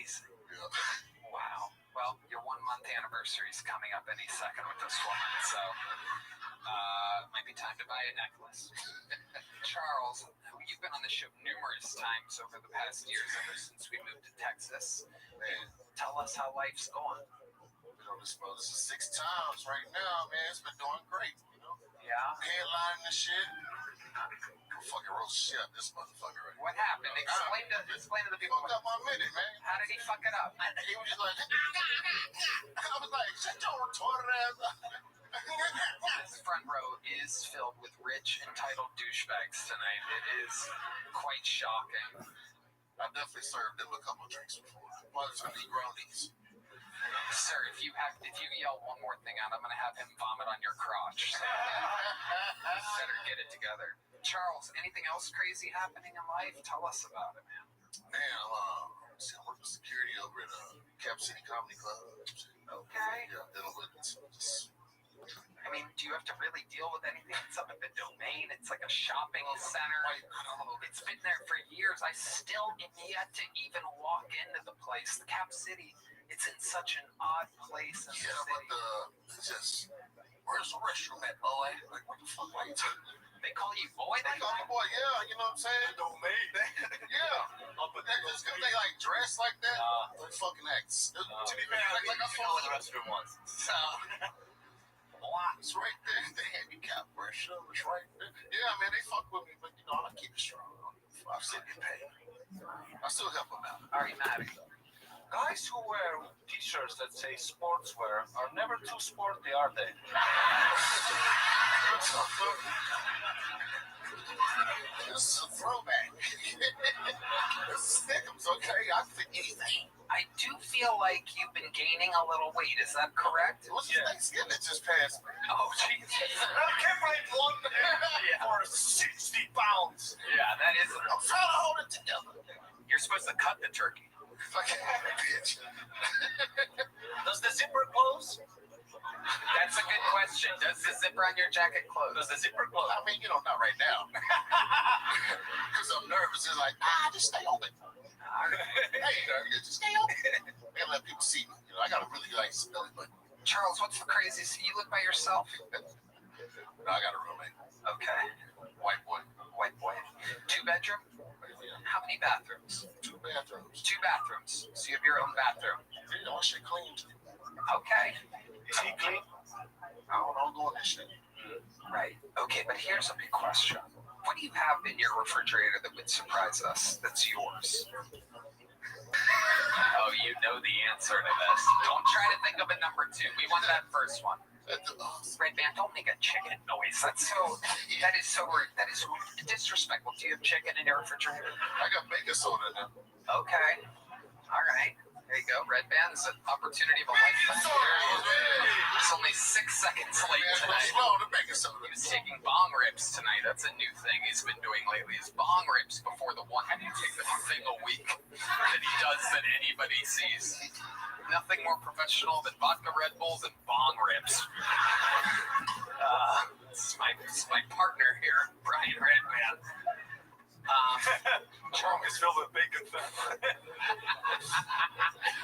amazing. Yeah. Wow. Well, your 1 month anniversary is coming up any second with this woman, so might be time to buy a necklace. Charles, you've been on the show numerous times over the past years, ever since we moved to Texas. Man, Tell us how life's going. been on this boat. This is 6 times right now, man. It's been doing great, you know. Yeah? Headlining and shit. I'm fucking roast shit up this motherfucker right now. What happened? Explain to the people. Fucked up my minute, man. How did he fuck it up? He was just like, I was like, shut your retarded ass up. This front row is filled with rich, entitled douchebags tonight. It is quite shocking. I definitely served them a couple drinks before. One's for Negronis. Sir, if you yell one more thing out, I'm going to have him vomit on your crotch. So better get it together. Charles, anything else crazy happening in life? Tell us about it, man. Man, I work with security over at Cap City Comedy Club. Okay. Yeah, dealing with just. I mean, do you have to really deal with anything? It's up at the Domain. It's like a shopping center. It's been there for years. I still am yet to even walk into the place. The Cap City, it's in such an odd place in the city. But it's just, where's the restroom at, boy? Like, what the fuck are you talking? They call you boy? They call me boy, yeah, you know what I'm saying? Domain. Yeah. But that's just because they like dress like that. They fucking act. To be fair, like I saw the restroom once. So. It's right there. The handicap restroom is right there. Yeah, man, they fuck with me, but you know, I keep it strong. I'm still getting paid. I still help them out. Are you mad? Guys who wear t-shirts that say sportswear are never too sporty, are they? This is a throwback. This is Stickums, okay? I fit anything. I do feel like you've been gaining a little weight. Is that correct? What's this Thanksgiving that just passed? Oh, Jesus. I can't believe one for 60 pounds. Yeah, that is. I'm trying to hold it together. You're supposed to cut the turkey. Fucking bitch. Does the zipper close? That's a good question. Does the zipper on your jacket close? Does the zipper close? I mean, you know, not right now. Because I'm nervous. It's like, just stay open. Hey, just stay open. I gotta let people see me. You know, I gotta really like smell it, but Charles, what's the craziest? You live by yourself? no, I got a roommate. Okay. White boy. White boy. 2 bedroom? How many bathrooms? 2 bathrooms. 2 bathrooms. So you have your own bathroom. You know, shit clean. Okay. Is he clean? I don't know, doing this shit. Right. Okay, but here's a big question. What do you have in your refrigerator that would surprise us that's yours? Oh, you know the answer to this. Don't try to think of a number 2. We want that first one. Red Band, don't make a chicken noise. That is so rude. That is disrespectful. Do you have chicken in your refrigerator? I got baking soda now. Okay. All right. There you go. Red Band is an opportunity of a lifetime. It's only 6 seconds late tonight. He was taking bong rips tonight. That's a new thing he's been doing lately. Is bong rips before the one. He takes a thing a week that he does that anybody sees. Nothing more professional than vodka Red Bulls and bong rips. This is my partner here, Brian Redman. Trunk is filled with bacon fat.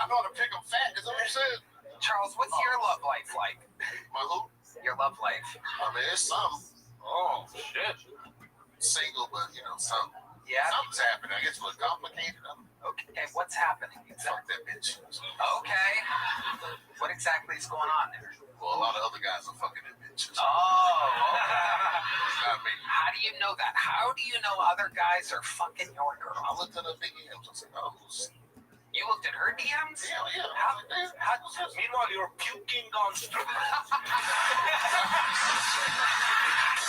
I know how to pick them fat. Is that what you said? Charles, what's your love life like? My who? Your love life. I mean, it's something. Oh, shit. Single, but, you know, something. Yeah. Something's happening. I guess what's complicated. Okay, what's happening? Fuck that bitch. Okay. What exactly is going on there? Well, a lot of other guys are fucking that bitch. Oh, okay. I mean, How do you know that? How do you know other guys are fucking your girl? I looked at her big M's. I said, oh, You looked at her DMs? hell yeah. Meanwhile, you're puking on street.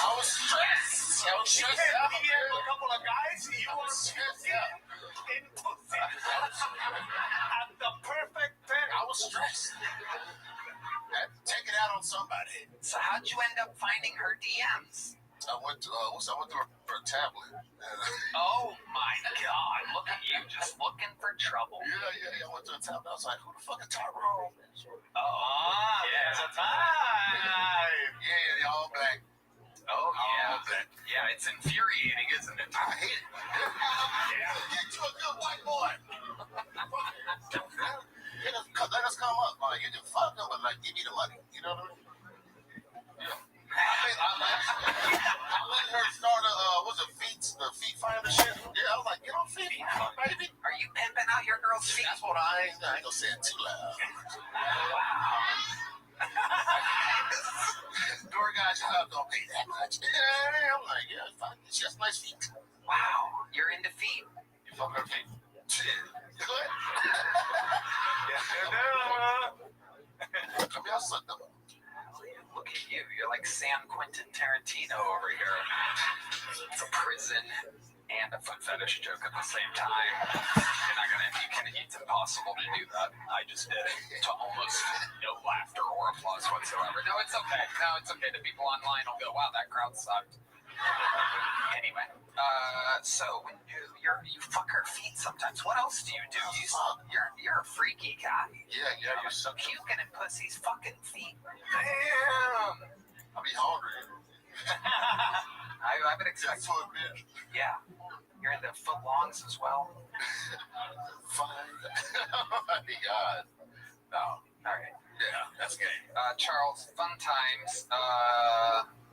I was stressed. I was She stressed can't out. DM a couple of guys. You I were was stressed puking out. in pussy. At the perfect time. I was stressed. I had to take it out on somebody. So how'd you end up finding her DMs? I went to her tablet. Oh my God! Look at you, just looking for trouble. Yeah. I went to a tablet. I was like, who the fuck is Tyrone? Oh, There's a time. Yeah, all black. Oh yeah. All black. Yeah, it's infuriating, isn't it? I hate it. Yeah. Get you a good white boy. me the money. You know what I mean? Yeah. I let her start the feet finder shit. Yeah, I was like, get on feet, baby. Are you pimping out your girl's feet? That's what I ain't gonna say it too loud. Door guys don't pay that much. Yeah, I'm like, yeah, fine. She has nice feet. Wow, you're into feet. You fuck her feet. Good. Yes, you do. I mean, I sucked up. Look at you. You're like San Quentin Tarantino over here. It's a prison and a foot fetish joke at the same time. You're not gonna. It's impossible to do that. I just did it to almost no laughter or applause whatsoever. No, it's okay. The people online will go, "Wow, that crowd sucked." Anyway, so when you fuck her feet sometimes. What else do you do? You're a freaky guy. Yeah, You're so puking in pussy's fucking feet. damn. I be hungry. I would expect. For a bit. Yeah. You're into foot longs as well? Fine. Oh my God. No. All right. Yeah, that's gay. Charles, fun times.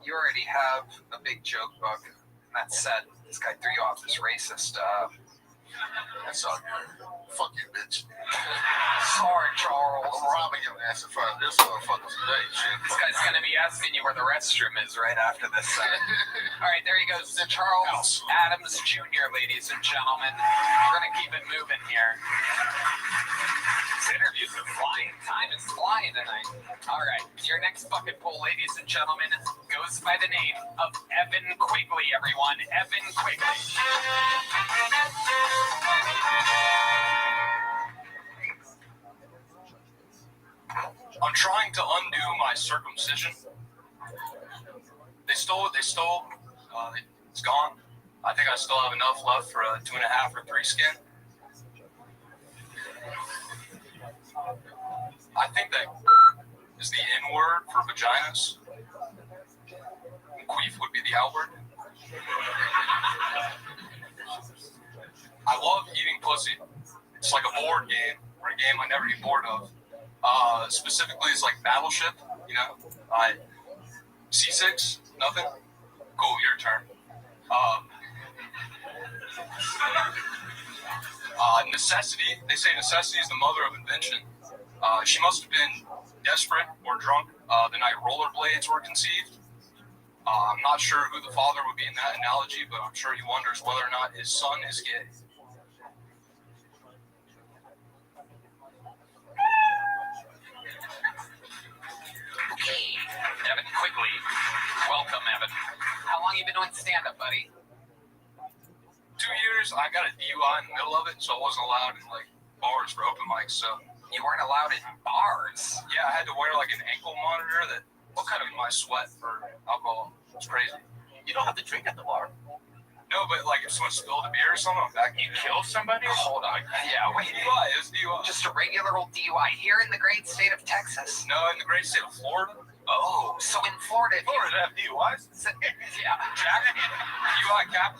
You already have a big joke book. That said, this guy threw you off this racist. That's all good. Fuck you, bitch. Sorry, Charles. I'm robbing your ass in front of this motherfucker today, shit. This guy's gonna be asking you where the restroom is right after this. All right, there he goes. Charles Adams Jr., ladies and gentlemen. We're gonna keep it moving here. This interview's been flying. Time is flying tonight. All right, your next bucket pool, ladies and gentlemen, goes by the name of Evan Quigley, everyone. Evan Quigley. I'm trying to undo my circumcision. They stole it. It's gone. I think I still have enough left for a 2.5 or 3 skin. I think that is the N word for vaginas. And queef would be the out word. I love eating pussy. It's like a board game, or a game I never get bored of. Specifically, it's like Battleship, you know. C6, nothing? Cool, your turn. Necessity, they say necessity is the mother of invention. She must have been desperate or drunk the night rollerblades were conceived. I'm not sure who the father would be in that analogy, but I'm sure he wonders whether or not his son is gay. Evan Quigley. Welcome, Evan. How long you been doing stand-up, buddy? 2 years. I got a DUI in the middle of it, so I wasn't allowed in like bars for open mics. So You weren't allowed in bars. yeah, I had to wear like an ankle monitor that cut in my sweat for alcohol. It's crazy. You don't have to drink at the bar. No, but like if someone spilled a beer or something, I'm back. You kill somebody? Hold on. Yeah, wait. DUI. It was DUI. Just a regular old DUI here in the great state of Texas. No, in the great state of Florida. Oh, so in Florida, Florida have DUIs? yeah, Jack, DUI cap.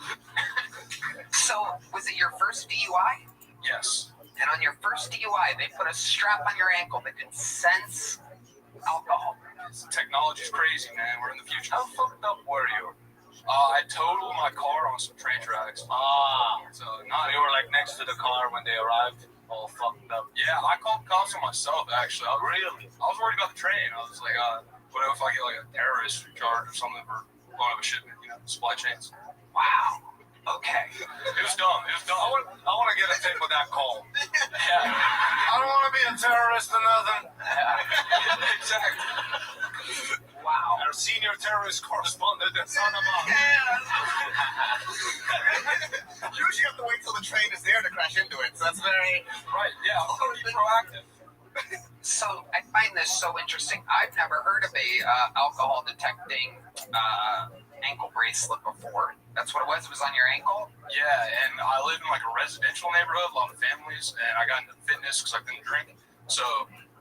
So, was it your first DUI? Yes. And on your first DUI, they put a strap on your ankle that could sense alcohol. Technology's crazy, man. We're in the future. How fucked up were you? I totaled my car on some train tracks. So You were like next to the car when they arrived, all fucked up. Yeah, I called the cops on myself, actually. Really? I was worried about the train. I was like, what if I get like a terrorist charge or something for blowing up a shipment, supply chains? Wow. Okay. It was dumb. I want to get a tape of that call. Yeah. I don't want to be a terrorist or nothing. Exactly. Wow. Our senior terrorist correspondent in Santa Monica. You usually have to wait till the train is there to crash into it. So that's very Right, yeah. I'm going to be proactive. So I find this so interesting. I've never heard of a alcohol detecting ankle bracelet before. That's what it was? It was on your ankle? Yeah, and I live in like a residential neighborhood, a lot of families, and I got into fitness because I couldn't drink. So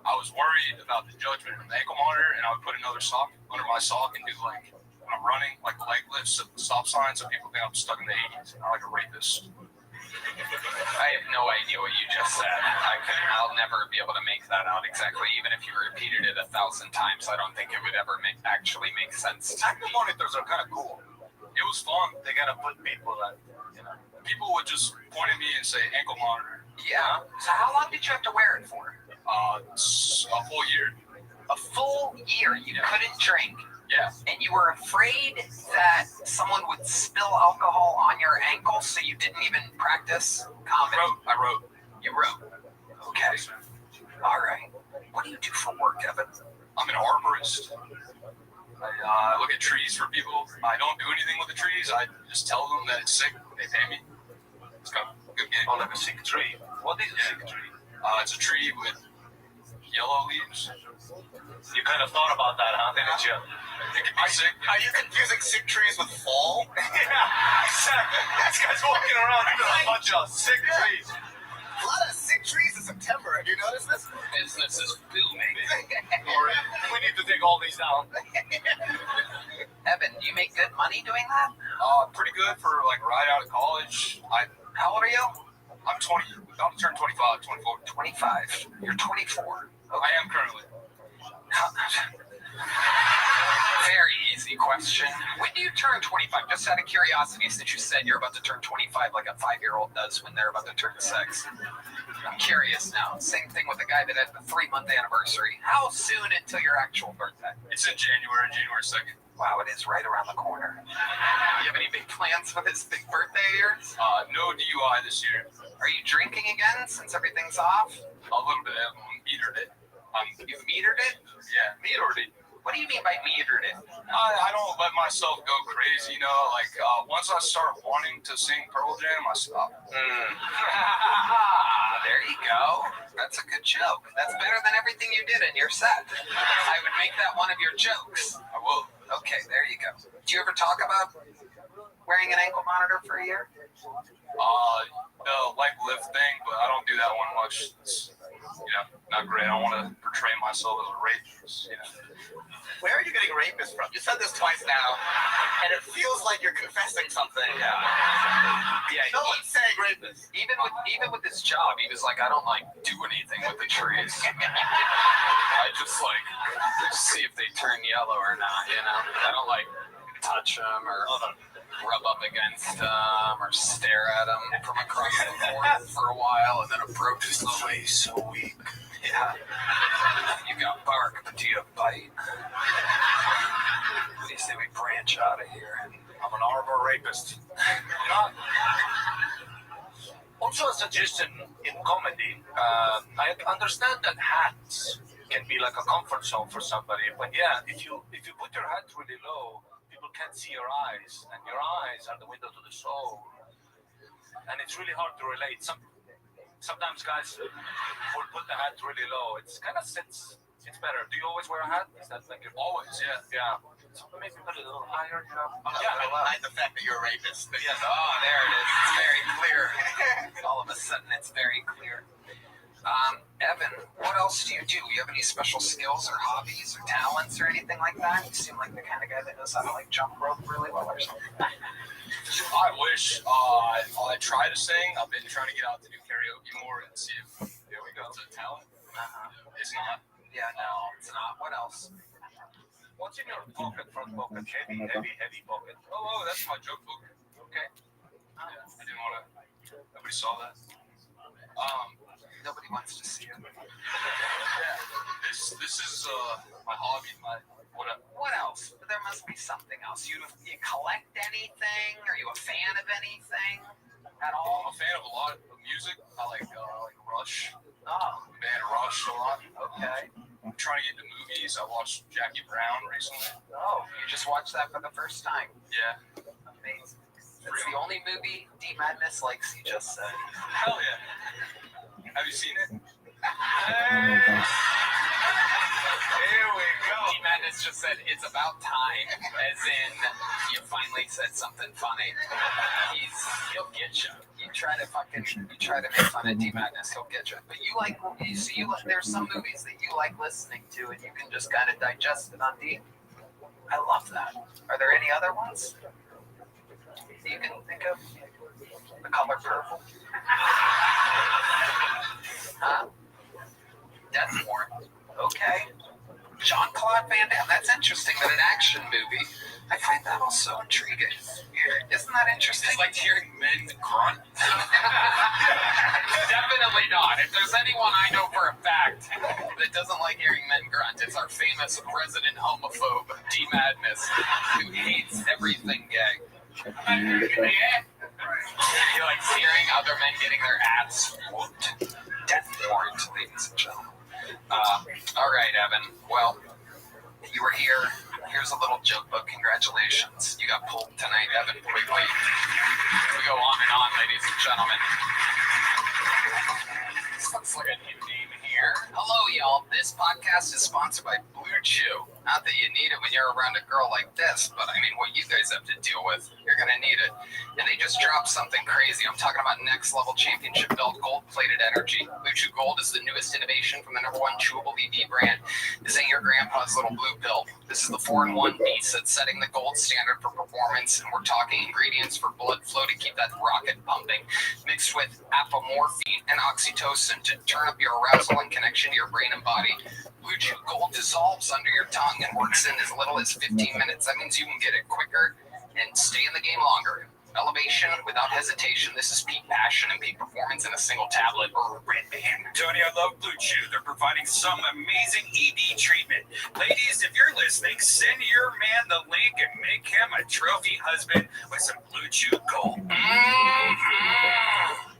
I was worried about the judgment of the ankle monitor, and I would put another sock under my sock and do like, when I'm running, like leg lifts at the stop sign so people think I'm stuck in the 80s and I'm like a rapist. I have no idea what you just said. I'll never be able to make that out exactly. Even if you repeated it 1,000 times, I don't think it would ever actually make sense. Ankle monitors are kind of cool. It was fun. They gotta put people that, People would just point at me and say ankle monitor. Yeah. So how long did you have to wear it for? A full year. A full year. You couldn't drink. Yeah. And you were afraid that someone would spill alcohol on your ankle, so you didn't even practice comedy. I wrote. You wrote. Okay. All right. What do you do for work, Evan? I'm an arborist. I look at trees for people. I don't do anything with the trees. I just tell them that it's sick. They pay me. It's kind of a good gig. Oh, like a sick tree. What is a sick tree? It's a tree with yellow leaves. You kind of thought about that, huh? Didn't you? It can be sick. Are you confusing sick trees with fall? Yeah, exactly. This guy's walking around with a bunch of sick trees. A lot of sick trees in September. Have you noticed this? Business is booming. We need to take all these down. Evan, do you make good money doing that? Pretty good for like right out of college. How old are you? I'm 20. About to turn 25, 24. 25. You're 24. I am currently. Very easy question. When do you turn 25? Just out of curiosity, since you said you're about to turn 25 like a 5-year-old does when they're about to turn 6. I'm curious now. Same thing with the guy that had the 3-month anniversary. How soon until your actual birthday? It's in January 2nd. Wow, it is right around the corner. You have any big plans for this big birthday of yours? No DUI this year. Are you drinking again since everything's off? A little bit. I metered it. You've metered it? Yeah, metered it. What do you mean by metered it? I don't let myself go crazy, like once I start wanting to sing Pearl Jam, I stop. There you go. That's a good joke. That's better than everything you did in your set. I would make that one of your jokes. I will. Okay, there you go. Do you ever talk about wearing an ankle monitor for a year? The lift thing, but I don't do that one much. It's, not great. I don't want to portray myself as a rapist, Where are you getting rapist from? You said this twice now, and it feels like you're confessing something. Yeah. No one's saying rapist. Even with this job, he was like, I don't do anything with the trees. I just see if they turn yellow or not. I don't touch them or rub up against them or stare at them from across the board for a while and then approach slowly. So weak. Yeah. You got bark, but do you have bite? What do you say we branch out of here? I'm an arbor rapist. Also a suggestion in comedy. I understand that hats can be like a comfort zone for somebody, but yeah, if you put your hat really low, people can't see your eyes, and your eyes are the window to the soul. And it's really hard to relate. Sometimes guys will put the hat really low. It's kind of sits. It's better. Do you always wear a hat? Is that like your Always, yeah. Yeah. So maybe put it a little higher. I like the fact that you're a rapist. Yes. Oh, there it is. It's very clear. All of a sudden, it's very clear. Evan, what else do? You have any special skills or hobbies or talents or anything like that? You seem like the kind of guy that knows how to jump rope really well or something. I wish. I try to sing. I've been trying to get out to do karaoke more and see if it's a talent. It's not. Yeah, no, it's not. What else? What's in your pocket, front pocket? Heavy pocket. Oh, that's my joke book. Okay. Yeah, I didn't want to. Nobody saw that. Nobody wants to see it. Yeah. This is my hobby. What else? There must be something else. You collect anything? Are you a fan of anything at all? I'm a fan of a lot of music. I like Rush. Oh, Band Rush a lot. okay. I'm trying to get into movies. I watched Jackie Brown recently. Oh, you just watched that for the first time. Yeah. Amazing. It's the only movie D Madness likes, he just said. Hell yeah. Have you seen it? Here we go. D Madness just said, it's about time, as in, you finally said something funny. He'll get you. You try to make fun of D Madness, he'll get you. But there's some movies that you like listening to, and you can just kind of digest it on D. I love that. Are there any other ones that you can think of? The color purple. Death Warrant. Okay. Jean-Claude Van Damme. That's interesting that an action movie. I find that also intriguing. Isn't that interesting? It's like hearing men grunt. Definitely not. If there's anyone I know for a fact that doesn't like hearing men grunt, it's our famous resident homophobe, D. Madness, who hates everything gay. He likes hearing other men getting their ass whooped. Death Warrant, ladies and gentlemen. All right, Evan. Well, you were here. Here's a little joke book. Congratulations. You got pulled tonight, Evan. Quickly. We go on and on, ladies and gentlemen. This looks like a new name here. Hello, y'all. This podcast is sponsored by Blue Chew. Not that you need it when you're around a girl like this, but I mean, what you guys have to deal with, you're going to need it. And they just dropped something crazy. I'm talking about next level championship belt gold-plated energy. Blue Chew Gold is the newest innovation from the #1 chewable ED brand. This ain't your grandpa's little blue pill. This is the 4-in-1 beast that's setting the gold standard for performance, and we're talking ingredients for blood flow to keep that rocket pumping, mixed with apomorphine and oxytocin to turn up your arousal and connection to your brain and body. Blue Chew Gold dissolves under your tongue and works in as little as 15 minutes. That means you can get it quicker and stay in the game longer. Elevation without hesitation. This is peak passion and peak performance in a single tablet or red band. Tony, I love Blue Chew. They're providing some amazing ED treatment. Ladies, if you're listening, send your man the link and make him a trophy husband with some Blue Chew Gold.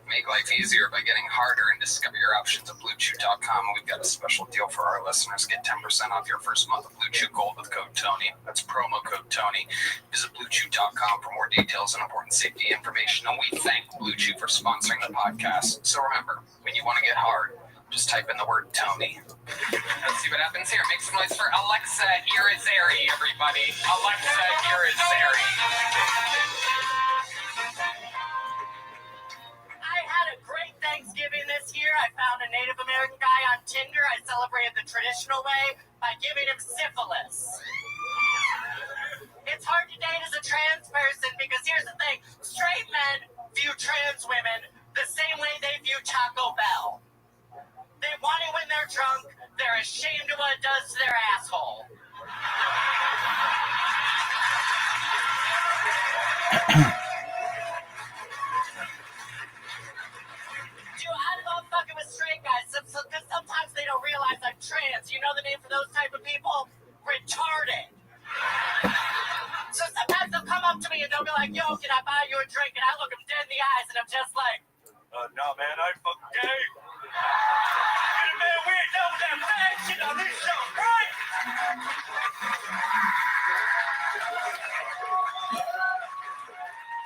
Make life easier by getting harder and discover your options at BlueChew.com. We've got a special deal for our listeners. Get 10% off your first month of Blue Chew Gold with code Tony. That's promo code Tony. Visit BlueChew.com for more details and important safety information. And we thank Blue Chew for sponsoring the podcast. So remember, when you want to get hard, just type in the word Tony. Let's see what happens here. Make some noise for Alexa Irizarry, everybody. Alexa Irizarry. Thanksgiving this year. I found a Native American guy on Tinder. I celebrated the traditional way by giving him syphilis. It's hard to date as a trans person because here's the thing. Straight men view trans women the same way they view Taco Bell. They want it when they're drunk. They're ashamed of what it does to their asshole. Straight guys, because sometimes they don't realize I'm trans. You know the name for those type of people? Retarded. So sometimes they'll come up to me and they'll be like, yo, can I buy you a drink? And I look them dead in the eyes and I'm just like, no, man, I fuck gay. And man, we ain't done with that bad shit on this show, right?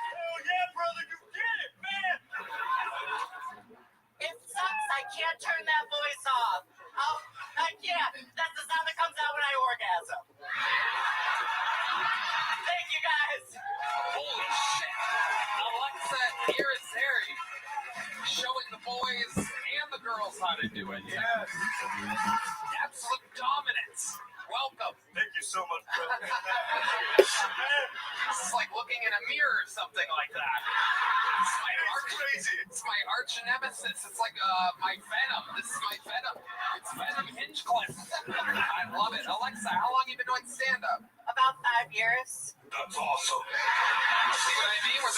Hell yeah, brother, you get it, man. It sucks. I can't turn that voice off. Oh, yeah, that's the sound that comes out when I orgasm. Thank you, guys. Holy shit. Alexa Irizarry showing the boys and the girls how to do it. Yes. Absolute dominance. Welcome. Thank you so much, brother. This is like looking in a mirror or something like that. It's my arch nemesis. It's like my Venom. This is my Venom. It's Venom Hinchcliffe. I love it. Alexa, how long have you been doing stand-up? About 5 years. That's awesome. See what I mean? 5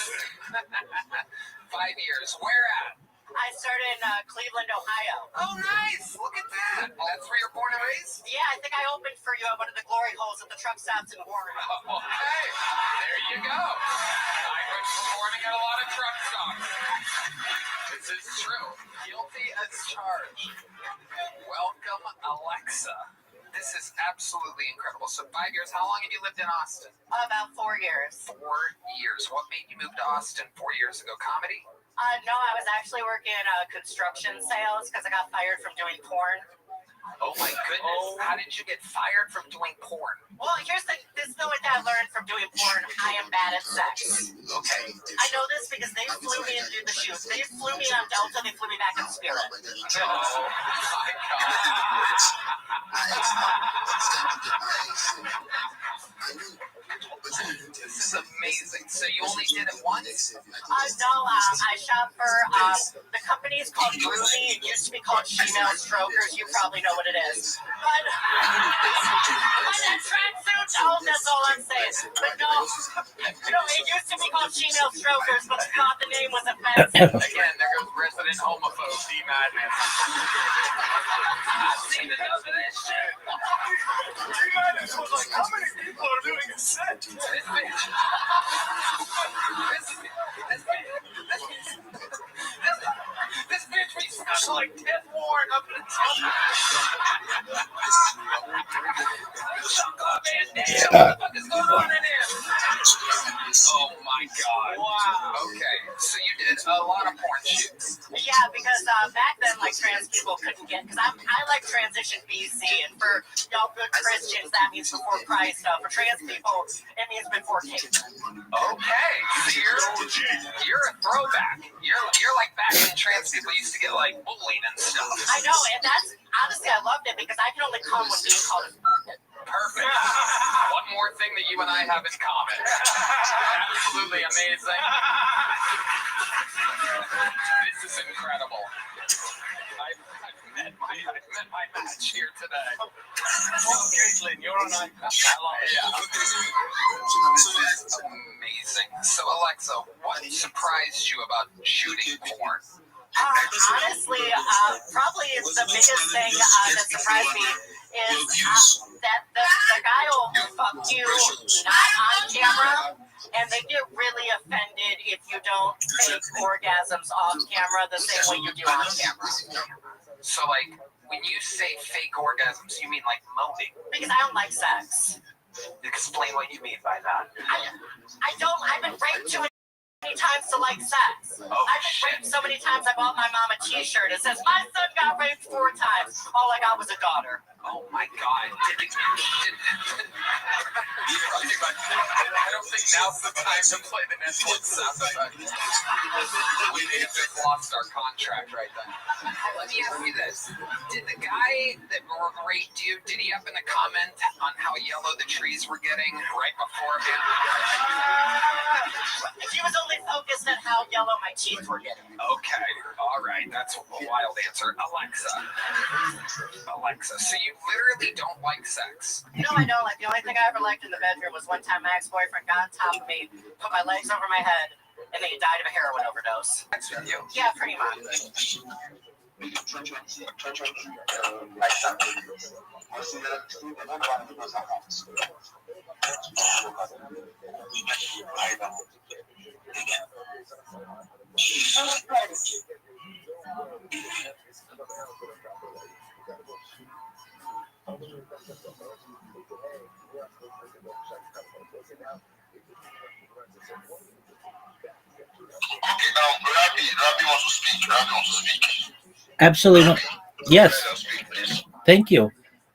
years. Where at? I started in Cleveland, Ohio. Oh, nice. Look at that. That's where you're born and raised? Yeah, I think I opened for you at one of the glory holes at the truck stops in Warren. Okay. There you go. I went from Warren at a lot of truck stops. This is true. Guilty as charged. Welcome, Alexa. This is absolutely incredible. So 5 years. How long have you lived in Austin? About 4 years. 4 years. What made you move to Austin 4 years ago? Comedy? No, I was actually working construction sales because I got fired from doing porn. Oh my goodness. How did you get fired from doing porn? Well, here's the only thing I learned from doing porn. I am bad at sex. Okay. I know this because they flew me into the shoot. They flew me on Delta. They flew me back in Spirit. Oh my God. This is amazing. So you only did it once? No, I shop for the company's called Groovy. It used to be called Female Strokers. You probably know what it is. But that tracksuit, oh, that's all I'm saying. But no, it used to be called Female Strokers, but I thought the name was offensive. Again, there goes resident homophobe D Madness. I've seen enough of this shit. D-Madness was like, how many people are doing a set? This bitch. This bitch be special like Death Warrant up in the top. What the fuck is going on in here? Oh my god. Wow. Okay, so you did a lot of porn shoots. Yeah, because back then, like, trans people couldn't get, because I like transition BC, and for y'all good Christians, that means before Christ. For trans people, it means before cavemen. Okay, so you're a throwback. You're like back when trans people used to get like bullied and stuff. I know, and that's, honestly, I loved it, because I can only come when being called a Perfect. One more thing that you and I have in common. Absolutely amazing. This is incredible. I've met my match here today. Well, Caitlin, you're on a Yeah. This is amazing. So, Alexa, what surprised you about shooting porn? Honestly, probably the biggest thing that surprised me is that the guy will fuck you not on camera, and they get really offended if you don't take orgasms off camera the same way you do on camera. So, like, when you say fake orgasms, you mean like moaning? Because I don't like sex. Explain what you mean by that. I've been raped too many times to like sex. Oh, I've been raped so many times I bought my mom a t-shirt. It says, my son got raped 4 times. All I got was a daughter. Oh my god. I don't think now's the time to play the Netflix sound effect. We may have just lost our contract right then. Let me ask you this. Did the guy that raped you, did he happen to comment on how yellow the trees were getting right beforehand? He was only focused on how yellow my teeth were getting. Okay, alright, that's a wild answer. Alexa, so you literally don't like sex? No, I don't. Like, the only thing I ever liked in the bedroom was one time my ex-boyfriend got on top of me, put my legs over my head, and then he died of a heroin overdose. Sex with you? Yeah, pretty much. Rabbi wants to speak. Absolutely. Yes. Thank you.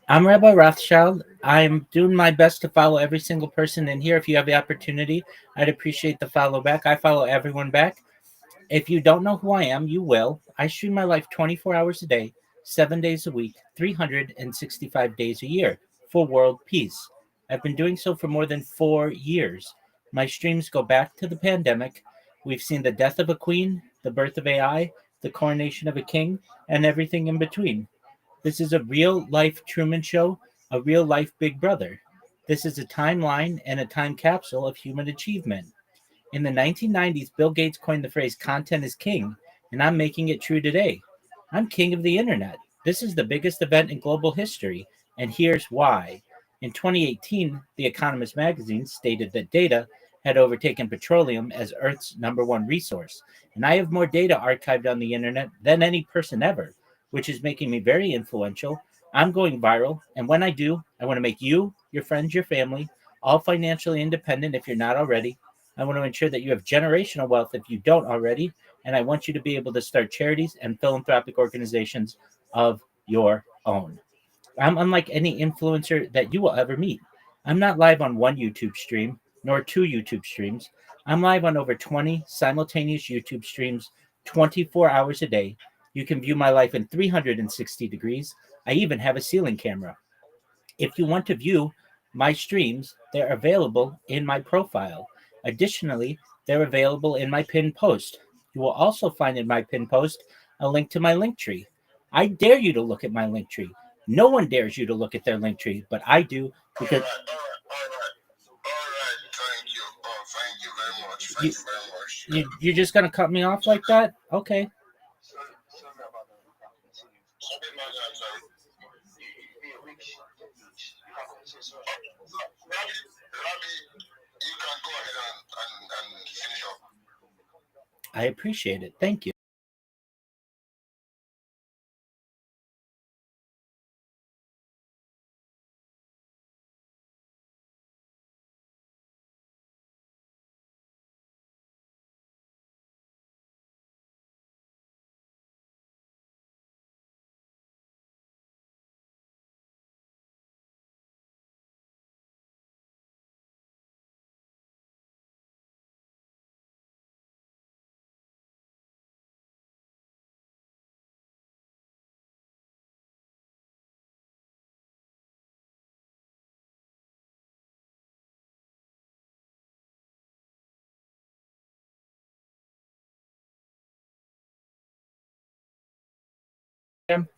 I'm Rabbi Rothschild. I'm doing my best to follow every single person in here. If you have the opportunity, I'd appreciate the follow back. I follow everyone back. If you don't know who I am, you will. I stream my life 24 hours a day, 7 days a week, 365 days a year for world peace. I've been doing so for more than 4 years. My streams go back to the pandemic. We've seen the death of a queen, the birth of AI, the coronation of a king, and everything in between. This is a real-life Truman Show, a real-life Big Brother. This is a timeline and a time capsule of human achievement. In the 1990s, Bill Gates coined the phrase, content is king, and I'm making it true today. I'm king of the internet. This is the biggest event in global history, and here's why. In 2018, The Economist magazine stated that data had overtaken petroleum as Earth's #1 resource, and I have more data archived on the internet than any person ever, which is making me very influential. I'm going viral, and when I do, I want to make you, your friends, your family, all financially independent if you're not already. I want to ensure that you have generational wealth if you don't already, and I want you to be able to start charities and philanthropic organizations of your own. I'm unlike any influencer that you will ever meet. I'm not live on one YouTube stream, nor 2 YouTube streams. I'm live on over 20 simultaneous YouTube streams, 24 hours a day. You can view my life in 360 degrees. I even have a ceiling camera. If you want to view my streams, they're available in my profile. Additionally, they're available in my pinned post. You will also find in my pinned post a link to my link tree. I dare you to look at my link tree. No one dares you to look at their link tree, but I do because All right. Thank you. Oh, thank you very much. you, Thank you very much. you're just gonna cut me off like that? Okay. Sorry about that. Okay, no, no, sorry. Rabbi, you can go ahead and finish up. I appreciate it. Thank you.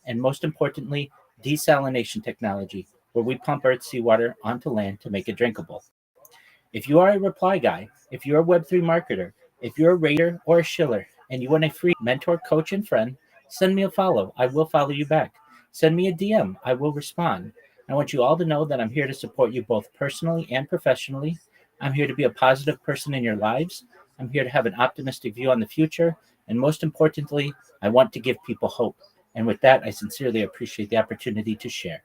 And most importantly, desalination technology, where we pump Earth's seawater onto land to make it drinkable. If you are a reply guy, if you're a Web3 marketer, if you're a rater or a shiller, and you want a free mentor, coach, and friend, send me a follow. I will follow you back. Send me a DM. I will respond. I want you all to know that I'm here to support you both personally and professionally. I'm here to be a positive person in your lives. I'm here to have an optimistic view on the future. And most importantly, I want to give people hope. And with that, I sincerely appreciate the opportunity to share.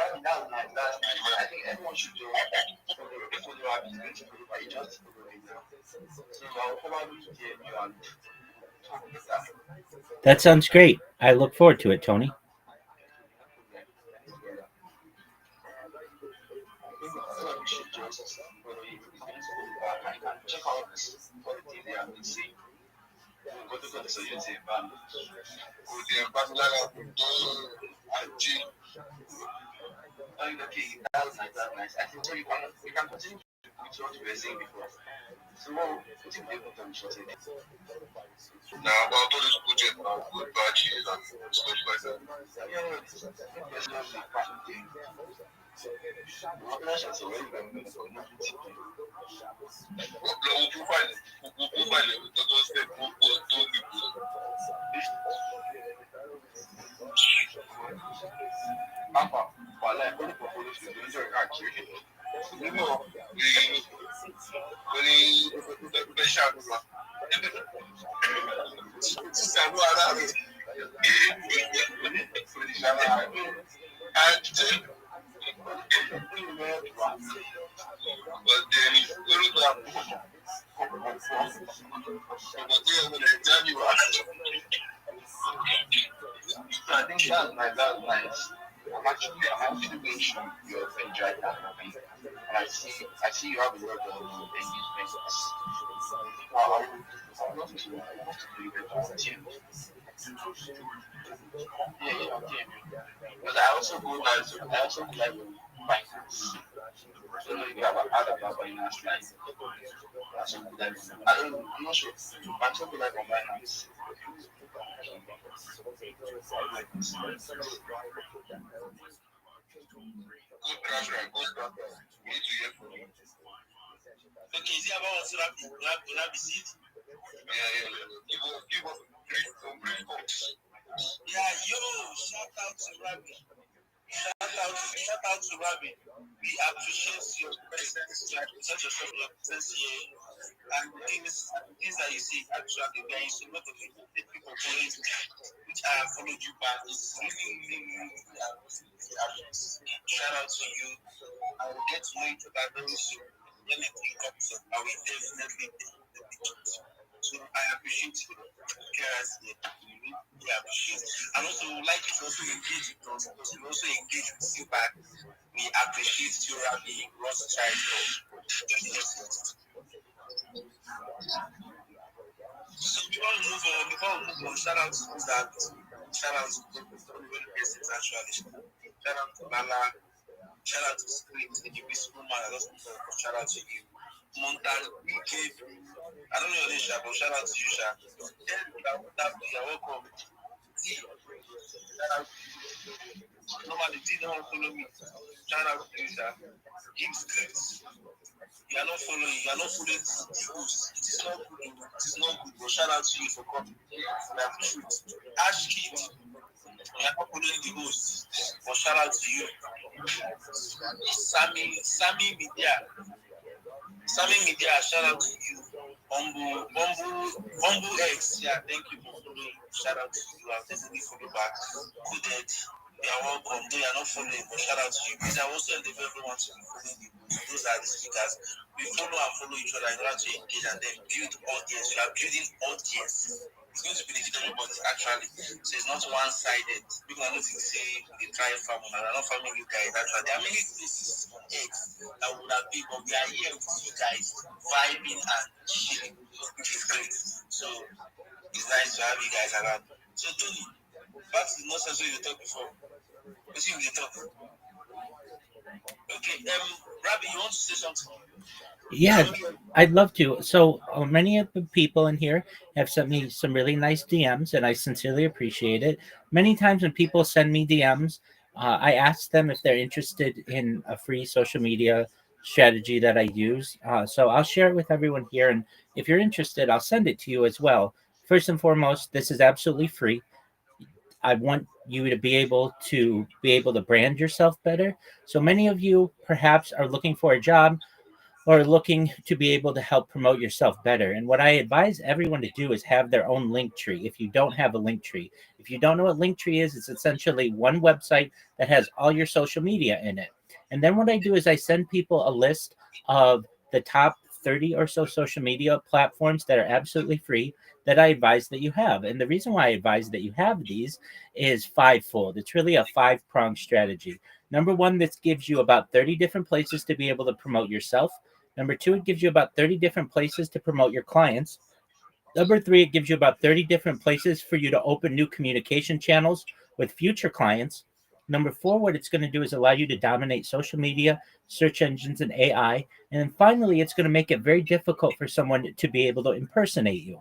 I think everyone should do That sounds great. I look forward to it, Tony. now about all this budget now, good badges and stuff like that. We'll provide it. Those step two people. I think that's nice. I'm actually being sure you enjoy that hobby. And I see you have a lot of engagement. I would love to do better as a team. Yeah. But I also go like finance. So you have other finance like I'm not sure. I'm so good at finance. Good crash, right? Good crash. We need to hear from you. Okay, is it about what's Rabbi seat? Yeah. Give us some brief thoughts. Yeah, shout out to Rabbi. Shout out to Rabbi. We appreciate your presence, your presence here. And things that you see actually, there is a lot of people following you, which I have followed you back. It's really shout out to you. I will get to know each other very soon. When anything comes up, I will definitely talk. So I appreciate you. really appreciate. And also, we like you to also engage with us because we also engage with you back. We appreciate you, Rabbi Rothschild, for joining us. So before we move on, shout out to those that shout out to the persons actually. Shout out to Lala, shout out to Script, the peaceful man, I just shout out to you. Montan, I don't know your name, but shout out to you, Sha. Tell me that you're welcome. See, shout out to you. Normally, did not follow me. Shout out to you, Sha. Give Script. You are not following the host. It is not good. It is not good. But shout out to you for coming. I appreciate it. Ash Kid, you are not following the host. But shout out to you. Sammy Media, shout out to you. Bumble X, yeah, thank you for following. Shout out to you. I'll definitely follow back. Coded. You are welcome. Though you are not following, but shout out to you. Because I also endeavor everyone to be following you. Those are the speakers. We follow and follow each other in order to engage and then build audience. You are building audience. It's going to benefit everybody actually. So it's not one-sided. People are not to say they try farm and are not farming you guys. Actually, there are many places on X that would have been, but we are here with you guys, vibing and chilling, which is great. So it's nice to have you guys around. So Tony, back to the nonsense we talked before. Let's see if we talk. Okay, Rabbi, you want to say something? Yeah, I'd love to. So many of the people in here have sent me some really nice DMs, and I sincerely appreciate it. Many times when people send me DMs, I ask them if they're interested in a free social media strategy that I use. So I'll share it with everyone here, and if you're interested, I'll send it to you as well. First and foremost, this is absolutely free. I want you to be able to brand yourself better. So many of you perhaps are looking for a job or looking to be able to help promote yourself better. And what I advise everyone to do is have their own link tree. If you don't have a link tree, if you don't know what link tree is, it's essentially one website that has all your social media in it. And then what I do is I send people a list of the top 30 or so social media platforms that are absolutely free that I advise that you have. And the reason why I advise that you have these is fivefold. It's really a five-pronged strategy. Number one, this gives you about 30 different places to be able to promote yourself. Number two, it gives you about 30 different places to promote your clients. Number three, it gives you about 30 different places for you to open new communication channels with future clients. Number four, what it's going to do is allow you to dominate social media, search engines, and AI. And then finally, it's going to make it very difficult for someone to be able to impersonate you.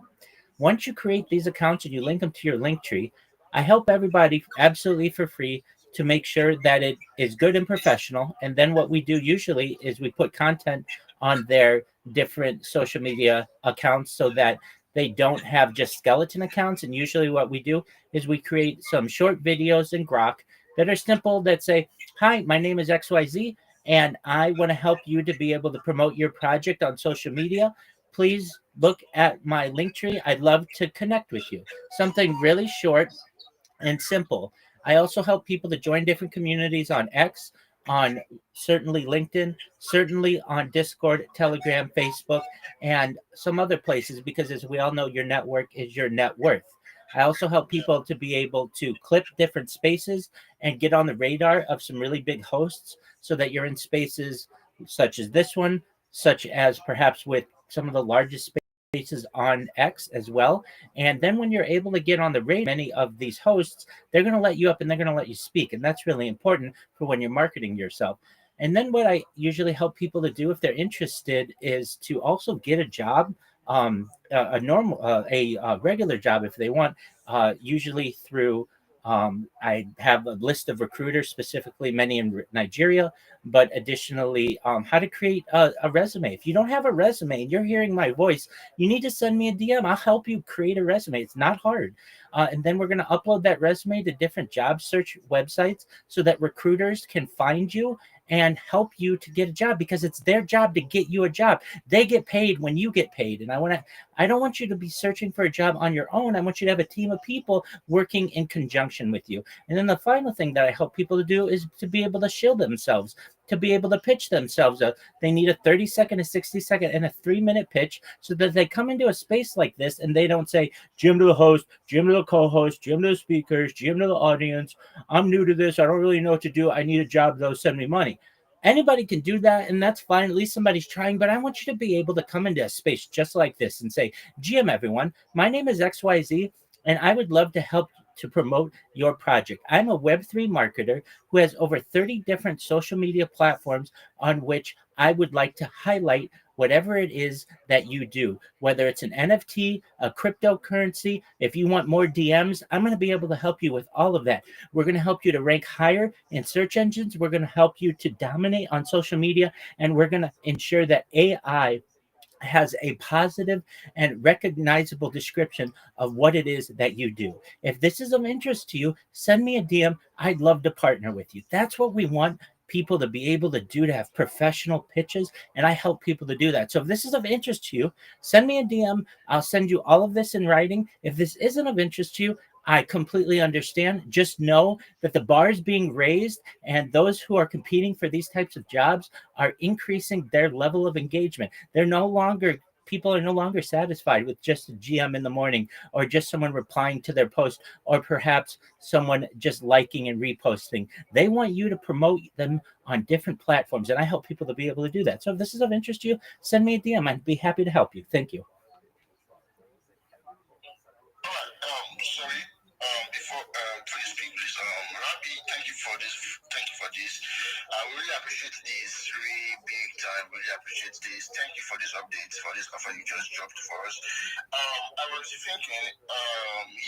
Once you create these accounts and you link them to your link tree, I help everybody absolutely for free to make sure that it is good and professional. And then what we do usually is we put content on their different social media accounts so that they don't have just skeleton accounts. And usually what we do is we create some short videos in Grok that are simple that say, hi, my name is XYZ, and I want to help you to be able to promote your project on social media. Please look at my link tree. I'd love to connect with you. Something really short and simple. I also help people to join different communities on X, on certainly LinkedIn, certainly on Discord, Telegram, Facebook, and some other places, because as we all know, your network is your net worth. I also help people to be able to clip different spaces and get on the radar of some really big hosts so that you're in spaces such as this one, such as perhaps with some of the largest spaces on X as well. And then when you're able to get on the radar, many of these hosts, they're going to let you up and they're going to let you speak. And that's really important for when you're marketing yourself. And then what I usually help people to do if they're interested is to also get a job, a regular job if they want, usually through I have a list of recruiters, specifically many in Nigeria, but additionally, how to create a resume. If you don't have a resume and you're hearing my voice, you need to send me a DM. I'll help you create a resume. It's not hard. And then we're going to upload that resume to different job search websites so that recruiters can find you and help you to get a job, because it's their job to get you a job. They get paid when you get paid. And I don't want you to be searching for a job on your own. I want you to have a team of people working in conjunction with you. And then the final thing that I help people to do is to be able to shield themselves. to be able to pitch themselves. They need a 30-second, a 60-second, and a 3-minute pitch so that they come into a space like this and they don't say, GM to the host, GM to the co-host, GM to the speakers, GM to the audience. I'm new to this. I don't really know what to do. I need a job, though. Send me money. Anybody can do that, and that's fine. At least somebody's trying. But I want you to be able to come into a space just like this and say, GM, everyone, my name is XYZ, and I would love to help to promote your project. I'm a Web3 marketer who has over 30 different social media platforms on which I would like to highlight whatever it is that you do, whether it's an NFT, a cryptocurrency. If you want more DMs, I'm going to be able to help you with all of that. We're going to help you to rank higher in search engines. We're going to help you to dominate on social media, and we're going to ensure that AI has a positive and recognizable description of what it is that you do. If this is of interest to you, send me a DM. I'd love to partner with you. That's what we want people to be able to do, to have professional pitches, and I help people to do that. So if this is of interest to you, send me a DM. I'll send you all of this in writing. If this isn't of interest to you, I completely understand. Just know that the bar is being raised, and those who are competing for these types of jobs are increasing their level of engagement. People are no longer satisfied with just a GM in the morning, or just someone replying to their post, or perhaps someone just liking and reposting. They want you to promote them on different platforms, and I help people to be able to do that. So if this is of interest to you, send me a DM. I'd be happy to help you. Thank you. All right. Sorry. Before you speak, please. Rabbi, thank you for this. Thank you for this. I really appreciate this. Really big time. Really appreciate this. Thank you for this update, for this offer you just dropped for us. I was thinking,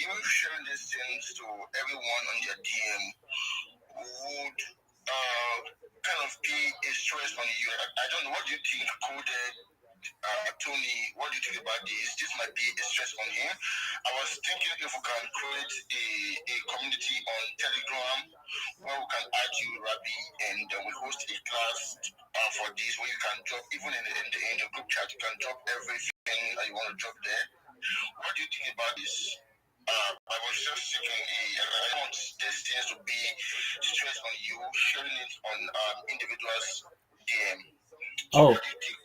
you sharing these things to everyone on your DM would kind of be a stress on you. I don't know. What do you think, Coded? Tony, what do you think about this? This might be a stress on him. I was thinking if we can create a community on Telegram where we can add you, Rabbi, and we host a class for this where you can drop, even in the group chat, you can drop everything that you want to drop there. What do you think about this? I was just thinking, I don't want these things to be stress on you, sharing it on individuals' DM. Oh,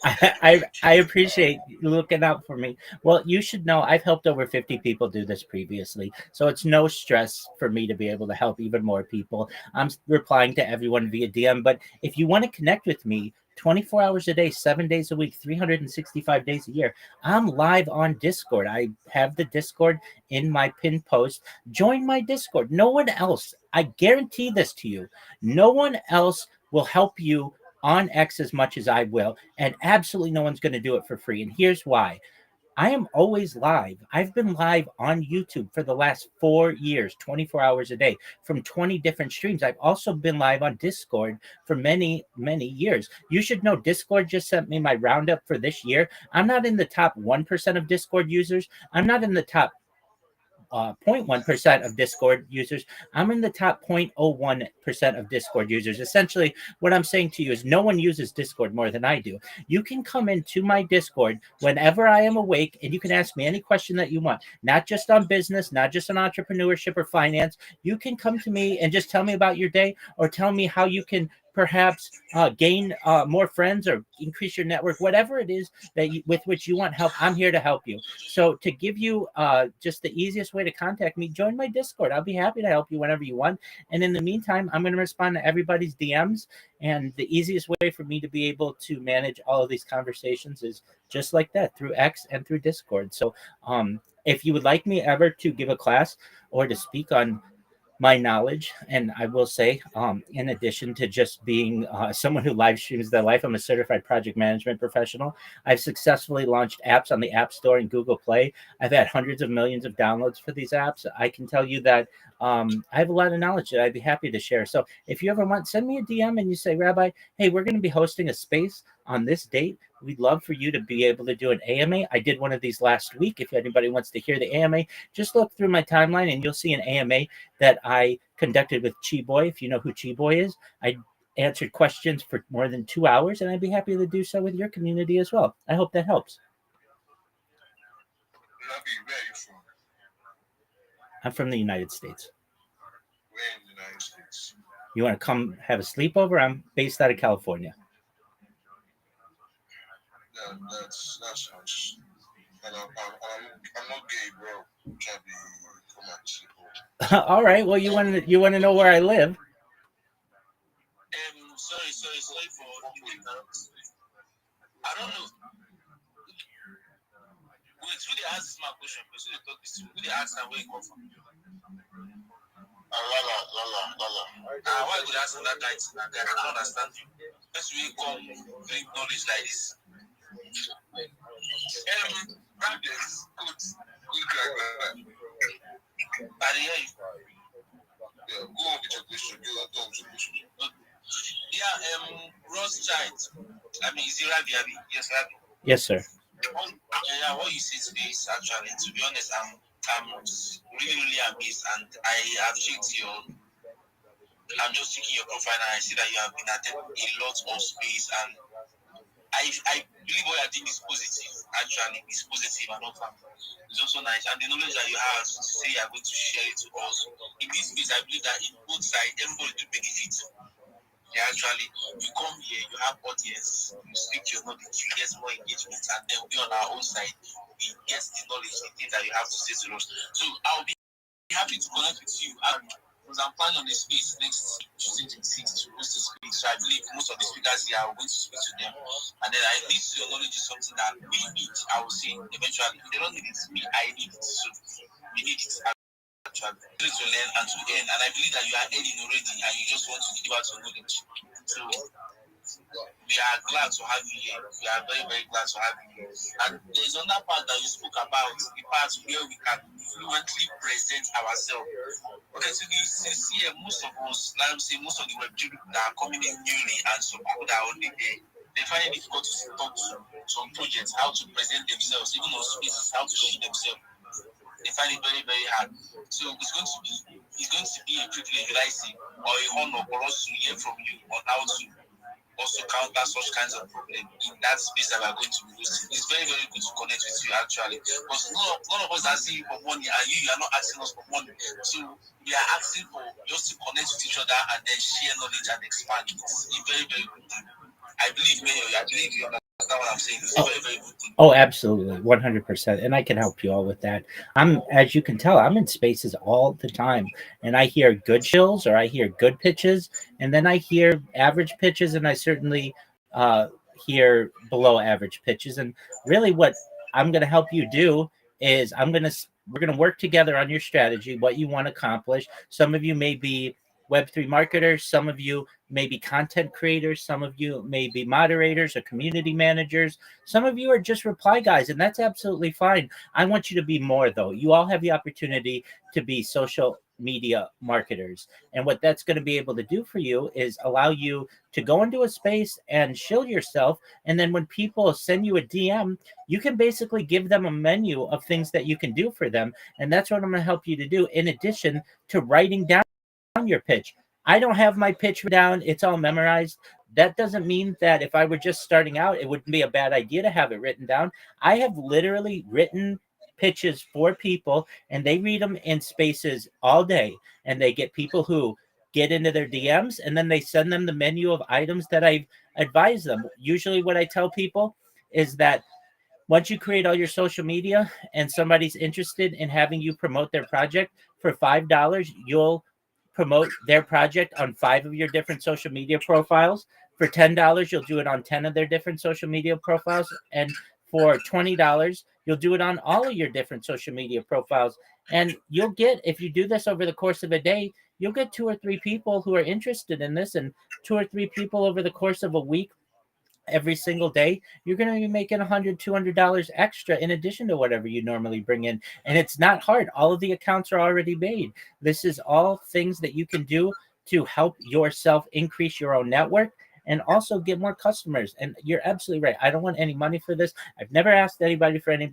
I appreciate you looking out for me. Well, you should know I've helped over 50 people do this previously, so it's no stress for me to be able to help even more people. I'm replying to everyone via DM, but if you want to connect with me 24 hours a day, 7 days a week, 365 days a year, I'm live on Discord. I have the Discord in my pinned post. Join my Discord. No one else, I guarantee this to you, no one else will help you on X as much as I will, and absolutely no one's going to do it for free. And here's why. I am always live. I've been live on YouTube for the last 4 years, 24 hours a day, from 20 different streams. I've also been live on Discord for many, many years. You should know Discord just sent me my roundup for this year. I'm not in the top 1% of Discord users. I'm not in the top 0.1% of Discord users. I'm in the top 0.01% of Discord users. Essentially, what I'm saying to you is no one uses Discord more than I do. You can come into my Discord whenever I am awake, and you can ask me any question that you want, not just on business, not just on entrepreneurship or finance. You can come to me and just tell me about your day, or tell me how you can perhaps gain more friends or increase your network, whatever it is that with which you want help. I'm here to help you. So to give you just the easiest way to contact me, join my Discord. I'll be happy to help you whenever you want. And in the meantime, I'm going to respond to everybody's DMs. And the easiest way for me to be able to manage all of these conversations is just like that, through X and through Discord. So if you would like me ever to give a class or to speak on my knowledge, and I will say, in addition to just being someone who live streams their life, I'm a certified project management professional. I've successfully launched apps on the App Store and Google Play. I've had hundreds of millions of downloads for these apps. I can tell you that I have a lot of knowledge that I'd be happy to share. So if you ever want, send me a DM and you say, Rabbi, hey, we're going to be hosting a space on this date. We'd love for you to be able to do an AMA. I did one of these last week. If anybody wants to hear the AMA, just look through my timeline and you'll see an AMA that I conducted with Chi Boy. If you know who Chi Boy is, I answered questions for more than 2 hours, and I'd be happy to do so with your community as well. I hope that helps. Rabbi, where are you from? I'm from the United States. Where in the United States? You want to come have a sleepover? I'm based out of California. That's nice. And I'm not gay, bro. Can't be come and sleep over. All right. Well, you want to know where I live? Sorry for the interruption. I don't know. Wait, who they ask my question? Who they talk this to? Who they ask and where you come from? Lala. Why would I ask that guy? I don't understand you. Let's really come bring knowledge like this. Practice. Good guy. I hear you. Yeah, go on with your question. Yeah, Rothschild. I mean, is it Rabbi? Yes, Rabbi. Yes, sir. Yeah, what you say today is actually, to be honest, I'm really amazed, and I have checked I'm just checking your profile, and I see that you have been attending a lot of space, and I believe what you're doing is positive. Actually, it's positive and not harmful. It's also nice, and the knowledge that you have to say you're going to share it to us. In this space, I believe that in both sides, everybody will benefit. Yeah, actually, you come here, you have audience, you speak your knowledge, you get more engagement, and then we on our own side, we get the knowledge, the things that you have to say to us. So I'll be happy to connect with you, because I'm planning on the space next Tuesday to host the space. So I believe most of the speakers here are going to speak to them, and then at least your knowledge is something that we need. I will say eventually, if they don't need it, I need it. So we need it. To learn and to earn, and I believe that you are earning already, and you just want to give out your knowledge. So we are glad to have you here. We are very glad to have you here. And there's another part that you spoke about, the part where we can fluently present ourselves. Okay, so you see most of us, let me say most of the web people that are coming in newly, and some people that are already there, they find it difficult to talk to some projects, how to present themselves, even on spaces, how to show themselves. They find it very hard. So it's going to be a privilege, I see, or a honor for us to hear from you on how to also counter such kinds of problems in that space that we are going to be hosting. It's very good to connect with you actually, because none of us are asking you for money, and you are not asking us for money. So we are asking for just to connect with each other and then share knowledge and expand. It's a very good thing. I believe you understand what I'm saying. It's a very good thing. Oh, absolutely, 100%. And I can help you all with that. As you can tell, I'm in spaces all the time, and I hear good shills or I hear good pitches, and then I hear average pitches, and I certainly hear below average pitches. And really, what I'm going to help you do is we're going to work together on your strategy, what you want to accomplish. Some of you may be Web3 marketers, some of you may be content creators, some of you may be moderators or community managers, some of you are just reply guys, and that's absolutely fine. I want you to be more, though. You all have the opportunity to be social media marketers, and what that's going to be able to do for you is allow you to go into a space and shield yourself, and then when people send you a DM, you can basically give them a menu of things that you can do for them, and that's what I'm going to help you to do, in addition to writing down your pitch. I don't have my pitch down, it's all memorized. That doesn't mean that if I were just starting out, it wouldn't be a bad idea to have it written down. I have literally written pitches for people, and they read them in spaces all day, and they get people who get into their DMs, and then they send them the menu of items that I've advised them. Usually what I tell people is that once you create all your social media and somebody's interested in having you promote their project, for $5, you'll promote their project on 5 of your different social media profiles. For $10, you'll do it on 10 of their different social media profiles. And for $20, you'll do it on all of your different social media profiles. And you'll get, if you do this over the course of a day, you'll get 2 or 3 people who are interested in this, and 2 or 3 people over the course of a week. Every single day, you're going to be making $100-$200 extra in addition to whatever you normally bring in. And it's not hard. All of the accounts are already made. This is all things that you can do to help yourself increase your own network and also get more customers. And you're absolutely right. I don't want any money for this. I've never asked anybody for any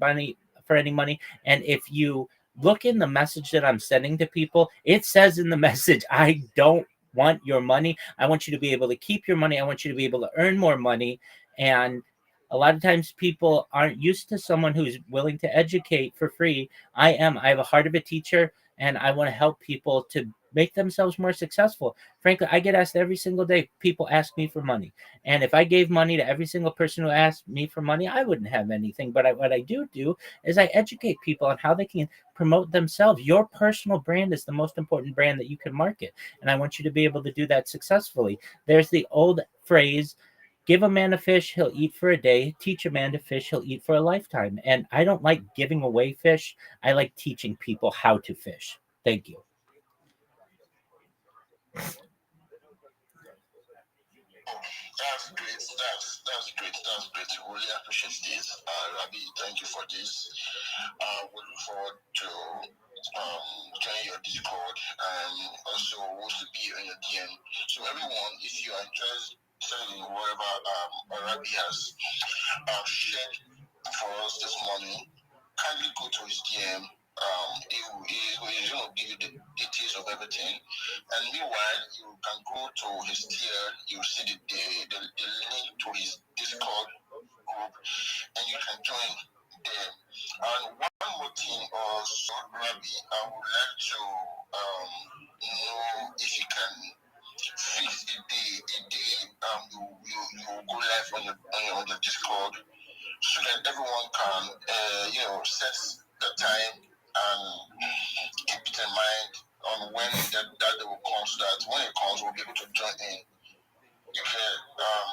money. And if you look in the message that I'm sending to people, it says in the message, I don't want your money. I want you to be able to keep your money. I want you to be able to earn more money. And a lot of times people aren't used to someone who's willing to educate for free. I have a heart of a teacher, and I want to help people to make themselves more successful. Frankly, I get asked every single day. People ask me for money, and if I gave money to every single person who asked me for money, I wouldn't have anything. But what I do is I educate people on how they can promote themselves. Your personal brand is the most important brand that you can market, and I want you to be able to do that successfully. There's the old phrase, give a man a fish, he'll eat for a day. Teach a man to fish, he'll eat for a lifetime. And I don't like giving away fish. I like teaching people how to fish. Thank you. That's great. That's great. That's great. Really appreciate this. Rabbi, thank you for this. We look forward to join your Discord and also we'll still be on your DM. So everyone, if you are interested in whatever Rabbi has shared for us this morning, kindly go to his DM. He's going to give you the details of everything. And meanwhile, you can go to his tier, you see the link to his Discord group, and you can join there. And one more thing also, Rabbi, I would like to know if you can fix a day you go live on your Discord so that everyone can set the time and keep it in mind on when that day will come, so that when it comes we'll be able to join in.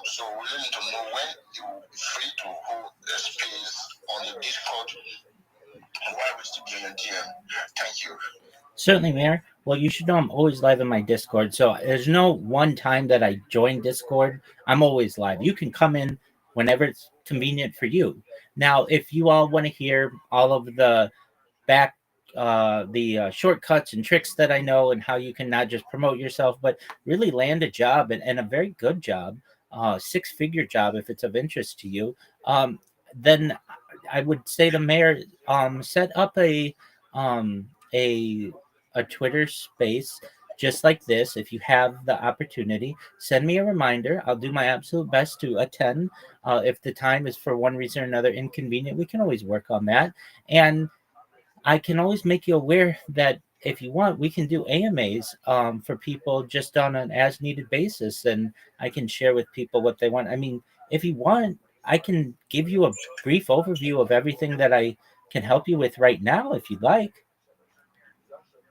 So we need to know when you'll be free to hold a space on the Discord while we still be on your DM. Thank you. Certainly, Mayor. Well, you should know I'm always live in my Discord. So there's no one time that I join Discord. I'm always live. You can come in whenever it's convenient for you. Now, if you all want to hear all of the back shortcuts and tricks that I know, and how you can not just promote yourself but really land a job, and a very good job, six-figure job if it's of interest to you, then I would say to Mayor, set up um, a a Twitter space just like this. If you have the opportunity, send me a reminder. I'll do my absolute best to attend. If the time is for one reason or another inconvenient, we can always work on that. And I can always make you aware that if you want, we can do AMAs for people just on an as needed basis. And I can share with people what they want. I mean, if you want, I can give you a brief overview of everything that I can help you with right now, if you'd like.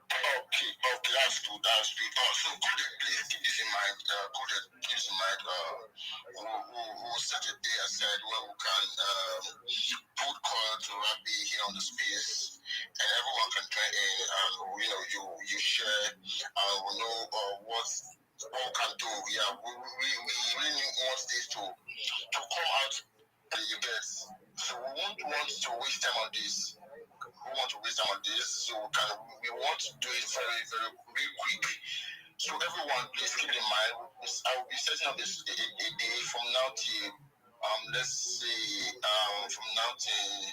Okay, that's good. That's good. So please keep this in mind. Keep this in mind. We'll set a day aside where we can put call to Rabbi here on the space, and everyone can join in, and you share, and we know what all can do. Yeah, we really want this to come out. You get. So we won't want to waste time on this. We want to waste time on this, so we want to do it very, very, very quick. So everyone, please keep in mind, I will be setting up this a day from now till let's say from now till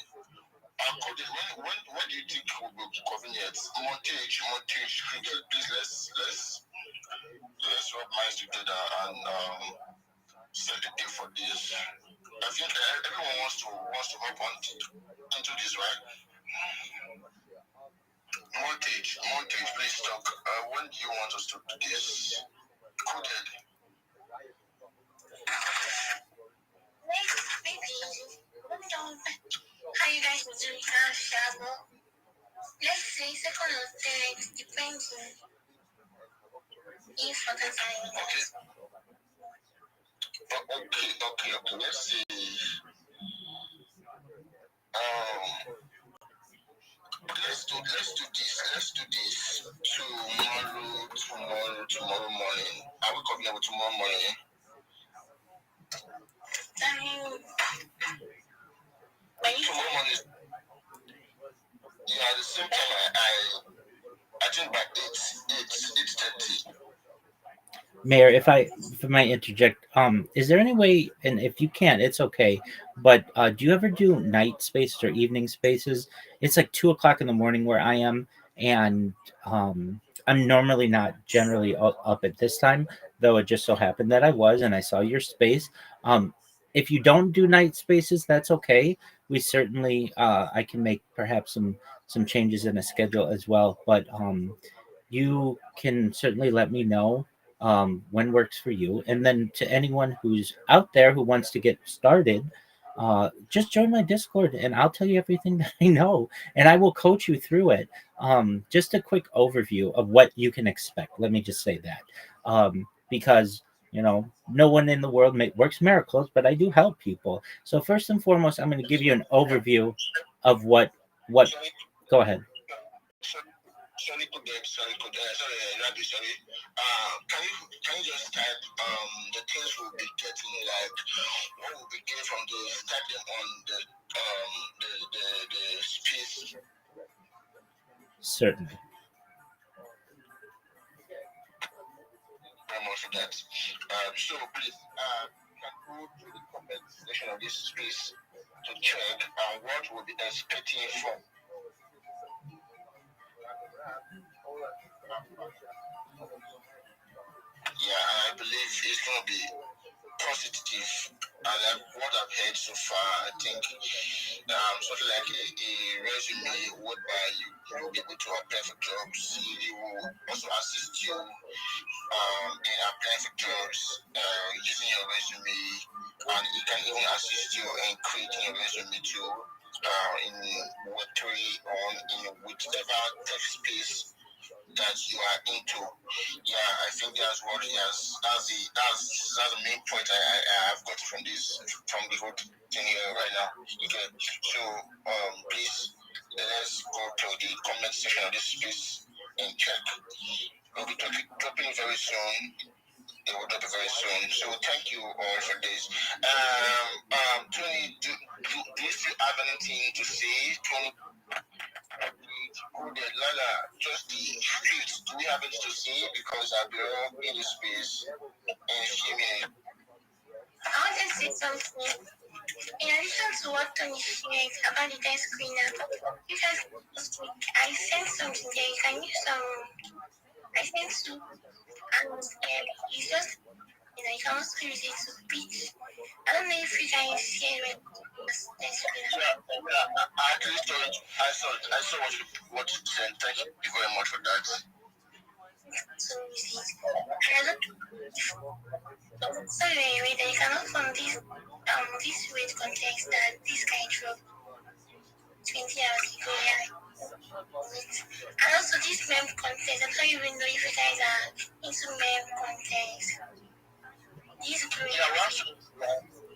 when do you think will be convenient? Montage, please let's rub minds together and set the day for this. I think everyone wants to hop on into this, right? Montage, please talk. When do you want us to do this? Coded. How you guys doing? Let's say second or third, depending if I can find it. Okay. Let's see. Let's do this tomorrow morning. Are we coming up tomorrow morning? Tomorrow morning. Yeah, the same time. I think by 8:30. Mayor, if I might interject, is there any way, and if you can't, it's okay, but do you ever do night spaces or evening spaces? It's like 2 o'clock in the morning where I am, and I'm normally not generally up at this time, though it just so happened that I was, and I saw your space. If you don't do night spaces, that's okay. We certainly, I can make perhaps some changes in a schedule as well, but you can certainly let me know when works for you. And then to anyone who's out there who wants to get started, just join my Discord and I'll tell you everything that I know and I will coach you through it. Just a quick overview of what you can expect. Let me just say that. Because no one in the world works miracles, but I do help people. So first and foremost, I'm going to give you an overview of what. Sorry, Go ahead. sorry, sorry, Rabbi, sorry. Can you just type the things we'll be getting, like what we'll be getting from the starting on the space. Certainly. Very much for that. So please, can go through the comment section of this space to check what we'll be expecting from. Yeah, I believe it's going to be positive. And like what I've heard so far, I think something like a resume whereby you'll be able to apply for jobs. It will also assist you in applying for jobs using your resume, and it can even assist you in creating a resume too in Web3 or in whichever tech space that you are into. Yeah, I think that's what he has. That's the main point I have got from the whole thing here right now. Okay, so please let's go to the comment section of this space and check. We'll be dropping it very soon. It will drop it very soon. So thank you all for this. Tony, do you still have anything to say? Tony, good, Lala, just the streets. Do we have anything to say? Because I'll be all in the space in a few minutes. I want to say something. In addition to what Tony shared about the desk screener, because this week I sent something there. You can use I sent two, and it's just you can also use it to pitch. I don't know if you guys share it. I actually saw it. I saw what you sent. Thank you very much for that. So use it. And I look so anyway, then you can look from this weight context that this guy drove 20 hours ago. Yeah. And also this meme context. I don't even know if you guys are into meme context. This green. Yeah, we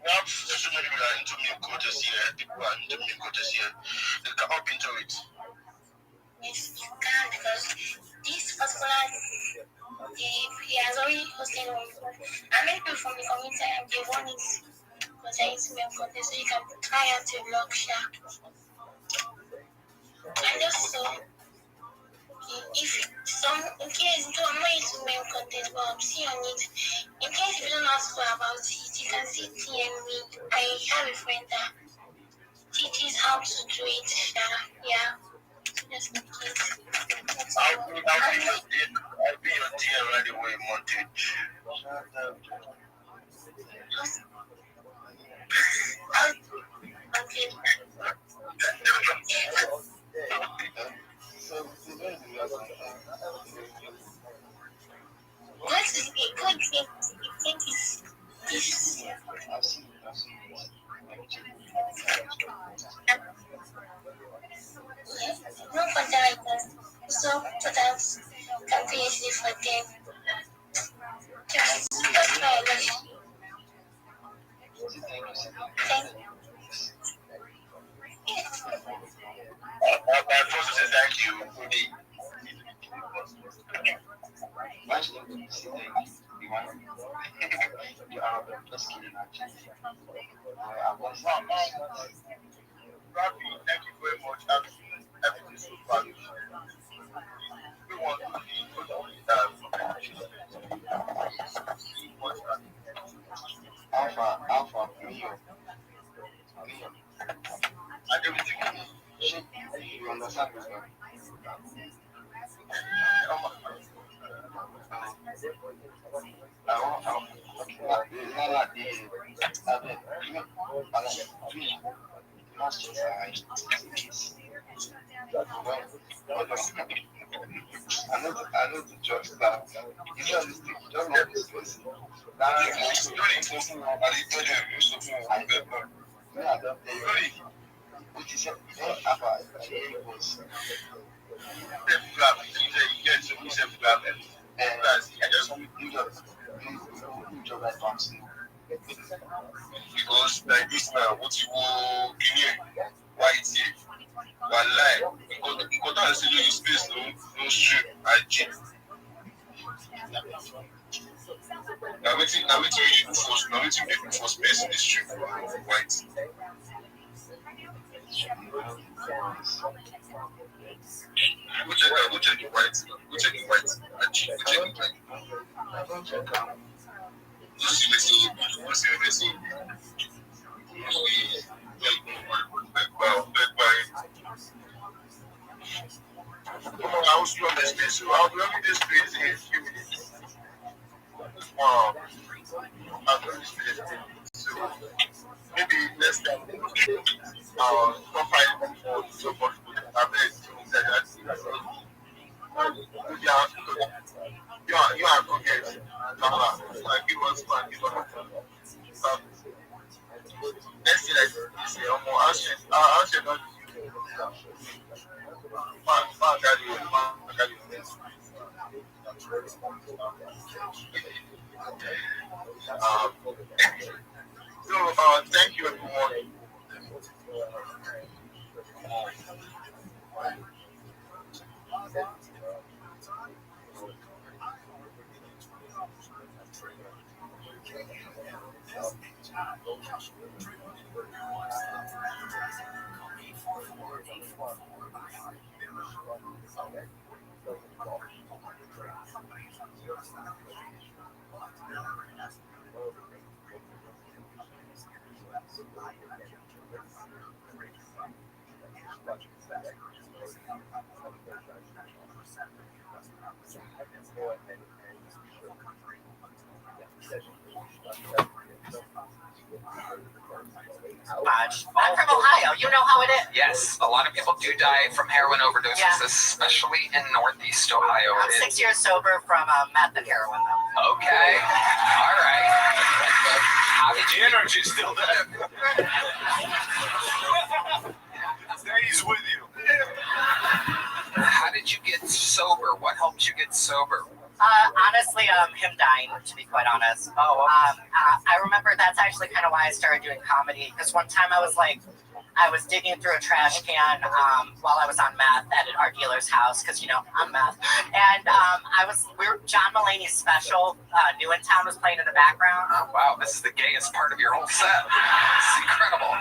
have so many people are into meme quotas here. People are into meme quotas here. They can hop into it. Yes, you can, because this particular he has already hosted one. And many people from the community they want it because there is meme content, so you can try out to vlog share. And also, if in case I'm not into meme content, but I'm seeing on it, in case if you don't know how to go about it, you can see TM me. I have a friend that teaches how to do it. Yeah. Just in case. I'll be your dear right away, Montage. Okay. What is a good thing? I think is this. No content icons. So put out campaign easy for them. Just try a lot. Thank you. I first say thank you. Rabbi, thank you very much. Everything so far. We want to be Alpha, Mio. And everything you understand this now. I know the judge that you know this thing, you don't know this person. Now you know so many people are they tell them you so many I don't know. No, I don't tell you. Which is about it was because like this now, what you will white here. Wallahi, nǹkan tá à ń ṣe lórí space ló ń stream IG. Na wetin we do for space in the stream white. Go check the white. IG. Go check the white. Go see wetin I was on this space, so I'll be on this space in a few minutes. I'll be on this space. So maybe next time, profile for support. I bet you are forget. Give us one. Let's see, like this. I'll say not. So thank you everyone. I'm from Ohio. You know how it is. Yes, a lot of people do die from heroin overdoses, Yeah. especially in Northeast Ohio. I'm 6 years sober from meth and heroin, though. Okay, all right. How did The you energy's still there. Stays with you. How did you get sober? What helped you get sober? Honestly, him dying, to be quite honest. Oh, I remember that's actually kind of why I started doing comedy, because one time I was digging through a trash can while I was on meth at our dealer's house, because, you know, I'm meth. And John Mulaney's special, New in Town, was playing in the background. oh, wow, this is the gayest part of your whole set. It's incredible.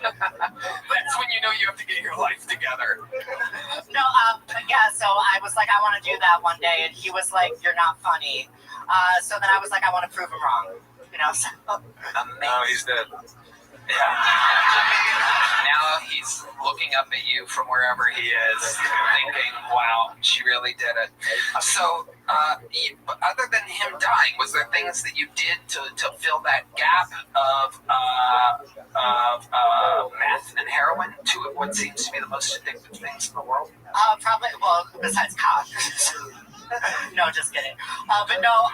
That's when you know you have to get your life together. No, yeah, so I was like, I want to do that one day, and he was like, you're not funny. So then I was like, I want to prove him wrong. You know, so. Now he's dead. Yeah. Now he's looking up at you from wherever he is, thinking, wow, she really did it. So, other than him dying, was there things that you did to fill that gap of meth and heroin to what seems to be the most addictive things in the world? Probably, well, besides cock. No, just kidding. But no,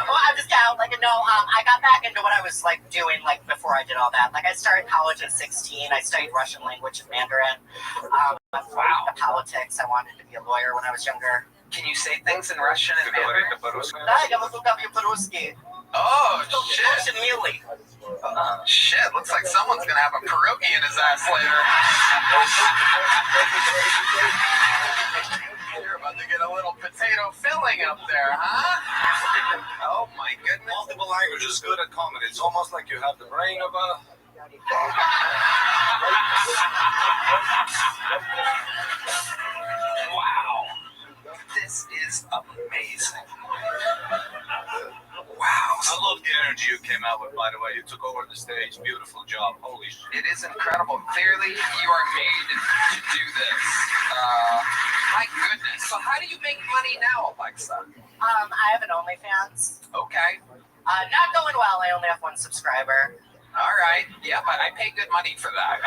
well, I'm just down. Like, no, I got back into what I was like doing like before I did all that. Like, I started college at 16. I studied Russian language and Mandarin. Wow. Politics. I wanted to be a lawyer when I was younger. Can you say things in Russian and Mandarin? Oh, shit. Shit, looks like someone's gonna have a pierogi in his ass later. You're about to get a little potato filling up there, huh? Oh my goodness. Multiple languages, good at comedy. It's almost like you have the brain of a... Wow. This is amazing. Wow. I love the energy you came out with, by the way. You took over the stage. Beautiful job. Holy shit. It is incredible. Clearly, you are made to do this. My goodness. So how do you make money now, Alexa? I have an OnlyFans. Okay. Not going well. I only have 1 subscriber. All right. Yeah, but I pay good money for that.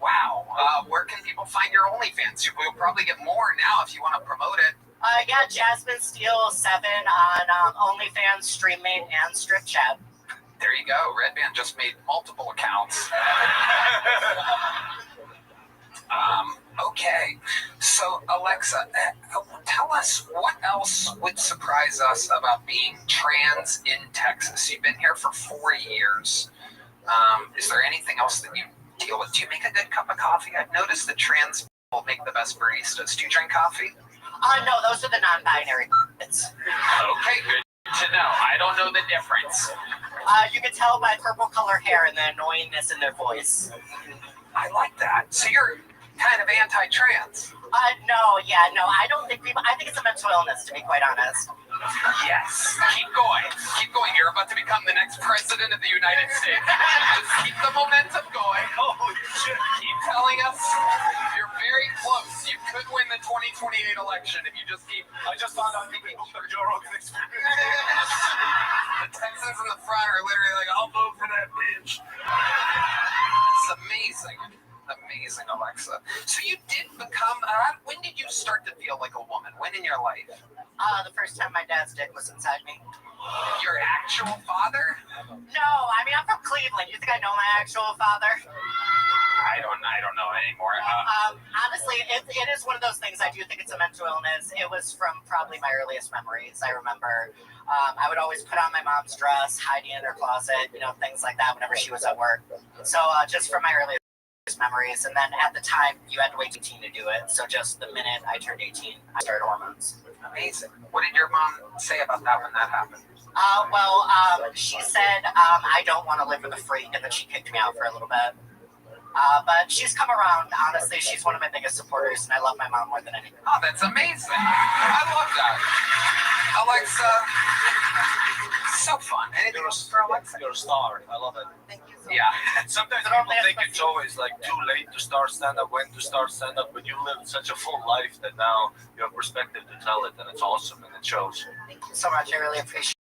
Wow. Where can people find your OnlyFans. We'll probably get more now if you want to promote it. Yeah, Jasmine Steele 7 on OnlyFans, Streammate, and Strip Chat. There you go. Red Band just made multiple accounts. Okay. So, Alexa, tell us what else would surprise us about being trans in Texas. You've been here for 4 years. Is there anything else that you deal with? Do you make a good cup of coffee? I've noticed that trans people make the best baristas. Do you drink coffee? No, those are the non-binary kids. Okay, good to know. I don't know the difference. You can tell by purple color hair and the annoyingness in their voice. I like that. So you're kind of anti-trans. No, I don't think people. I think it's a mental illness, to be quite honest. Yes. Keep going. Keep going. You're about to become the next president of the United States. Just keep the momentum going. Holy shit. Keep telling us you're very close. You could win the 2028 election if you just keep. I just found out you can the Joe Rogan experience. The Texans in the front are literally like, I'll vote for that bitch. It's amazing. Amazing, Alexa. So you did become, when did you start to feel like a woman? When in your life? The first time my dad's dick was inside me. Your actual father? No, I mean, I'm from Cleveland. You think I know my actual father? I don't know anymore. Honestly, it is one of those things. I do think it's a mental illness. It was from probably my earliest memories. I remember I would always put on my mom's dress, hiding in her closet, things like that whenever she was at work. So just from my earliest memories, and then at the time you had to wait 18 to do it, so just the minute I turned 18 I started hormones. Amazing. What did your mom say about that when that happened? She said I don't want to live with a freak, and then she kicked me out for a little bit, but she's come around. Honestly, she's one of my biggest supporters, and I love my mom more than anything. Oh, that's amazing. I love that. Alexa, so fun. Anything else for Alexa? You're a star. I love it. Thank you so Yeah. much. Sometimes people think it's always like too late to start stand-up, when to start stand-up, but you live such a full life that now you have perspective to tell it, and it's awesome, and it shows. Thank you so much. I really appreciate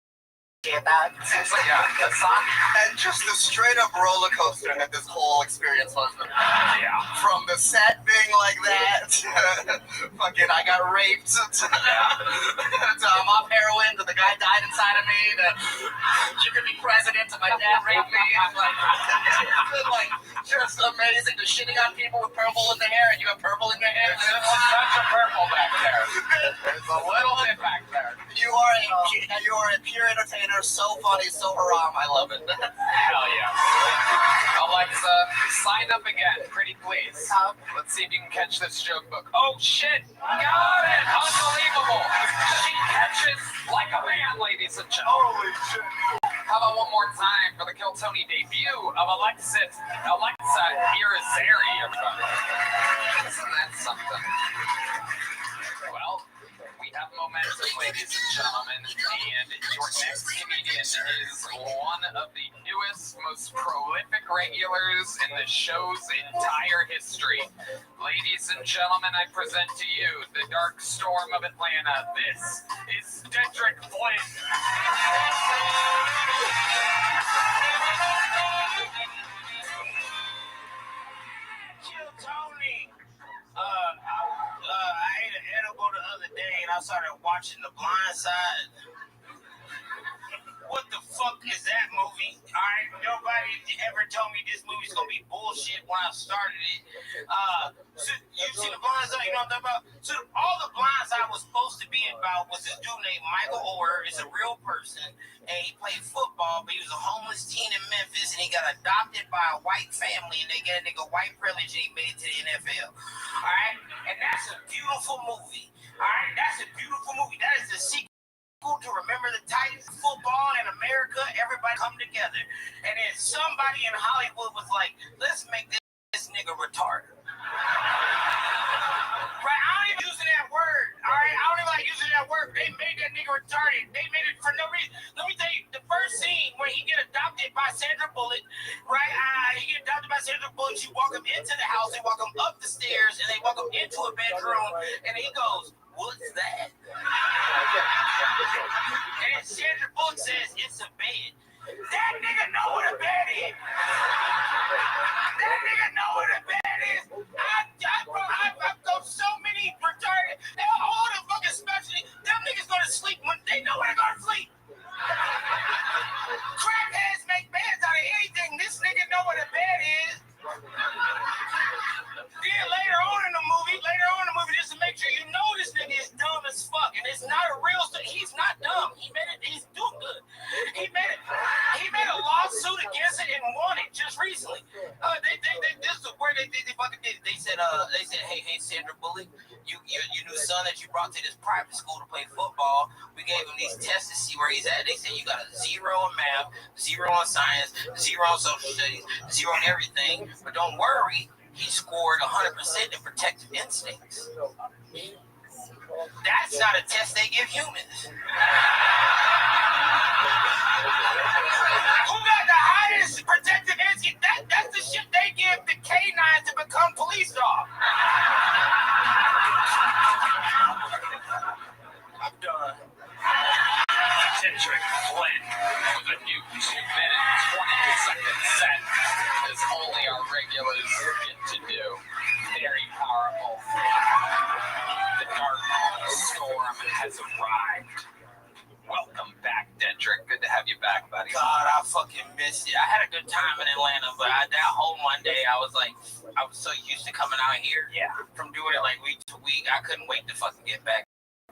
that. Seems like, yeah, that's on. And just a straight up roller coaster that this whole experience was. Yeah. From the set being like that to fucking I got raped to I'm off heroin to the guy died inside of me to you could be president to my dad raped me. I'm like just amazing to shitting on people with purple in the hair, and you have purple in your hair. There's such a purple back there. There's a little bit back there. You are a pure entertainer, so funny, so haram. I love it. Hell yeah. Alexa, sign up again, pretty please. Let's see if you can catch this joke book. Oh shit! Got it! Unbelievable! She catches like a man, ladies and gentlemen. Holy shit. How about one more time for the Kill Tony debut of Alexa Irizarry, everybody. Isn't that something? Well, we have momentum, ladies and gentlemen, and your next comedian is one of the newest, most prolific regulars in the show's entire history. Ladies and gentlemen, I present to you the Dark Storm of Atlanta. This is Dedrick Flynn. Kill Tony. I ate an edible the other day and I started watching The Blind Side. What the fuck is that movie? Alright, nobody ever told me this movie's gonna be bullshit when I started it. So you see The Blind Side, you know what I'm talking about? So all The Blind Side was supposed to be about was this dude named Michael Orr. Is a real person, and he played football, but he was a homeless teen in Memphis, and he got adopted by a white family, and they get a nigga white privilege, and he made it to the NFL. Alright? And that's a beautiful movie. Alright? That's a beautiful movie. That is the sequel to Remember the Titans, football in America, everybody come together. And then somebody in Hollywood was like, let's make this nigga retarded. Right? I don't even using that word. Alright? I don't even like using that word. They made that nigga retarded. They made it for no reason. Let me tell you, the first scene where he get adopted by Sandra Bullock, right? He get adopted by Sandra Bullock. You walk him into the house, they walk him up the stairs, and they walk him into a bedroom, and he goes, what's that? And Sandra Bullock says, it's a bed. That nigga know what a bed is. That nigga know what a bed is. I go they said, hey, Sandra Bullock, your new son that you brought to this private school to play football, we gave him these tests to see where he's at. They said you got a 0 in math, 0 in science, 0 in social studies, 0 in everything. But don't worry, he scored 100% in protective instincts. That's not a test they give humans. Who got the highest protective instinct? That's the shit they give the canines to become police dogs. I'm done. Kendrick Flynn with a new 2-minute, 28-second set, as only our regulars get to do. Very powerful. The dark storm has arrived. Welcome back, Kendrick. Good to have you back, buddy. God, I fucking missed it. I had a good time in Atlanta, but that whole Monday, I was so used to coming out here. Yeah. From doing it like week to week, I couldn't wait to fucking get back.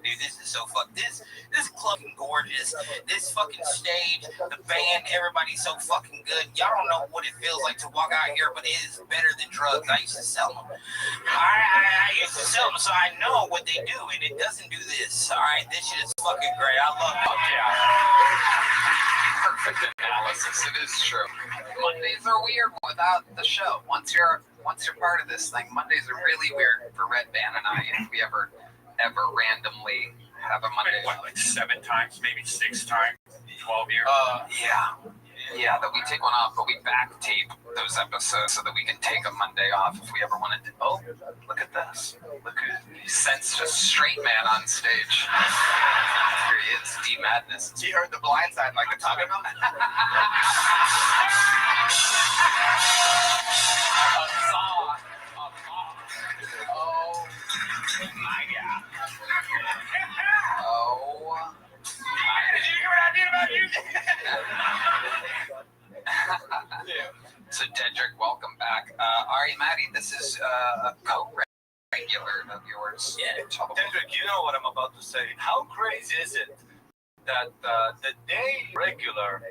Dude, this is so this club is gorgeous. This fucking stage, the band, everybody's so fucking good. Y'all don't know what it feels like to walk out here, but it is better than drugs. I used to sell them. I used to sell them, so I know what they do, and it doesn't do this. All right, this shit is fucking great. I love it. Yeah. Perfect analysis. It is true. Mondays are weird without the show. Once you're part of this thing, Mondays are really weird for Red Band and I. If we ever randomly have a Monday. What, like 7 times, maybe 6 times, 12 years? Yeah, that we take one off, but we back tape those episodes so that we can take a Monday off if we ever wanted to. Oh, look at this. Look at he sensed a straight man on stage. Here he is, D Madness. He heard the blind side like a talking about. Oh my God. Oh my. Did you hear what I did about you? So, Dedrick, welcome back. Ari, Maddie, this is a co-regular of yours. Yeah. Kendrick, you know what I'm about to say. How crazy is it that the day regular,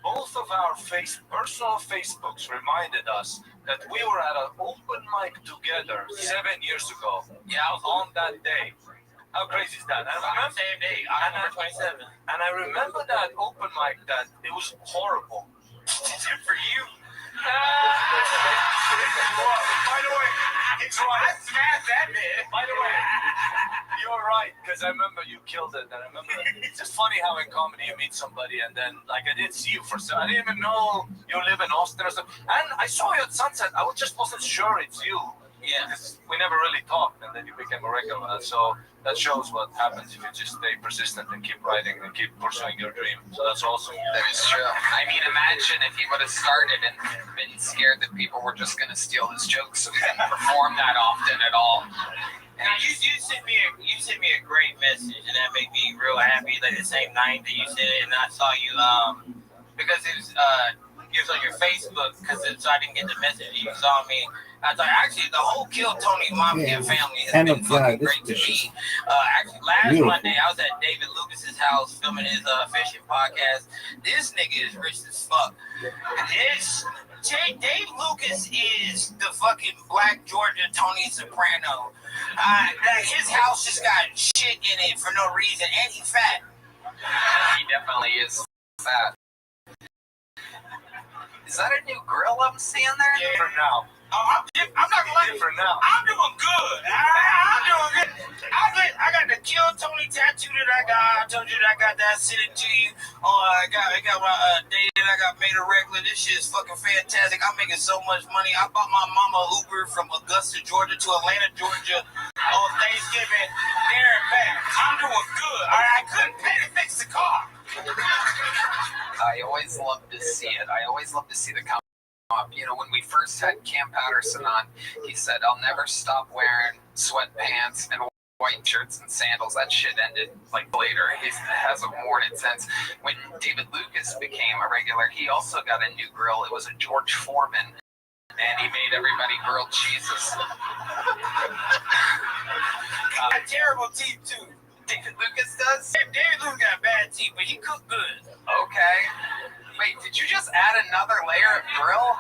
both of our personal Facebooks reminded us that we were at an open mic together 7 years ago. Yeah, I was on that day. How crazy is that? And I remember, Same day, October 27th. and I remember that open mic that it was horrible. For you. By the way, it's right. I smashed that man. By the way, you're right, because I remember you killed it. And I remember it's just funny how in comedy you meet somebody and then, like, I didn't see you I didn't even know you live in Austin or something. And I saw you at Sunset. I just wasn't sure it's you. Yeah. Because we never really talked, and then you became a regular. So that shows what happens if you just stay persistent and keep writing and keep pursuing your dream. So that's awesome. That is true. I mean, imagine if he would have started and been scared that people were just going to steal his jokes, so he didn't perform that often at all. And you sent me a great message, and that made me real happy. Like the same night that you sent it, and I saw you because it was on your Facebook, so I didn't get the message. You saw me. I thought actually the whole Kill Tony Mafia family has been fucking great to me. Actually, last Monday I was at David Lucas's house filming his fishing podcast. This nigga is rich as fuck. Dave Lucas is the fucking Black Georgia Tony Soprano. His house just got shit in it for no reason, and he's fat. He definitely is fat. Is that a new grill I'm seeing there? Yeah. For now. I'm not gonna lie. For now. I'm doing good. I'm doing good. I got the Kill Tony tattoo that I got. I told you that I got that. I sent it to you. I got my day that I got made a regular. This shit is fucking fantastic. I'm making so much money. I bought my mama Uber from Augusta, Georgia to Atlanta, Georgia on Thanksgiving. There and back. I'm doing good. I couldn't pay to fix the car. I always love to see it. I always love to see the come up. You know, when we first had Cam Patterson on, he said, I'll never stop wearing sweatpants and white shirts and sandals. That shit ended like later. He hasn't worn it since. When David Lucas became a regular, he also got a new grill. It was a George Foreman, and he made everybody grilled cheeses. Got terrible teeth too. David Lucas does? David Lucas got bad teeth, but he cooked good. Okay. Wait, did you just add another layer of grill?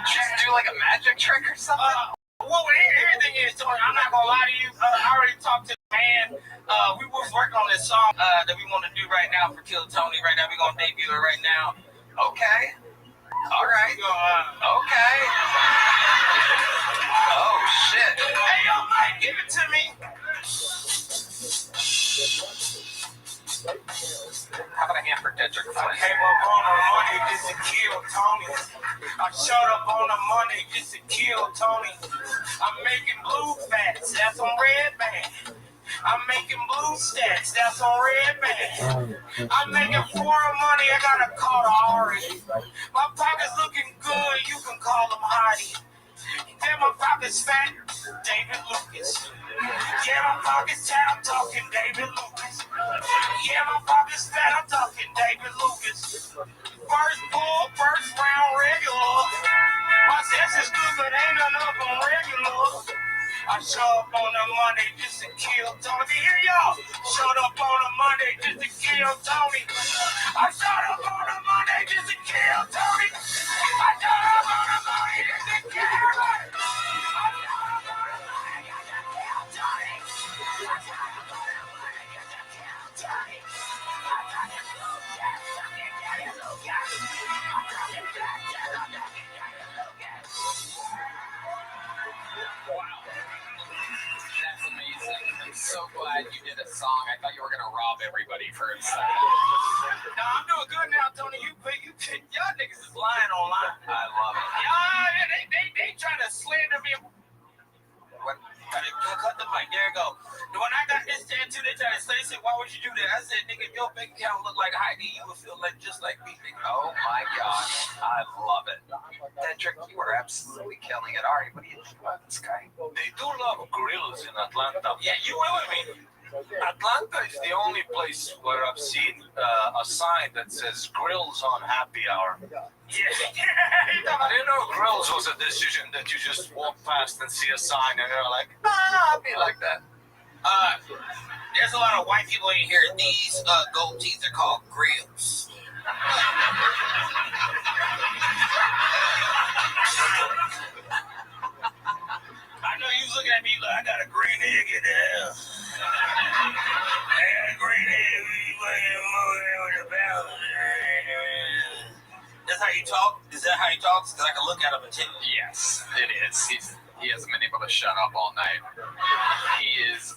Did you just do like a magic trick or something? Well, everything is, Tony. I'm not gonna lie to you. I already talked to the man. We was working on this song that we want to do right now for Kill Tony. Right now, we're gonna debut it right now. Okay. All right. Okay. Oh shit. Hey, yo, Mike, give it to me. How about a hand for Dedrick Flynn? I came up on the money just to kill Tony. I showed up on the money just to kill Tony. I'm making blue fats, that's on red band. I'm making blue stacks, that's on red band. I'm making foreign money, I got a call to Ari. My pocket's looking good, you can call him Heidi. Yeah, my pocket's fat, David Lucas. Yeah, my pocket's fat, I'm talking David Lucas. Yeah, my pocket's fat, I'm talking David Lucas. First bull, first round regular. My sex is good, but ain't enough on regular. I show up on the Monday just to kill Tony. Here y'all. Showed up on the Monday just to kill Tony. I showed up on the Monday just to kill Tony. I showed up on the Monday just to kill Tony. I showed up on the Monday just to kill Tony. I showed up on the Monday just to kill Tony. I'm talking Lucas. I'm talking Lucas. I'm talking Lucas. I'm talking Lucas. Wow. That's amazing. I'm so glad you did a song. I thought you were gonna rob everybody for a second. No, I'm doing good now, Tony. Y'all niggas is lying online. I love it. Y'all, they trying to slander me. What? Cut the mic. There you go. When I got this tattoo, they tried to say, why would you do that? I said, nigga, if your bank account look like Heidi, you would feel like just like me, nigga. Oh my god. I love it. Dedrick, you are absolutely killing it. Ari, what do you think about this guy? They do love grills in Atlanta. Yeah, you went with me. Atlanta is the only place where I've seen a sign that says grills on happy hour. Yeah. I didn't know grills was a decision that you just walk past and see a sign and you're like, I'll be like that. There's a lot of white people in here. These gold teeth are called grills. I know you looking at me like I got a green egg in there. I got a green egg. That's how you talk? Is that how he talks? Because I can look at him and tell. Yes, it is. He hasn't been able to shut up all night. He is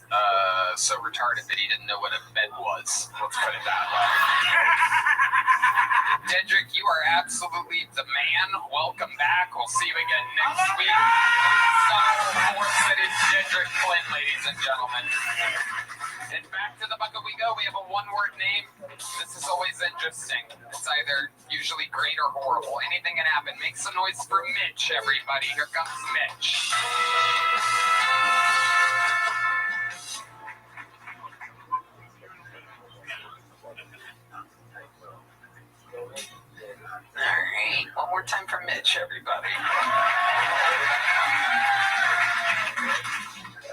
so retarded that he didn't know what a bed was. Let's put it that way. Dedrick, you are absolutely the man. Welcome back. We'll see you again next week. So, of course, it is Dedrick Flynn, ladies and gentlemen. And back to the bucket we go. We have a one-word name. This is always interesting. It's either usually great or horrible. Anything can happen. Make some noise for Mitch, everybody. Here comes Mitch. All right. One more time for Mitch, everybody.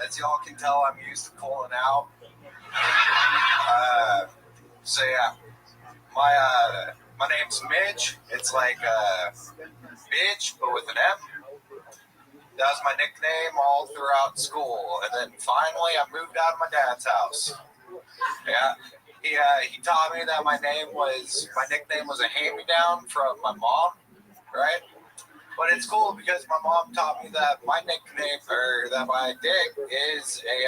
As y'all can tell, I'm used to pulling out. So yeah, my name's Mitch. It's like bitch, but with an M. That was my nickname all throughout school, and then finally I moved out of my dad's house. Yeah, he taught me that my nickname was a hand-me-down from my mom, right? But it's cool because my mom taught me that my nickname, or that my dick is a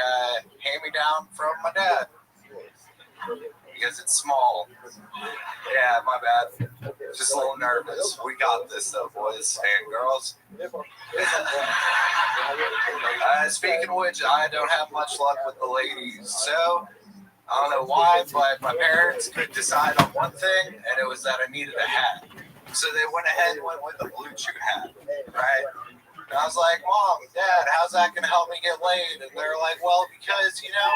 hand-me-down from my dad. Because it's small. Yeah, my bad. Just a little nervous. We got this though, boys and girls. Speaking of which, I don't have much luck with the ladies. So, I don't know why, but my parents could decide on one thing, and it was that I needed a hat. So they went ahead and went with the blue chew hat, right? And I was like, Mom, Dad, how's that going to help me get laid? And they're like, well, because, you know,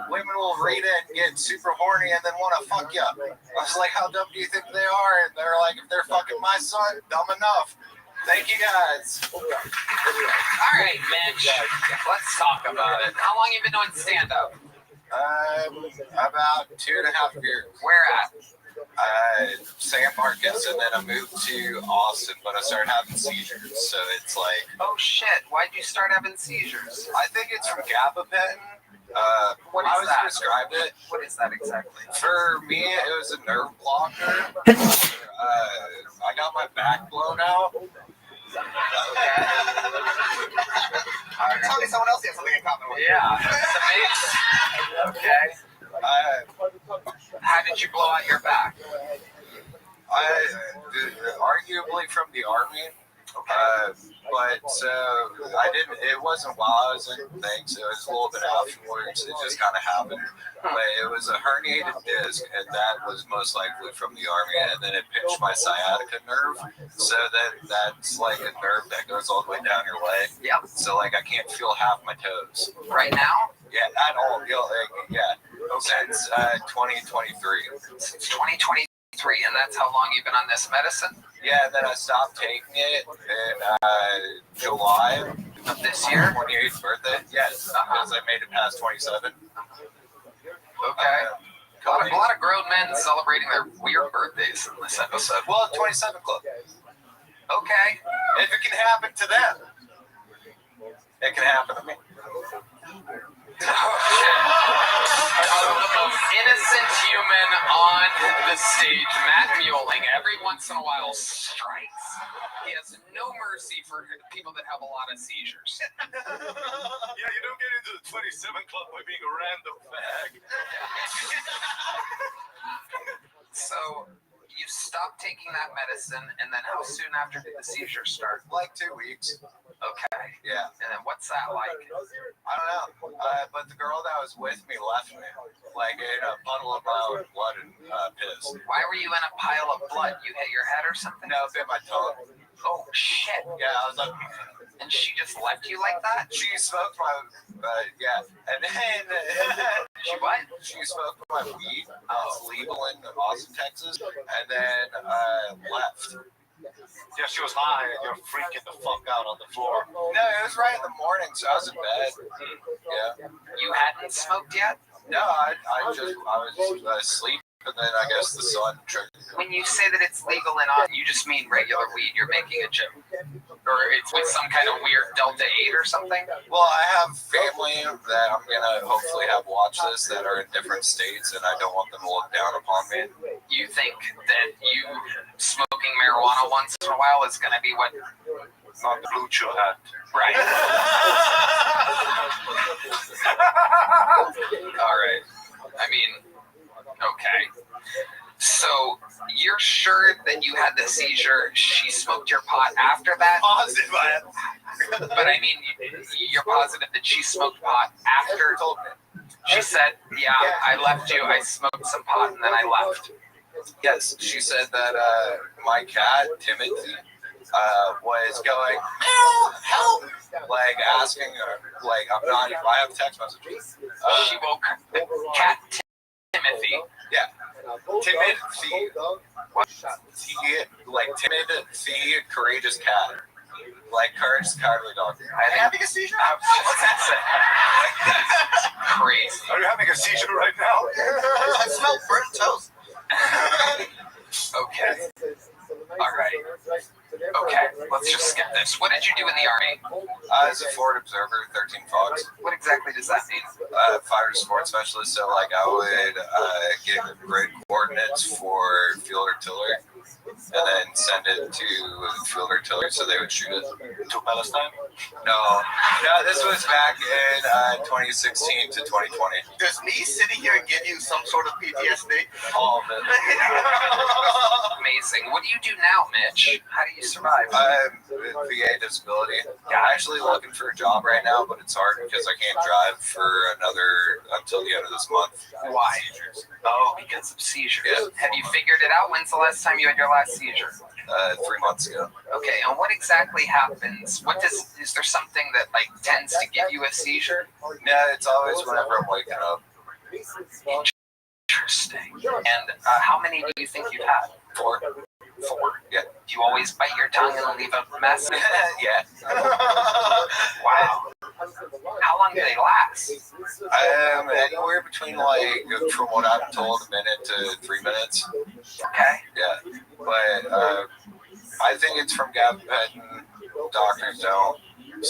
women will read it and get super horny and then want to fuck you up. I was like, how dumb do you think they are? And they're like, if they're fucking my son, dumb enough. Thank you, guys. All right, Mitch. Let's talk about it. How long have you been doing stand-up? About 2.5 years. Where at? San Marcos, and then I moved to Austin, but I started having seizures. So it's like, Oh shit! Why'd you start having seizures? I think it's from gabapentin. What I is was that? prescribed it. What is that exactly? For me, it was a nerve blocker. I got my back blown out. Tell me someone else has something in common with you. Yeah, that's amazing. Okay. How did you blow out your back? Arguably from the army. But I didn't. It wasn't while I was in things. It was a little bit afterwards. It just kind of happened. But it was a herniated disc, and that was most likely from the army. And then it pinched my sciatica nerve. So that's like a nerve that goes all the way down your leg. Yep. So like I can't feel half my toes. Right now? Yeah, at all. Yeah. Since 2023. Since 2023, and that's how long you've been on this medicine? Yeah, and then I stopped taking it in July of this year. 28th birthday. Yes, because I made it past 27. Okay. A lot of grown men celebrating their weird birthdays in this episode. Well, 27 Club. Okay. If it can happen to them, it can happen to me. The most innocent human on the stage, Matt Mueling, every once in a while strikes. He has no mercy for people that have a lot of seizures. Yeah, you don't get into the 27 Club by being a random fag. So you stopped taking that medicine, and then how soon after did the seizures start? Like 2 weeks. Okay. Yeah. And then what's that like? I don't know. But the girl that was with me left me, like in a puddle of my own blood and piss. Why were you in a pile of blood? You hit your head or something? No, it bit my tongue. Oh, shit. Yeah, I was like, and she just left you like that? She smoked my, yeah. And then, she what? She smoked my weed. It's legal in Austin, Texas. And then left. Yeah, she was high and you're freaking the fuck out on the floor. No, it was right in the morning, so I was in bed. Yeah. You hadn't smoked yet? No, I was asleep, and then I guess the sun triggered. When you say that it's legal in Austin, you just mean regular weed. You're making a joke. Or it's with some kind of weird Delta 8 or something? Well, I have family that I'm going to hopefully have watch this that are in different states, and I don't want them to look down upon me. You think that you smoking marijuana once in a while is going to be what? Not the blue chew hat. Right. All right. I mean, okay. So you're sure that you had the seizure? She smoked your pot after that? Positive. But I mean, you're positive that she smoked pot after? She said, yeah, I left you. I smoked some pot and then I left. Yes, she said that my cat, Timothy, was going, help, like asking her, like, I'm not, I have text messages. She woke the cat Timothy. Yeah. Timothy. What? Like Timothy, courageous cat. Like courage, cowardly dog. Are you having a seizure? What's that say? Crazy. Are you having a seizure right now? I smell burnt toast. Okay. All right. Okay, let's just skip this. What did you do in the Army? I was a forward observer, 13 Fox. What exactly does that mean? Fighter support specialist. So, like, I would get grid coordinates for field artillery and then send it to field artillery so they would shoot it. To Palestine? No, this was back in 2016 to 2020. Does me sitting here give you some sort of PTSD? All of it. Amazing. What do you do now, Mitch? How do you survive? I'm VA disability. I'm actually looking for a job right now, but it's hard because I can't drive until the end of this month. Why? Oh, because of seizures. Yeah. Have you figured it out? When's the last time you had your last seizure? 3 months ago. Okay, and what exactly happens? Is there something that like tends to give you a seizure? Yeah, it's always whenever I'm waking up. Interesting. And how many do you think you've had? 4. Yeah. Do you always bite your tongue and leave a mess? Yeah. Wow. How long do they last? Anywhere between, like, from what I'm told, a minute to 3 minutes. Okay.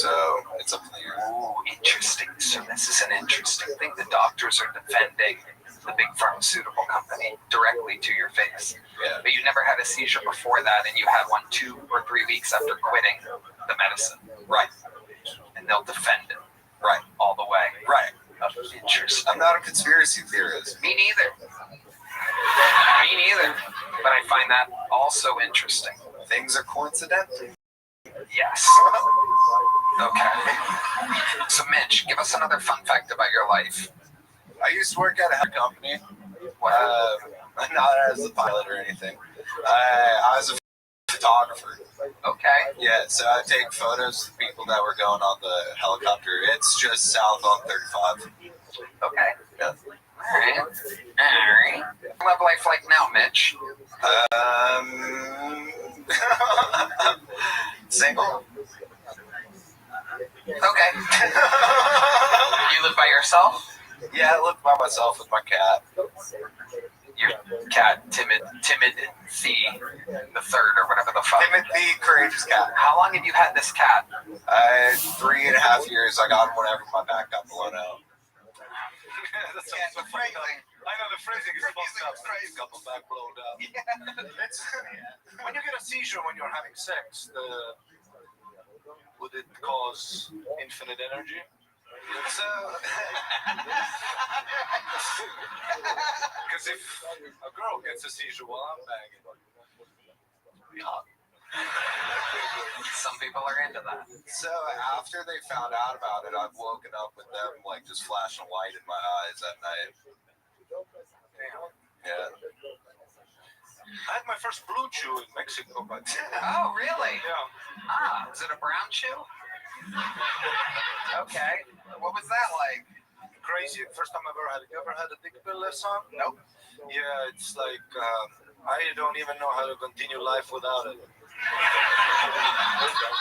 So it's up in the air. Ooh, interesting. So this is an interesting thing. The doctors are defending the big pharmaceutical company directly to your face. Yeah. But you never had a seizure before that, and you had one 2 or 3 weeks after quitting the medicine. Right. And they'll defend it. Right. All the way. Right. Interesting. I'm not a conspiracy theorist. Me neither. Me neither. But I find that also interesting. Things are coincidental. Yes. Okay. So, Mitch, give us another fun fact about your life. I used to work at a company. Not as a pilot or anything. I was a photographer. Okay. Yeah, so I take photos of people that were going on the helicopter. It's just south on 35. Okay. Yeah. All right. Love life like now, Mitch. Single. Okay. You live by yourself? Yeah, I live by myself with my cat. Your cat, Timid Thee the third, or whatever the fuck. Timothy, courageous cat. How long have you had this cat? 3.5 years. I got him whenever my back got blown out. That's so funny. I know the phrasing is supposed to have crazy couple back blown out. When you get a seizure when you're having sex, would it cause infinite energy? So, Because if a girl gets a seizure while I'm banging, it'll be hot. Some people are into that. so after they found out about it, I've woken up with them like just flashing light in my eyes at night. Damn. Yeah. I had my first blue chew in Mexico, but Oh, really? yeah, Ah, was it a brown chew? Okay. What was that like? crazy. First time I ever had. You ever had a dick pill, son? Nope. Yeah, it's like I don't even know how to continue life without it.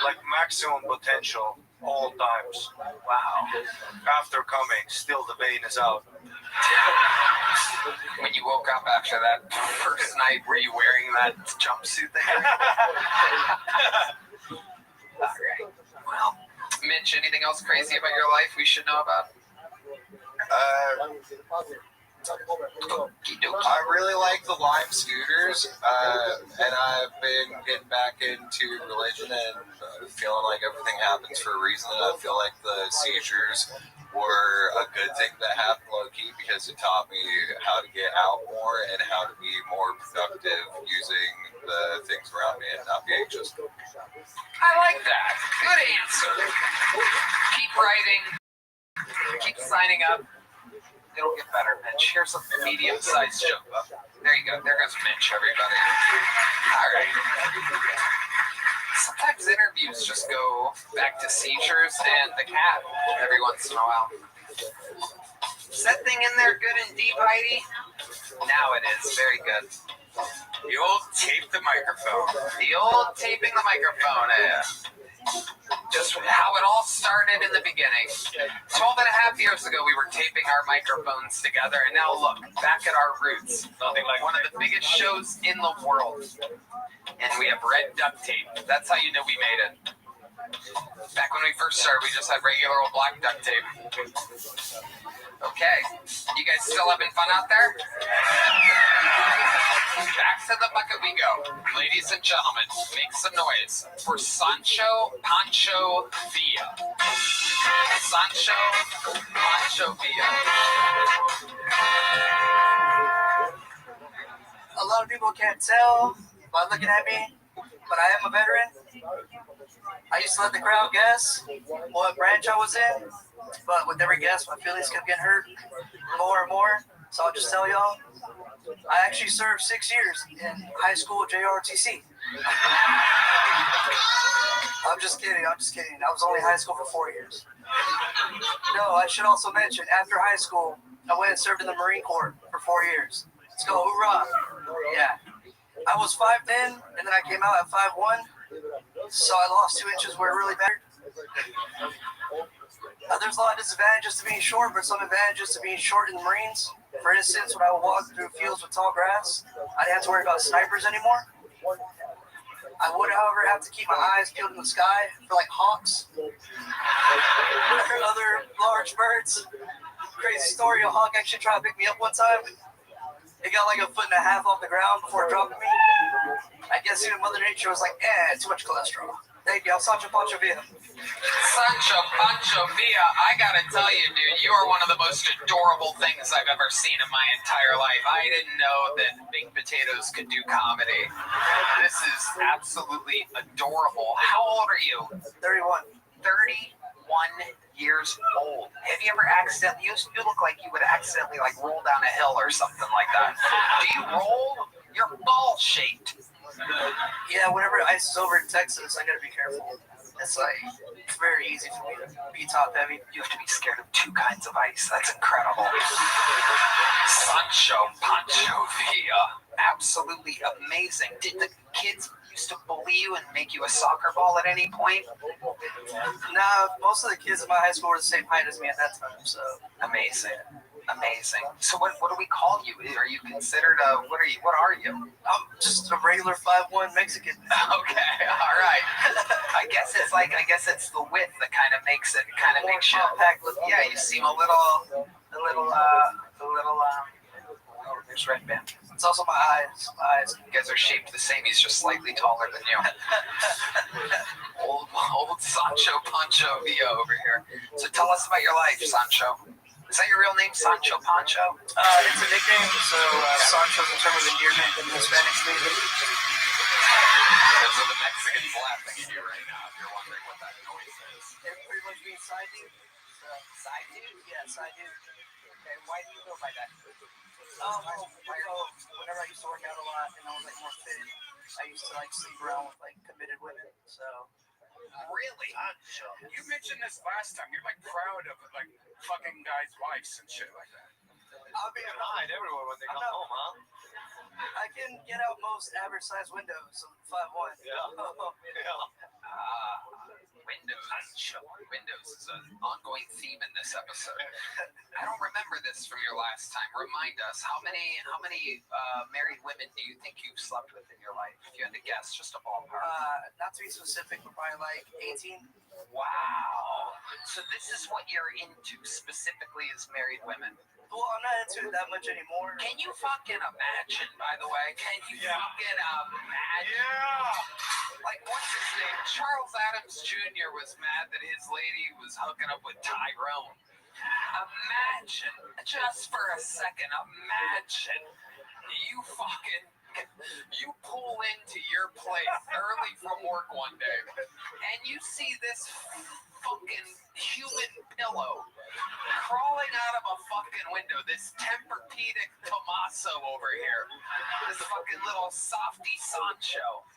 Like maximum potential all times. Wow. After coming, still the vein is out. When you woke up after that first night, were you wearing that jumpsuit there? All right. Well, Mitch, anything else crazy about your life we should know about? I really like the Lime scooters, and I've been getting back into religion and feeling like everything happens for a reason. And I feel like the seizures were a good thing that happened low-key because it taught me how to get out more and how to be more productive using the things around me and not be anxious. I like that. Good answer. Keep writing. Keep signing up. It'll get better, Mitch. Here's a medium-sized joke. There you go. There goes Mitch, everybody. All right. Sometimes interviews just go back to seizures and the cat every once in a while. Is that thing in there good and deep, Heidi? Now it is. Very good. The old tape the microphone. The old taping the microphone. Just how it all started in the beginning. 12 and a half years ago, we were taping our microphones together, and now look, back at our roots. Nothing like One of the biggest shows in the world. And we have red duct tape. That's how you know we made it. Back when we first started, we just had regular old black duct tape. Okay. You guys still having fun out there? Back to the bucket we go. Ladies and gentlemen, make some noise for Sancho Pancho Villa. Sancho Pancho Villa. A lot of people can't tell by looking at me, but I am a veteran. I used to let the crowd guess what branch I was in, but with every guess, my feelings kept getting hurt more and more. So I'll just tell y'all, I actually served 6 years in high school JRTC. I'm just kidding. I was only in high school for 4 years. No, I should also mention, after high school, I went and served in the Marine Corps for 4 years. Let's go, hoorah. Yeah. I was 5'10", and then I came out at 5'1", so I lost 2 inches where it really mattered. There's a lot of disadvantages to being short, but some advantages to being short in the Marines. For instance, when I would walk through fields with tall grass, I didn't have to worry about snipers anymore. I would, however, have to keep my eyes peeled in the sky for like hawks or other large birds. Crazy story, a hawk actually tried to pick me up one time. It got like 1.5 feet off the ground before dropping me. I guess even Mother Nature was like, too much cholesterol. Thank you, Sancho Pancho Villa. Sancho Pancho Villa, I gotta tell you, dude, you are one of the most adorable things I've ever seen in my entire life. I didn't know that Baked Potatoes could do comedy. This is absolutely adorable. How old are you? 31. 31 years old. Have you ever accidentally, you look like you would accidentally like roll down a hill or something like that. Do you roll? You're ball-shaped. Yeah, whenever ice is over in Texas, I gotta be careful. It's like very easy for me to be top heavy. You have to be scared of 2 kinds of ice. That's incredible. Sancho Pancho Villa. Absolutely amazing. Did the kids used to bully you and make you a soccer ball at any point? Nah, most of the kids in my high school were the same height as me at that time, so. Amazing. Amazing. So what do we call you? Are you considered what are you? I'm just a regular 5'1" Mexican. Okay, all right. I guess it's the width that kind of makes you compact look. Yeah, you seem a little there's Red Band. It's also my eyes. You guys are shaped the same. He's just slightly taller than you. old Sancho Pancho Villa over here. So tell us about your life, Sancho. Is that your real name, Sancho Pancho? It's a nickname, so Sancho's a term of endearment in the Spanish language. Those are the Mexicans laughing at you right now, if you're wondering what that noise is. It pretty much means side dude. Side dude? Yeah, side dude. Okay, why do you go by that? Whenever I used to work out a lot and I was like more fit, I used to like sleep around with like committed women, so. Really? You mentioned this last time. You're like proud of like fucking guys' wives and shit like that. I'll be behind everyone when they come home, huh? I can get out most average size windows of 5'1". Yeah. Windows is an ongoing theme in this episode. I don't remember this from your last time. Remind us, how many married women do you think you've slept with in your life? If you had to guess, just a ballpark. Not to be specific, but probably like 18. Wow. So this is what you're into specifically is married women. Well, I'm not into it that much anymore. Can you fucking imagine, by the way? Can you fucking imagine? Yeah. Like, what's his name? Charles Adams Jr. was mad that his lady was hooking up with Tyrone. Imagine, just for a second, imagine you pull into your place early from work one day and you see this fucking human pillow crawling out of a fucking window, this Tempur-Pedic Tommaso over here, this fucking little softy Sancho,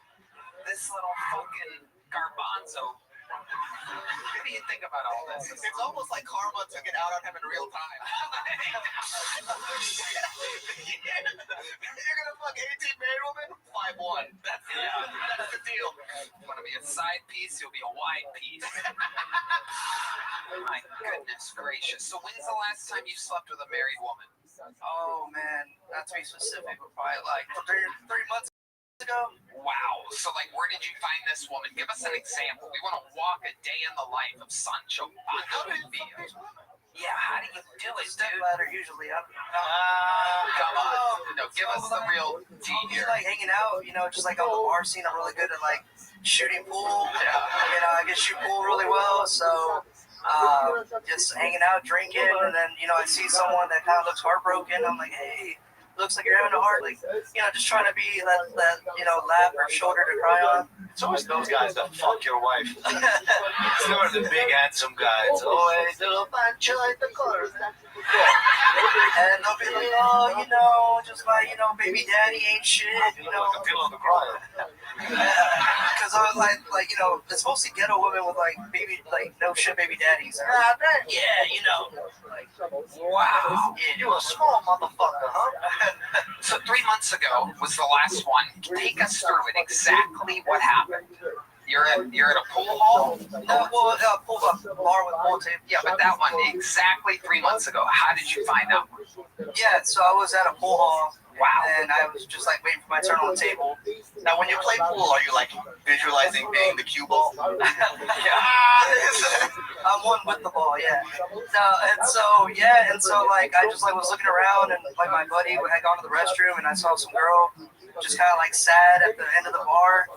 this little fucking garbanzo. What do you think about all this? It's almost like karma took it out on him in real time. You're gonna fuck 18 married women? 5'1". That's the deal. You want to be a side piece, you'll be a wide piece. My goodness gracious. So when's the last time you slept with a married woman? Oh man, not to be specific, but probably like 3 months ago. Wow. So like, where did you find this woman? Give us an example. We want to walk a day in the life of Sancho Pancho Villa. Yeah, how do you do it, Step dude? ladder usually. Come on. No, give us the real tea here. Like hanging out, just like on the bar scene. I'm really good at like shooting pool. I can shoot pool really well, so just hanging out, drinking, and then I see someone that kind of looks heartbroken. I'm like, hey, looks like you're having a heart, like just trying to be that lap or shoulder to cry on. It's always those guys that fuck your wife. It's never the big handsome guys. Always little Pancho in the corner. And they'll be like, just like, baby daddy ain't shit, Like a pillow to cry on. Because I was like, it's mostly ghetto women with like no shit baby daddies. Wow. Yeah, you a small motherfucker, huh? So 3 months ago was the last one. Take us through it. Exactly what happened. You're at a pool hall? Pool bar with pool table. Yeah, but that one exactly 3 months ago. How did you find out? Yeah, so I was at a pool hall Wow. And I was just like waiting for my turn on the table. Now, when you play pool, are you like visualizing being the cue ball? Yeah. I'm one with the ball, yeah. No, and so like I just like was looking around and like my buddy had gone to the restroom and I saw some girl just kind of like sad at the end of the bar.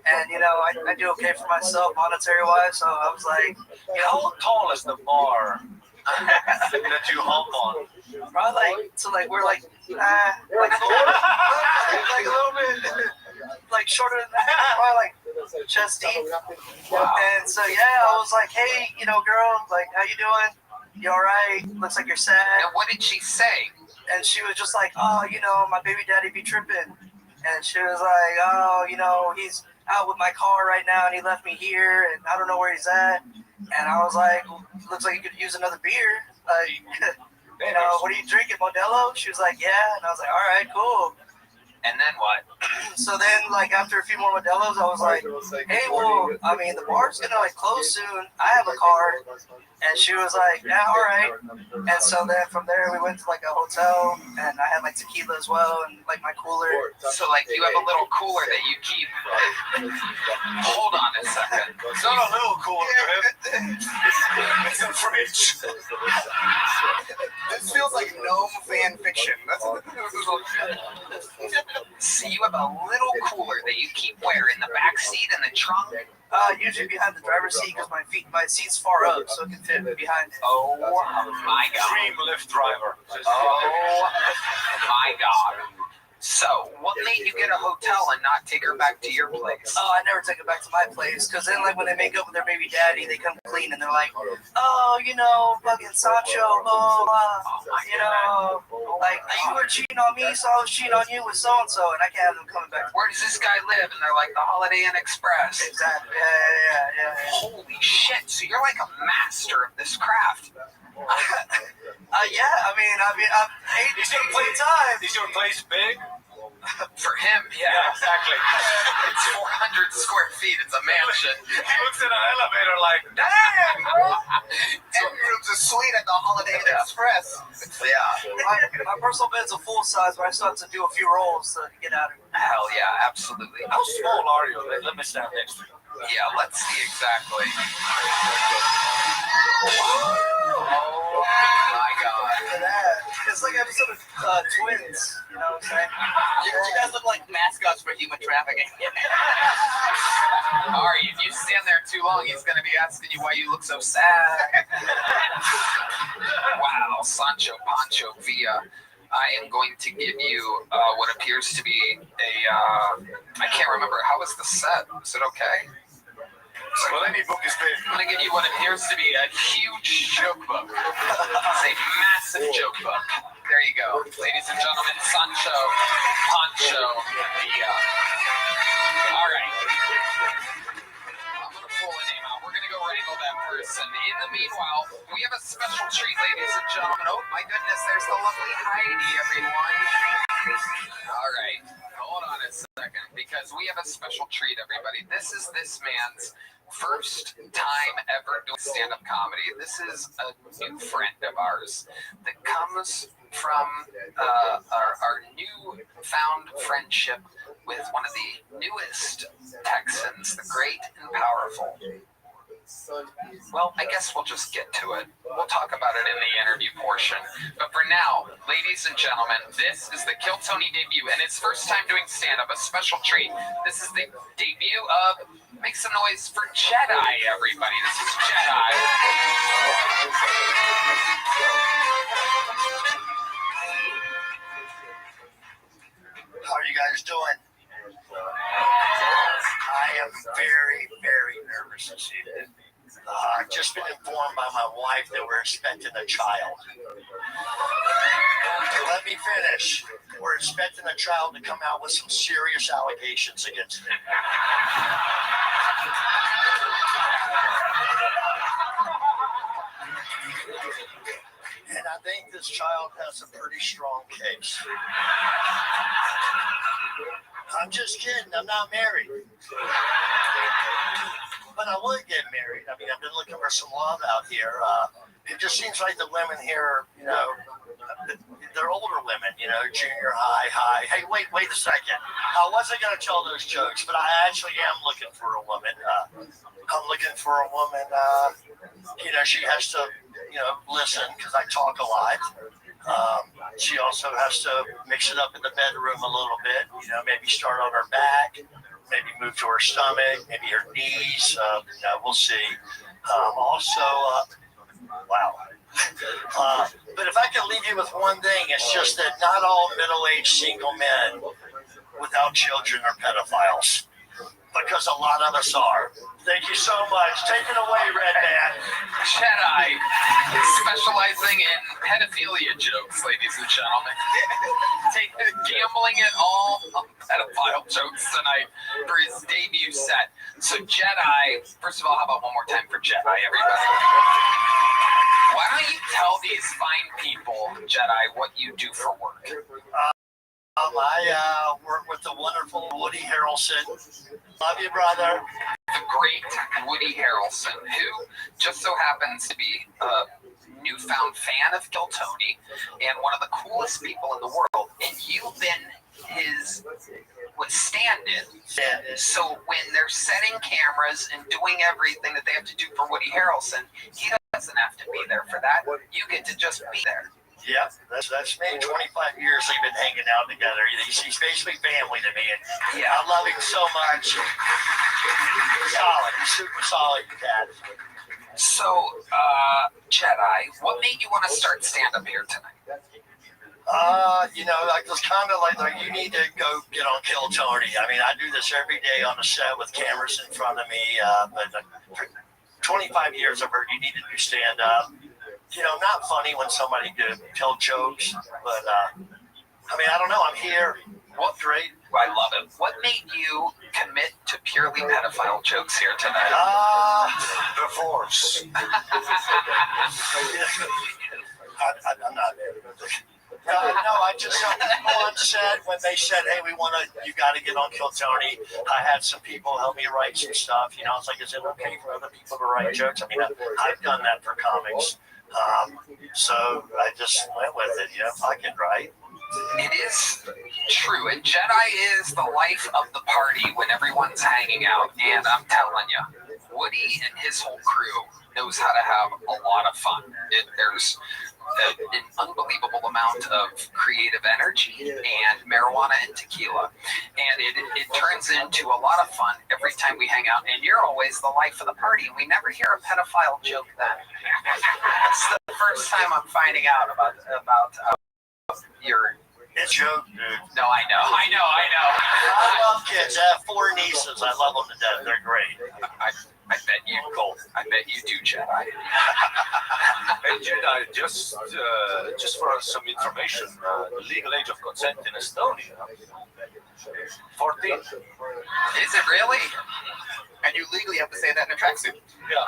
And you know, I do okay for myself monetary wise, so I was like, you know, How tall is the bar that you hop on? probably like so like we're like like a little bit like shorter than that, probably like chest deep. Wow. And so yeah, I was like, hey, you know, girl, like how you doing? You all right? Looks like you're sad. And what did she say? And she was just like, oh, you know, my baby daddy be tripping. And she was like, oh, you know, he's out with my car right now and he left me here and I don't know where he's at. And I was like, looks like you could use another beer. Like, you know, what are you drinking, Modelo? She was like, yeah. And I was like, all right, cool. And then what? So then, like, after a few more Modelos, I was like, hey, well, I mean, the bar's gonna, like, close soon. I have a car. And she was like, yeah, all right. And so then from there, we went to, like, a hotel, and I had, like, tequila as well, and, like, my cooler. So, like, you have a little cooler that you keep. Hold on a second. It's not a little cooler, it's a fridge. This feels like gnome fan fiction. So you have a little cooler that you keep where? In the back seat, in the trunk? Usually behind the driver's seat because my seat's far up, so it can fit behind it. Oh my God. Dream lift driver. Oh my God. So, what made you get a hotel and not take her back to your place? Oh, I never take her back to my place because then, like, when they make up with their baby daddy, they come clean and they're like, oh, you know, fucking Sancho, blah, blah, you know, like, you were cheating on me, so I was cheating on you with so-and-so, and I can't have them coming back. Where does this guy live? And they're like, the Holiday Inn Express. Exactly, yeah. Holy shit, so you're like a master of this craft. Yeah, I mean, I've 8 times. Is your place big? For him, yeah, exactly. It's 400 square feet. It's a mansion. He looks in an elevator like, damn, bro. Every room's a suite at the Holiday Inn Express. Yeah. My personal bed's a full size, but I still have to do a few rolls to get out of it. Hell yeah, absolutely. How small are you? Let me stand next to you. Yeah, let's see exactly. Oh my God. Look at that. It's like an episode of Twins, you know what I'm saying? You guys look like mascots for human trafficking. Ari, if you stand there too long, he's going to be asking you why you look so sad. Wow, Sancho Pancho Villa. I am going to give you what appears to be a, I can't remember, how was the set? Is it okay? Well, any book is big. I'm going to give you what appears to be a huge joke book. It's a massive joke book. There you go. Ladies and gentlemen, Sancho Pancho Villa. All right. I'm going to pull a name out. We're going to go wrangle that person. In the meanwhile, we have a special treat, ladies and gentlemen. Oh, my goodness, there's the lovely Heidi, everyone. All right. Hold on a second, because we have a special treat, everybody. This is this man's first time ever doing stand-up comedy. This is a new friend of ours that comes from our new found friendship with one of the newest Texans, the great and powerful. Well, I guess we'll just get to it. We'll talk about it in the interview portion. But for now, ladies and gentlemen, this is the Kill Tony debut, and his first time doing stand-up, a special treat. This is the debut of, make some noise for Jedi, everybody. This is Jedi. How are you guys doing? I am very, very nervous this evening. I've just been informed by my wife that we're expecting a child. Let me finish. We're expecting a child to come out with some serious allegations against me. And I think this child has a pretty strong case. I'm just kidding. I'm not married. But I would get married. I mean, I've been looking for some love out here. It just seems like the women here, you know, they're older women, you know, junior high. Hey, wait a second. I wasn't going to tell those jokes, but I actually am looking for a woman. I'm looking for a woman, you know, she has to, you know, listen because I talk a lot. She also has to mix it up in the bedroom a little bit, you know, maybe start on her back, maybe move to her stomach, maybe her knees. You know, we'll see. Wow. But if I can leave you with one thing, it's just that not all middle-aged single men without children are pedophiles, because a lot of us are. Thank you so much. Take it away, Red Man. Jedi, specializing in pedophilia jokes, ladies and gentlemen. Gambling it all on pedophile jokes tonight for his debut set. So Jedi, first of all, how about one more time for Jedi, everybody? Why don't you tell these fine people, Jedi, what you do for work? I work with the wonderful Woody Harrelson. Love you, brother. The great Woody Harrelson, who just so happens to be a newfound fan of Kill Tony and one of the coolest people in the world. And you've been his stand-in. So when they're setting cameras and doing everything that they have to do for Woody Harrelson, he doesn't have to be there for that. You get to just be there. Yeah, that's me. 25 years we've been hanging out together. He's basically family to me. And yeah, I love him so much. Solid. He's super solid, Dad. So, Jedi, what made you want to start stand-up here tonight? You know, like it was kind of like you need to go get on Kill Tony. I mean, I do this every day on the set with cameras in front of me. But for 25 years I've heard you need to do stand-up. You know, not funny when somebody could tell jokes, but I mean, I don't know. I'm here. What great. I love it. What made you commit to purely pedophile jokes here tonight? Divorce. I'm not. No, I just people on set when they said, "Hey, you got to get on Kill Tony." I had some people help me write some stuff. You know, it's like, is it okay for other people to write jokes? I mean, I've done that for comics. So I just went with it, you know, fuck it, right? It is true, and Jedi is the life of the party when everyone's hanging out, and I'm telling you, Woody and his whole crew knows how to have a lot of fun. There's an unbelievable amount of creative energy and marijuana and tequila, and it turns into a lot of fun every time we hang out, and you're always the life of the party, and we never hear a pedophile joke then. That's the first time I'm finding out about your joke, dude. No, I know. I love kids. I have 4 nieces. I love them to death. They're great. I bet you go. I bet you do, Jedi. Hey, Jedi, just for some information, the legal age of consent in Estonia, 14. Is it really? And you legally have to say that in a tracksuit. Yeah.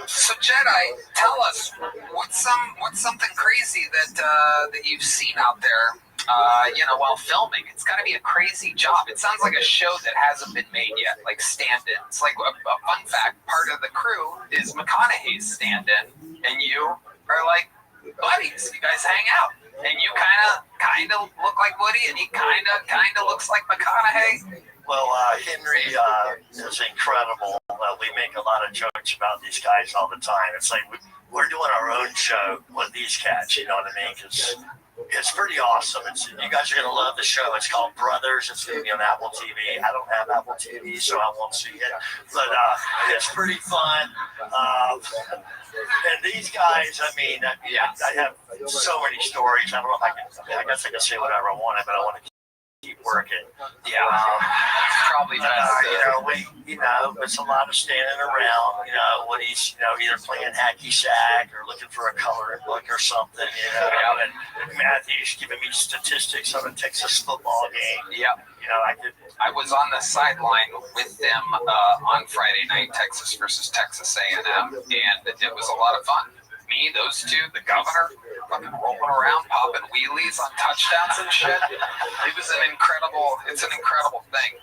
So Jedi, tell us what's something crazy that you've seen out there. You know, while filming, it's got to be a crazy job. It sounds like a show that hasn't been made yet, like stand-in. It's like a fun fact. Part of the crew is McConaughey's stand-in, and you are like buddies. You guys hang out, and you kind of look like Woody, and he kind of looks like McConaughey. Well, Henry is incredible. We make a lot of jokes about these guys all the time. It's like we're doing our own show with these cats. You know what I mean? Because it's pretty awesome. You guys are going to love the show. It's called Brothers. It's going to be on Apple TV. I don't have Apple TV, so I won't see it. But it's pretty fun. And these guys, I mean, I have so many stories. I don't know if I guess I can say whatever I want, but I want to keep working. Yeah, probably best. It's a lot of standing around. You know, when he's either playing hacky sack or looking for a coloring book or something. You know, and Matthew's giving me statistics on a Texas football game. Yep. You know, I was on the sideline with them on Friday night, Texas versus Texas A&M, and it was a lot of fun. Me, those two, the governor, fucking rolling around, popping wheelies on touchdowns and shit. It's an incredible thing.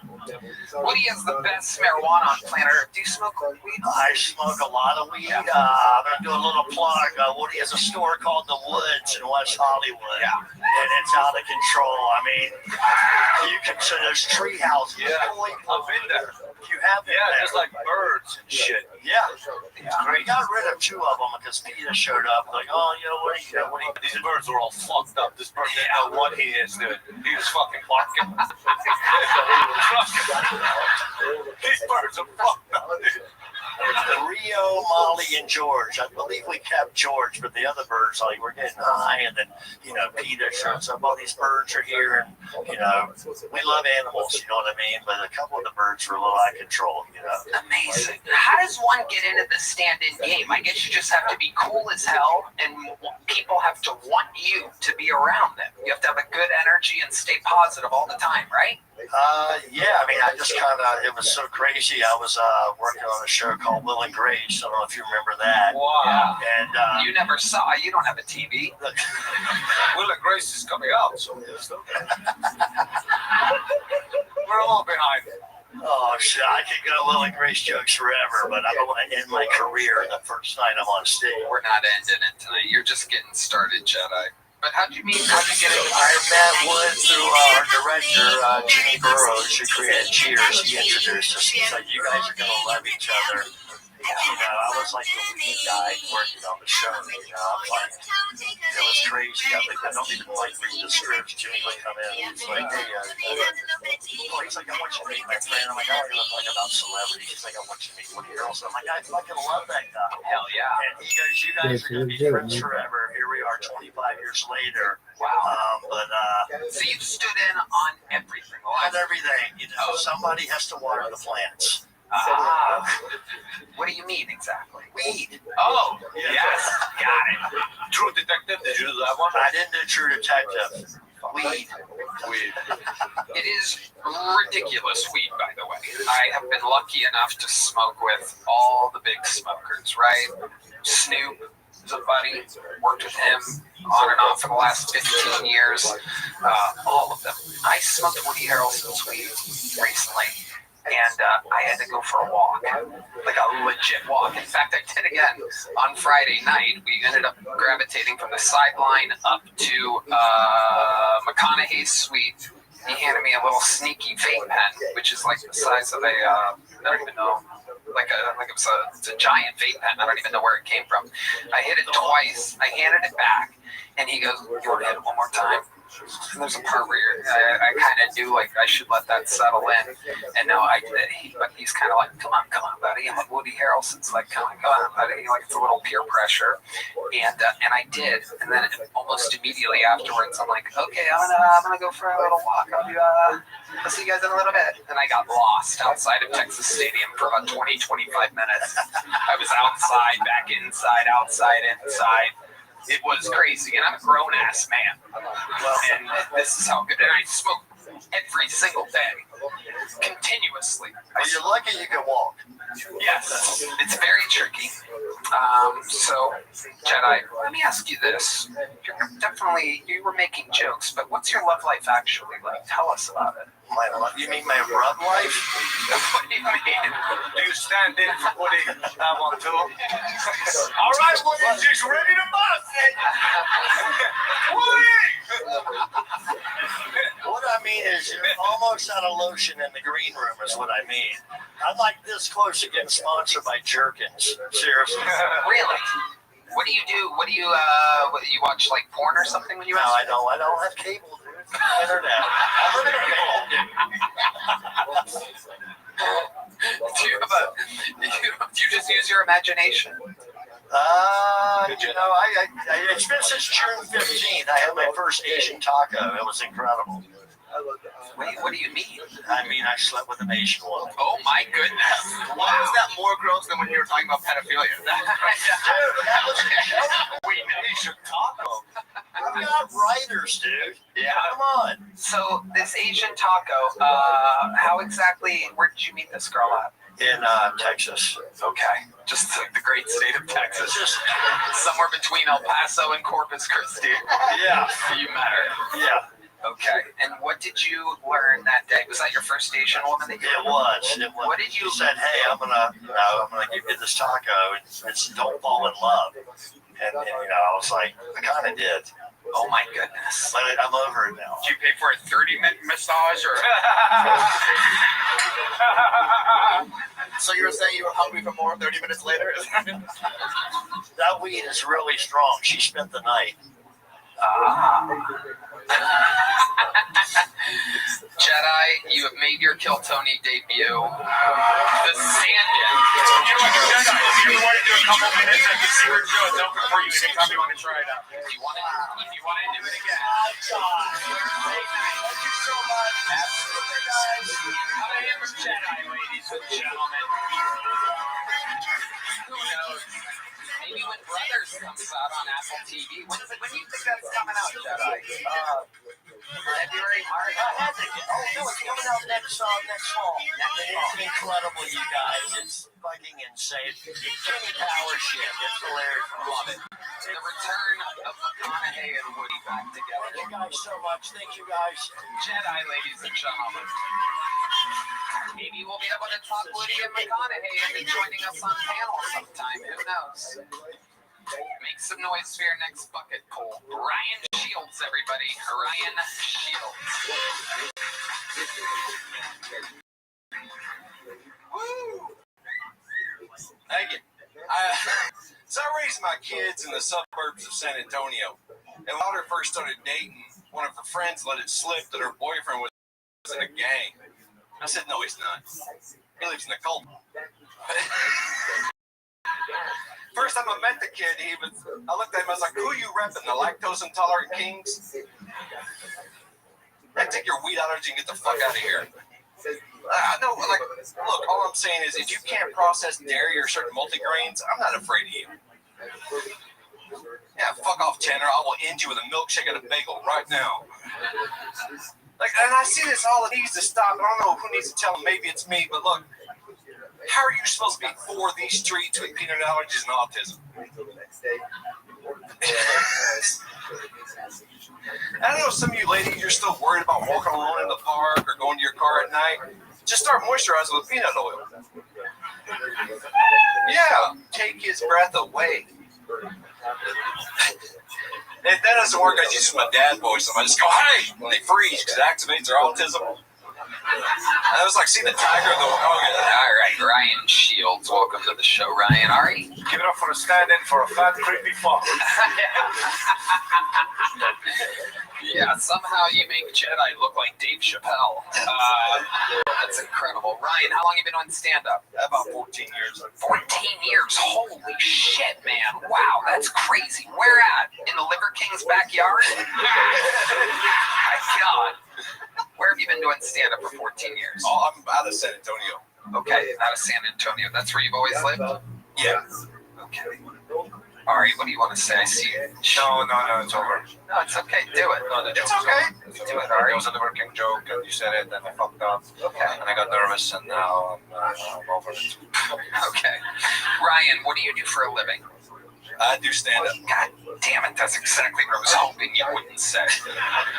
Woody has the best marijuana on planet Earth. Do you smoke weed? I smoke a lot of weed. I'm going to do a little plug. Woody has a store called The Woods in West Hollywood. Yeah. And it's out of control. I mean, you can see those tree houses. Yeah, I've been there. You have been there. There's like birds and shit. Yeah. We got rid of 2 of them because Peter showed up. Like, oh, you know, what are you These birds are all fucked up. This bird didn't know what he is, dude. He was fucking barking. These birds are fucked up, dude. Rio, Molly, and George. I believe we kept George, but the other birds, like, we're getting high, and then, Peter shows up. All these birds are here, and, we love animals, you know what I mean? But a couple of the birds were a little out of control, Amazing. How does one get into the stand-in game? I guess you just have to be cool as hell, and people have to want you to be around them. You have to have a good energy and stay positive all the time, right? Yeah, I mean, I just it was so crazy. I was working on a show called Will and Grace. I don't know if you remember that. Wow. And you never saw, you don't have a TV. Will and Grace is coming out, so we're a little behind. Oh, shit, I could go Will and Grace jokes forever, but I don't want to end my career the first night I'm on stage. We're not ending it tonight. You're just getting started, Jedi. But how'd you get into I met Wood through our director, Jimmy Burrows, who created Cheers. He introduced us. He's like, you guys are going to love each other. I was like the lead guy working on the show. I'm like, it was crazy. I don't even like read the scripts. Jimmy would come in. He's like, hey, he's like, I want you to meet my friend. I'm like, I don't give a fuck about celebrities. He's like, I want you to meet Woody Harrelson. I'm like, I fucking love that guy. Hell yeah. And he goes, you guys are going to be friends forever. Here we are 25 years later. Wow. So you stood in on everything. On everything. Somebody has to water the plants. What do you mean exactly? Weed. Oh, yes. Got it. True Detective, did you do that one? I didn't do True Detective. Weed. It is ridiculous weed, by the way. I have been lucky enough to smoke with all the big smokers, right? Snoop is a buddy. Worked with him on and off for the last 15 years. All of them. I smoked Woody Harrelson's weed recently. And I had to go for a walk, like a legit walk. In fact, I did again on Friday night. We ended up gravitating from the sideline up to McConaughey's suite. He handed me a little sneaky vape pen, which is like the size of a, I don't even know, it's a giant vape pen. I don't even know where it came from. I hit it twice. I handed it back, and he goes, "You want to hit it one more time?" And there's a part where I kind of knew like I should let that settle in, and now but he's kind of like, come on, buddy. I'm like Woody Harrelson's like, come on, buddy. Like it's a little peer pressure, and I did, and then almost immediately afterwards, I'm like, okay, I'm gonna go for a little walk. I'll see you guys in a little bit. And I got lost outside of Texas Stadium for about 20-25 minutes. I was outside, back inside, outside, inside. It was crazy, and I'm a grown-ass man. And this is how good. And I smoke every single day, continuously. Well, you're lucky you can walk. Yes, it's very tricky. So, Jedi, let me ask you this. You were making jokes, but what's your love life actually like? Tell us about it. You mean my rub life? What do you mean? Do you stand in for Woody? I want to. All right, Woody, she's ready to bust it. Woody! What I mean is you're almost out of lotion in the green room is what I mean. I'm like this close to getting sponsored by Jerkins. Seriously. Really? What do you do? What do you watch like porn or something when you No, I don't have cable, dude. Internet. I live in a van. Do you just use your imagination? It's been since June 15th. I had my first Asian taco. It was incredible. Wait, what do you mean? I mean, I slept with an Asian woman. Oh my goodness! Why is that more gross than when you were talking about pedophilia? Dude, that was a joke. Asian taco. I've got writers, dude. Yeah. Come on. So this Asian taco, how exactly? Where did you meet this girl at? in Texas. Okay. Just like the great state of Texas. Just somewhere between El Paso and Corpus Christi. Yeah. You met her. Yeah. Okay. And what did you learn that day? Was that your first Asian woman that you It was. What did you said? Hey, I'm gonna give you this taco. It's don't fall in love. And I was like, I kind of did. Oh my goodness. But I'm over it now. Did you pay for a 30-minute massage or? So you were saying you were hungry for more 30 minutes later? That weed is really strong. She spent the night. Jedi, you have made your Kill Tony debut. The stand-in. You know what, Jedi, if you want to do a couple minutes at the Secret Show, it's open for you anytime you want to try it out. If you want to do it again. Thank you so much. Absolutely, guys. I am a Jedi, ladies and gentlemen. Who knows? Maybe when Brothers comes out on Apple TV. When do you think that's coming out, Jedi? February, March? No, it's coming out next fall. It's incredible, you guys. It's fucking insane. Kenny Power shit. It's hilarious. Love it. The return of McConaughey and Woody back together. Thank you guys so much. Thank you guys. Jedi, ladies and gentlemen. Maybe we'll be able to talk Woody and McConaughey into joining us on panel sometime. Who knows? Make some noise for your next bucket poll. Ryan Shields, everybody. Ryan Shields. Woo! Thank you. So I raised my kids in the suburbs of San Antonio. And when my daughter first started dating, one of her friends let it slip that her boyfriend was in a gang. I said, no, he's not. He lives in a cult. First time I met the kid, I looked at him, I was like, who are you repping, the lactose intolerant kings? Hey, take your weed allergy and get the fuck out of here. I know, like, look, all I'm saying is if you can't process dairy or certain multigrains, I'm not afraid of you. Yeah, fuck off, Tanner. I will end you with a milkshake and a bagel right now. Like, and I see this all, it needs to stop. I don't know who needs to tell them, maybe it's me, but look, how are you supposed to be for these streets with peanut allergies and autism? I know some of you ladies, you're still worried about walking alone in the park or going to your car at night. Just start moisturizing with peanut oil. Yeah, take his breath away. If that doesn't work, I just use my dad voice. I just go, hey, when they freeze because it activates their autism. I was like, see the tiger go, oh, yeah. All right, Ryan Shields, welcome to the show, Ryan. Ari? Give it up for a stand-in for a fat, creepy fuck. Yeah, somehow you make Jedi look like Dave Chappelle. That's incredible. Ryan, how long have you been on stand-up? About 14 years. 14 years? Holy shit, man. Wow, that's crazy. Where at? In the Liver King's backyard? My God. Where have you been doing stand-up for 14 years? Oh, I'm out of San Antonio. Okay, out of San Antonio. That's where you've always lived? Yeah. Okay. Ari, what do you want to say? I see you. No, it's over. No, it's okay. Do it. No, It's okay. Do it, Ari. It was a Liver King joke, and you said it, and I fucked up. Okay. And I got nervous, and now I'm over it. Okay. Ryan, what do you do for a living? I do stand-up. God damn it, that's exactly what I was hoping you wouldn't say.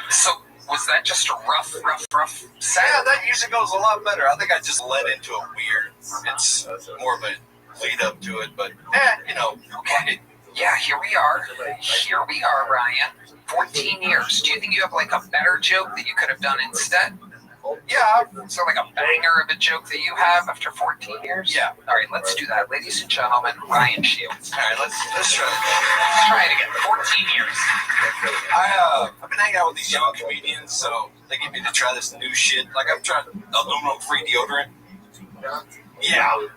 So, was that just a rough set? Yeah, that usually goes a lot better. I think I just led into it weird. It's more of a lead up to it, but Okay. Yeah, here we are. Here we are, Ryan. 14 years. Do you think you have like a better joke that you could have done instead? Yeah. Is there like a banger of a joke that you have after 14 years? Yeah. All right, let's do that. Ladies and gentlemen, Ryan Shields. All right, let's try it. Let's try it again. 14 years. I've been hanging out with these young comedians, so they get me to try this new shit. Like I've tried aluminum-free deodorant. Yeah.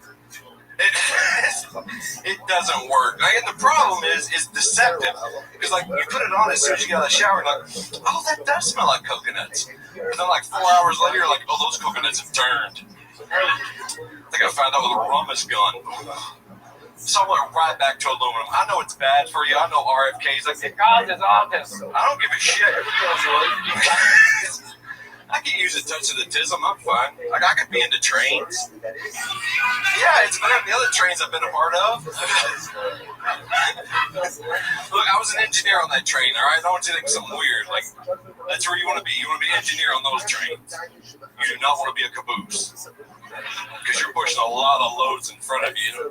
It doesn't work. Like, and the problem is deceptive. Because like you put it on as soon as you get out of the shower, like, oh, that does smell like coconuts. And then like 4 hours later, you're like, oh, those coconuts have turned. I gotta find out where the rum is gone. So I went right back to aluminum. I know it's bad for you. I know RFK's like, it causes autism. I don't give a shit. I can use a touch of the tism. I'm fine. Like, I could be into trains. Yeah, it's better than the other trains I've been a part of. Look, I was an engineer on that train, all right? I don't want you to think something weird. Like, that's where you want to be. You want to be an engineer on those trains. You do not want to be a caboose. Because you're pushing a lot of loads in front of you.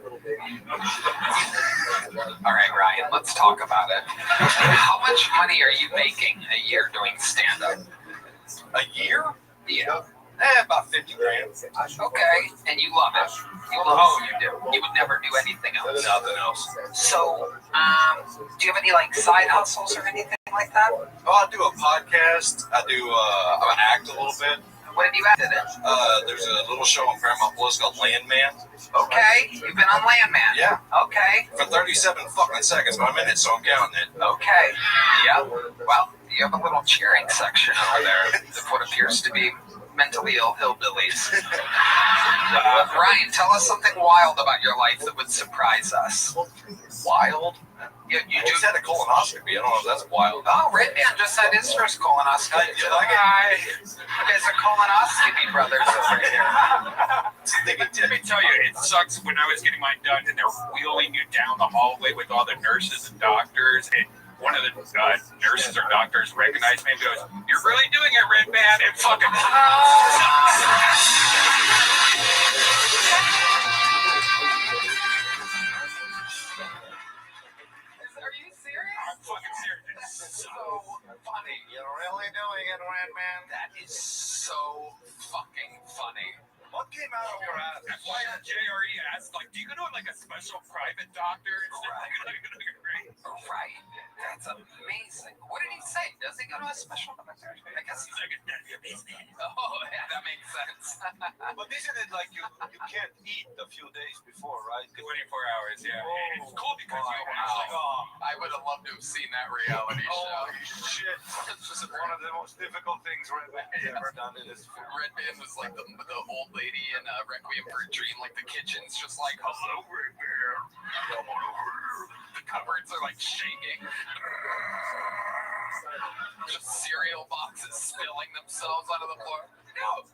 All right, Ryan, let's talk about it. How much money are you making a year doing stand-up? A year? Yeah. About 50 grand. Okay, and you love it. You love what you do. You would never do anything else. Nothing else. So, do you have any like side hustles or anything like that? Oh, I do a podcast. I act a little bit. What have you acted in? There's a little show on Paramount Plus called Landman. Okay, you've been on Landman. Yeah. Okay. For 37 fucking seconds, but I'm in it, so I'm counting it. Okay. Yeah. Well, you have a little cheering section over there of what appears to be mentally ill hillbillies. Ryan, tell us something wild about your life that would surprise us. Wild? You just had a colonoscopy. I don't know if that's wild. Oh, Red Band just had his first colonoscopy. You like it? You guys are colonoscopy brothers over here. Let me tell you, it sucks when I was getting mine done and they're wheeling you down the hallway with all the nurses and doctors, and one of the nurses or doctors recognized me and goes, "You're really doing it, Red Band," and fucking Are you serious? I'm fucking serious. It's so funny. You're really doing it, Landman. That is so fucking funny. What came out of your ass? That's why JRE asked, like, do you go to like a special private doctor? Right. That's amazing. What did he say? Does he go to a special doctor? I guess he's like, oh, yeah, that makes sense. But isn't it like you can't eat a few days before, right? 24 hours, yeah. Oh, it's cool because you wow. actually go, I would have loved to have seen that reality show. Holy shit. This is one of the most difficult things Red Band has ever done in his film. Red Band was like the old lady in Requiem for a Dream. Like the kitchen's just like, hello, Red Band. Come on over here. The cupboards are like shaking. Just cereal boxes spilling themselves out of the floor. No.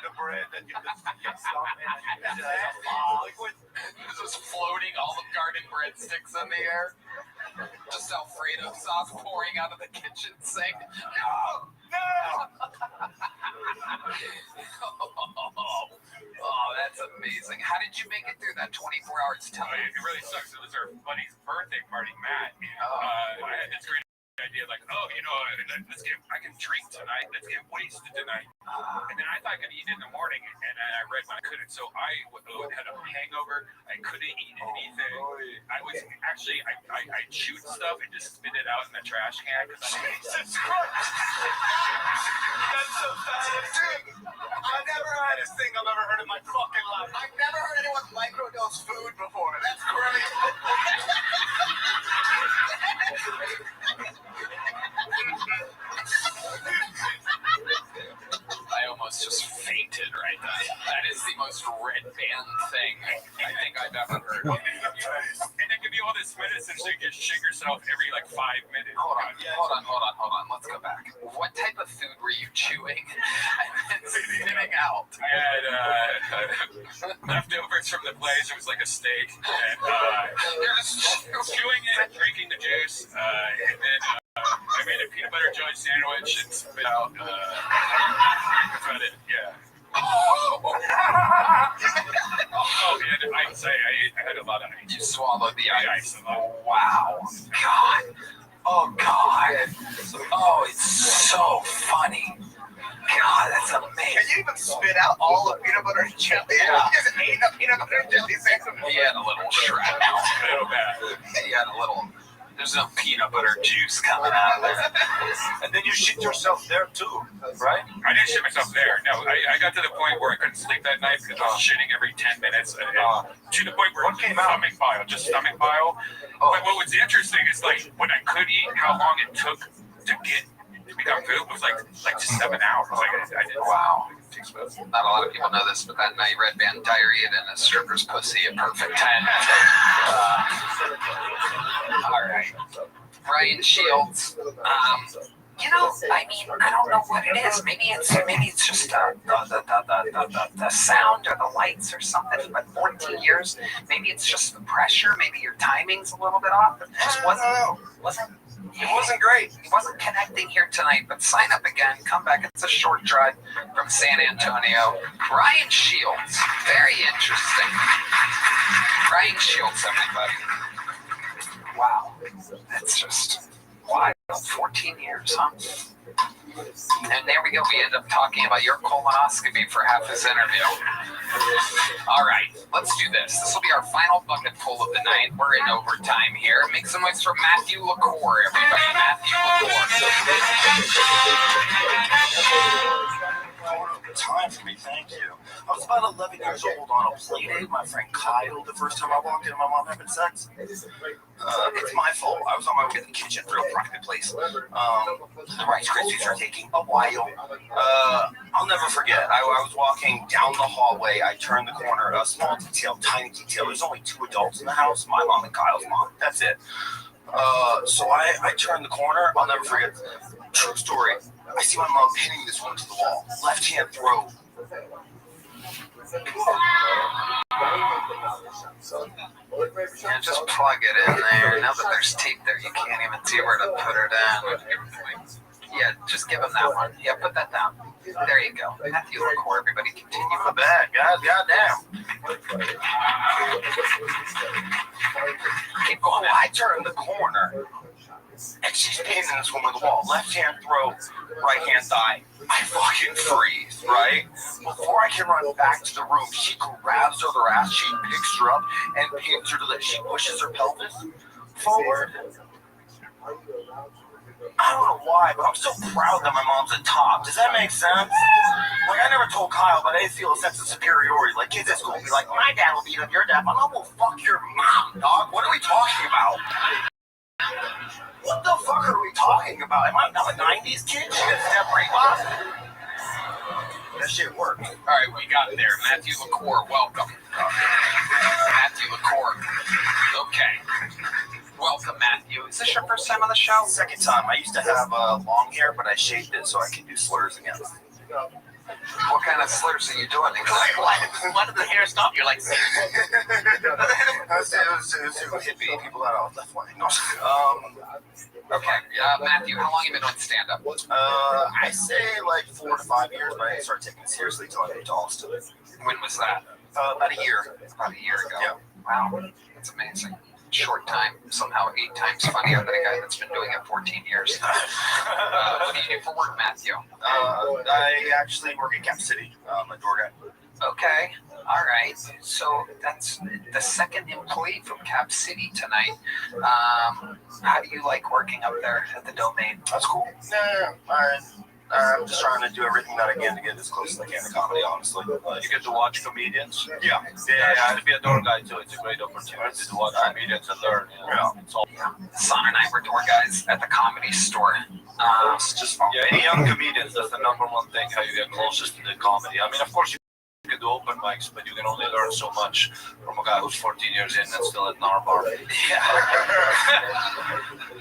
The bread that you just get some in and you liquid. It's just floating Olive Garden breadsticks in the air. Just Alfredo sauce pouring out of the kitchen sink. No! Oh, that's amazing. How did you make it through that 24 hours time? it really sucks. It was our buddy's birthday party, Matt. I had this great idea, like, I can drink tonight. Let's get wasted tonight. And then I thought I could eat in the morning, and I read when I couldn't. So I had a hangover. I couldn't eat anything. I was actually, I chewed stuff and just spit it out in the trash can. Jesus Christ! That's so bad. I've never had a thing I've ever heard in my fucking life. I've never heard anyone microdose food before. That's great. I almost just fainted right then. That is the most Red Band thing I think I've ever heard. And they give you all this medicine so you can shit yourself every like 5 minutes. Hold on. Let's go back. What type of food were you chewing and spitting out? I had leftovers from the place. It was like a steak. And you're just chewing it, drinking the juice, and then I made a peanut butter jelly sandwich and spit out. That's about it. Yeah. Oh, and I had a lot of ice. You swallowed the ice. A lot. Wow. God. Oh, God. Oh, it's so funny. God, that's amazing. Can you even spit out all the peanut butter and jelly? Yeah. You just ate a peanut butter and jelly sandwich. He had a little shred. A little bad. He had a little. There's no peanut butter juice coming out of there. And then you shit yourself there too, right? I didn't shit myself there. No, I got to the point where I couldn't sleep that night because I was shitting every 10 minutes. To the point where What came out? stomach bile, just stomach bile. But what was interesting is like when I could eat, how long it took to become food was like just 7 hours. Like I did. Wow. Not a lot of people know this, but that night Red Band diarrhea in a stripper's pussy at perfect 10. All right. Ryan Shields, You know, I mean, I don't know what it is. Maybe it's just the sound or the lights or something. But 14 years, maybe it's just the pressure. Maybe your timing's a little bit off. It just wasn't great. He wasn't connecting here tonight. But sign up again. Come back. It's a short drive from San Antonio. Ryan Shields, very interesting. Ryan Shields, everybody. Wow, that's just wild. 14 years, huh? And there we go. We end up talking about your colonoscopy for half his interview. All right, let's do this. This will be our final bucket pull of the night. We're in overtime here. Make some noise for Matthew LaCour, everybody. Matthew Time for me, thank you. I was about 11 years old on a play date with my friend Kyle. The first time I walked in, my mom having sex. It's my fault. I was on my way to the kitchen, real private place. The Rice Krispies are taking a while. I'll never forget. I was walking down the hallway. I turned the corner. A small detail, tiny detail. There's only 2 adults in the house. My mom and Kyle's mom. That's it. So I turned the corner. I'll never forget. True story. I see my mom hitting this one to the wall. Left hand throw. Yeah, just plug it in there. Now that there's tape there, you can't even see where to put it in. Yeah, just give him that one. Yeah, put that down. There you go. Matthew LaCour, everybody continue. My bad, guys. Goddamn. Keep going. I turned the corner. And she's pinning this woman to the wall. Left hand throw, right hand thigh. I fucking freeze, right? Before I can run back to the room, she grabs her other ass, she picks her up and pins her to the, she pushes her pelvis forward. I don't know why, but I'm so proud that my mom's a top. Does that make sense? Like, I never told Kyle, but I feel a sense of superiority. Like, kids at school be like, my dad will beat up your dad. My mom will fuck your mom, dog. What are we talking about? What the fuck are we talking about? Am I not a 90s kid? She gets step Reebok? That shit worked. All right, we got there. Matthew LaCour, welcome. Matthew LaCour. Okay. Welcome, Matthew. Is this your first time on the show? Second time. I used to have long hair, but I shaved it so I can do slurs again. What kind of slurs are you doing? Why did the hair stop? You're like, it was hippie people that I was left wing. Okay, Matthew, how long have you been doing stand-up? I say like 4 to 5 years, but I didn't start taking it seriously until I moved to Austin. When was that? About a year. About a year ago. Yeah. Wow, that's amazing. Short time, somehow 8 times funnier than a guy that's been doing it 14 years. What do you do for work, Matthew? I actually work at Cap City. I'm a door guy. Okay, all right. So that's the second employee from Cap City tonight. How do you like working up there at the Domain? That's cool. I'm just trying to do everything that I can to get as close as I can to comedy, honestly. You get to watch comedians. Yeah. To be a door guy too. It's a great opportunity to watch comedians and learn. It's all. Son and I were door guys at the Comedy Store. It's just fun. Yeah, any young comedians, that's the number one thing, how you get closest to the comedy. I mean, of course, you can do open mics, but you can only learn so much from a guy who's 14 years in and still at Narbar. Yeah.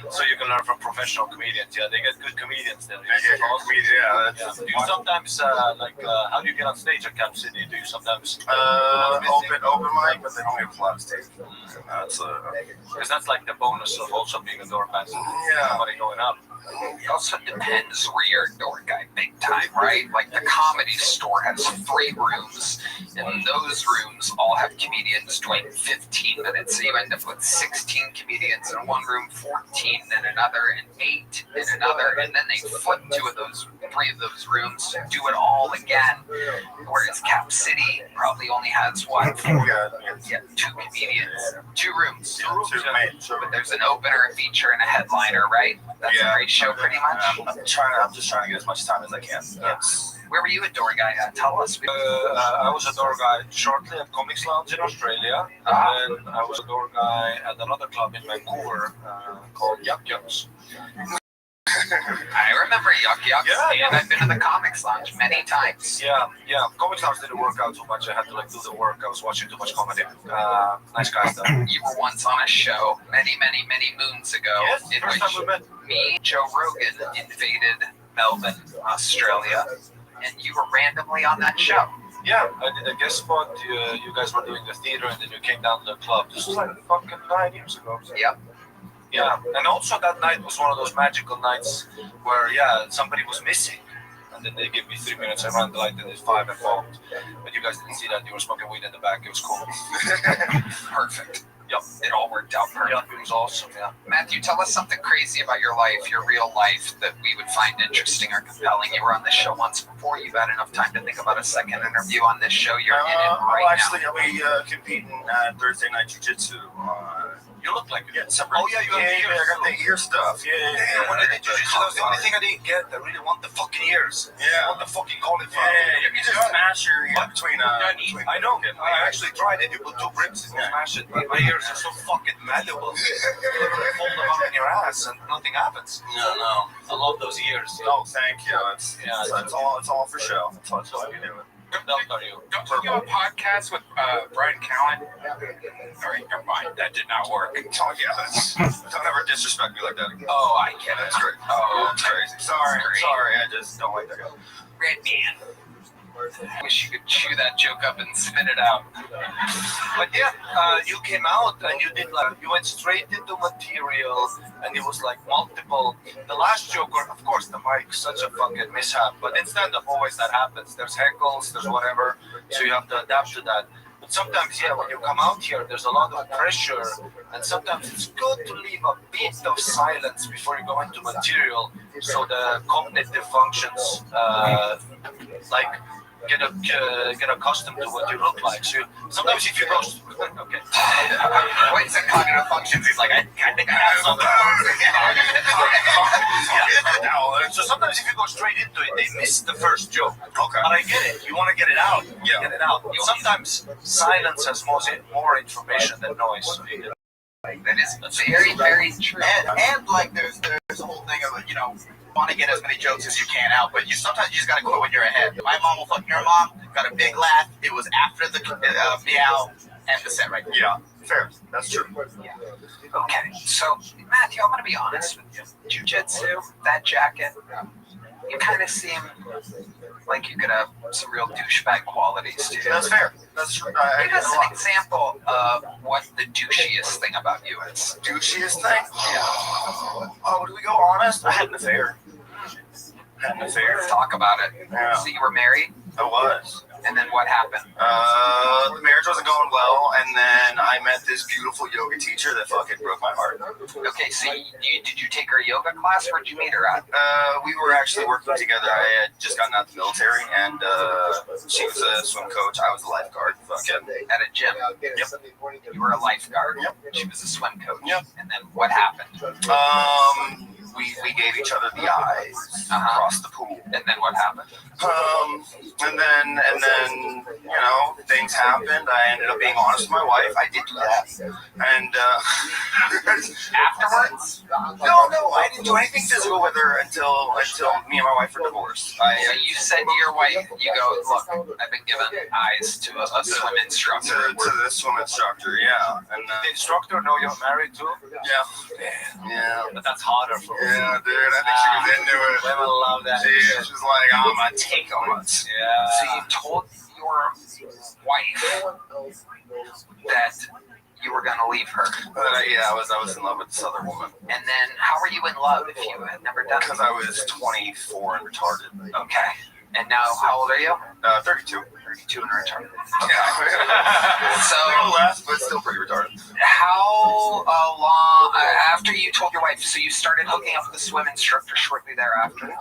So you can learn from professional comedians. Yeah, they get good comedians there. Yeah. Do you sometimes, how do you get on stage at Cap City? Do you sometimes... open mic, but they don't have a lot of stage. Because that's like the bonus of also being a door pass. Yeah. Somebody going up. It also depends where you're a door guy big time, right? Like the Comedy Store has 3 rooms, and those rooms all have comedians doing 15 minutes. So you end up with 16 comedians in one room, 14 in another, and 8 in another, and then they flip 3 of those rooms, do it all again. Whereas Cap City probably only has 4? 2 comedians, 2 rooms. But there's an opener, a feature, and a headliner, right? That's a great show, pretty much. I'm just trying to get as much time as I can. Yes. Where were you a door guy at? Tell us. I was a door guy shortly at Comics Lounge in Australia, and then I was a door guy at another club in Vancouver called Yuck Yucks. I remember Yuck Yucks, Yeah, and I've been to the Comics Lounge many times. Yeah. Comic Lounge didn't work out too much. I had to do the work. I was watching too much comedy. Nice guys though. You were once on a show many moons ago. Yes, in first which time we met. me, Joe Rogan, invaded Melbourne, Australia, and you were randomly on that show. Yeah, I did a guest spot. You guys were doing the theater, and then you came down to the club. This was like fucking 9 years ago. Yep. Yeah, and also that night was one of those magical nights where, somebody was missing. And then they gave me 3 minutes. I ran the light, and it's 5 and involved. But you guys didn't see that. You were smoking weed in the back. It was cool. Perfect. Yep. It all worked out perfect. Yep, it was awesome, yeah. Matthew, tell us something crazy about your life, your real life, that we would find interesting or compelling. You were on this show once before. You've had enough time to think about a second interview on this show. You're in it right now. I'll be competing at Thursday Night Jiu-Jitsu. You look like it. December. Oh, yeah, you got I got the ear stuff. Damn, when I did jiu-jitsu, that was the only thing I didn't get. I really want the fucking ears. Yeah. I want the fucking cauliflower. You can just smash your ear between. I know. I actually tried it. You put 2 ribs and you smash it. But my ears are so fucking malleable. You fold them up in your ass and nothing happens. No. I love those ears. Oh, thank you. It's all for show. That's all you're doing. Don't you have a podcast with Brian Callen? Sorry, never mind. That did not work. Oh, yeah. Don't ever disrespect me like that again. Oh, I get it. That's great. Oh, that's crazy. Sorry. I just don't like that guy. Red man. Wish you could chew that joke up and spit it out. But you came out and you did you went straight into material, and it was like multiple. The last joke, of course, the mic's such a fucking mishap. But in stand-up, always that happens. There's heckles, there's whatever, so you have to adapt to that. But sometimes, when you come out here, there's a lot of pressure, and sometimes it's good to leave a bit of silence before you go into material, so the cognitive functions, get accustomed to what you look like. So sometimes if you go, okay. Wait, said cognitive functions. He's like, I think I have something. So sometimes if you go straight into it, they miss the first joke. Okay. But I get it. You want to get it out. Yeah. Get it out. Sometimes silence has more information than noise. So you get that is very true. And like there's a whole thing of want to get as many jokes as you can out, but sometimes you just gotta quit when you're ahead. My mom will fuck your mom. Got a big laugh. It was after the meow and the set right there. Yeah, fair. That's true. Yeah. Okay, so Matthew, I'm gonna be honest with you. Jiu-jitsu, that jacket, you kind of seem like you could have some real douchebag qualities too. That's fair. That's true. Give us an example of what the douchiest thing about you is. Douchiest thing? Yeah. Oh, do we go honest? I had an affair. Talk about it. Yeah. So you were married? I was. And then what happened? The marriage wasn't going well, and then I met this beautiful yoga teacher that fucking broke my heart. Okay, so did you take her yoga class? Where'd you meet her at? We were actually working together. I had just gotten out of the military, and she was a swim coach. I was a lifeguard. Fucking at a gym. Yep. You were a lifeguard. Yep. She was a swim coach. Yep. And then what happened? We gave each other the eyes across the pool. And then what happened? And then things happened. I ended up being honest with my wife. I did do that. And afterwards? No, I didn't do anything physical with her until me and my wife were divorced. So you said to your wife, you go, look, I've been given eyes to a swim instructor. To the swim instructor, yeah. And the instructor know you're married too? Yeah. But that's harder for me. Yeah, dude, I think she was into it. Women love that. She was like, I'm gonna take them. Yeah. So you told your wife that you were gonna leave her. I was in love with this other woman. And then how were you in love if you had never done it? Because I was 24 and retarded. Okay. And now, how old are you? 32. 32 and retarded. Yeah. So a little less, but still pretty retarded. How long after you told your wife? So you started hooking up with the swim instructor shortly thereafter.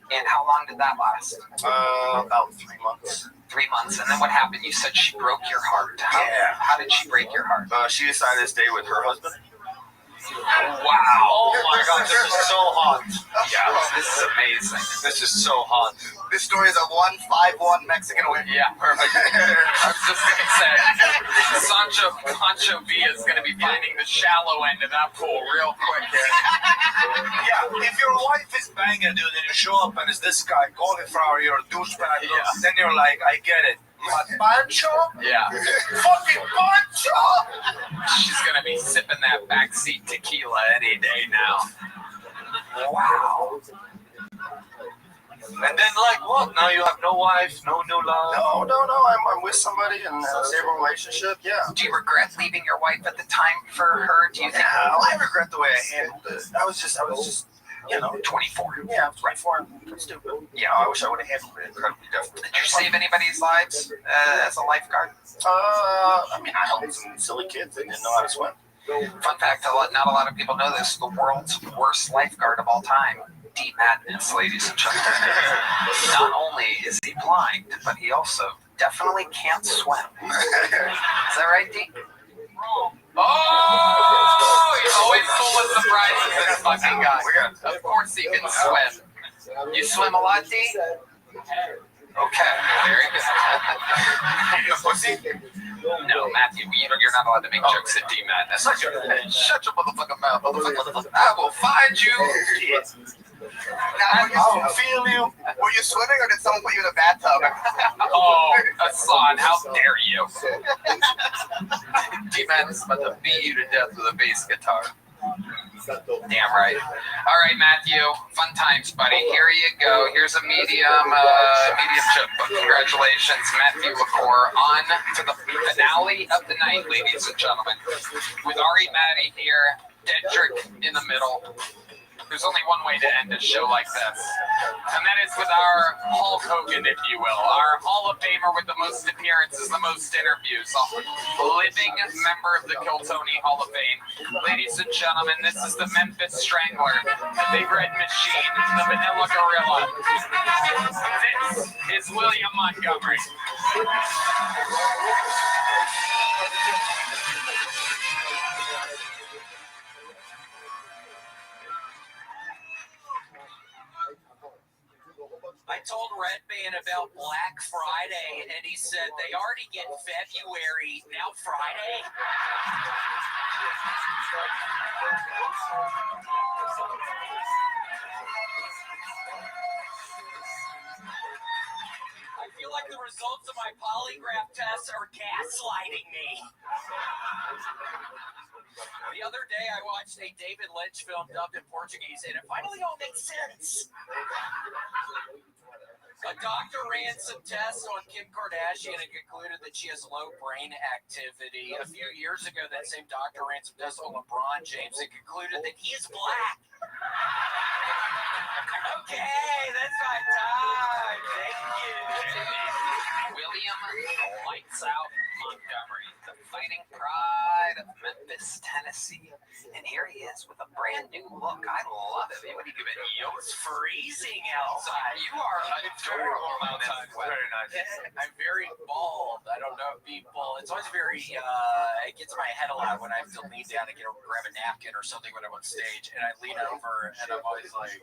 And how long did that last? About 3 months. 3 months. And then what happened? You said she broke your heart. How did she break your heart? She decided to stay with her husband. Wow. Oh my God, this is so hot. Yeah, this is amazing. This is so hot. This story is a 151 Mexican win. Yeah, perfect. I was just going to say, Sancho Villa is going to be finding the shallow end of that pool real quick here. Yeah, if your wife is banging a dude and you show up and it's this guy, cauliflower, you're a douchebag, then you're like, I get it. But Pancho? Yeah. Fucking Pancho! She's going to be sipping that backseat tequila any day now. Wow. And then, like, what? Now you have no wife, no new love? No. I'm with somebody in a stable relationship. Yeah. Do you regret leaving your wife at the time for her? Do you think? I regret the way I handled it. I was just, 24. Yeah, I was 24 and stupid. I wish I would have handled it incredibly different. Did you save anybody's lives as a lifeguard? I helped some silly kids that didn't know how to swim. Fun fact, not a lot of people know this. The world's worst lifeguard of all time. D. Madness, ladies and gentlemen. Not only is he blind, but he also definitely can't swim. Is that right, D? Oh! He's always full of surprises, this fucking guy. Of course he can swim. You swim a lot, D? Okay, very good. Pussy? No, Matthew, you're not allowed to make jokes at D. Madness. Shut your motherfucking mouth, motherfucker. I will find you. Now, I feel you. Were you swimming or did someone put you in a bathtub? Oh, Hassan, how dare you? D-Man's about to beat you to death with a bass guitar. Damn right. All right, Matthew. Fun times, buddy. Here you go. Here's a medium chip. Congratulations, Matthew Licor. On to the finale of the night, ladies and gentlemen. With Ari Matty here, Dedrick in the middle. There's only one way to end a show like this, and that is with our Hulk Hogan, if you will, our Hall of Famer with the most appearances, the most interviews, a living member of the Kiltony Hall of Fame. Ladies and gentlemen, this is the Memphis Strangler, the Big Red Machine, the Vanilla Gorilla. This is William Montgomery. I told Redban about Black Friday, and he said they already get February, now Friday. I feel like the results of my polygraph tests are gaslighting me. The other day, I watched a David Lynch film dubbed in Portuguese, and it finally all makes sense. A doctor ran some tests on Kim Kardashian and concluded that she has low brain activity. A few years ago, that same doctor ran some tests on LeBron James and concluded that he is black. Okay, that's my time. Thank you. William Lights Out Montgomery, the fighting pride of Memphis, Tennessee. And here he is with a brand new look. I love it. What are you giving you? It's freezing outside. You are adorable outside. Very nice. I'm very bald. I don't know if people. It's always very. It gets in my head a lot when I have to lean down and grab a napkin or something when I'm on stage, and I lean over and I'm always like,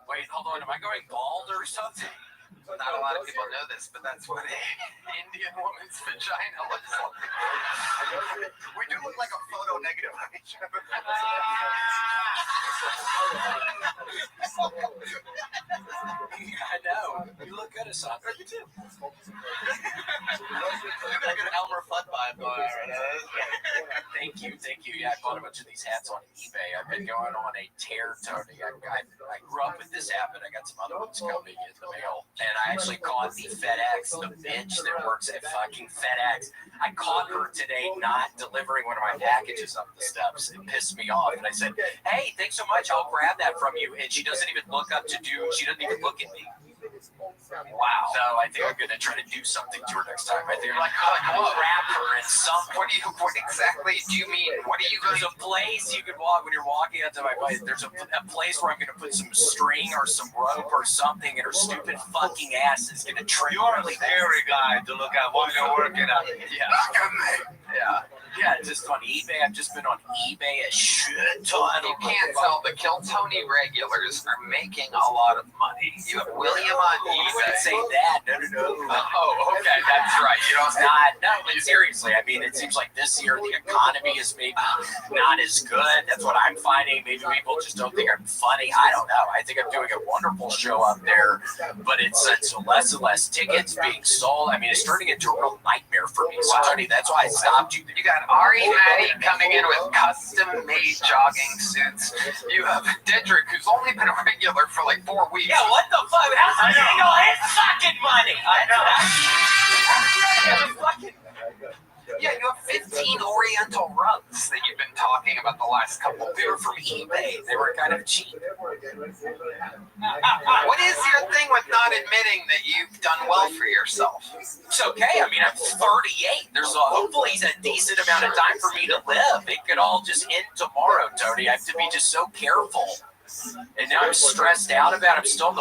"Wait, hold on, am I going bald or something?" Not a lot of people know this, but that's what an Indian woman's vagina looks like. We do look like a photo negative on each other. I know. You look good, Hassan. You too. You got a good Elmer Fudd vibe going on right now. Thank you. Yeah, I bought a bunch of these hats on eBay. I've been going on a tear, Tony. I grew up with this habit. I got some other ones coming in the mail. And I actually caught the FedEx, the bitch that works at fucking FedEx. I caught her today not delivering one of my packages up the steps. It pissed me off. And I said, "Hey, thanks so much. I'll grab that from you." And she doesn't even look up she doesn't even look at me. Wow. So I think I'm going to try to do something to her next time. I think I'm like, grab her in some. What exactly do you mean? What are you going There's a place you could walk when you're walking out to my place. There's a place where I'm going to put some string or some rope or something, and her stupid fucking ass is going to trip. You are a scary guy to look at while you're working out. Yeah. Yeah. Yeah, just on eBay. I've just been on eBay a shit ton. You can't tell the Kill Tony regulars are making a lot of money. You have William on You eBay. wouldn't say that. No. Oh, okay, that's right. You don't It's not. No, but seriously, I mean, it seems like this year the economy is maybe not as good. That's what I'm finding. Maybe people just don't think I'm funny. I don't know. I think I'm doing a wonderful show up there, but it's less and less tickets being sold. I mean, it's turning into a real nightmare for me. So, Tony, that's why I stopped you. You got Ari Maddie coming in with custom-made jogging suits. You have Dedrick, who's only been a regular for like 4 weeks. Yeah, what the fuck? How's he getting all his fucking money? I know. Yeah, you have 15 Oriental rugs that you've been talking about the last couple. They were from eBay. They were kind of cheap. What is your thing with not admitting that you've done well for yourself? It's okay. I mean, I'm 38. Hopefully a decent amount of time for me to live. It could all just end tomorrow, Tony. I have to be just so careful. And now I'm stressed out about it. I still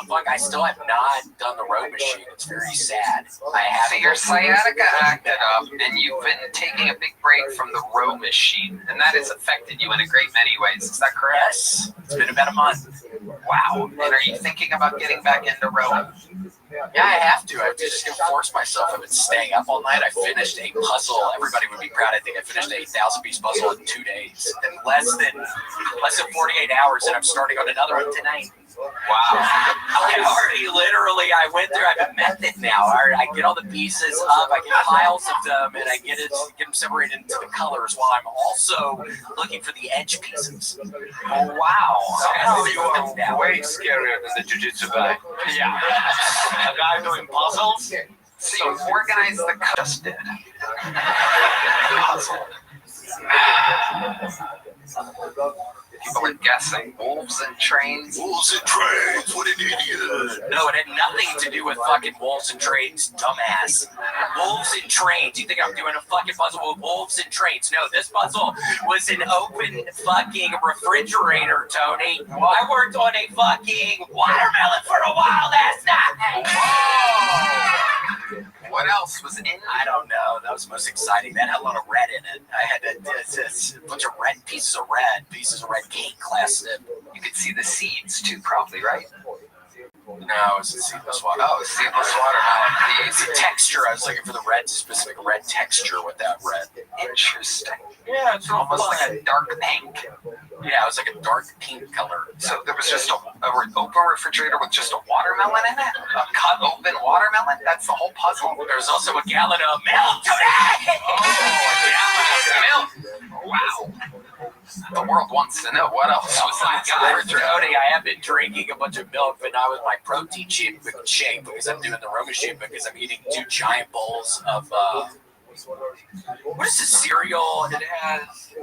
have not done the row machine. It's very sad. I have. So your sciatica acted up, and you've been taking a big break from the row machine, and that has affected you in a great many ways. Is that correct? Yes. It's been about a month. Wow. And are you thinking about getting back into rowing? Yeah, I have to. I have to just force myself. I've been staying up all night. I finished a puzzle. Everybody would be proud. I think I finished a 1,000-piece puzzle in 2 days, in less than 48 hours, and I'm starting on another one tonight. Wow. I went through, I have a method now. I get all the pieces up, I get piles of them, and I get them separated into the colors while I'm also looking for the edge pieces. Oh, wow. So you are way scarier than the jiu-jitsu guy. Yeah. A guy doing puzzles? So you organized the just did. Puzzle. People are guessing. Wolves and trains. Wolves and trains, what an idiot. No, it had nothing to do with fucking wolves and trains, dumbass. Wolves and trains. You think I'm doing a fucking puzzle with wolves and trains? No, this puzzle was an open fucking refrigerator, Tony. I worked on a fucking watermelon for a while last night. Whoa! What else was in it? I don't know. That was the most exciting. That had a lot of red in it. I had a bunch of red pieces of red cake glass nib. You could see the seeds too, probably, right? No, it's a seedless water. Oh, seedless watermelon. It's a texture. I was looking for the specific red texture with that red. Interesting. Yeah, it's almost like a dark pink. Yeah, it was like a dark pink color. So there was just an open refrigerator with just a watermelon in it? A cut open watermelon? That's the whole puzzle? There was also a gallon of milk today! Oh, a gallon of milk! Wow. The world wants to know what else was in the refrigerator. Tony, I have been drinking a bunch of milk, but not with my protein shake because I'm doing the row machine because I'm eating 2 giant bowls of what is this cereal? It has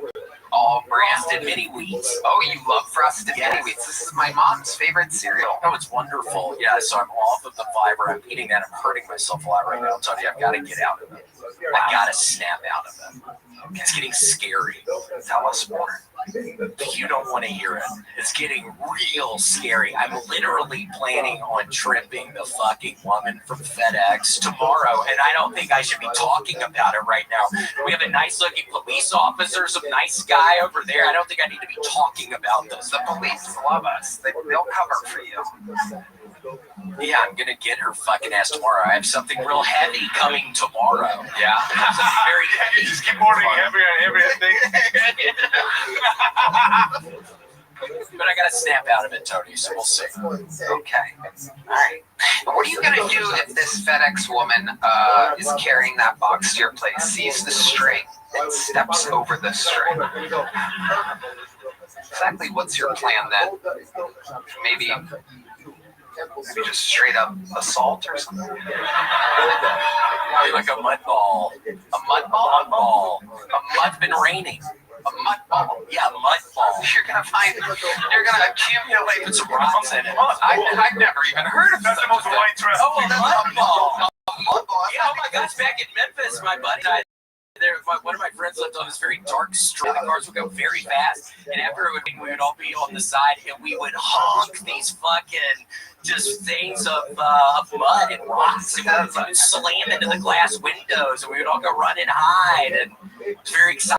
frosted mini wheats. Oh, you love frosted mini wheats. This is my mom's favorite cereal. Oh, it's wonderful. Yeah, so I'm off of the fiber. I'm eating that. I'm hurting myself a lot right now. Tony, I've got to get out of it. I got to snap out of it. It's getting scary. Tell us more. You don't want to hear it. It's getting real scary. I'm literally planning on tripping the fucking woman from FedEx tomorrow, and I don't think I should be talking about it right now. We have a nice-looking police officer, some nice guy over there. I don't think I need to be talking about this. The police love us. They'll cover for you. Yeah, I'm gonna get her fucking ass tomorrow. I have something real heavy coming tomorrow. Yeah. Something very heavy. You just keep ordering everything. But I gotta snap out of it, Tony, so we'll see. Okay. All right. What are you going to do if this FedEx woman is carrying that box to your place, sees the string, and steps over the string? Exactly what's your plan then? Maybe just straight up assault or something? Like a mud ball. A mud ball? Mud ball. It's been raining. A mud ball? Yeah, mud ball. You're gonna accumulate some rocks in it. I've never even heard of That's the most white dress. Oh, a mud ball. A mud ball? Yeah, oh my gosh, back in Memphis, my buddy died. One of my friends lived on this very dark street. The cars would go very fast, and after we would all be on the side, and we would honk these fucking just things of mud and rocks, and we would slam into the glass windows, and we would all go run and hide. And It's very exciting.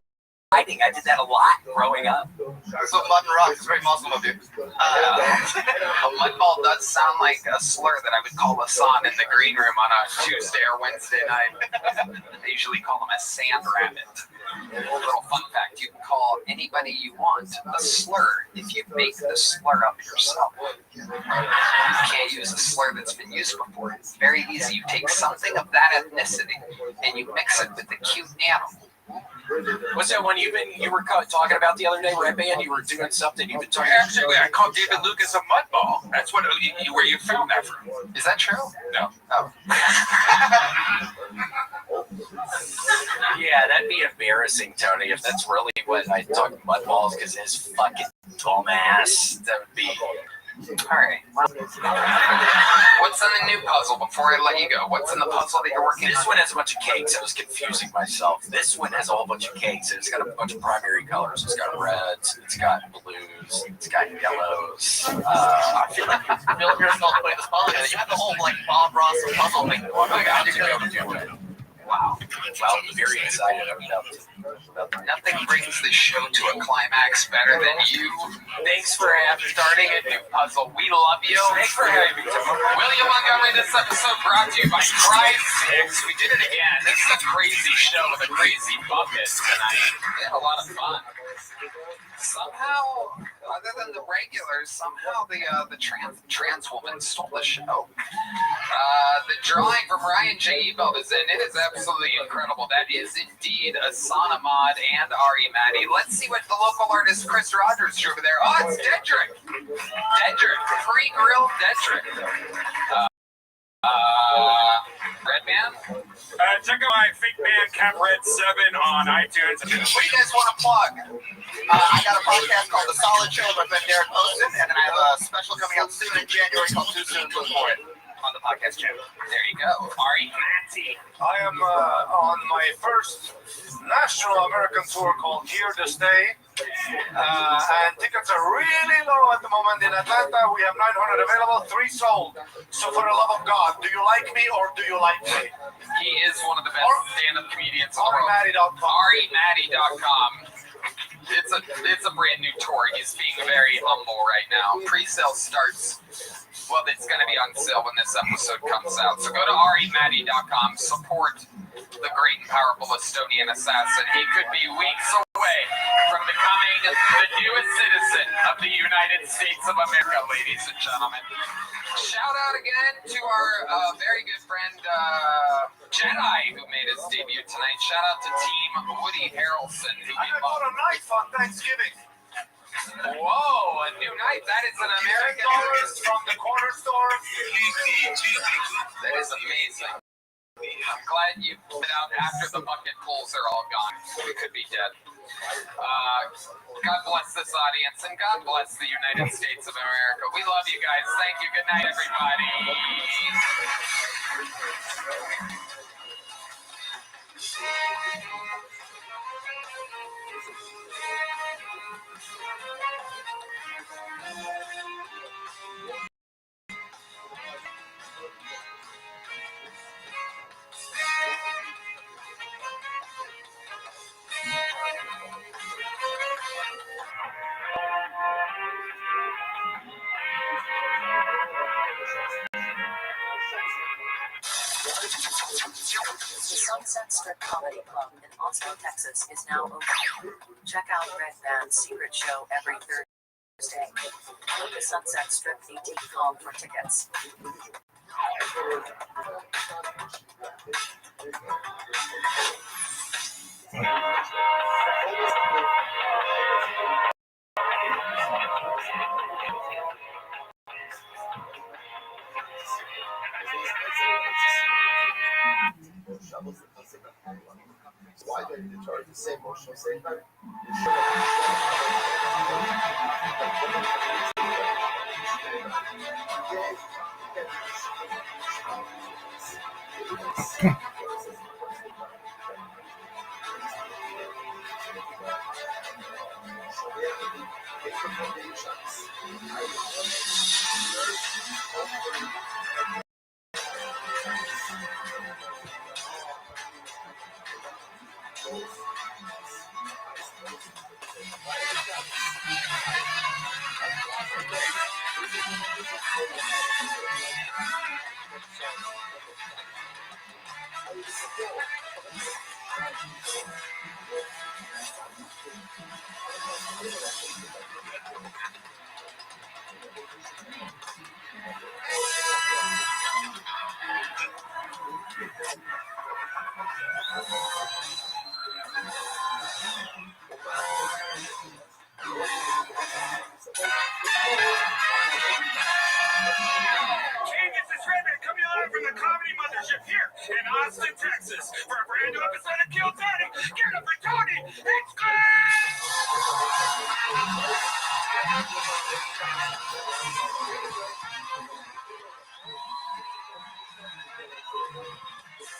I did that a lot growing up. So mud and rock is very Muslim of you. A mud ball does sound like a slur that I would call Hassan in the green room on a Tuesday or Wednesday night. I usually call him a sand rabbit. A little fun fact, you can call anybody you want a slur if you make the slur up yourself. You can't use a slur that's been used before. It's very easy. You take something of that ethnicity and you mix it with a cute animal. What's that one you were talking about the other day, Red Band? You were doing something. You've been talking. Actually, I called David Lucas a mudball. That's where you found that from. Is that true? No. Oh. Yeah, that'd be embarrassing, Tony, if that's really what I talk mudballs, because his fucking dumbass. That would be. All right. What's in the new puzzle before I let you go? What's in the puzzle that you're working This on? one has a bunch of cakes. I was confusing myself. This one has a whole bunch of cakes. It's got a bunch of primary colors. It's got reds. It's got blues. It's got yellows. I feel like You're supposed to play this puzzle. You have the whole like Bob Ross puzzle thing. oh my God, you're going to be able to do it. Wow. Well, I'm very excited about it. Nothing brings this show to a climax better than you. Thanks for starting a new puzzle. We love you. Thanks for having me, William Montgomery, this episode brought to you by Cry Six. We did it again. This is a crazy show with a crazy bucket tonight. We had a lot of fun. Somehow, other than the regulars, somehow the trans woman stole the show. The drawing from Ryan J. Ebel is in. It is absolutely incredible. That is indeed Asana Mod and Ari Maddie. Let's see what the local artist Chris Rogers drew over there. Oh, it's Dedrick. Dedrick. Pre-grilled Dedrick. Red Man? Check out my fake band Capred 7 on iTunes. What do you guys want to plug? I got a podcast called The Solid Show by Ben Derek hosted, and then I have a special coming out soon in January called Too Soon. Look for it on the podcast channel. There you go. Ari Matty. I am on my first national American tour called Here to Stay. And tickets are really low at the moment in Atlanta. We have 900 available, 3 sold. So for the love of God, do you like me or do you like me? He is one of the best stand-up comedians in the world. AriMatty.com. AriMatty.com. It's a brand new tour. He's being very humble right now. Pre-sale starts. Well, it's going to be on sale when this episode comes out. So go to arimatty.com. Support the great and powerful Estonian assassin. He could be weeks away from becoming the newest citizen of the United States of America, ladies and gentlemen. Shout out again to our very good friend Jedi, who made his debut tonight. Shout out to Team Woody Harrelson. I bought a knife on Thanksgiving. Whoa, a new knife. That is an American $10 from the corner store. That is amazing. I'm glad you put it out after the bucket pulls are all gone. We could be dead. God bless this audience, and God bless the United States of America. We love you guys. Thank you. Good night, everybody. The Sunset Strip Comedy Club in Austin, Texas is now open. Check out Red Band's secret show every Thursday. Go to sunsetstrip.com for tickets. Why did you charge the same motion same time?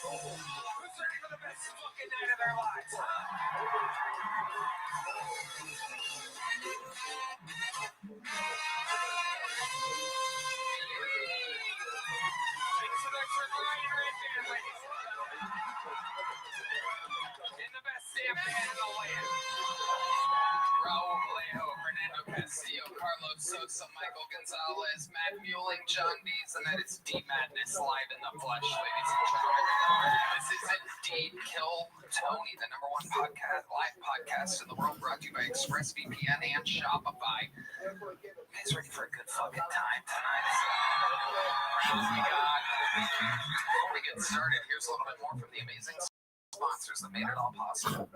Who's ready for the best fucking night of their lives, huh? Thanks so much for flying right there, ladies and gentlemen. In the best damn band in the land. Raul Vallejo, Fernando Castillo, Carlos Sosa, Michael Gonzalez, Matt Mueling, John Dees, and that is D Madness live in the flesh, ladies and gentlemen. This is indeed Kill Tony, the #1 live podcast in the world, brought to you by ExpressVPN and Shopify. You guys ready for a good fucking time tonight? Before we get started, here's a little bit more from the amazing sponsors that made it all possible.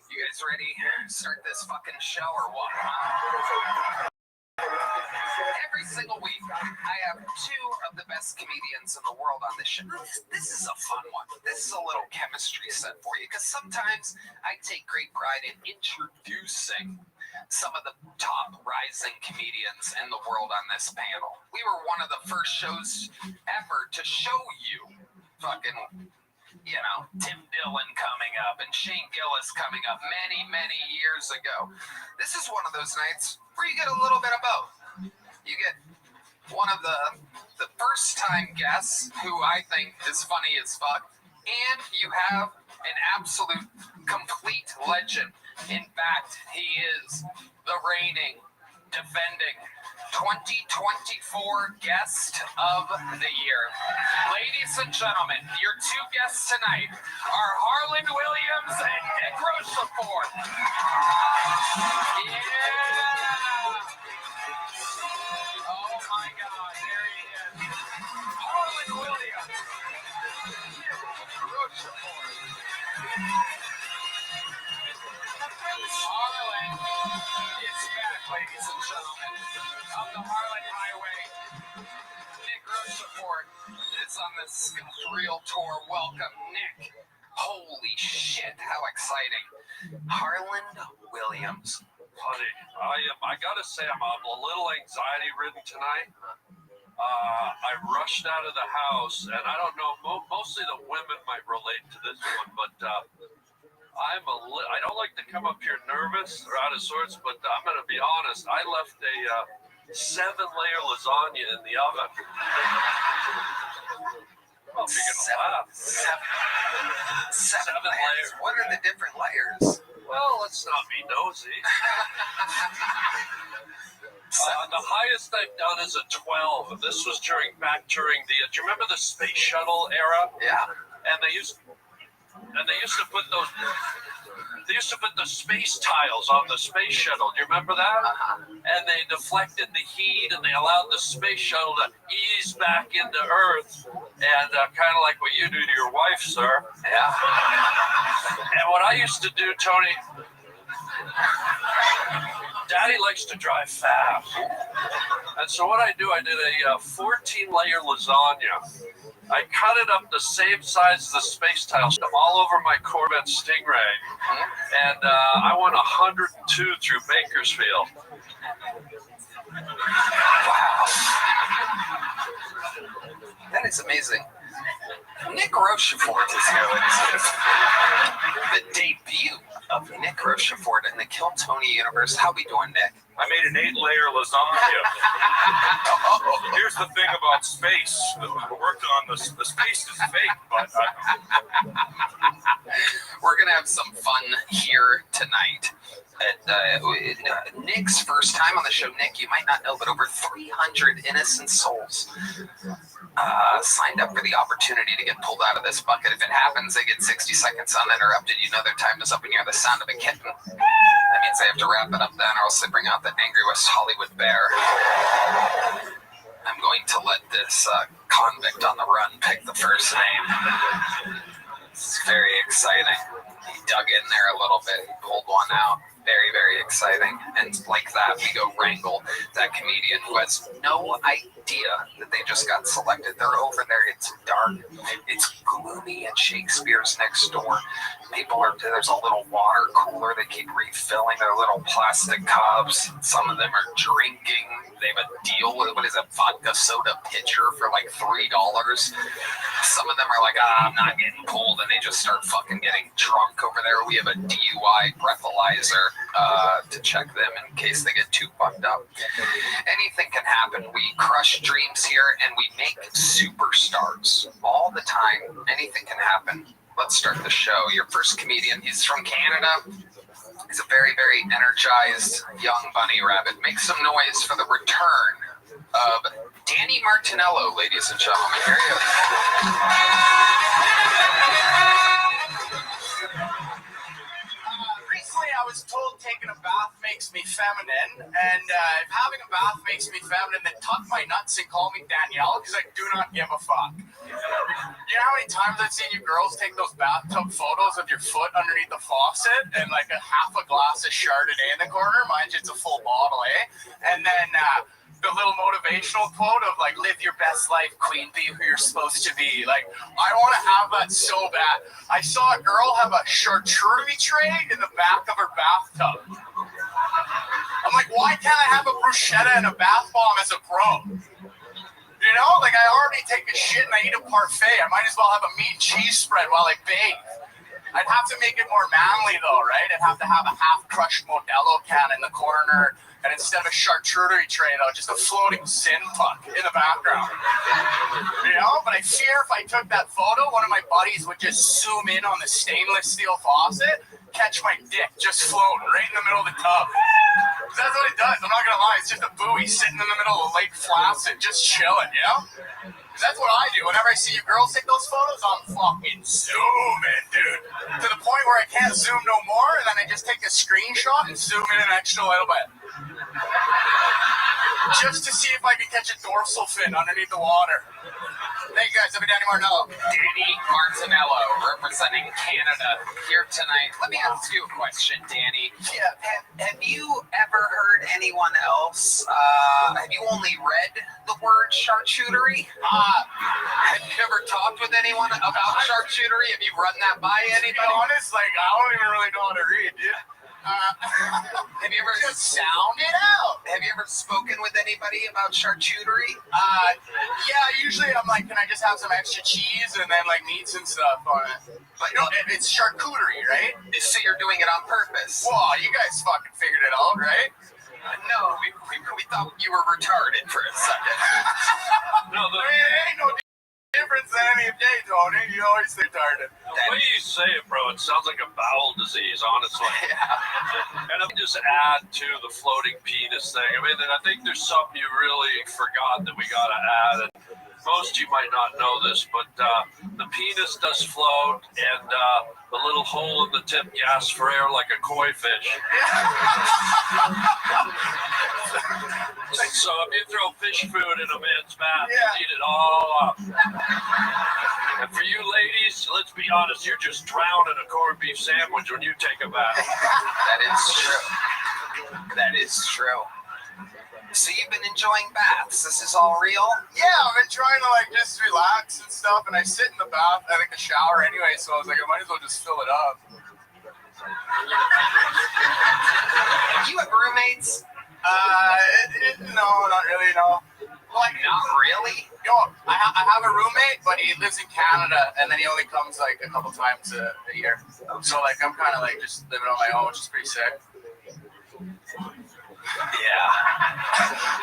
You guys ready to start this fucking show or what? Every single week, I have two of the best comedians in the world on this show. This is a fun one. This is a little chemistry set for you, because sometimes I take great pride in introducing some of the top rising comedians in the world on this panel. We were one of the first shows ever to show you fucking, you know, Tim Dillon coming up and Shane Gillis coming up many, many years ago. This is one of those nights where you get a little bit of both. You get one of the first time guests who I think is funny as fuck, and you have an absolute complete legend. In fact, he is the reigning, defending 2024 guest of the year. Ladies and gentlemen, your two guests tonight are Harlan Williams and Nick Rochefort. Yeah! Oh my God, there he is. Harlan Williams. Rochefort. Harlan is back, ladies and gentlemen. Up the Harlan Highway. Nick Rochefort is on this real tour. Welcome, Nick. Holy shit, how exciting. Harlan Williams. Buddy, I gotta say I'm a little anxiety ridden tonight. I rushed out of the house, and I don't know, mostly the women might relate to this one, but I don't like to come up here nervous or out of sorts, but I'm gonna be honest, I left a 7-layer lasagna in the oven. Oh, you're gonna laugh. Seven layers. What are the different layers? Well, let's not be nosy. The highest I've done is a 12, and this was during the, do you remember the space shuttle era? Yeah. And they used to put the space tiles on the space shuttle. Do you remember that? And they deflected the heat, and they allowed the space shuttle to ease back into Earth, and kind of like what you do to your wife, sir. Yeah. And what I used to do, Tony, Daddy likes to drive fast. And so what I do, I did a 14-layer lasagna. I cut it up the same size as the space tiles all over my Corvette Stingray. And I went 102 through Bakersfield. Wow. That is amazing. Nick Rochefort is here, ladies and gentlemen. The debut of Nick Rochefort in the Kill Tony universe. How we doing, Nick? I made an 8-layer lasagna. Here's the thing about space. We worked on the space is fake, but we're gonna have some fun here tonight. Nick's first time on the show. Nick, you might not know, but over 300 innocent souls signed up for the opportunity to get pulled out of this bucket. If it happens, they get 60 seconds uninterrupted. You know their time is up, and you hear the sound of a kitten. That means they have to wrap it up then, or else they bring out the angry West Hollywood bear. I'm going to let this convict on the run pick the first name. It's very exciting. He dug in there a little bit. He pulled one out. very, very exciting. And like that, we go wrangle that comedian who has no idea that they just got selected. They're over there. It's dark. It's gloomy at Shakespeare's next door. People are there's a little water cooler. They keep refilling their little plastic cups. Some of them are drinking. They have a deal with what is a vodka soda pitcher for like $3. Some of them are like, I'm not getting pulled, and they just start fucking getting drunk over there. We have a DUI breathalyzer to check them in case they get too fucked up. Anything can happen. We crush dreams here, and we make superstars all the time. Anything can happen. Let's start the show. Your first comedian, he's from Canada. He's a very, very energized young bunny rabbit. Make some noise for the return of Danny Martinello, ladies and gentlemen. Here he is. Recently, I was told taking a bath makes me feminine, and if having a bath makes me feminine, then tuck my nuts and call me Danielle, because I do not give a fuck. You know how many times I've seen you girls take those bathtub photos of your foot underneath the faucet and like a half a glass of Chardonnay in the corner? Mind you, it's a full bottle, eh? And then the little motivational quote of like, live your best life, queen, be who you're supposed to be. Like, I want to have that so bad. I saw a girl have a charcuterie tray in the back of her bathtub. I'm like, why can't I have a bruschetta and a bath bomb as a pro? You know, like I already take a shit and I eat a parfait. I might as well have a meat and cheese spread while I bathe. I'd have to make it more manly though, right? I'd have to have a half-crushed Modelo can in the corner, and instead of a charcuterie tray though, just a floating sin puck in the background. You know, but I fear if I took that photo, one of my buddies would just zoom in on the stainless steel faucet, catch my dick just floating right in the middle of the tub. That's what it does. I'm not gonna lie. It's just a buoy sitting in the middle of Lake Placid, just chilling, you know? Because that's what I do. Whenever I see you girls take those photos, I'm fucking zooming, dude. To the point where I can't zoom no more, and then I just take a screenshot and zoom in an extra little bit. Just to see if I can catch a dorsal fin underneath the water. Thank you guys. I'm Danny Martinello. Danny Martinello, representing Canada here tonight. Let me ask you a question, Danny. Yeah. Have you ever heard anyone else? Have you only read the word charcuterie? Have you ever talked with anyone about charcuterie? Have you run that by anybody? To be honest, like I don't even really know how to read, dude. Have you ever just sound it out? Have you ever spoken with anybody about charcuterie? Yeah, usually I'm like, can I just have some extra cheese and then like meats and stuff on it? But no, it's charcuterie, right? So you're doing it on purpose? Well, you guys fucking figured it out, right? No, we thought you were retarded for a second. No, it ain't no difference than any day, Tony. You always retarded. The way you say it, bro, it sounds like a bowel disease, honestly. Yeah. And I'll just add to the floating penis thing. I mean, I think there's something you really forgot that we gotta add. And most of you might not know this, but the penis does float, and the little hole in the tip gasps for air like a koi fish. So if you throw fish food in a man's mouth, you eat it all up. And for you ladies, let's be honest, you're just drowning a corned beef sandwich when you take a bath. That is true. That is true. So you've been enjoying baths. This is all real? Yeah, I've been trying to like just relax and stuff, and I sit in the bath, I think a shower anyway, so I was like, I might as well just fill it up. Do you have roommates? No, not really, no. Like, not really? Yo, I have a roommate, but he lives in Canada, and then he only comes like a couple times a year. So like, I'm kind of like just living on my own, which is pretty sick. Yeah.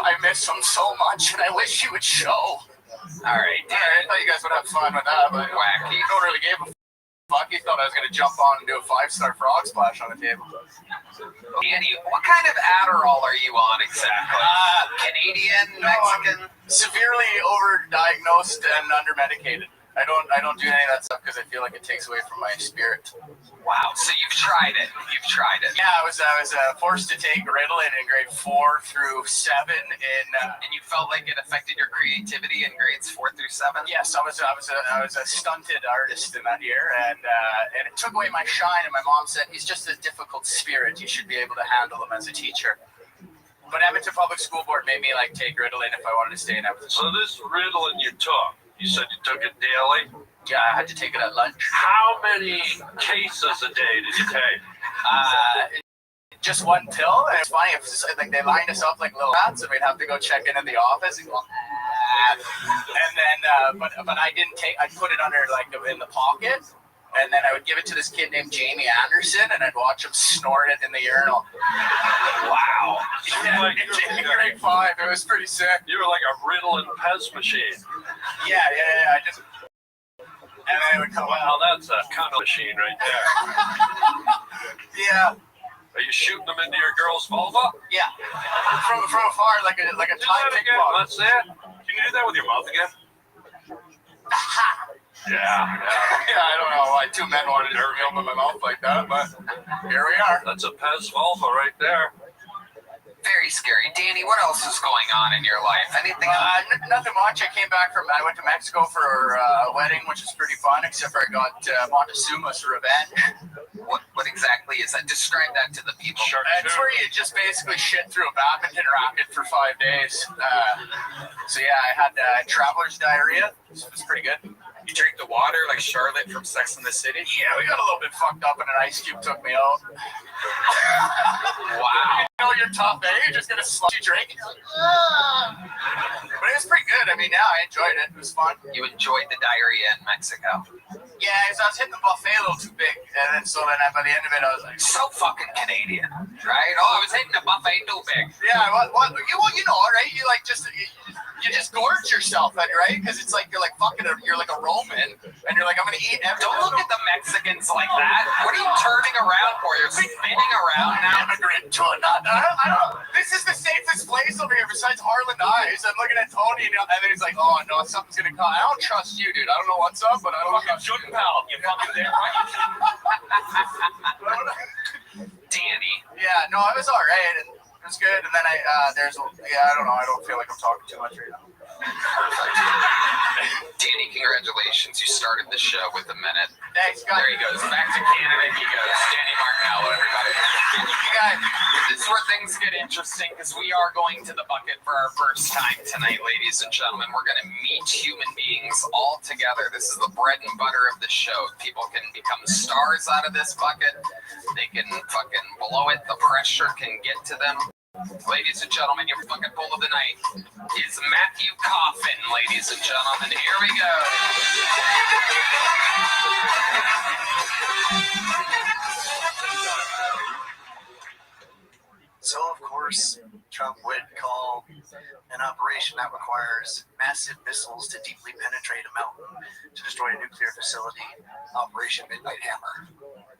I miss him so much, and I wish he would show. All right, Dan. I thought you guys would have fun with that, but wacky. Don't really give a fuck. He thought I was gonna jump on and do a 5-star frog splash on the table. Danny, what kind of Adderall are you on exactly? Canadian, Mexican? Severely overdiagnosed and undermedicated. I don't do any of that stuff because I feel like it takes away from my spirit. Wow. So you've tried it. Yeah, I was forced to take Ritalin in grade 4 through 7, and you felt like it affected your creativity in grades 4 through 7. Yes, I was a stunted artist in that year, and it took away my shine. And my mom said, "He's just a difficult spirit. You should be able to handle him as a teacher." But Edmonton Public School Board made me like take Ritalin if I wanted to stay in Edmonton. So this Ritalin you took, you said you took it daily? Yeah, I had to take it at lunch. How many cases a day did you take? Just one pill. And it's funny, like they lined us up like little rats, and we'd have to go check in the office and go. And then, but I didn't take. I put it under like in the pocket. And then I would give it to this kid named Jamie Anderson, and I'd watch him snort it in the urinal. Wow. Yeah, in grade 5, it was pretty sick. You were like a Ritalin Pez machine. Yeah. I just, and then it would come out. Wow, that's a kind of machine right there. Yeah. Are you shooting them into your girl's vulva? Yeah. From afar, like a time again. Let's see it. Can you do that with your mouth again? Yeah. I don't know why 2 men wanted to film in my mouth like that, but here we are. That's a Pez vulva right there. Very scary. Danny, what else is going on in your life? Anything? Nothing much. I went to Mexico for a wedding, which was pretty fun, except for I got Montezuma's revenge. What exactly is that? Describe that to the people. It's where you just basically shit through a badminton racket for 5 days. So yeah, I had traveler's diarrhea. So it's pretty good. You drink the water like Charlotte from Sex and the City? Yeah, we got a little bit fucked up and an ice cube took me out. Wow. You know you're tough, eh? You're just gonna slushy drink. But it was pretty good. I mean, yeah, I enjoyed it. It was fun. You enjoyed the diarrhea in Mexico? Yeah, because I was hitting the buffet a little too big. And then by the end of it, I was like, so fucking Canadian, right? Oh, I was hitting the buffet too big. Yeah, you know, right? You like you just gorge yourself, right? Because it's like you're like a Roman, and you're like, I'm gonna eat everything. Don't look at the Mexicans like that. What are you turning around for? You're spinning around now. Immigrant to I don't know. This is the safest place over here besides Harlan Eyes. I'm looking at Tony, and then he's like, oh no, something's gonna come. I don't trust you, dude. I don't know what's up, but I don't trust you. Pal, you fucking there, right? Danny. Yeah, no, it was all right, and it was good. And then I don't know. I don't feel like I'm talking too much right now. Danny, congratulations. You started the show with a minute. Thanks, guys. There he goes. Back to Canada he goes. Danny Martinello, everybody. You guys. This is where things get interesting because we are going to the bucket for our first time tonight, ladies and gentlemen. We're going to meet human beings all together. This is the bread and butter of the show. People can become stars out of this bucket. They can fucking blow it. The pressure can get to them. Ladies and gentlemen, your fucking bull of the night is Matthew Coffin, ladies and gentlemen. Here we go. So, of course, Trump would call an operation that requires massive missiles to deeply penetrate a mountain to destroy a nuclear facility, Operation Midnight Hammer.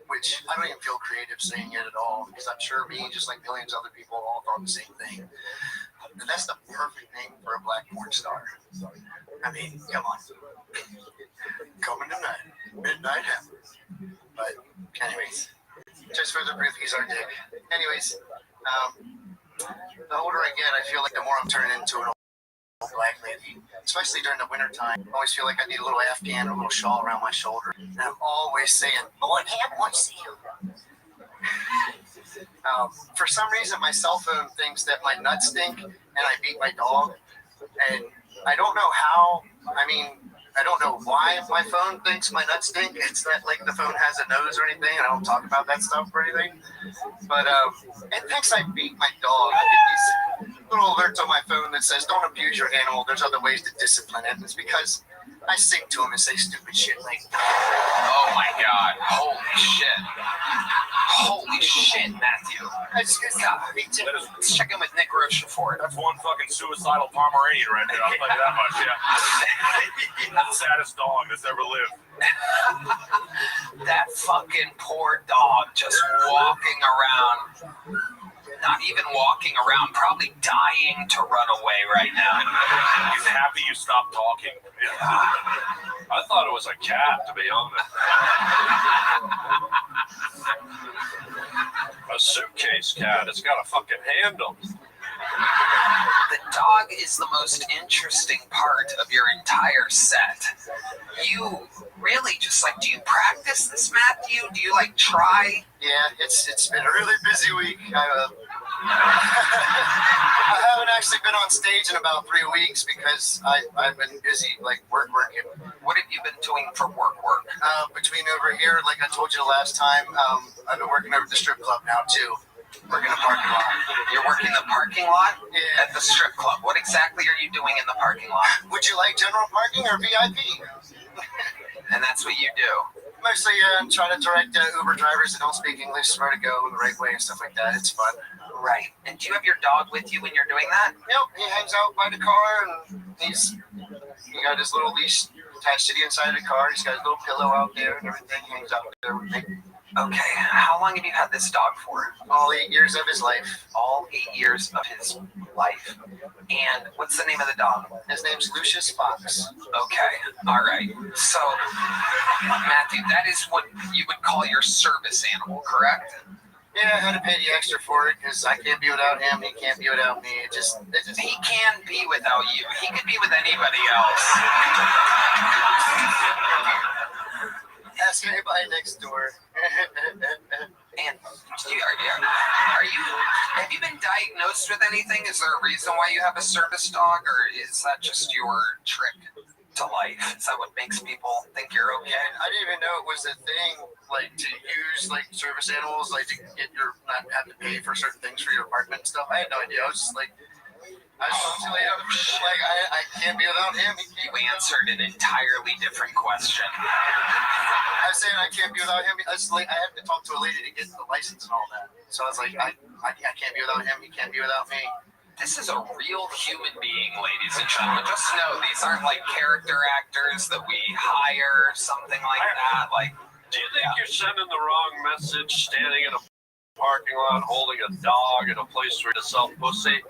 Which I don't even feel creative saying it at all, because I'm sure me, just like millions of other people, all thought the same thing. And that's the perfect name for a black porn star. I mean, come on. Coming tonight, Midnight Hammer. But, anyways, just for the brief, he's our dick. Anyways, the older I get, I feel like the more I'm turning into an old black lady, especially during the winter time. I always feel like I need a little Afghan or a little shawl around my shoulder. And I'm always saying, Lord, have mercy. For some reason, my cell phone thinks that my nuts stink and I beat my dog. And I don't know how, I don't know why my phone thinks my nuts stink. It's not like the phone has a nose or anything. I don't talk about that stuff or anything. But it thinks I beat my dog. I get these little alerts on my phone that says, don't abuse your animal. There's other ways to discipline it. And it's because I sing to him and say stupid shit like, oh my God. Holy shit. Holy shit, Matthew. Let's check in with Nick Rochefort. That's one fucking suicidal Pomeranian right there. I'll tell you that much, yeah. That's the saddest dog that's ever lived. That fucking poor dog just walking around. not even walking around, probably dying to run away right now. He's happy you stopped talking. I thought it was a cat, to be honest. A suitcase cat. It's got a fucking handle. The dog is the most interesting part of your entire set. You really just like, do you practice this, Matthew? Do you like try? Yeah, it's been a really busy week. I haven't actually been on stage in about 3 weeks because I've been busy, like working. What have you been doing for work? Between over here, like I told you last time, I've been working over at the strip club now too. Working the parking lot. You're working the parking lot? Yeah. At the strip club. What exactly are you doing in the parking lot? Would you like general parking or VIP? And that's what you do? Mostly try to direct Uber drivers that don't speak English where to go the right way and stuff like that. It's fun. Right. And do you have your dog with you when you're doing that? Yep. He hangs out by the car and he got his little leash attached to the inside of the car. He's got his little pillow out there and everything. He hangs out there with me. Okay. How long have you had this dog for? All 8 years of his life. All 8 years of his life. And what's the name of the dog? His name's Lucius Fox. Okay. All right. So, Matthew, that is what you would call your service animal, correct? Yeah, I had to pay the extra for it because I can't be without him. He can't be without me. He can be without you. He could be with anybody else. Ask anybody next door. And have you been diagnosed with anything? Is there a reason why you have a service dog, or is that just your trick to life? Is that what makes people think you're okay? I didn't even know it was a thing, like to use like service animals, like to get your not have to pay for certain things for your apartment and stuff. I had no idea. I was just like, I can't be without him. You answered an entirely different question. I was saying I can't be without him. I had to talk to a lady to get the license and all that. So I was like, I can't be without him. He can't be without me. This is a real human being, ladies and gentlemen. Just know these aren't like character actors that we hire, something like that. Like, do you think you're sending the wrong message standing in a parking lot holding a dog at a place where to sell pussy?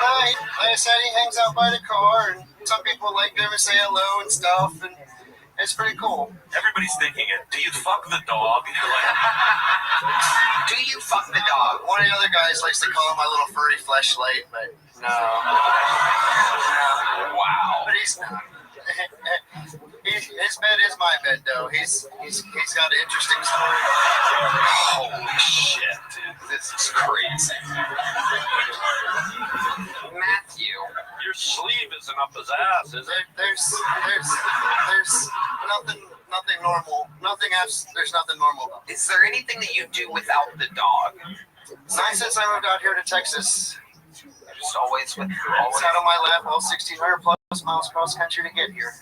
Like I said, he hangs out by the car, and some people like him and say hello and stuff, and it's pretty cool. Everybody's thinking it. Do you fuck the dog? Do you fuck the dog? One of the other guys likes to call him my little furry fleshlight, but no. Wow. But he's not. His bed is my bed, though. He's got an interesting story. Holy shit, dude. This is crazy. Matthew. Your sleeve isn't up his ass, is it? There's nothing normal. There's nothing normal about it. Is there anything that you do without the dog? Not since I moved out here to Texas. Just always with Sat on my lap all 1,600 plus miles cross country to get here.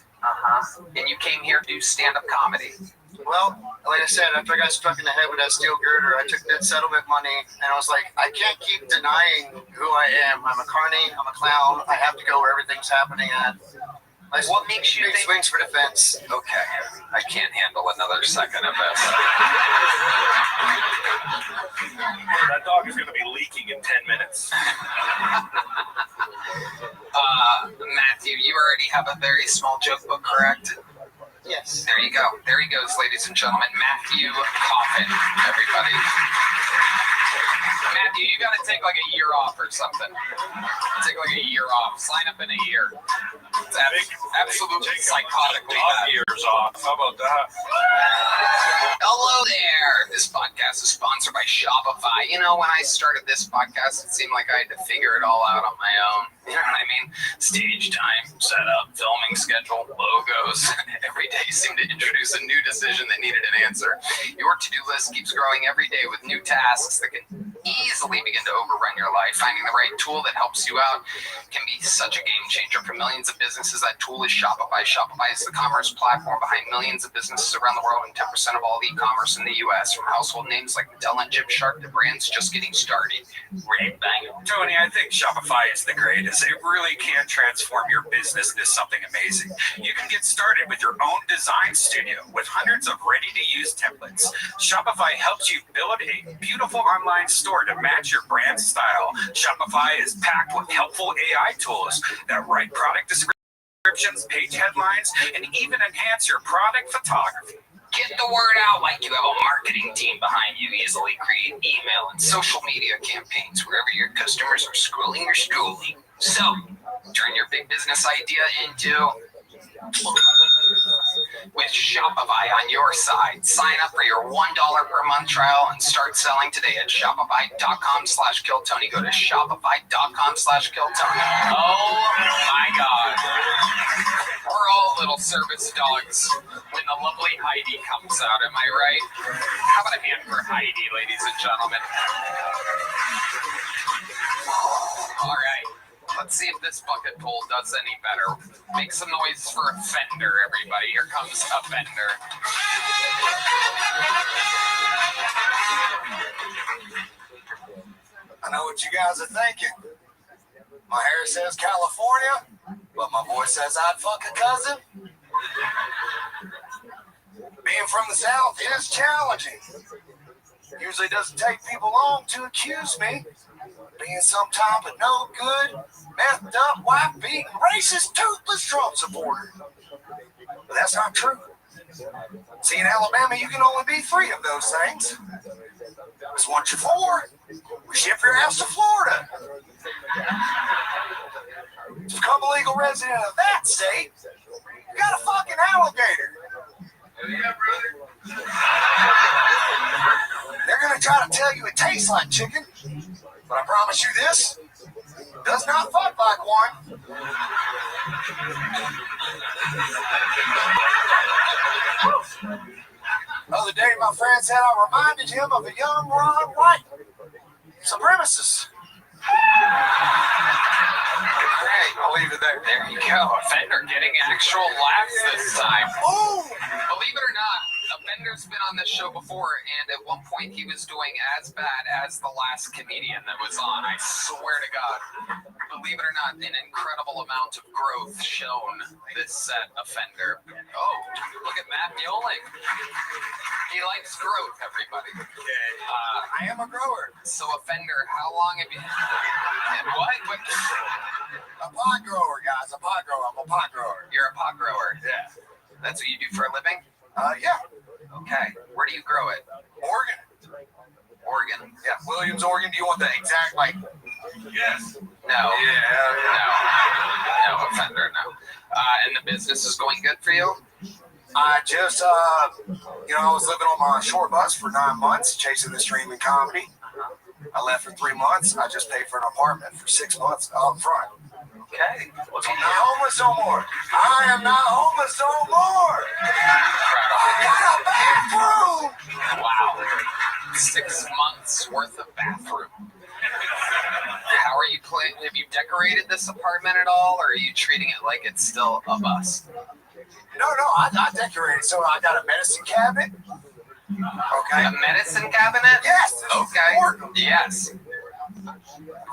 And you came here to do stand-up comedy. Well, like I said, after I got struck in the head with that steel girder, I took that settlement money, and I was like, I can't keep denying who I am. I'm a carny, I'm a clown, I have to go where everything's happening at. What makes you think... swings for the fence. Okay, I can't handle another second of this. That dog is going to be leaking in 10 minutes. Matthew, you already have a very small joke book, correct? Yes. There you go. There he goes, ladies and gentlemen. Matthew Coffin, everybody. Matthew, you got to take like a year off or something. Take like a year off. Sign up in a year. It's absolutely psychotically bad. Years off. How about that? Hello there. This podcast is sponsored by Shopify. You know, when I started this podcast, it seemed like I had to figure it all out on my own. You know what I mean? Stage time, setup, filming schedule, logos. Every day seemed to introduce a new decision that needed an answer. Your to-do list keeps growing every day with new tasks that can easily begin to overrun your life. Finding the right tool that helps you out can be such a game changer for millions of businesses. That tool is Shopify. Shopify is the commerce platform behind millions of businesses around the world and 10% of all e-commerce in the U.S. From household names like Mattel and Gymshark to brands just getting started. Great bang. Tony, I think Shopify is the greatest. Yes, it really can transform your business into something amazing. You can get started with your own design studio with hundreds of ready-to-use templates. Shopify helps you build a beautiful online store to match your brand style. Shopify is packed with helpful AI tools that write product descriptions, page headlines, and even enhance your product photography. Get the word out like you have a marketing team behind you. Easily create email and social media campaigns wherever your customers are scrolling or schooling. So, turn your big business idea into with Shopify on your side. Sign up for your $1 per month trial and start selling today at shopify.com/KillTony. Go to shopify.com/KillTony. Oh my God. We're all little service dogs when the lovely Heidi comes out, am I right? How about a hand for Heidi, ladies and gentlemen? All right. Let's see if this bucket pull does any better. Make some noise for a fender, everybody. Here comes a fender. I know what you guys are thinking. My hair says California, but my voice says I'd fuck a cousin. Being from the South is challenging. Usually doesn't take people long to accuse me being some type of no good, methed up, wife-beating, racist, toothless Trump supporter. But that's not true. See, in Alabama, you can only be 3 of those things. Because once you're 4, we ship your ass to Florida. To become a legal resident of that state, you got a fucking alligator. Yeah, brother. They're going to try to tell you it tastes like chicken, but I promise you this, it does not fuck like one. The other day, my friend said I reminded him of a young Ron White supremacist. Great, I'll leave it there. There you go. Offender getting actual laughs this time. Oh! Believe it or not, Offender's been on this show before, and at one point he was doing as bad as the last comedian that was on. I swear to God. Believe it or not, an incredible amount of growth shown this set, Offender. Oh, look at Matt Mioling. He likes growth, everybody. I am a grower. So, Offender, how long have you... What? A pot grower, guys. A pot grower. I'm a pot grower. You're a pot grower? Yeah. That's what you do for a living? Yeah. Okay. Where do you grow it? Oregon. Oregon. Yeah, Williams, Oregon. Do you want the exact, like... Yes. No. No, Offender, no. And the business is going good for you? I just, I was living on my short bus for 9 months, chasing this dream in comedy. I left for 3 months. I just paid for an apartment for 6 months up front. Okay. I'm not homeless no more. I am not homeless no more. I got a bathroom. Wow. 6 months worth of bathroom. How are you playing? Have you decorated this apartment at all, or are you treating it like it's still a bus? No, I decorated. So I got a medicine cabinet. Okay. A medicine cabinet? Yes. Okay. Yes.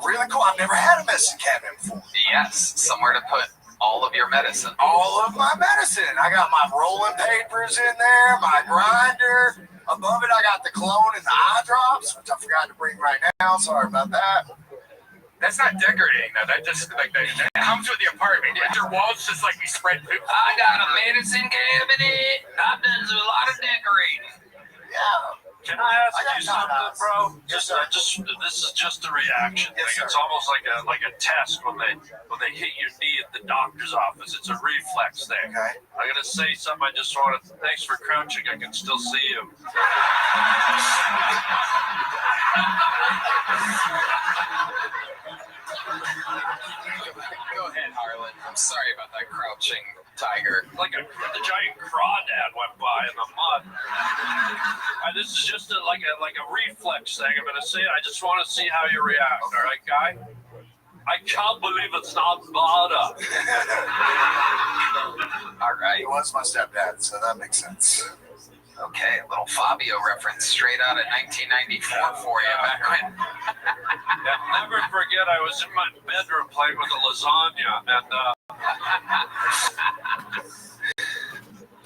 Really cool. I've never had a medicine cabinet before. Yes. Somewhere to put all of your medicine. All of my medicine. I got my rolling papers in there, my grinder. Above it, I got the cologne and the eye drops, which I forgot to bring right now. Sorry about that. That's not decorating, though. That just that comes with the apartment. Your walls just like we spread poop. I got a medicine cabinet. I've done a lot of decorating. Yeah. Can I ask you something, bro? Just this is just a reaction thing. It's almost like a test when they hit your knee at the doctor's office. It's a reflex thing. Okay. I'm gonna say something. I just want to. Thanks for crouching. I can still see you. Go ahead, Harlan. I'm sorry about that crouching tiger. Like a giant crawdad went by in the mud. This is just like a reflex thing. I'm gonna say. I just want to see how you react. All right, guy. I can't believe it's not butter. All right. He was my stepdad, so that makes sense. Okay, a little Fabio reference straight out of 1994 for you back when. And never forget, I was in my bedroom playing with a lasagna, and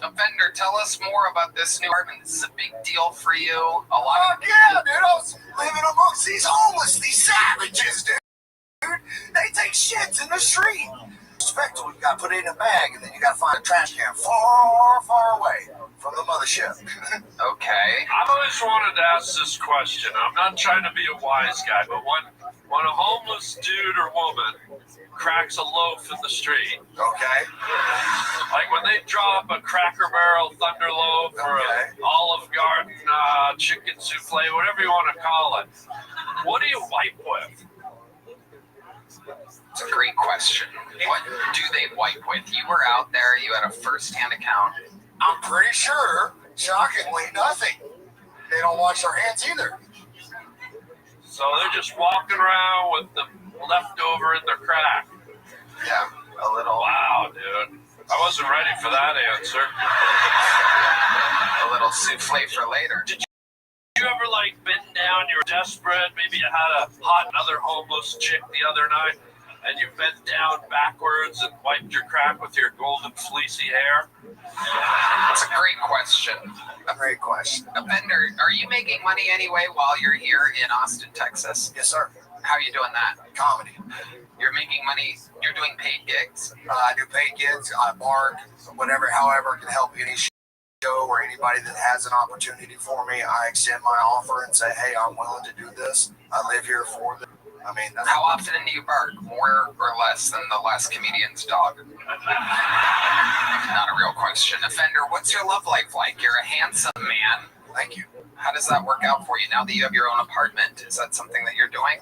Offender, tell us more about this new apartment. This is a big deal for you. A lot of yeah, dude. I was living amongst these homeless, these savages, dude. They take shits in the street. Respectful, you gotta put it in a bag, and then you gotta find a trash can far, far away from the mothership. Okay. I've always wanted to ask this question. I'm not trying to be a wise guy, but when a homeless dude or woman cracks a loaf in the street, Okay. like when they drop a Cracker Barrel Thunder Loaf or an Olive Garden chicken souffle, whatever you want to call it, what do you wipe with? It's a great question. What do they wipe with? You were out there. You had a first-hand account. I'm pretty sure, shockingly, nothing. They don't wash their hands either. So they're just walking around with the leftover in their crack. Yeah, a little. Wow, dude. I wasn't ready for that answer. A little souffle for later. Did you ever, like, bend down, you were desperate, maybe you had a hot another homeless chick the other night, and you bent down backwards and wiped your crack with your golden fleecy hair? That's a great question. A great question. Offender, are you making money anyway while you're here in Austin, Texas? Yes, sir. How are you doing that? Comedy. You're making money. You're doing paid gigs. I do paid gigs. I bark, whatever, however, can help any show or anybody that has an opportunity for me. I extend my offer and say, hey, I'm willing to do this. I live here for this. I mean, how often do you bark? More or less than the last comedian's dog? Not a real question. Offender, what's your love life like? You're a handsome man. Thank you. How does that work out for you now that you have your own apartment? Is that something that you're doing?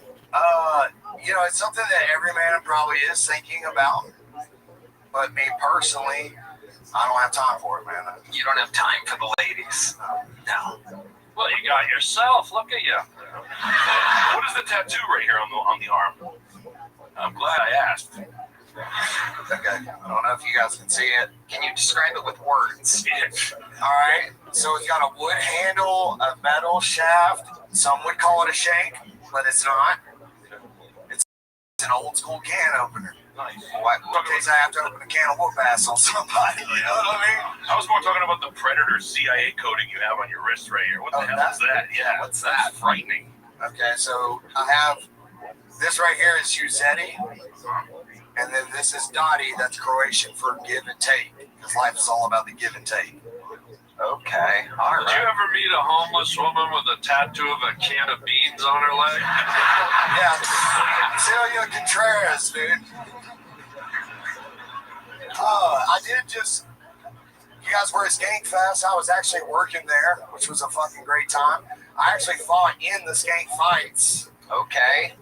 You know, it's something that every man probably is thinking about. But me personally, I don't have time for it, man. You don't have time for the ladies. No. Well, you got yourself. Look at you. What is the tattoo right here on the arm? I'm glad I asked. Okay. I don't know if you guys can see it. Can you describe it with words? All right. So it's got a wood handle, a metal shaft. Some would call it a shank, but it's not. It's an old school can opener. Nice. What in case I have to open a can of whoop ass on somebody, you know what I mean? I was more talking about the Predator CIA coating you have on your wrist right here. What the hell is that? Yeah, what's that? Frightening. Okay, so I have this right here is Uzeti, and then this is Dottie. That's Croatian for give and take, because life is all about the give and take. Okay, all right. Did you ever meet a homeless woman with a tattoo of a can of beans on her leg? Yeah, Celia Contreras, dude. I did just. You guys were at Skank Fest. I was actually working there, which was a fucking great time. I actually fought in the Skank fights. Okay.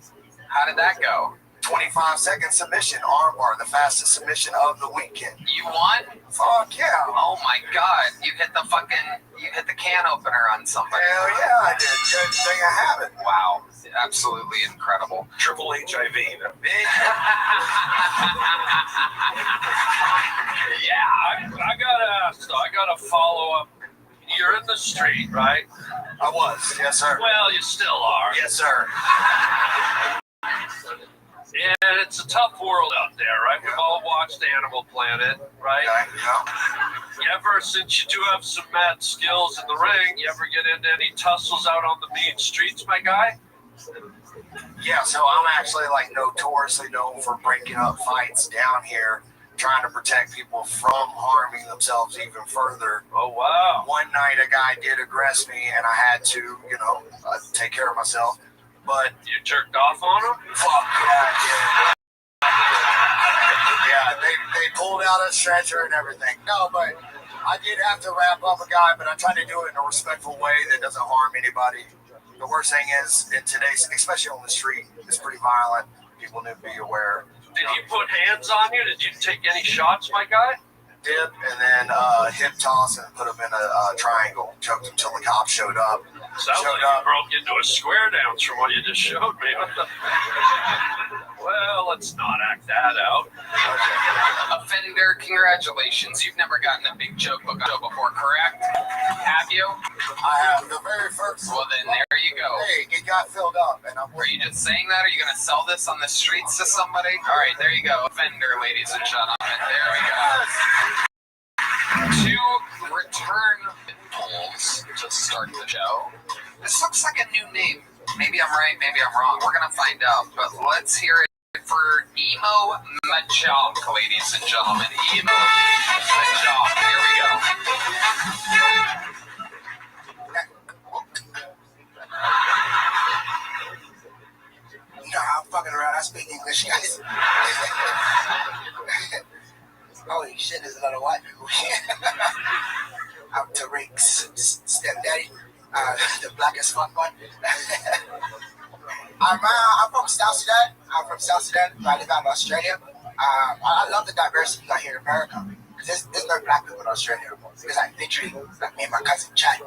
How did that go? 25-second submission, armbar, the fastest submission of the weekend. You won? Fuck yeah. Oh my god. You hit the can opener on somebody. Hell yeah, I did. Good thing I have it. Wow. Absolutely incredible. Triple HIV. Big. Yeah, I gotta ask though. I gotta follow up. You're in the street, right? I was, yes sir. Well, you still are. Yes sir. And it's a tough world out there, right? We've all watched Animal Planet, right? Yeah. Ever since you do have some mad skills in the ring, you ever get into any tussles out on the mean streets, my guy? Yeah, so I'm actually like notoriously known for breaking up fights down here, trying to protect people from harming themselves even further. Oh, wow. One night a guy did aggress me and I had to, take care of myself. But you jerked off on him? Fuck yeah, yeah, they pulled out a stretcher and everything. No, but I did have to wrap up a guy, but I tried to do it in a respectful way that doesn't harm anybody. The worst thing is, in today's, especially on the street, it's pretty violent. People need to be aware. Did he put hands on you? Did you take any shots, my guy? Dip and then hip toss and put him in a triangle. Choked him till the cops showed up. Sounds like you broke into a square dance from what you just showed me. Well, let's not act that out. Offender, congratulations. You've never gotten a big joke book before, correct? Have you? I have the very first. Well, then there you go. Hey, it got filled up, and I'm. Are you just saying that? Are you going to sell this on the streets to somebody? All right, there you go. Offender, ladies and gentlemen. There we go. Two return polls to start the show. This looks like a new name. Maybe I'm right, maybe I'm wrong. We're going to find out. But let's hear it for Emo Majok, ladies and gentlemen. Emo Majok. Here we go. No, I'm fucking around. I speak English, guys. Holy shit, there's a lot of white people here. I'm Tariq's stepdaddy, the blackest fuck one. I'm from South Sudan. I live out in Australia. I love the diversity you got here in America. Because there's no black people in Australia. There's like literally like me and my cousin Chad.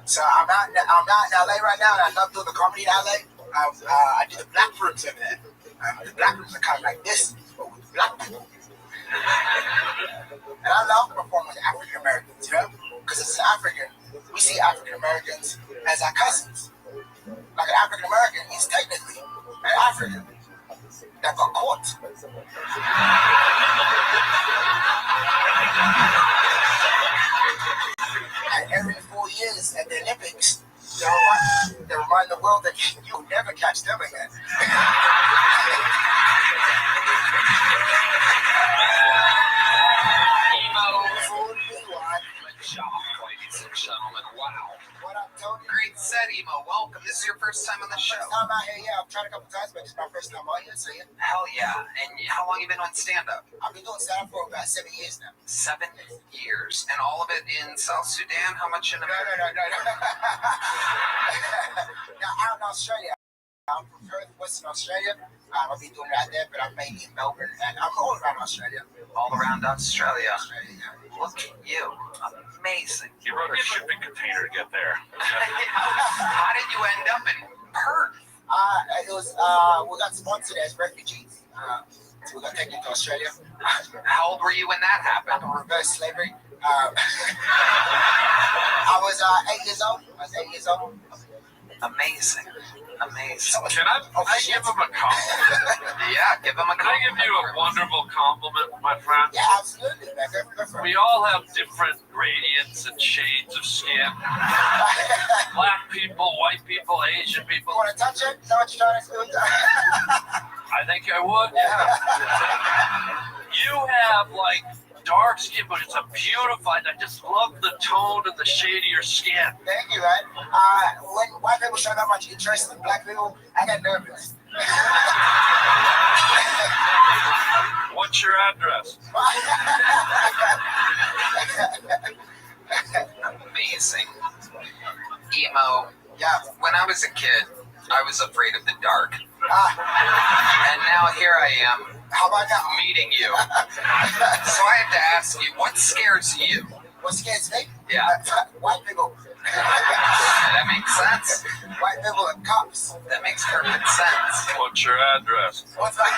So I'm out in LA right now, and I love doing the comedy in LA. I do the black rooms over there. The black rooms are kind of like this, but with black people. And I love performing with African Americans, you know? Because as an African, we see African Americans as our cousins. Like an African American is technically an African that got caught. And every 4 years at the Olympics, they remind the world that you'll never catch them again. Ladies and gentlemen, wow. What up, Tony? Great set, Emo. Welcome. This is your first time on the show. First time out here, yeah. I've tried a couple times, but it's my first time out here, so yeah. Hell yeah. And how long you been on stand-up? I've been doing stand-up for about 7 years now. 7 years. And all of it in South Sudan? How much in America? No. Now, out in Australia. I'm from Perth, Western Australia. I'll be doing it out there, but I'm mainly in Melbourne, and I'm all around Australia. All around Australia. Look at you. Amazing. You rode a shipping container to get there. How did you end up in Perth? It was, we got sponsored as refugees. So we got taken to Australia. How old were you when that happened? Reverse slavery. I was 8 years old. Amazing. Can I give him a compliment? Yeah, give him a compliment. Can I give you a wonderful compliment, my friend? Yeah, absolutely. Man. Go for it. We all have different gradients and shades of skin. Black people, white people, Asian people. You want to touch it? Is that what you're trying to do? I think I would, yeah. You have like dark skin, but it's a beautified. I just love the tone and the shade of your skin. Thank you, man. When white people show that much interest in black people, I get nervous. What's your address? Amazing. Emo. Yeah. When I was a kid, I was afraid of the dark. And now here I am. How about now? Meeting you. So I have to ask you, what scares you? What scares me? Yeah. White people. That makes sense. White people and cops. That makes perfect sense. What's your address? What's that?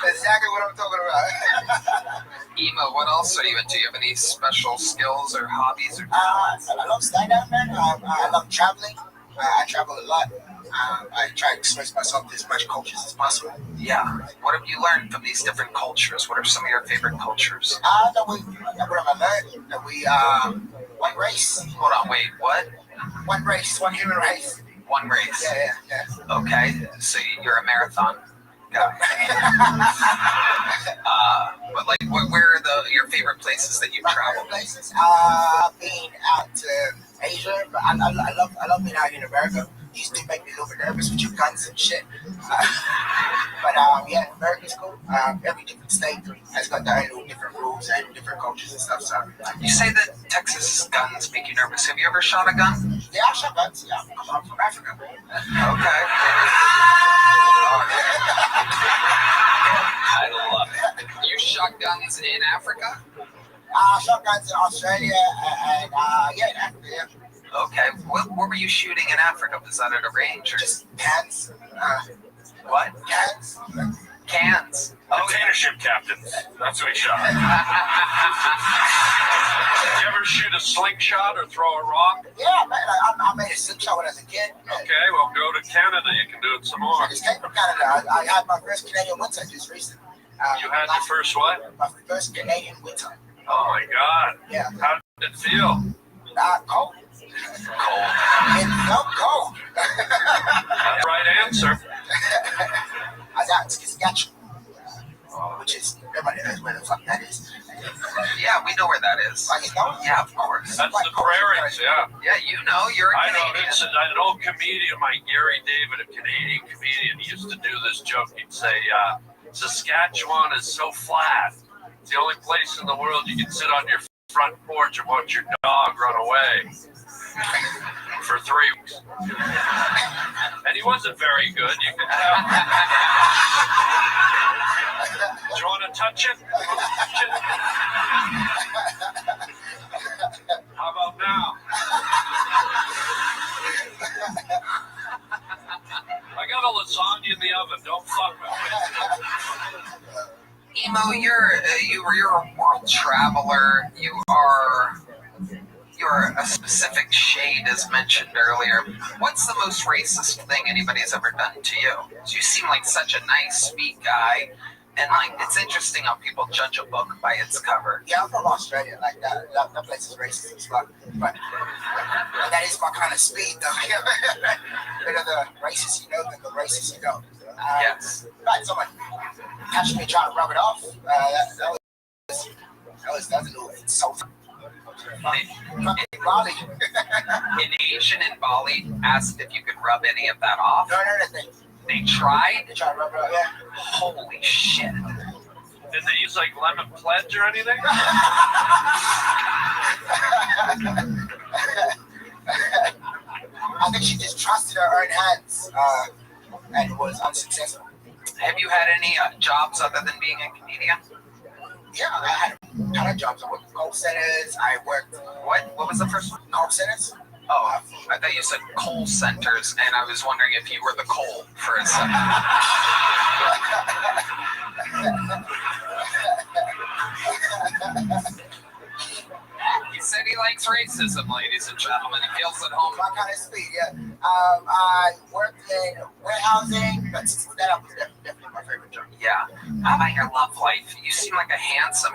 That's exactly what I'm talking about. Emo, what else are you into? Do you have any special skills or hobbies? Or I love stand-up, man. I love traveling. I travel a lot. I try to express myself to as much cultures as possible. Yeah. What have you learned from these different cultures? What are some of your favorite cultures? What have I learned? That we, one race. Hold on, wait, what? One race, one human race. One race? Yeah. Okay, so you're a marathon guy. But like, where are your favorite places that you've traveled? Places? Been out to Asia, but I love being out here in America. It used to make me a little bit nervous with your guns and shit. But yeah, America's cool. Every different state has got their own different rules and different cultures and stuff. So you say that Texas guns make you nervous. Have you ever shot a gun? Yeah, I shot guns. Yeah, I'm from Africa. Okay. I love it. You shot guns in Africa? Shot guns in Australia and yeah, in Africa. Yeah. Okay. What were you shooting in Africa? Was that at a range or Just cans. what? Cans. Cans. Container ship captains. That's what he shot. Did you ever shoot a slingshot or throw a rock? Yeah, man. I made a slingshot when I was a kid. Okay, well, go to Canada. You can do it some more. I just came from Canada. I had my first Canadian winter just recently. You had your first what? My first Canadian winter. Oh, my God. Yeah. How did it feel? Cold. Cold. It felt cold. That's the right answer. I was out in Saskatchewan, which is, everybody knows where the fuck that is. Yeah, we know where that is. Like, you know? Yeah, of course. That's the prairies, yeah. Yeah, you know, you're a I know. Canadian. It's an old comedian, my Gary David, a Canadian comedian, he used to do this joke. He'd say, Saskatchewan is so flat. It's the only place in the world you can sit on your front porch and watch your dog run away for 3 weeks. And he wasn't very good. You could tell. Do you want to touch it? How about now? I got a lasagna in the oven. Don't fuck with me. Emo, you're a world traveler. You're a specific shade, as mentioned earlier. What's the most racist thing anybody's ever done to you? You seem like such a nice, sweet guy, and like it's interesting how people judge a book by its cover. Yeah, I'm from Australia. Like that place is racist as fuck. But that is my kind of speed, though. Better the racist you know than the racist you don't. Yes. Right, someone catching me trying to rub it off. That was a little insulting. Bali. An Asian in Bali asked if you could rub any of that off. No. They tried? They tried to rub it off, yeah. Holy shit. Did they use like lemon pledge or anything? I think she just trusted her own hands and was unsuccessful. Have you had any jobs other than being a comedian? Yeah, I had a ton of jobs. I worked in call centers. I worked... What was the first one? Call centers. Oh, I thought you said coal centers, and I was wondering if you were the coal for a second. He said he likes racism, ladies and gentlemen. He feels at home. My kind of speed, yeah. I worked in warehousing. That was definitely my favorite job. Yeah. How about your love life? You seem like a handsome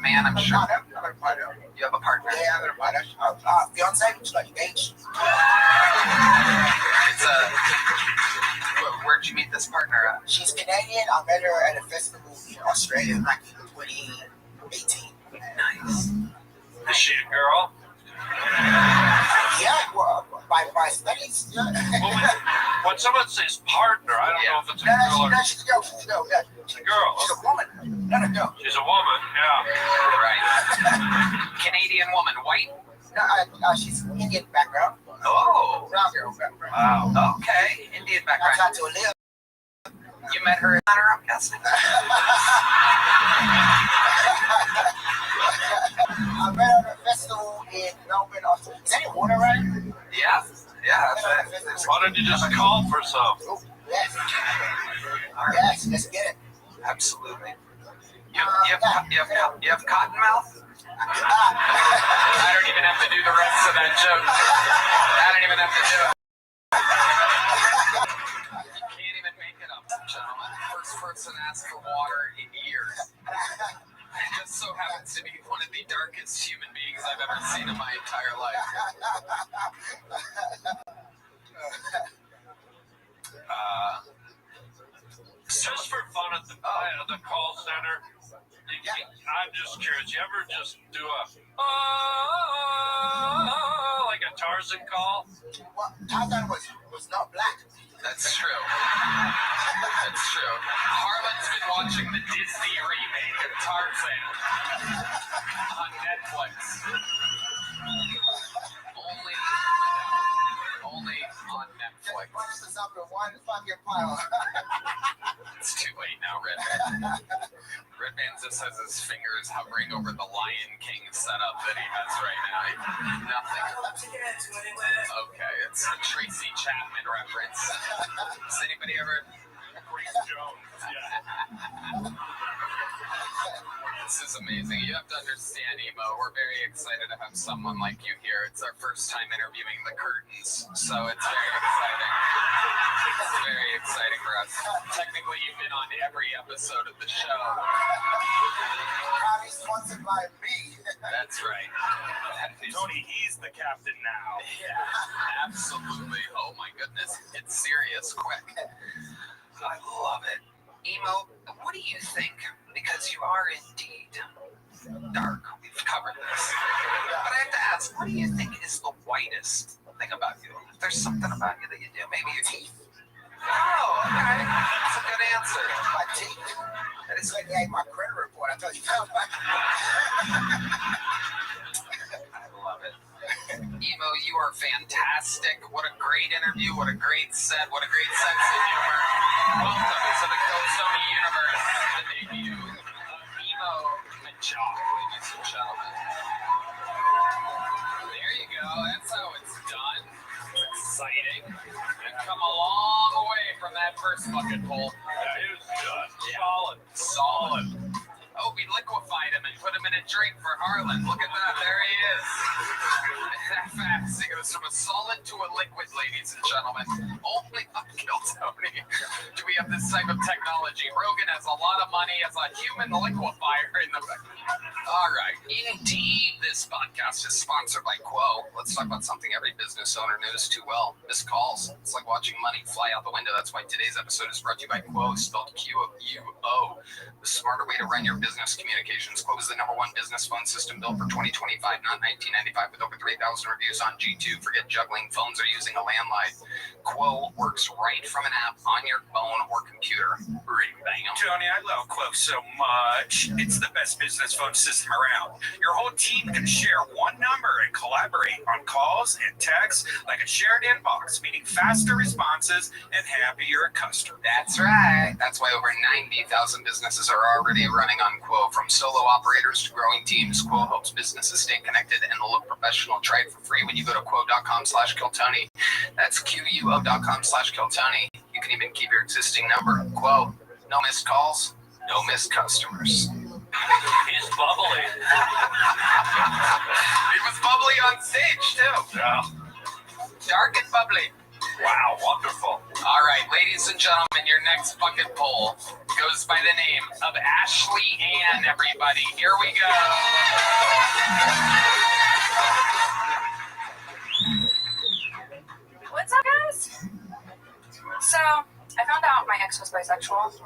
man, I'm sure. I have a partner. You have a partner? Yeah, I have a partner. Fiance, which got engaged. Where'd you meet this partner at? She's Canadian. I met her at a festival in Australia back in 2018. Nice. Is she a girl? Yeah, well, by studies. Yeah. Well, when someone says partner, I don't know if it's a girl or... She's a girl. She's a girl. Yeah. She's a girl. She's a woman, not a girl. She's a woman, yeah. Right. Canadian woman, white? No, she's Indian background. Oh. Brown girl background. Wow. Okay. Indian background. I tried to live. You met her in Hunter, I'm guessing? I met her at a festival in Melbourne, Australia. Is there any water around? Yeah. Yeah. Why don't you just call for some? Oh, yes. Yes, let's get it. Absolutely. You have cotton mouth? I don't even have to do the rest of that joke. I don't even have to do it. You can't even make it up, gentlemen. First person asked for water in years. It just so happens to be one of the darkest human beings I've ever seen in my entire life. Just for fun at the call center, I'm just curious, you ever just do a like a Tarzan call? Well, Tarzan was not black. That's true. That's true. Harlan's been watching the Disney remake of Tarzan on Netflix. Only on Netflix. Punch this up in one fucking pile. It's too late now, Red Band. Red Band's a just has his fingers hovering over the Lion King setup that he has right now. Nothing. Okay, it's a Tracy Chapman reference. Has anybody ever... Grace Jones, yeah. This is amazing. You have to understand, Emo. We're very excited to have someone like you here. It's our first time interviewing the curtains, so it's very exciting. It's very exciting for us. Technically, you've been on every episode of the show. Probably sponsored by me. That's right. Tony, he's the captain now. Yeah, absolutely. Oh my goodness. It's serious quick. I love it. Emo, what do you think? Because you are indeed dark. We've covered this. But I have to ask, what do you think is the whitest thing about you? If there's something about you that you do, maybe your teeth. Oh, okay. That's a good answer. My teeth. That is like my credit report. I thought you found my... I love it. Emo, you are fantastic. What a great interview. What a great set. What a great sense of humor. Welcome to the Kelsoni universe. The debut of Emo Majok, ladies and gentlemen. There you go. That's how it's done. It's exciting. We've come a long way from that first bucket pull. Yeah, it was done. Yeah. Solid. Oh, we liquefied him and put him in a drink for Harlan. Look at that. There he is. That fast. It goes from a solid to a liquid, ladies and gentlemen. Only on Killtony do we have this type of technology. Rogan has a lot of money as a human liquefier in the back. All right. Indeed, this podcast is sponsored by Quo. Let's talk about something every business owner knows too well. Missed calls. It's like watching money fly out the window. That's why today's episode is brought to you by Quo, spelled Q-U-O. The smarter way to run your business communications. Quo is the #1 business phone system built for 2025, not 1995, with over 3,000 reviews on G2. Forget juggling phones or using a landline. Quo works right from an app on your phone or computer. Bang. Tony, I love Quo so much. It's the best business phone system around. Your whole team can share one number and collaborate on calls and texts like a shared inbox, meaning faster responses and happier customers. That's right. That's why over 90,000 businesses are already running on Quo. From solo operators to growing teams, Quo helps businesses stay connected and look professional. Try it for free when you go to quo.com/Killtony. That's QUO.com/Killtony. You can even keep your existing number. Quo, no missed calls, no missed customers. He's bubbly. He was bubbly on stage, too. Yeah. Dark and bubbly. Wow, wonderful. All right, ladies and gentlemen, your next bucket poll goes by the name of Ashley Ann, everybody. Here we go. What's up, guys? So, I found out my ex was bisexual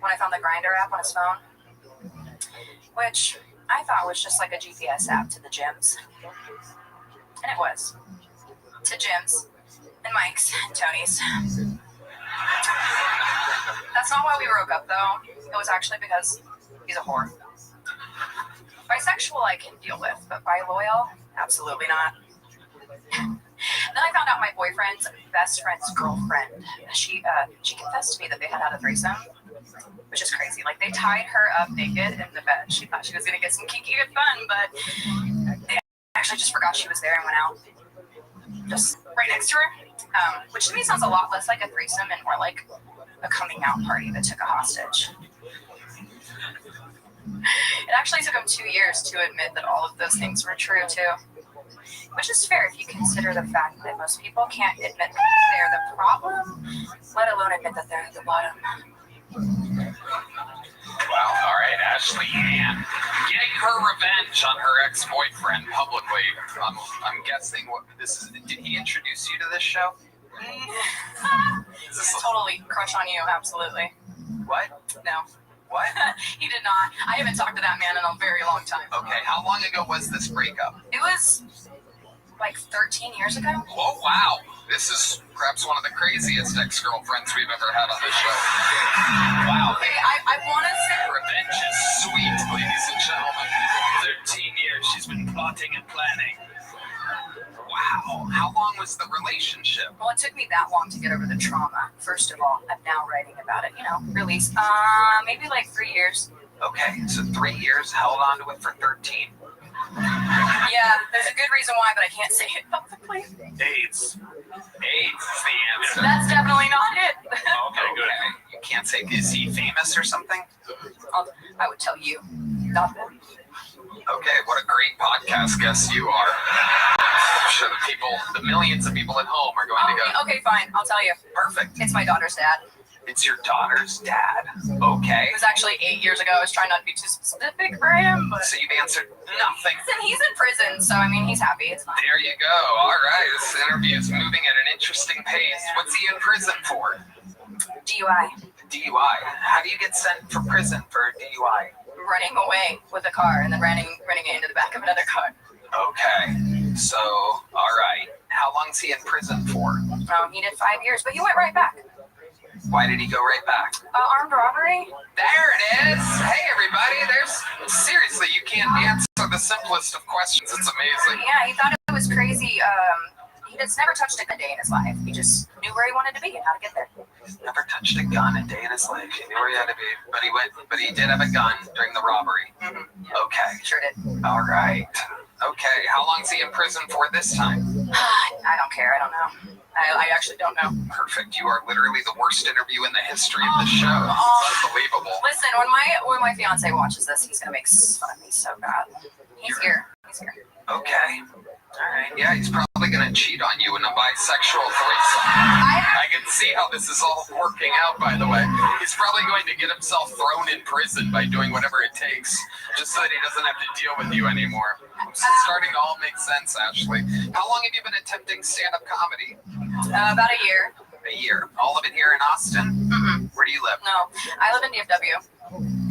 when I found the Grindr app on his phone, which I thought was just like a GPS app to the gyms. And it was. To gyms and Mike's and Tony's. That's not why we broke up, though. It was actually because he's a whore. Bisexual I can deal with, but bi-loyal? Absolutely not. Then I found out my boyfriend's best friend's girlfriend. She confessed to me that they had a threesome, which is crazy. Like, they tied her up naked in the bed. She thought she was going to get some kinky good fun, but they actually just forgot she was there and went out just right next to her, which to me sounds a lot less like a threesome and more like a coming out party that took a hostage. It actually took him 2 years to admit that all of those things were true, too. Which is fair if you consider the fact that most people can't admit that they're the problem, let alone admit that they're at the bottom. Wow, all right, Ashley Ann. Getting her revenge on her ex-boyfriend publicly. I'm guessing what this is. Did he introduce you to this show? Totally crush on you, absolutely. What? No. What? He did not. I haven't talked to that man in a very long time. Okay, how long ago was this breakup? It was like 13 years ago. Oh, wow. This is perhaps one of the craziest ex-girlfriends we've ever had on the show. Wow. Okay, I want to say... Revenge is sweet, ladies and gentlemen. 13 years she's been plotting and planning. Wow. How long was the relationship? Well, it took me that long to get over the trauma. First of all, I'm now writing about it, release. Maybe like 3 years. Okay, so 3 years, held on to it for 13. Yeah, there's a good reason why, but I can't say it publicly. AIDS. AIDS is the answer. That's definitely not it. Okay, good. You can't say, is he famous or something? I would tell you. Not him. Okay, what a great podcast guest you are. I'm sure the millions of people at home are going to go. Okay, fine. I'll tell you. Perfect. It's my daughter's dad. It's your daughter's dad. Okay. It was actually 8 years ago. I was trying not to be too specific for him, but... So you've answered nothing. Listen, he's in prison, so I mean, he's happy. It's fine. There you go. All right, this interview is moving at an interesting pace. What's he in prison for? DUI. DUI. How do you get sent for prison for DUI? Running away with a car and then running it into the back of another car. Okay. So, all right. How long's he in prison for? He did 5 years, but he went right back. Why did he go right back? Armed robbery. There it is. Hey, everybody. Seriously, you can't answer the simplest of questions. It's amazing. Yeah, he thought it was crazy. He just never touched a day in his life. He just knew where he wanted to be and how to get there. Never touched a gun a day in his life. He knew where he had to be. But he did have a gun during the robbery. Mm-hmm. Yeah. Okay. Sure did. All right. Okay. How long's he in prison for this time? I don't care. I don't know. I actually don't know. Perfect. You are literally the worst interview in the history of the show. It's unbelievable. Listen, when my fiance watches this, he's gonna make fun of me so bad. He's here. Okay. All right. Yeah, he's probably gonna cheat on you in a bisexual threesome. I can see how this is all working out. By the way, he's probably going to get himself thrown in prison by doing whatever it takes, just so that he doesn't have to deal with you anymore. It's starting to all make sense, Ashley. How long have you been attempting stand-up comedy? About a year. A year. All of it here in Austin? Mm-hmm. Where do you live? No, I live in DFW.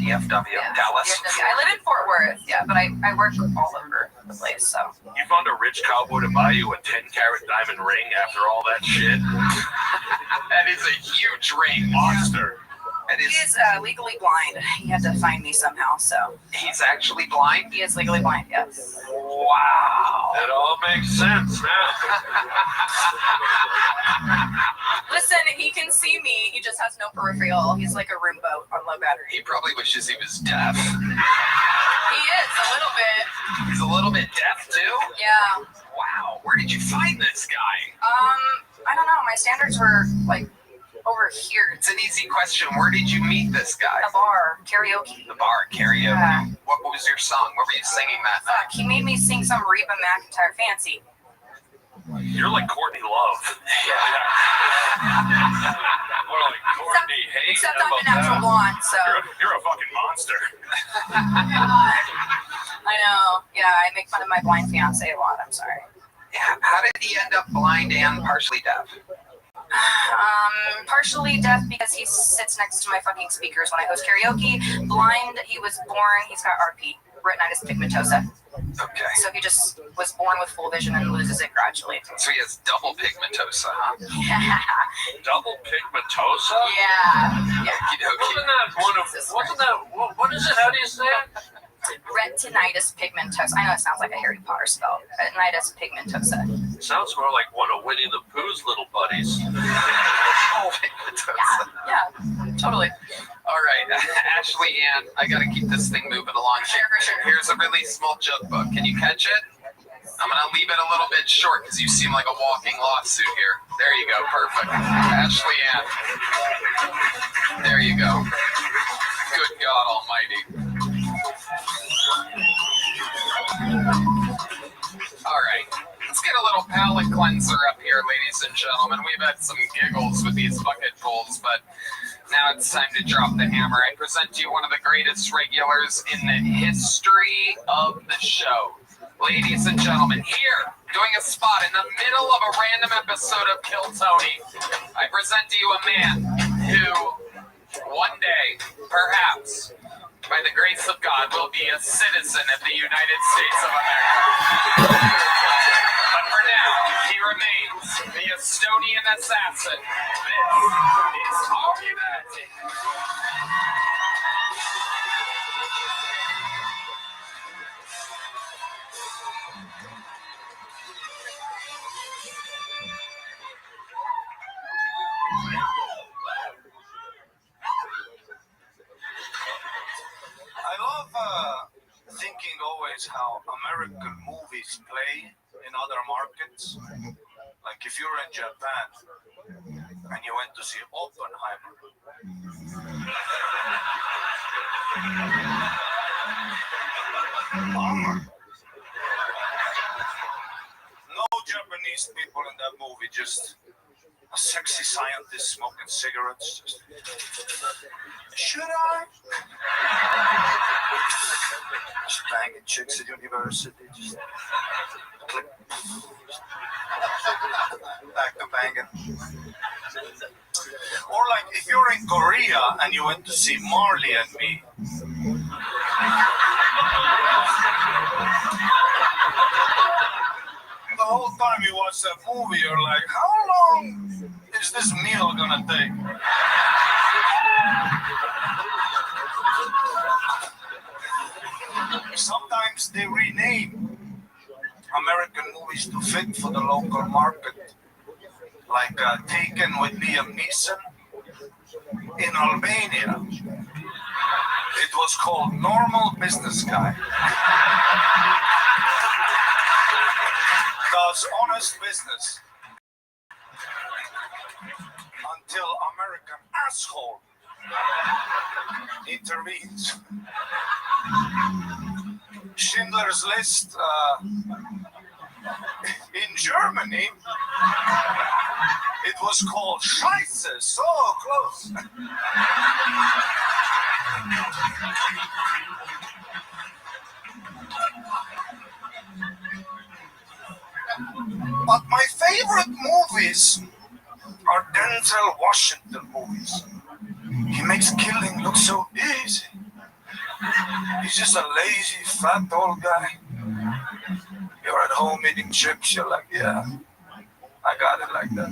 DFW? Yeah, Dallas? DFW. I live in Fort Worth, yeah, but I work all over the place, so. You found a rich cowboy to buy you a 10-carat diamond ring after all that shit? That is a huge ring. Monster. He is legally blind. He had to find me somehow, so. He's actually blind? He is legally blind, yes. Wow. It all makes sense now. Listen, he can see me. He just has no peripheral. He's like a room boat on low battery. He probably wishes he was deaf. He is, a little bit. He's a little bit deaf, too? Yeah. Wow. Where did you find this guy? I don't know. My standards were, like, over here. It's an easy question. Where did you meet this guy? The bar. Karaoke. The bar. Karaoke. Yeah. What was your song? What were you singing that night? He made me sing some Reba McEntire Fancy. You're like Courtney Love. More like Courtney Hayes. Except I'm a natural blonde, so. You're a fucking monster. I know. Yeah, I make fun of my blind fiance a lot. I'm sorry. Yeah. How did he end up blind and partially deaf? Partially deaf because he sits next to my fucking speakers when I host karaoke. Blind, he was born, he's got RP, retinitis pigmentosa. Okay. So he just was born with full vision and loses it gradually. So he has double pigmentosa, huh? Yeah. Double pigmentosa? Yeah. Wasn't that, what is it? How do you say it? Retinitis pigmentosa. I know it sounds like a Harry Potter spell. Retinitis pigmentosa. Sounds more like one of Winnie the Pooh's little buddies. Yeah, totally. All right, Ashley Ann, I gotta keep this thing moving along. For sure. Here's a really small joke book. Can you catch it? I'm gonna leave it a little bit short because you seem like a walking lawsuit here. There you go, perfect. Ashley Ann. There you go. Good God Almighty. All right, let's get a little palate cleanser up here, ladies and gentlemen. We've had some giggles with these bucket pulls, but now it's time to drop the hammer. I present to you one of the greatest regulars in the history of the show. Ladies and gentlemen, here, doing a spot in the middle of a random episode of Kill Tony, I present to you a man who, one day, perhaps, by the grace of God, will be a citizen of the United States of America. But for now, he remains the Estonian assassin. This is Harvey Manning. American movies play in other markets? Like if you're in Japan and you went to see Oppenheimer. No Japanese people in that movie, just a sexy scientist smoking cigarettes. Should I? Just banging chicks at university. Just click. Back to banging. Or like if you're in Korea and you went to see Marley and Me. The whole time you watch that movie, you're like, how long is this meal gonna take? Sometimes they rename American movies to fit for the local market. Like Taken with Liam Neeson in Albania. It was called Normal Business Guy. Does honest business until American asshole intervenes. Schindler's List in Germany, it was called Scheiße, so close. But my favorite movies are Denzel Washington movies. He makes killing look so easy. He's just a lazy, fat old guy. You're at home eating chips, you're like, yeah, I got it like that.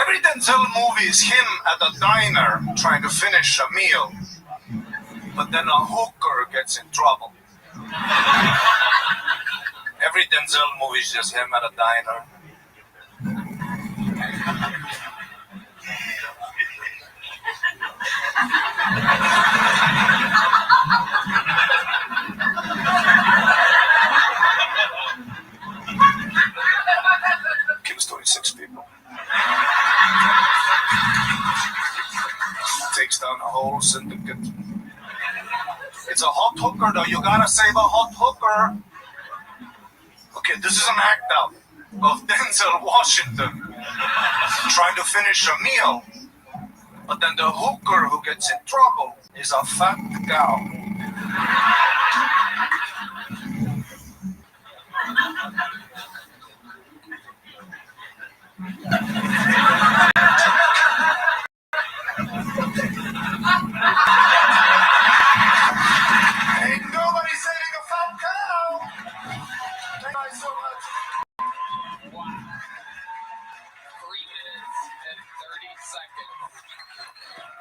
Every Denzel movie is him at a diner trying to finish a meal, but then a hooker gets in trouble. Every Denzel movie is just him at a diner. Kills 26 people. Takes down a whole syndicate. It's a hot hooker though, you gotta save a hot hooker. Okay, this is an act out of Denzel Washington trying to finish a meal, but then the hooker who gets in trouble is a fat gal. Ain't nobody saving a fat cow. Thank you guys so much. Wow. 3 minutes and 30 seconds.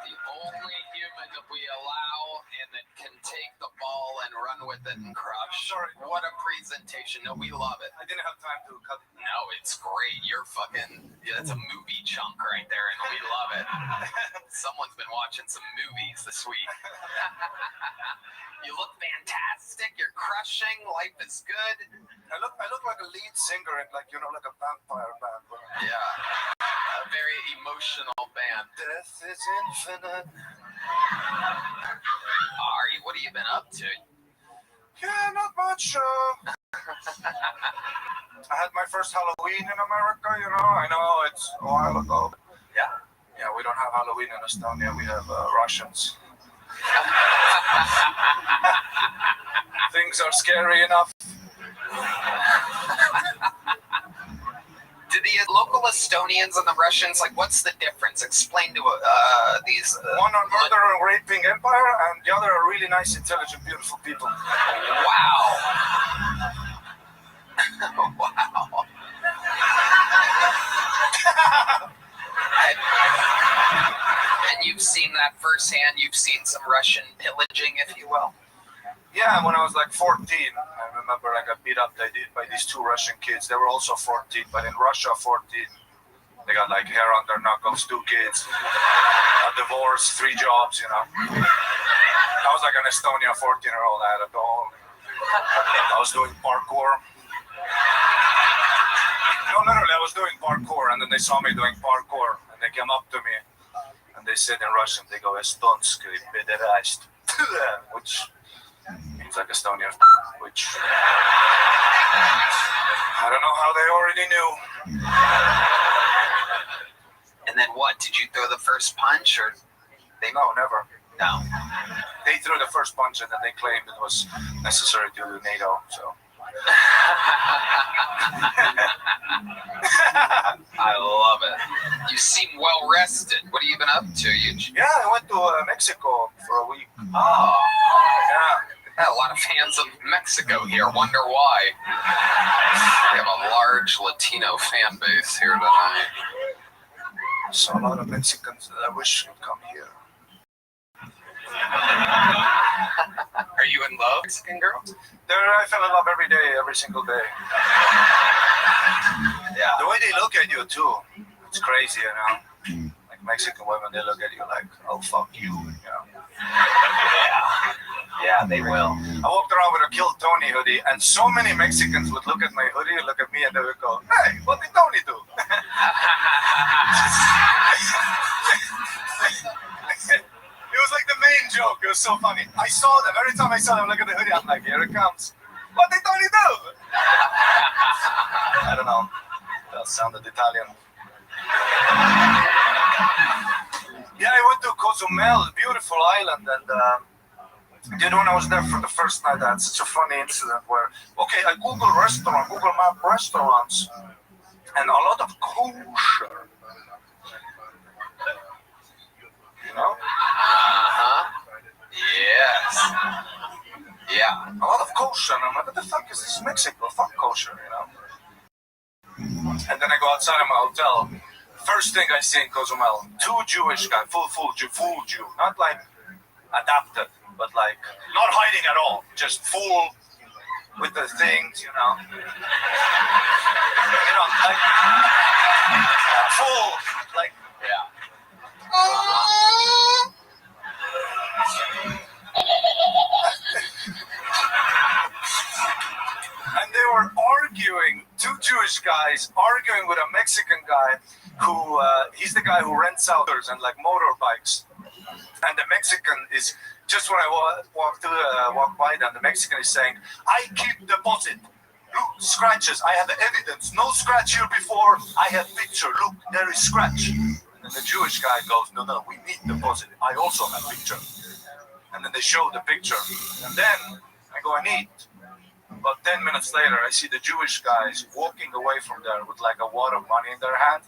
The only human that we allow and that can take the ball and run with it and crush. Sorry. What a presentation. No, we love it. I didn't have time to cut it. No, it's great. You're fucking, yeah, it's a movie chunk right there, and we love it. Someone's been watching some movies this week. You look fantastic. You're crushing. Life is good. I look like a lead singer in like a vampire band. Yeah. A very emotional band. Death is infinite. Ari, what have you been up to? Yeah, not much. I had my first Halloween in America, I know it's a while ago. Yeah, we don't have Halloween in Estonia, we have Russians. Things are scary enough. Do the local Estonians and the Russians, like, what's the difference? Explain to these... One are murder and raping empire, and the other are really nice, intelligent, beautiful people. Wow. Wow. And you've seen that firsthand? You've seen some Russian pillaging, if you will? Yeah, when I was like 14, I remember I got beat up by these 2 Russian kids. They were also 14, but in Russia, 14, they got like hair on their knuckles, 2 kids, a divorce, 3 jobs, I was like an Estonia 14-year-old. I had a doll. I was doing parkour. No, literally, I was doing parkour, and then they saw me doing parkour, and they came up to me, and they said in Russian, they go, Estonski pederast, which means like Estonian, which I don't know how they already knew. And then what? Did you throw the first punch, or they? No, never. No. They threw the first punch, and then they claimed it was necessary to do NATO. So. I love it. You seem well rested. What have you been up to? Yeah, I went to Mexico for a week. Oh. Yeah. A lot of fans of Mexico here. Wonder why. We have a large Latino fan base here tonight. So a lot of Mexicans that I wish would come here. Are you in love, Mexican girl? I fell in love every day, every single day. Yeah. The way they look at you too, it's crazy, you know. Like Mexican women, they look at you like, "Oh fuck you," you know. Yeah, they will. I walked around with a Kill Tony hoodie, and so many Mexicans would look at my hoodie, look at me, and they would go, "Hey, what did Tony do?" It was like the main joke. It was so funny. I saw them. Every time I saw them look at the hoodie, I'm like, here it comes. What did Tony do? I don't know. That sounded Italian. Yeah, I went to Cozumel, a beautiful island, and when I was there for the first night, I had such a funny incident where, I Google Map restaurants, and a lot of kosher. You know? Yes. Yeah. A lot of kosher. And I'm like, what the fuck is this Mexico? Fuck kosher, you know? And then I go outside of my hotel. First thing I see in Cozumel, two Jewish guys, full Jew. Not like adapted, but like not hiding at all. Just full with the things, you know? Like full, like, yeah. And they were arguing, two Jewish guys arguing with a Mexican guy who, he's the guy who rents out and like motorbikes. And the Mexican is, just when I walk by them, the Mexican is saying, "I keep deposit. Look, scratches. I have evidence. No scratch here before. I have picture. Look, there is scratch." And the Jewish guy goes, "No, we need deposit. I also have picture." And then they show the picture. And then I go and eat. About 10 minutes later, I see the Jewish guys walking away from there with like a wad of money in their hand.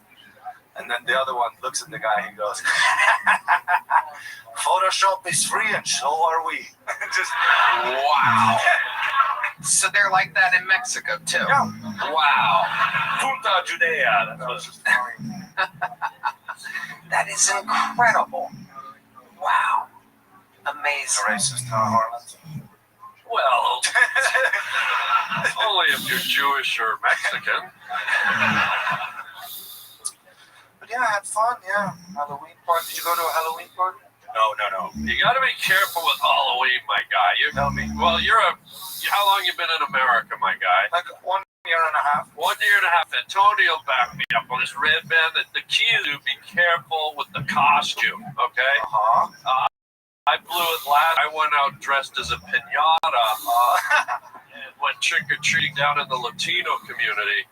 And then the other one looks at the guy, he goes, "Photoshop is free and so are we." Just wow. So they're like that in Mexico too. Yeah. Wow. Punta Judea. That was just funny. That is incredible. Wow. Amazing. Racist, Harlan? Well, only if you're Jewish or Mexican. But yeah, I had fun, yeah. Halloween party. Did you go to a Halloween party? No. You got to be careful with Halloween, my guy. Tell me. Well, how long you been in America, my guy? Like 1 year and a half. 1 year and a half. Antonio backed me up on this red band. The key is to be careful with the costume, okay? I blew it last. I went out dressed as a piñata and went trick-or-treating down in the Latino community,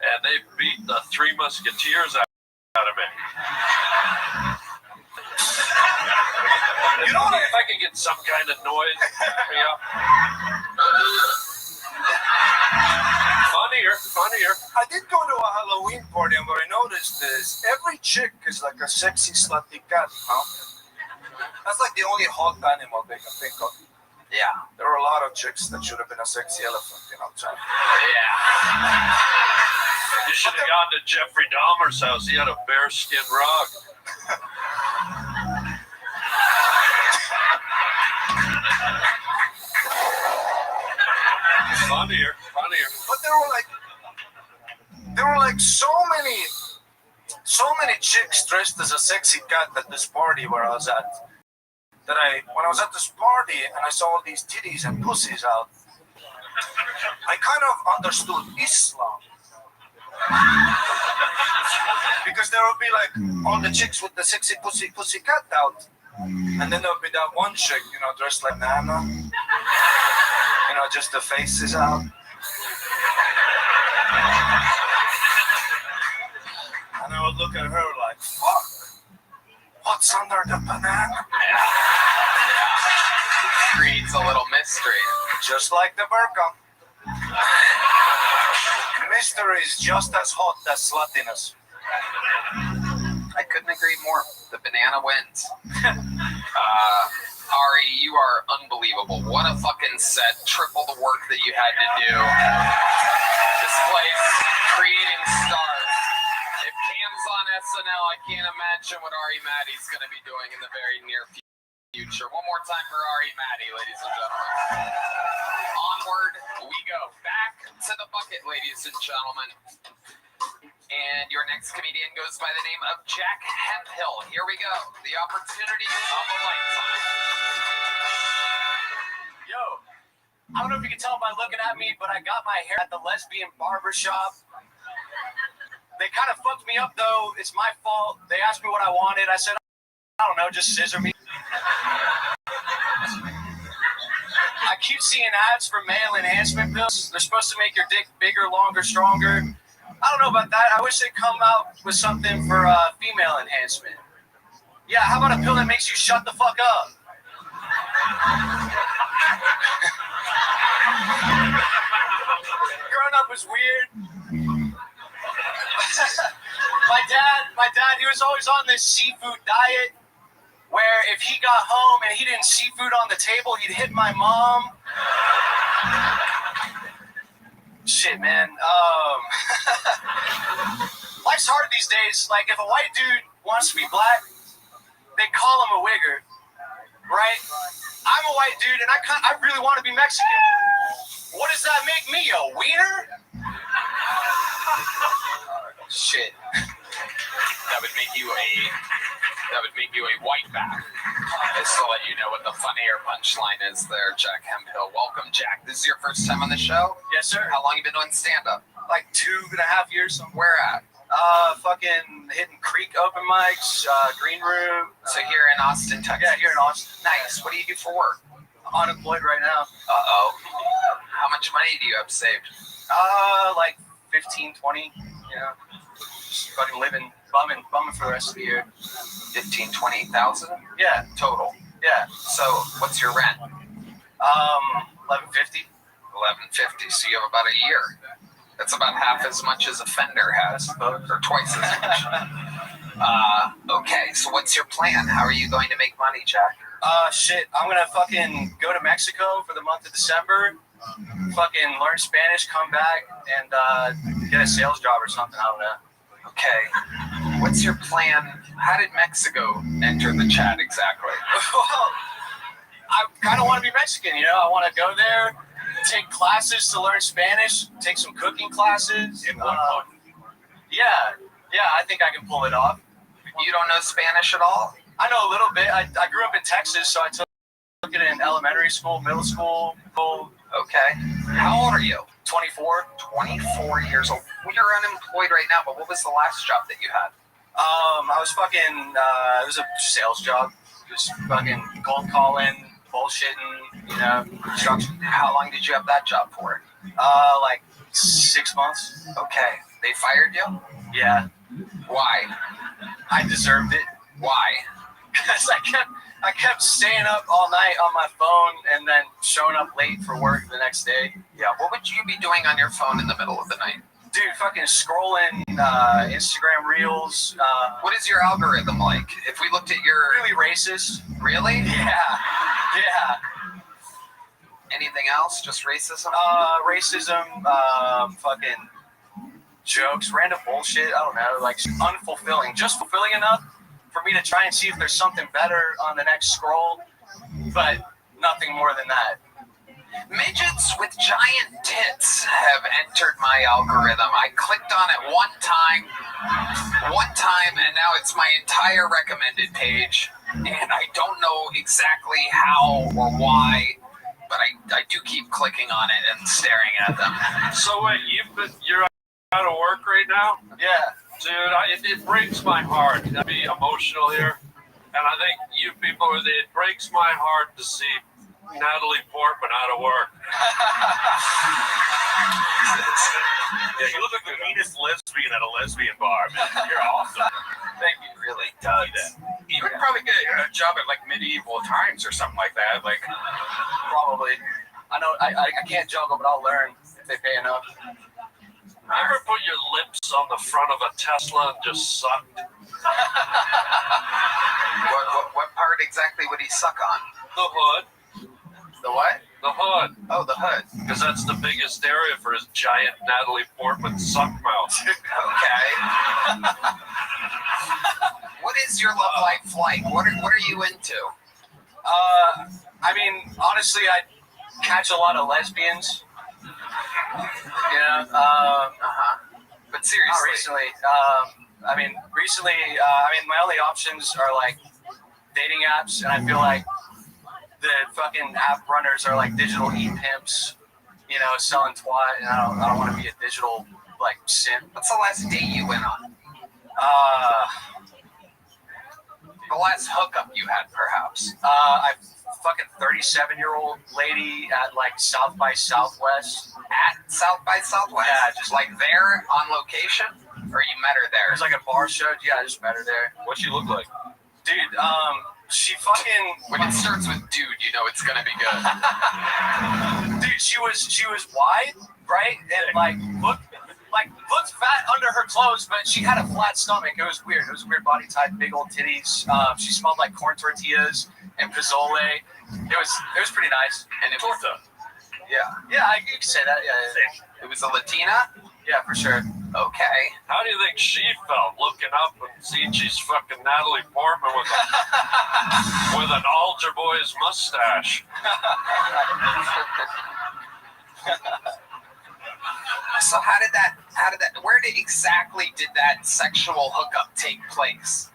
and they beat the Three Musketeers out of me. You know what? If I could get some kind of noise, Funnier. I did go to a Halloween party, and what I noticed is every chick is like a sexy, slutty cat, huh? That's like the only hot animal they can think of. Yeah. There are a lot of chicks that should have been a sexy elephant, you know what I'm saying? Yeah. You should have gone to Jeffrey Dahmer's house. He had a bearskin rug. Funnier. But there were like so many chicks dressed as a sexy cat at this party where I was at. When I was at this party and I saw all these titties and pussies out, I kind of understood Islam. Because there would be like all the chicks with the sexy pussy cat out. And then there would be that one chick, you know, dressed like Nana. You know, just the face is out. And I would look at her like, fuck, what's under the banana? Creates a little mystery. Just like the burqa. Mystery is just as hot as sluttiness. I couldn't agree more. The banana wins. Ari, you are unbelievable. What a fucking set. Triple the work that you had to do. This place, creating stars. If Cam's on SNL, I can't imagine what Ari Maddie's going to be doing in the very near future. One more time for Ari Maddie, ladies and gentlemen. Onward we go. Back to the bucket, ladies and gentlemen. And your next comedian goes by the name of Jack Hemphill. Here we go. The opportunity of a lifetime. Yo, I don't know if you can tell by looking at me, but I got my hair at the lesbian barber shop. They kind of fucked me up, though. It's my fault. They asked me what I wanted. I said, I don't know, just scissor me. I keep seeing ads for male enhancement pills. They're supposed to make your dick bigger, longer, stronger. I don't know about that. I wish they'd come out with something for female enhancement. Yeah, how about a pill that makes you shut the fuck up? Growing up was weird. My dad, he was always on this seafood diet where if he got home and he didn't seafood on the table, he'd hit my mom. Shit, man. Life's hard these days. Like, if a white dude wants to be black, they call him a wigger, right? I'm a white dude, and I really want to be Mexican. What does that make me, a wiener? Shit. That would make you a white back. Just to let you know what the funnier punchline is there, Jack Hemphill. Welcome, Jack. This is your first time on the show? Yes, sir. How long you been doing stand-up? Like 2.5 years. Where at? Fucking hitting Creek open mics, Green Room. So here in Austin, Texas? Yeah, here in Austin. Nice. What do you do for work? I'm unemployed right now. Uh-oh. How much money do you have saved? Like 15, 20, you know. Just fucking living, bumming for the rest of the year. 15, 20,000? Yeah. Total? Yeah. So, what's your rent? $11.50. $11.50. So you have about a year. That's about half as much as a Fender has, or twice as much. Okay, so what's your plan? How are you going to make money, Jack? Shit, I'm gonna fucking go to Mexico for the month of December, fucking learn Spanish, come back, and get a sales job or something, I don't know. Okay, what's your plan? How did Mexico enter the chat exactly? Well, I kind of want to be Mexican, you know? I want to go there, take classes to learn Spanish, take some cooking classes. In one month. Yeah, I think I can pull it off. You don't know Spanish at all? I know a little bit. I grew up in Texas, so I took it in elementary school, middle school. Okay. How old are you? 24. 24 years old. Well, you're unemployed right now, but what was the last job that you had? I was fucking, it was a sales job. Just fucking cold calling, bullshitting, you know, construction. How long did you have that job for? Like 6 months. Okay. They fired you? Yeah. Why? I deserved it. Why? Because I kept staying up all night on my phone and then showing up late for work the next day. Yeah, what would you be doing on your phone in the middle of the night? Dude, fucking scrolling Instagram Reels. What is your algorithm like? If we looked at your... Really racist. Really? Yeah. Anything else? Just racism? Racism, fucking jokes, random bullshit, I don't know, like unfulfilling. Just fulfilling enough for me to try and see if there's something better on the next scroll, but nothing more than that. Midgets with giant tits have entered my algorithm. I clicked on it one time, and now it's my entire recommended page, and I don't know exactly how or why. but I do keep clicking on it and staring at them. So wait, you're out of work right now? Yeah. Dude, it breaks my heart to be emotional here. And I think you people, it breaks my heart to see Natalie Portman out of work. Yeah, you look like the meanest lesbian at a lesbian bar, man. You're awesome. Thank you, really does. You would probably get a job at like medieval times or something like that. Like, Probably. I know I can't juggle, but I'll learn if they pay enough. Ever put your lips on the front of a Tesla and just sucked? What part exactly would he suck on? The hood. The what? The hood. Oh, the hood. Because that's the biggest area for his giant Natalie Portman suck mouth. Okay. What is your love life like? What are you into? I mean, honestly, I catch a lot of lesbians. But seriously, not recently. Recently, my only options are like dating apps, and I feel like the fucking app runners are like digital e-pimps, selling twat, and I don't want to be a digital like simp. What's the last date you went on? The last hookup you had, perhaps? I fucking 37-year-old lady at like South by Southwest. At South by Southwest? Yeah, just like there on location? Or you met her there? There's like a bar show. Yeah, I just met her there. What'd she look like? Dude, she fucking... When it starts with dude, you know it's gonna be good. Dude, she was wide, right? And looked fat under her clothes, but she had a flat stomach. It was weird. It was a weird body type, big old titties. She smelled like corn tortillas and pozole. It was pretty nice. And it was yeah, you can say that. Yeah. It was a Latina? Yeah, for sure. Okay. How do you think she felt looking up and seeing she's fucking Natalie Portman with an altar boy's mustache? So where exactly did that sexual hookup take place?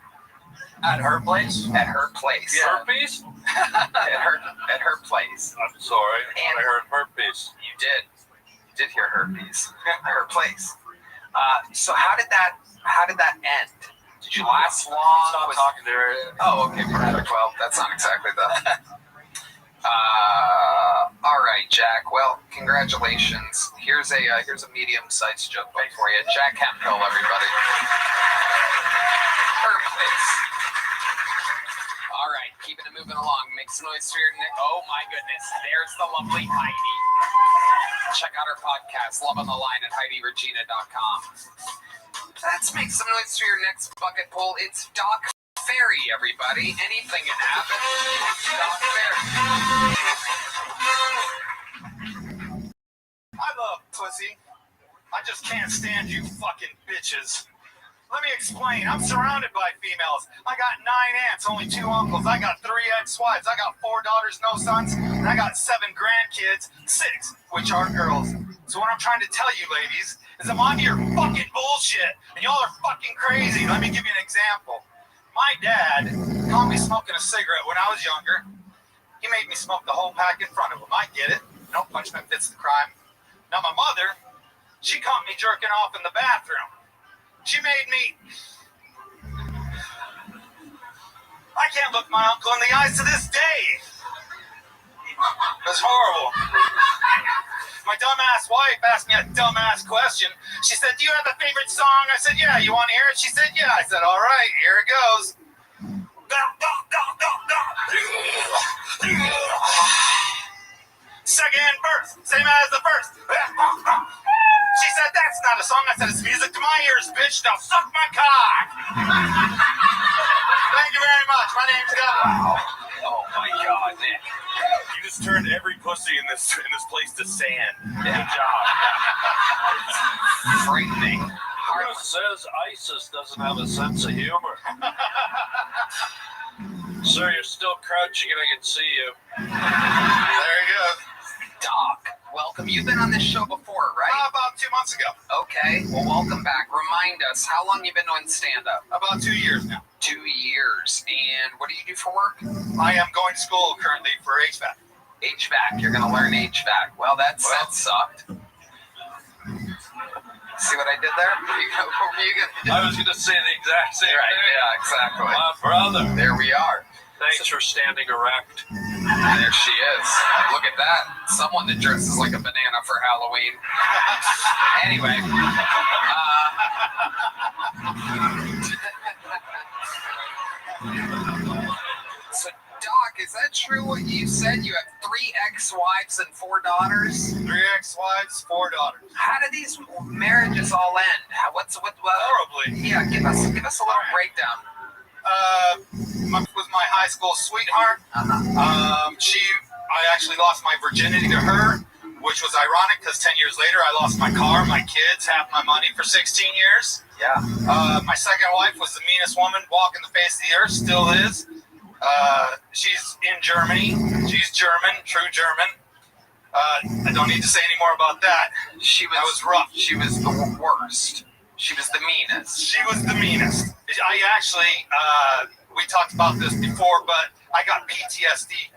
At her place? At her place. Yeah. Herpes? at her place. I'm sorry. I heard herpes. You did hear herpes. Her place. So how did that end? Did you last long? Stop talking to her. Oh, okay, perfect. Well, that's not exactly the. All right, Jack. Well, congratulations. Here's a medium-sized joke book for you. Jack Hemphill, everybody. Her place. All right, keeping it moving along. Make some noise for your neck. Oh my goodness, there's the lovely Heidi. Check out our podcast, Love on the Line, at HeidiRegina.com. Let's make some noise for your next bucket pull. It's Doc Ferry, everybody. Anything can happen. Doc Ferry. I love pussy. I just can't stand you fucking bitches. Let me explain. I'm surrounded by females. I got 9 aunts, only 2 uncles. I got 3 ex-wives. I got 4 daughters, no sons. And I got 7 grandkids, 6, which are girls. So what I'm trying to tell you, ladies, is I'm on your fucking bullshit. And y'all are fucking crazy. Let me give you an example. My dad caught me smoking a cigarette when I was younger. He made me smoke the whole pack in front of him. I get it. No punishment fits the crime. Now my mother, she caught me jerking off in the bathroom. She made me... I can't look my uncle in the eyes to this day. That's horrible. My dumbass wife asked me a dumbass question. She said, do you have a favorite song? I said, yeah. You want to hear it? She said, yeah. I said, all right, here it goes. Second verse, same as the first. She said, that's not a song. I said, it's music to my ears, bitch. Now suck my cock. Thank you very much. My name's God. Oh my God, Nick. You just turned every pussy in this place to sand. Good job. Frightening. Who says ISIS doesn't have a sense of humor? Sir, you're still crouching and I can see you. There you go. Doc, welcome. You've been on this show before, right? About 2 months ago. Okay, well, welcome back. Remind us, how long you been doing stand-up? About 2 years now. 2 years. And what do you do for work? I am going to school currently for HVAC. HVAC. You're gonna learn HVAC. Well, that sucked. See what I did there? I was gonna say the exact same right, thing. Yeah, exactly. My brother. There we are. Thanks for standing erect. There she is. Look at that. Someone that dresses like a banana for Halloween. Anyway. So, Doc, is that true what you said? You have 3 ex-wives and 4 daughters? 3 ex-wives, 4 daughters. How do these marriages all end? Horribly. Yeah, give us a little breakdown. Was my high school sweetheart. I actually lost my virginity to her, which was ironic because 10 years later I lost my car, my kids, half my money for 16 years. Yeah. My second wife was the meanest woman walking the face of the earth, still is. She's in Germany. She's German, true German. I don't need to say any more about that. That was rough. She was the worst. She was the meanest. She was the meanest. I actually, we talked about this before, but I got PTSD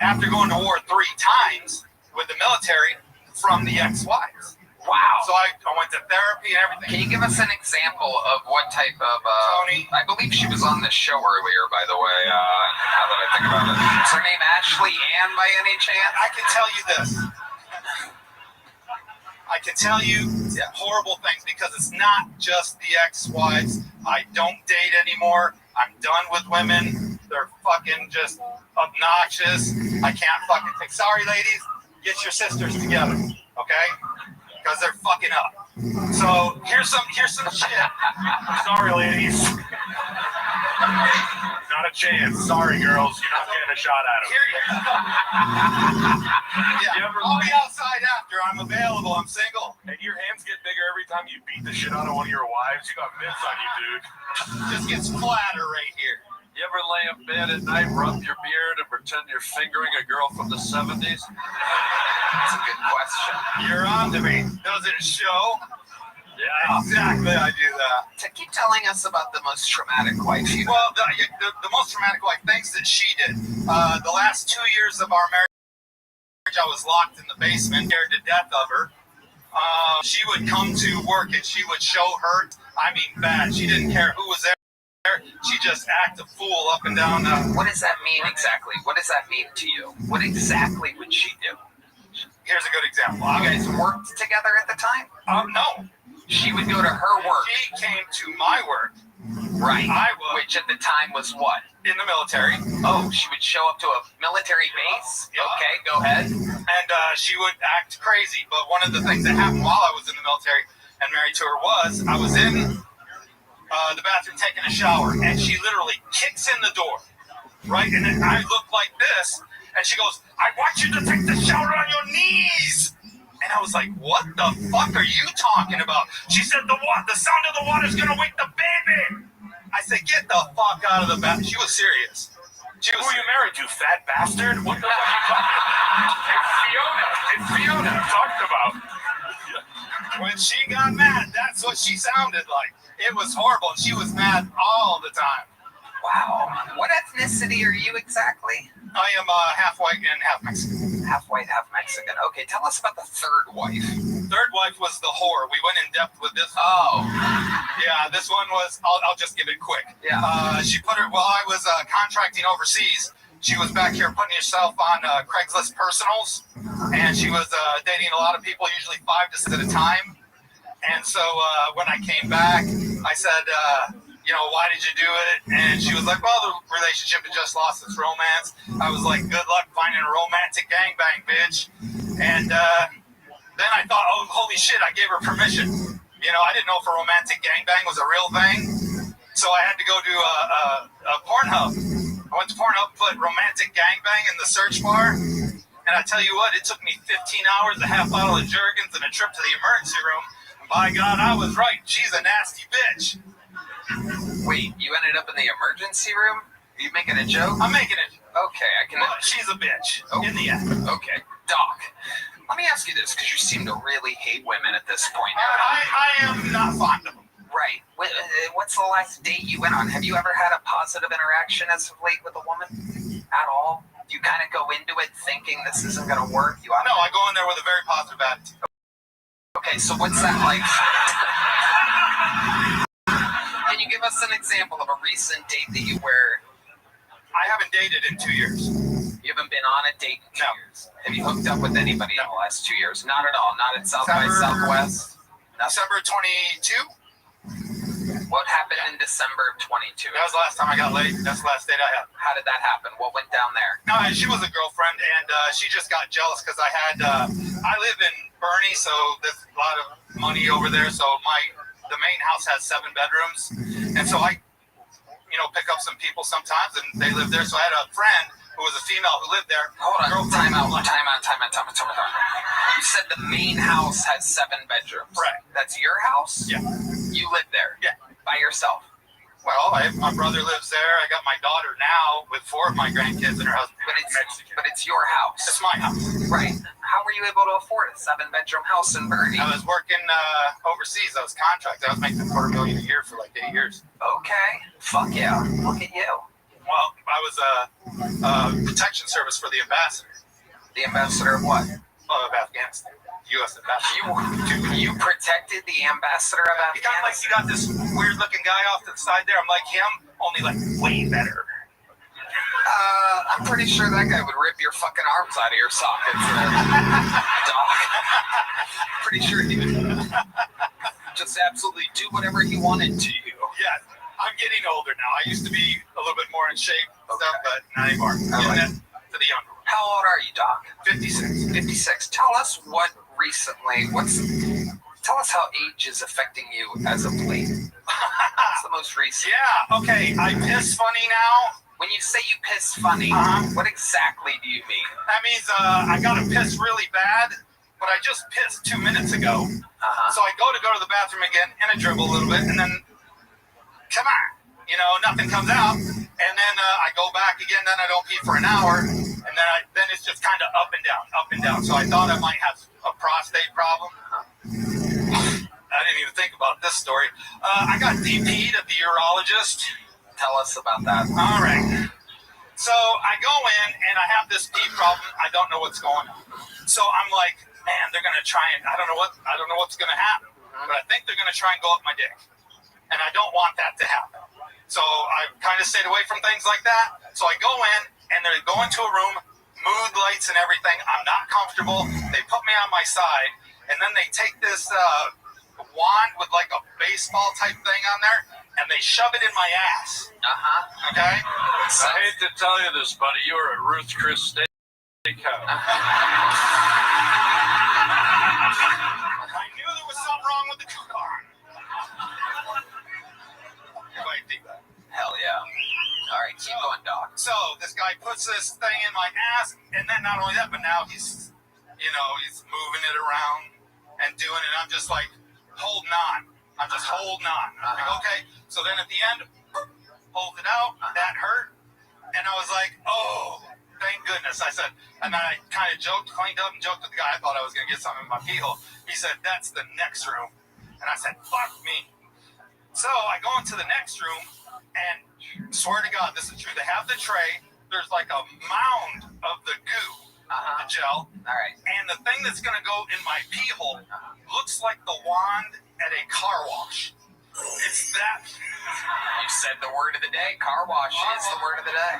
after going to war 3 times with the military from the ex-wives. Wow. So I went to therapy and everything. Can you give us an example of what type of... Tony. I believe she was on the show earlier, by the way, now that I think about it. Is her name Ashley Ann by any chance? I can tell you this. I can tell you horrible things because it's not just the ex-wives. I don't date anymore. I'm done with women. They're fucking just obnoxious. I can't fucking take... Sorry, ladies. Get your sisters together, okay? Because they're fucking up. So here's some shit. Sorry, ladies. Not a chance. Sorry, girls. You're not getting a shot at him. I'll be outside after. I'm available. I'm single. And your hands get bigger every time you beat the shit out of one of your wives. You got mitts on you, dude. Just gets flatter right here. You ever lay in bed at night, rub your beard, and pretend you're fingering a girl from the 70s? That's a good question. You're on to me. Does it show? Yeah. Exactly, I do that. To keep telling us about the most traumatic wife you Well, the most traumatic wife, things that she did. The last 2 years of our marriage, I was locked in the basement, scared to death of her. She would come to work and she would show her, I mean bad. She didn't care who was there. She just acted a fool up and down. What does that mean exactly? What does that mean to you? What exactly would she do? Here's a good example. You guys worked together at the time? No. She would go to her work. She came to my work. Right. I was. Which at the time was what? In the military. Oh, she would show up to a military base? Okay, go ahead. And she would act crazy. But one of the things that happened while I was in the military and married to her was I was in the bathroom taking a shower, and she literally kicks in the door, right? And then I look like this, and she goes, I want you to take the shower on your knees. And I was like, what the fuck are you talking about? She said, the sound of the water's gonna wake the baby. I said, get the fuck out of the bathroom. She was serious. Who are you married to, fat bastard? What the fuck are you talking about? It's Fiona talked about. When she got mad, that's what she sounded like. It was horrible. She was mad all the time. Wow. What ethnicity are you exactly? I am half white and half Mexican. Half white, half Mexican. Okay, tell us about the third wife. Third wife was the whore. We went in depth with this. Oh. Yeah, this one was, I'll just give it quick. Yeah. She put her, while I was contracting overseas, she was back here putting herself on Craigslist personals. And she was dating a lot of people, usually 5 just at a time. And so when I came back, I said, why did you do it? And she was like, well, the relationship had just lost its romance. I was like, good luck finding a romantic gangbang, bitch. And then I thought, oh, holy shit, I gave her permission. I didn't know if a romantic gangbang was a real thing. So I had to go to a Pornhub. I went to Pornhub, put romantic gangbang in the search bar. And I tell you what, it took me 15 hours, a half bottle of Jergens, and a trip to the emergency room. By God, I was right. She's a nasty bitch. Wait, you ended up in the emergency room? Are you making a joke? I'm making it. Okay, I can... But she's a bitch. In the end. Okay. Doc, let me ask you this, because you seem to really hate women at this point. I am not fond of them. Right. What's the last date you went on? Have you ever had a positive interaction as of late with a woman? At all? Do you kind of go into it thinking this isn't going to work? No, I go in there with a very positive attitude. Okay, so what's that like? Can you give us an example of a recent date that you were? I haven't dated in 2 years. You haven't been on a date in 2 years. Have you hooked up with anybody in the last 2 years? Not at all. Not at South by Southwest. December 22. What happened in December of 22? That was the last time I got laid. That's the last date I had. How did that happen? What went down there? No, she was a girlfriend, and she just got jealous because I had. I live in Bernie, so there's a lot of money over there. So the main house has 7 bedrooms, and so I, pick up some people sometimes, and they live there. So I had a friend who was a female who lived there. Hold on, time out. You said the main house has 7 bedrooms. Right. That's your house? Yeah. You live there? Yeah. By yourself? Well, my brother lives there. I got my daughter now with 4 of my grandkids and her husband. But it's your house. It's my house. Right. How were you able to afford a 7-bedroom house in Bernie? I was working overseas. I was contracted. I was making $250,000 a year for like 8 years. Okay. Fuck yeah. Look at you. Well, I was a protection service for the ambassador. The ambassador of what? Of Afghanistan. U.S. ambassador. You protected the ambassador of Afghanistan? You got this weird-looking guy off to the side there. I'm like him, only like way better. I'm pretty sure that guy would rip your fucking arms out of your sockets. Dog. Pretty sure he would just absolutely do whatever he wanted to you. Yeah, I'm getting older now. I used to be a little bit more in shape and stuff, but not anymore. To the younger. How old are you, Doc? 56. 56. Tell us tell us how age is affecting you as of late. What's the most recent? Yeah, okay. I piss funny now. When you say you piss funny, what exactly do you mean? That means I gotta piss really bad, but I just pissed 2 minutes ago. So I go to the bathroom again, and I dribble a little bit, and then, come on. Nothing comes out. And then I go back again, then I don't pee for an hour, and then it's just kind of up and down. So I thought I might have a prostate problem. I didn't even think about this story. I got DP'd at the urologist. Tell us about that. All right. So I go in, and I have this pee problem. I don't know what's going on. So I'm like, man, they're going to try and, I don't know what's going to happen, but I think they're going to try and go up my dick. And I don't want that to happen. So I kind of stayed away from things like that. So I go in, and they go into a room, mood lights and everything. I'm not comfortable. They put me on my side, and then they take this wand with like a baseball type thing on there, and they shove it in my ass. Okay? I hate to tell you this, buddy. You were at Ruth's Chris Steakhouse. I knew there was something wrong with the coupon. Hell yeah. All right, keep going, Doc. So this guy puts this thing in my ass, and then not only that, but now he's moving it around and doing it. I'm just like holding on. I'm just holding on. I'm like, okay. So then at the end, hold it out. That hurt, and I was like, oh, thank goodness. I said, and then I kind of cleaned up and joked with the guy. I thought I was gonna get something in my pee hole. He said, that's the next room, and I said, fuck me. So I go into the next room, and swear to God, this is true. They have the tray. There's like a mound of the goo, the gel. All right. And the thing that's going to go in my pee hole looks like the wand at a car wash. It's that. You said the word of the day. Car wash is the word of the day.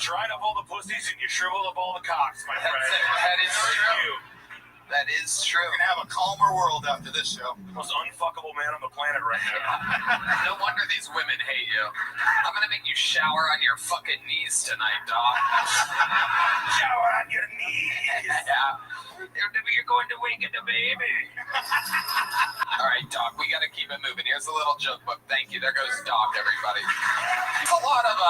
Dried up all the pussies and you shriveled up all the cocks, my friend. That is true. That is true. We're going to have a calmer world after this show. Most unfuckable man on the planet right now. No wonder these women hate you. I'm going to make you shower on your fucking knees tonight, dog. Shower on your knees. Yeah. You're going to wake the baby. All right, Doc, we got to keep it moving. Here's a little joke book. Thank you. There goes Doc, everybody. It's a lot of,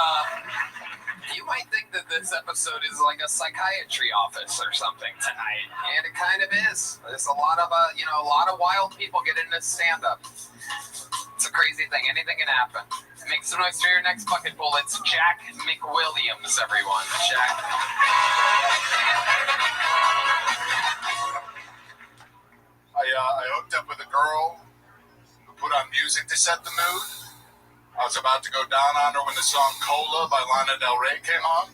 you might think that this episode is like a psychiatry office or something tonight, and it kind of is. There's a lot of, a lot of wild people get into stand-up. It's a crazy thing. Anything can happen. Make some noise for your next bucket full. It's Jack McWilliams, everyone. Jack. I hooked up with a girl who put on music to set the mood. I was about to go down on her when the song Cola by Lana Del Rey came on.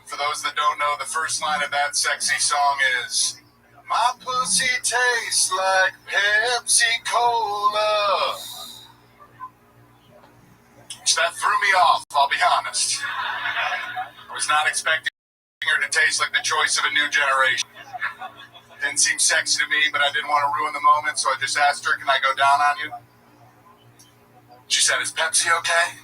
For those that don't know, the first line of that sexy song is, my pussy tastes like Pepsi Cola. So that threw me off, I'll be honest. I was not expecting her to taste like the choice of a new generation. Didn't seem sexy to me, but I didn't want to ruin the moment, so I just asked her, can I go down on you? She said, is Pepsi okay?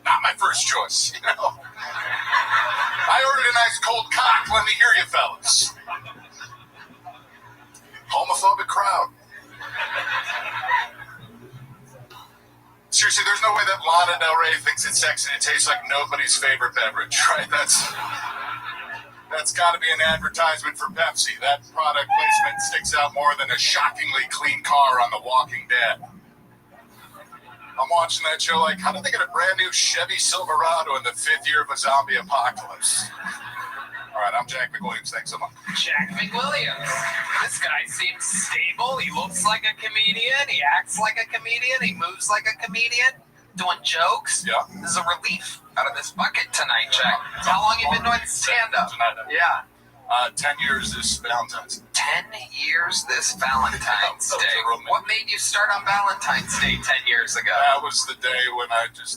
Not my first choice, you know. I ordered a nice cold cock, let me hear you fellas. Homophobic crowd. Seriously, there's no way that Lana Del Rey thinks it's sexy to taste like nobody's favorite beverage, right? That's got to be an advertisement for Pepsi. That product placement sticks out more than a shockingly clean car on The Walking Dead. I'm watching that show like, how did they get a brand new Chevy Silverado in the 5th year of a zombie apocalypse? All right, I'm Jack McWilliams. Thanks so much. Jack McWilliams. This guy seems stable. He looks like a comedian. He acts like a comedian. He moves like a comedian. Doing jokes. Yeah. This is a relief out of this bucket tonight, Jack. How long you been doing stand-up? Yeah. 10 years this Valentine's. 10 years this Valentine's Day. What made you start on Valentine's Day 10 years ago? That was the day when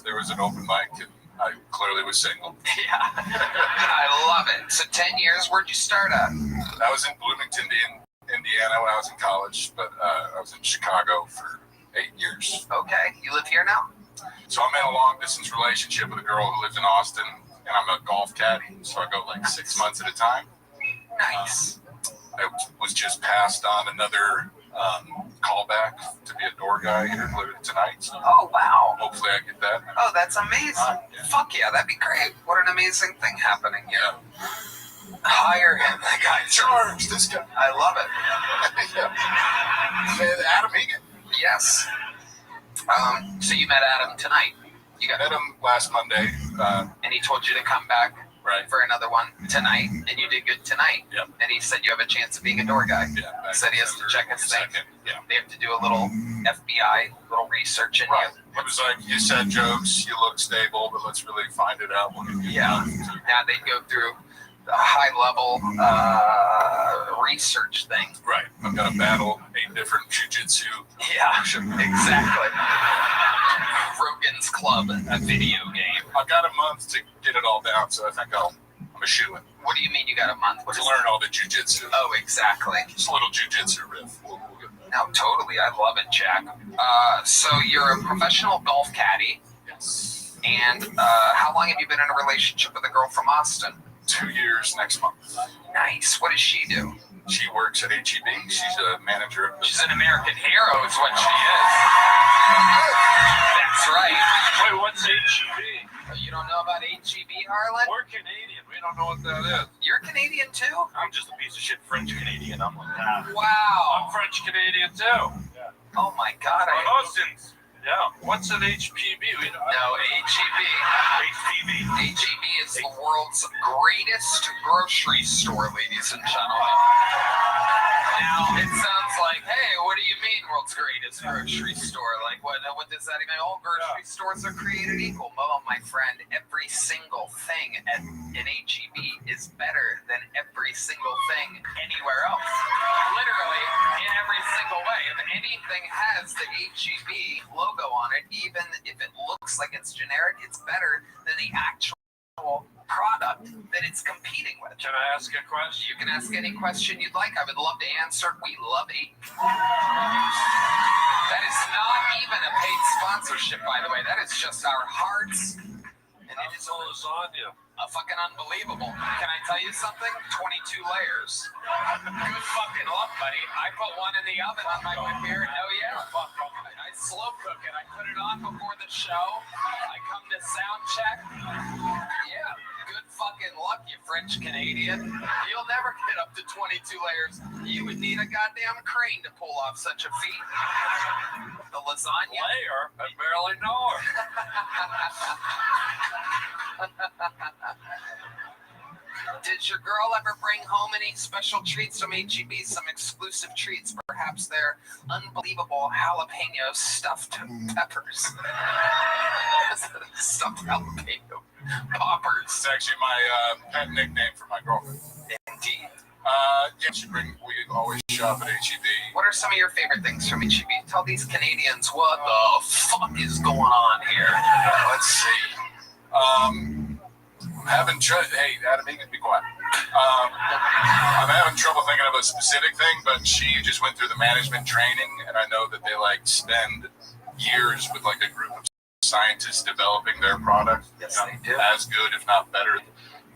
there was an open mic and I clearly was single. Yeah. I love it. So 10 years, where'd you start at? I was in Bloomington, Indiana when I was in college, but I was in Chicago for 8 years. Okay. You live here now? So I'm in a long-distance relationship with a girl who lives in Austin, and I'm a golf caddy, so I go like 6 months at a time. Nice. I was just passed on another callback to be a door guy here tonight. So oh, wow. Hopefully I get that. Oh, that's amazing. Yeah. Fuck yeah, that'd be great. What an amazing thing happening here. Yeah. Hire him. The guy charged. This guy. I love it. Yeah. Adam Egan? Yes. So you met Adam tonight? You met him last Monday. And he told you to come back for another one tonight, and you did good tonight. Yep. And he said you have a chance of being a door guy. Yeah. He said he has to check his thing. Yeah. They have to do a little FBI, little research in you. It was like, you said jokes, you look stable, but let's really find it out. Yeah. Now they go through a high-level research thing. Right. I'm going to battle 8 different jiu-jitsu. Yeah, exactly. Rogan's Club, a video game. I've got a month to get it all down, so I think I'm a shoo-in. What do you mean you got a month? To learn all the jiu-jitsu. Oh, exactly. Just a little jiu-jitsu riff. We'll get that. No, totally. I love it, Jack. So you're a professional golf caddy. Yes. And how long have you been in a relationship with a girl from Austin? 2 years next month. Nice. What does she do? She works at HEB. She's a manager. She's an American hero is what she is. That's right. Wait, what's HEB? You don't know about HEB, Harlan? We're Canadian. We don't know what that is. You're Canadian, too? I'm just a piece of shit French Canadian. I'm like that. Wow. I'm French Canadian, too. Yeah. Oh, my God. Austin's. Yeah. What's an HPB? No, HEB. HEB is the world's greatest grocery store, ladies and gentlemen. Now, it sounds like, hey, what do you mean world's greatest grocery store? Like, what does that mean? All grocery stores are created equal. Well, my friend, every single thing at an HEB is better than every single thing anywhere else. Literally, in every single way. If anything has the HEB logo on it, even if it looks like it's generic, it's better than the actual product that it's competing with. Can I ask a question? You can ask any question you'd like. I would love to answer. We love it. That is not even a paid sponsorship, by the way. That is just our hearts. And it is lasagna. Fucking unbelievable. Can I tell you something? 22 layers. Good fucking luck, buddy. I put one in the oven on my way here. Oh, yeah. I slow cook it. I put it on before the show. I come to sound check. Yeah. Good fucking luck, you French Canadian. You'll never get up to 22 layers. You would need a goddamn crane to pull off such a feat. The lasagna. Layer? I barely know her. Did your girl ever bring home any special treats from HEB? Some exclusive treats, perhaps? perhaps their unbelievable jalapeno stuffed peppers. Stuffed jalapeno poppers. It's actually my pet nickname for my girlfriend. Indeed. We always shop at HEB. What are some of your favorite things from HEB? Tell these Canadians what the fuck is going on here. Let's see. Hey, Adam, you can be quiet. I'm having trouble thinking of a specific thing, but she just went through the management training, and I know that they like spend years with like a group of scientists developing their product. Yes, they do. As good, if not better, than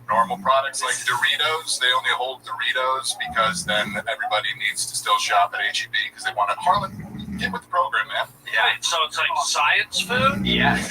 normal products like Doritos. They only hold Doritos because then everybody needs to still shop at HEB because they want to. Harlan, get with the program, man. Yeah, so it's like science food? Yeah.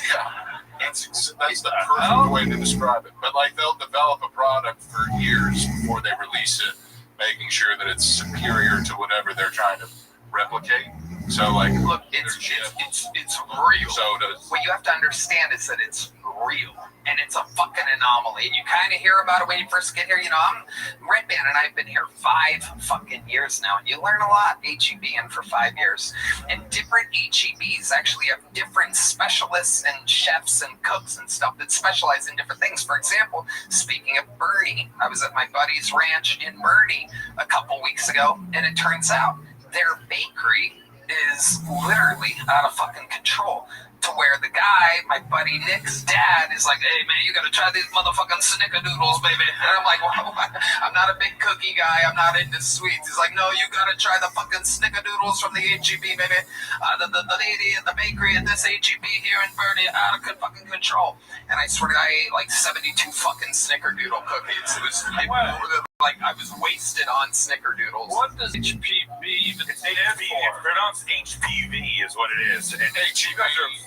That's the perfect way to describe it. But like they'll develop a product for years before they release it, making sure that it's superior to whatever they're trying to replicate. So like, look, it's real. Sodas. What you have to understand is that it's real, and it's a fucking anomaly. And you kind of hear about it when you first get here. You know, I'm Red Band, and I've been here 5 fucking years now, and you learn a lot. HEB in for 5 years, and different HEBs actually have different specialists and chefs and cooks and stuff that specialize in different things. For example, speaking of Bernie, I was at my buddy's ranch in Bernie a couple weeks ago, and it turns out their bakery is literally out of fucking control, to where the guy, my buddy Nick's dad, is like, hey man, you gotta try these motherfucking snickerdoodles, baby. And I'm like, well, I'm not a big cookie guy, I'm not into sweets. He's like, no, you gotta try the fucking snickerdoodles from the HEB, baby. The lady at the bakery at this HEB here in Bernie, out of fucking control. And I swear I ate like 72 fucking snickerdoodle cookies. It was like I was wasted on snickerdoodles. What does HPV even stand for? It's pronounced HPV is what it is. And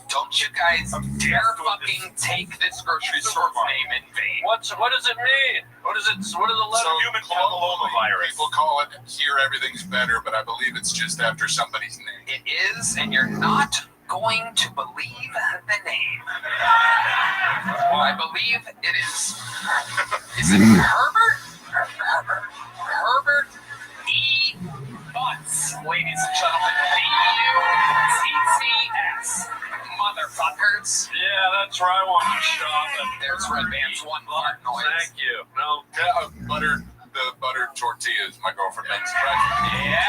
don't you guys dare fucking take this grocery store name in vain. What does it mean? What is it? What are the letters? Human papillomavirus. People call it "Here Everything's Better," but I believe it's just after somebody's name. It is, and you're not going to believe the name. I believe it is. Is it Herbert? Herbert E. Butts, ladies and gentlemen. B-U-T-T-S. Motherfuckers. Yeah, that's where I want to shop. There's Red Band's one part noise. Thank you. No. The buttered tortillas my girlfriend makes. Yeah.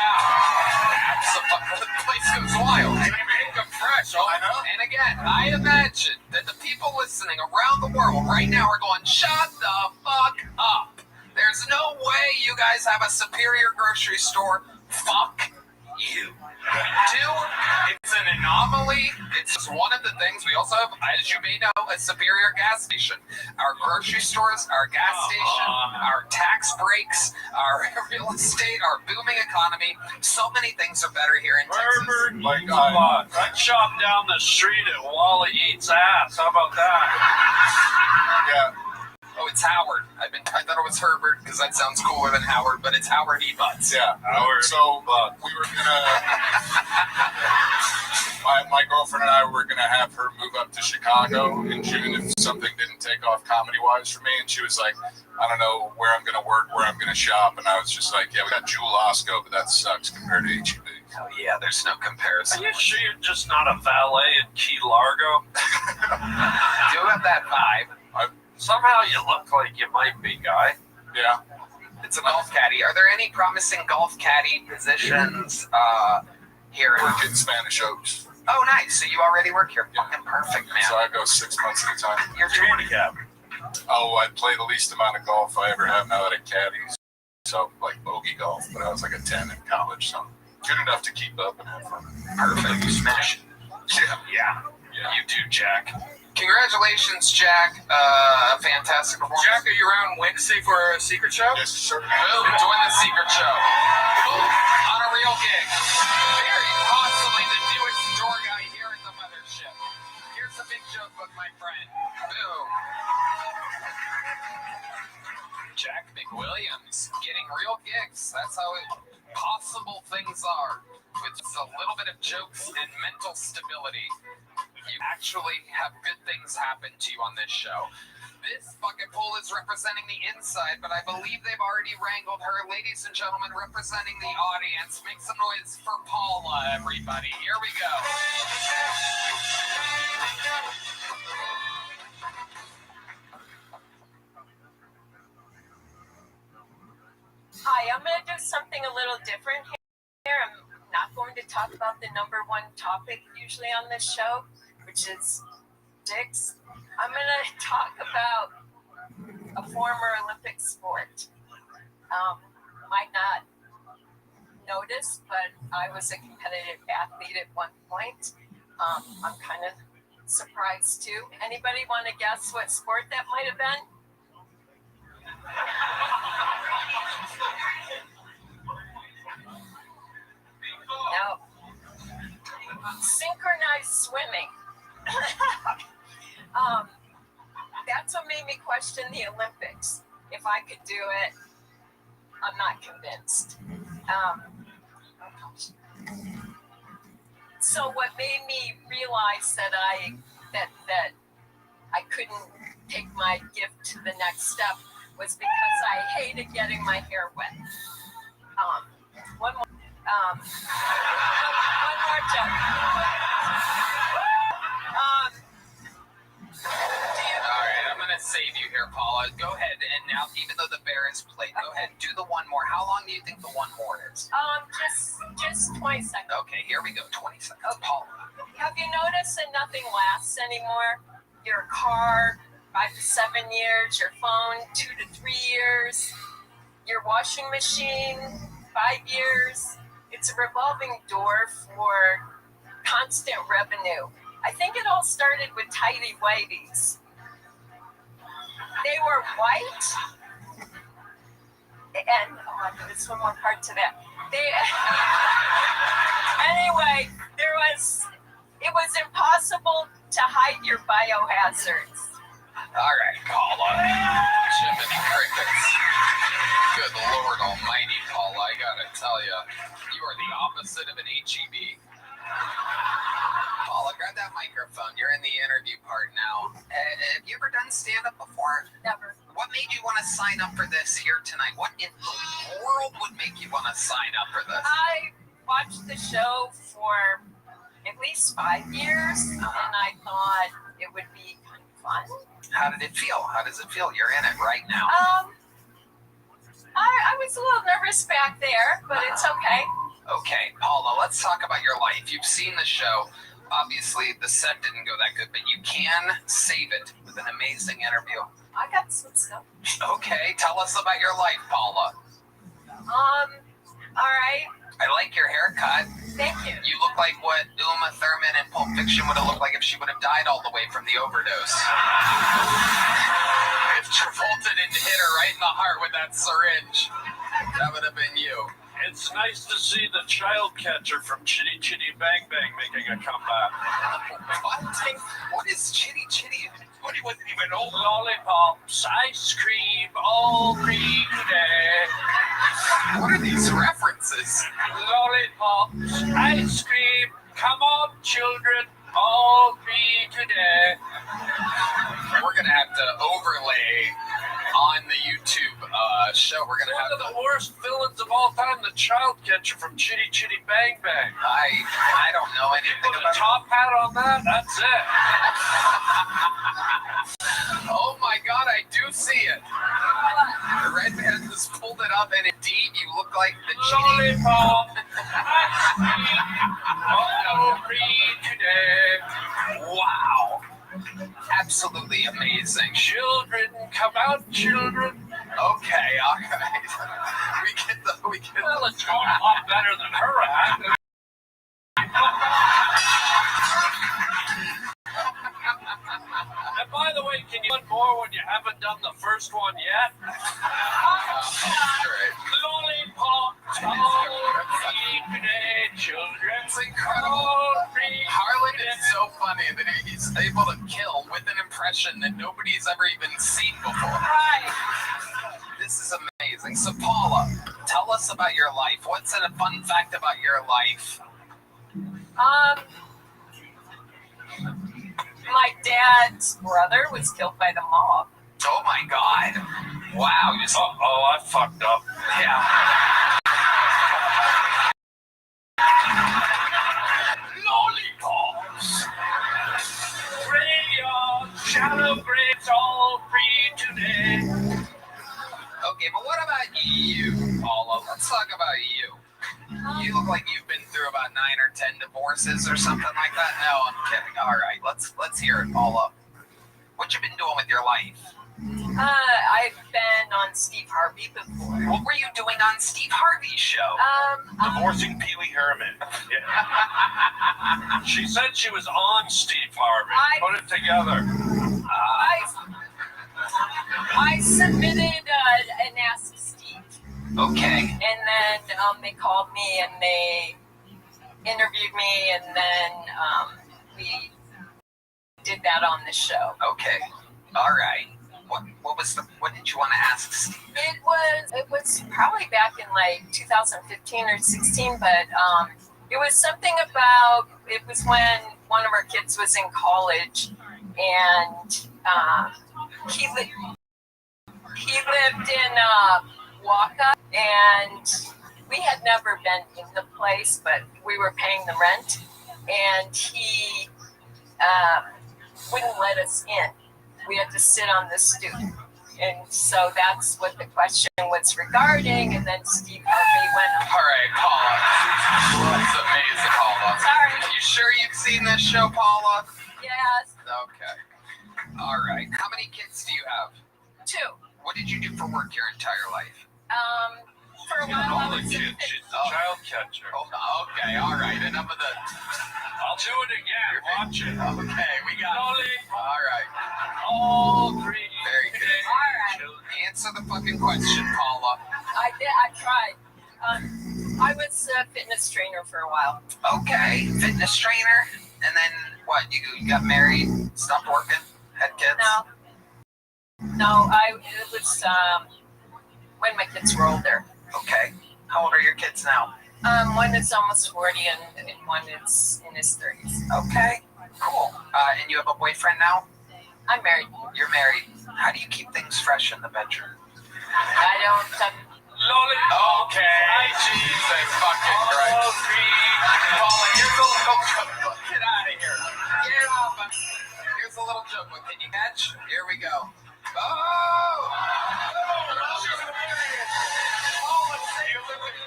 The place goes wild. And you make them fresh. Oh, I know. And again, I imagine that the people listening around the world right now are going, shut the fuck up. There's no way you guys have a superior grocery store. Fuck you. We do. It's an anomaly. It's just one of the things. We also have, as you may know, a superior gas station. Our grocery stores, our gas station, our tax breaks, our real estate, our booming economy. So many things are better here in Texas. I shop down the street at Wally Eats Ass. How about that? Yeah. Oh, it's Howard. I thought it was Herbert because that sounds cooler than Howard, but it's Howard E. Butts. Yeah, Howard. So we were gonna. My girlfriend and I were gonna have her move up to Chicago in June if something didn't take off comedy-wise for me, and she was like, "I don't know where I'm gonna work, where I'm gonna shop," and I was just like, "Yeah, we got Jewel Osco, but that sucks compared to HEB." Oh yeah, there's no comparison. Are you sure you're just not a valet in Key Largo? Do have that vibe. Somehow you look like you might be, guy. Yeah. It's a golf caddy. Are there any promising golf caddy positions here? Work in Spanish Oaks. Oh, nice. So you already work here. Yeah. Fucking perfect, man. So I go 6 months at a time. You're handicap. Oh, I play the least amount of golf I ever have now that I caddy. So, like bogey golf, but I was like a 10 in college, so good enough to keep up and have fun. Perfect. You smash it. Yeah. You do, Jack. Congratulations, Jack. Fantastic performance. Jack, are you around Wednesday for a secret show? Yes, sir. Boom, doing the secret show. Boom, on a real gig. Very possibly the newest door guy here at the mothership. Here's the big joke book, my friend. Boom. Jack McWilliams getting real gigs. That's how possible things are. With just a little bit of jokes and mental stability, you actually have good things happen to you on this show. This bucket pool is representing the inside, but I believe they've already wrangled her. Ladies and gentlemen, representing the audience, make some noise for Paula, everybody. Here we go. Hi, I'm going to do something a little different here. I'm not going to talk about the number one topic usually on this show, which is dicks. I'm going to talk about a former Olympic sport. Might not notice, but I was a competitive athlete at one point. I'm kind of surprised too. Anybody want to guess what sport that might have been? No. Synchronized swimming. That's what made me question the Olympics. If I could do it, I'm not convinced. So what made me realize that I couldn't take my gift to the next step was because I hated getting my hair wet. One more joke. All right, I'm going to save you here, Paula. Go ahead, and now, even though the bear is played, go ahead and do the one more. How long do you think the one more is? Just 20 seconds. Okay, here we go. 20 seconds. Okay. Paula. Have you noticed that nothing lasts anymore? Your car, 5 to 7 years. Your phone, 2 to 3 years. Your washing machine, 5 years. It's a revolving door for constant revenue. I think it all started with tidy whities. They were white, and there's one more part to that. Anyway, it was impossible to hide your biohazards. All right, Paula. Jiminy Crickets. Good Lord Almighty, Paula. I gotta tell you, you are the opposite of an HEB. Paula, grab that microphone. You're in the interview part now. Have you ever done stand-up before? Never. What made you want to sign up for this here tonight? What in the world would make you want to sign up for this? I watched the show for at least 5 years, and I thought it would be kind of fun. How did it feel? How does it feel? You're in it right now. I was a little nervous back there, but it's okay. Okay, Paula, let's talk about your life. You've seen the show. Obviously, the set didn't go that good, but you can save it with an amazing interview. I got some stuff. Okay, tell us about your life, Paula. All right. I like your haircut. Thank you. You look like what Uma Thurman in Pulp Fiction would have looked like if she would have died all the way from the overdose. If Travolta didn't hit her right in the heart with that syringe, that would have been you. It's nice to see the child catcher from Chitty Chitty Bang Bang making a comeback. What is Chitty Chitty? What, he wasn't even old. Lollipops, ice cream, all free today. What are these references? Lollipops, ice cream, come on children, all free today. We're going to have to overlay on the YouTube show. We're going to have one of the worst villains of all time, the child catcher from Chitty Chitty Bang Bang. I don't know anything Put about a top hat on that, that's it. Oh my God, I do see it. The red man has pulled it up, and indeed, you look like the Chitty. Lollipop, all free today. Wow. Absolutely amazing. Children, come out, children. Okay, all right. We get Well, it's going a lot better than her act. And by the way, can you do more when you haven't done the first one yet? Lollipop, all free today, children. It's incredible. Harlan is so funny that he's able to kill with an impression that nobody's ever even seen before. Right. This is amazing. So, Paula, tell us about your life. What's a fun fact about your life? My dad's brother was killed by the mob. Oh my god. Wow. You just, I fucked up. Yeah. Lollipops. Graveyard, shallow graves all free today. Okay, but what about you, Paula? Let's talk about you. You look like you've been through about 9 or 10 divorces or something like that. No, I'm kidding. All right, let's hear it, Paula. What you been doing with your life? I've been on Steve Harvey before. What were you doing on Steve Harvey's show? Divorcing Pee Wee Herman. Yeah. She said she was on Steve Harvey. Put it together. I submitted an Ask Steve. Okay. And then they called me and they interviewed me, and then we did that on the show. Okay. All right. What did you want to ask Steve? It was probably back in like 2015 or 16, but it was something about, it was when one of our kids was in college, and he lived in Waka, and we had never been in the place, but we were paying the rent, and he wouldn't let us in. We had to sit on the stoop. And so that's what the question was regarding, and then Steve Harvey went up. All right, Paula. That's amazing, Paula. Sorry. You sure you've seen this show, Paula? Yes. Okay. All right. How many kids do you have? 2. What did you do for work your entire life? For a while I was She's the child catcher. Oh, okay, all right. Enough of the... I'll do it again. Watch it. Okay, we got it. All right. All 3. Very good. All right. Answer the fucking question, Paula. I did. I tried. I was a fitness trainer for a while. Okay, fitness trainer. And then what? You got married, stopped working, had kids? No, it was when my kids were older. Okay. How old are your kids now? One is almost 40 and one is in his 30s. Okay, cool. And you have a boyfriend now? I'm married. You're married. How do you keep things fresh in the bedroom? I don't... Okay. Jesus fucking Christ. Paula, here's a little joke. Get out of here. Get off. Here's a little joke. Can you catch? Here we go. Oh!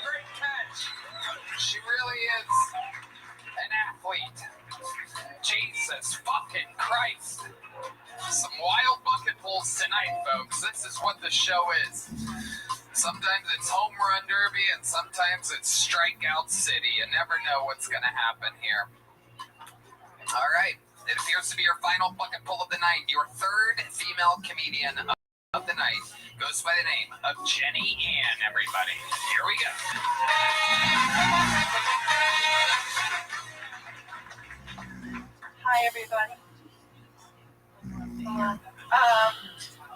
Great catch. She really is an athlete. Jesus fucking Christ. Some wild bucket pulls tonight, folks. This is what the show is. Sometimes it's home run derby, and sometimes it's strikeout city. You never know what's going to happen here. All right. It appears to be your final bucket pull of the night. Your third female comedian of the night goes by the name of Jenny Ann, everybody. Here we go. Hi, everybody.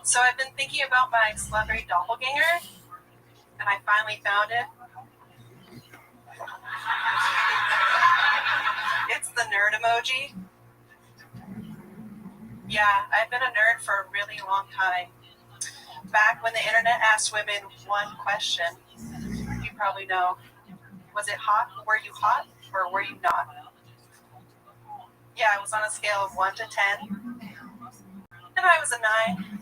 So I've been thinking about my celebrity doppelganger, and I finally found it. It's the nerd emoji. Yeah, I've been a nerd for a really long time. Back when the internet asked women one question, you probably know, was it hot? Were you hot or were you not? Yeah, I was on a scale of 1 to 10, and I was a 9.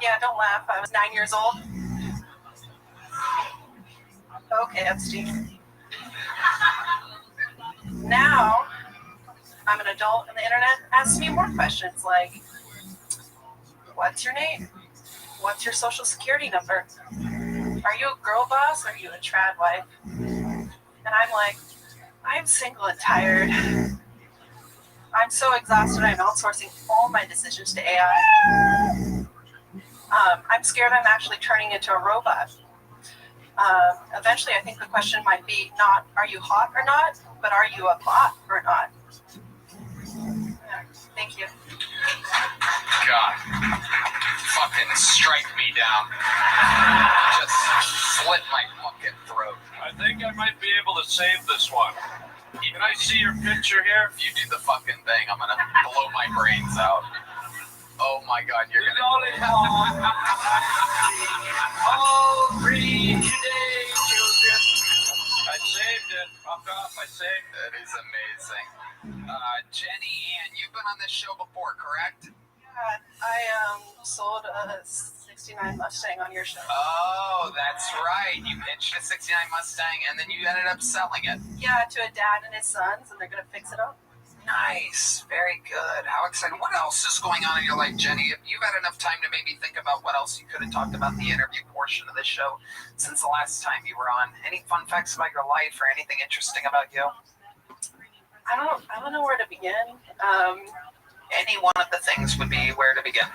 Yeah, don't laugh. I was 9 years old. Okay, Epstein. Now, I'm an adult, and the internet asks me more questions like, what's your name? What's your social security number? Are you a girl boss or are you a trad wife? And I'm like, I'm single and tired. I'm so exhausted, I'm outsourcing all my decisions to AI. I'm scared I'm actually turning into a robot. Eventually, I think the question might be not, are you hot or not, but are you a bot or not? Yeah, thank you. God. Fucking strike me down. Just slit my fucking throat. I think I might be able to save this one. Can I see your picture here? If you do the fucking thing, I'm gonna blow my brains out. Oh my God, you're gonna. All free today, children. I saved it. Fuck off, I saved it. That is amazing. Jenny Ann, you've been on this show before, correct? Yeah, I sold a 69 Mustang on your show. Oh, that's right. You pitched a 69 Mustang and then you ended up selling it. Yeah, to a dad and his sons, and they're gonna fix it up. Nice. Very good. How exciting. What else is going on in your life, Jenny? If you've had enough time to maybe think about what else you could have talked about in the interview portion of the show since the last time you were on. Any fun facts about your life or anything interesting about you? I don't know where to begin. Any one of the things would be where to begin.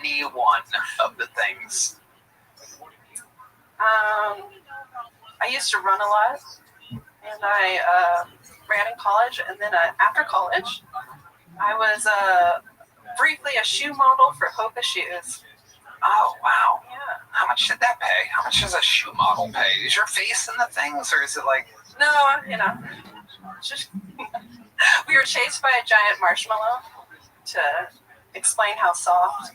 Any one of the things. I used to run a lot, and I ran in college, and then after college, I was briefly a shoe model for Hoka shoes. Oh, wow. Yeah. How much did that pay? How much does a shoe model pay? Is your face in the things, or is it like... No, just we were chased by a giant marshmallow to explain how soft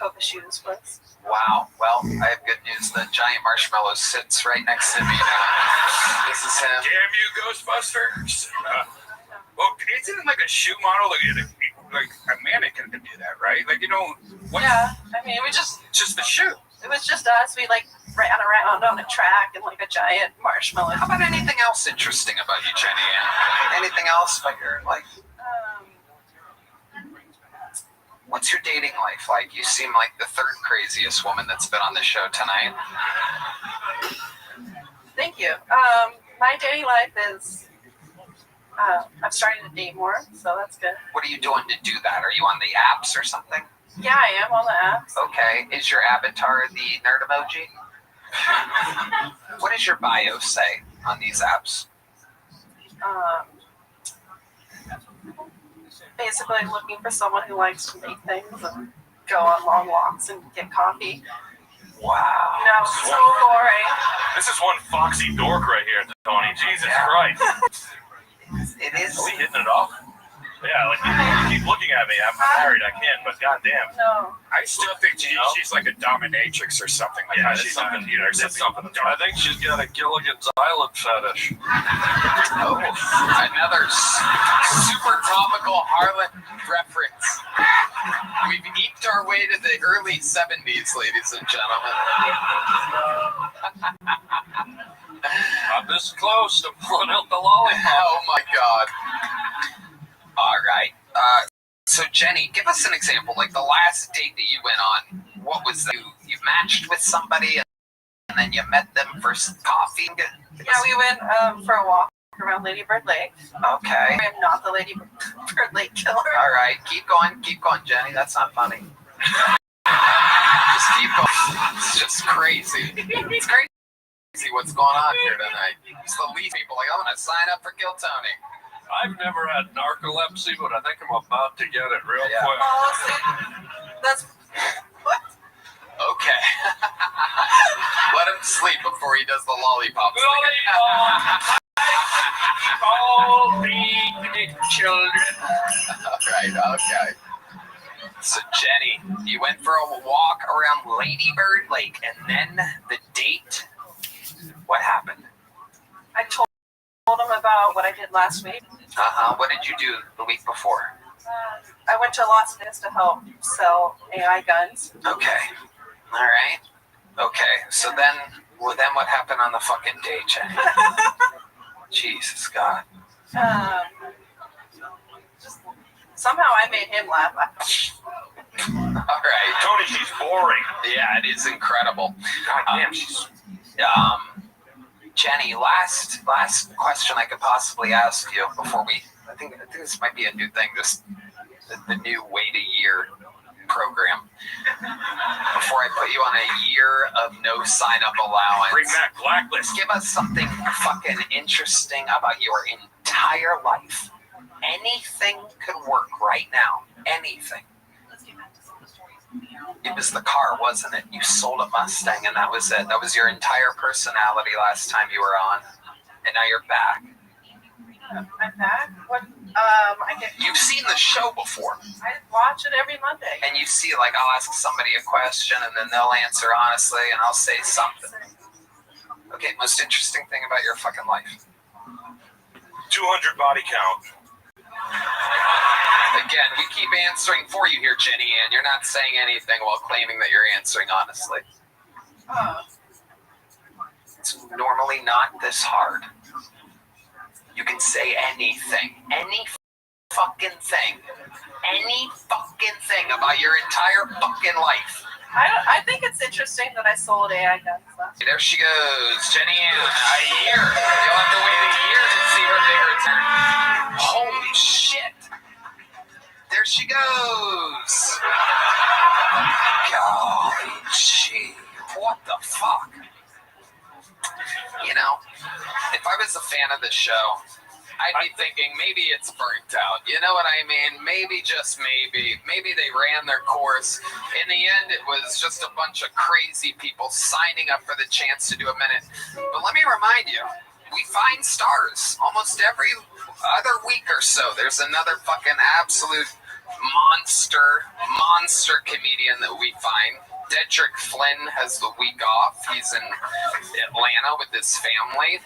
Hoka shoes was. Wow. Well, I have good news. The giant marshmallow sits right next to me now. This is him. Damn you, Ghostbusters! Well, isn't it like a shoe model? Like a mannequin can do that, right? Like, Yeah, I mean, just the shoe. It was just us. We ran around on a track in like a giant marshmallow. How about anything else interesting about you, Jenny Ann? Anything else about your life? What's your dating life like? You seem like the third craziest woman that's been on the show tonight. Thank you. My dating life is, I'm starting to date more, so that's good. What are you doing to do that? Are you on the apps or something? Yeah, I am on the apps. Okay. Is your avatar the nerd emoji? What does your bio say on these apps? Basically looking for someone who likes to make things and go on long walks and get coffee. Wow. No, so boring. This is one foxy dork right here, Tony. Jesus Christ. It is. Are we hitting it off? Yeah, like you keep looking at me. I'm married, I can't, but goddamn. No. I still think she's like a dominatrix or something. Like Yeah, she's something. there's something. I think she's got a Gilligan's Island fetish. Oh, another super topical harlot reference. We've eked our way to the early 70s, ladies and gentlemen. I'm this close to pulling out the lollipop. Oh my God. All right. So Jenny, give us an example. Like the last date that you went on, what was that? You matched with somebody and then you met them for some coffee? Yeah, we went for a walk around Lady Bird Lake. Okay. I am not the Lady Bird Lake killer. All right. Keep going, Jenny. That's not funny. Just keep going. It's just crazy. It's crazy what's going on here tonight. It's the least people like, I'm going to sign up for Kill Tony. I've never had narcolepsy, but I think I'm about to get it real quick. Oh, see, that's what? Okay. Let him sleep before he does the lollipop. All big children. All right, okay. So Jenny, you went for a walk around Lady Bird Lake, and then the date. What happened? I told him about what I did last week. What did you do the week before? I went to Las Vegas to help sell AI guns. Okay. All right. Okay. So then what happened on the fucking day, Jenny? Jesus God. Somehow I made him laugh. All right. Tony, she's boring. Yeah, it is incredible. God damn, she's... Jenny, last question I could possibly ask you before I think this might be a new thing, the new wait a year program. Before I put you on a year of no sign-up allowance. Bring back Blacklist. Give us something fucking interesting about your entire life. Anything could work right now. Anything. It was the car, wasn't it? You sold a Mustang and that was it. That was your entire personality last time you were on. And now you're back. I'm back? What I get. You've seen the show before. I watch it every Monday. And you see, like, I'll ask somebody a question, and then they'll answer honestly, and I'll say something. Okay, most interesting thing about your fucking life. 200 body count. Again, we keep answering for you here, Jenny Ann. You're not saying anything while claiming that you're answering honestly. It's normally not this hard. You can say anything. Any fucking thing. Any fucking thing about your entire fucking life. I think it's interesting that I sold AI guns last year. There she goes, Jenny Ann. A year. You'll have to wait a year to see her big return. Holy shit. There she goes. Golly gee. What the fuck? You know, if I was a fan of this show, I'd be thinking maybe it's burnt out. You know what I mean? Maybe, just maybe. Maybe they ran their course. In the end, it was just a bunch of crazy people signing up for the chance to do a minute. But let me remind you, we find stars almost every other week or so. There's another fucking absolute monster comedian that we find. Dedrick Flynn has the week off. He's in Atlanta with his family.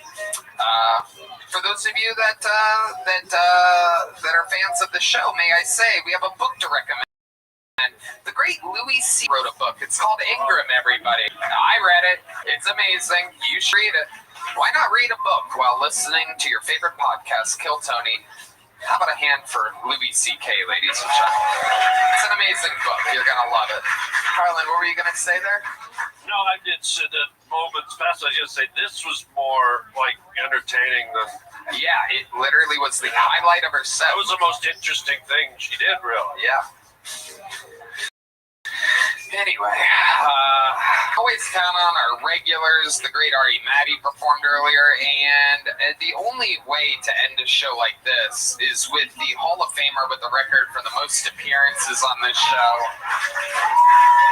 For those of you that are fans of the show, may I say, we have a book to recommend. The great Louis C. wrote a book. It's called Ingram, everybody. I read it. It's amazing. You should read it. Why not read a book while listening to your favorite podcast, Kill Tony? How about a hand for Louis C.K., ladies and gentlemen? It's an amazing book. You're going to love it. Harlan, what were you going to say there? No, I did say the moments past. I was going to say this was more like entertaining than. Yeah, it literally was the highlight of her set. That was the most interesting thing she did, really. Yeah. Anyway, always count on our regulars. The great Ari Maddie performed earlier, and the only way to end a show like this is with the Hall of Famer with the record for the most appearances on this show,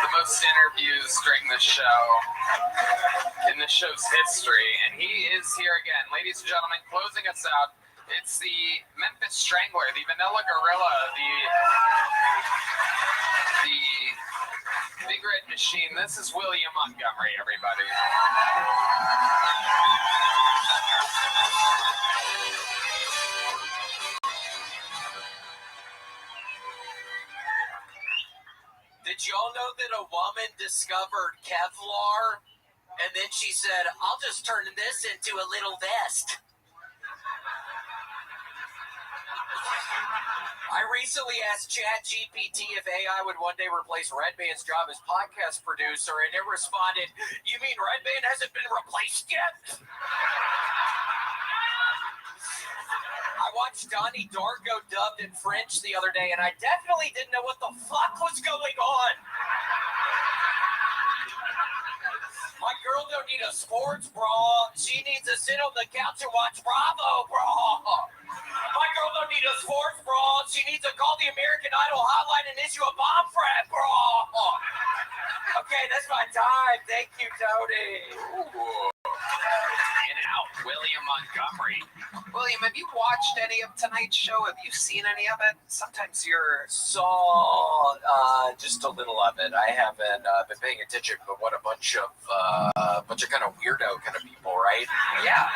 the most interviews during the show in the show's history, and he is here again. Ladies and gentlemen, closing us out, it's the Memphis Strangler, the Vanilla Gorilla, the Big Red Machine. This is William Montgomery, everybody. Did y'all know that a woman discovered Kevlar? And then she said, I'll just turn this into a little vest. I recently asked ChatGPT if AI would one day replace Redban's job as podcast producer, and it responded, you mean Redban hasn't been replaced yet? I watched Donnie Darko dubbed in French the other day, and I definitely didn't know what the fuck was going on. My girl don't need a sports bra. She needs to sit on the couch and watch Bravo, bra. My girl don't need a sports bra. She needs to call the American Idol hotline and issue a bomb threat, bra. Okay, that's my time. Thank you, Tony. Ooh. And out, William Montgomery. William, have you watched any of tonight's show? Have you seen any of it? Sometimes you're... Saw just a little of it. I haven't been paying attention, but what a bunch of kind of weirdo kind of people, right? Yeah.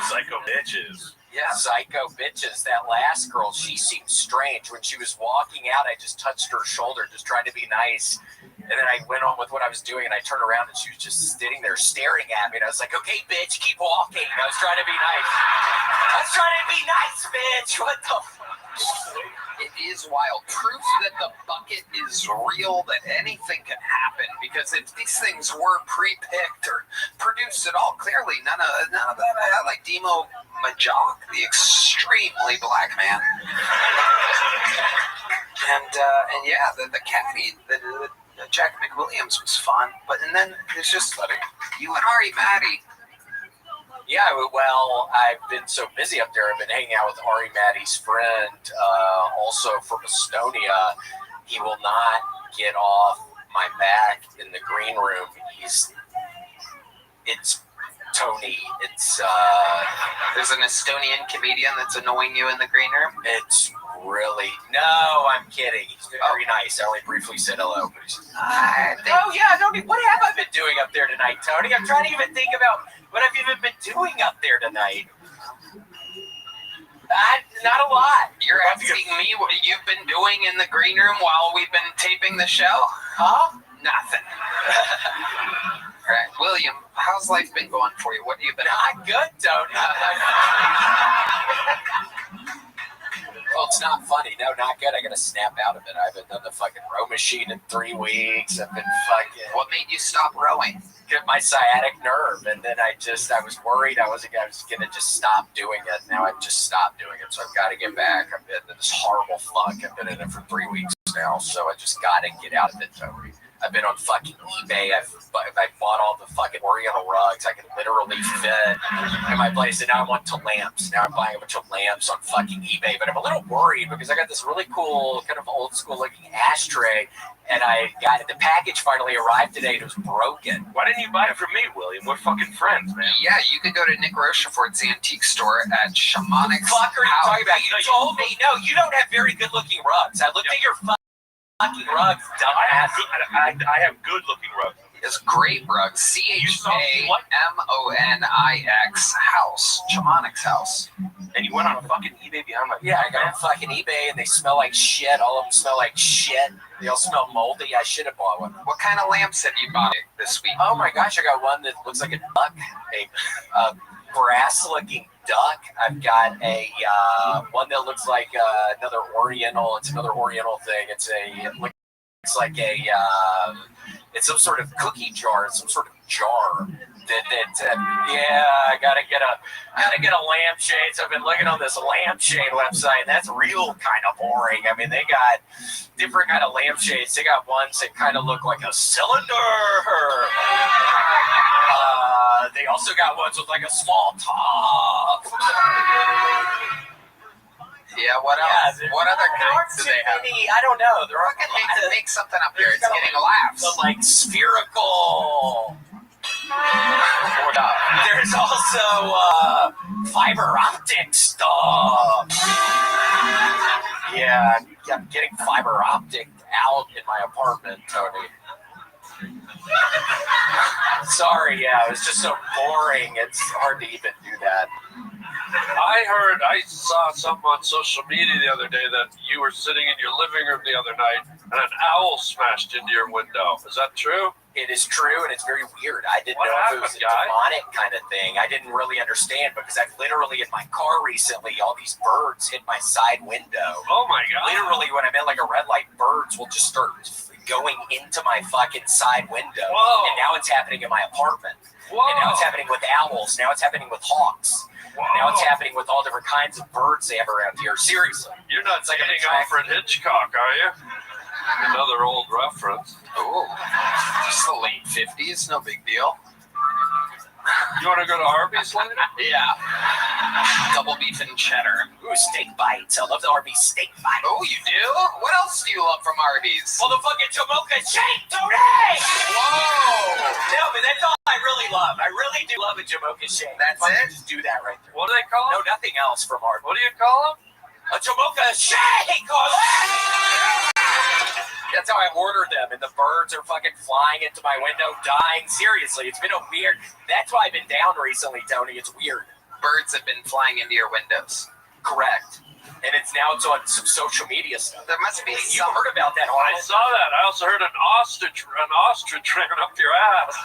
Psycho bitches. Yeah, psycho bitches. That last girl, she seemed strange. When she was walking out, I just touched her shoulder, just trying to be nice. And then I went on with what I was doing, and I turned around, and she was just sitting there staring at me. And I was like, okay, bitch, keep walking. I was trying to be nice. I was trying to be nice, bitch. What the fuck? It is wild. Proof that the bucket is real, that anything can happen. Because if these things were pre-picked or produced at all, clearly none of that. I like Demo Majok, the extremely black man. And yeah, the caddy, the Jack McWilliams was fun. And then it's just you and Ari Maddie. Yeah, well, I've been so busy up there. I've been hanging out with Ari Maddie's friend, also from Estonia. He will not get off my back in the green room. It's Tony. It's There's an Estonian comedian that's annoying you in the green room. It's really no. I'm kidding. He's very nice. I only briefly said hello. Oh yeah, Tony. What have I been doing up there tonight, Tony? I'm trying to even think about what I've even been doing up there tonight. Not a lot. You're asking me what you've been doing in the green room while we've been taping the show? Huh? Nothing. Right, William, how's life been going for you? What have you been? Not good, Tony. Well, it's not funny. No, not good. I gotta snap out of it. I haven't done the fucking row machine in 3 weeks. I've been fucking. What made you stop rowing? Get my sciatic nerve, and then I was worried I was gonna just stop doing it. Now I've just stopped doing it, so I've got to get back. I've been in this horrible funk. I've been in it for 3 weeks now, so I just gotta get out of it, Tony. I've been on fucking eBay. I bought all the fucking Oriental rugs I can literally fit in my place, and now I'm on to lamps. Now I'm buying a bunch of lamps on fucking eBay, but I'm a little worried because I got this really cool, kind of old school looking ashtray, and the package finally arrived today and it was broken. Why didn't you buy it from me, William? We're fucking friends, man. Yeah, you could go to Nick Rochefort's antique store at Shamonic's Fuck are you house. talking about? You told me, no, you don't have very good looking rugs. I looked at your fucking rugs, dumbass. I have good looking rugs. It's great rugs. CHAMONIX house. Shamonic's house. And you went on a fucking eBay behind my Yeah, I got on fucking eBay and they smell like shit. All of them smell like shit. They all smell moldy. I should have bought one. What kind of lamps have you bought this week? Oh my gosh, I got one that looks like a duck. A brass looking duck. I've got a one that looks like another Oriental. It's another Oriental thing. It's like a it's some sort of cookie jar. It's some sort of jar. I gotta get a lampshade. So I've been looking on this lampshade website, and that's real kind of boring. I mean, they got different kind of lampshades. They got ones that kind of look like a cylinder. They also got ones with like a small top. Yeah, what else? What other kinds do they have? I don't know. They're fucking make something up here. It's getting laughs. The like spherical. There's also fiber optic stuff. Yeah, I'm getting fiber optic out in my apartment, Tony. Sorry, yeah, it was just so boring. It's hard to even do that. I saw something on social media the other day that you were sitting in your living room the other night and an owl smashed into your window. Is that true? It is true, and it's very weird. I didn't know if it was a demonic kind of thing. I didn't really understand because I've literally, in my car recently, all these birds hit my side window. Oh my God. Literally, when I'm at like a red light, birds will just start going into my fucking side window. Whoa. And now it's happening in my apartment. Whoa. And now it's happening with owls. Now it's happening with hawks. Whoa. Now it's happening with all different kinds of birds they have around here. Seriously. You're not dating Alfred Hitchcock, are you? Another old reference. Oh, just the late 50s. No big deal. You want to go to Arby's later? Yeah. Double beef and cheddar. Ooh, steak bites. I love the Arby's steak bites. Oh, you do? What else do you love from Arby's? Well, the fucking Jamocha shake, Tony! Whoa! No, but that's all I really love. I really do love a Jamocha shake. That's it? Just do that right there. What do they call No, them? nothing else from Arby's. What do you call them? A Jamocha shake! That's how I ordered them, and the birds are fucking flying into my window, dying. Seriously, it's been a weird. That's why I've been down recently, Tony. It's weird. Birds have been flying into your windows. Correct. And it's on some social media stuff. There must be You heard about that? I saw that. I also heard an ostrich ran up your ass.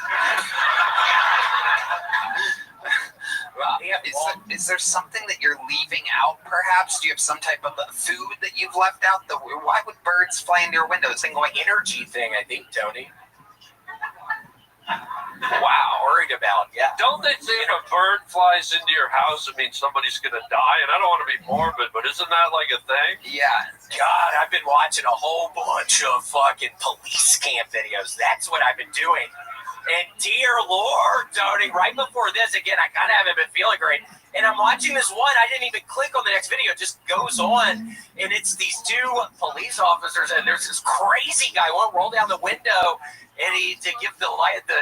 Is there something that you're leaving out, perhaps? Do you have some type of food that you've left out? Why would birds fly into your windows? And going energy thing, I think, Tony. Wow. Worried about, yeah. Don't they say if a bird flies into your house, it means somebody's going to die? And I don't want to be morbid, but isn't that like a thing? Yeah. God, I've been watching a whole bunch of fucking police cam videos. That's what I've been doing. And dear Lord, Tony, right before this, again, I kind of haven't been feeling great. And I'm watching this one. I didn't even click on the next video. It just goes on. And it's these two police officers. And there's this crazy guy won't roll down the window. And to give the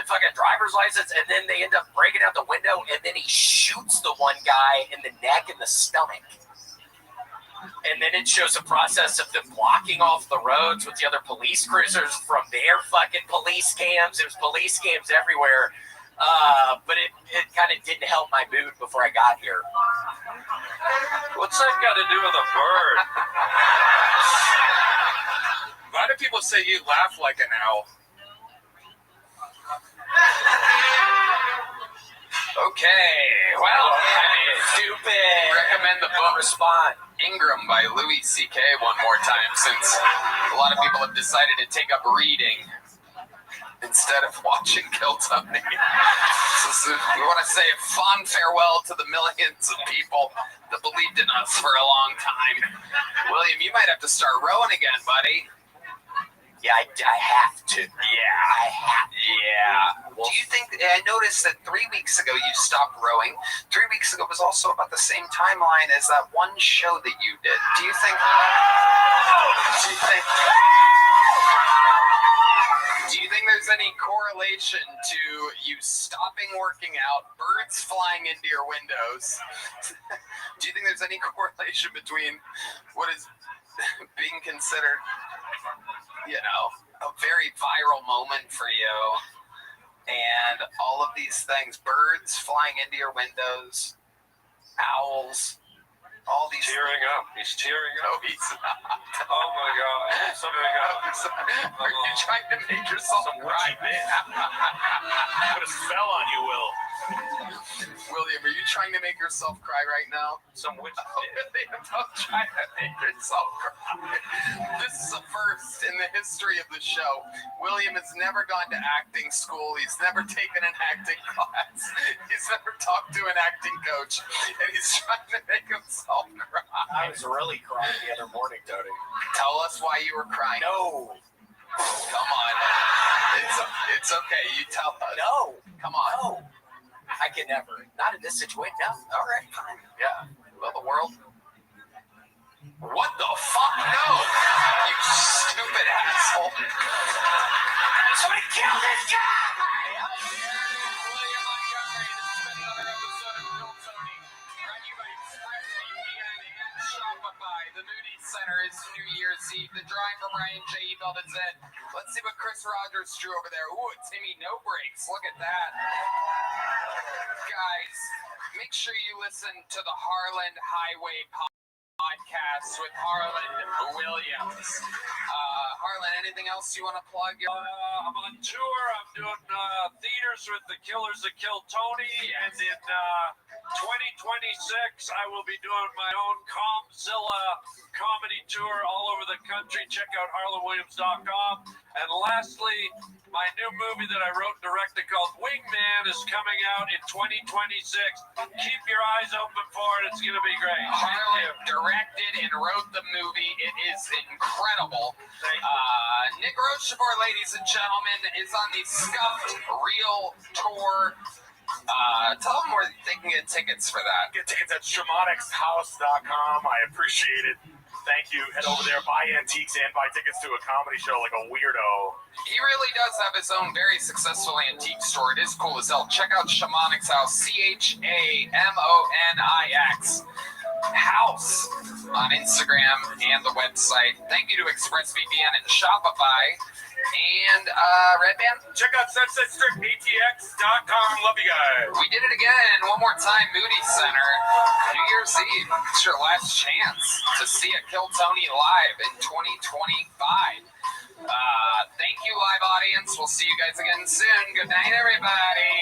fucking driver's license. And then they end up breaking out the window. And then he shoots the one guy in the neck and the stomach. And then it shows a process of them blocking off the roads with the other police cruisers from their fucking police cams. There was police cams everywhere. But it kind of didn't help my mood before I got here. What's that got to do with a bird? Why do people say you laugh like an owl? Okay, well, I mean, stupid. Recommend the book Respond Ingram by Louis C.K. one more time, since a lot of people have decided to take up reading instead of watching Kill Tony. So we want to say a fond farewell to the millions of people that believed in us for a long time. William, you might have to start rowing again, buddy. Yeah, I have to. Yeah, I have to. Yeah. Well, do you think, I noticed that 3 weeks ago you stopped rowing. 3 weeks ago was also about the same timeline as that one show that you did. Do you think there's any correlation to you stopping working out, birds flying into your windows? Do you think there's any correlation between what is being considered, you know, a very viral moment for you and all of these things? Birds flying into your windows, owls, all these tearing up. He's tearing up. No, he's not. Oh my God. Are you trying to make yourself cry? Put a spell on you, Will. William, are you trying to make yourself cry right now? Some witch William, don't try to make yourself cry. This is a first in the history of the show. William has never gone to acting school. He's never taken an acting class. He's never talked to an acting coach. And he's trying to make himself cry. I was really crying the other morning, Tony. Tell us why you were crying. No. Come on. It's okay. You tell us. No. Come on. No. I can never. Not in this situation. No. All right. Fine. Yeah. Well, the world. What the fuck? No. You stupid asshole. Somebody kill this guy! William Montgomery, this has been another episode of Kill Tony. Brought to you by ExpressVPN and Shopify. The Moody Center is New Year's Eve. The drawing from Ryan J. Bell to Zed. Let's see what Chris Rogers drew over there. Ooh, Timmy No Breaks. Look at that. Guys, make sure you listen to the Harland Highway podcast with Harland Williams. Harlan, anything else you want to plug? I'm on tour. I'm doing theaters with the Killers That Kill Tony, and in 2026, I will be doing my own Comzilla comedy tour all over the country. Check out harlanwilliams.com. And lastly, my new movie that I wrote and directed called Wingman is coming out in 2026. Keep your eyes open for it. It's going to be great. Harlan directed and wrote the movie. It is incredible. Nick Rochefort, ladies and gentlemen, is on the Scuff Real Tour. Tell them where they can get tickets for that. Get tickets at shamanicshouse.com. I appreciate it. Thank you. Head over there, buy antiques and buy tickets to a comedy show like a weirdo. He really does have his own very successful antique store. It is cool as hell. Check out Shamanics House, CHAMONIX House on Instagram and the website. Thank you to ExpressVPN and Shopify. And Red Band, check out SunsetStripATX.com. Love you guys. We did it again. One more time, Moody Center. New Year's Eve. It's your last chance to see a Kill Tony live in 2025. Thank you, live audience. We'll see you guys again soon. Good night, everybody.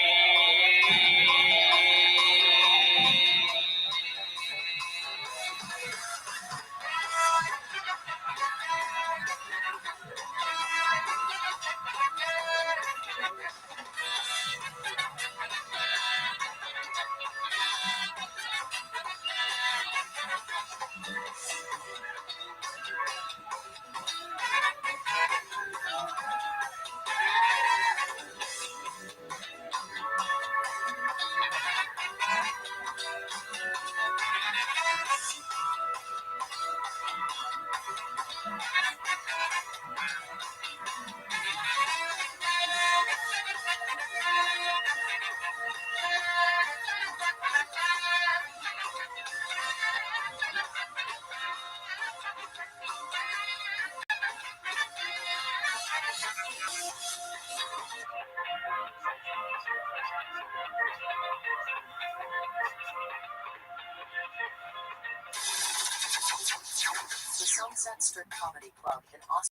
Sunset Strip Comedy Club in Austin,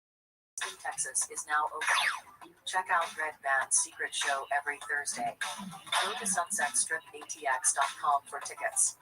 Texas is now open. Check out Red Band's secret show every Thursday. Go to sunsetstripatx.com for tickets.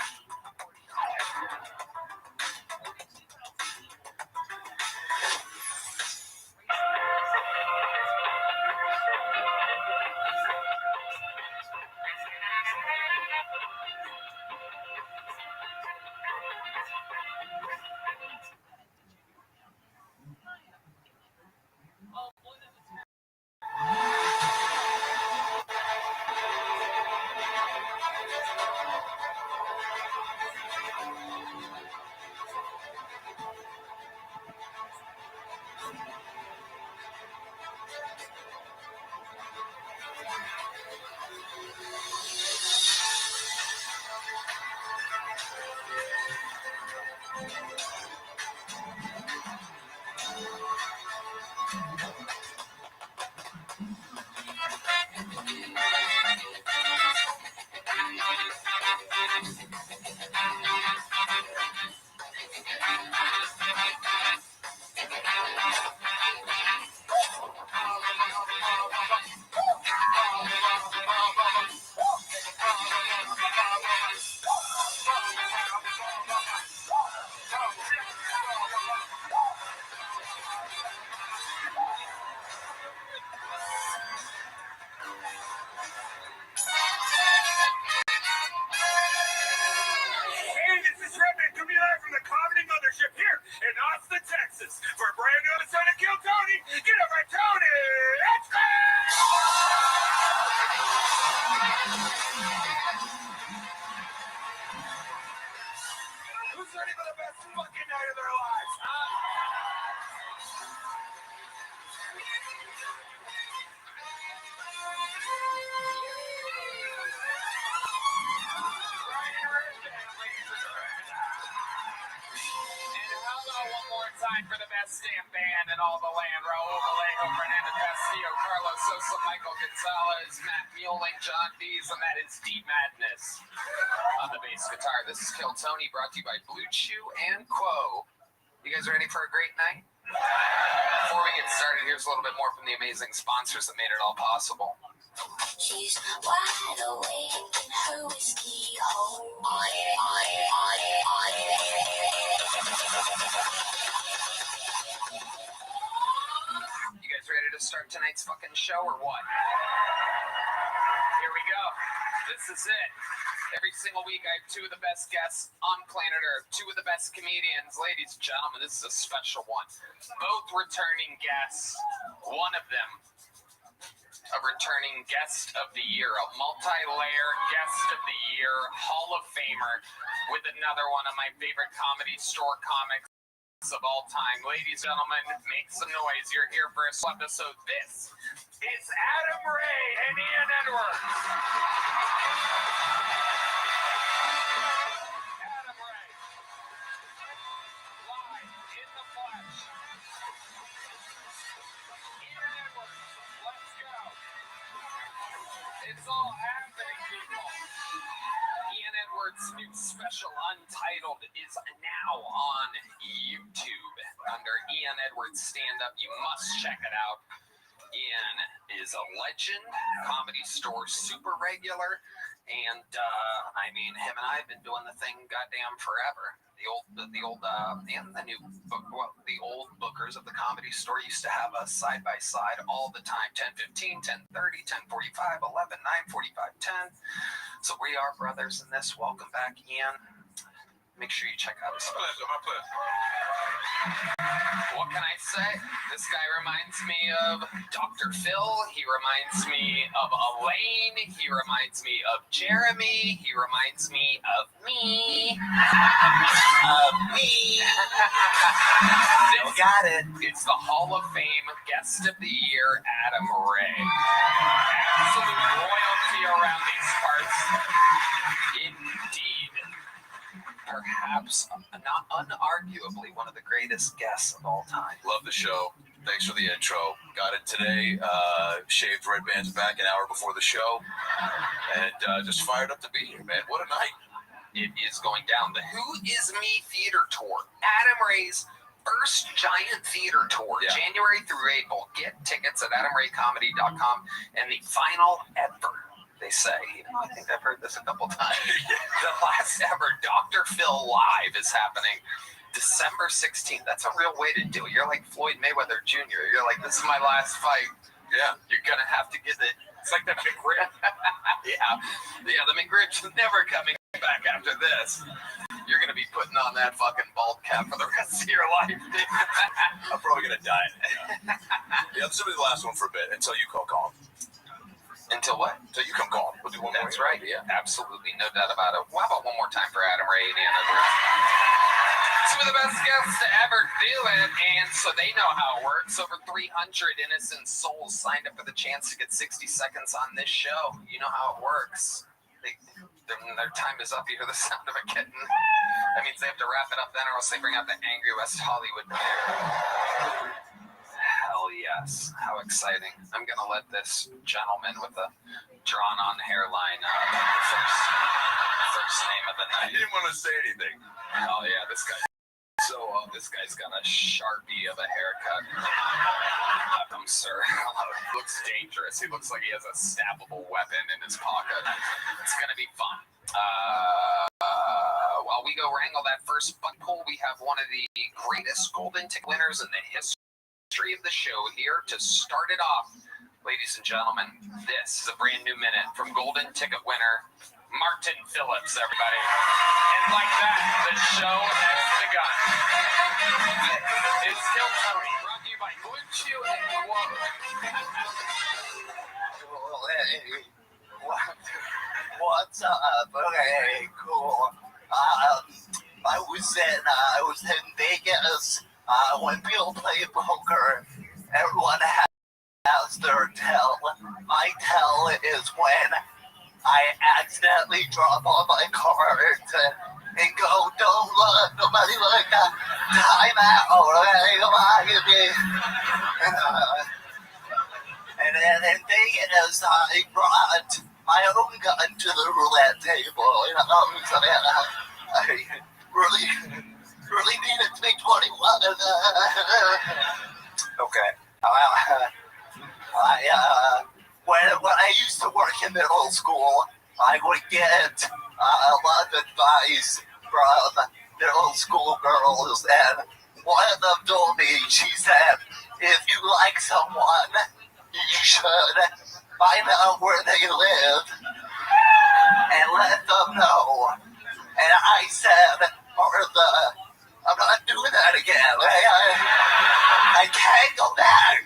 Hey, this is Redman coming live from the Comedy Mothership here in Austin, Texas. For a brand new episode of Kill Tony, get up at Tony! Let's go! Who's ready for the best fucking night of their lives, huh? One more time for the best damn band in all the land. Raul Vallejo, Fernando Castillo, Carlos Sosa, Michael Gonzalez, Matt Mueling, John Dees, and that is Deep Madness. On the bass guitar, this is Kill Tony, brought to you by Blue Chew and Quo. You guys ready for a great night? Before we get started, here's a little bit more from the amazing sponsors that made it all possible. She's wide awake in her whiskey hole. You guys ready to start tonight's fucking show or what? Here we go. This is it. Every single week I have two of the best guests on planet Earth, two of the best comedians. Ladies and gentlemen, this is a special one. Both returning guests. One of them, a returning guest of the year, a multi-layer guest of the year, Hall of Famer, with another one of my favorite Comedy Store comics of all time. Ladies and gentlemen, make some noise. You're here for a episode. This is Adam Ray and Ian Edwards. Adam Ray, live in the flesh. Ian Edwards, let's go. It's all happening, people. Ian Edwards' new special, Untitled, is now on YouTube under Ian Edwards Stand Up. You must check it out. Ian is a legend, Comedy Store super regular, and I mean, him and I have been doing the thing goddamn forever. The old, and the new book. Well, the old bookers of the Comedy Store used to have us side by side all the time. 10:15, 10:30, 10:45, 11, 9:45, 10. So we are brothers in this. Welcome back, Ian. Make sure you check out his stuff. My pleasure. What can I say? This guy reminds me of Dr. Phil. He reminds me of Elaine. He reminds me of Jeremy. He reminds me of me. You got it. It's the Hall of Fame Guest of the Year, Adam Ray. Absolute royalty around these parts. Indeed. Perhaps, not unarguably, one of the greatest guests of all time. Love the show. Thanks for the intro. Got it today. Shaved Red Band's back an hour before the show. And just fired up to be here, man. What a night. It is going down. The Who Is Me Theater Tour. Adam Ray's first giant theater tour, January through April. Get tickets at AdamRayComedy.com. And the final ever, they say, I think I've heard this a couple times, the last ever Dr. Phil Live is happening December 16th. That's a real way to do it. You're like Floyd Mayweather Jr. You're like, this is my last fight. Yeah. You're going to have to get it. It's like the McRib. Yeah, the McRib's never coming back after this. You're going to be putting on that fucking bald cap for the rest of your life, dude. I'm probably going to die. Yeah, this will be the last one for a bit until you call. Until what? Until you come call. We'll do one more. That's right, yeah. Absolutely, no doubt about it. Well, how about one more time for Adam Ray and Anna? Some of the best guests to ever do it, and so they know how it works. Over 300 innocent souls signed up for the chance to get 60 seconds on this show. You know how it works. Their time is up. You hear the sound of a kitten. That means they have to wrap it up then, or else they bring out the angry West Hollywood bear. Hell yes. How exciting. I'm going to let this gentleman with the drawn-on hairline the first name of the night. I didn't want to say anything. Oh, yeah, this guy. So, this guy's got a Sharpie of a haircut. Welcome, sir. He looks dangerous. He looks like he has a stabbable weapon in his pocket. It's going to be fun. While we go wrangle that first butt pool, we have one of the greatest golden ticket winners in the history of the show here to start it off. Ladies and gentlemen, this is a brand new minute from golden ticket winner Martin Phillips, everybody. And like that, the show has begun. It's still Tony, brought to you by Wood Chew and Quote. What's up? Okay, cool. I was in Vegas when people play poker. Everyone has their tell. My tell is when I accidentally drop all my cards and go, don't look, nobody look, time out, and then in Vegas, I brought my own gun to the roulette table, so I really needed to be 21. Okay. When I used to work in middle school, I would get a lot of advice from middle school girls, and one of them told me, she said, if you like someone, you should find out where they live and let them know. And I said, Martha, I'm not doing that again. I can't go back.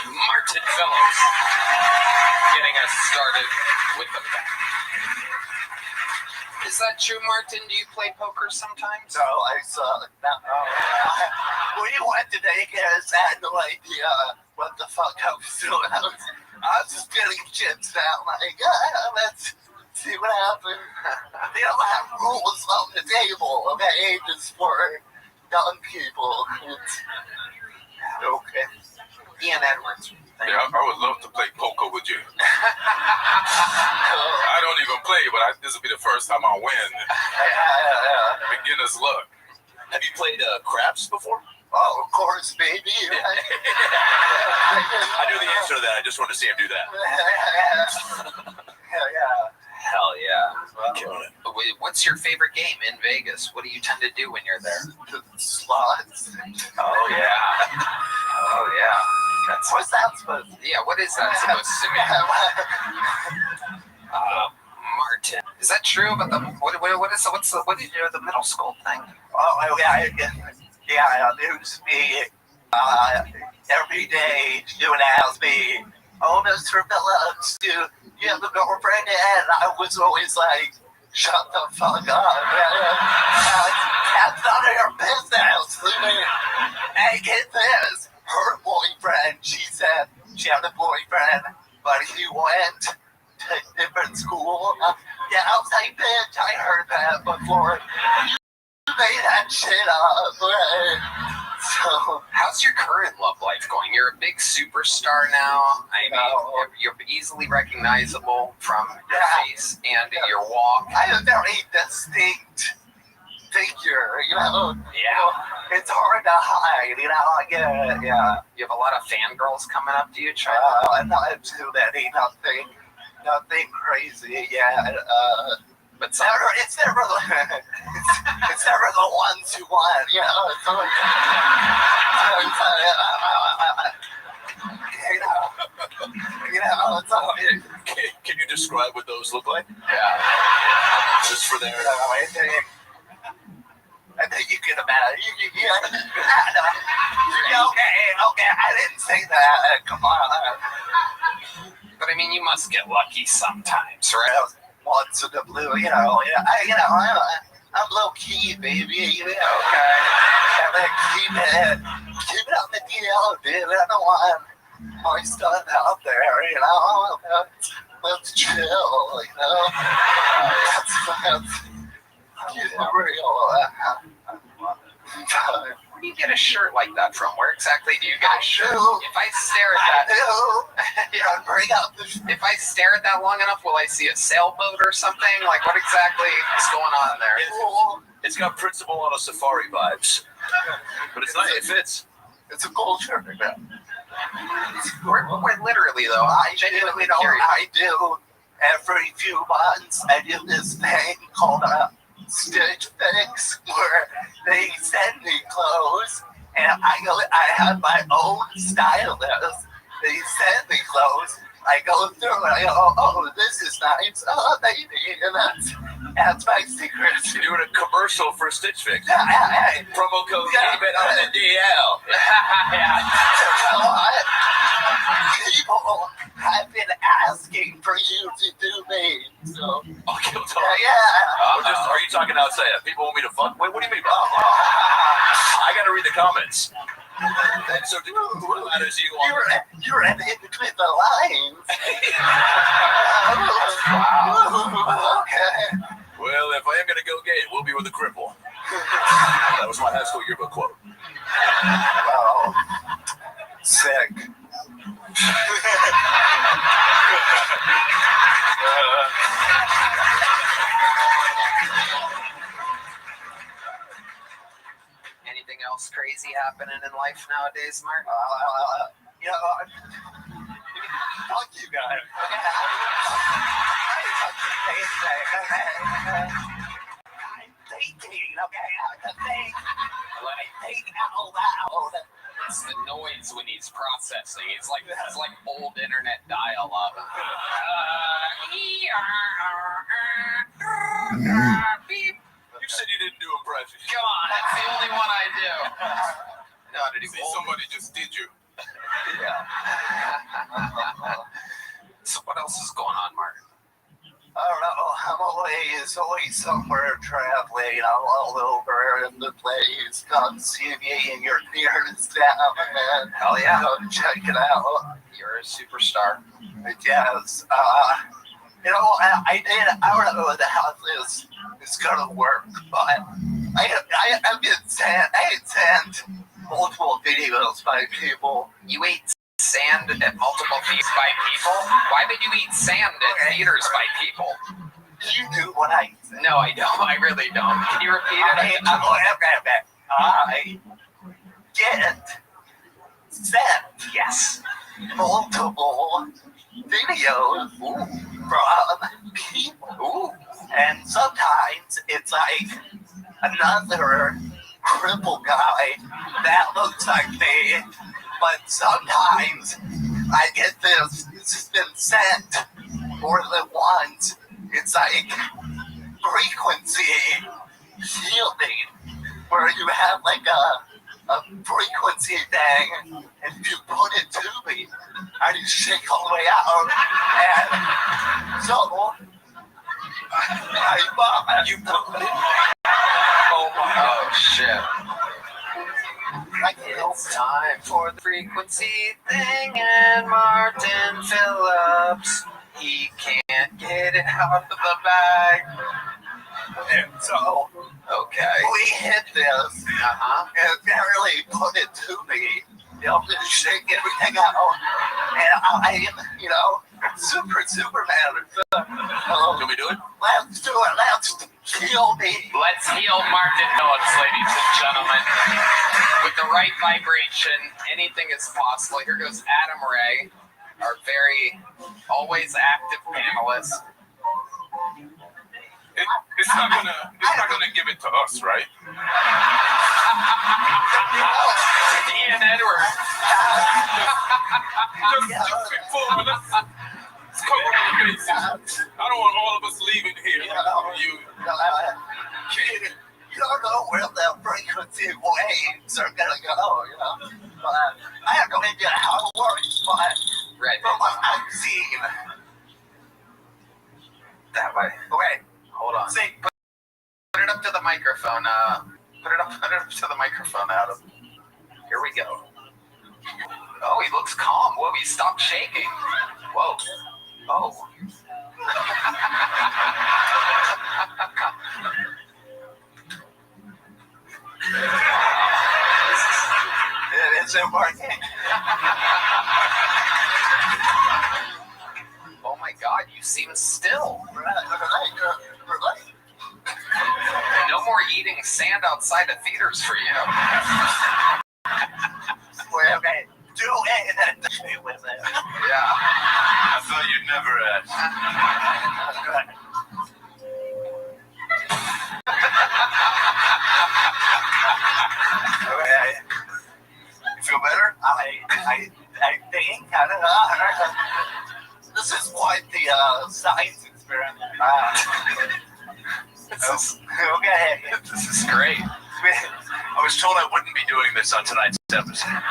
Martin Phillips getting us started with the back. Is that true, Martin? Do you play poker sometimes? No, I suck. No. When you went to Vegas, I had no idea what the fuck I was doing. I was just getting chips down, like, let's see what happens. They don't have rules on the table, okay? Just for young people. Okay. Ian Edwards. Yeah, I would love to play poker with you. I don't even play, but this will be the first time I win. Beginner's luck. Have you played craps before? Oh, of course, baby. I knew the answer to that. I just wanted to see him do that. Hell yeah. Hell yeah. Killing it. What's your favorite game in Vegas? What do you tend to do when you're there? Slots. Oh, yeah. Oh, yeah. What's that supposed to be? Yeah, what is that supposed to mean? Martin. Is that true about the what did you know the middle school thing? Oh, yeah, it was me every day. She would ask me, oh, Mr. Phillips, do you have a girlfriend? And I was always like, shut the fuck up. That's none of your business. Hey, get this. Her boyfriend, she said she had a boyfriend, but he went to a different school. Yeah, I was like, bitch, I heard that before. You made that shit up. So, how's your current love life going? You're a big superstar now. I mean, you're easily recognizable from your face and your walk. I have a very distinct figure, you know. Yeah. It's hard to hide, you know. Yeah. You have a lot of fangirls coming up to you, Not too many, nothing crazy. Yeah. But it's never it's never the ones you want, you know. It's always, it's always, Can you describe what those look like? Yeah. Just for their. I think you can imagine. Okay, I didn't say that. Come on. But I mean, you must get lucky sometimes, right? Once in the blue, you know. I'm low key, baby. You know, okay. Keep it on the DL, dude. I don't want my stuff out there, you know. Let's chill, you know. That's real. Where do you get a shirt like that from? Where exactly do you get a shirt? If I stare at that, if I stare at that long enough, will I see a sailboat or something? Like, what exactly is going on there? It's got Principal on a Safari vibes, but it's nice. It fits. It's a gold shirt. We're literally though. I genuinely curious. I do every few months. I do this thing called a Stitch Fix, where they send me clothes, and I have my own stylist. They send me clothes. I go through and I go, oh, this is nice. Oh, baby, and that's my secret. You're doing a commercial for Stitch Fix. Yeah. Promo code keep it on the DL. People have been asking for you to do me. So. Okay, Yeah. Are you talking outside? People want me to fuck? Wait, what do you mean? I gotta read the comments. So, how does you read in between the lines. Wow. Okay. Well, if I am gonna go gay, it will be with a cripple. That was my high school yearbook quote. Wow. Sick. Anything else crazy happening in life nowadays, Mark? Fuck you guys. I'm thinking, okay? When I think out loud. It's the noise when he's processing. It's like old internet dial-up. Beep. You said you didn't do impressions. Come on, that's the only one I do. No, did he? Somebody just did you. Yeah. So what else is going on, Mark? I don't know. I'm always somewhere traveling. I'm all over the place. Come see me in your nearest town, man. Hell yeah. Come check it out. You're a superstar. Yes. I don't know how this is gonna work, but I've been sent multiple videos by people. You ate sand at multiple feet by people? Why would you eat sand at theaters by people? You knew what I said. No, I don't. I really don't. Can you repeat it? I get sent yes multiple videos from people. And sometimes it's like another cripple guy that looks like me. But sometimes I get this. It's been sent more than once. It's like frequency shielding, where you have like a frequency thing, and you put it to me, and you shake all the way out, and so you put it. Oh shit. It's time for the frequency thing, and Martin Phillips, he can't get it out of the bag. And so, okay, we hit this, and barely put it to me. Just shake everything out, and I am, Superman. Can we do it? Let's do it. Let's heal me. Let's heal Martin Phillips, ladies and gentlemen. With the right vibration, anything is possible. Here goes Adam Ray, our very always active panelist. It's not gonna give it to us, right? Ian Edwards. just be forward. Let's cover the bases. I don't want all of us leaving here. You don't know where the frequency waves are gonna go, you know. But I have no idea how it works, but from what I've seen, that way. Okay, hold on. See, put it up to the microphone. Put it up to the microphone, Adam. Here we go. Oh, he looks calm. Whoa, he stopped shaking. Whoa. Oh. It's important. Oh my God, you seem still. No more eating sand outside of theaters for you. Well, okay, do it and then stay with it. Yeah. I thought you'd never ask. Okay. You feel better? I think, I don't know. This is quite the science experiment. Okay. This is great. I was told I wouldn't be doing this on tonight's episode.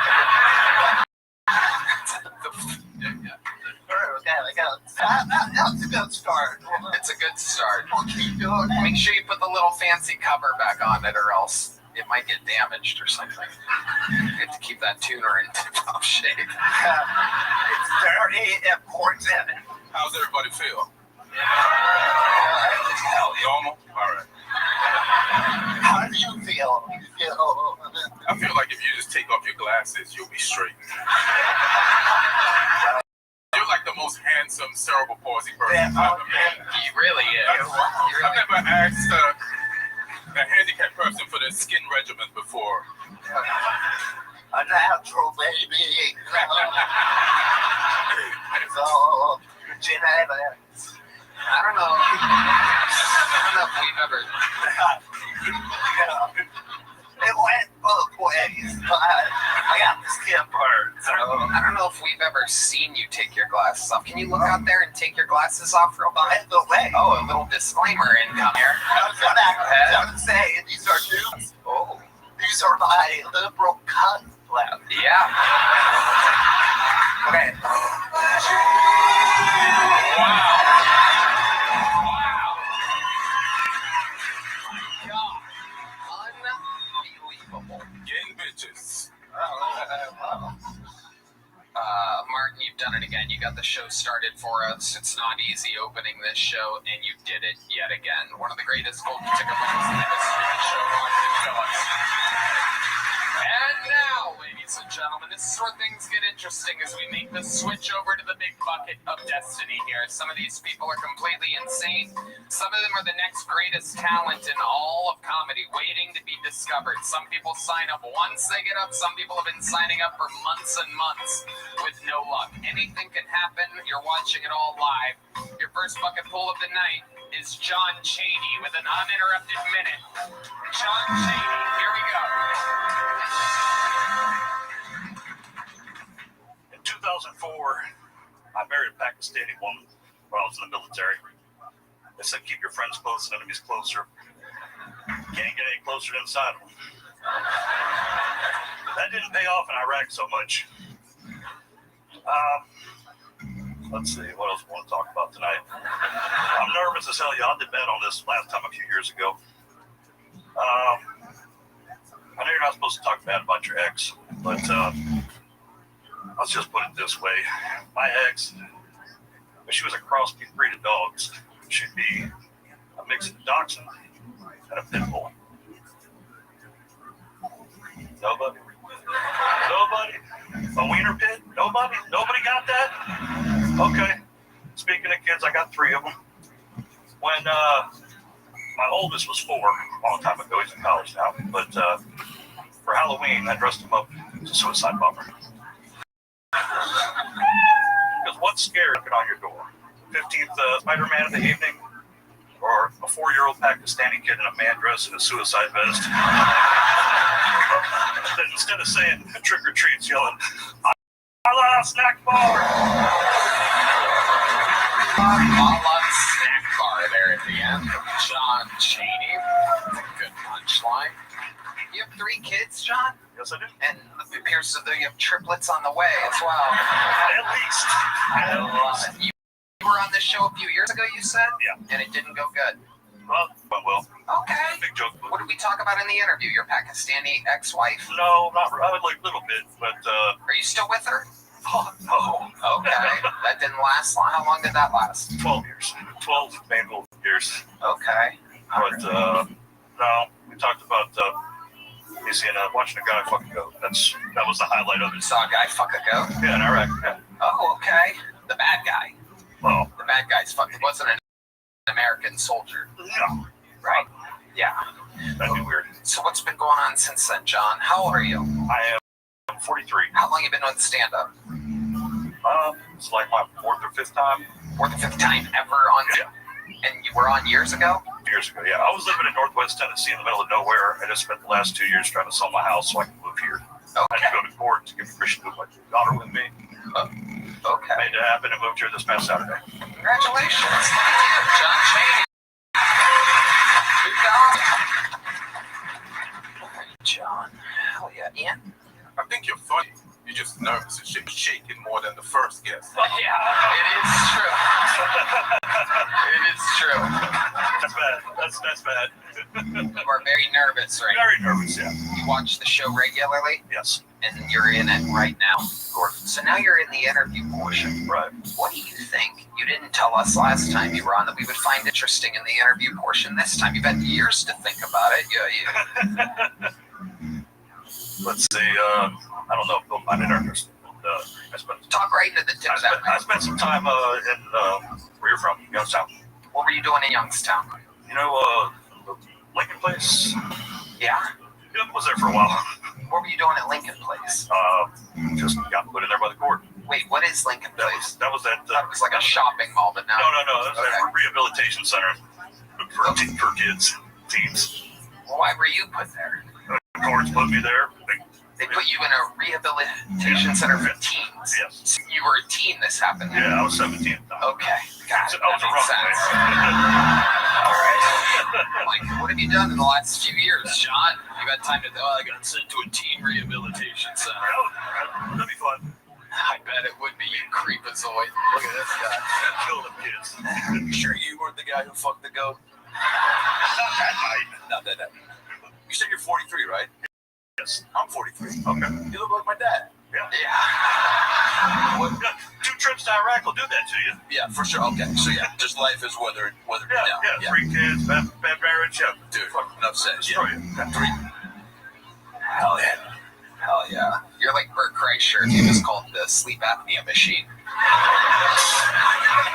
That's a good start. It's a good start. We'll keep doing it. Make sure you put the little fancy cover back on it, or else it might get damaged or something. You have to keep that tuner in tip-top shape. It's very important. How's everybody feel? Normal? All right. How do you feel? I feel like if you just take off your glasses, you'll be straight. You're like the most handsome cerebral palsy person I've ever met. He really is. I've never asked a handicapped person for their skin regimen before. A natural baby. So, genetics. I don't know if we've ever. It went both ways, but I got the skin burn. So I don't know if we've ever seen you take your glasses off. Can you look out there and take your glasses off real quick? By the way, oh, a little disclaimer income here. I was gonna say these are new. Oh, these are my liberal cut left. Yeah. Okay. Wow. Getting bitches. Martin, you've done it again. You got the show started for us. It's not easy opening this show, and you did it yet again. One of the greatest golden ticket winners in the history of the show, Martin Phillips. And now, ladies and gentlemen, this is where things get interesting as we make the switch over to the big bucket of destiny here. Some of these people are completely insane. Some of them are the next greatest talent in all of comedy, waiting to be discovered. Some people sign up once they get up. Some people have been signing up for months and months with no luck. Anything can happen. You're watching it all live. Your first bucket pull of the night is John Chaney with an uninterrupted minute. John Chaney, here we go. In 2004, I married a Pakistani woman while I was in the military. They said, keep your friends close and enemies closer. Can't get any closer to inside of them. That didn't pay off in Iraq so much. Let's see, what else I want to talk about tonight? I'm nervous as hell. Y'all did bet on this last time a few years ago. I know you're not supposed to talk bad about your ex, but let's just put it this way. My ex, if she was a cross-breed of dogs, she'd be a mix of a dachshund and a pit bull. Nobody? Nobody? A wiener pit? Nobody? Nobody got that? Okay. Speaking of kids, I got 3 of them. When my oldest was 4 a long time ago. He's in college now. But for Halloween, I dressed him up as a suicide bomber. Because what's scary knocking on your door? 15th Spider-Man in the evening, or a 4-year-old Pakistani kid in a man dress in a suicide vest. Then instead of saying trick or treats, yelling, "I love snack bar." Snack bar there at the end. John Chaney. Good punchline. You have 3 kids, John? Yes, I do. And it appears as though you have triplets on the way as well. At least. You were on this show a few years ago, you said? Yeah. And it didn't go good. Well. Okay. Big joke. What did we talk about in the interview? Your Pakistani ex-wife? No, not really. Like a little bit, but. Are you still with her? Oh, no. Okay. That didn't last long. How long did that last? 12 years. 12 painful years. Okay. But, no, we talked about, watching a guy fuck a goat. That was the highlight of it. You saw a guy fuck a goat? Yeah, in Iraq. Yeah. Oh, okay. The bad guy. Well. The bad guy's fucking. It wasn't an American soldier. Yeah. Right. Yeah. That'd be weird. So what's been going on since then, John? How old are you? I am 43. How long have you been doing stand-up? It's like my 4th or 5th time. 4th or 5th time ever on? Yeah. And you were on years ago? Years ago, yeah. I was living in Northwest Tennessee in the middle of nowhere. I just spent the last 2 years trying to sell my house so I could move here. Okay. I had to go to court to get permission to move my daughter with me. Okay. Made it happen and moved here this past Saturday. Congratulations. John Chaney. Good job. John. Hell yeah. Ian? I think you're funny. You're just nervous and shit, shaking more than the first guest. Yeah, it is true. It is true. That's bad. That's bad. You are very nervous right now. Very nervous, yeah. You watch the show regularly? Yes. And you're in it right now? Of course. So now you're in the interview portion. Right. What do you think? You didn't tell us last time you were on that we would find interesting in the interview portion this time. You've had years to think about it. Yeah. Let's see, I don't know if you'll find it interesting. Talk right into the tip of that. I spent some time in where you're from, Youngstown. What were you doing in Youngstown? You know, Lincoln Place? Yeah. Yeah, I was there for a while. What were you doing at Lincoln Place? Just got put in there by the court. Wait, what is Lincoln Place? That was that. It was like a shopping mall, but now. No. That was a rehabilitation center for kids, teens. Well, why were you put there? The courts put me there. They put you in a rehabilitation center for teens. Yes. So you were a teen. This happened. Yeah, I was 17. Okay. Got it. That was a rough sense. All right. I'm like, what have you done in the last few years, John? You had time to. I got sent to a teen rehabilitation center. That'd be fun. I bet it would be, you creepazoid. Look at this guy. Kill them kids. You sure you weren't the guy who fucked the goat? Not that. You said you're 43, right? Yes. I'm 43. Okay. You look like my dad. Yeah. What? 2 trips to Iraq will do that to you. Yeah, for sure. Okay, so yeah, just life is weathered down. Yeah. 3 kids, bad marriage. Yeah. Dude, enough said. Destroy Yeah. you. 3. Hell yeah. Hell yeah. You're like Bert Kreischer. He was called the sleep apnea machine.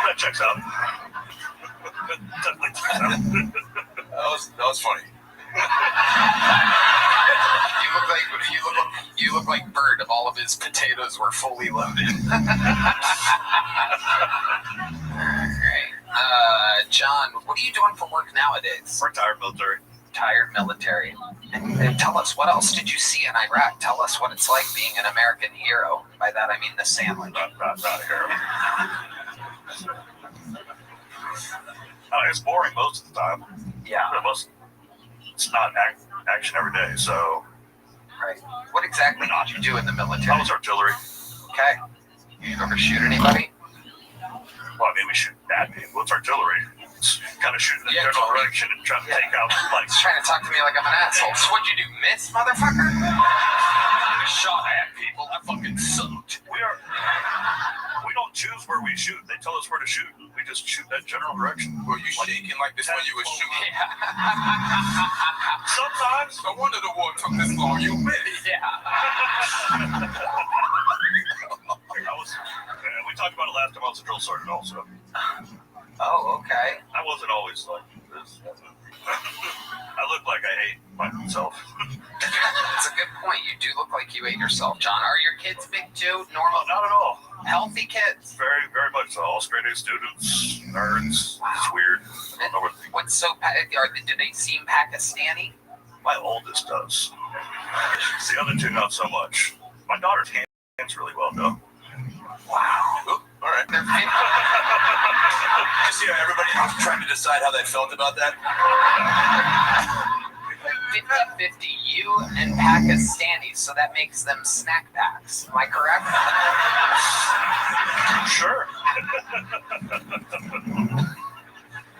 That checks out. Definitely checks out. That was funny. You look like Bert if all of his potatoes were fully loaded. Alright. John, what are you doing for work nowadays? Retired military. Retired military. And tell us, what else did you see in Iraq? Tell us what it's like being an American hero. By that I mean the sandwich. Not a hero. It's boring most of the time. Yeah. It's not action every day, so. Right. What exactly did you do in the military? I was artillery. Okay. You ever shoot anybody? Well, I mean, we shoot bad people. It's artillery. It's kind of shooting in the general direction and trying to take out He's trying to talk to me like I'm an asshole. So what'd you do, miss, motherfucker? I shot at people. I fucking sucked. We don't choose where we shoot. They tell us where to shoot. We just shoot that general direction. Were you shaking like this when you were shooting? Sometimes. No wonder the war took this long. You missed. Yeah. We talked about it last time. I was a drill sergeant also. Oh, okay. I wasn't always like I look like I hate myself. That's a good point. You do look like you ate yourself, John. Are your kids big too? Normal? Not at all. Healthy kids? Very, very much so. All straight A students, nerds. It's weird. I don't know what. What's so? Do they seem Pakistani? My oldest does. The other two, not so much. My daughter's hands really well, though. Wow. Oop, all right. Just, everybody trying to decide how they felt about that. 50-50, you and Pakistanis, so that makes them snack packs. Am I correct? Sure.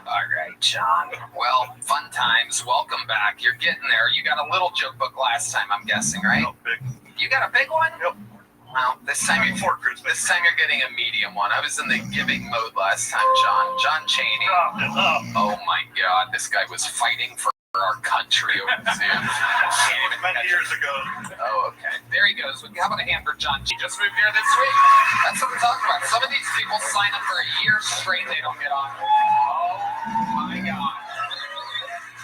All right, John. Well, fun times. Welcome back. You're getting there. You got a little joke book last time, I'm guessing, right? No, big. You got a big one? Yep. Well, this time you're getting a medium one. I was in the giving mode last time, John. John Chaney. Oh my God, this guy was fighting for our country over Zoom. Many years ago. Oh, okay. There he goes. How about a hand for John? He just moved here this week. That's what we're talking about. Some of these people sign up for a year straight. They don't get on. Oh my God.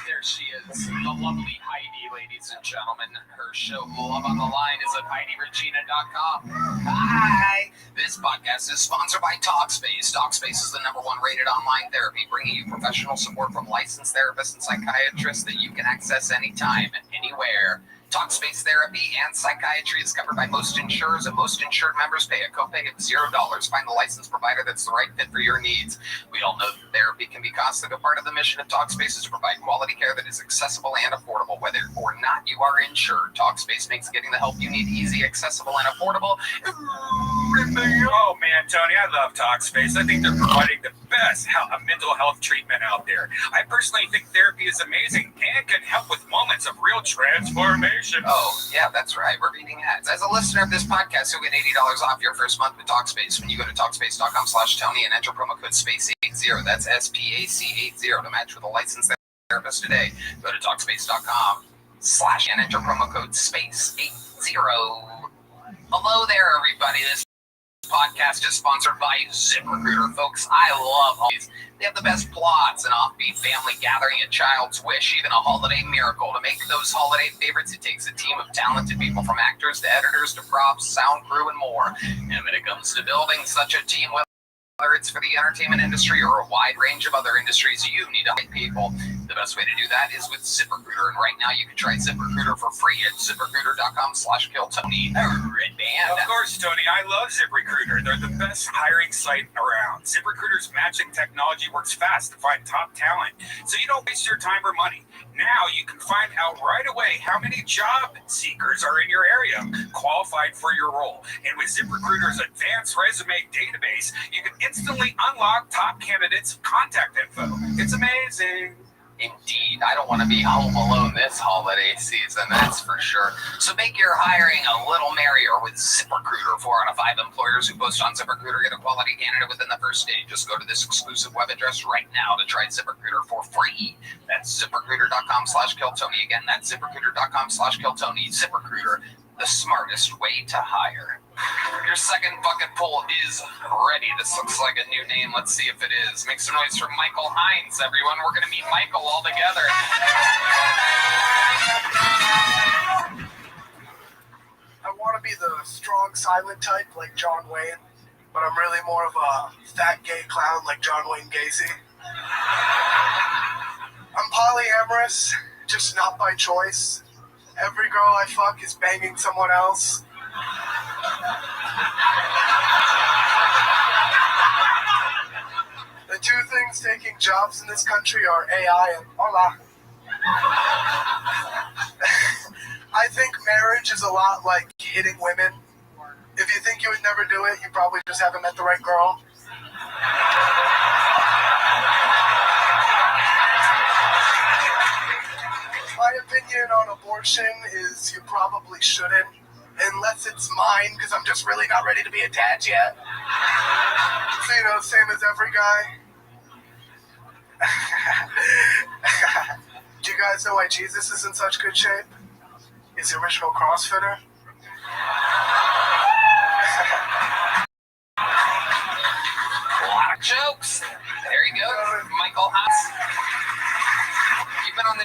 There she is. The lovely Heidi, ladies and gentlemen. Her show, Love on the Line, is at HeidiRegina.com. Hi. This podcast is sponsored by Talkspace. Talkspace is the #1 rated online therapy, bringing you professional support from licensed therapists and psychiatrists that you can access anytime, anywhere. Talkspace therapy and psychiatry is covered by most insurers, and most insured members pay a copay of $0. Find the licensed provider that's the right fit for your needs. We all know that therapy can be costly, but part of the mission of Talkspace is to provide quality care that is accessible and affordable, whether or not you are insured. Talkspace makes getting the help you need easy, accessible, and affordable. Oh man, Tony, I love Talkspace. I think they're providing the best mental health treatment out there. I personally think therapy is amazing and can help with moments of real transformation. Oh, yeah, that's right. We're reading ads. As a listener of this podcast, you'll get $80 off your first month with Talkspace when you go to Talkspace.com/Tony and enter promo code SPACE80. That's SPAC80 to match with a licensed therapist today. Go to Talkspace.com/ and enter promo code SPACE80. Hello there, everybody. This podcast is sponsored by ZipRecruiter, folks. I love holidays. They have the best plots, an offbeat family gathering, a child's wish, even a holiday miracle. To make those holiday favorites, it takes a team of talented people, from actors to editors to props, sound crew, and more. And when it comes to building such a team, whether it's for the entertainment industry or a wide range of other industries, you need to hire people. The best way to do that is with ZipRecruiter. And right now you can try ZipRecruiter for free at ZipRecruiter.com/KillTony. Red Band. Of course, Tony, I love ZipRecruiter. They're the best hiring site around. ZipRecruiter's matching technology works fast to find top talent, so you don't waste your time or money. Now you can find out right away how many job seekers are in your area qualified for your role. And with ZipRecruiter's advanced resume database, you can instantly unlock top candidates' contact info. It's amazing. Indeed. I don't want to be home alone this holiday season, that's for sure. So make your hiring a little merrier with ZipRecruiter. 4 out of 5 employers who post on ZipRecruiter get a quality candidate within the first day. Just go to this exclusive web address right now to try ZipRecruiter for free. That's ZipRecruiter.com/KillTony. Again, that's ZipRecruiter.com/KillTony. ZipRecruiter, the smartest way to hire. Your second bucket pull is ready. This looks like a new name. Let's see if it is. Make some noise for Michael Hines, everyone. We're going to meet Michael all together. I want to be the strong, silent type like John Wayne, but I'm really more of a fat, gay clown like John Wayne Gacy. I'm polyamorous, just not by choice. Every girl I fuck is banging someone else. The two things taking jobs in this country are AI and hola. I think marriage is a lot like hitting women. If you think you would never do it, you probably just haven't met the right girl. My opinion on abortion is you probably shouldn't, unless it's mine, because I'm just really not ready to be a dad yet. So, same as every guy. Do you guys know why Jesus is in such good shape? He's the original CrossFitter. A lot of jokes. There you go, Michael Haas.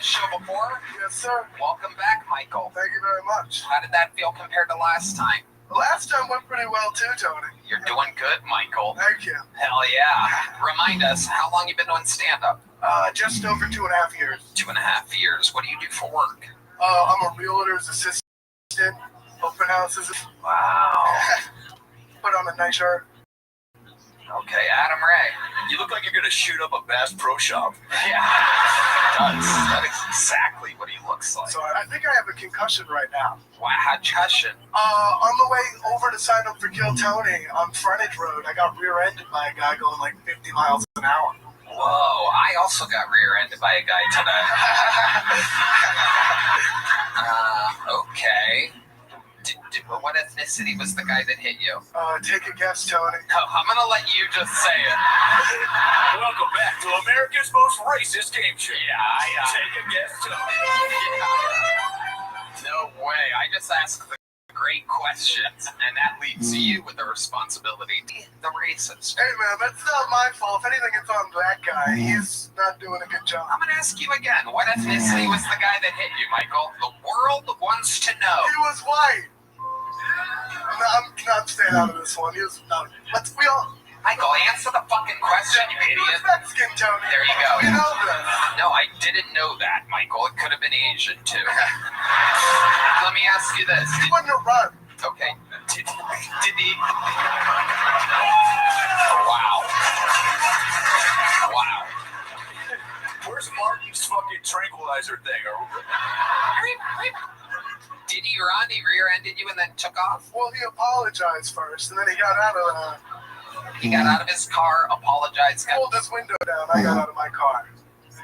this show before? Yes, sir. Welcome back, Michael. Thank you very much. How did that feel compared to last time? The last time went pretty well too, Tony. You're doing good, Michael. Thank you. Hell yeah. Remind us, how long you been doing stand-up? Just over 2.5 years. 2.5 years. What do you do for work? I'm a realtor's assistant. Open houses. Wow. Put on a nice shirt. Okay, Adam Ray. You look like you're gonna shoot up a Bass Pro Shop. Yeah. That is exactly what he looks like. So I think I have a concussion right now. Wow, concussion. On the way over to sign up for Kill Tony on Frontage Road, I got rear-ended by a guy going like 50 miles an hour. Whoa, I also got rear-ended by a guy today. Okay. What ethnicity was the guy that hit you? Take a guess, Tony. I'm gonna let you just say it. Welcome back to America's most racist game show. Yeah. Take a guess, Tony. No way. I just asked the great questions, and that leaves you with the responsibility. The racist. Hey, man, that's not my fault. If anything, it's on that guy. He's not doing a good job. I'm gonna ask you again. What ethnicity was the guy that hit you, Michael? The world wants to know. He was white. I'm not staying out of this one. He was not. Michael, answer the fucking question, you He idiot. was Mexican, Tony. There you go. We know this. No, I didn't know that, Michael. It could have been Asian, too. Let me ask you this. He wouldn't have run. Okay. Did he... Wow. Wow. Where's Martin's fucking tranquilizer thing? Did he run? He rear-ended you and then took off? Well, he apologized first, and then he got out of the... He got out of his car, apologized, pulled his window down. I got out of my car.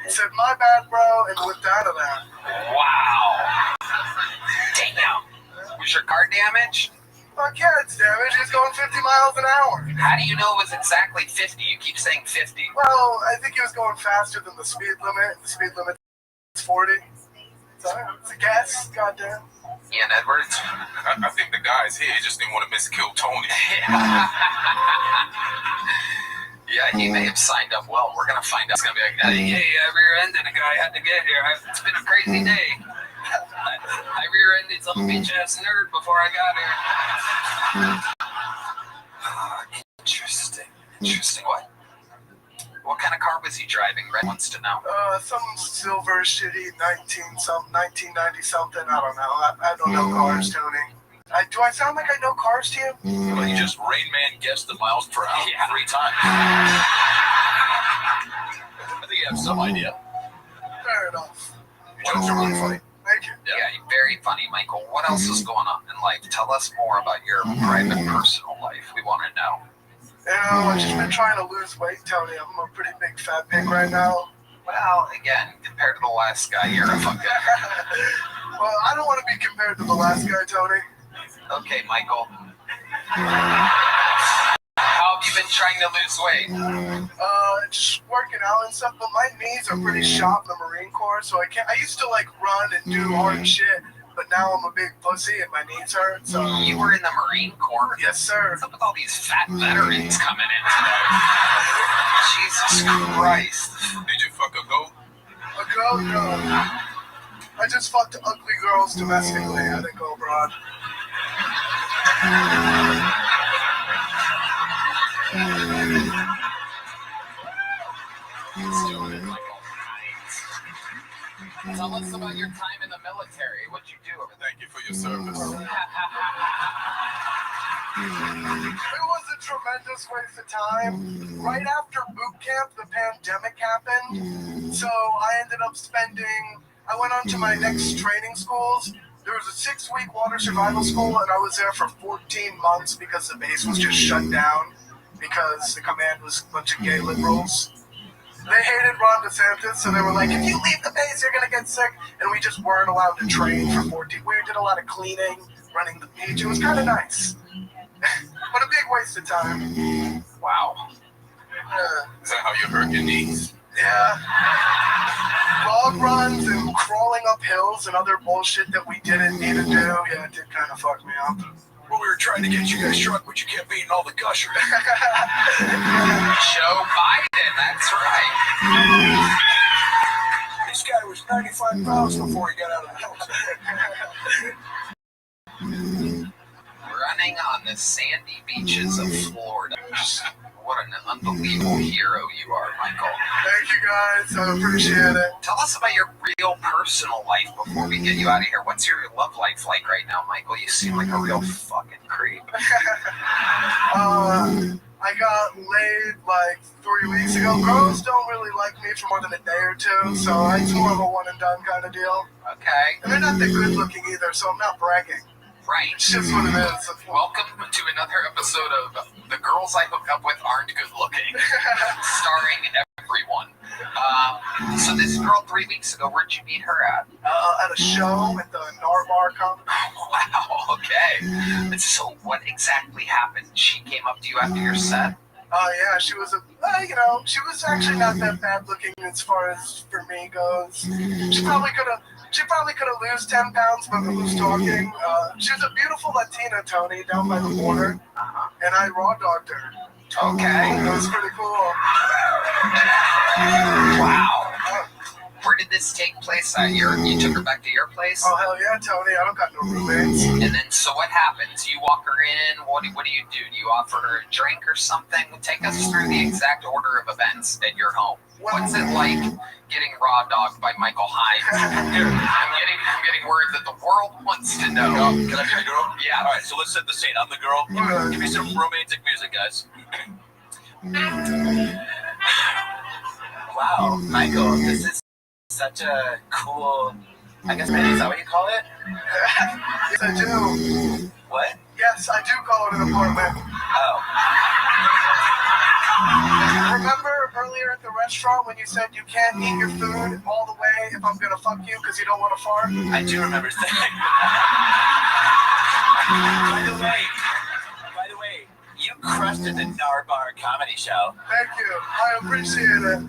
He said, "My bad, bro," and whipped out of there. Wow. Damn. Was your car damaged? Fuck yeah, it's damaged. He's going 50 miles an hour. How do you know it was exactly 50? You keep saying 50. Well, I think he was going faster than the speed limit. The speed limit is 40. So, it's a guess. Goddamn. Ian Edwards. I think the guy's here. He just didn't want to miss Kill Tony. Yeah, he may have signed up well. We're going to find out. It's going to be like, hey, I rear-ended a guy. Had to get here. It's been a crazy day. I rear-ended some bitch-ass nerd before I got here. Interesting. Interesting. What kind of car was he driving? Red wants to know. Some silver shitty 1990 something. I don't know. I don't know cars, Tony. Do I sound like I know cars to you? Well, you just Rain Man guessed the miles per hour 3 times. I think you have some idea. Fair enough. Jokes are really funny. Thank you. Yeah, you're very funny, Michael. What else is going on in life? Tell us more about your private, personal life. We want to know. I've just been trying to lose weight, Tony. I'm a pretty big fat pig right now. Well, again, compared to the last guy, you're a fucking... Well, I don't want to be compared to the last guy, Tony. Okay, Michael. How have you been trying to lose weight? Just working out and stuff, but my knees are pretty shot in the Marine Corps, so I used to, like, run and do hard shit, but now I'm a big pussy and my knees hurt, so... You were in the Marine Corps? Yes, sir. What's up with all these fat veterans coming in today? Jesus Christ. Did you fuck a goat? A goat? No. I just fucked ugly girls domestically. I didn't go abroad. Tell us about your time in the military. What'd you do over there? Thank you for your service. It was a tremendous waste of time. Right after boot camp, the pandemic happened. So I ended up I went on to my next training schools. There was a 6-week water survival school, and I was there for 14 months because the base was just shut down because the command was a bunch of gay liberals. They hated Ron DeSantis, so they were like, if you leave the base, you're going to get sick. And we just weren't allowed to train for 14. We did a lot of cleaning, running the beach. It was kind of nice. But a big waste of time. Wow. Is that how you hurt your knees? Yeah. Log runs and crawling up hills and other bullshit that we didn't need to do. Yeah, it did kind of fuck me up. Well, we were trying to get you guys drunk, but you kept eating all the gushers. Joe Biden, that's right. This guy was 95 pounds before he got out of the house. Running on the sandy beaches of Florida. What an unbelievable hero you are, Michael. Thank you guys. I appreciate it. Tell us about your real personal life before we get you out of here. What's your love life like right now, Michael? You seem like a real fucking creep. I got laid like 3 weeks ago. Girls don't really like me for more than a day or two, so it's more of a one and done kind of deal. Okay. And they're not that good looking either, so I'm not bragging. Right. It's just what it is. Welcome to another episode of The Girls I Hook Up With Aren't Good Looking, starring everyone. So this girl 3 weeks ago, where'd you meet her at? At a show at the Narbar Comedy. Wow, okay. So what exactly happened? She came up to you after your set? Yeah, she was she was actually not that bad looking as far as for me goes. She probably could have lost 10 pounds, but who's talking? She was a beautiful Latina, Tony, down by the border, and I raw dogged her. Okay. It was pretty cool. Wow. Where did this take place at? You took her back to your place? Oh, hell yeah, Tony. I don't got no roommates. And then, so what happens? You walk her in. What do you do? Do you offer her a drink or something? Take us through the exact order of events at your home. What's it like getting raw dogged by Michael Hines? I'm getting word that the world wants to know. Can I be the girl? Yeah. All right, so let's set the scene. I'm the girl. Give me some romantic music, guys. Wow, Michael, this is such a cool, I guess maybe is that what you call it? Yes, I do. What? Yes, I do call it an apartment. Oh. Remember earlier at the restaurant when you said you can't eat your food all the way if I'm gonna fuck you because you don't want to fart? I do remember saying. By the way, you crushed at the Narbar Comedy Show. Thank you. I appreciate it.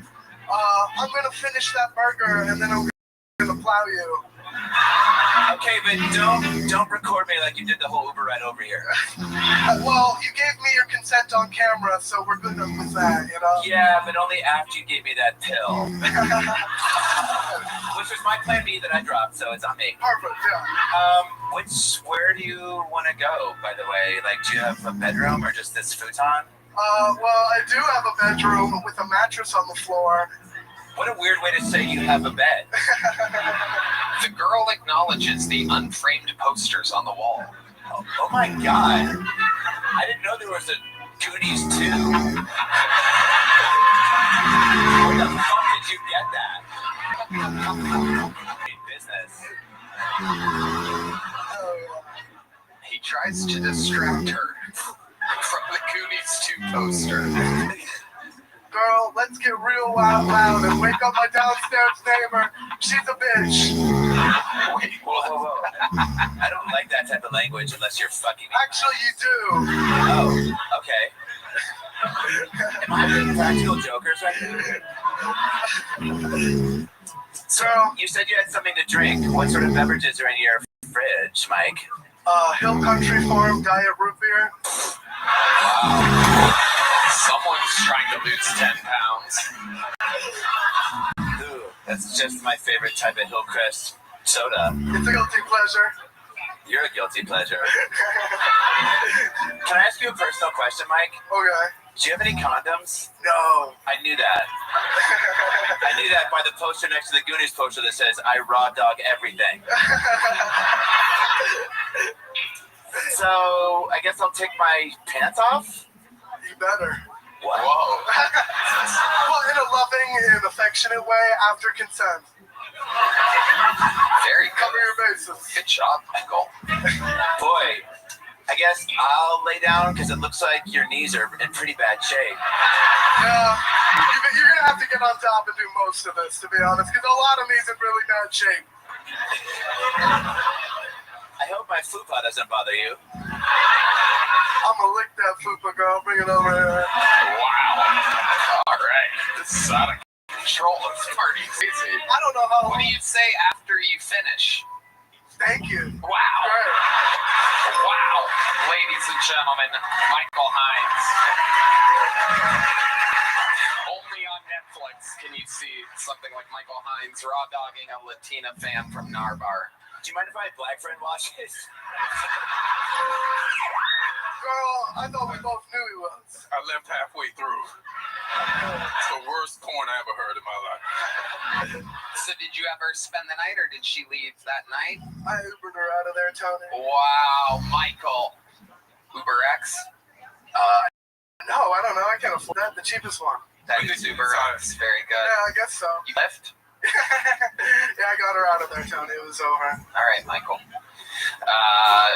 I'm gonna finish that burger and then I'm gonna plow you. Okay, but don't record me like you did the whole Uber ride over here. Well, you gave me your consent on camera, so we're good with that, you know? Yeah, but only after you gave me that pill. Which was my plan B that I dropped, so it's on me. Perfect, yeah. Where do you want to go, by the way? Like, do you have a bedroom or just this futon? Well, I do have a bedroom with a mattress on the floor. What a weird way to say you have a bed. The girl acknowledges the unframed posters on the wall. Oh my god. I didn't know there was a Goonies 2. Where the fuck did you get that? Business. He tries to distract her from the Goonies 2 poster. Girl, let's get real loud and wake up my downstairs neighbor. She's a bitch. Wait, whoa. I don't like that type of language unless you're fucking me. Actually, you do. Oh, okay. Am I being practical jokers right now? So, you said you had something to drink. What sort of beverages are in your fridge, Mike? Hill Country Farm Diet Root Beer. Wow. Someone's trying to lose 10 pounds. Ooh, that's just my favorite type of Hillcrest soda. It's a guilty pleasure. You're a guilty pleasure. Can I ask you a personal question, Mike? Okay. Do you have any condoms? No. I knew that. I knew that by the poster next to the Goonies poster that says, I raw dog everything. So, I guess I'll take my pants off? You better. Whoa. Well, in a loving and affectionate way after consent. Very Cover your bases. Good job, Michael. Boy, I guess I'll lay down because it looks like your knees are in pretty bad shape. Yeah, you're going to have to get on top and do most of this, to be honest, because a lot of me's in really bad shape. I hope my fupa doesn't bother you. I'm going to lick that fupa, girl. Bring it over here. Wow. All right. This is out of control. This party's crazy. I don't know how. What do you say after you finish? Thank you. Wow. Wow. Ladies and gentlemen, Michael Hines. Only on Netflix. can you see something like Michael Hines raw dogging a Latina fan from Narbar? Do you mind if my black friend watches? Girl, I thought we both knew he was. I left halfway through. It's the worst porn I ever heard in my life. So did you ever spend the night, or did she leave that night? I Ubered her out of there, Tony. Wow, Michael. Uber X? No, I don't know. I can't afford that. The cheapest one. That is Uber X. Very good. Yeah, I guess so. You left? Yeah, I got her out of there, Tony. It was over. All right, Michael.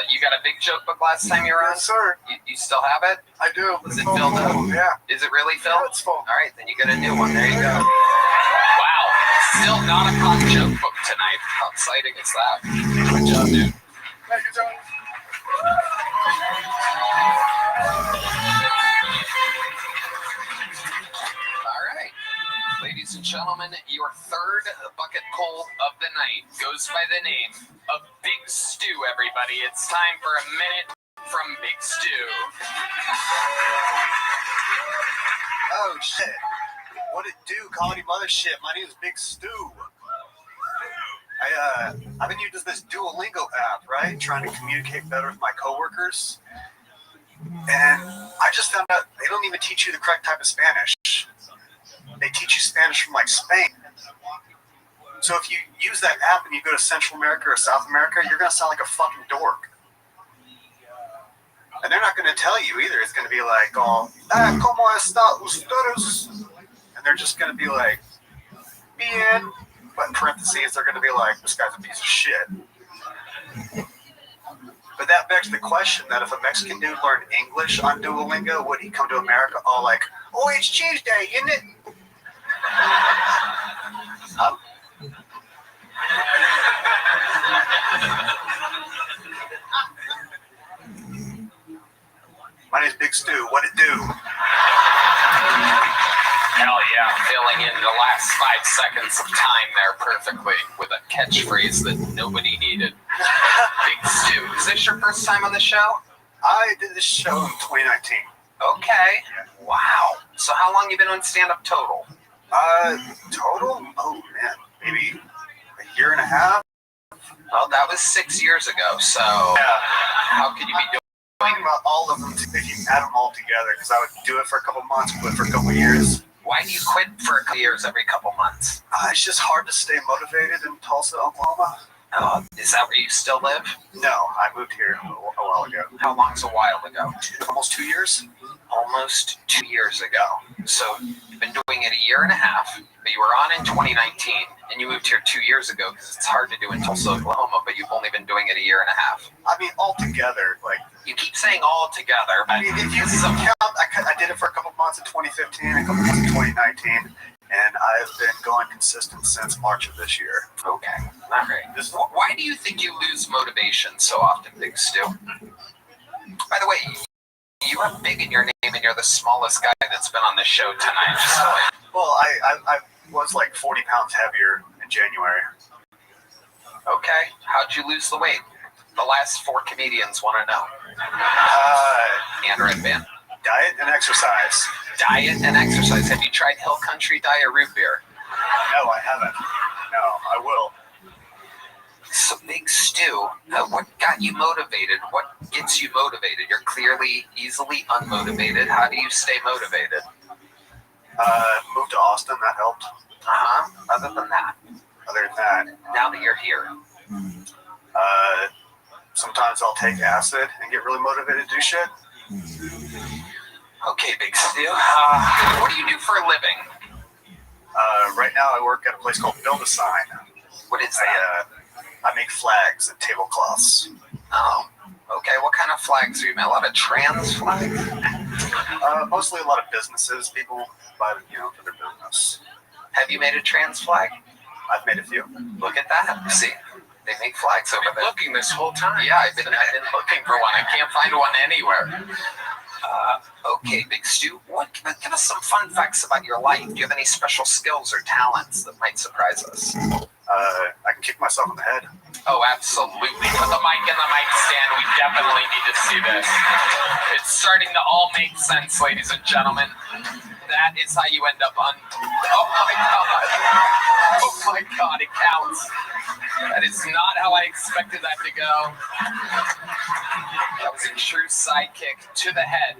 You got a big joke book last time you were on? Yes, sir. You still have it? I do. Is it filled up? Yeah. Is it really filled? Yeah, it's full. All right, then you get a new one. There you go. Wow. Still not a con joke book tonight. How exciting is that? Good job, dude. Thank you, Tony. All right. Ladies and gentlemen, your third bucket pull of the night goes by the name of Big Stew, everybody. It's time for a minute from Big Stew. Oh, shit. What it do, comedy mothership? My name is Big Stew. I've been using this Duolingo app, right? Trying to communicate better with my coworkers. And I just found out they don't even teach you the correct type of Spanish. They teach you Spanish from like Spain. So if you use that app and you go to Central America or South America, you're going to sound like a fucking dork. And they're not going to tell you either. It's going to be like, oh, ¿cómo está ustedes? And they're just going to be like, bien. But in parentheses, they're going to be like, this guy's a piece of shit. But that begs the question that if a Mexican dude learned English on Duolingo, would he come to America all like, oh, it's Tuesday, isn't it? My name's Big Stew. What it do? Hell yeah, filling in the last 5 seconds of time there perfectly with a catchphrase that nobody needed. Big Stew, is this your first time on the show? I did this show in 2019. Okay. Wow. So how long you been on stand-up total? Total? Oh, man. Maybe a year and a half. Well, that was 6 years ago, so how could you be doing? Thinking about all of them if you add them all together, because I would do it for a couple months, quit for a couple years. Why do you quit for a couple years every couple months? It's just hard to stay motivated in Tulsa, Oklahoma. Oh, is that where you still live? No, I moved here a while ago. How long's a while ago? Almost 2 years. Almost 2 years ago. So you've been doing it a year and a half, but you were on in 2019, and you moved here 2 years ago because it's hard to do in Tulsa, Oklahoma, but you've only been doing it a year and a half. I mean, altogether, like... You keep saying all together, but... I mean, if you count, I did it for a couple months in 2015, a couple months in 2019, and I've been going consistent since March of this year. Okay, all right. Why do you think you lose motivation so often, Big Stew? By the way, you have big in your name, and you're the smallest guy that's been on this show tonight. So. Well, I was like 40 pounds heavier in January. Okay, how'd you lose the weight? The last 4 comedians want to know. And Red Band. Diet and exercise. Diet and exercise. Have you tried Hill Country Diet root beer? No, I haven't. No, I will. So, Big Stew, what got you motivated? What gets you motivated? You're clearly easily unmotivated. How do you stay motivated? Moved to Austin. That helped. Other than that? Other than that. Now that you're here. Sometimes I'll take acid and get really motivated to do shit. Okay, Big Stew. What do you do for a living? Right now I work at a place called Build a Sign. What is that? I make flags and tablecloths. Oh, okay. What kind of flags do you make? A lot of trans flags? Mostly a lot of businesses. People buy them, for their business. Have you made a trans flag? I've made a few. Look at that. See? They make flags over there. Looking this whole time. Yeah, I've been looking for one. I can't find one anywhere. Okay, Big Stew. Give us some fun facts about your life. Do you have any special skills or talents that might surprise us? I can kick myself in the head. Oh, absolutely. Put the mic in the mic stand. We definitely need to see this. It's starting to all make sense, ladies and gentlemen. that is how you end up on. Oh my god! Oh my god! It counts. That is not how I expected that to go. That was a true sidekick to the head,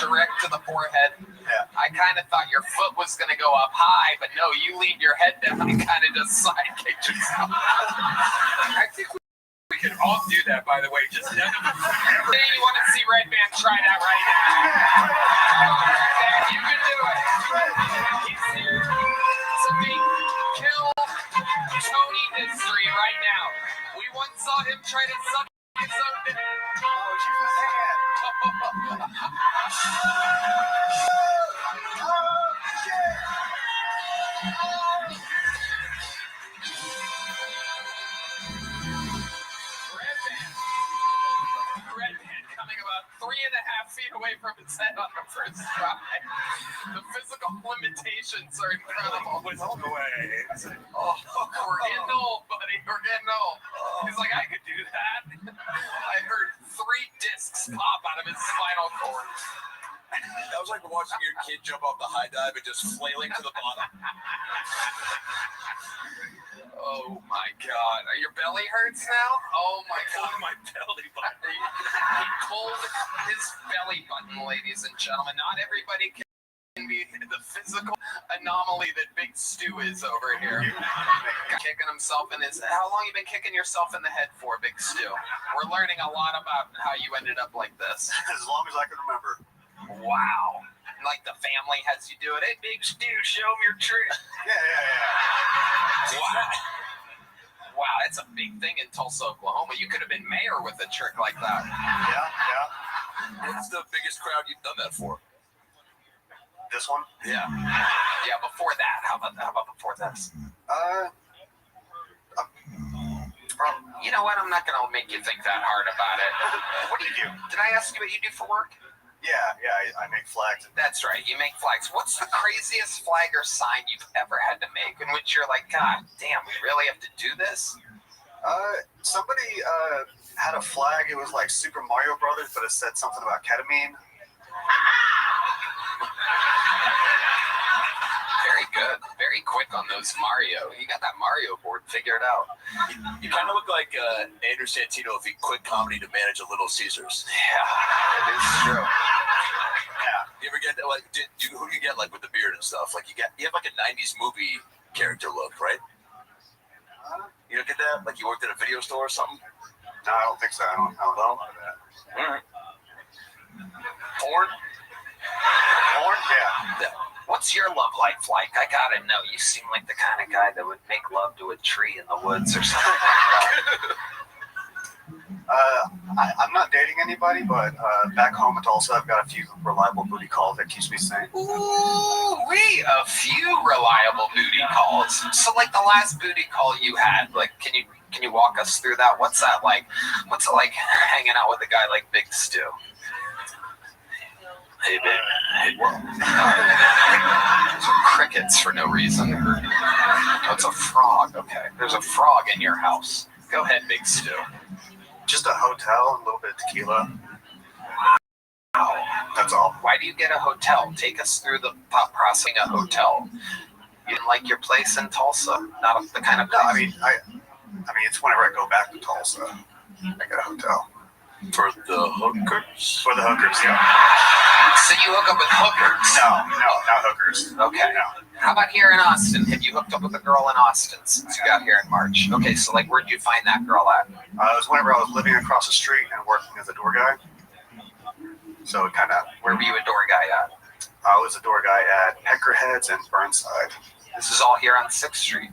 direct to the forehead. Yeah. I kind of thought your foot was going to go up high, but no, you leaned your head down and kind of just sidekicked yourself. I think we can all do that, by the way. Just Hey, you want to see Red Man try that right now? You can do it. He's here to make kill Tony history right now. We once saw him try to suck his own dick. Oh, she's his hand. Red Man coming about 3.5 feet away from his head on the first try. The physical limitations are incredible. All the way. Oh, we're getting old, buddy. We're getting old. He's like, I could do that. I heard 3 discs pop out of his spinal cord. That was like watching your kid jump off the high dive and just flailing to the bottom. Oh my god. Your belly hurts now? Oh my god. My belly button. He pulled his belly button, ladies and gentlemen. Not everybody can be the physical anomaly that Big Stu is over here. Kicking himself in his... How long you been kicking yourself in the head for, Big Stu? We're learning a lot about how you ended up like this. As long as I can remember. Wow. Like the family has you do it. Hey, Big Stu, show him your trick. Yeah. Wow. Wow, that's a big thing in Tulsa, Oklahoma. You could have been mayor with a trick like that. Yeah. What's the biggest crowd you've done that for? This one? Yeah. Yeah, before that. How about before this? You know what? I'm not going to make you think that hard about it. What do you do? Did I ask you what you do for work? Yeah, I make flags. That's right, you make flags. What's the craziest flag or sign you've ever had to make in which you're like, God damn, we really have to do this? Somebody had a flag. It was like Super Mario Brothers, but it said something about ketamine. Very good. Very quick on those Mario. You got that Mario board figured out. You kind of look like Andrew Santino if he quit comedy to manage a Little Caesars. Yeah, it is true. Yeah. You ever get that? Like, who do you get like with the beard and stuff? Like you have like a '90s movie character look, right? You don't get that? Like you worked at a video store or something? No, I don't think so. I don't know that. All right. Porn? Porn? Yeah. What's your love life like? I gotta know. You seem like the kind of guy that would make love to a tree in the woods or something like that. I'm not dating anybody, but back home in Tulsa, I've got a few reliable booty calls that keeps me sane. Ooh, a few reliable booty calls. So, like the last booty call you had, like, can you walk us through that? What's that like? What's it like hanging out with a guy like Big Stu? Hey, babe. Hey, whoa. Those are crickets for no reason. Oh, it's a frog. Okay. There's a frog in your house. Go ahead, Big Stu. Just a hotel and a little bit of tequila. Wow. That's all. Why do you get a hotel? Take us through the thought processing a hotel. You didn't like your place in Tulsa? Not the kind of place? No, I mean, it's whenever I go back to Tulsa, I get a hotel. For the hookers? For the hookers, yeah. So you hook up with hookers? No, not hookers. Okay. No. How about here in Austin? Have you hooked up with a girl in Austin since you got here in March? Okay, so like where'd you find that girl at? It was whenever I was living across the street and working as a door guy. So it kind of... Where were you a door guy at? I was a door guy at Peckerheads and Burnside. This is all here on 6th Street.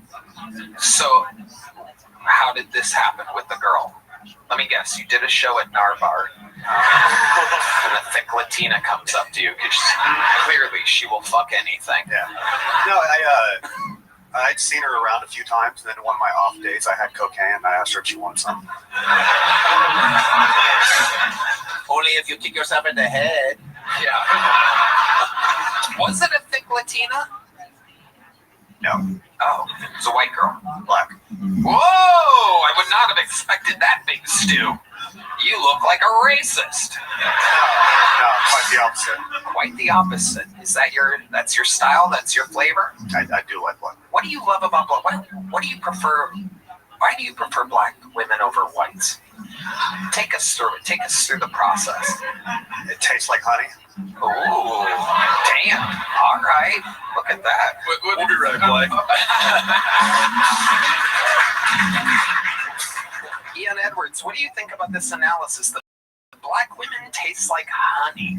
So how did this happen with the girl? Let me guess, you did a show at Narvar. And a thick Latina comes up to you because clearly she will fuck anything. Yeah. No, I'd seen her around a few times, and then one of my off days I had cocaine, and I asked her if she wanted some. Only if you kick yourself in the head. Yeah. Was it a thick Latina? No. Oh, it was a white girl. Black. Whoa! I would not have expected that, Big Stu. You look like a racist. No, quite the opposite. Quite the opposite. Is that that's your style? That's your flavor? I do like black. What do you love about black? What do you prefer? Why do you prefer black women over whites? Take us through it. Take us through the process. It tastes like honey. Ooh, damn. All right. Look at that. We'll be right back. Ian Edwards, what do you think about this analysis that black women taste like honey?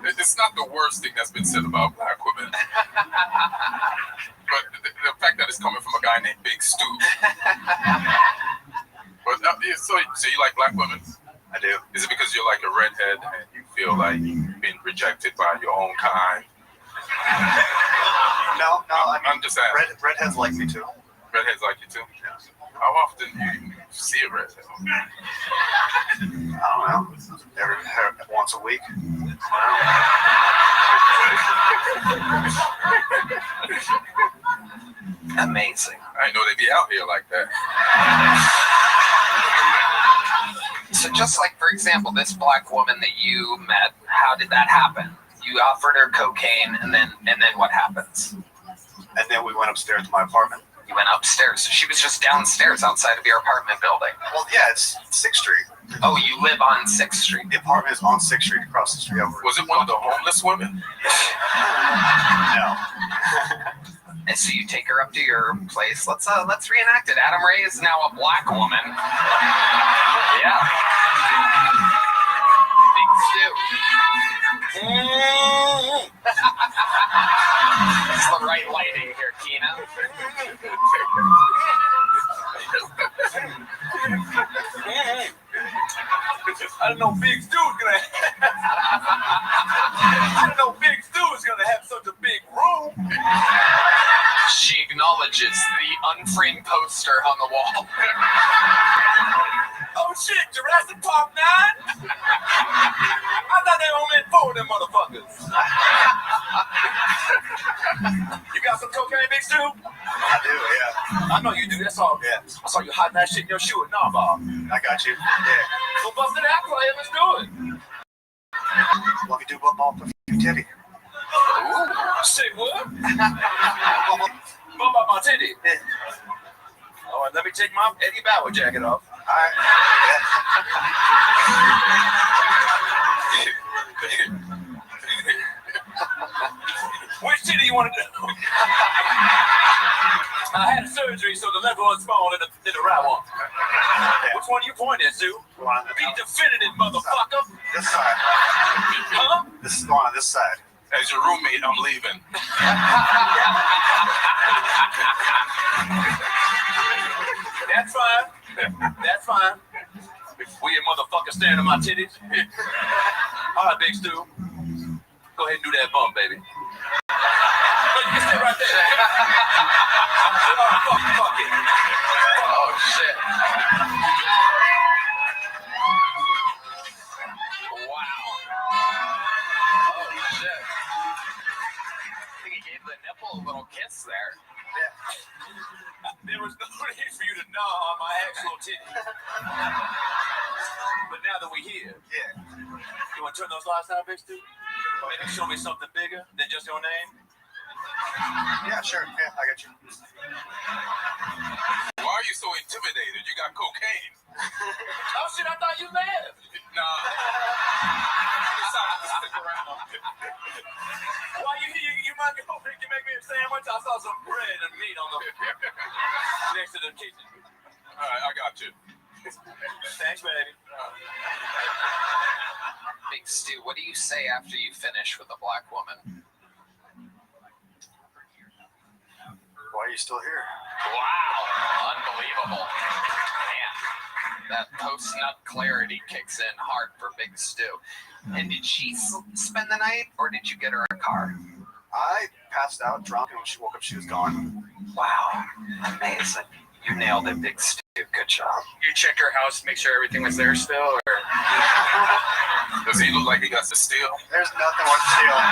It's not the worst thing that's been said about black women. But the fact that it's coming from a guy named Big Stu. But so you like black women? I do. Is it because you're like a redhead and you feel like you've been rejected by your own kind? No, I'm just asking. Redheads like me too. Redheads like you too? Yeah. How often do you see a redhead? I don't know. Once a week. Amazing. I didn't know they'd be out here like that. So just like, for example, this black woman that you met, how did that happen? You offered her cocaine, and then what happens? And then we went upstairs to my apartment. You went upstairs. So she was just downstairs outside of your apartment building. Well, yeah, it's 6th Street. Oh, you live on 6th Street. The apartment is on 6th Street, across the street over. Was it one of the homeless women? No. And so you take her up to your place. Let's reenact it. Adam Ray is now a black woman. Yeah. Big Stu. It's the right lighting here, Kina. I didn't know Big Stu's gonna have such a big room. She acknowledges the unframed poster on the wall. Oh shit, Jurassic Park 9? I thought they only made 4 of them motherfuckers. You got some cocaine, Big Stu? I do, yeah. I know you do. That's all. Yeah. I saw you hiding that shit in your shoe at Narbar. I got you. Yeah. So bust it out, play. Let's do it. Let me do one more for you, Teddy. Ooh, shit, what? Bump up my titty. Yeah. All right, let me take my Eddie Bauer jacket off. All right. Which titty you want to do? I had surgery, so the left one's small and the right one. Which one you pointing at, Sue? Be definitive, motherfucker. This side. Huh? This is going on this side. As your roommate, I'm leaving. That's fine. That's fine. Weird motherfucker staring at my titties. All right, Big Stu. Go ahead and do that bump, baby. Look, you can stay right there. Fuck it. Oh, shit. Wow. Oh, shit. I think he gave the nipple a little kiss there. Yeah. There was no need for you to gnaw on my actual titty. But now that we're here, you want to turn those lights down, Big Stu? Maybe show me something bigger than just your name? Yeah, sure. Yeah, I got you. Why are you so intimidated? You got cocaine. Oh, shit, I thought you left. Nah. Decided to stick around. While you here, you might go over and make me a sandwich. I saw some bread and meat on the next to the kitchen. All right, I got you. Thanks, baby. Big Stu, what do you say after you finish with a black woman? Why are you still here? Wow, unbelievable. Man, that post-nut clarity kicks in hard for Big Stu. And did she spend the night, or did you get her a car? I passed out drunk, and when she woke up, she was gone. Wow, amazing. You nailed it, Big Stu. Good job. You checked her house, make sure everything was there still, or? Does he look like he got to steal? There's nothing worth stealing.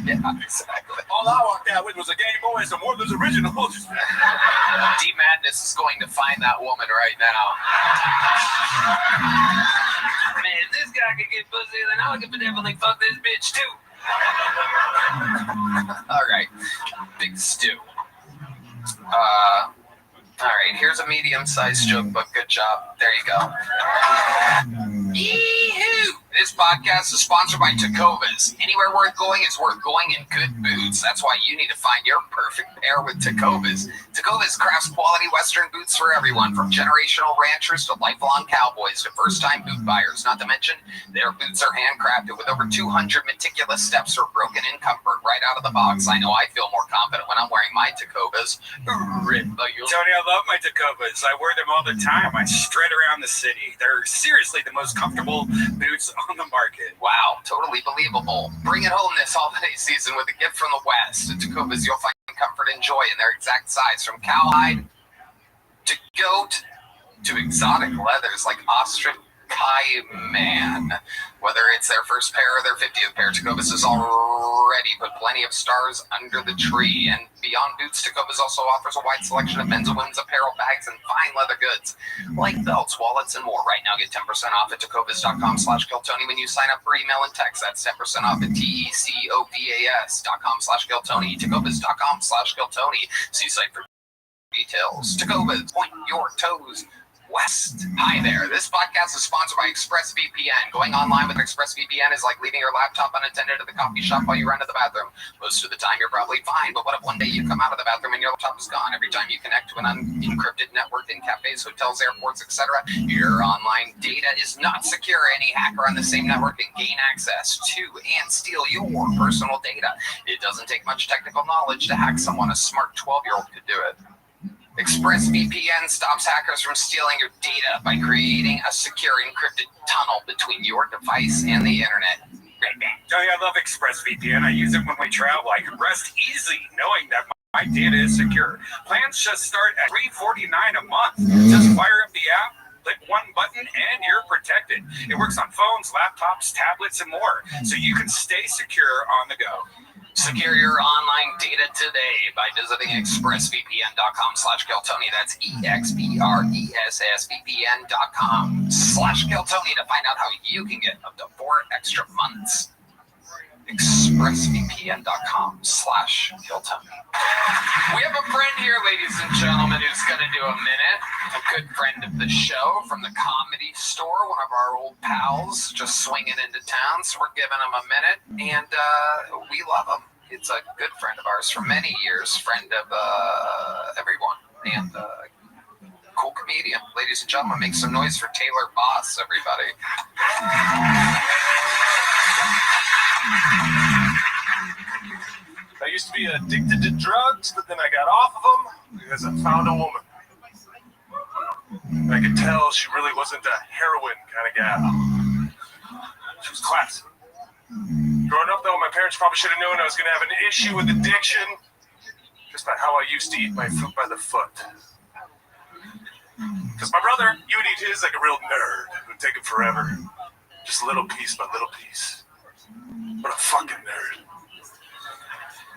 Yeah, exactly. all I walked out with was a Game Boy and some Werther's Originals. Deep Madness is going to find that woman right now. Man, if this guy could get pussy, then I could definitely fuck this bitch too. All right, Big Stew. All right, here's a medium-sized joke, but good job. There you go. Yee-hoo! This podcast is sponsored by Tecovas. Anywhere worth going is worth going in good boots. That's why you need to find your perfect pair with Tecovas. Tecovas crafts quality Western boots for everyone, from generational ranchers to lifelong cowboys to first-time boot buyers. Not to mention, their boots are handcrafted with over 200 meticulous steps for broken in comfort right out of the box. I know I feel more confident when I'm wearing my Tecovas. Tony, I love my Tecovas. I wear them all the time. I strut around the city. They're seriously the most comfortable boots on the market. Wow, totally believable. Bring it home this holiday season with a gift from the West. At Tecovas, you'll find comfort and joy in their exact size, from cowhide to goat to exotic leathers like ostrich cayman. Whether it's their first pair or their 50th pair, Tecovas has already put plenty of stars under the tree. And beyond boots, Tecovas also offers a wide selection of men's and women's apparel, bags, and fine leather goods like belts, wallets, and more. Right now, get 10% off at tecovas.com/Keltoni when you sign up for email and text. That's 10% off at TECOVAS.com/Keltoni. Tecovas.com/Keltoni. See site for details. Tecovas, point your toes west. Hi there. This podcast is sponsored by ExpressVPN. Going online with ExpressVPN is like leaving your laptop unattended at the coffee shop while you run to the bathroom. Most of the time, you're probably fine, but what if one day you come out of the bathroom and your laptop is gone? Every time you connect to an unencrypted network in cafes, hotels, airports, etc., your online data is not secure. Any hacker on the same network can gain access to and steal your personal data. It doesn't take much technical knowledge to hack someone. A smart 12-year-old could do it. ExpressVPN stops hackers from stealing your data by creating a secure encrypted tunnel between your device and the internet. Tony, I love ExpressVPN. I use it when we travel. I can rest easy knowing that my data is secure. Plans just start at $349 a month. Just fire up the app, click one button, and you're protected. It works on phones, laptops, tablets, and more, so you can stay secure on the go. Secure your online data today by visiting expressvpn.com/Keltoni. That's expressvpn.com/Keltoni to find out how you can get up to 4 extra months. expressvpn.com/Keltoni. We have a friend here, ladies and gentlemen, who's going to do a minute. A good friend of the show from the Comedy Store, one of our old pals, just swinging into town. So we're giving him a minute, and we love him. It's a good friend of ours for many years, friend of everyone, and cool comedian. Ladies and gentlemen, make some noise for Taylor Boss, everybody. I used to be addicted to drugs, but then I got off of them because I found a woman. I could tell she really wasn't a heroin kind of gal. She was classy. Growing up, though, my parents probably should have known I was going to have an issue with addiction just by how I used to eat my food by the foot. Because my brother, he would eat his like a real nerd. It would take him forever. Just little piece by little piece. What a fucking nerd.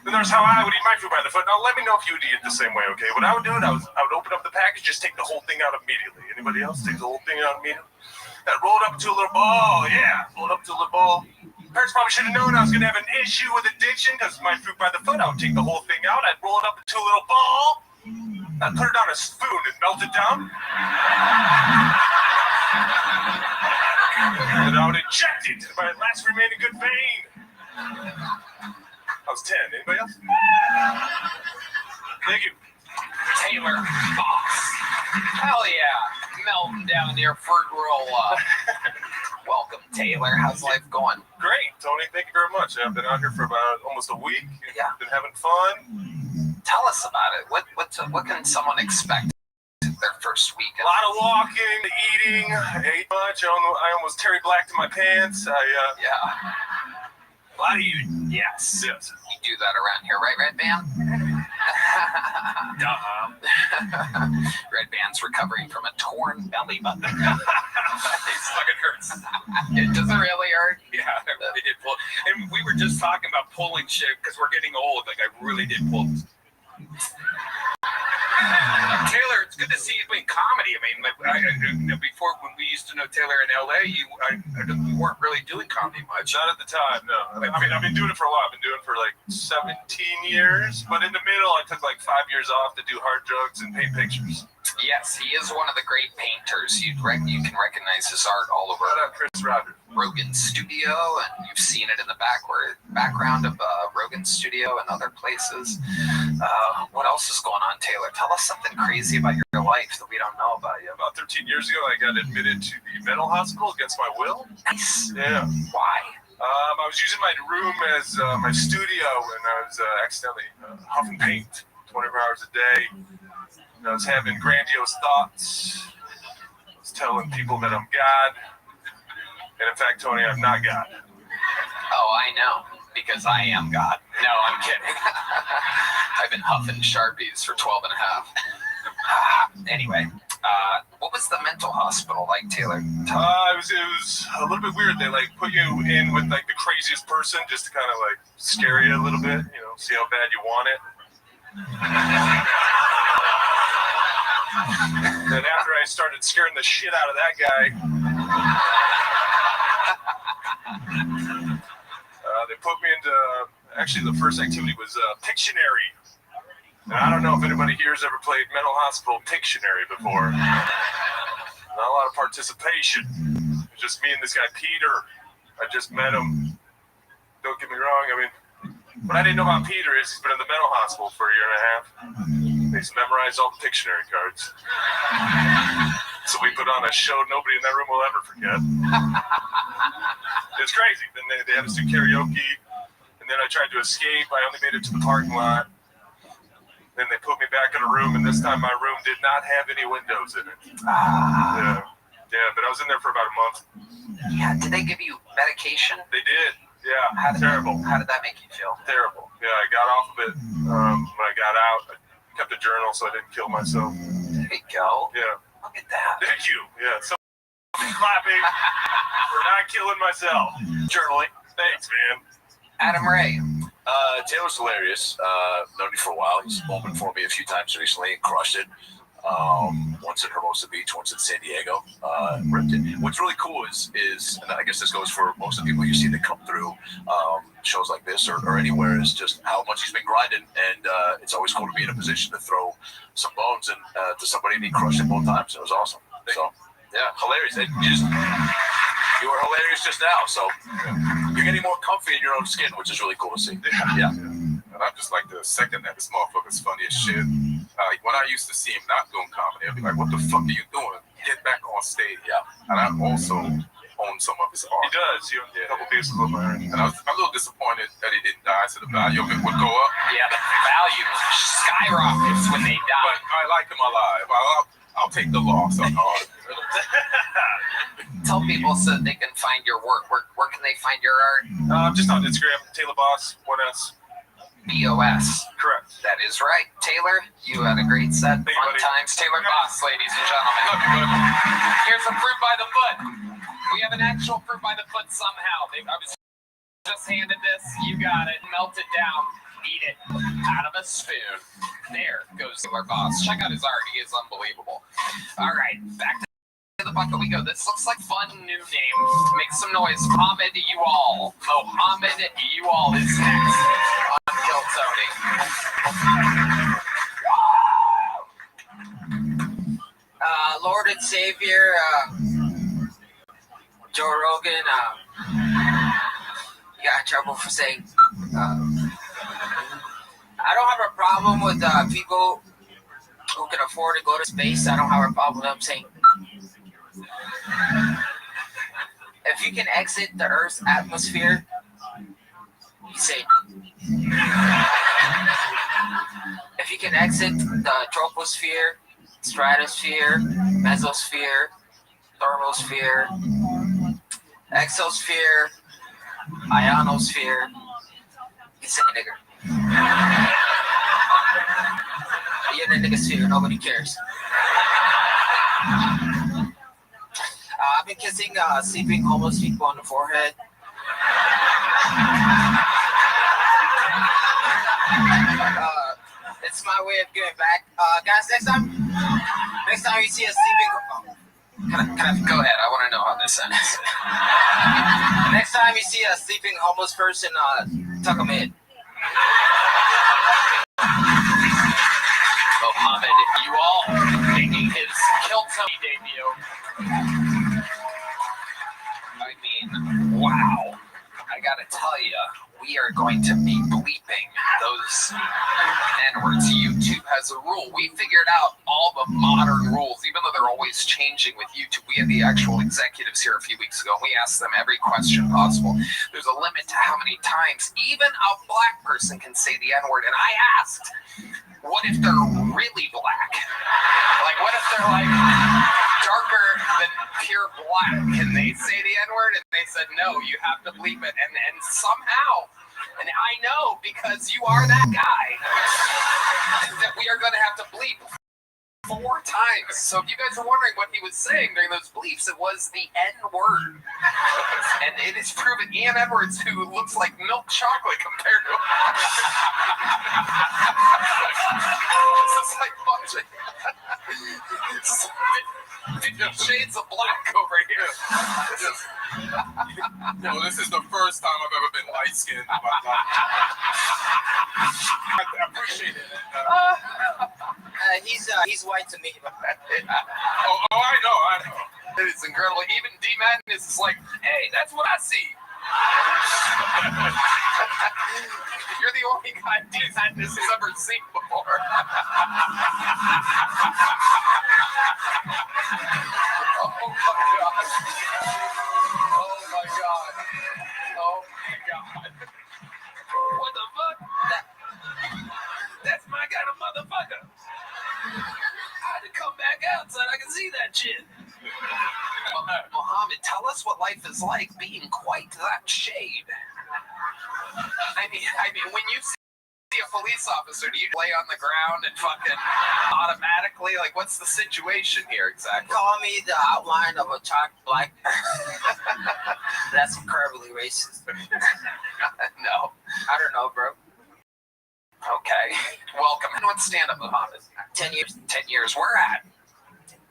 Then there's how I would eat my food by the foot. Now, let me know if you would eat it the same way, okay? What I would do, I would open up the package, just take the whole thing out immediately. Anybody else take the whole thing out immediately? Roll it up to a little ball, yeah. Roll it up to a little ball. Parents probably should have known I was going to have an issue with addiction because my fruit by the foot, I would take the whole thing out. I'd roll it up into a little ball. I'd put it on a spoon and melt it down. And I would inject it into my last remaining good vein. I was 10. Anybody else? Thank you. Taylor Boss. Hell yeah. Melting down your fruit roll up. Welcome, Taylor. How's life going? Great, Tony. Thank you very much. I've been out here for about almost a week. Yeah. Been having fun. Tell us about it. What can someone expect their first week? A lot of walking, eating. I ate much. I almost Terry Blacked in my pants. Yeah. A lot of eating. Yes. You do that around here, right, Red Band? Red Band's recovering from a torn belly button. It fucking hurts. It doesn't really hurt. Yeah, I really did pull. And we were just talking about pulling shit because we're getting old. Like, I really did pull. Taylor, it's good to see you doing comedy. I mean, like, before when we used to know Taylor in LA, you weren't really doing comedy much. Not at the time, no. I mean, I've been doing it for a while. I've been doing it for like 17 years. But in the middle, I took like 5 years off to do hard drugs and paint pictures. Yes, he is one of the great painters. You can recognize his art all over Rogan's studio, and you've seen it in the background of Rogan's studio and other places. What else is going on, Taylor? Tell us something crazy about your life that we don't know about you. About 13 years ago, I got admitted to the mental hospital against my will. Nice. Yeah. Why? I was using my room as my studio, and I was accidentally huffing paint 24 hours a day. I was having grandiose thoughts. I was telling people that I'm God. And in fact, Tony, I'm not God. Oh, I know, because I am God. No, I'm kidding. I've been huffing Sharpies for 12 and a half. Anyway, what was the mental hospital like, Taylor? It was a little bit weird. They like put you in with like the craziest person just to kind of like scare you a little bit, you know, see how bad you want it. Then after I started scaring the shit out of that guy, they put me into, actually the first activity was Pictionary. And I don't know if anybody here has ever played mental hospital Pictionary before. Not a lot of participation. It was just me and this guy Peter. I just met him. Don't get me wrong, I mean, what I didn't know about Peter is he's been in the mental hospital for a year and a half. He's memorized all the Pictionary cards. So we put on a show nobody in that room will ever forget. It was crazy. Then they had us do karaoke, and then I tried to escape. I only made it to the parking lot. Then they put me back in a room, and this time my room did not have any windows in it. Yeah, but I was in there for about a month. Yeah, did they give you medication? They did. Yeah, terrible. How did that make you feel? Terrible. Yeah, I got off of it when I got out. I kept a journal so I didn't kill myself. There you go. Yeah. Look at that. Thank you. Yeah, so clapping for not killing myself. Journaling. Thanks, man. Adam Ray. Taylor's hilarious. Known you for a while. He's opened for me a few times recently and crushed it. Once at Hermosa Beach, once in San Diego. Ripped it. What's really cool is, and I guess this goes for most of the people you see that come through shows like this or anywhere, is just how much he's been grinding. And it's always cool to be in a position to throw some bones to somebody, and he crushed it both times. It was awesome. So, yeah, hilarious. You were hilarious just now. So you're getting more comfy in your own skin, which is really cool to see. Yeah. And I just like to second that. This motherfucker's funny as shit. When I used to see him not doing comedy, I'd be like, what the fuck are you doing? Get back on stage. Yeah. And I also own some of his art. He does. He owns a couple pieces of mine. And I was a little disappointed that he didn't die, so the value of it would go up. Yeah, the value skyrockets when they die. But I like him alive. I'll take the loss on art. Tell people so that they can find your work. Where can they find your art? Just on Instagram, Taylor Boss, 1S. BOS. Correct. That is right. Taylor, you had a great set. Fun times. Taylor Boss, ladies and gentlemen. Here's a fruit by the foot. We have an actual fruit by the foot somehow. I was just handed this. You got it. Melt it down. Eat it out of a spoon. There goes Taylor Boss. Check out his art. He is unbelievable. All right, back to the bucket we go. This looks like fun new name. Make some noise. Mohammed Ual. Mohammed Ual is next on Kill Tony. Lord and Savior, Joe Rogan, you got in trouble for saying, I don't have a problem with people who can afford to go to space. I don't have a problem with them saying, if you can exit the Earth's atmosphere, you say, if you can exit the troposphere, stratosphere, mesosphere, thermosphere, exosphere, ionosphere, you say nigger. sphere. Nobody cares. I've been kissing sleeping homeless people on the forehead. It's my way of giving back. Guys, next time you see a sleeping... Can I go ahead? I want to know how this ends. Next time you see a sleeping homeless person, tuck them in. Mohammed, you all making his Kill Tony debut. I mean, wow. I gotta tell you, we are going to be bleeping those N-words. YouTube has a rule. We figured out all the modern rules, even though they're always changing with YouTube. We had the actual executives here a few weeks ago, and we asked them every question possible. There's a limit to how many times even a black person can say the N-word. And I asked, what if they're really black? Like, what if they're like darker than pure black? Can they say the N-word? And they said, no, you have to bleep it. And somehow, and I know because you are that guy, that we are going to have to bleep 4 times. So if you guys are wondering what he was saying during those bleeps, it was the N-word. And it is proven Ian Edwards, who looks like milk chocolate compared to this is like bunching. Shades of black over here. This is the first time I've ever been light-skinned in my life. I appreciate it. He's white to me. I know. It's incredible. Even D Madness is like, hey, that's what I see. You're the only guy D Madness has ever seen before. Oh my god. What the fuck? That's my kind of motherfucker. I had to come back out so I can see that shit. Mohammed, tell us what life is like being quite that shade. I mean, when you see a police officer, do you lay on the ground and fucking automatically, like, what's the situation here exactly? Call me the outline of a chalk black. That's incredibly racist. No. I don't know, bro. Okay. Welcome. And what's stand-up, Mohammed? 10 years. 10 years. Where at?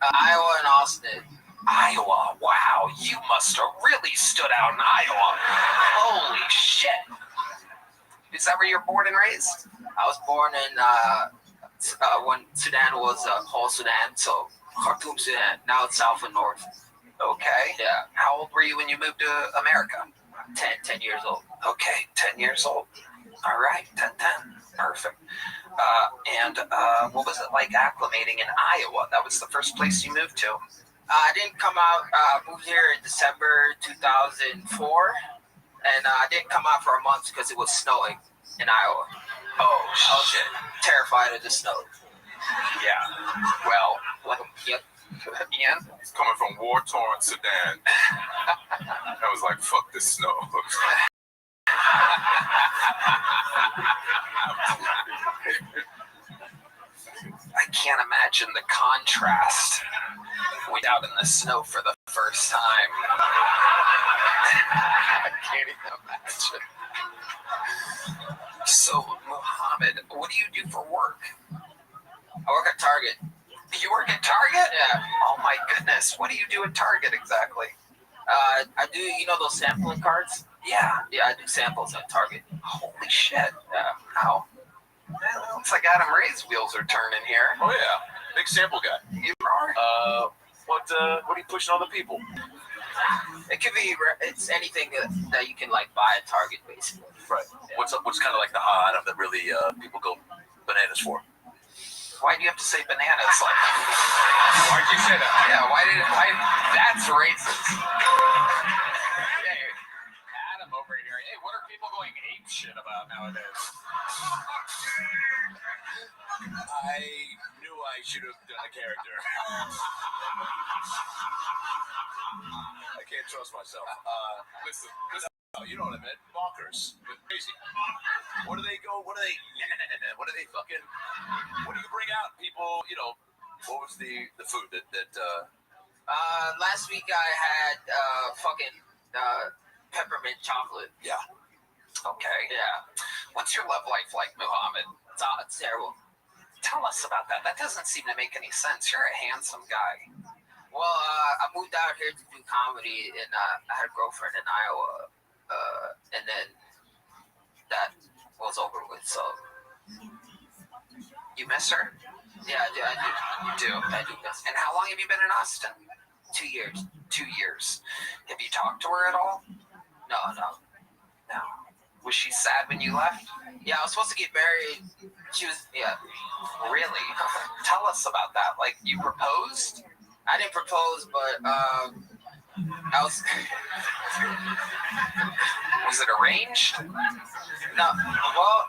Iowa and Austin. Iowa. Wow. You must have really stood out in Iowa. Holy shit. Is that where you were born and raised? I was born in when Sudan was whole Sudan, so Khartoum, Sudan. Now it's South and North. Okay. Yeah. How old were you when you moved to America? 10 years old. Okay, 10 years old. All right, 10. Perfect. And what was it like acclimating in Iowa? That was the first place you moved to. I didn't come out, moved here in December 2004, and I didn't come out for a month because it was snowing in Iowa. Oh, I was terrified of the snow. Yeah. Well, yep. Ian? He's coming from war-torn Sudan. I was like, fuck this snow. I can't imagine the contrast without in the snow for the first time. I can't even imagine. So, Mohammed, what do you do for work? I work at Target. You work at Target? Yeah. Oh my goodness. What do you do at Target exactly? I do, those sampling cards? Yeah. Yeah, I do samples at Target. Holy shit. Yeah. How? It looks like Adam Ray's wheels are turning here. Oh yeah, big sample guy. You are? What are you pushing on the people? It could be, it's anything that you can buy at Target, basically. Right. What's kind of like the hot item that really people go bananas for? Why do you have to say bananas? Why'd you say that? Yeah, why? That's racist. Hey, Adam over here. Hey, what are people going ape shit about nowadays? I knew I should have done a character. I can't trust myself. Listen, you know what I meant. Bonkers. Crazy. What do they go? What do do they fucking? What do you bring out? People, what was the food that Last week I had fucking peppermint chocolate. Yeah. Okay. Yeah. What's your love life like, Muhammad? It's terrible. Tell us about that. That doesn't seem to make any sense. You're a handsome guy. Well, I moved out here to do comedy, and I had a girlfriend in Iowa, and then that was over with. So you miss her? Yeah, I do. You do. I do miss her. And how long have you been in Austin? 2 years. 2 years. Have you talked to her at all? No. Was she sad when you left? Yeah, I was supposed to get married. She was, yeah. Really? Tell us about that. Like, you proposed? I didn't propose, but I was. Was it arranged? No. Well,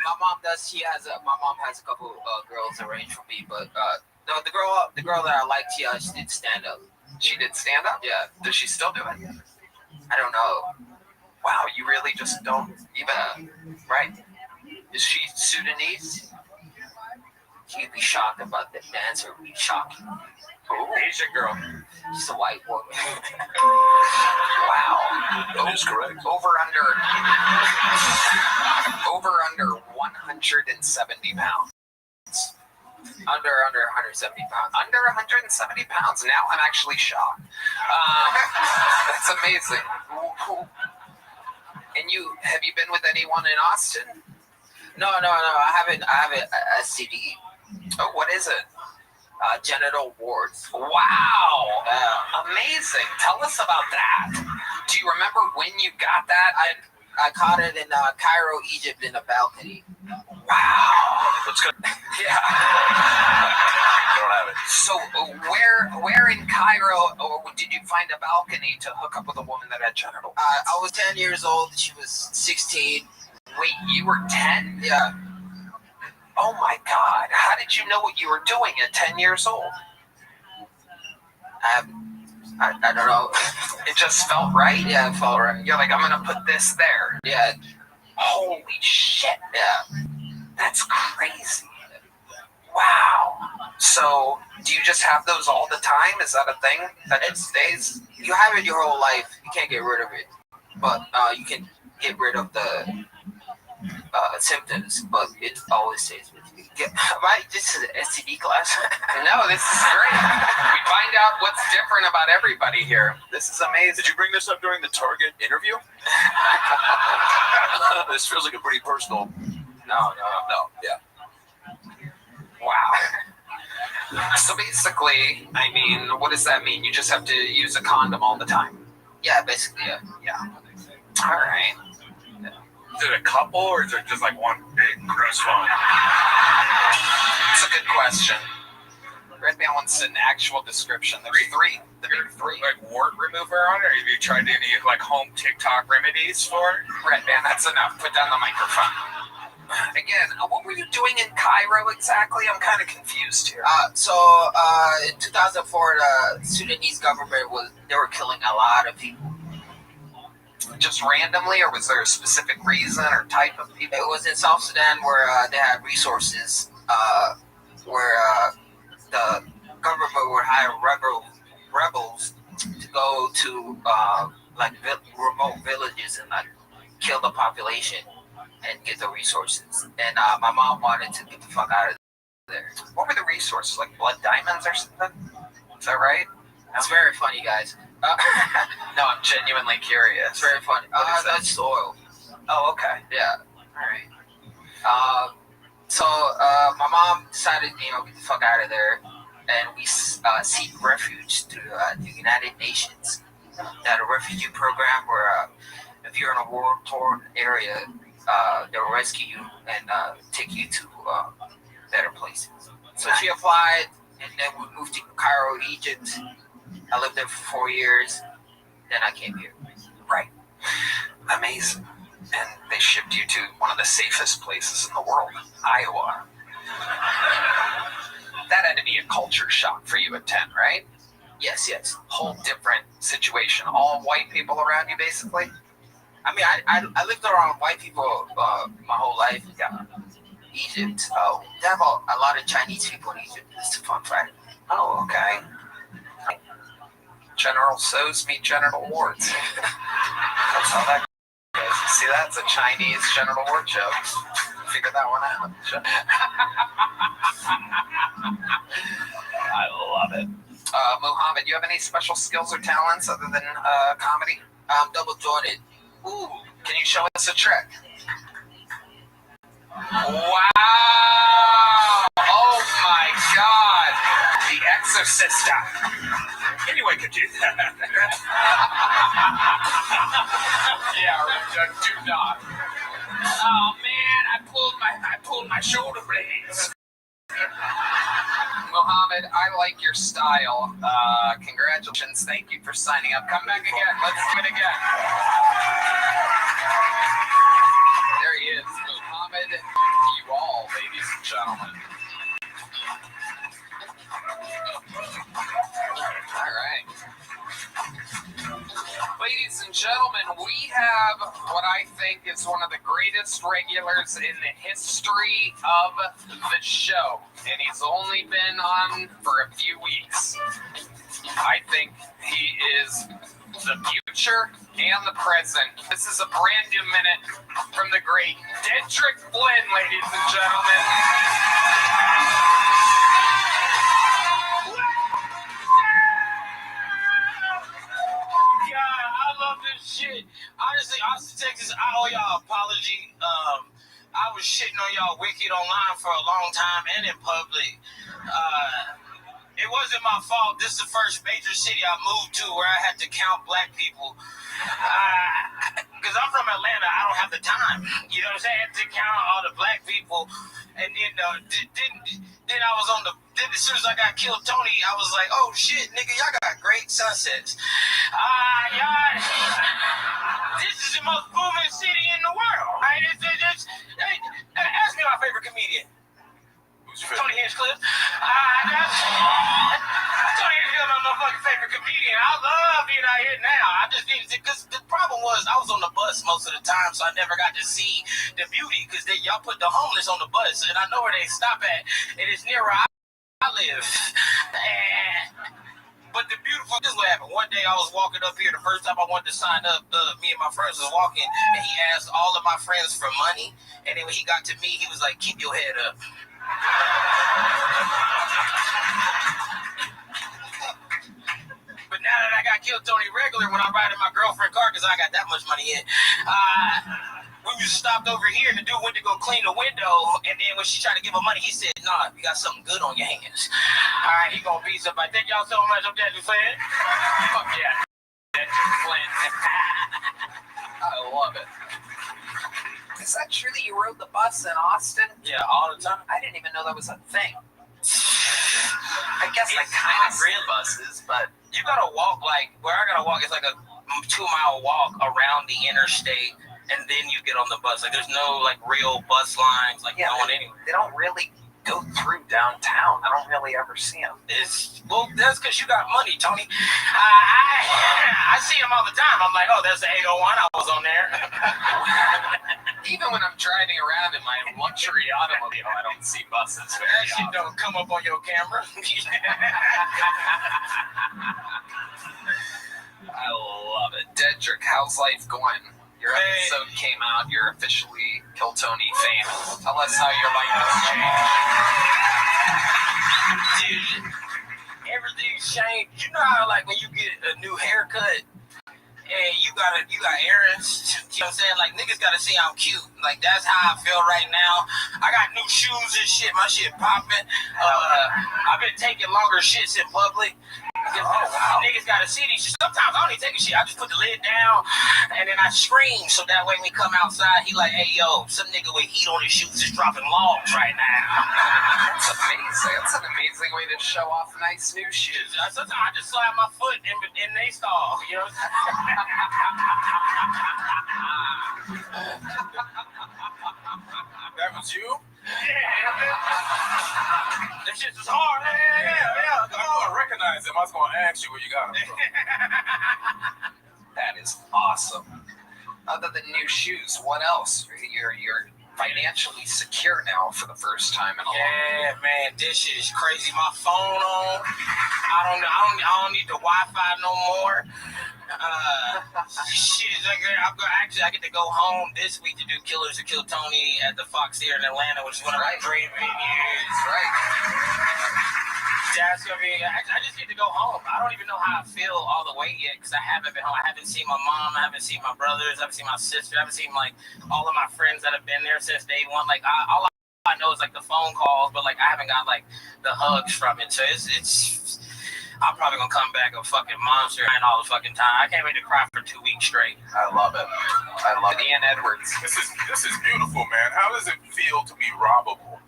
my mom does. My mom has a couple girls arranged for me, but no, the girl that I liked, she did stand up. She did stand up? Yeah. Does she still do it? I don't know. Wow, you really just don't even. Right? Is she Sudanese? You'd be shocked about the answer. Would be shocking. Asian girl. She's a white woman. Wow. That is correct. Over under 170 pounds. Under 170 pounds. Under 170 pounds. Now I'm actually shocked. That's amazing. And have you been with anyone in Austin? No. I haven't STD. Oh, what is it? Genital warts. Wow. Amazing. Tell us about that. Do you remember when you got that? I caught it in Cairo, Egypt, in a balcony. Wow. Let's go. Yeah. I don't have it. So where in Cairo did you find a balcony to hook up with a woman that had genital? I was 10 years old. She was 16. Wait, you were 10? Yeah. Oh my God. How did you know what you were doing at 10 years old? I don't know. It just felt right? Yeah, it felt right. You're like, I'm going to put this there. Yeah. Holy shit. Yeah. That's crazy. Wow. So, do you just have those all the time? Is that a thing that it stays? You have it your whole life. You can't get rid of it. But you can get rid of the symptoms, but it always stays with you. This is an STD class. No, this is great. We find out what's different about everybody here. This is amazing. Did you bring this up during the Target interview? This feels like a pretty personal. No. Yeah. Wow. So basically, I mean, what does that mean? You just have to use a condom all the time? Yeah, basically, yeah. All right. Is it a couple or is it just like one big gross one? That's a good question. Redman wants an actual description. There's three. The big three. Like wart remover on it? Or have you tried any like home TikTok remedies for it? Redman, that's enough. Put down the microphone. Again, what were you doing in Cairo exactly? I'm kind of confused here. In 2004, the Sudanese government they were killing a lot of people. Just randomly, or was there a specific reason or type of people? It was in South Sudan where they had resources, where the government would hire rebels to go to remote villages and kill the population and get the resources. And my mom wanted to get the fuck out of there. What were the resources? Like blood diamonds or something? Is that right? It's very funny, guys. No, I'm genuinely curious. It's very funny. That's oil. Oh, okay. Yeah. All right. So my mom decided, get the fuck out of there, and we seek refuge through the United Nations. They had a refugee program where if you're in a war-torn area, they'll rescue you and take you to better places. So she applied, and then we moved to Cairo, Egypt. I lived there for 4 years. Then I came here. Right. Amazing. And they shipped you to one of the safest places in the world, Iowa. That had to be a culture shock for you at 10, right? Yes. Whole different situation. All white people around you, basically? I mean, I lived around white people my whole life. Yeah. Egypt. They have a lot of Chinese people in Egypt. It's a fun fact. Oh, okay. General So's meet genital warts. That's how that goes. See, that's a Chinese genital wart joke. Figure that one out. I love it. Muhammad, you have any special skills or talents other than comedy? Double jointed. Ooh, can you show us a trick? Wow! Oh my God! The Exorcist. Anyone could do that. Yeah, do not. Oh man, I pulled my shoulder blades. Mohammed, I like your style. Congratulations. Thank you for signing up. Come back again. Let's do it again. There he is, Mohammed. You all, ladies and gentlemen. All right. Ladies and gentlemen, we have what I think is one of the greatest regulars in the history of the show. And he's only been on for a few weeks. I think he is the future and the present. This is a brand new minute from the great Dedrick Flynn, ladies and gentlemen. God, I love this shit. Honestly, Austin, Texas, I owe y'all an apology. I was shitting on y'all wicked online for a long time and in public. It wasn't my fault. This is the first major city I moved to where I had to count black people. Because I'm from Atlanta, I don't have the time. You know what I'm saying? To count all the black people. And then I was on then as soon as I got killed, Tony, I was like, oh shit, nigga, y'all got great sunsets. Y'all, this is the most booming city in the world. Right? Ask me my favorite comedian. Tony Hinchcliffe. Tony Hinchcliffe, my motherfucking favorite comedian. I love being out here now. I just need to, because the problem was I was on the bus most of the time, so I never got to see the beauty, because y'all put the homeless on the bus, and I know where they stop at, and it's near where I live. But the beautiful, this is what happened. One day I was walking up here, the first time I wanted to sign up, me and my friends was walking, and he asked all of my friends for money, and then when he got to me, he was like, keep your head up. But now that I got killed Tony regular, when I ride in my girlfriend's car, because I got that much money in, we was stopped over here, and the dude went to go clean the window, and then when she tried to give him money, he said, nah, you got something good on your hands. All right, he gonna beat somebody. Thank y'all so much. I'm Dedrick Flynn. Fuck yeah. Dedrick Flynn. I love it. Is that true that you rode the bus in Austin? Yeah, all the time. I didn't even know that was a thing. I guess I kind of ran buses, but you gotta walk where I gotta walk is like a 2-mile walk around the interstate, and then you get on the bus. Like there's no real bus lines going anywhere. They don't really go through downtown. I don't really ever see them. That's because you got money, Tony. I see them all the time. I'm like, oh, there's the 801. I was on there. Even when I'm driving around in my luxury automobile, I don't see buses. That shit don't come up on your camera. I love it. Dedrick, how's life going? Your episode came out. You're officially Kill Tony famous. Tell us how your life has changed. Dude, everything's changed. You know how when you get a new haircut and you got errands, you know what I'm saying? Niggas gotta see I'm cute. That's how I feel right now. I got new shoes and shit. My shit popping. I've been taking longer shits in public. Niggas gotta see these. Sometimes I don't even take a shit. I just put the lid down and then I scream, so that way when we come outside, he like, hey yo, some nigga with heat on his shoes is dropping logs right now. That's amazing. That's an amazing way to show off nice new shoes. Sometimes I just slide my foot in they stall, you know. That was you? Yeah. That shit is hard. Yeah. Come on, recognize him. I was going to ask you where you got him from. That is awesome. Other than new shoes, what else? You're financially secure now for the first time in a long time. Yeah, man, this shit is crazy. My phone on. I don't need the Wi-Fi no more. Shit, I get to go home this week to do Killers Who Kill Tony at the Fox Theater in Atlanta, which is one of my dream venues. Right. That's gonna be. I just get to go home. I don't even know how I feel all the way yet because I haven't been home. I haven't seen my mom. I haven't seen my brothers. I haven't seen my sister. I haven't seen like all of my friends that have been there since day one. Like all I know is like the phone calls, but like I haven't got like the hugs from it. So it's. I'm probably gonna come back a fucking monster and all the fucking time. I can't wait to cry for 2 weeks straight. I love it. I love it. Ian Edwards. This is beautiful, man. How does it feel to be robbable?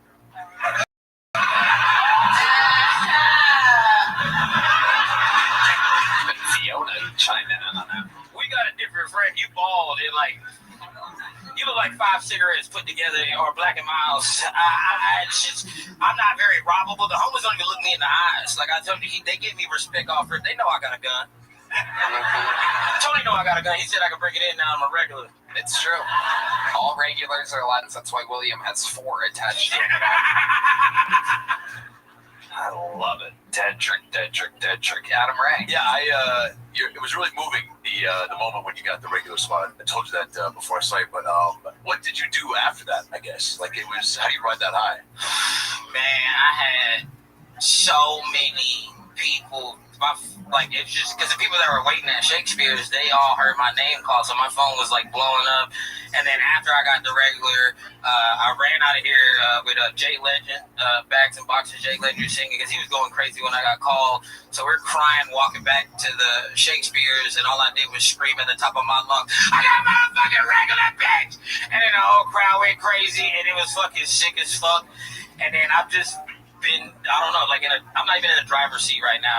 Fiona chimed in on that. We got a different friend. You bald and like you look like 5 cigarettes put together or Black and Miles. I'm not very robbable. The homies don't even look me in the eyes. Like I told you, they give me respect off it. They know I got a gun. Tony know I got a gun. He said I could bring it in. Now I'm a regular. It's true. All regulars are Latins. That's why William has 4 attached to him. I love it. Dead trick. Adam Ray. Yeah, it was really moving the moment when you got the regular spot. I told you that before I saw you, but what did you do after that? I guess how do you ride that high? Man, I had so many people. It's just because the people that were waiting at Shakespeare's, they all heard my name called, so my phone was like blowing up. And then after I got the regular, I ran out of here with Jay Legend, Bags and Boxes. Jay Legend was singing because he was going crazy when I got called. So we're crying walking back to the Shakespeare's, and all I did was scream at the top of my lungs, "I got my fucking regular, bitch!" And then the whole crowd went crazy, and it was fucking sick as fuck. And then I've just been, I don't know, I'm not even in the driver's seat right now.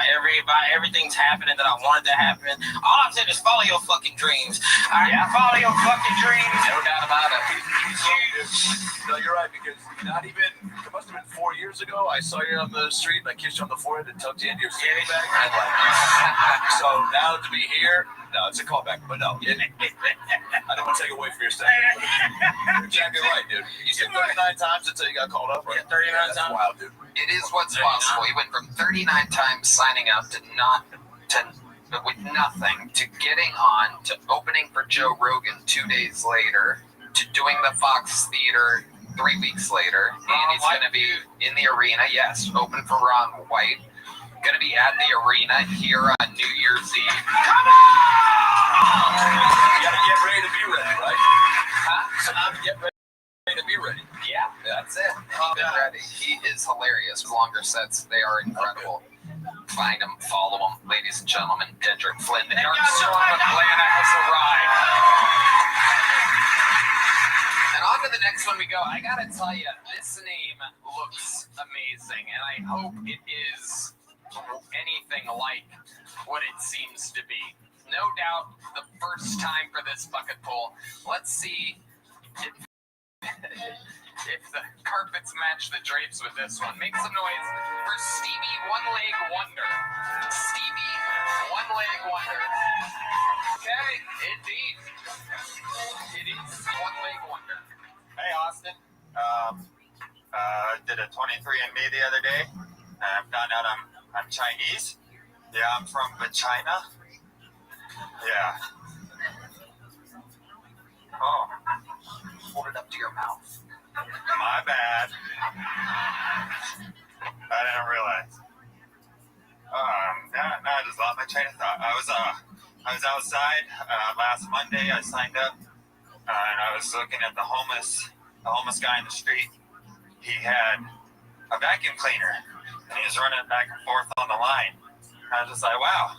Everything's happening that I wanted to happen. All I'm saying is follow your fucking dreams. All right, follow your fucking dreams. No doubt about it. No, you're right, because it must have been 4 years ago, I saw you on the street, and I kissed you on the forehead and tucked you into your sleeping bag. So now to be here, no, it's a callback, but no. I don't want to take away from your statement. You're exactly right, dude. You said 39 times until you got called up, right? Yeah, 39 times. That's wild, dude. It is what's possible. He went from 39 times signing up with nothing to getting on to opening for Joe Rogan 2 days later to doing the Fox Theater 3 weeks later. And he's going to be in the arena, yes, open for Ron White. Going to be at the arena here on New Year's Eve. Come on! You got to get ready to be ready, right? Get ready to be ready. Yeah, that's it. Get ready. He is hilarious. Longer sets, they are incredible. Find him, follow him, ladies and gentlemen. Dedrick Flynn, the Dark Storm of Atlanta has arrived. And on to the next one we go. I gotta tell you, this name looks amazing, and I hope it is anything like what it seems to be. No doubt the first time for this bucket pull. Let's see if the carpets match the drapes with this one. Make some noise for Stevie One Leg Wonder. Stevie One Leg Wonder. Okay, indeed. It is One Leg Wonder. Hey, Austin. Did a 23andMe the other day, and I found out I'm Chinese. Yeah, I'm from China. Yeah. Oh. Hold it up to your mouth. My bad. I didn't realize. Now I just lost my train of thought. I was outside last Monday. I signed up, and I was looking at the homeless guy in the street. He had a vacuum cleaner, and he was running back and forth on the line. I was just like, wow.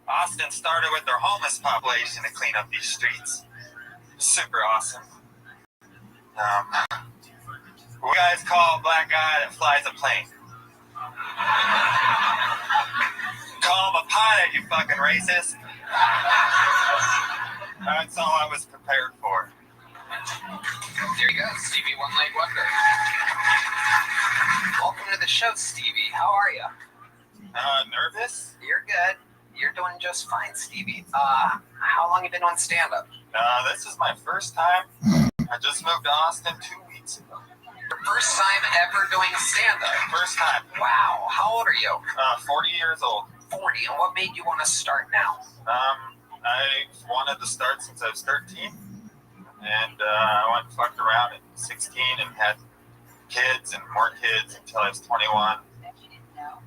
Austin started with their homeless population to clean up these streets. Super awesome. What do you guys call a black guy that flies a plane? Call him a pilot, you fucking racist. That's all I was prepared for. There you go, Stevie One Leg Wonder. Welcome to the show, Stevie. How are you? Nervous? You're good. You're doing just fine, Stevie. How long have you been on stand-up? This is my first time. I just moved to Austin 2 weeks ago. Your first time ever doing stand-up? First time. Wow. How old are you? 40 years old. 40. And what made you want to start now? I wanted to start since I was 13. And I went and fucked around at 16 and had kids and more kids until I was 21.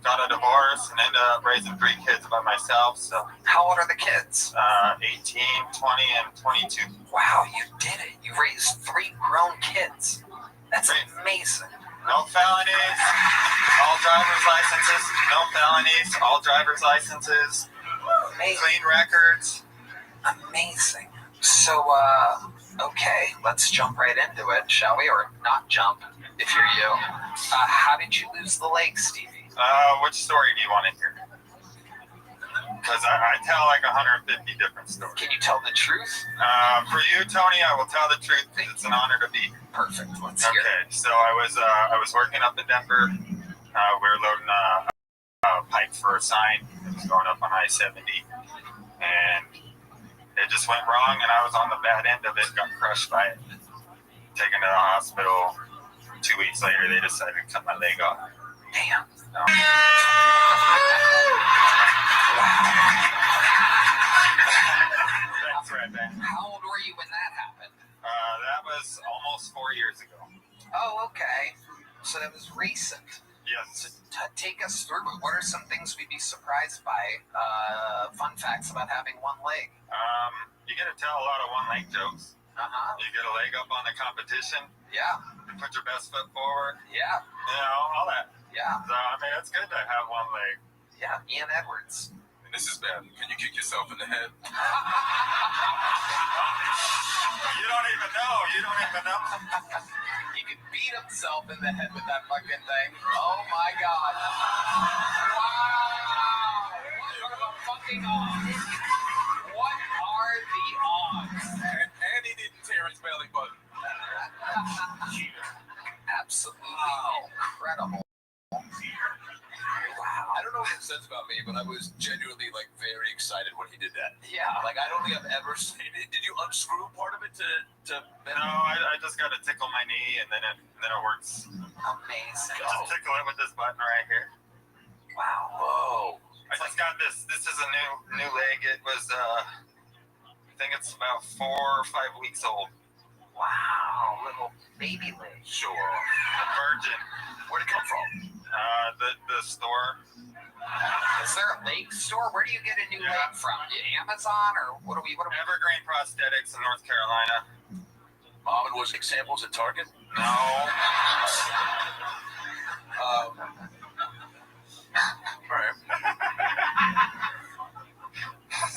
Got a divorce and ended up raising 3 kids by myself. So how old are the kids? 18, 20, and 22. Wow, you did it. You raised 3 grown kids. That's amazing. No felonies, all driver's licenses. No felonies, all driver's licenses. Amazing. Clean records. Amazing. So, okay, let's jump right into it, shall we? Or not jump, if you're you. How did you lose the leg, Stevie? Which story do you want to hear? Because I tell like 150 different stories. Can you tell the truth? For you, Tony, I will tell the truth. It's an honor to be here. Perfect. Let's hear it. Okay, so I was working up in Denver. We were loading a pipe for a sign. It was going up on I-70, and it just went wrong, and I was on the bad end of it. Got crushed by it. Taken to the hospital. 2 weeks later, they decided to cut my leg off. Damn. Wow. Thanks, Redman. How old were you when that happened? That was almost 4 years ago. Oh, okay. So that was recent. Yes. So take us through it. What are some things we'd be surprised by? Fun facts about having one leg. You get to tell a lot of one-leg jokes. Uh-huh. You get a leg up on the competition. Yeah. You put your best foot forward. Yeah. You know, all that. Yeah. So, I mean, it's good to have one leg. Yeah. Ian Edwards. And this is bad. Can you kick yourself in the head? You don't even know. You don't even know. He could beat himself in the head with that fucking thing. Oh my God. Wow. What are the fucking odds? What are the odds? And he didn't tear his belly button. Absolutely incredible. Wow. I don't know what it says about me, but I was genuinely like very excited when he did that. Yeah. Like I don't think I've ever seen it. Did you unscrew part of it to No, I just got to tickle my knee and then it works. Amazing. Just tickle it with this button right here. Wow. Whoa. I just got this. This is a new leg. It was I think it's about 4 or 5 weeks old. Wow, little baby leg. Sure. A virgin. Where'd it come from? The store. Is there a leg store? Where do you get a new leg from? Amazon or what are we? Evergreen Prosthetics in North Carolina. Mom and was examples at Target? No. All right.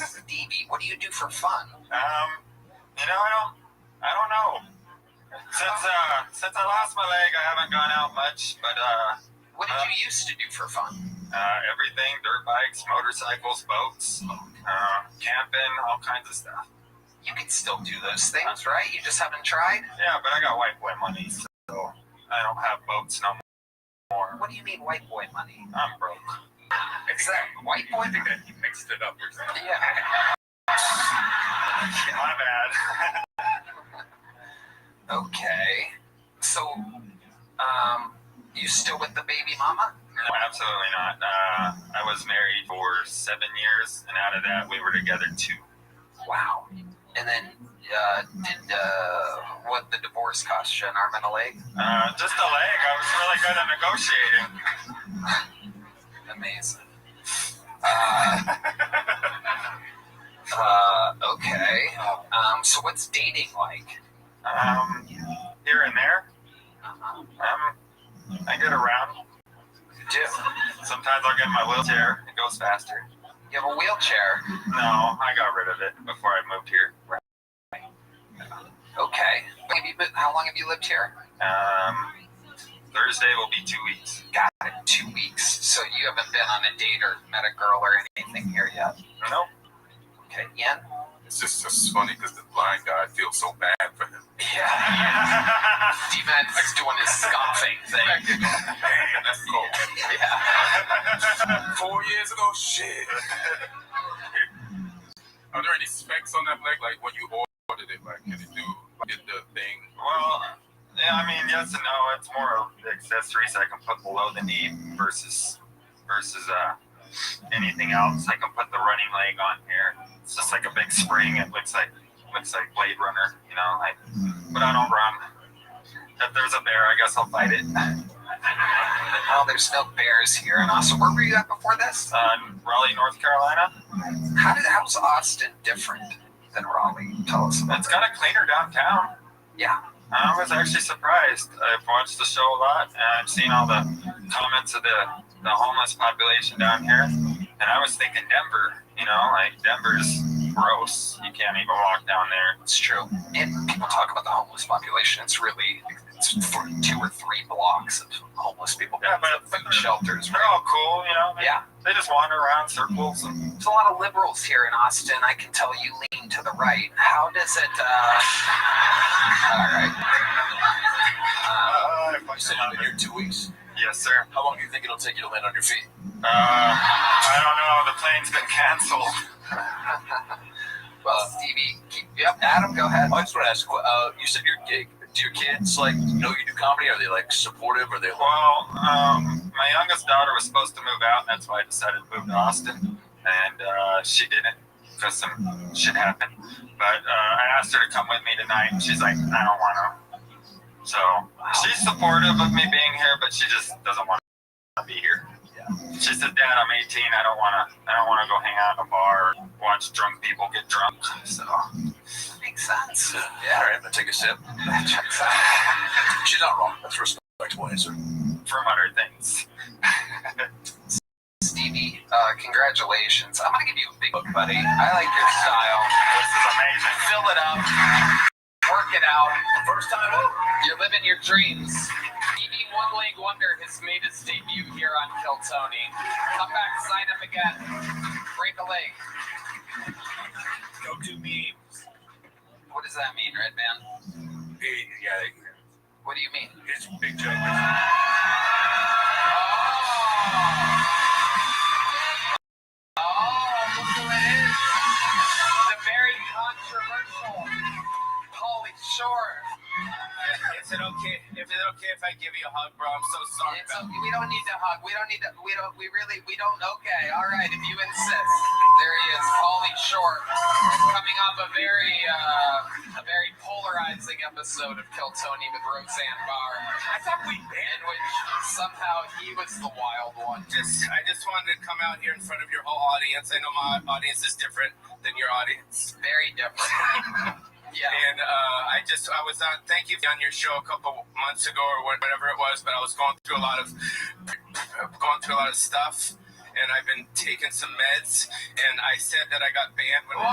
Stevie, what do you do for fun? You know, I don't know. Since I lost my leg, I haven't gone out much, but what did you used to do for fun? Everything: dirt bikes, motorcycles, boats, camping, all kinds of stuff. You can still do those things, right? You just haven't tried? Yeah, but I got white boy money, so I don't have boats no more. What do you mean white boy money? I'm broke. Is that white boy? I think that you mixed it up or something. Yeah. My bad. Okay. So, you still with the baby mama? No, absolutely not. I was married for 7 years, and out of that, we were together 2. Wow. And then, what the divorce cost you? An arm and a leg? Just a leg. I was really good at negotiating. Amazing. Okay. So what's dating like? Here and there. I get around. You do? Sometimes I'll get in my wheelchair. It goes faster. You have a wheelchair? No, I got rid of it before I moved here. Okay. How long have you lived here? Thursday will be 2 weeks. Got it. 2 weeks. So you haven't been on a date or met a girl or anything here yet? Nope. Okay. Ian? It's just funny because the blind guy feels so bad for him. Yeah. D-Man's is doing his scoffing thing. Damn, that's cool. Yeah. 4 years ago, shit. Are there any specs on that leg? Like when you ordered I mean, yes and no. It's more of the accessories I can put below the knee versus anything else. I can put the running leg on here. It's just like a big spring. It looks like Blade Runner, you know. But I don't run. If there's a bear, I guess I'll fight it. Oh, there's no bears here in Austin. Where were you at before this? Raleigh, North Carolina. How's Austin different than Raleigh? Tell us about It's got a cleaner downtown. Yeah. I was actually surprised. I've watched the show a lot, and I've seen all the comments of the homeless population down here. And I was thinking Denver, you know, like Denver's gross. You can't even walk down there. It's true. And people talk about the homeless population. It's for 2 or 3 blocks of homeless people. Yeah, but food shelters. They're all cool, you know. Yeah. They just wander around circles. And there's a lot of liberals here in Austin. I can tell you lean to the right. How does it? All right. You said you've been here 2 weeks. Yes, sir. How long do you think it'll take you to land on your feet? I don't know. The plane's been canceled. Well, Stevie, Adam, go ahead. I just want to ask. You said your gig. Do your kids know you do comedy? Are they supportive? Are they? Well, my youngest daughter was supposed to move out, and that's why I decided to move to Austin, and she didn't because some shit happened. But I asked her to come with me tonight, and she's like, I don't want to. So she's supportive of me being here, but she just doesn't want to be here. Yeah. She said, Dad, I'm 18. I don't want to go hang out in a bar or watch drunk people get drunk. So makes sense. Yeah. All right, I'm gonna take a sip. She's not wrong. That's a respectable answer. From other things. Stevie, congratulations. I'm gonna give you a big book, buddy. I like your style. This is amazing. Fill it up. Work it out. First time you're living your dreams. Stevie One Leg Wonder has made his debut here on Kill Tony. Come back, sign him again. Break a leg. Go to memes. What does that mean, Red Man? Yeah. What do you mean? It's big joke. Oh, look who it is. The very controversial Pauly Shore. Is it okay if I give you a hug, bro? I'm so sorry. It's okay. We don't need to hug. We don't. Okay. All right. If you insist. There he is, Pauly Shore, coming off a very polarizing episode of Kill Tony with Roseanne Barr. I thought we did. In which somehow he was the wild one. I just wanted to come out here in front of your whole audience. I know my audience is different than your audience. Very different. Yeah. And I was on, thank you on your show a couple months ago or whatever it was, but I was going through a lot of stuff, and I've been taking some meds, and I said that I got banned when. Whoa!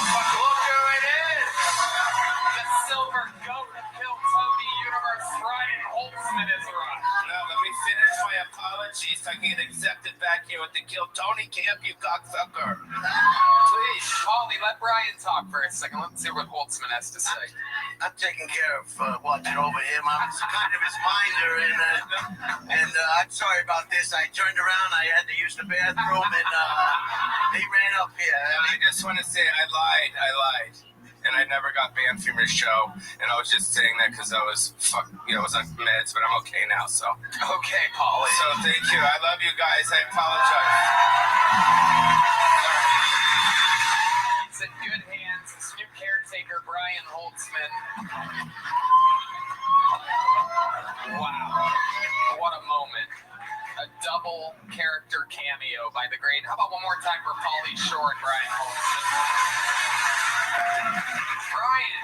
Look who it is! The silver goat of Kill Tony universe, Brian Holtzman is arrived. No, let me finish my apologies. I can get accepted back here with the Kill Tony camp, you cocksucker. Please, Pauly, let Brian talk for a second. Let's hear what Holtzman has to say. I'm taking care of watching over him. I'm kind of his minder, and I'm sorry about this. I turned around, I had to use the bathroom, and he ran up here. I just want to say I lied. And I never got banned from your show, and I was just saying that because I was I was on meds, but I'm okay now. So okay, Pauly. So thank you. I love you guys. I apologize. It's in good hands. His new caretaker, Brian Holtzman. Wow, what a moment! A double character cameo by the great. How about one more time for Pauly Shore and Brian Holtzman? Brian,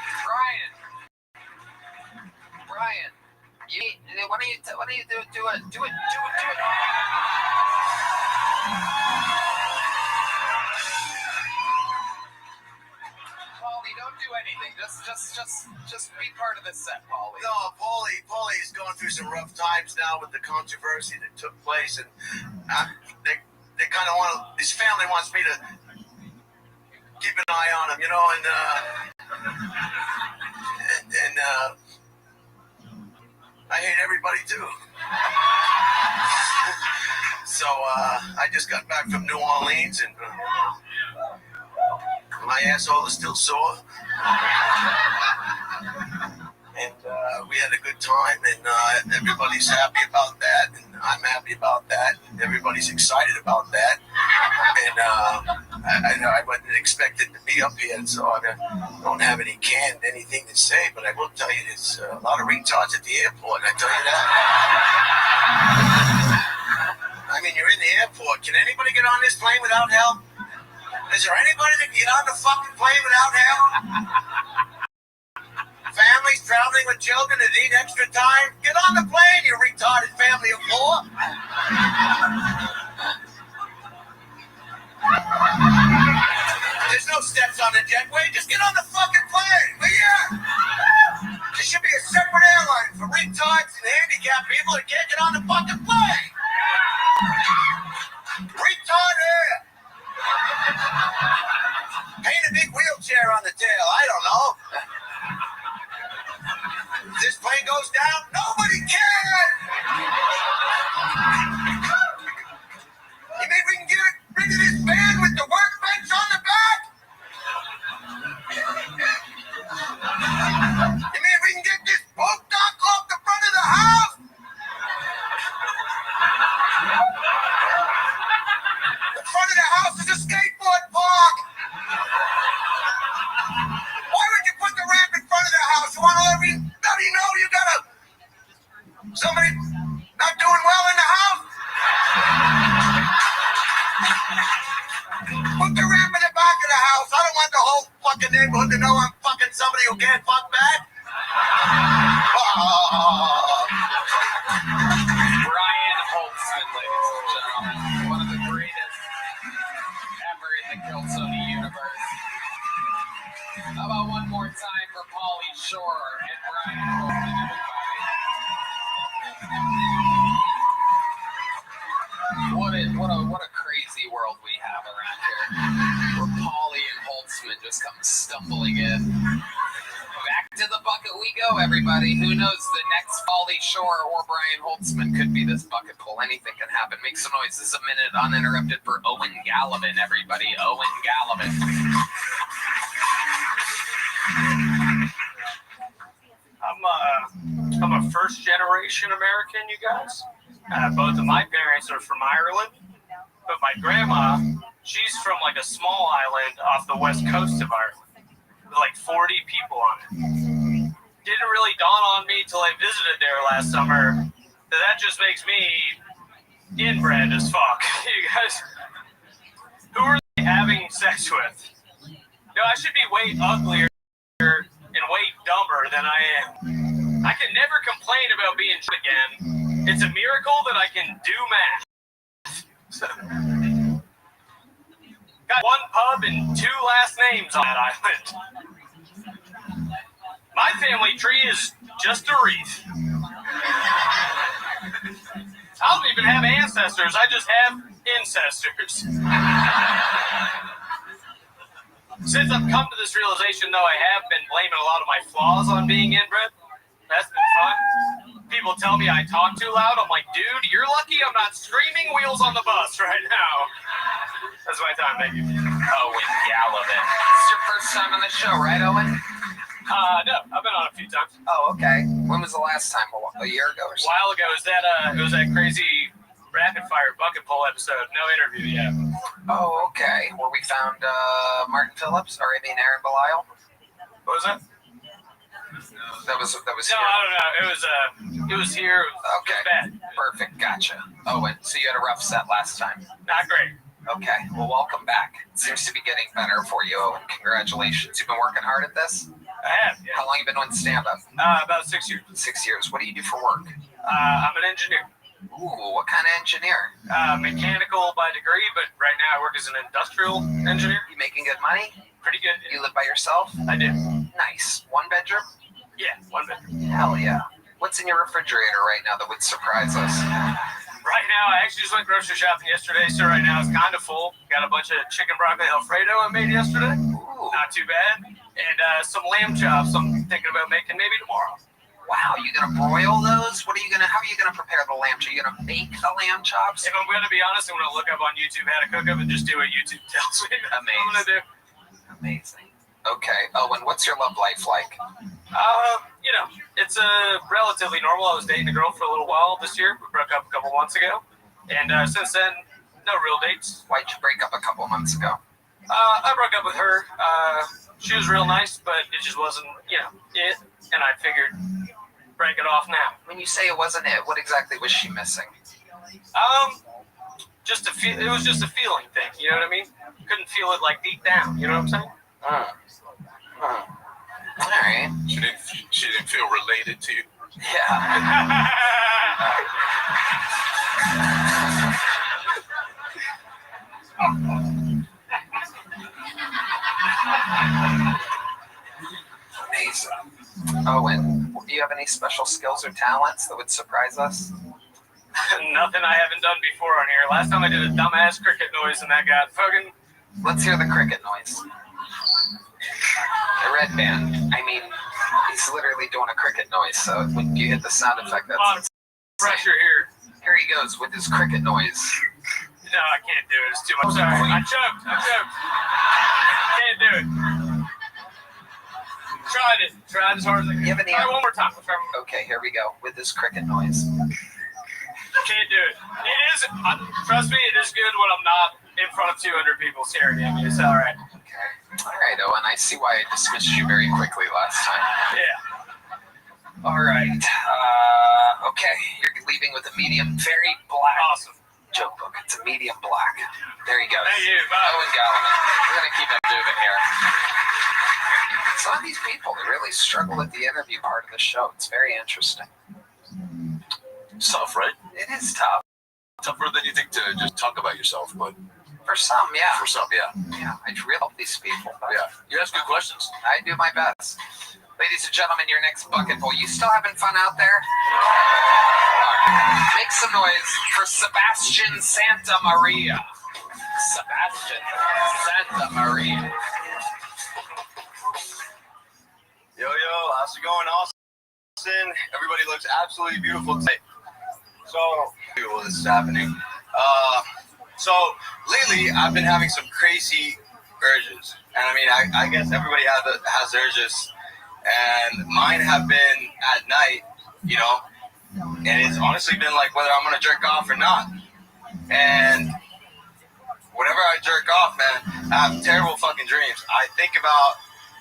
why don't you do it? Pauly, don't do anything. Just be part of the set, Pauly. No, Pauly is going through some rough times now with the controversy that took place, and they kind of want. His family wants me to keep an eye on him, and I hate everybody too. So I just got back from New Orleans, and my asshole is still sore. good time, and everybody's happy about that, and I'm happy about that, and everybody's excited about that. And I wasn't expected to be up here, so I don't have anything to say, but I will tell you there's a lot of retards at the airport, I tell you that. I mean, you're in the airport. Can anybody get on this plane without help? Is there anybody that can get on the fucking plane without help? Families traveling with children that need extra time? Get on the plane, you retarded family of four. There's no steps on the jetway. Just get on the fucking plane, will ya? There should be a separate airline for retards and handicapped people that can't get on the fucking plane. Retard air. Paint a big wheelchair on the tail. I don't know. If this plane goes down, nobody cares. You mean we can get rid of this van with the workbench on the back? You mean we can get this boat dock off the front of the house? The front of the house is a skateboard park. Why would you put the ramp in front of the house? You want to let everybody know you got somebody not doing well in the house? Put the ramp in the back of the house. I don't want the whole fucking neighborhood to know I'm fucking somebody who can't fuck back. Brian Holtzman, ladies and gentlemen, one of the greatest ever in the Kill Sony universe. How about one more time for Pauly Shore and Brian Holtzman, everybody? What a crazy world we have around here, where Pauly and Holtzman just come stumbling in. Back to the bucket we go, everybody. Who knows? The next Pauly Shore or Brian Holtzman could be this bucket full. Anything can happen. Make some noise. This is a minute uninterrupted for Owen Gallivan, everybody. Owen Gallivan. I'm a first generation American, you guys. Both of my parents are from Ireland, but my grandma, she's from like a small island off the west coast of Ireland, with like 40 people on it. Didn't really dawn on me till I visited there last summer that just makes me inbred as fuck. You guys, who are they having sex with? No, I should be way uglier and way dumber than I am. I can never complain about being again. It's a miracle that I can do math. So, got one pub and 2 last names on that island. My family tree is just a wreath. I don't even have ancestors. I just have ancestors. Since I've come to this realization, though, I have been blaming a lot of my flaws on being inbred. That's been fun. People tell me I talk too loud. I'm like, dude, you're lucky I'm not screaming wheels on the bus right now. That's my time, thank you. Owen Gallivan. This is your first time on the show, right, Owen? No, I've been on a few times. Oh, okay. When was the last time? A year ago or so? A while ago. It was that crazy rapid fire bucket pull episode. No interview yet. Oh, okay. Where we found Martin Phillips, or I mean Aaron Belial. What was that? That was No, here. I don't know. It was here. Okay. It was bad. Perfect. Gotcha. Owen, so you had a rough set last time. Not great. Okay. Well, welcome back. It seems to be getting better for you, Owen. Congratulations. You've been working hard at this? I have, yeah. How long have you been on stand-up? About 6 years. 6 years. What do you do for work? I'm an engineer. Ooh, what kind of engineer? Mechanical by degree, but right now I work as an industrial engineer. You making good money? Pretty good. You live by yourself? I do. Nice. 1 bedroom? Yeah, 1 bedroom. Hell yeah. What's in your refrigerator right now that would surprise us? Right now, I actually just went grocery shopping yesterday, so right now it's kind of full. Got a bunch of chicken broccoli Alfredo I made yesterday. Ooh. Not too bad. And some lamb chops I'm thinking about making maybe tomorrow. Wow, you gonna broil those? How are you gonna prepare the lamb chops? Are you gonna bake the lamb chops? If I'm gonna be honest, I'm gonna look up on YouTube how to cook them and just do what YouTube tells me. That's what I'm gonna do. Amazing. Okay, Owen, what's your love life like? you know, it's relatively normal. I was dating a girl for a little while this year. We broke up a couple months ago. And since then, no real dates. Why'd you break up a couple months ago? I broke up with her. She was real nice, but it just wasn't, you know, it. And I figured, break it off now. When you say it wasn't it, what exactly was she missing? Just it was just a feeling thing. You know what I mean? Couldn't feel it like deep down. You know what I'm saying? All right. She didn't feel related to you. Yeah. Amazing. Oh, and do you have any special skills or talents that would surprise us? Nothing I haven't done before on here. Last time I did a dumbass cricket noise and that got fucking... Let's hear the cricket noise. The red band. I mean, he's literally doing a cricket noise, so when you hit the sound effect, that's pressure here. Here he goes with his cricket noise. No, I can't do it. It's too much. Sorry. I choked. Can't do it. Tried as hard as I can. You have any Try one more time. Okay, here we go with this cricket noise. Can't do it. It is, trust me, it is good when I'm not in front of 200 people staring at me. It's all right. Okay. All right, Owen. I see why I dismissed you very quickly last time. Yeah. All right. Okay. You're leaving with a medium, very black. Awesome. Joke book. It's a medium black. There you go. Thank you. Bye. Owen Gallivan. We're going to keep it moving here. Some of these people, they really struggle at the interview part of the show. It's very interesting. It's tough, right? It is tough. Tougher than you think to just talk about yourself, but For some, yeah. for some, yeah. Yeah, I really help these people. Yeah. You ask good questions. I do my best. Ladies and gentlemen, your next bucket full. You still having fun out there? Right. Make some noise for Sebastian Santa Maria. Sebastian Santa Maria. Yo, how's it going, Austin? Everybody looks absolutely beautiful today. So, this is happening. So lately, I've been having some crazy urges, and I mean, I guess everybody has urges, and mine have been at night, you know, and it's honestly been like whether I'm gonna jerk off or not. And whenever I jerk off, man, I have terrible fucking dreams. I think about,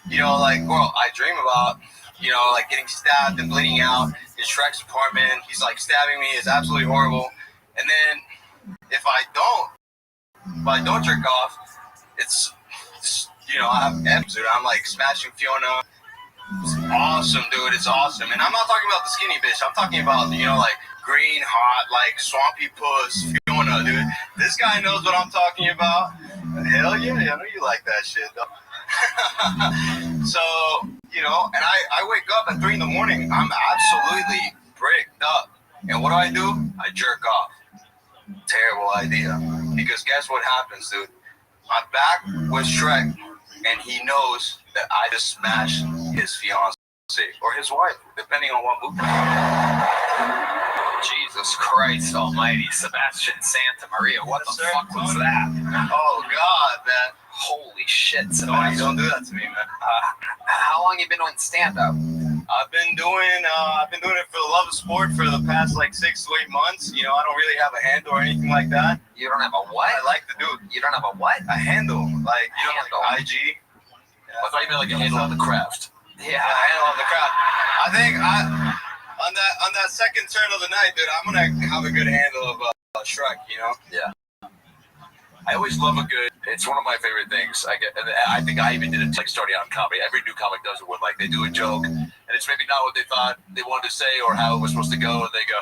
you know, like, well, I dream about, you know, like getting stabbed and bleeding out in Shrek's apartment. He's like stabbing me. It's absolutely horrible. And then if I don't jerk off, it's you know, I'm like smashing Fiona. It's awesome, dude. It's awesome. And I'm not talking about the skinny bitch. I'm talking about, you know, like green, hot, like swampy puss Fiona, dude. This guy knows what I'm talking about. Hell yeah, I know you like that shit, though. So, you know, and I wake up at 3 in the morning. I'm absolutely bricked up. And what do? I jerk off. Terrible idea. Because guess what happens, dude? I'm back with Shrek, and he knows that I just smashed his fiancée or his wife, depending on what movie. Jesus Christ almighty, Sebastian Santa Maria, what the fuck was that? Oh, God, man. Holy shit, Sebastian. Don't do that to me, man. How long you been doing stand-up? I've been doing it for the love of sport for the past like 6 to 8 months. You know, I don't really have a handle or anything like that. You don't have a what? I like to do it. You don't have a what? A handle, like, you know, like IG. I thought you meant like a handle on the craft. Yeah, a handle on the craft. I think on that second turn of the night, dude, I'm gonna have a good handle of Shrek. You know? Yeah. I always love a good. It's one of my favorite things. I think I even did it like starting out in comedy. Every new comic does it when like they do a joke, and it's maybe not what they thought they wanted to say or how it was supposed to go, and they go,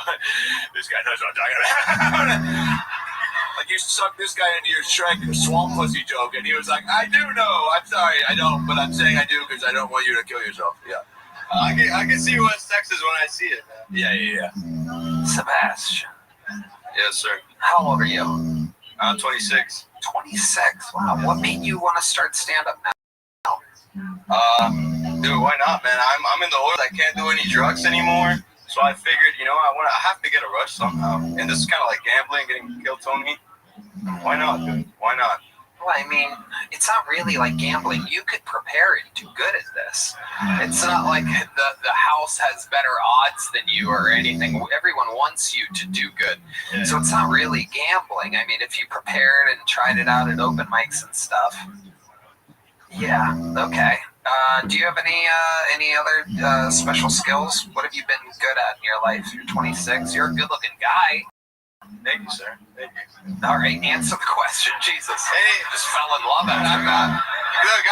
"This guy knows what I'm talking about." Like you sucked this guy into your Shrek swamp pussy joke, and he was like, "I do know. I'm sorry, I don't, but I'm saying I do because I don't want you to kill yourself." Yeah. I can see West Texas when I see it, man. Yeah. Sebastian. Yes, sir. How old are you? I'm 26. 26? Wow. What made you want to start stand-up now? Dude, why not, man? I'm in the order. I can't do any drugs anymore. So I figured, you know, I have to get a rush somehow. And this is kind of like gambling, getting killed, Tony. Why not, dude? Why not? Well, I mean, it's not really like gambling. You could prepare and do good at this. It's not like the house has better odds than you or anything. Everyone wants you to do good. So it's not really gambling. I mean, if you prepared and tried it out at open mics and stuff. Yeah, okay. Do you have any other special skills? What have you been good at in your life? You're 26. You're a good-looking guy. Thank you, sir. Thank you. All right, answer the question. Jesus. Hey, just fell in love after that. Good,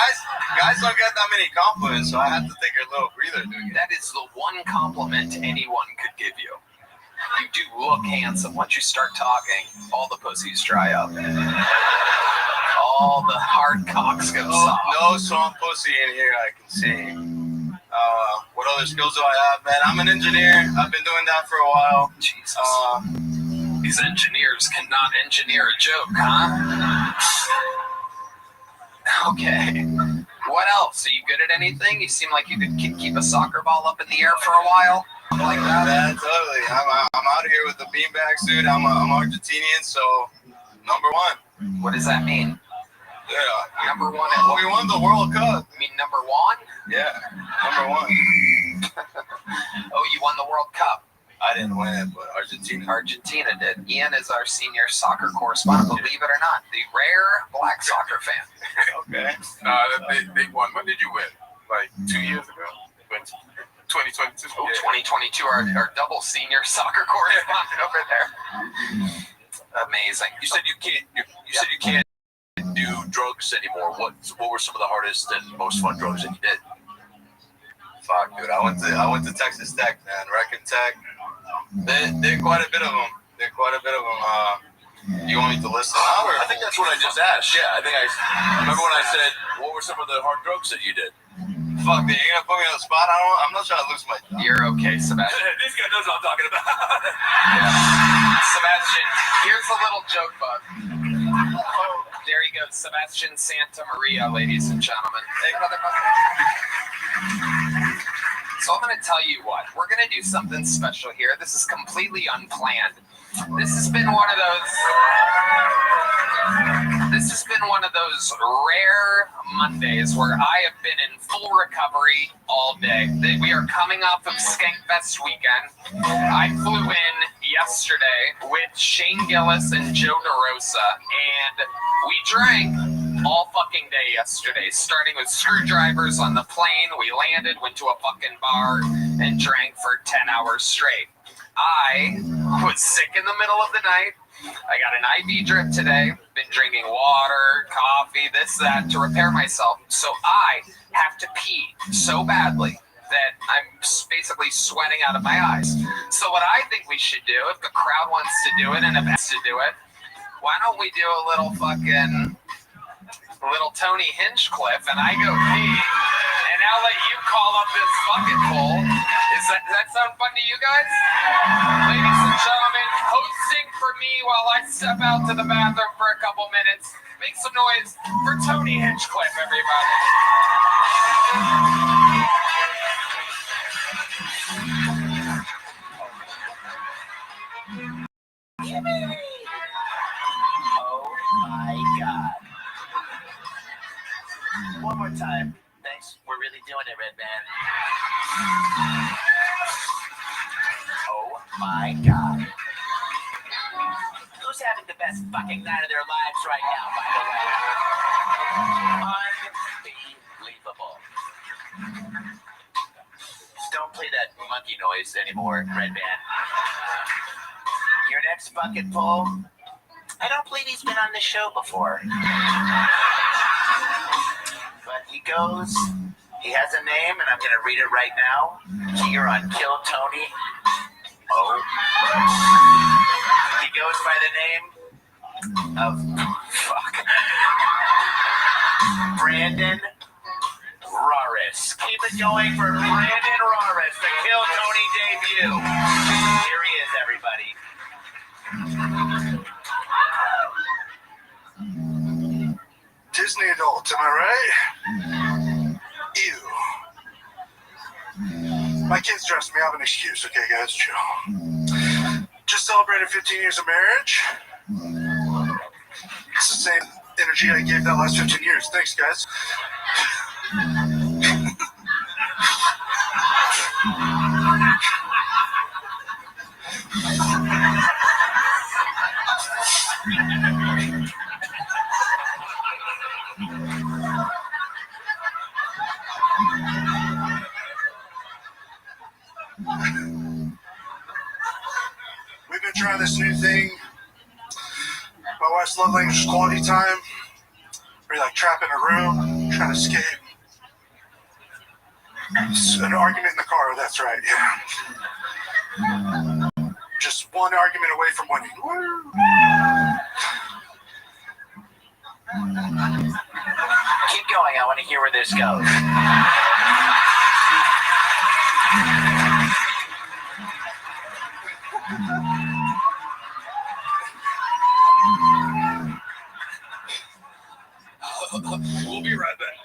guys don't get that many compliments, so I have to take a little breather. That is the one compliment anyone could give you. You do look handsome. Once you start talking, all the pussies dry up. All the hard cocks go soft. No strong pussy in here I can see. What other skills do I have, man? I'm an engineer. I've been doing that for a while. Jesus. These engineers cannot engineer a joke, huh? Okay. What else? Are you good at anything? You seem like you could keep a soccer ball up in the air for a while. Like that. Yeah, totally. I'm out here with the beanbag suit. I'm Argentinian, so number one. What does that mean? Yeah. Number one at what? We won the World Cup. You mean number one? Yeah, number one. Oh, you won the World Cup. I didn't win it, but Argentina did. Ian is our senior soccer correspondent, believe it or not, the rare black soccer fan. Okay. They won. When did you win? Like 2 years ago? 2022. Oh, 2022, our double senior soccer correspondent over there. Amazing. You said you can't. You said you can't do drugs anymore. What were some of the hardest and most fun drugs that you did? Fuck, dude. I went to Texas Tech, man. Rec and Tech. Did quite a bit of them. You want me to list them out? I think that's what I just asked. Yeah, I think I remember when I said, "What were some of the hard drugs that you did?" Fuck, dude, you're gonna put me on the spot. I'm not trying to lose my job. You're okay, Sebastian. This guy knows what I'm talking about. Sebastian, here's a little joke bug. There he goes, Sebastian Santa Maria, ladies and gentlemen. Hey, motherfucker. So I'm going to tell you what, we're going to do something special here. This is completely unplanned. This has been one of those rare Mondays where I have been in full recovery all day. We are coming off of Skankfest weekend. I flew in yesterday with Shane Gillis and Joe DeRosa, and we drank all fucking day yesterday, starting with screwdrivers on the plane. We landed, went to a fucking bar, and drank for 10 hours straight. I was sick in the middle of the night. I got an IV drip today. Been drinking water, coffee, this, that, to repair myself. So I have to pee so badly that I'm basically sweating out of my eyes. So what I think we should do, if the crowd wants to do it and if it's to do it, why don't we do a little Tony Hinchcliffe, and I go pee, and I'll let you call up this bucket full. Does that sound fun to you guys? Ladies and gentlemen, hosting for me while I step out to the bathroom for a couple minutes. Make some noise for Tony Hinchcliffe, everybody. Oh my God. One more time. Thanks. We're really doing it, Red Band. Oh my God. Who's having the best fucking night of their lives right now, by the way? Unbelievable. Don't play that monkey noise anymore, Red Band. Your next bucket full. I don't believe he's been on the show before. But he goes, he has a name, and I'm going to read it right now. Here on Kill Tony. Oh. He goes by the name of, Brandon Raris. Keep it going for Brandon Raris, the Kill Tony debut. Here he is, everybody. Disney adult, am I right? Ew. My kids dressed me up an excuse, okay guys, chill. Just celebrated 15 years of marriage. It's energy I gave that last 15 years. Thanks, guys. We've been trying this new thing. My wife's love language is quality time. We're like trapped in a room, trying to escape. It's an argument in the car, that's right, yeah. Just one argument away from winning. Keep going. I want to hear where this goes. We'll be right back.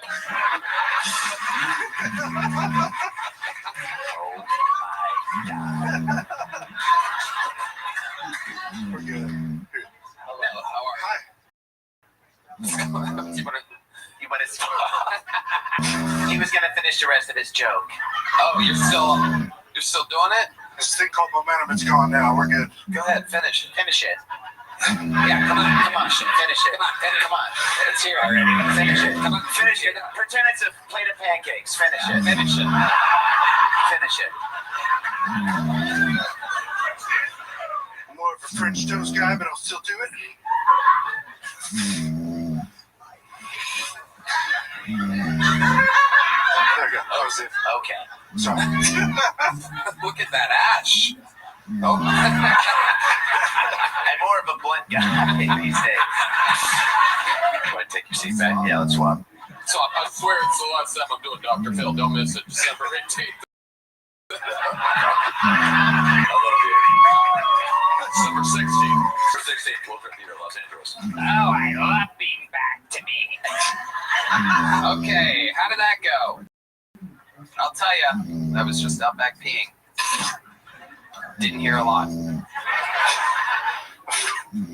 We're good. Hello, how are you? You want to? He was going to finish the rest of his joke. Oh, you're still doing it? This thing called momentum, it's gone now. We're good. Go ahead, finish it. Finish it. Yeah, come on, Finish it. come on. It's here already. Finish it. Come on, finish it. Pretend it's a plate of pancakes. Finish it. Finish it. Finish it. I'm more of a French toast guy, but I'll still do it. There we go. That was it. Okay. Sorry. Look at that ash. Oh. I'm more of a blunt guy these days. You want to take your seat back? Yeah, let's swap. So I swear it's the last time I'm doing Dr. Phil. Don't miss it. December 18th. I love you. December 16th. For 16th, Wilfred Theater, Los Angeles. Oh, I love being back to me. Okay, how did that go? I'll tell you, I was just out back peeing. Didn't hear a lot.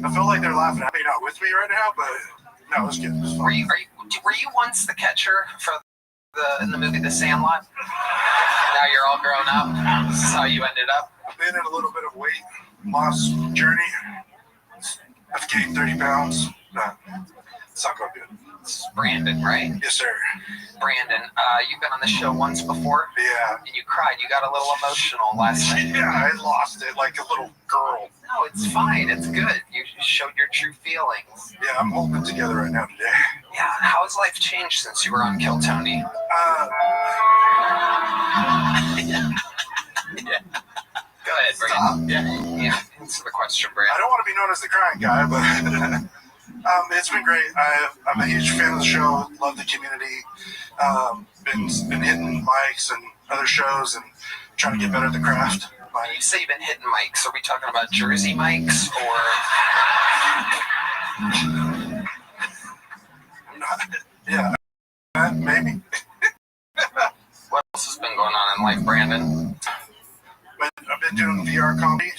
I feel like they're laughing at me, not with me right now, but no, it's good. It's Were you once the catcher for in the movie The Sandlot? Now you're all grown up. This is how you ended up. I've been in a little bit of weight loss journey. I've gained 30 pounds. No, it's not going good. It's Brandon, right? Yes, sir. Brandon, you've been on the show once before. Yeah. And you cried. You got a little emotional last night. Yeah, I lost it like a little girl. No, it's fine. It's good. You showed your true feelings. Yeah, I'm holding it together right now today. Yeah. How has life changed since you were on Kill Tony? Yeah. Go ahead, Brandon. Yeah. Answer the question, Brandon. I don't want to be known as the crying guy, but it's been great. I'm a huge fan of the show. Love the community. Been hitting mics and other shows and trying to get better at the craft. When you say you've been hitting mics, are we talking about Jersey mics or? Yeah, maybe. What else has been going on in life, Brandon? I've been doing VR comedy.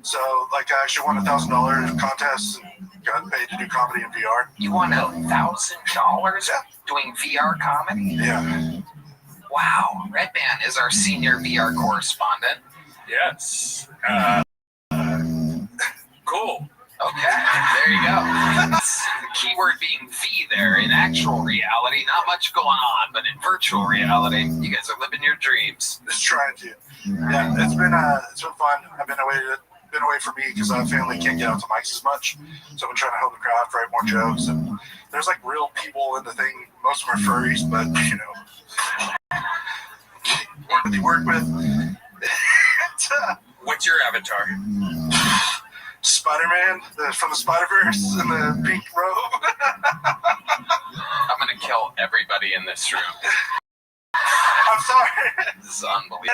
So, like, I actually won a $1,000 contest and got paid to do comedy in VR. You won $1,000 doing VR comedy? Yeah. Wow. Red Band is our senior VR correspondent. Yes. Cool. Okay, there you go. The keyword being V there. In actual reality, not much going on, but in virtual reality, you guys are living your dreams. Just trying to. Yeah, it's been fun. I've been away from me because family can't get out to mics as much. So I've been trying to help the craft, write more jokes, and there's like real people in the thing. Most of them are furries, but you know, what they work with. What's your avatar? Spider-Man from the Spider-Verse in the pink robe. I'm gonna kill everybody in this room. I'm sorry. This is unbelievable.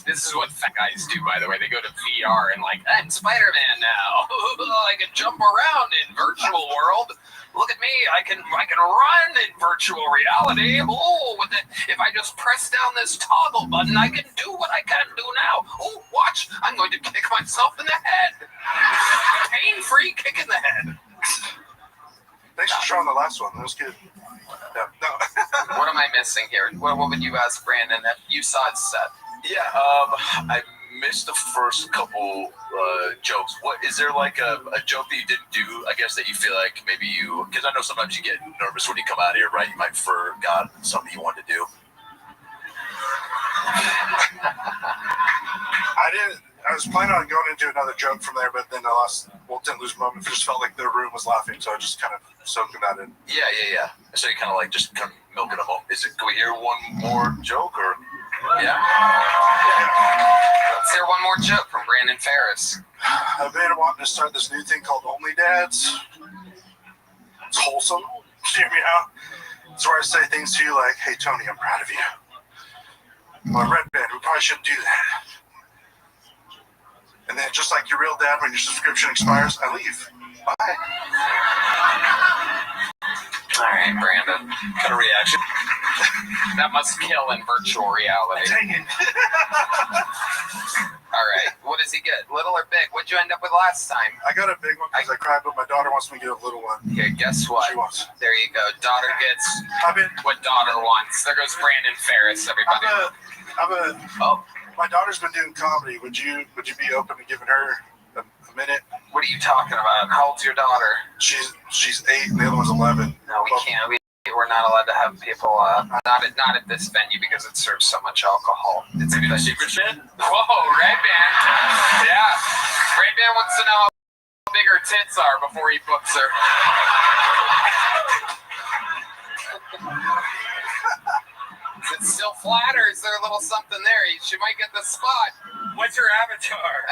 This is what fat guys do, by the way. They go to VR and like, I'm Spider-Man now. I can jump around in virtual world. Look at me. I can run in virtual reality. Oh, if I just press down this toggle button, I can do what I can do now. Oh, watch. I'm going to kick myself in the head. Pain-free kick in the head. Thanks for showing the last one. That was good. No. What am I missing here? What would you ask Brandon if you saw his set? Yeah, I missed the first couple jokes. What is there like a joke that you didn't do? I guess that you feel like maybe you, because I know sometimes you get nervous when you come out here, right? You might forgot something you wanted to do. I was planning on going into another joke from there, but then didn't lose moment. It just felt like the room was laughing, so I just kind of soaked that in. Yeah. So you kind of like just kind of milking them up. Can we hear one more joke or? Yeah. Let's hear one more joke from Brandon Ferris. I've been wanting to start this new thing called Only Dads. It's wholesome. Hear me out. It's where I say things to you like, "Hey Tony, I'm proud of you." Well, Red Band, we probably shouldn't do that. And then just like your real dad, when your subscription expires, I leave. Bye. All right, Brandon. Kind of reaction. That must kill in virtual reality. Dang it. All right. What does he get? Little or big? What'd you end up with last time? I got a big one because I cried, but my daughter wants me to get a little one. Here, guess what? She wants. There you go. Daughter gets what daughter wants. There goes Brandon Ferris, everybody. My daughter's been doing comedy. Would you be open to giving her a minute? What are you talking about? How old's your daughter? She's 8 and the other one's 11. No, we can't. We're not allowed to have people, not at this venue because it serves so much alcohol. It's Maybe the secret shit? Whoa, Red Band. Yeah. Red Band wants to know how big her tits are before he books her. Is it still flat or is there a little something there? She might get the spot. What's your avatar?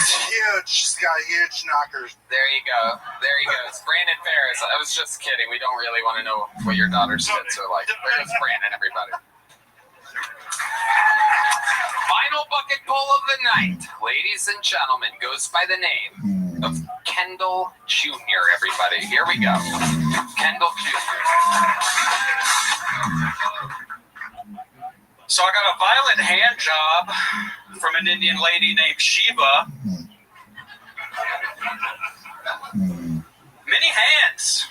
Huge. She's got huge knockers. There you go. There he goes. Brandon Ferris. I was just kidding. We don't really want to know what your daughter's tits are like. There goes Brandon, everybody. Final bucket pull of the night, ladies and gentlemen, goes by the name of Kendall Jr., everybody. Here we go. Kendall Jr. So I got a violent hand job from an Indian lady named Shiva. Many hands.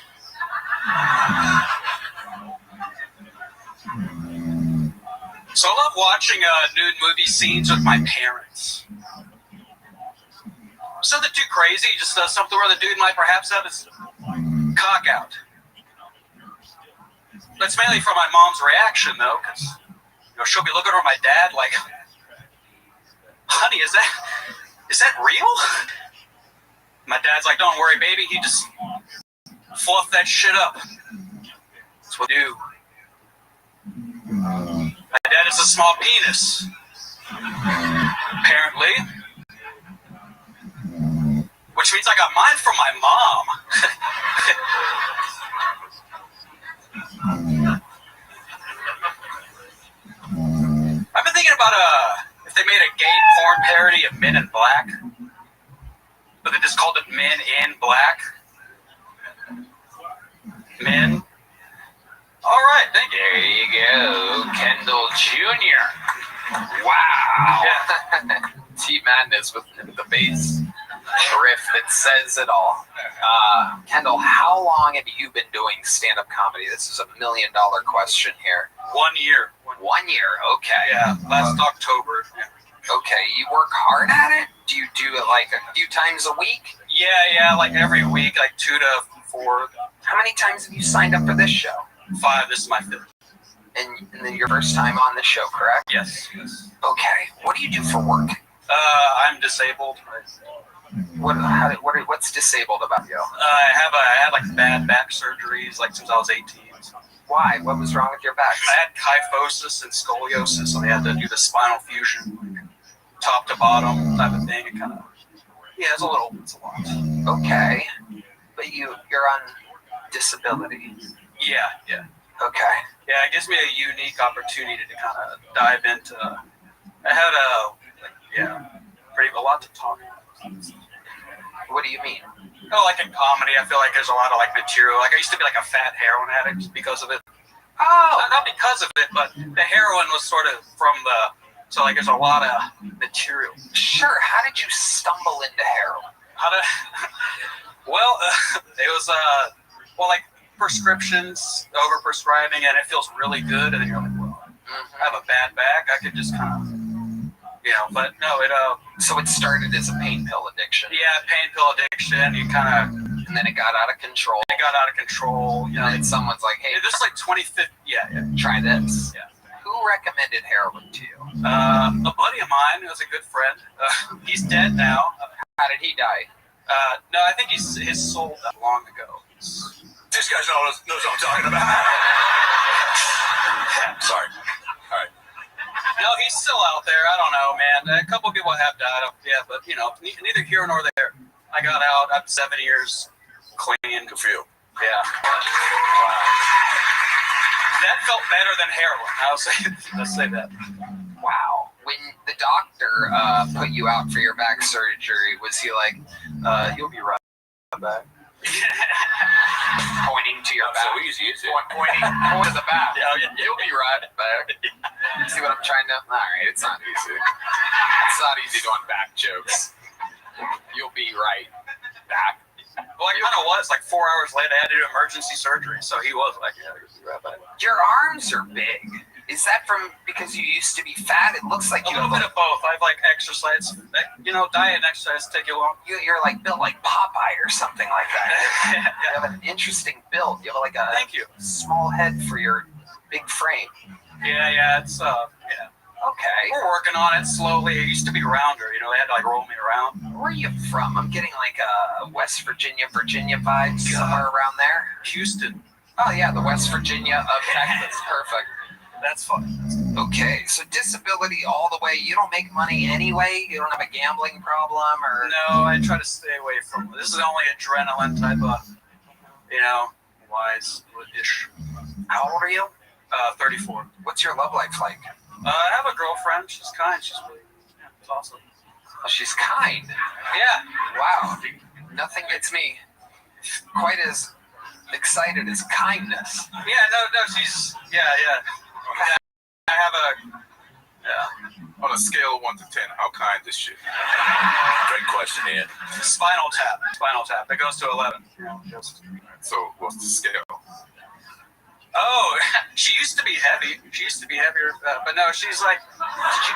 So I love watching nude movie scenes with my parents. It's nothing too crazy, just something where the dude might perhaps have his cock out. That's mainly from my mom's reaction, though, because she'll be looking over my dad like, "Honey, is that real?" My dad's like, "Don't worry, baby. He just fluff that shit up." That's what I do. My dad has a small penis, apparently, which means I got mine from my mom. I've been thinking about if they made a gay porn parody of Men in Black, but they just called it Men in Black. Men. All right, thank you. There you go, Kendall Jr. Wow. T Madness with the bass riff that says it all. Kendall, how long have you been doing stand-up comedy? This is $1 million question here. 1 year. 1 year, okay. Yeah, last October. Okay, you work hard at it? Do you do it like a few times a week? Yeah, like every week, like 2 to 4. How many times have you signed up for this show? 5. This is my 5th. And then your first time on the show, correct? Yes. Okay. What do you do for work? I'm disabled. What's disabled about you? I had like bad back surgeries like since I was 18. So. Why? What was wrong with your back? I had kyphosis and scoliosis, so they had to do the spinal fusion, top to bottom type of thing. It kind of, it's a lot. Okay, but you're on disability. Yeah. Okay. Yeah, it gives me a unique opportunity to kind of dive into. I had a lot to talk about. What do you mean? Like in comedy, I feel like there's a lot of like material. Like I used to be like a fat heroin addict because of it. Oh. Not because of it, but the heroin was sort of from so like there's a lot of material. Sure. How did you stumble into heroin? Well, it was like prescriptions, overprescribing, and it feels really good, and then you're like, well, I have a bad back. I could just kind of, but no, it. So it started as a pain pill addiction. Yeah, pain pill addiction. You kind of, and then it got out of control. It got out of control. And then someone's like, hey, this is like 2015. Yeah, try this. Yeah. Who recommended heroin to you? A buddy of mine who was a good friend. He's dead now. How did he die? No, I think his soul died long ago. This guy knows what I'm talking about. Sorry. All right. No, he's still out there. I don't know, man. A couple of people have died. Yeah, but neither here nor there. I got out. I'm 7 years clean. Good for you. Yeah. Wow. That felt better than heroin. Let's say that. Wow. When the doctor put you out for your back surgery, was he like, you'll be right back? Pointing to your back. So easy, is it? Pointing to the back. You'll be right back. See what I'm trying to? All right, it's not easy. It's not easy doing back jokes. You'll be right back. Well, it kind of was. Like 4 hours later, I had to do emergency surgery, so he was like, "Yeah, you'll be right back." Your arms are big. Is that from because you used to be fat? It looks like a little bit of both. I've like exercise, diet and exercise take you long. You're like built like Popeye or something like that. You have an interesting build. You have like a small head for your big frame. Yeah, it's yeah. Okay. We're working on it slowly. It used to be rounder, they had to like roll me around. Where are you from? I'm getting like West Virginia vibes somewhere around there. Houston. Oh yeah, the West Virginia of Texas. Perfect. That's fun. Okay, so disability all the way. You don't make money anyway? You don't have a gambling problem or? No, I try to stay away from. This is only adrenaline type of, wise-ish. How old are you? 34. What's your love life like? I have a girlfriend. She's kind. She's really, it's awesome. Oh, she's kind. Yeah. Wow. Nothing gets me quite as excited as kindness. Yeah, no, she's, yeah. I have a, On a scale of 1 to 10, how kind is she? Great question, Ian. Spinal tap. It goes to 11. So what's the scale? Oh, she used to be heavy. She used to be heavier, but no, she's like. Did you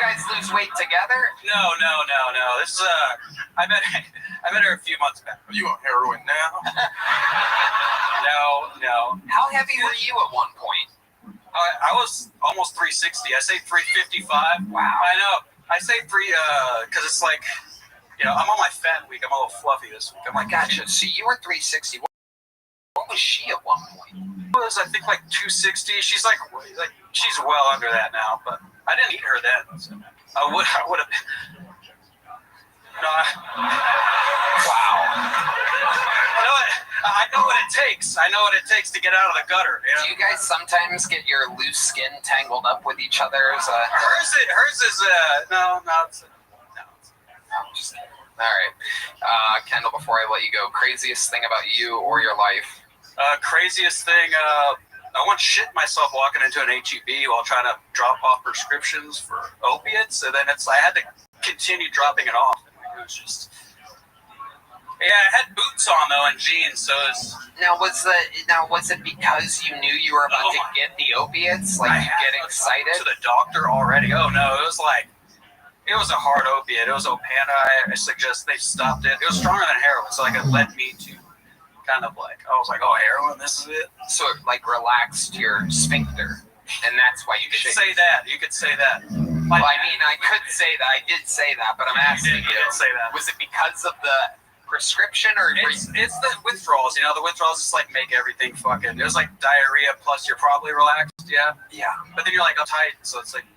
guys lose weight together? No. This is I met her a few months back. Are you on heroin now? No. How heavy were you at one point? I was almost 360. I say 355. Wow. I know. I say because it's like, I'm on my fat week. I'm a little fluffy this week. I'm like, gotcha. So you were 360. What was she at one point? Was I think like 260. She's like she's well under that now, but I didn't eat her then. So I would have been. No. Wow. I know what it takes. I know what it takes to get out of the gutter. Do you guys sometimes get your loose skin tangled up with each other's? Hers is no. I'm just kidding. All right, Kendall. Before I let you go, craziest thing about you or your life? Craziest thing, I once shit myself walking into an HEB while trying to drop off prescriptions for opiates, and then I had to continue dropping it off. It was just, I had boots on though and jeans, so it's. Now was it because you knew you were about to get the opiates? Like you get excited? To the doctor already? Oh no, it was a hard opiate. It was Opana. I suggest they stopped it. It was stronger than heroin, so it led me to. Kind of like, I was like, oh, heroin, this is it. So it relaxed your sphincter, and that's why you could say that. You could say that. Well, I mean, I could say that. I did say that, but I'm asking you. You did say that. Was it because of the prescription, or it's the withdrawals? The withdrawals just make everything fucking. It was like diarrhea plus you're probably relaxed. Yeah. Yeah. But then you're uptight, so it's like,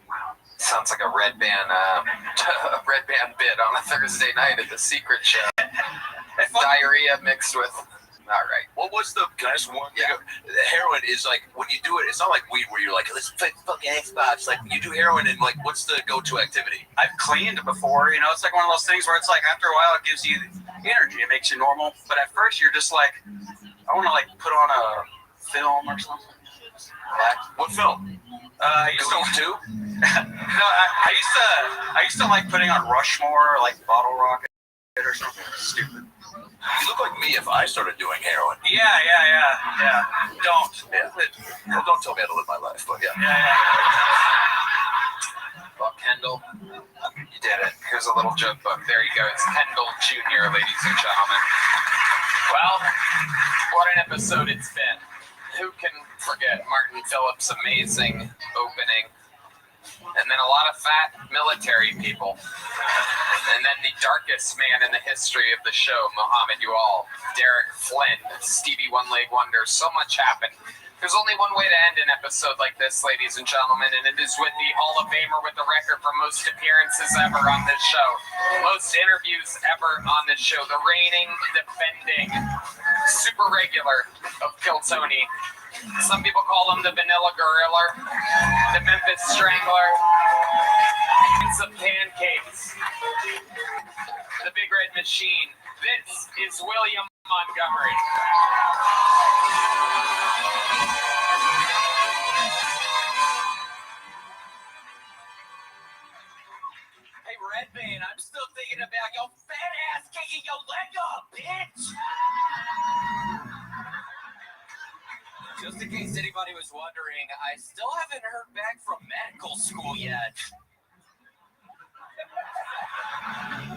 wow. Sounds like a red band bit on a Thursday night at the secret show. Diarrhea mixed with. All right. What was the? Can I ask one thing? The heroin is when you do it. It's not like weed where you're like, let's play fucking Xbox. Like you do heroin and what's the go-to activity? I've cleaned before. It's like one of those things where it's like after a while it gives you energy. It makes you normal. But at first you're just like, I want to put on a film or something. What film? I used to too. No, I used to like putting on Rushmore, or Bottle Rocket. or something stupid. You look like me if I started doing heroin. Yeah. Don't. Yeah. Well, don't tell me how to live my life, but yeah. Well, Kendall, you did it. Here's a little joke book. There you go. It's Kendall Jr., ladies and gentlemen. Well, what an episode it's been. Who can forget Martin Phillips' amazing opening? And then a lot of fat military people. And then the darkest man in the history of the show, Muhammad Ual, Derek Flynn, Stevie One Leg Wonder. So much happened. There's only one way to end an episode like this, ladies and gentlemen, and it is with the Hall of Famer with the record for most appearances ever on this show, most interviews ever on this show, the reigning, defending, super regular of Kill Tony. Some people call him the Vanilla Gorilla, the Memphis Strangler, Prince of Pancakes, the Big Red Machine. This is William Montgomery. Hey, Redman, I'm still thinking about your fat ass kicking your leg up, bitch! Just in case anybody was wondering, I still haven't heard back from medical school yet.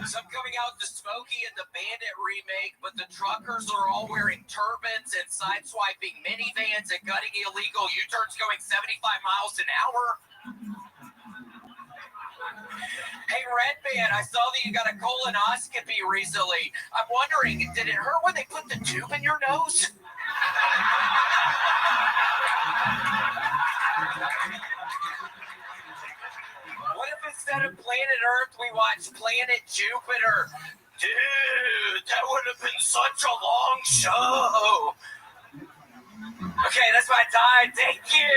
So I'm coming out to Smokey and the Bandit remake, but the truckers are all wearing turbans and sideswiping minivans and cutting illegal U-turns going 75 miles an hour. Hey, Redman, I saw that you got a colonoscopy recently. I'm wondering, did it hurt when they put the tube in your nose? What if instead of Planet Earth, we watched Planet Jupiter? Dude, that would have been such a long show. Okay, that's my time. Thank you.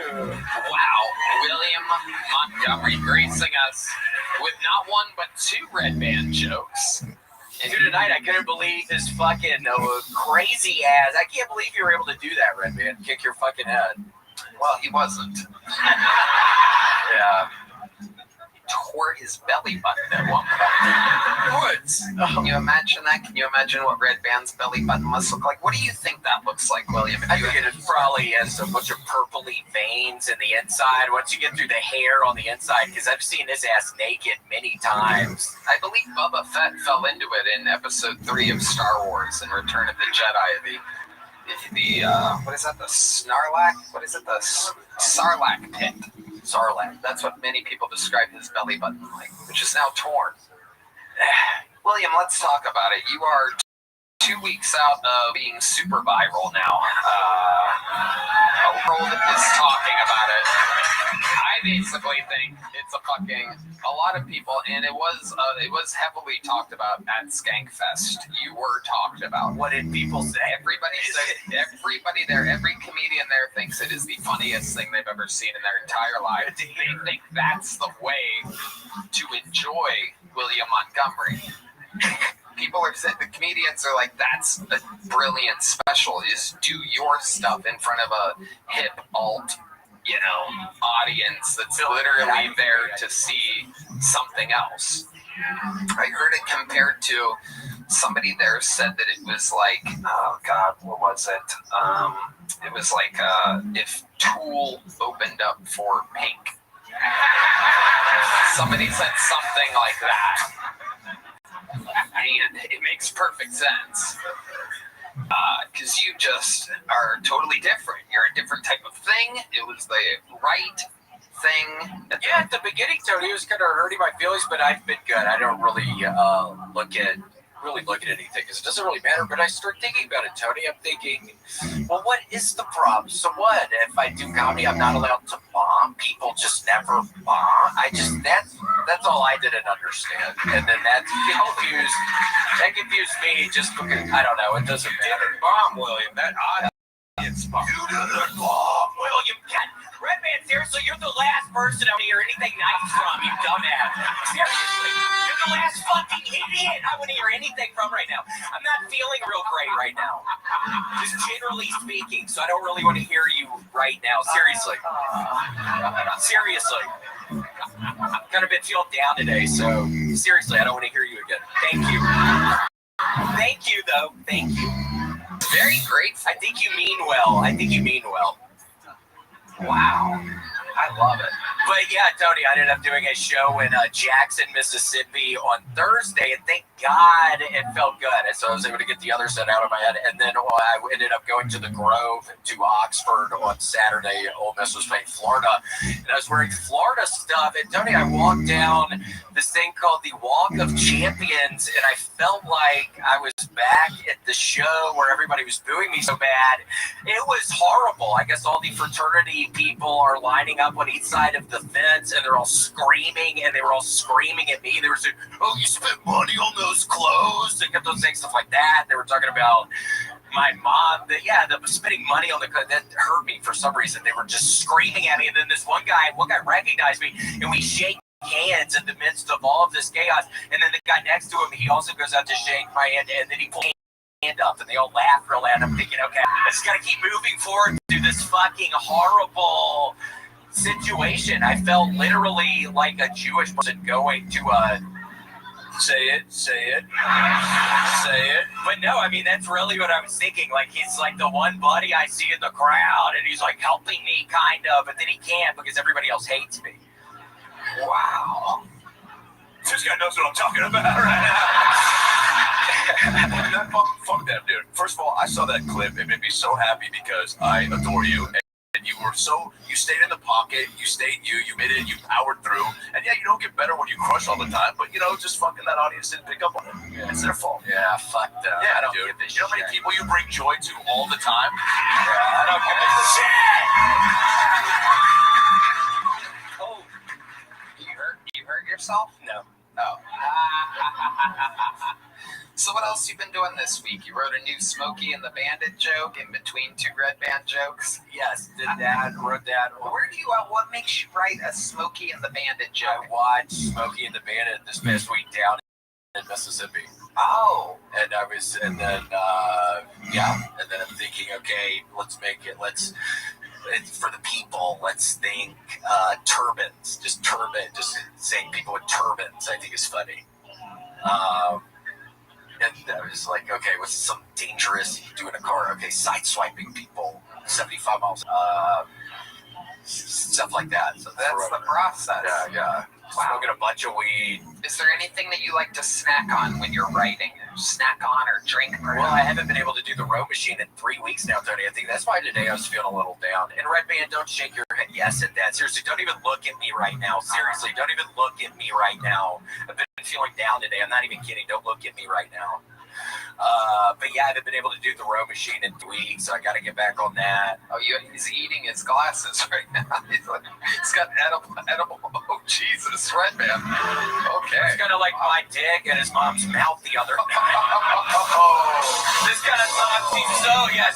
Wow, William Montgomery gracing us with not one but two Red Band jokes. And dude, tonight I couldn't believe his fucking crazy ass. I can't believe you were able to do that, Red Band. Kick your fucking head. Well, he wasn't. Yeah. Tore his belly button at one point. Can you imagine that? Can you imagine what Red Band's belly button must look like? What do you think that looks like, William? I think it probably has a bunch of purpley veins in the inside once you get through the hair on the inside, because I've seen his ass naked many times. I believe Boba Fett fell into it in episode 3 of Star Wars in Return of the Jedi. What is that? The Snarlack? What is it? The Sarlacc pit. Sarlacc. That's what many people describe his belly button like, which is now torn. William, let's talk about it. You are 2 weeks out of being super viral now. The world is talking about it. I basically think it's a lot of people, and it was heavily talked about at Skankfest. You were talked about. What did people say? Everybody there, every comedian there thinks it is the funniest thing they've ever seen in their entire life. They think that's the way to enjoy William Montgomery. People are saying, the comedians are like, that's a brilliant special, is do your stuff in front of a hip alt, audience that's literally there to see something else. I heard it compared to, somebody there said that it was like, oh God, what was it? It was like if Tool opened up for Pink. Somebody said something like that. And it makes perfect sense. Because you just are totally different. You're a different type of thing. It was the right thing. Yeah, at the beginning, Tony, it was kind of hurting my feelings, but I've been good. I don't really look at anything because it doesn't really matter. But I start thinking about it, Tony. I'm thinking, well, what is the problem? So what? If I do comedy, I'm not allowed to bomb. People just never bomb. That's all I didn't understand. And then that confused me just because, I don't know, it doesn't matter. Bomb, William. That audience bomb. You didn't bomb, William. God, Redman, seriously, you're the last person I want to hear anything nice from, you dumbass. Seriously, you're the last fucking idiot I want to hear anything from right now. I'm not feeling real great right now. Just generally speaking, so I don't really want to hear you right now. Seriously. Seriously. I've kind of been feeling down today, so seriously, I don't want to hear you again. Thank you. Thank you, though. Thank you. Very grateful. I think you mean well. Wow. I love it. But yeah, Tony, I ended up doing a show in Jackson, Mississippi on Thursday, and thank God it felt good. And so I was able to get the other set out of my head. And then I ended up going to the Grove to Oxford on Saturday. Ole Miss was playing Florida, and I was wearing Florida stuff. And Tony, I walked down this thing called the Walk of Champions, and I felt like I was back at the show where everybody was booing me so bad. It was horrible. I guess all the fraternity people are lining up on each side of the fence, and they're all screaming, and they were all screaming at me. They were saying, "Oh, you spent money on those clothes," and kept on saying stuff like that. They were talking about my mom. The spending money on the clothes, that hurt me for some reason. They were just screaming at me, and then this one guy recognized me, and we shake hands in the midst of all of this chaos. And then the guy next to him, he also goes out to shake my hand, and then he pulls my hand up, and they all laugh real loud. I'm thinking, okay, I just gotta keep moving forward through this fucking horrible situation. I felt literally like a Jewish person going to Say it. But no, I mean, that's really what I was thinking. Like, he's like the one buddy I see in the crowd, and he's like helping me kind of, but then he can't because everybody else hates me. Wow. This guy knows what I'm talking about right now. Fuck that, dude. First of all, I saw that clip. It made me so happy because I adore you. And you stayed in the pocket, you made it, you powered through. And yeah, you don't get better when you crush all the time, but just fucking that audience didn't pick up on it. Yeah, it's their fault. Yeah, fuck them. Yeah, I don't dude. give a shit. You know how many people you bring joy to all the time? Yeah, I don't give a shit. Oh, you hurt yourself? No. Oh. So what else you been doing this week? You wrote a new Smokey and the Bandit joke in between two Red Band jokes? Yes, did that, wrote that. Where do you, what makes you write a Smokey and the Bandit joke? I watched Smokey and the Bandit this past week down in Mississippi. Oh. And then I'm thinking, okay, let's for the people, let's think turbans, just saying people with turbans, I think is funny. And I was like, okay, what's something dangerous you can do in a car? Okay, sideswiping people 75 miles, stuff like that. So that's the process. Yeah. Wow. Smoking a bunch of weed. Is there anything that you like to snack on when you're writing? Snack on or drink? Well, I haven't been able to do the row machine in 3 weeks now, Tony. I think that's why today I was feeling a little down. And Red Band, don't shake your head yes at that. Seriously, don't even look at me right now. Seriously, don't even look at me right now. I've been feeling down today. I'm not even kidding. Don't look at me right now. But yeah, I haven't been able to do the row machine in 2 weeks, so I got to get back on that. Oh, he's eating his glasses right now. He's got edible. Oh, Jesus, Red Man. Okay. He's kind of like my dick and his mom's mouth the other day. This kind of sucks.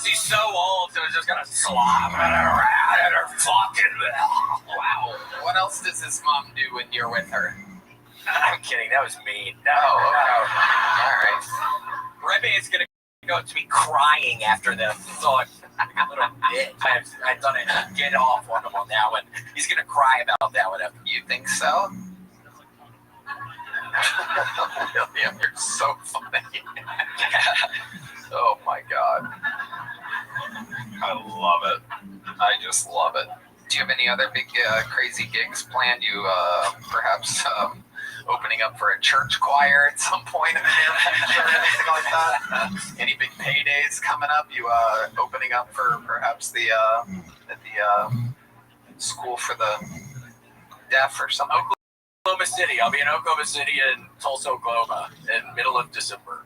He's so old, so he's just gonna slop it around in her fucking mouth. Wow. What else does his mom do when you're with her? I'm kidding. That was mean. No. All right. Red Band's gonna go to me crying after this. So like a little bitch. I thought I'd get off on him on that one. He's gonna cry about that one. You think so? William, you're so funny. Oh my God. I love it. I just love it. Do you have any other big crazy gigs planned? You perhaps opening up for a church choir at some point in the near future or anything like that? Any big paydays coming up? You opening up for perhaps the school for the deaf or something? Oklahoma City. I'll be in Oklahoma City and Tulsa, Oklahoma in middle of December.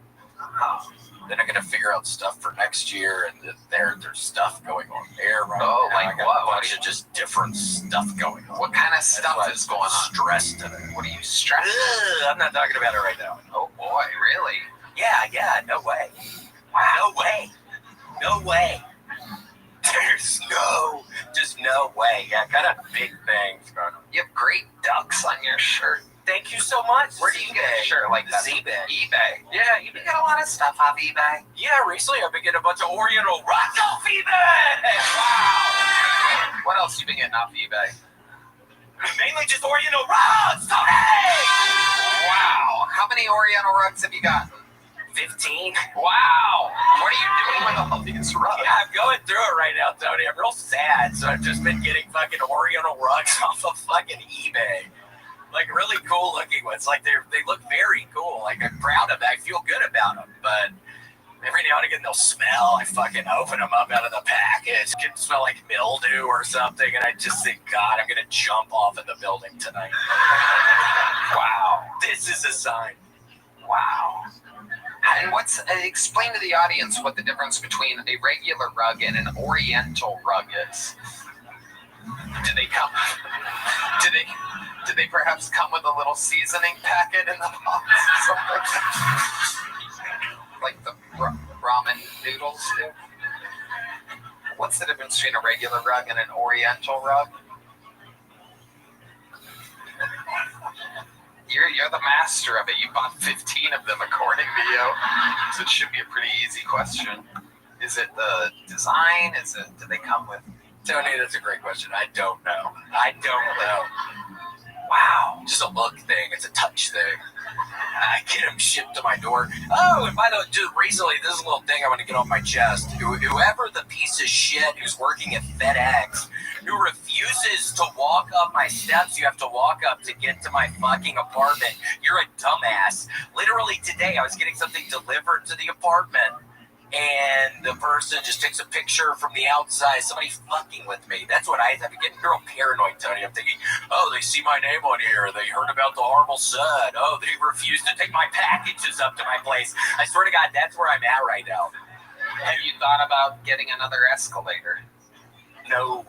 Then I'm gonna figure out stuff for next year, and there's stuff going on there right now. Like I got what? a bunch of just different stuff going on. What kind of stuff is going on? Stressed today. What are you stressed? I'm not talking about it right now. Oh boy, really? Yeah, no way. Wow, no way. There's just no way. Yeah, kind of big things going on. You have great ducks on your shirt. Thank you so much. Where do you get a shirt like that? eBay. Yeah, You get a lot of stuff off eBay. Yeah, recently I've been getting a bunch of Oriental rocks off eBay. Wow. What else you been getting off eBay? Mainly just Oriental rocks, Tony. Wow. How many Oriental rugs have you gotten? 15. Wow. What are you doing with all these rugs? Yeah, I'm going through it right now, Tony. I'm real sad, so I've just been getting fucking Oriental rugs off of fucking eBay. Like really cool looking ones. Like they look very cool. Like I'm proud of them. I feel good about them, but every now and again they'll smell. I fucking open them up out of the package. It can smell like mildew or something, and I just think, God, I'm gonna jump off of the building tonight. Wow, this is a sign. Wow. And explain to the audience what the difference between a regular rug and an Oriental rug is. Do they perhaps come with a little seasoning packet in the box or something? Like the ramen noodles do? What's the difference between a regular rug and an Oriental rug? You're the master of it. You bought 15 of them according to you. So it should be a pretty easy question. Is it the design? Do they come with? Tony, that's a great question. I don't know. Wow. Just a look thing. It's a touch thing. I get them shipped to my door. Oh, and by the way, dude, recently, this is a little thing I want to get off my chest. Whoever the piece of shit who's working at FedEx who refuses to walk up my steps you have to walk up to get to my fucking apartment, you're a dumbass. Literally today, I was getting something delivered to the apartment, and the person just takes a picture from the outside. Somebody fucking with me. That's what I'm getting real paranoid, Tony. I'm thinking, oh, they see my name on here. They heard about the horrible sun. Oh, they refused to take my packages up to my place. I swear to God, that's where I'm at right now. Have you thought about getting another escalator? No.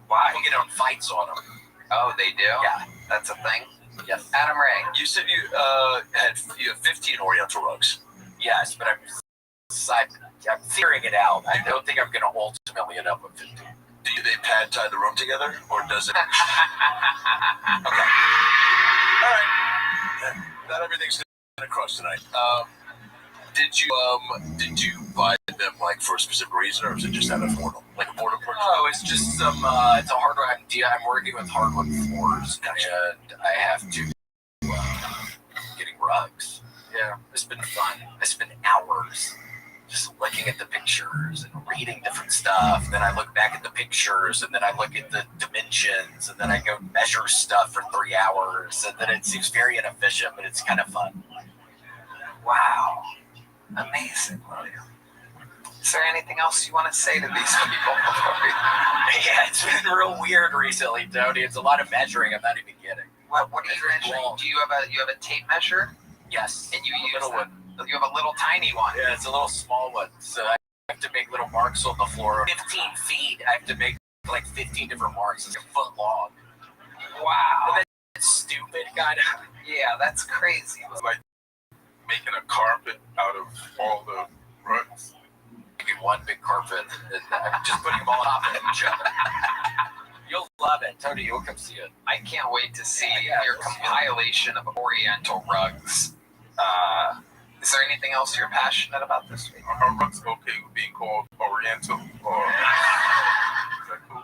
Why? People get in fights on them. Oh, they do? Yeah. That's a thing? Yes. Adam Ray. You said you have 15 Oriental rugs. Yes, but I'm figuring it out. I don't think I'm going to ultimately end up with 15. Do they pad tie the room together, or does it? Okay. All right. Not everything's gonna crush tonight. Did you buy them like for a specific reason, or is it just out of boredom, like a boredom purchase? Oh, it's just some. It's a hardware. I'm working with hardwood floors, and I have to getting rugs. Yeah, it's been fun. I spend hours just looking at the pictures and reading different stuff. Then I look back at the pictures, and then I look at the dimensions, and then I go measure stuff for 3 hours. And then it seems very inefficient, but it's kind of fun. Wow. Amazing, William. Is there anything else you want to say to these people? Yeah, it's been real weird recently, Tony. It's a lot of measuring I'm not even getting. What are you measuring? Do you have a tape measure? Yes. And you use one. You have a little tiny one. Yeah, it's a little small one. So I have to make little marks on the floor. 15 feet. I have to make like 15 different marks. It's a foot long. Wow. That's stupid, kind of. Yeah, that's crazy. It's like making a carpet out of all the rugs. Making one big carpet, and I'm just putting them all on top of each other. You'll love it, Tony. You'll come see it. I can't wait to see your compilation of Oriental rugs. Is there anything else you're passionate about this week? Are rugs okay with being called Oriental? Or is that cool?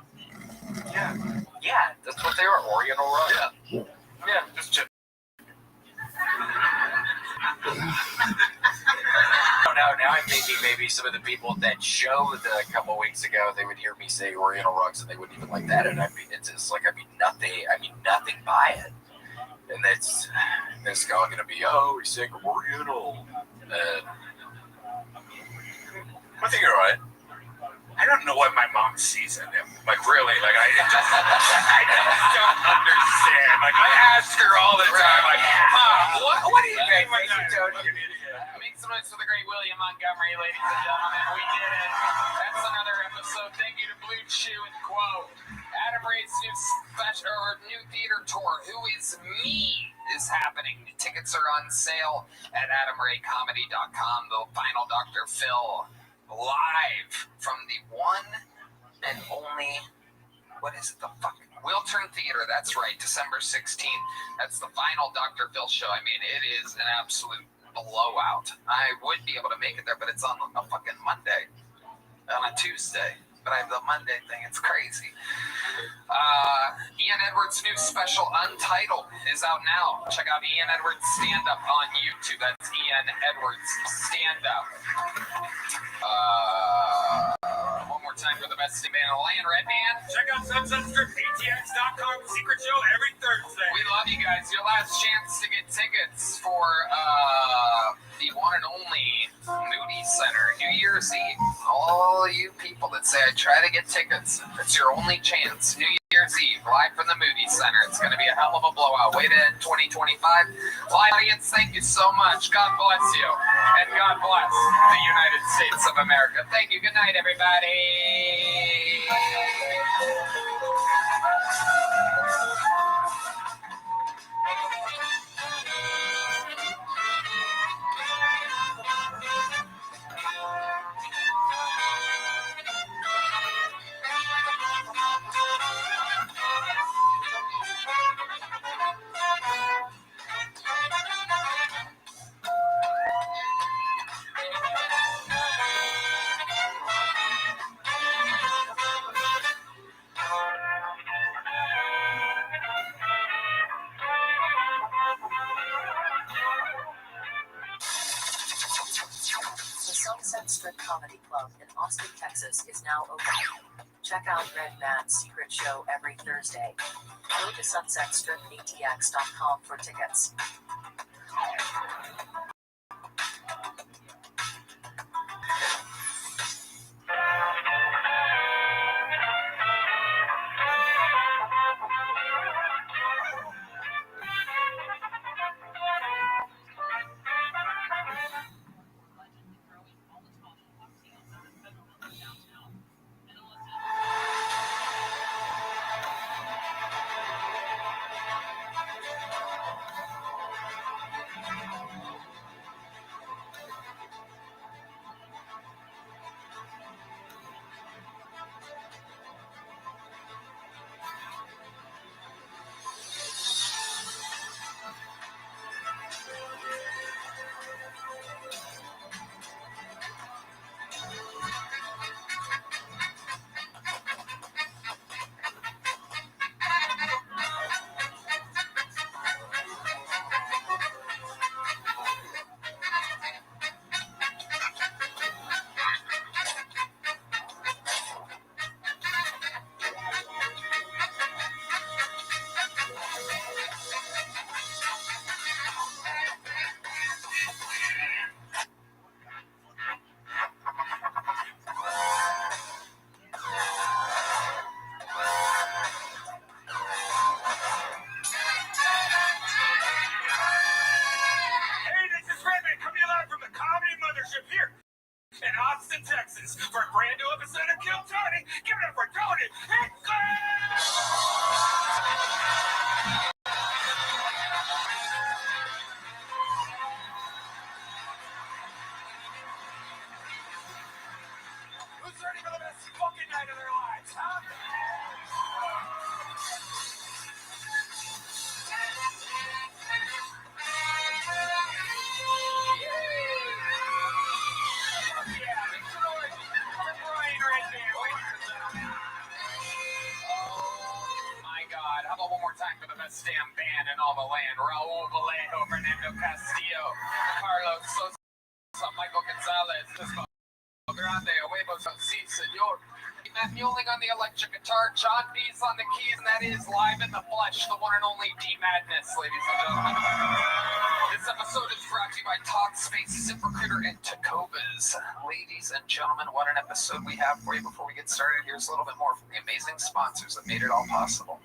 Yeah, that's what they are. Oriental rugs. Yeah, just check. Now I'm thinking maybe some of the people that showed a couple weeks ago, they would hear me say Oriental rugs and they wouldn't even like that. And it's just like, nothing by it. And it's going to be, oh, he's saying Oriental. I think you're right. I don't know what my mom sees in him. Like, really, like, I just don't understand. Like, I ask her all the time, like, Mom, what do you think? Make some noise for the great William Montgomery, ladies and gentlemen. We did it. That's another episode. Thank you to Blue Chew and Quo. Adam Ray's new theater tour, Who Is Me, is happening. Tickets are on sale at AdamRayComedy.com. The final Dr. Phil live from the one and only, Wiltern Theater. That's right, December 16th. That's the final Dr. Phil show. I mean, it is an absolute blowout. I would be able to make it there, but it's on a fucking Monday, on a Tuesday. but I have the Monday thing. It's crazy. Ian Edwards' new special, Untitled, is out now. Check out Ian Edwards stand-up on YouTube. That's Ian Edwards stand-up. One more time for the best band in the land, Red Band. Check out SunsetStripATX.com secret show every Thursday. We love you guys. Your last chance to get tickets for the one and only Moody Center, New Year's Eve. All you people that say I try to get tickets, it's your only chance. New Year's Eve, live from the Moody Center. It's going to be a hell of a blowout. Way to end 2025. Live audience, thank you so much. God bless you. And God bless the United States of America. Thank you. Good night, everybody. The Sunset Strip Comedy Club in Austin, Texas is now open. Check out Red Man's secret show every Thursday. Go to SunsetStripATX.com for tickets. In Austin, Texas, for a brand new episode of Kill Tony. Give it up for Tony. Who's ready for the best fucking night of their lives, huh? How about one more time for the best damn band in all the land? Raul Vallejo, Fernando Castillo, Carlos Sosa, Michael Gonzalez, Grande, Huevos, Si, Senor. Matt Muling on the electric guitar, John B's on the keys, and that is live in the flesh, the one and only D Madness, ladies and gentlemen. This episode is brought to you by Talkspace, ZipRecruiter, and Tacobas. Ladies and gentlemen, what an episode we have for you. Before we get started, here's a little bit more from the amazing sponsors that made it all possible.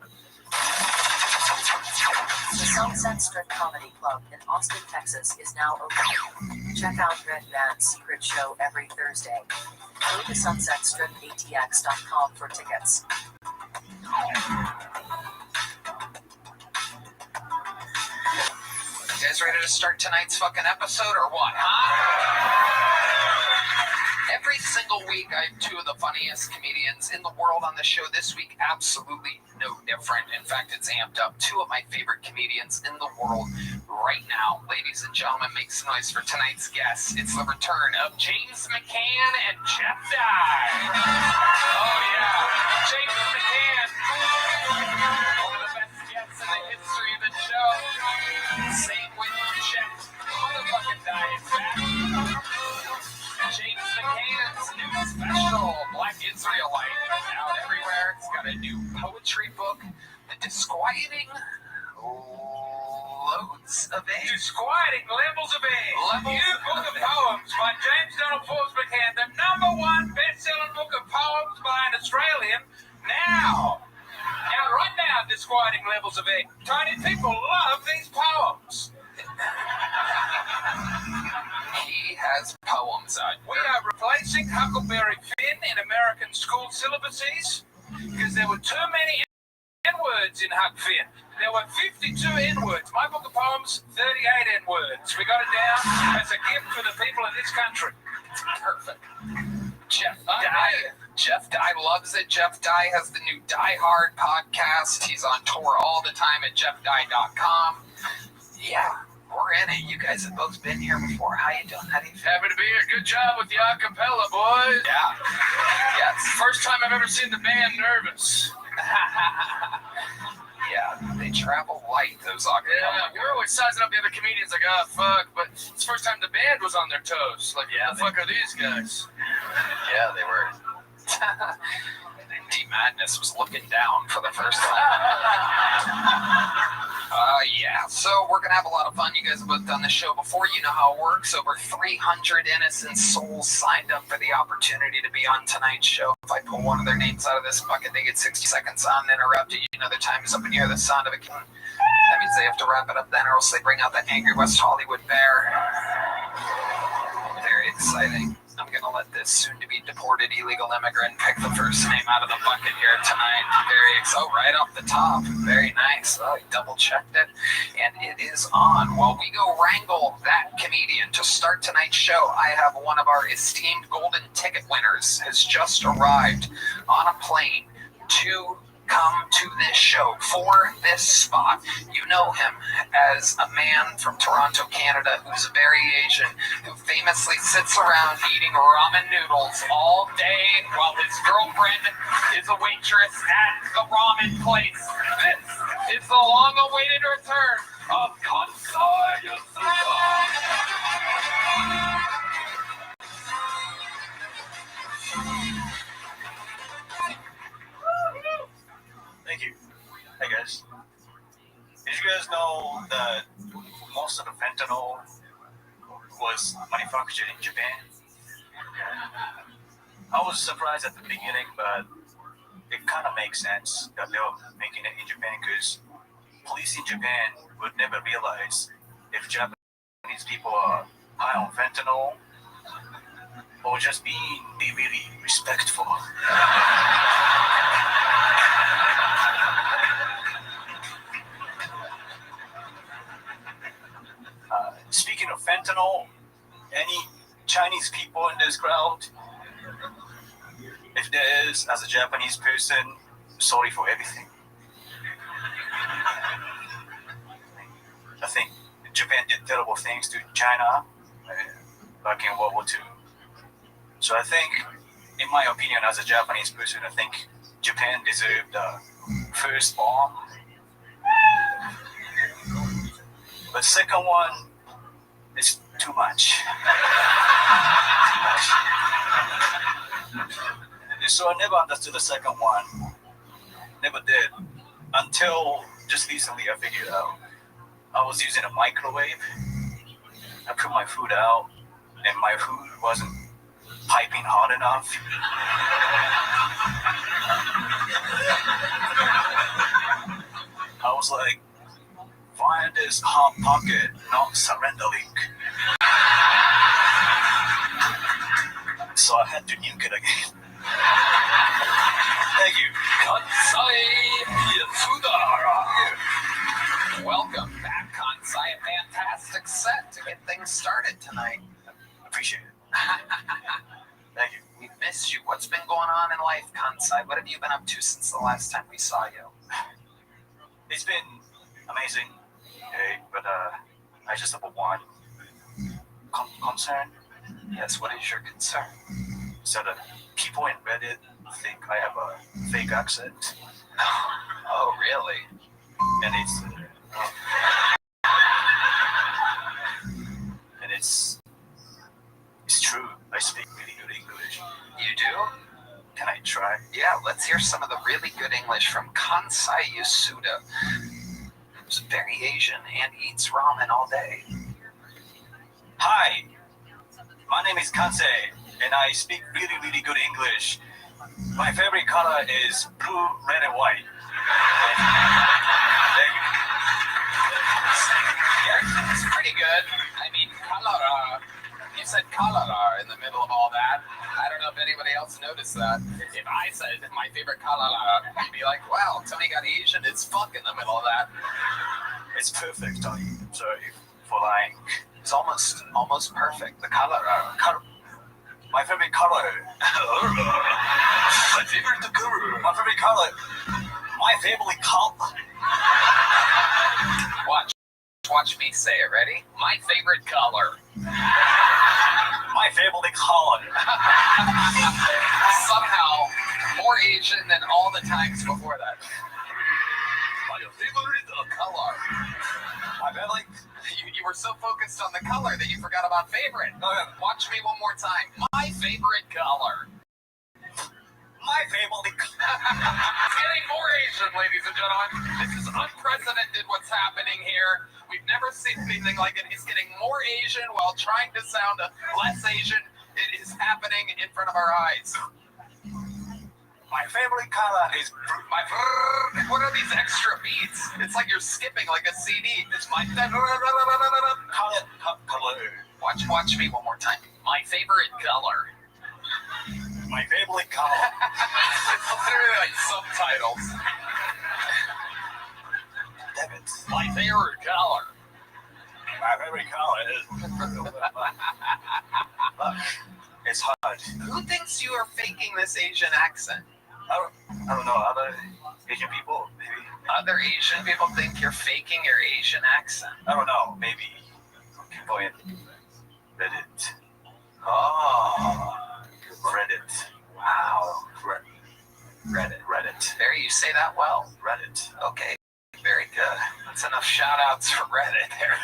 The Sunset Strip Comedy Club in Austin, Texas is now open. Check out Red Man's secret show every Thursday. Go to SunsetStripATX.com for tickets. You guys ready to start tonight's fucking episode or what, huh? Every single week, I have two of the funniest comedians in the world on the show. This week, absolutely no different. In fact, it's amped up. Two of my favorite comedians in the world right now. Ladies and gentlemen, make some noise for tonight's guests. It's the return of James McCann and Jeff Dye. Oh, yeah. James McCann. One of the best guests in the history of the show. Same with Jeff. Motherfucking Dye is back. James McCann's new special, Black Israelite, out everywhere. It's got a new poetry book, The Disquieting Loads of Eggs. Disquieting Levels of Eggs. New book of poems by James Donald Forbes McCann, the #1 best-selling book of poems by an Australian now. Out right now, Disquieting Levels of Eggs. Tiny people love these poems. He has poems out. We are replacing Huckleberry Finn in American school syllabuses because there were too many N-words in Huck Finn. There were 52 N-words. My book of poems, 38 N-words. We got it down as a gift for the people of this country. Perfect. Jeff Dye. Jeff Dye loves it. Jeff Dye has the new Die Hard podcast. He's on tour all the time at jeffdye.com. Yeah. We're in it. You guys have both been here before. How you doing? How do you feel? Happy to be here. Good job with the acapella, boys. Yeah. Yes. First time I've ever seen the band nervous. Yeah, they travel light, those acapella. Yeah, we're always sizing up the other comedians like, oh, fuck. But it's the first time the band was on their toes. Like, yeah, the fuck are these guys? Yeah, they were. D Madness was looking down for the first time. Yeah, so we're going to have a lot of fun. You guys have both done the show before. You know how it works. Over 300 innocent souls signed up for the opportunity to be on tonight's show. If I pull one of their names out of this bucket, they get 60 seconds uninterrupted. You know their time is up and you hear the sound of it. That means they have to wrap it up then, or else they bring out the angry West Hollywood bear. Very exciting. I'm going to let this soon-to-be deported illegal immigrant pick the first name out of the bucket here tonight. Right off the top. Very nice. Oh, he double-checked it. And it is on. While we go wrangle that comedian to start tonight's show, I have one of our esteemed golden ticket winners has just arrived on a plane to come to this show for this spot. You know him as a man from Toronto, Canada, who's very Asian, who famously sits around eating ramen noodles all day while his girlfriend is a waitress at the ramen place. This is the long-awaited return of Kansai Yasuda. Thank you. Hey guys. Did you guys know that most of the fentanyl was manufactured in Japan? I was surprised at the beginning, but it kind of makes sense that they were making it in Japan because police in Japan would never realize if Japanese people are high on fentanyl or just being really respectful. Speaking of fentanyl, any Chinese people in this crowd? If there is, as a Japanese person, sorry for everything. I think Japan did terrible things to China back in World War II. So I think, in my opinion, as a Japanese person, I think Japan deserved the first bomb. The second one is too much. So I never understood the second one. Never did. Until just recently I figured out. I was using a microwave. I put my food out and my food wasn't piping hot enough. I was like, find this hot pocket, not surrendering. So I had to nuke it again. Thank you. Kansai Yasuda. Welcome back, Kansai. A fantastic set to get things started tonight. Appreciate it. Thank you. Kansai. What have you been up to since the last time we saw you? It's been amazing, okay, but I just have a one concern. Yes, what is your concern? So that people in Reddit think I have a fake accent. Oh, really? And it's true. I speak really good English. You do? Can I try? Yeah, let's hear some of the really good English from Kansai Yasuda. Who's very Asian and eats ramen all day. Hi, my name is Kansai, and I speak really, really good English. My favorite color is blue, red, and white. Yeah, it's pretty good. I mean, color. You said color in the middle of all that. I don't know if anybody else noticed that. If I said my favorite color, you'd be like, wow, Tony got Asian. It's fuck in the middle of that. It's perfect, Tony. Sorry for lying. It's almost perfect. The color. My favorite color. My favorite color. My favorite color. My favorite color. Watch me say it. Ready? My favorite color. My favorite color. Somehow more Asian than all the times before that. My favorite color. My favorite. You were so focused on the color that you forgot about favorite. Watch me one more time. My favorite color. My favorite color. Getting more Asian, ladies and gentlemen. This is unprecedented what's happening here. We've never seen anything like it. He's getting more Asian while trying to sound less Asian. It is happening in front of our eyes. My favorite color is what are these extra beats? It's like you're skipping like a CD. It's my color. Watch me one more time. My favorite color. My favorite color. It's literally like subtitles. Damn it. My favorite color. My favorite color is. It's hard. Who thinks you are faking this Asian accent? I don't know. Other Asian people, maybe. Other Asian people think you're faking your Asian accent. I don't know. Maybe people in Reddit. Oh. Reddit. Wow. Reddit. There, you say that well. Reddit. Okay. Very good. That's enough shout outs for Reddit there.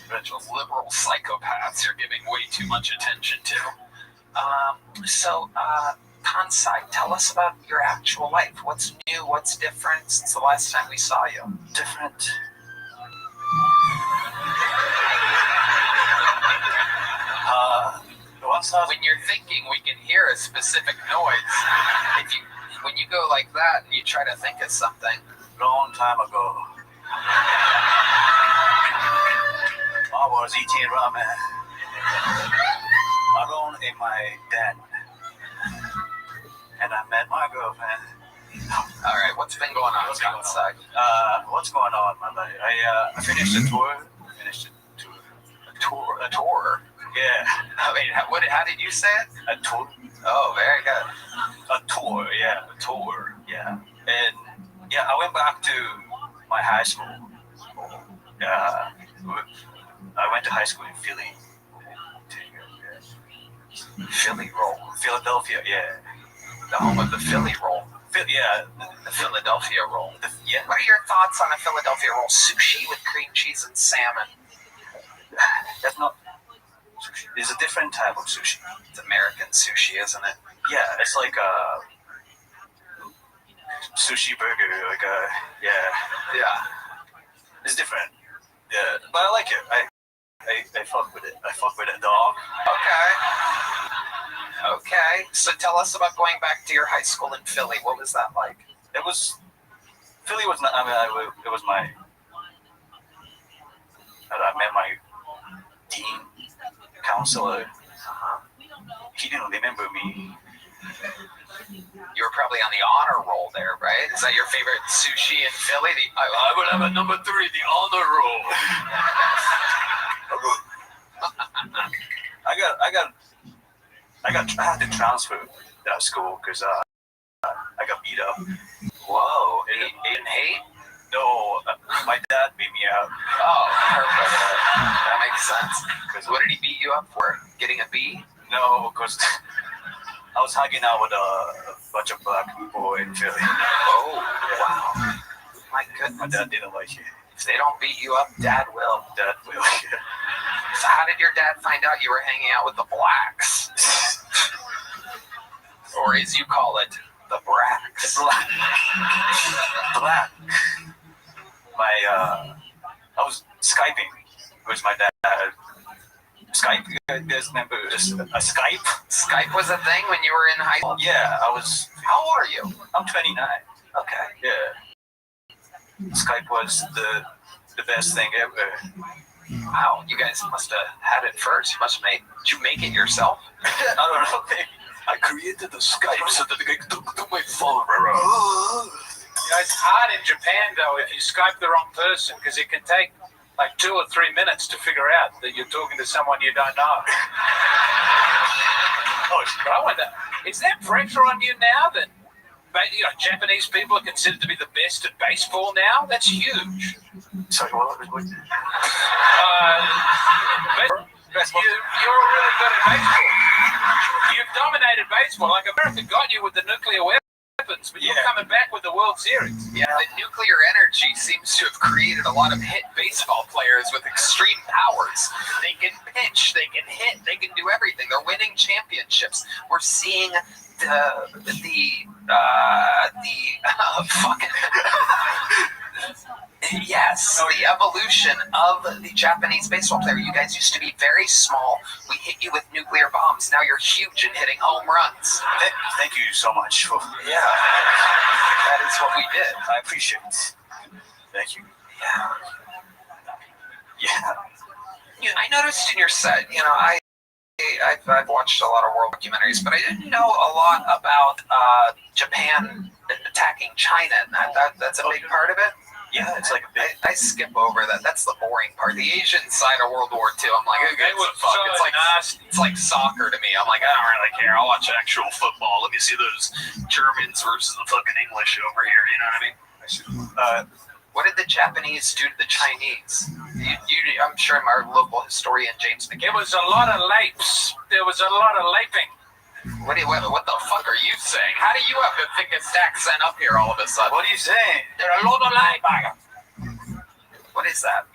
Those liberal psychopaths you're giving way too much attention to. Kansai, tell us about your actual life. What's new? What's different since the last time we saw you? Different. When you're thinking, we can hear a specific noise. When you go like that and you try to think of something. Long time ago, I was eating ramen alone in my den, and I met my girlfriend. All right, what's been going on outside? What's going on, my buddy? I finished a tour. A tour? Yeah. Wait, how did you say it? A tour. Oh, very good. A tour, yeah. A tour, yeah. And yeah, I went back to my high school. I went to high school in Philly. Philly roll. Philadelphia, yeah. The home of the Philly roll. Yeah. The Philadelphia roll. Yeah. What are your thoughts on a Philadelphia roll? Sushi with cream cheese and salmon. That's not sushi. It's a different type of sushi. It's American sushi, isn't it? Yeah, it's like a sushi burger, like yeah. It's different. Yeah, but I like it. I fuck with it. I fuck with it, dog. Okay. So tell us about going back to your high school in Philly. What was that like? Philly was not. It was my. I met my dean, counselor. He didn't remember me. You were probably on the honor roll there, right? Is that your favorite sushi in Philly? I would have a number 3, the honor roll. I had to transfer that school because beat up. Whoa, in hate? No, my dad beat me up. Oh, perfect. That makes sense. Because what did he beat you up for? Getting a B? No, because I was hanging out with a bunch of black people in Philly. Oh, wow. My goodness. My dad didn't like it. If they don't beat you up, Dad will. Dad will, yeah. So how did your dad find out you were hanging out with the blacks? Or as you call it, the bracks. Black. I was Skyping with my dad. Skype, you guys remember a Skype? Skype was a thing when you were in high school? Yeah, I was. How old are you? I'm 29. Okay. Yeah. Skype was the best thing ever. Wow, you guys must have had it first. Did you make it yourself? I don't know. I created the Skype so that I could talk to my phone around. It's hard in Japan, though, if you Skype the wrong person, because it can take like 2 or 3 minutes to figure out that you're talking to someone you don't know. But I wonder, is there pressure on you now that Japanese people are considered to be the best at baseball now? That's huge. Sorry, what? You're really good at baseball. You've dominated baseball. Like America got you with the nuclear weapons, but you're coming back with the World Series. Yeah, the nuclear energy seems to have created a lot of hit baseball players with extreme powers. They can pitch, they can hit, they can do everything. They're winning championships. We're seeing the evolution of the Japanese baseball player. You guys used to be very small. We hit you with nuclear bombs. Now you're huge and hitting home runs. Thank you so much. Yeah, that is what we did. I appreciate it. Thank you. Yeah. I noticed in your set, I've watched a lot of world documentaries, but I didn't know a lot about Japan attacking China, and that's a big part of it. Yeah, it's like I skip over that. That's the boring part. The Asian side of World War II, I'm like, who gives a fuck? It's like soccer to me. I'm like, I don't really care. I'll watch actual football. Let me see those Germans versus the fucking English over here. You know what I mean? What did the Japanese do to the Chinese? I'm sure our local historian James McKay. It was a lot of lapes. There was a lot of laping. What the fuck are you saying? How do you have the thickest accent up here all of a sudden? What are you saying? There are a lot of laping. What is that?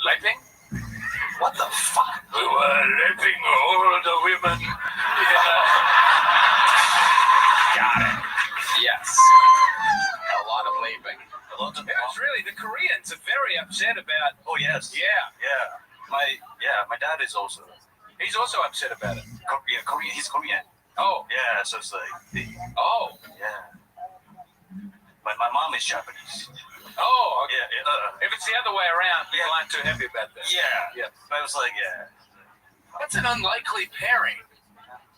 Laping? What the fuck? We were laping all the women. Got it. Yes. A lot of laping. It's really, the Koreans are very upset about. Oh yes. Yeah. My dad is also. He's also upset about it. Korean. He's Korean. Oh. Yeah, so it's like. Oh. Yeah. My mom is Japanese. Oh. Okay. Yeah. If it's the other way around, people aren't too happy about that. Yeah. But I was like, That's an unlikely pairing.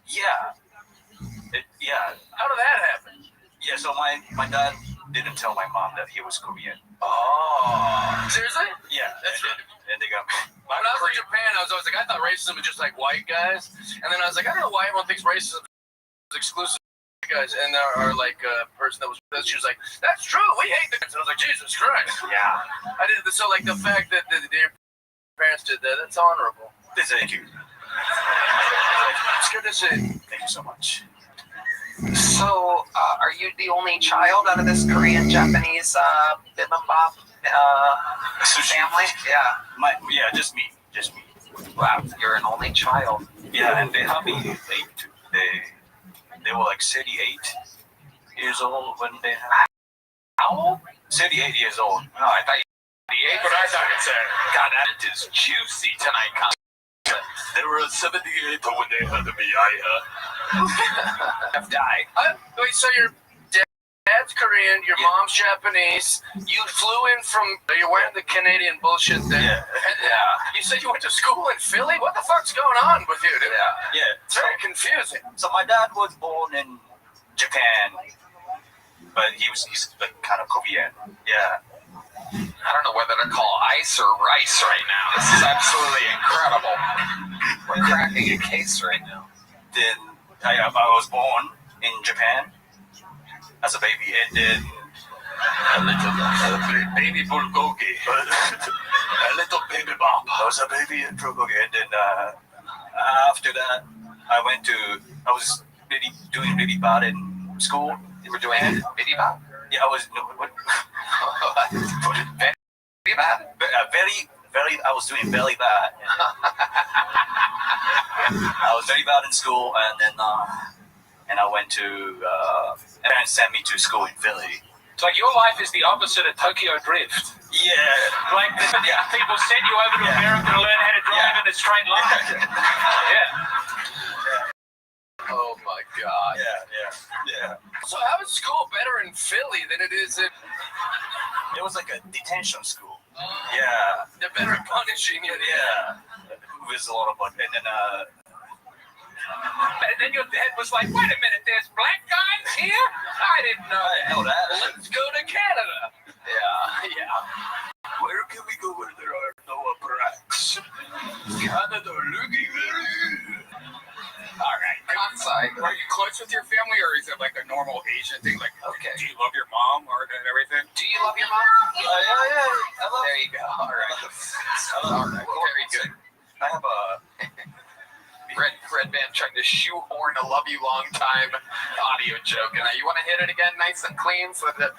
Yeah. How did that happen? Yeah, so my dad didn't tell my mom that he was Korean. Oh. Seriously? Yeah. That's right. And they got me. When I was in Japan, I was always like, I thought racism was just like white guys. And then I was like, I don't know why everyone thinks racism is exclusive to white guys. And there are like a person that was with us, she was like, that's true, we hate the guys. And I was like, Jesus Christ. Yeah. I did so like the fact that their parents did that, that's honorable. Thank you. It's good to see. Thank you so much. So, are you the only child out of this Korean-Japanese bibimbap family? Yeah, just me. Wow, you're an only child. Yeah, and they have me late too. They were like 38 years old when they had. How old? 38 years old. No, I thought you were 38, but I thought it's God, that is juicy tonight. They were 78 when they had me. Have died. Wait, so your dad's Korean, your mom's Japanese. You flew in from. You're wearing the Canadian bullshit thing. Yeah. You said you went to school in Philly. What the fuck's going on with you, dude? Yeah. It's very confusing. So my dad was born in Japan, but he's like kind of Korean. Yeah. I don't know whether to call ice or rice right now. This is absolutely incredible. We're cracking a case right now. Then I was born in Japan, as a baby, and then a little baby bulgogi, a little baby bop. I was a baby in bulgogi, and then after that, I was really bad in school. You were doing Biddy Bop? Yeah, I was. What? Very bad? I was doing very bad. I was very bad in school, and then I went to parents sent me to school in Philly. It's like your life is the opposite of Tokyo Drift. Yeah. Like people send you over to America to learn how to drive in a straight line. Oh my God. Yeah. So how is school better in Philly than it is in... It was like a detention school. Yeah. They're better at punishing you. Yeah. With a lot of fun. And then your dad was like, wait a minute, there's black guys here? I didn't know that. Let's go to Canada. Yeah. Where can we go where there are no blacks? Canada, looking very... All right. Kansai. Are you close with your family, or is it like a normal Asian thing? Like, okay. Do you love your mom and everything? Do you love your mom? Yeah. I love. There you go. All right. All right. Very good. I have a Red Band trying to shoehorn a "Love You Long Time" audio joke, and you want to hit it again, nice and clean, so that.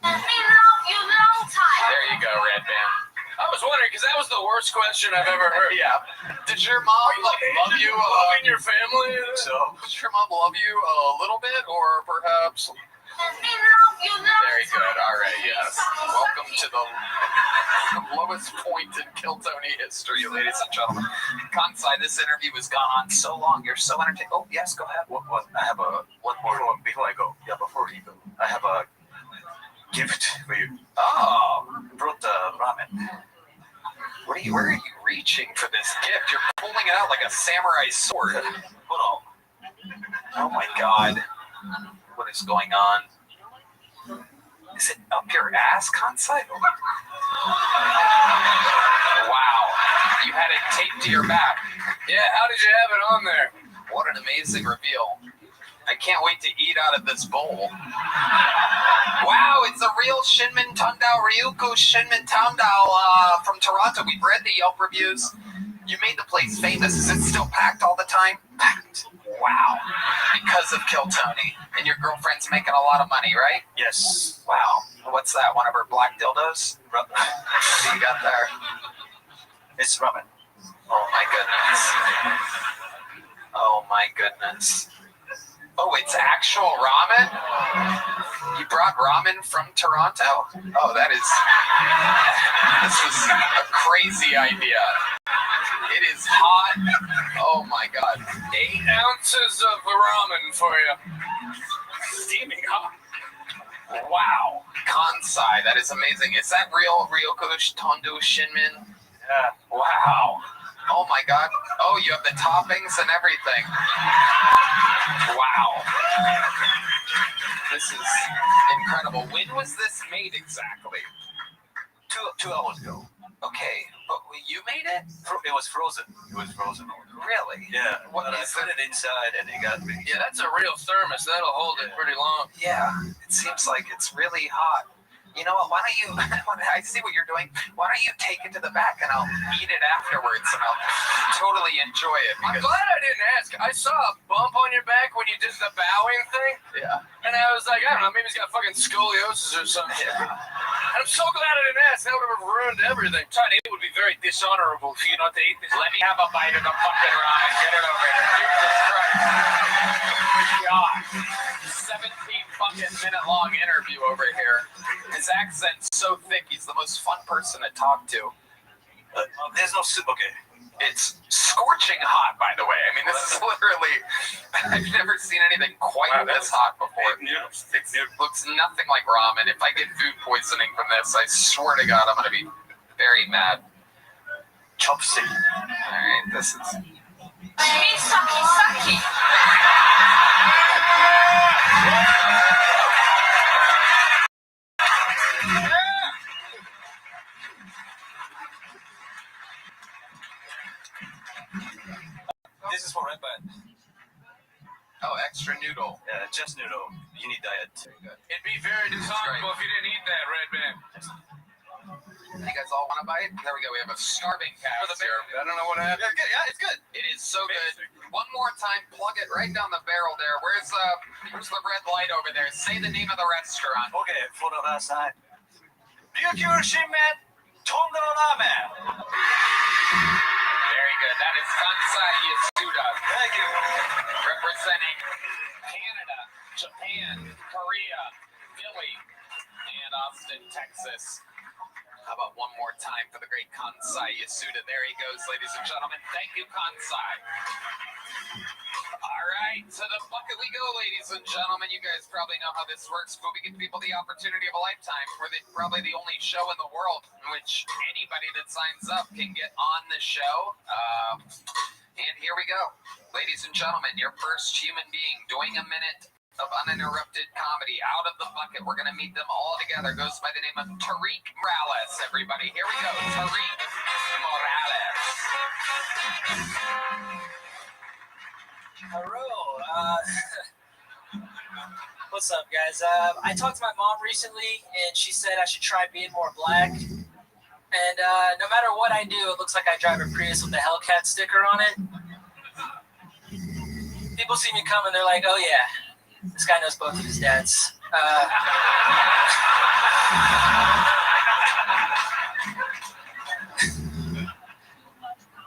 Let me love you long time. There you go, Red Band. I was wondering, because that was the worst question I've ever heard. Yeah. Did your mom love you? Loving your family? So, did your mom love you a little bit, or perhaps? Let me love you long time. Very good. All right. Yes. Welcome to the lowest point in Kiltony history, ladies and gentlemen. Kansai, this interview has gone on so long. You're so entertaining. Oh, yes. Go ahead. What? I have one more before I go. Yeah, before you go, I have a gift for you. Oh, I brought ramen. Where are you reaching for this gift? You're pulling it out like a samurai sword. Hold on. Oh my God. What is going on? Is it up your ass, Kansai? Wow. You had it taped to your back. Yeah, how did you have it on there? What an amazing reveal. I can't wait to eat out of this bowl. Wow, it's a real Shinmin Tundao Ryuko Shinmin Tundao from Toronto. We've read the Yelp reviews. You made the place famous. Is it still packed all the time? Packed. Wow. Because of Kiltony. And your girlfriend's making a lot of money, right? Yes. Wow. What's that? One of her black dildos? What do you got there? It's ramen. Oh my goodness. Oh my goodness. Oh, it's actual ramen? You brought ramen from Toronto? Oh, this was a crazy idea. It is hot. Oh my God. 8 ounces of ramen for you. Steaming hot. Wow. Kansai, that is amazing. Is that real Ryoko Tondo Shinmin? Yeah. Wow. Oh my God. Oh, you have the toppings and everything. Wow. This is incredible. When was this made exactly? 2 hours ago. Okay, but you made it? It was frozen. Really? Yeah. What I is put it inside, and it got me. Yeah, that's a real thermos. That'll hold it pretty long. Yeah, it seems like it's really hot. You know what, why don't you, I see what you're doing. Why don't you take it to the back and I'll eat it afterwards and I'll totally enjoy it. I'm glad I didn't ask. I saw a bump on your back when you did the bowing thing. Yeah. And I was like, I don't know, maybe he's got fucking scoliosis or something. Yeah. And I'm so glad I didn't ask. That would have ruined everything. Tony, it would be very dishonorable for you not to eat this. Let me have a bite of the fucking ramen. Get it over here. Jesus Christ. God. 17-fucking-minute-long interview over here. His accent's so thick, he's the most fun person to talk to. There's no soup. Okay. It's scorching hot, by the way. I mean, this is literally... I've never seen anything quite this hot before. It looks nothing like ramen. If I get food poisoning from this, I swear to God, I'm going to be very mad. Chopstick. All right, this is... Sucky. This is for Red Band. Oh, extra noodle. Yeah, just noodle. You need diet. It'd be very dishonorable if you didn't eat that, Red Man. You guys all want a bite? There we go. We have a starving cast here. I don't know what happened. Yeah, it's good. It is so good. One more time, plug it right down the barrel there. Where's the red light over there? Say the name of the restaurant. Okay, photo outside. Ryukyushimen Tongarame. Very good. That is Kansai Yasuda. Thank you. Representing Canada, Japan, Korea, Philly, and Austin, Texas. How about one more time for the great Kansai Yasuda? There he goes, ladies and gentlemen. Thank you, Kansai. All right, to the bucket we go, ladies and gentlemen. You guys probably know how this works, but we give people the opportunity of a lifetime. We're probably the only show in the world in which anybody that signs up can get on the show. And here we go. Ladies and gentlemen, your first human being doing a minute of uninterrupted comedy out of the bucket. We're going to meet them all together. Goes by the name of Tariq Morales, everybody. Here we go. Tariq Morales. Hello. What's up, guys? I talked to my mom recently, and she said I should try being more black. And no matter what I do, it looks like I drive a Prius with the Hellcat sticker on it. People see me coming, they're like, oh yeah, this guy knows both of his dads.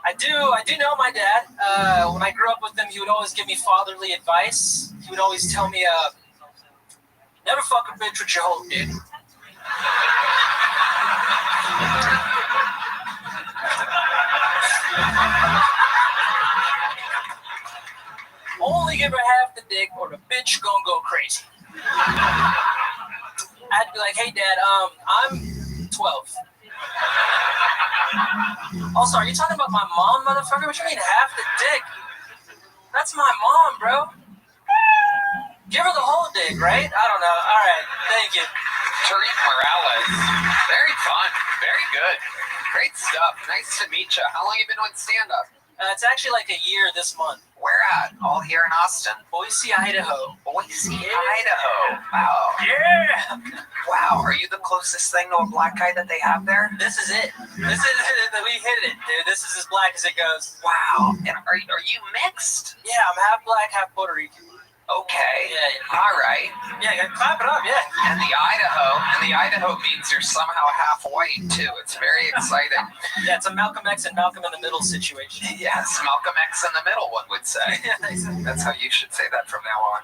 I do know my dad. When I grew up with him, he would always give me fatherly advice. He would always tell me, never fuck a bitch with your whole dick. Only give her half the dick or the bitch gonna go crazy. I'd be like, hey dad, I'm 12. Also, are you talking about my mom, motherfucker? What you mean half the dick? That's my mom, bro. Give her the whole dick, right? I don't know. All right, thank you. Tariq Morales. Very fun. Very good. Great stuff. Nice to meet you. How long have you been with stand-up? It's actually like a year this month. Where at? All here in Austin? Boise, Idaho. Boise, Idaho. Wow. Yeah. Wow. Are you the closest thing to a black guy that they have there? This is it. This is it. We hit it, dude. This is as black as it goes. Wow. And are you mixed? Yeah, I'm half black, half Puerto Rican. Okay. Yeah. All right. Yeah, clap it up, yeah. And the Idaho means you're somehow half white too. It's very exciting. Yeah, it's a Malcolm X and Malcolm in the Middle situation. Yes, Malcolm X in the middle, one would say. That's how you should say that from now on.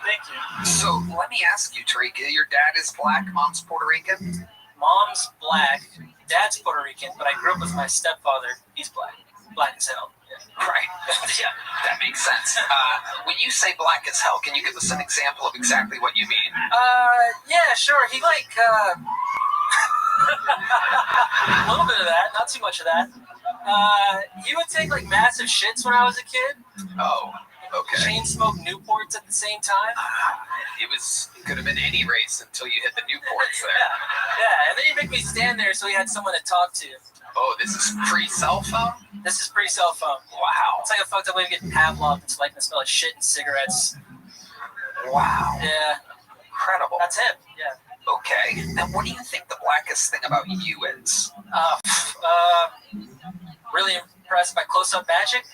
Thank you. So let me ask you, Tariq, your dad is black, mom's Puerto Rican? Mom's black, dad's Puerto Rican, but I grew up with my stepfather. He's black. Black as hell. Right. Yeah, that makes sense. When you say black as hell, can you give us an example of exactly what you mean? Yeah, sure. He a little bit of that, not too much of that. He would take like massive shits when I was a kid. Oh, okay. Chain smoke Newports at the same time. Could have been any race until you hit the Newports there. Yeah, and then he'd make me stand there so he had someone to talk to. Oh, this is pre-cell phone? This is pre-cell phone. Wow. It's like a fucked up way of getting Pavlov. It's like the smell of shit and cigarettes. Wow. Yeah. Incredible. That's him. Yeah. Okay. And what do you think the blackest thing about you is? Really impressed by close-up magic.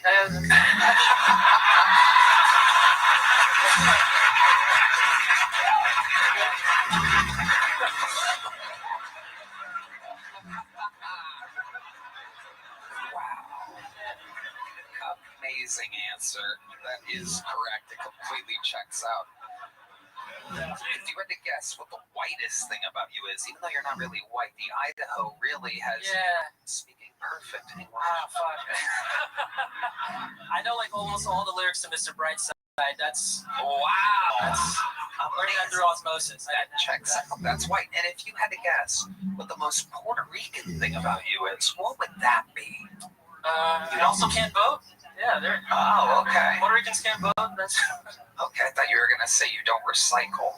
Amazing answer. That is correct. It completely checks out. If you had to guess what the whitest thing about you is, even though you're not really white, the Idaho really has speaking perfect English. Fuck. I know like almost all the lyrics to Mr. Brightside. That's I'm learning that through osmosis. That checks out. That's white. And if you had to guess what the most Puerto Rican thing about you is, what would that be? You also can't vote? Yeah, they're. Oh, okay. Puerto Ricans can't vote. That's. Okay, I thought you were gonna say you don't recycle.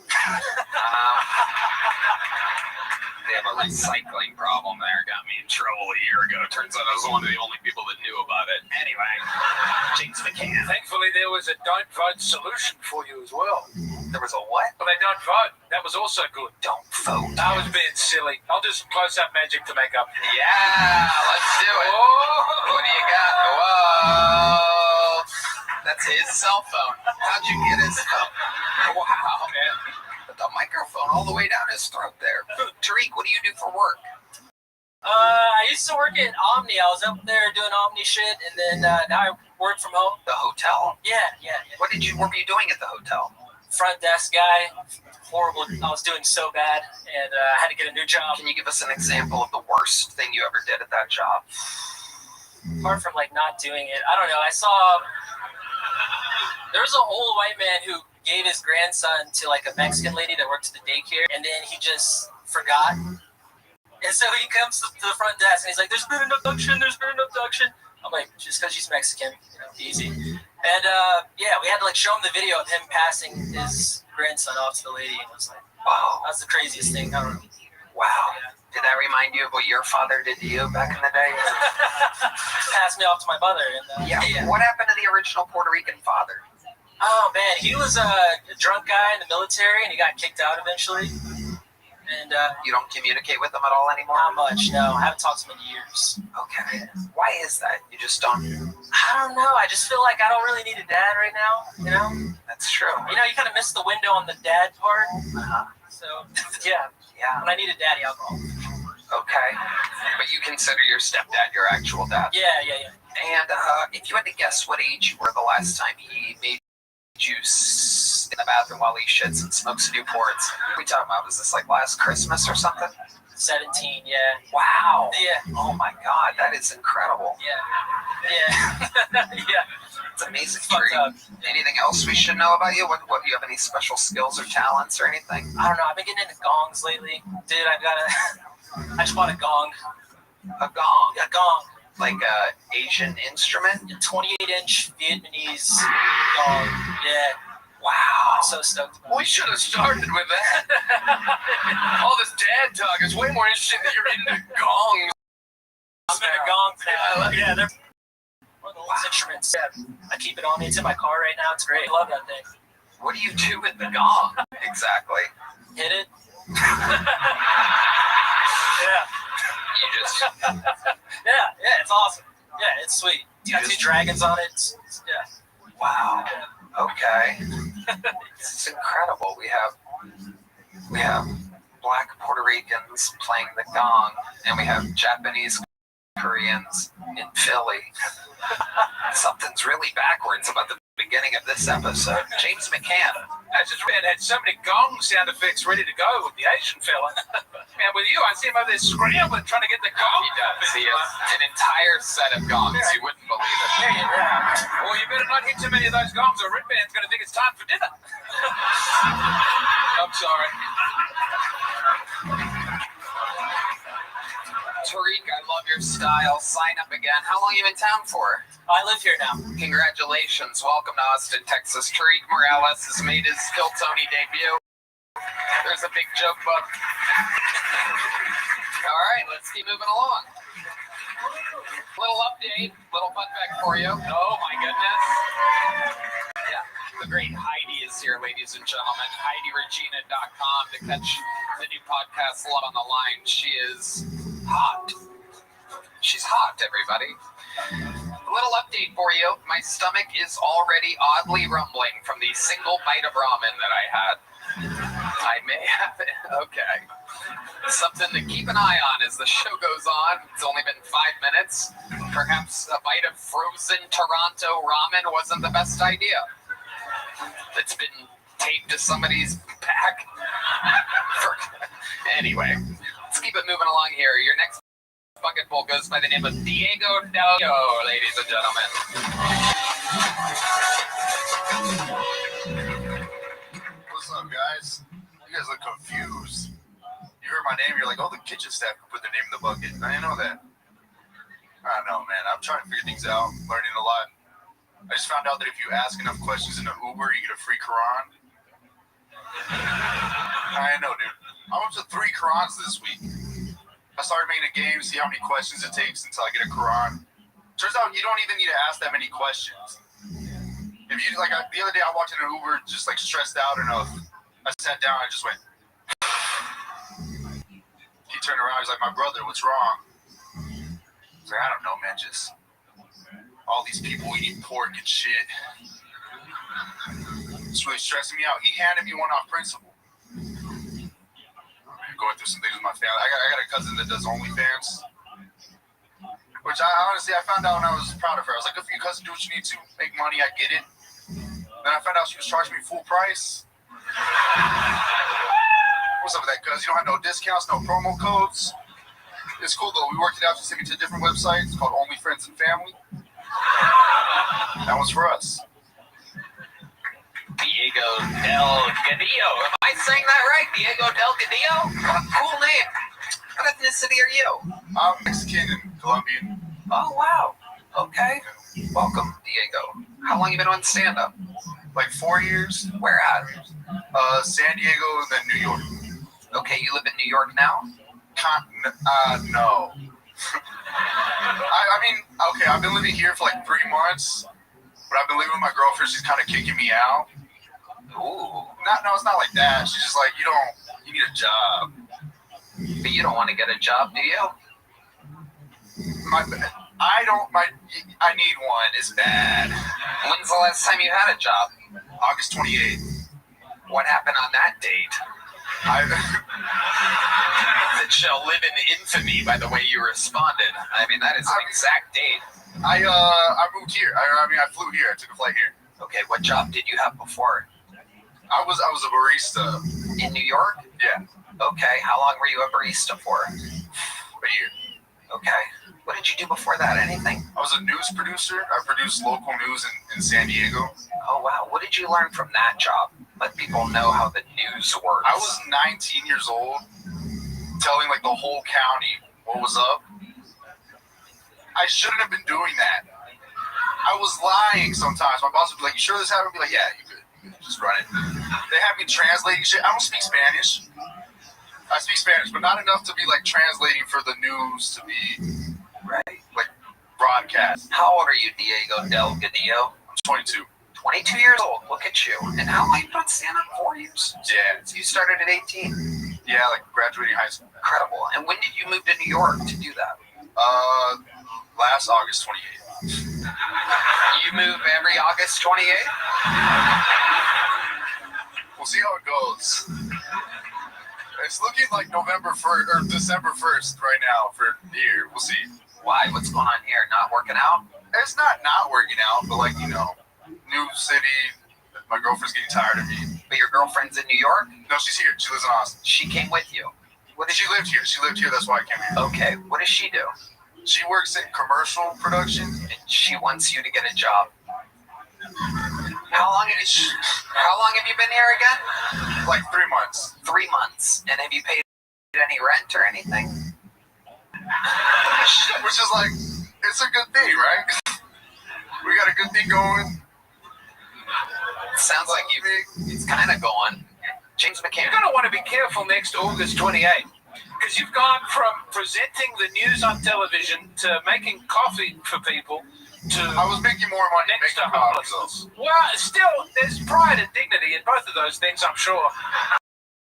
They have a recycling problem there. Got me in trouble a year ago. Turns out I was one of the only people that knew about it. Anyway, James McCann. Thankfully, there was a don't vote solution for you as well. There was a what? But they don't vote. That was also good. Don't vote. I was being silly. I'll do some close-up magic to make up. Yeah, let's do it. Oh. What do you got? Whoa. That's his cell phone. How'd you get his phone? Wow, man. Put the microphone all the way down his throat there. Tariq, what do you do for work? I used to work at Omni. I was up there doing Omni shit, and then now I work from home. The hotel? Yeah. What were you doing at the hotel? Front desk guy. Horrible. I was doing so bad, and I had to get a new job. Can you give us an example of the worst thing you ever did at that job? Apart from like not doing it, I don't know. I saw there was an old white man who gave his grandson to like a Mexican lady that worked at the daycare, and then he just forgot. And so he comes to the front desk and he's like, "There's been an abduction. I'm like, just because she's Mexican, easy. And we had to like show him the video of him passing his grandson off to the lady, and it was like, wow, that's the craziest thing. I don't know. Wow. Yeah. Did that remind you of what your father did to you back in the day? Passed me off to my mother. And, yeah. What happened to the original Puerto Rican father? Oh man, he was a drunk guy in the military, and he got kicked out eventually. And you don't communicate with them at all anymore? Not much, no. I haven't talked to him in years. Okay. Why is that? You just don't? I don't know. I just feel like I don't really need a dad right now, you know? That's true. You know, you kind of miss the window on the dad part. So, yeah. When I need a daddy, I'll call. Okay. But you consider your stepdad your actual dad? Yeah. And if you had to guess what age you were the last time he made juice in the bathroom while he shits and smokes Newports. What are we talking about? Was this like last Christmas or something? 17, yeah. Wow. Yeah. Oh my God, that is incredible. Yeah. It's amazing. Anything else we should know about you? What do you have any special skills or talents or anything? I don't know. I've been getting into gongs lately. Dude, I just bought a gong. A gong? A gong. Like a Asian instrument? A 28-inch Vietnamese gong. Yeah. Wow. I'm so stoked. We should have started with that. All this dad talk is way more interesting that you're into gongs. I'm into gongs now. Yeah, they're one of the last instruments. Yeah. I keep it on me. It's in my car right now. It's great. I love that thing. What do you do with the gong? Exactly. Hit it. You just... yeah, it's awesome. Yeah, it's sweet. It's got 2 dragons on it. Yeah. Wow. Okay. It's incredible. We have black Puerto Ricans playing the gong, and we have Japanese Koreans in Philly. Something's really backwards about the beginning of this episode. James McCann. I just had so many gong sound effects ready to go with the Asian fella. And with you, I see him over there scrambling, trying to get the gong. He does. He has an entire set of gongs. You wouldn't believe it. Yeah. Well, you better not hit too many of those gongs, or Red Band's going to think it's time for dinner. I'm sorry. Tariq, I love your style. Sign up again. How long have you been in town for? I live here now. Congratulations. Welcome to Austin, Texas. Tariq Morales has made his Phil Tony debut. There's a big joke book. All right, let's keep moving along. Little update, little fun fact for you. Oh my goodness. Yeah, the great Heidi is here, ladies and gentlemen. HeidiRegina.com to catch the new podcast Love on the Line. She is hot. She's hot, everybody. A little update for you. My stomach is already oddly rumbling from the single bite of ramen that I had. I may have it. Okay. Something to keep an eye on as the show goes on. It's only been 5 minutes. Perhaps a bite of frozen Toronto ramen wasn't the best idea. It's been taped to somebody's back. Anyway, let's keep it moving along here. Your next bucket bowl goes by the name of Diego Delio, ladies and gentlemen. What's up, guys? You guys look confused. You heard my name, you're like, oh, the kitchen staff can put their name in the bucket. I didn't know that. I don't know, man. I'm trying to figure things out, learning a lot. I just found out that if you ask enough questions in an Uber, you get a free Quran. I know, dude. I'm up to 3 Qurans this week. I started making a game, see how many questions it takes until I get a Quran. Turns out you don't even need to ask that many questions. If If you like, the other day I walked in an Uber just like stressed out enough. I sat down. I just went. He turned around. He's like, "My brother, what's wrong?" I was like, "I don't know, man. Just all these people eating pork and shit. It's really stressing me out." He handed me one off principle. I'm going through some things with my family. I got a cousin that does OnlyFans, which I honestly found out when I was proud of her. I was like, "Good for you, cousin. Do what you need to. Make money. I get it." Then I found out she was charging me full price. What's up with that, cuz? You don't have no discounts, no promo codes. It's cool though. We worked it out. She sent me to a different website. It's called Only Friends and Family. That one's for us. Diego Del Gadillo. Am I saying that right? Diego Del Gadillo? What a cool name. What ethnicity are you? I'm Mexican and Colombian. Oh, wow. Okay. Welcome, Diego. How long you been on stand-up? Like 4 years. Where at? San Diego and then New York. Okay, you live in New York now? No. I mean, okay, I've been living here for like 3 months, but I've been living with my girlfriend. She's kind of kicking me out. Ooh. No, it's not like that. She's just like, you need a job. But you don't want to get a job, do you? I need one. It's bad. When's the last time you had a job? August 28th. What happened on that date? It shall live in infamy by the way you responded. I mean, that is an exact date. I moved here. I flew here. I took a flight here. Okay, what job did you have before? I was a barista. In New York? Yeah. Okay, how long were you a barista for? A year. Okay. What did you do before that? Anything? I was a news producer. I produced local news in San Diego. Oh, wow. What did you learn from that job? Let people know how the news works. I was 19 years old, telling like the whole county what was up. I shouldn't have been doing that. I was lying sometimes. My boss would be like, "You sure this happened?" I'd be like, "Yeah, you good. Just run it." They have me translating shit. I don't speak Spanish. I speak Spanish, but not enough to be like translating for the news to be like broadcast. How old are you, Diego Del Gadillo? I'm 22. 22 years old. Look at you. And how long have you been stand-up? 4 years? Yeah. So you started at 18? Yeah, like graduating high school. Incredible. And when did you move to New York to do that? Last August 28th. You move every August 28th? We'll see how it goes. It's looking like November 1st or December 1st right now for here. We'll see. Why? What's going on here? Not working out? It's not working out, but like, new city. My girlfriend's getting tired of me. But your girlfriend's in New York? No, she's here. She lives in Austin. She came with you? She lived here. That's why I came here. Okay. What does she do? She works in commercial production. And she wants you to get a job. How long have you been here again? Like 3 months. 3 months. And have you paid any rent or anything? Which is like, it's a good thing, right? We got a good thing going. Sounds like it's kind of going. James McCann. You're going to want to be careful next August 28th, because you've gone from presenting the news on television to making coffee for people to... I was making more money next to making coffee. homelessness. Well, still, there's pride and dignity in both of those things, I'm sure.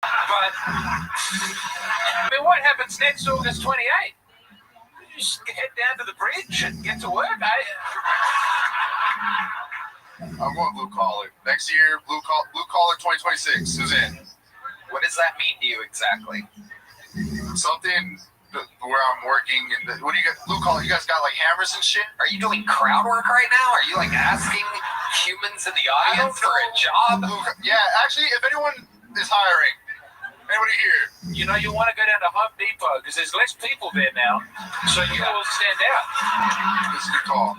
But, I mean, what happens next August 28th? You just head down to the bridge and get to work. I'm going blue collar. Next year, blue collar 2026. Who's in? What does that mean to you exactly? Something where I'm working. What do you got? Blue collar. You guys got like hammers and shit? Are you doing crowd work right now? Are you like asking humans in the audience for a job? Yeah, actually, if anyone is hiring, anybody here? You want to go down to Home Depot because there's less people there now, so you will stand out. This is a good call.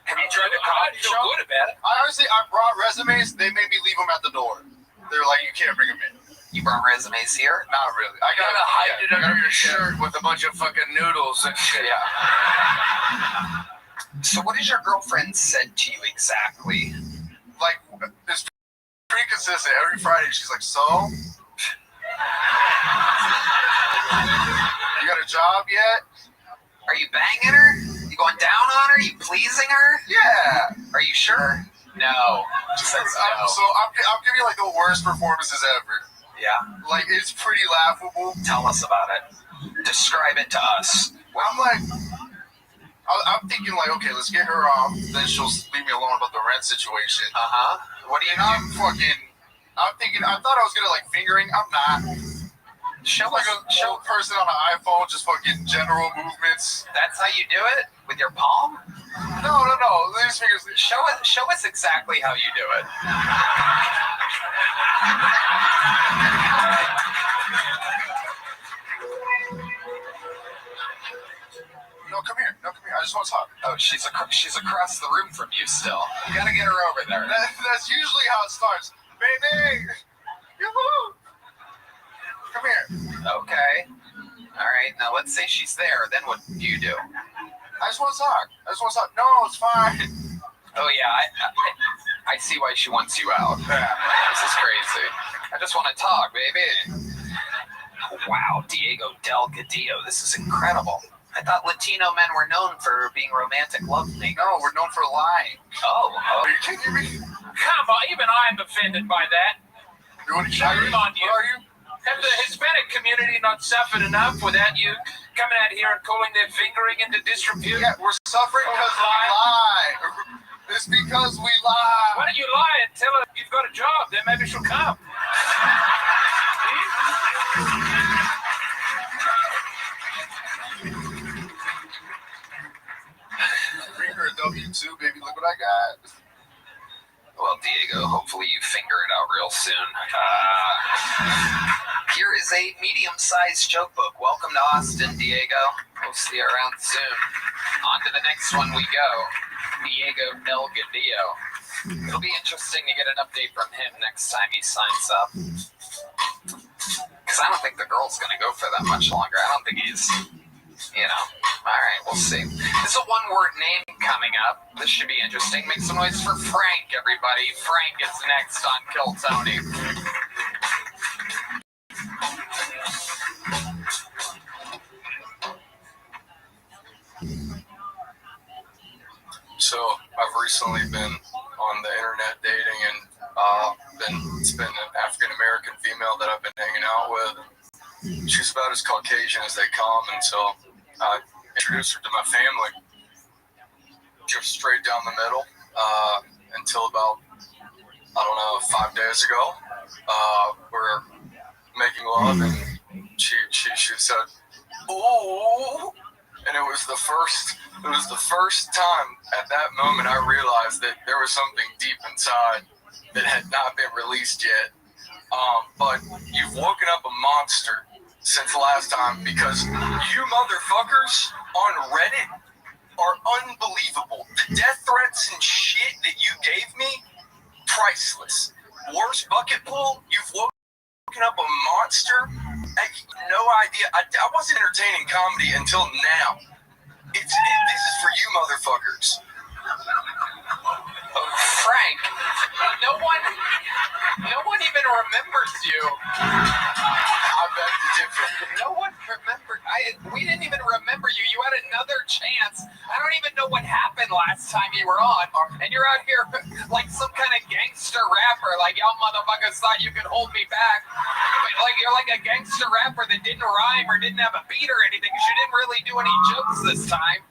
Have you tried to feel good about it? I brought resumes. They made me leave them at the door. They're like, you can't bring them in. You brought resumes here? Not really. I gotta hide it under your shirt with a bunch of fucking noodles and shit. Yeah. So what has your girlfriend said to you exactly? Like, it's pretty consistent. Every Friday, she's like, "So, you got a job yet? Are you banging her? You going down on her? You pleasing her? Yeah. Are you sure? No. Just says no. So I'm giving you like the worst performances ever. Yeah. Like it's pretty laughable. Tell us about it. Describe it to us. I'm like, I'm thinking like, okay, let's get her off. Then she'll leave me alone about the rent situation. What do you? I'm thinking. I thought I was gonna like fingering. I'm not. Show like a person on an iPhone, just fucking general movements. That's how you do it with your palm? No. These fingers. Show us exactly how you do it. No, come here. I just want to talk. Oh, she's across the room from you still. You gotta get her over there. That's usually how it starts. Baby! Yoo-hoo! Come here. Okay. Alright, now let's say she's there. Then what do you do? I just want to talk. No, it's fine. Oh, yeah, I see why she wants you out. This is crazy. I just want to talk, baby. Wow, Diego Delgadillo. This is incredible. I thought Latino men were known for being romantic lovemakers. No, we're known for lying. Oh. Are you kidding me? Come on, even I'm offended by that. Shame on you. Are you? Have the Hispanic community not suffered enough without you coming out here and calling their fingering into disrepute? Yeah, we're suffering because we lie. It's because we lie. Why don't you lie and tell her you've got a job? Then maybe she'll come. Bring her a W2, baby. Look what I got. Well, Diego, hopefully you figure it out real soon. Here is a medium-sized joke book. Welcome to Austin, Diego. We'll see you around soon. On to the next one we go. Diego Delgadillo. It'll be interesting to get an update from him next time he signs up. Because I don't think the girl's going to go for that much longer. I don't think he's... All right, we'll see. There's a one-word name coming up. This should be interesting. Make some noise for Frank, everybody. Frank is next on Kill Tony. So I've recently been on the internet dating and it's been an African-American female that I've been hanging out with. She's about as Caucasian as they come, and so I introduced her to my family, just straight down the middle, until about, 5 days ago. We're making love, and she said, "Ooh," and it was the first time at that moment I realized that there was something deep inside that had not been released yet. But you've woken up a monster since last time, because you motherfuckers on Reddit are unbelievable. The death threats and shit that you gave me, priceless. Worst bucket pool, you've woken up a monster. No idea. I wasn't entertaining comedy until now. This is for you motherfuckers. Frank, no one even remembers you. I beg to differ. No one remembered. We didn't even remember you. You had another chance. I don't even know what happened last time you were on. And you're out here like some kind of gangster rapper. Like, y'all motherfuckers thought you could hold me back. But like, you're like a gangster rapper that didn't rhyme or didn't have a beat or anything, because you didn't really do any jokes this time.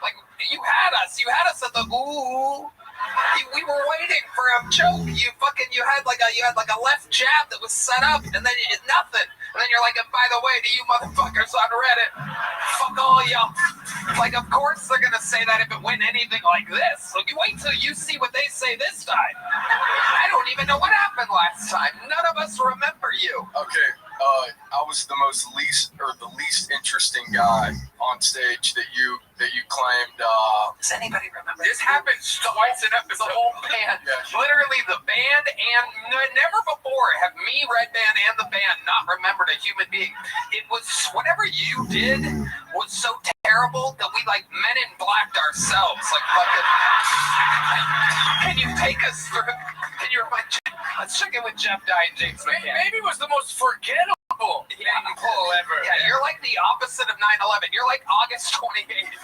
Like, you had us. You had us at the ooh. We were waiting for a joke. You had like a left jab that was set up, and then nothing. And then you're like, and by the way, to you motherfuckers on Reddit, fuck all y'all. Like, of course they're gonna say that if it went anything like this. So you wait till you see what they say this time. I don't even know what happened last time. None of us remember you. Okay, I was the least interesting guy on stage that you claimed. Does anybody remember? This happened twice in The whole band, literally the band, and never before have me, Red Band, and the band not remembered a human being. It was whatever you did was so terrible that we like Men in Blacked ourselves. Like fucking. Can you take us through? Can you remind? Let's check in with Jeff Dye and James McCann. Maybe it was the most forgettable pull ever. Yeah, you're like the opposite of 9/11. You're like August 28th.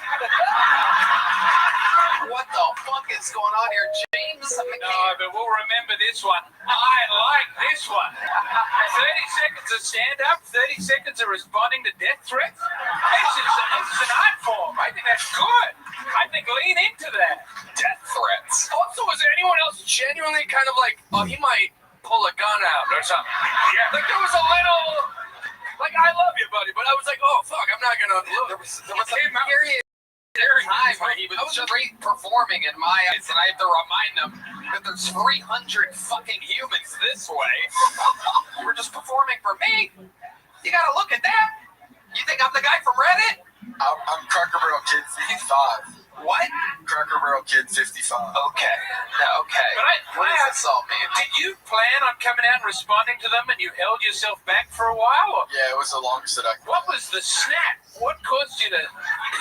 What the fuck is going on here? James No, but we'll remember this one. I like this one. 30 seconds of stand-up, 30 seconds of responding to death threats. This is an art form. I think that's good. I think lean into that. Death threats. Also, was there anyone else genuinely kind of like, oh, he might pull a gun out or something? Yeah. Like there was a little, like, I love you, buddy, but I was like, oh, fuck, I'm not gonna look. There was a period time where he was just great performing in my eyes, and I have to remind him that there's 300 fucking humans this way. You were just performing for me. You gotta look at that. You think I'm the guy from Reddit? I'm Cracker Barrel Kid 55. What? Cracker Barrel Kid 55. Okay. Okay. But What does this all mean? Did you plan on coming out and responding to them, and you held yourself back for a while? Or Yeah, it was the longest that I could. what was the snap? What caused you to?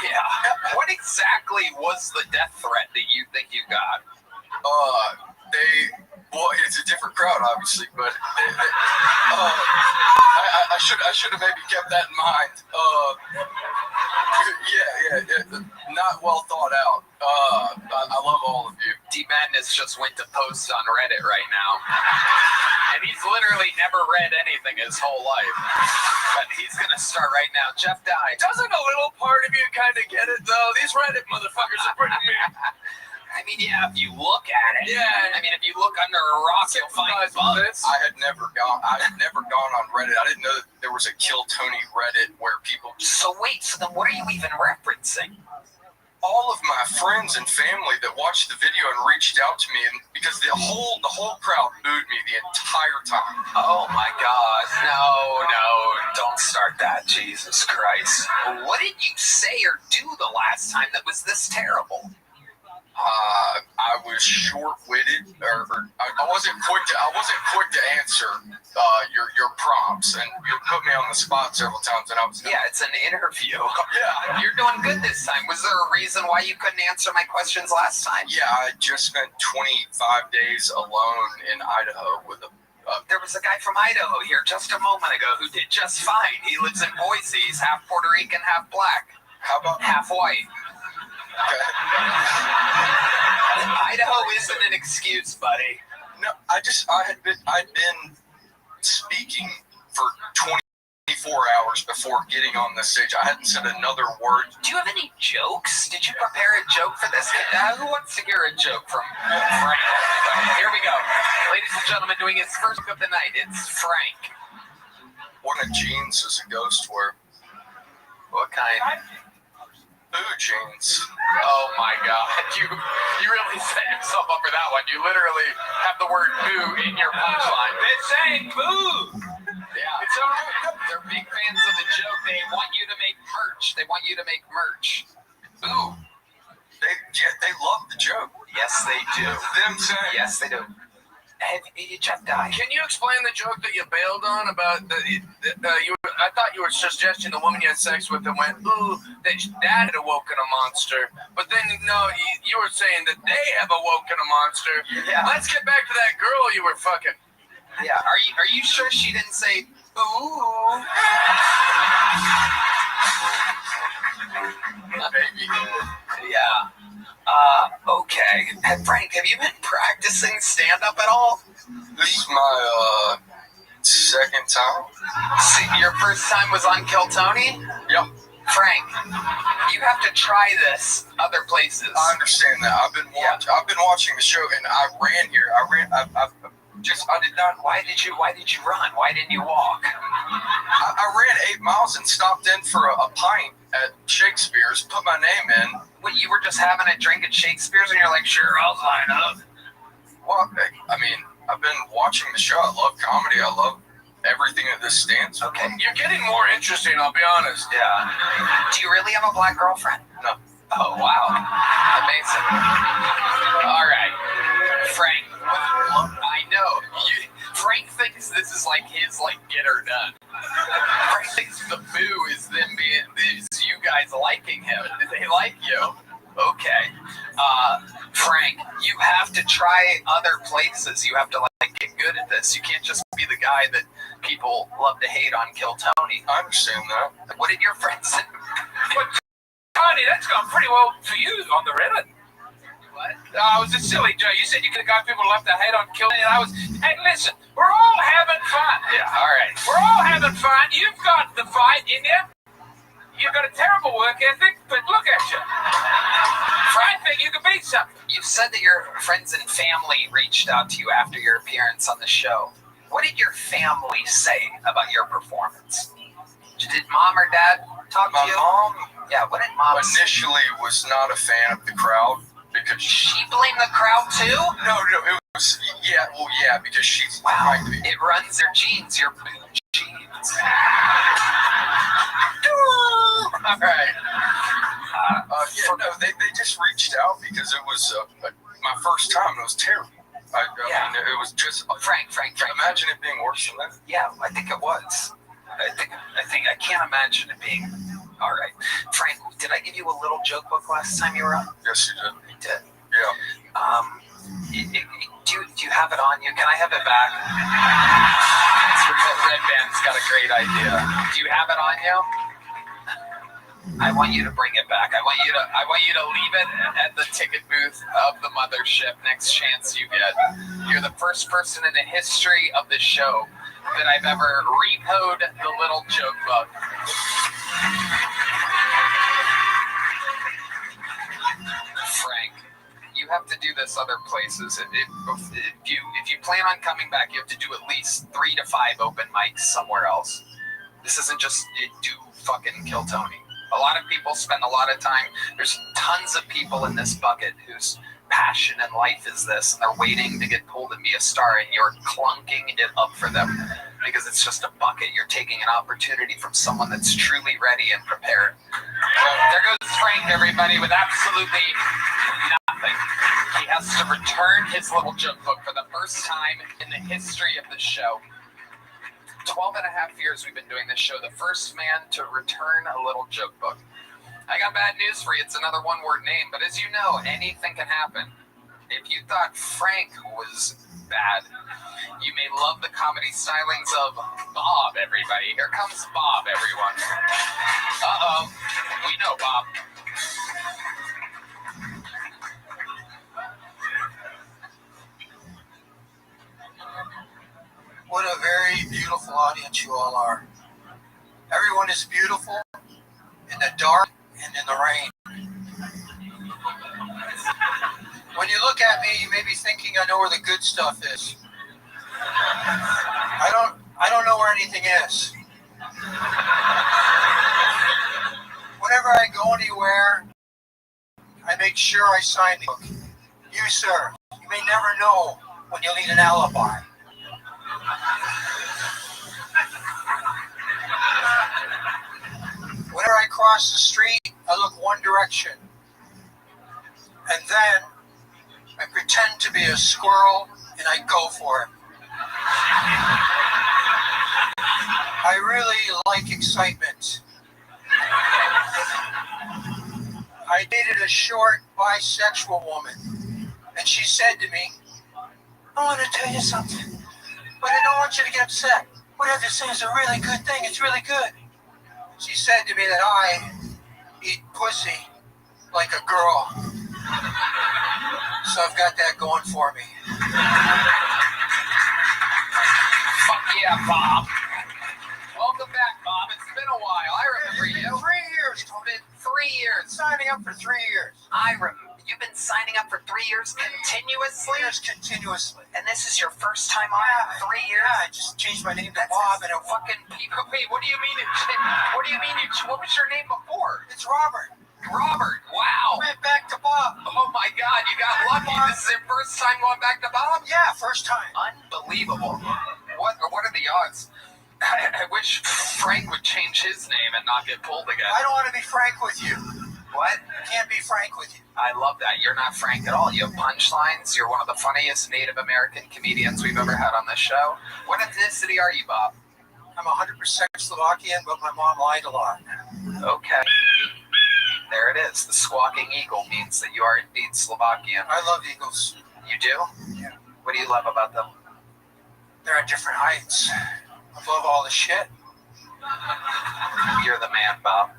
Yeah. What exactly was the death threat that you think you got? Well, it's a different crowd, obviously, but I should have maybe kept that in mind. Yeah, not well thought out. I love all of you. D Madness just went to post on Reddit right now, and he's literally never read anything his whole life. But he's gonna start right now. Jeff died. Doesn't a little part of you kind of get it, though? These Reddit motherfuckers are pretty mean. I mean, yeah, if you look at it. Yeah. I mean, if you look under a rock, you'll find bugs. I had never gone on Reddit. I didn't know that there was a Kill Tony Reddit where people. So wait, so then what are you even referencing? All of my friends and family that watched the video and reached out to me, and because the whole crowd booed me the entire time. Oh my God! No, don't start that. Jesus Christ! What did you say or do the last time that was this terrible? I was short-witted, or I wasn't quick to answer your prompts, and you put me on the spot several times, and I was. Yeah, it's an interview. Yeah, you're doing good this time. Was there a reason why you couldn't answer my questions last time? Yeah, I just spent 25 days alone in Idaho with a. There was a guy from Idaho here just a moment ago who did just fine. He lives in Boise. He's half Puerto Rican, half black. How about half white? Okay. Idaho isn't an excuse, buddy. No, I'd been speaking for 24 hours before getting on the stage. I hadn't said another word. Do you have any jokes? Did you prepare a joke for this? Who wants to hear a joke from Frank? Here we go. Ladies and gentlemen, doing his first of the night, it's Frank. What kind of jeans does a ghost wear? What kind? Boo jeans. Oh my God. You really set yourself up for that one. You literally have the word boo in your punchline. They're saying boo. Yeah. It's all right. They're big fans of the joke. They want you to make merch. They want you to make merch. Boo. They love the joke. Yes, they do. Them saying. Yes, they do. Jeff died. Can you explain the joke that you bailed on about I thought you were suggesting the woman you had sex with and went, ooh, that dad had awoken a monster. But then, no, you were saying that they have awoken a monster. Yeah. Let's get back to that girl you were fucking. Yeah. Are you sure she didn't say, ooh? Maybe. Yeah. Okay. And Frank, have you been practicing stand-up at all? This is my second time. See, your first time was on Kill Tony? Yep. Frank, you have to try this other places. I understand that. I've been watching the show, and I ran here. I did not. Why did you run? Why didn't you walk? I ran 8 miles and stopped in for a pint at Shakespeare's, put my name in. What, you were just having a drink at Shakespeare's and you're like, sure, I'll sign up? Well, I mean, I've been watching the show. I love comedy. I love everything that this stands for. Okay. You're getting more interesting, I'll be honest. Yeah. Do you really have a black girlfriend? No. Oh, wow. Amazing. All right. Frank, I know. Frank thinks this is like his, get her done. Frank thinks the boo is you guys liking him. They like you. Okay. Frank, you have to try other places. You have to, get good at this. You can't just be the guy that people love to hate on Kill Tony. I understand that. What did your friends say? But, Tony, that's gone pretty well for you on the Reddit. What? I was a silly joke. You said you could have got people left to hate on killing, and I was. Hey, listen, we're all having fun. Yeah, all right. We're all having fun. You've got the fight in you. You've got a terrible work ethic, but look at you. I think you can beat something. You've said that your friends and family reached out to you after your appearance on the show. What did your family say about your performance? Did mom or dad talk to you? My mom Yeah, what did mom say? initially was not a fan of the crowd because She blamed the crowd too? no, it was because she's Wow, it runs your genes, your boob genes. All right. they just reached out because it was my first time and it was terrible. I mean, it was just Frank. Imagine it being worse than that. Yeah, I think it was. I can't imagine it being. All right, Frank. Did I give you a little joke book last time you were on? Yes, you did. You did. Yeah. Do you have it on you? Can I have it back? Red Band's got a great idea. Do you have it on you? I want you to bring it back. I want you to leave it at the ticket booth of the mothership next chance you get. You're the first person in the history of the show that I've ever repoed the little joke book. Frank, you have to do this other places. If you plan on coming back, you have to do at least 3 to 5 open mics somewhere else. This isn't just do fucking Kill Tony. A lot of people spend a lot of time. There's tons of people in this bucket whose passion in life is this, and they're waiting to get pulled and be a star, and you're clunking it up for them because it's just a bucket. You're taking an opportunity from someone that's truly ready and prepared. There goes Frank, everybody, with absolutely nothing. He has to return his little joke book for the first time in the history of the show. 12 and a half years we've been doing this show, the first man to return a little joke book. I got bad news for you. It's another one-word name, but as you know, anything can happen. If you thought Frank was bad, you may love the comedy stylings of Bob, everybody. Here comes Bob, everyone. Uh-oh. We know Bob. What a very beautiful audience you all are. Everyone is beautiful in the dark and in the rain. When you look at me, you may be thinking I know where the good stuff is. I don't know where anything is. Whenever I go anywhere, I make sure I sign the book. You, sir, you may never know when you'll need an alibi. Whenever I cross the street, I look one direction. And then I pretend to be a squirrel and I go for it. I really like excitement. I dated a short bisexual woman, and she said to me, I want to tell you something, but I don't want you to get upset. Whatever they're saying is a really good thing. It's really good. She said to me that I eat pussy like a girl. So I've got that going for me. Fuck yeah, Bob. Welcome back, Bob. It's been a while. I remember you. 3 years. It's been 3 years. Signing up for 3 years. You've been signing up for 3 years continuously? Yes, continuously. And this is your first time on 3 years? Yeah, I just changed my name to Bob and it fucking people. Wait, what do you mean? What was your name before? It's Robert. Robert, wow. Went back to Bob. Oh my God, you got lucky. This is your first time going back to Bob? Yeah, first time. Unbelievable. What are the odds? I wish Frank would change his name and not get pulled again. I don't want to be frank with you. What? I can't be frank with you. I love that. You're not frank at all. You have punchlines. You're one of the funniest Native American comedians we've ever had on this show. What ethnicity are you, Bob? I'm 100% Slovakian, but my mom lied a lot. Okay. There it is. The squawking eagle means that you are indeed Slovakian. I love eagles. You do? Yeah. What do you love about them? They're at different heights. Above all the shit. You're the man, Bob.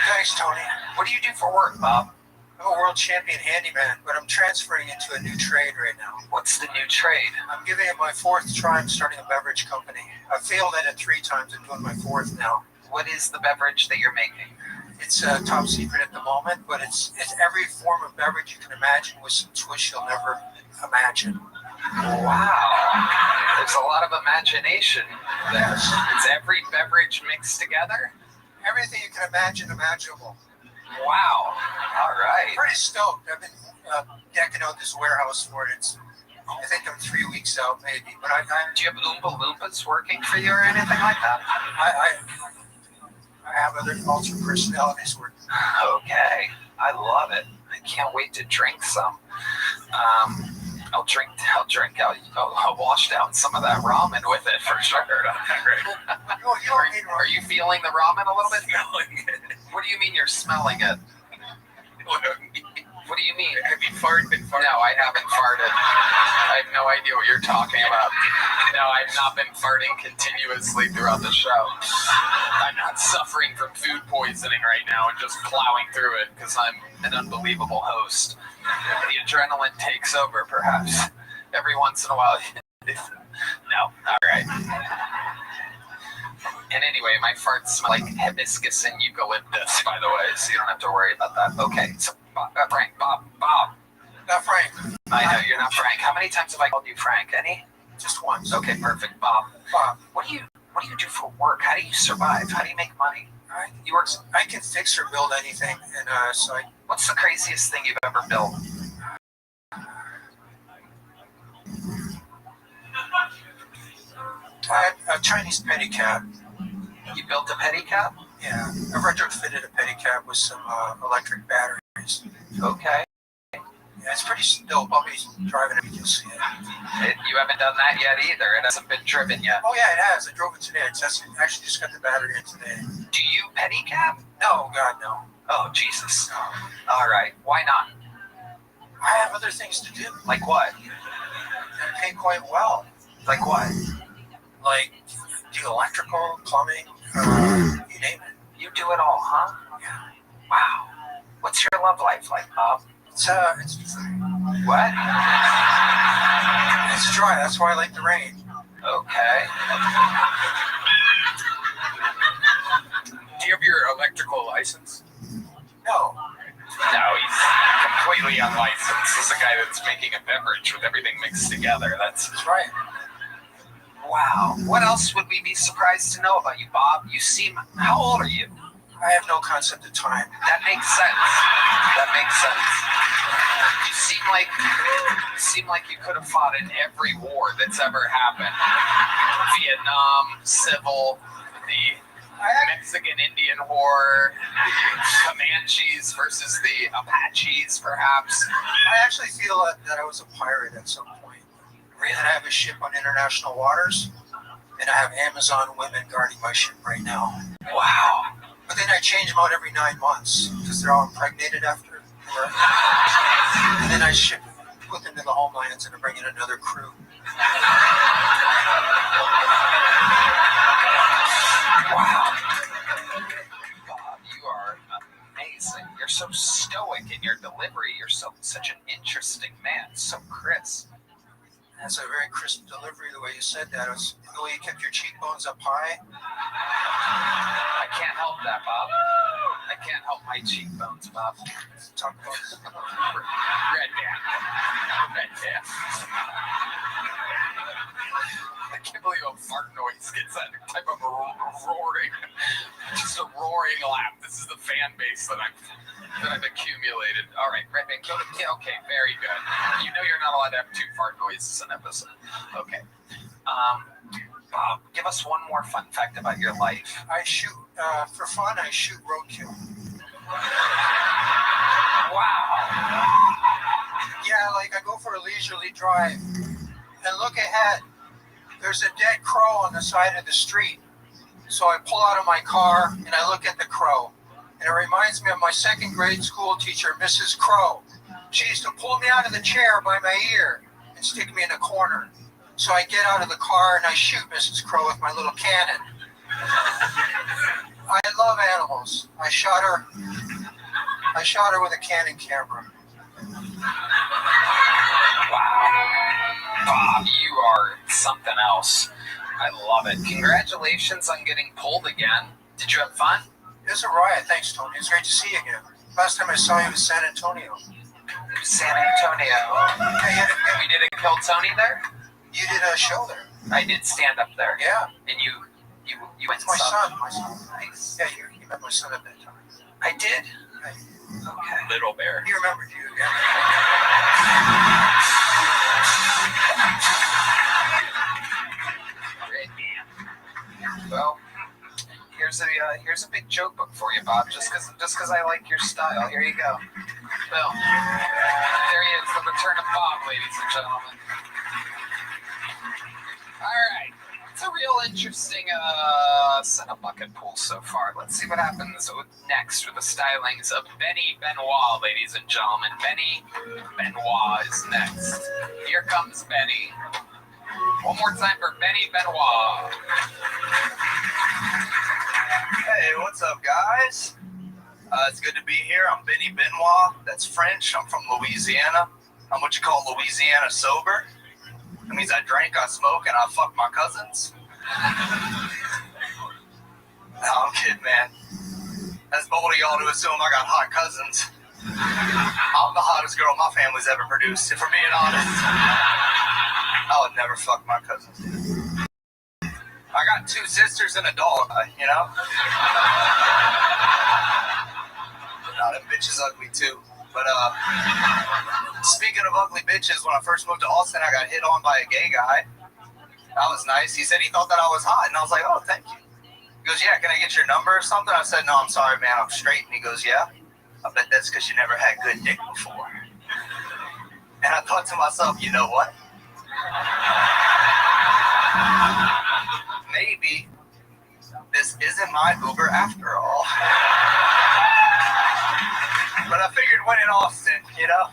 Thanks, Tony. What do you do for work, Bob? I'm a world champion handyman, but I'm transferring into a new trade right now. What's the new trade? I'm giving it my 4th try. I'm starting a beverage company. I failed at it 3 times. I'm doing my 4th now. What is the beverage that you're making? It's top secret at the moment, but it's every form of beverage you can imagine with some twist you'll never imagine. Wow. There's a lot of imagination there. It's every beverage mixed together? Everything you can imagine imaginable. Wow. All right. I'm pretty stoked. I've been decking out this warehouse for it. I think I'm 3 weeks out, maybe. But do you have Oompa Loompas working for you or anything like that? I have other ultra personalities working. Okay. I love it. I can't wait to drink some. I'll drink. I'll wash down some of that ramen with it for sure. Are you feeling the ramen a little bit? Smelling it. What do you mean you're smelling it? What do you mean? Have you been farted? No, I haven't farted. I have no idea what you're talking about. No, I've not been farting continuously throughout the show. I'm not suffering from food poisoning right now and just plowing through it because I'm an unbelievable host. The adrenaline takes over, perhaps. Every once in a while. No, all right. And anyway, my farts smell like hibiscus and eucalyptus, by the way, so you don't have to worry about that. Okay, so Frank, Bob. Not Frank. I know you're not Frank. How many times have I called you Frank? Any? Just once. Okay, perfect. Bob. Bob. What do you do for work? How do you survive? How do you make money? I can fix or build anything, and What's the craziest thing you've ever built? A Chinese pedicab. You built a pedicab? Yeah, I retrofitted a pedicab with some electric batteries. Okay. Yeah, it's pretty dope. I'll be driving it. You'll see it. You haven't done that yet either. It hasn't been driven yet. Oh yeah, it has. I drove it today. I actually just got the battery in today. Do you pedicab? No, God, no. Oh, Jesus. All right. Why not? I have other things to do. Like what? I pay quite well. Like what? Like do electrical, plumbing, you name it. You do it all, huh? Yeah. Wow. What's your love life like, Bob? It's what? It's dry. That's why I like the rain. Okay. Do you have your electrical license? No. No, he's completely unlicensed. This is a guy that's making a beverage with everything mixed together. That's right. Wow. What else would we be surprised to know about you, Bob? You seem... How old are you? I have no concept of time. That makes sense. That makes sense. You seem like you could have fought in every war that's ever happened. Vietnam, Civil, the Mexican-Indian War, the Comanches versus the Apaches, perhaps. I actually feel that I was a pirate at some point. Really? I have a ship on international waters, and I have Amazon women guarding my ship right now. Wow. But then I change them out every 9 months because they're all impregnated after. And then I put them to the homelands and I bring in another crew. Wow. Bob, you are amazing. You're so stoic in your delivery. You're such an interesting man. So crisp. That's a very crisp delivery, the way you said that. It was the way you kept your cheekbones up high. I can't help that, Bob. I can't help my cheekbones, Bob. Talk about Red band. I can't believe a fart noise gets that type of roaring. Just a roaring laugh. This is the fan base that I've accumulated. All right, Red band, go to... Okay, very good. You know you're not allowed to have 2 fart noises an episode. Okay. Bob, give us one more fun fact about your life. I shoot, for fun, I shoot roadkill. Wow. Yeah, like I go for a leisurely drive and look ahead. There's a dead crow on the side of the street. So I pull out of my car and I look at the crow. And it reminds me of my 2nd grade school teacher, Mrs. Crow. She used to pull me out of the chair by my ear and stick me in a corner. So I get out of the car and I shoot Mrs. Crow with my little cannon. I love animals. I shot her I shot her with a Canon camera. Wow. Bob, you are something else. I love it. Congratulations on getting pulled again. Did you have fun? It was a riot. Thanks, Tony. It was great to see you again. Last time I saw you was San Antonio. San Antonio. Hey, We did a Kill Tony there? you did a show there. I did stand up there. Yeah. And you went My some- son. Nice. Yeah, you met my son at that time. I did? Okay. Little Bear. He remembered you, yeah. Great man. Well, here's a big joke book for you, Bob. Just because I like your style. Here you go. Well, there he is, the return of Bob, ladies and gentlemen. All right. It's a real interesting set of bucket pools so far. Let's see what happens next with the stylings of Benny Benoit, ladies and gentlemen. Benny Benoit is next. Here comes Benny. One more time for Benny Benoit. Hey, what's up, guys? It's good to be here. I'm Benny Benoit. That's French. I'm from Louisiana. I'm what you call Louisiana sober. That means I drink, I smoke, and I fuck my cousins. No, I'm kidding, man. That's bold of y'all to assume I got hot cousins. I'm the hottest girl my family's ever produced, if we're being honest. I would never fuck my cousins. I got 2 sisters and a dog, you know? Nah, them bitches ugly too. But speaking of ugly bitches, when I first moved to Austin, I got hit on by a gay guy. That was nice. He said he thought that I was hot, and I was like, oh, thank you. He goes, yeah, can I get your number or something? I said, no, I'm sorry, man, I'm straight. And he goes, yeah, I bet that's because you never had good dick before. And I thought to myself, you know what? Maybe this isn't my Uber after all. But I figured when in Austin, you know?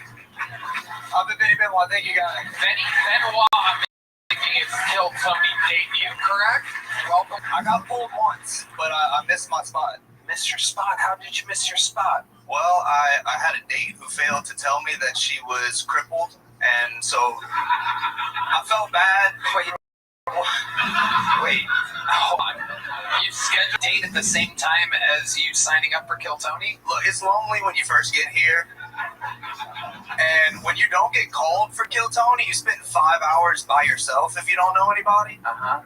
I've been Benny Benoit. Thank you, guys. Benny Benoit making his Kill Tony debut, correct? Welcome. I got pulled once, but I missed my spot. Missed your spot? How did you miss your spot? Well, I had a date who failed to tell me that she was crippled, and so I felt bad. Wait, hold on. You scheduled a date at the same time as you signing up for Kill Tony? Look, it's lonely when you first get here. And when you don't get called for Kill Tony, you spend 5 hours by yourself if you don't know anybody.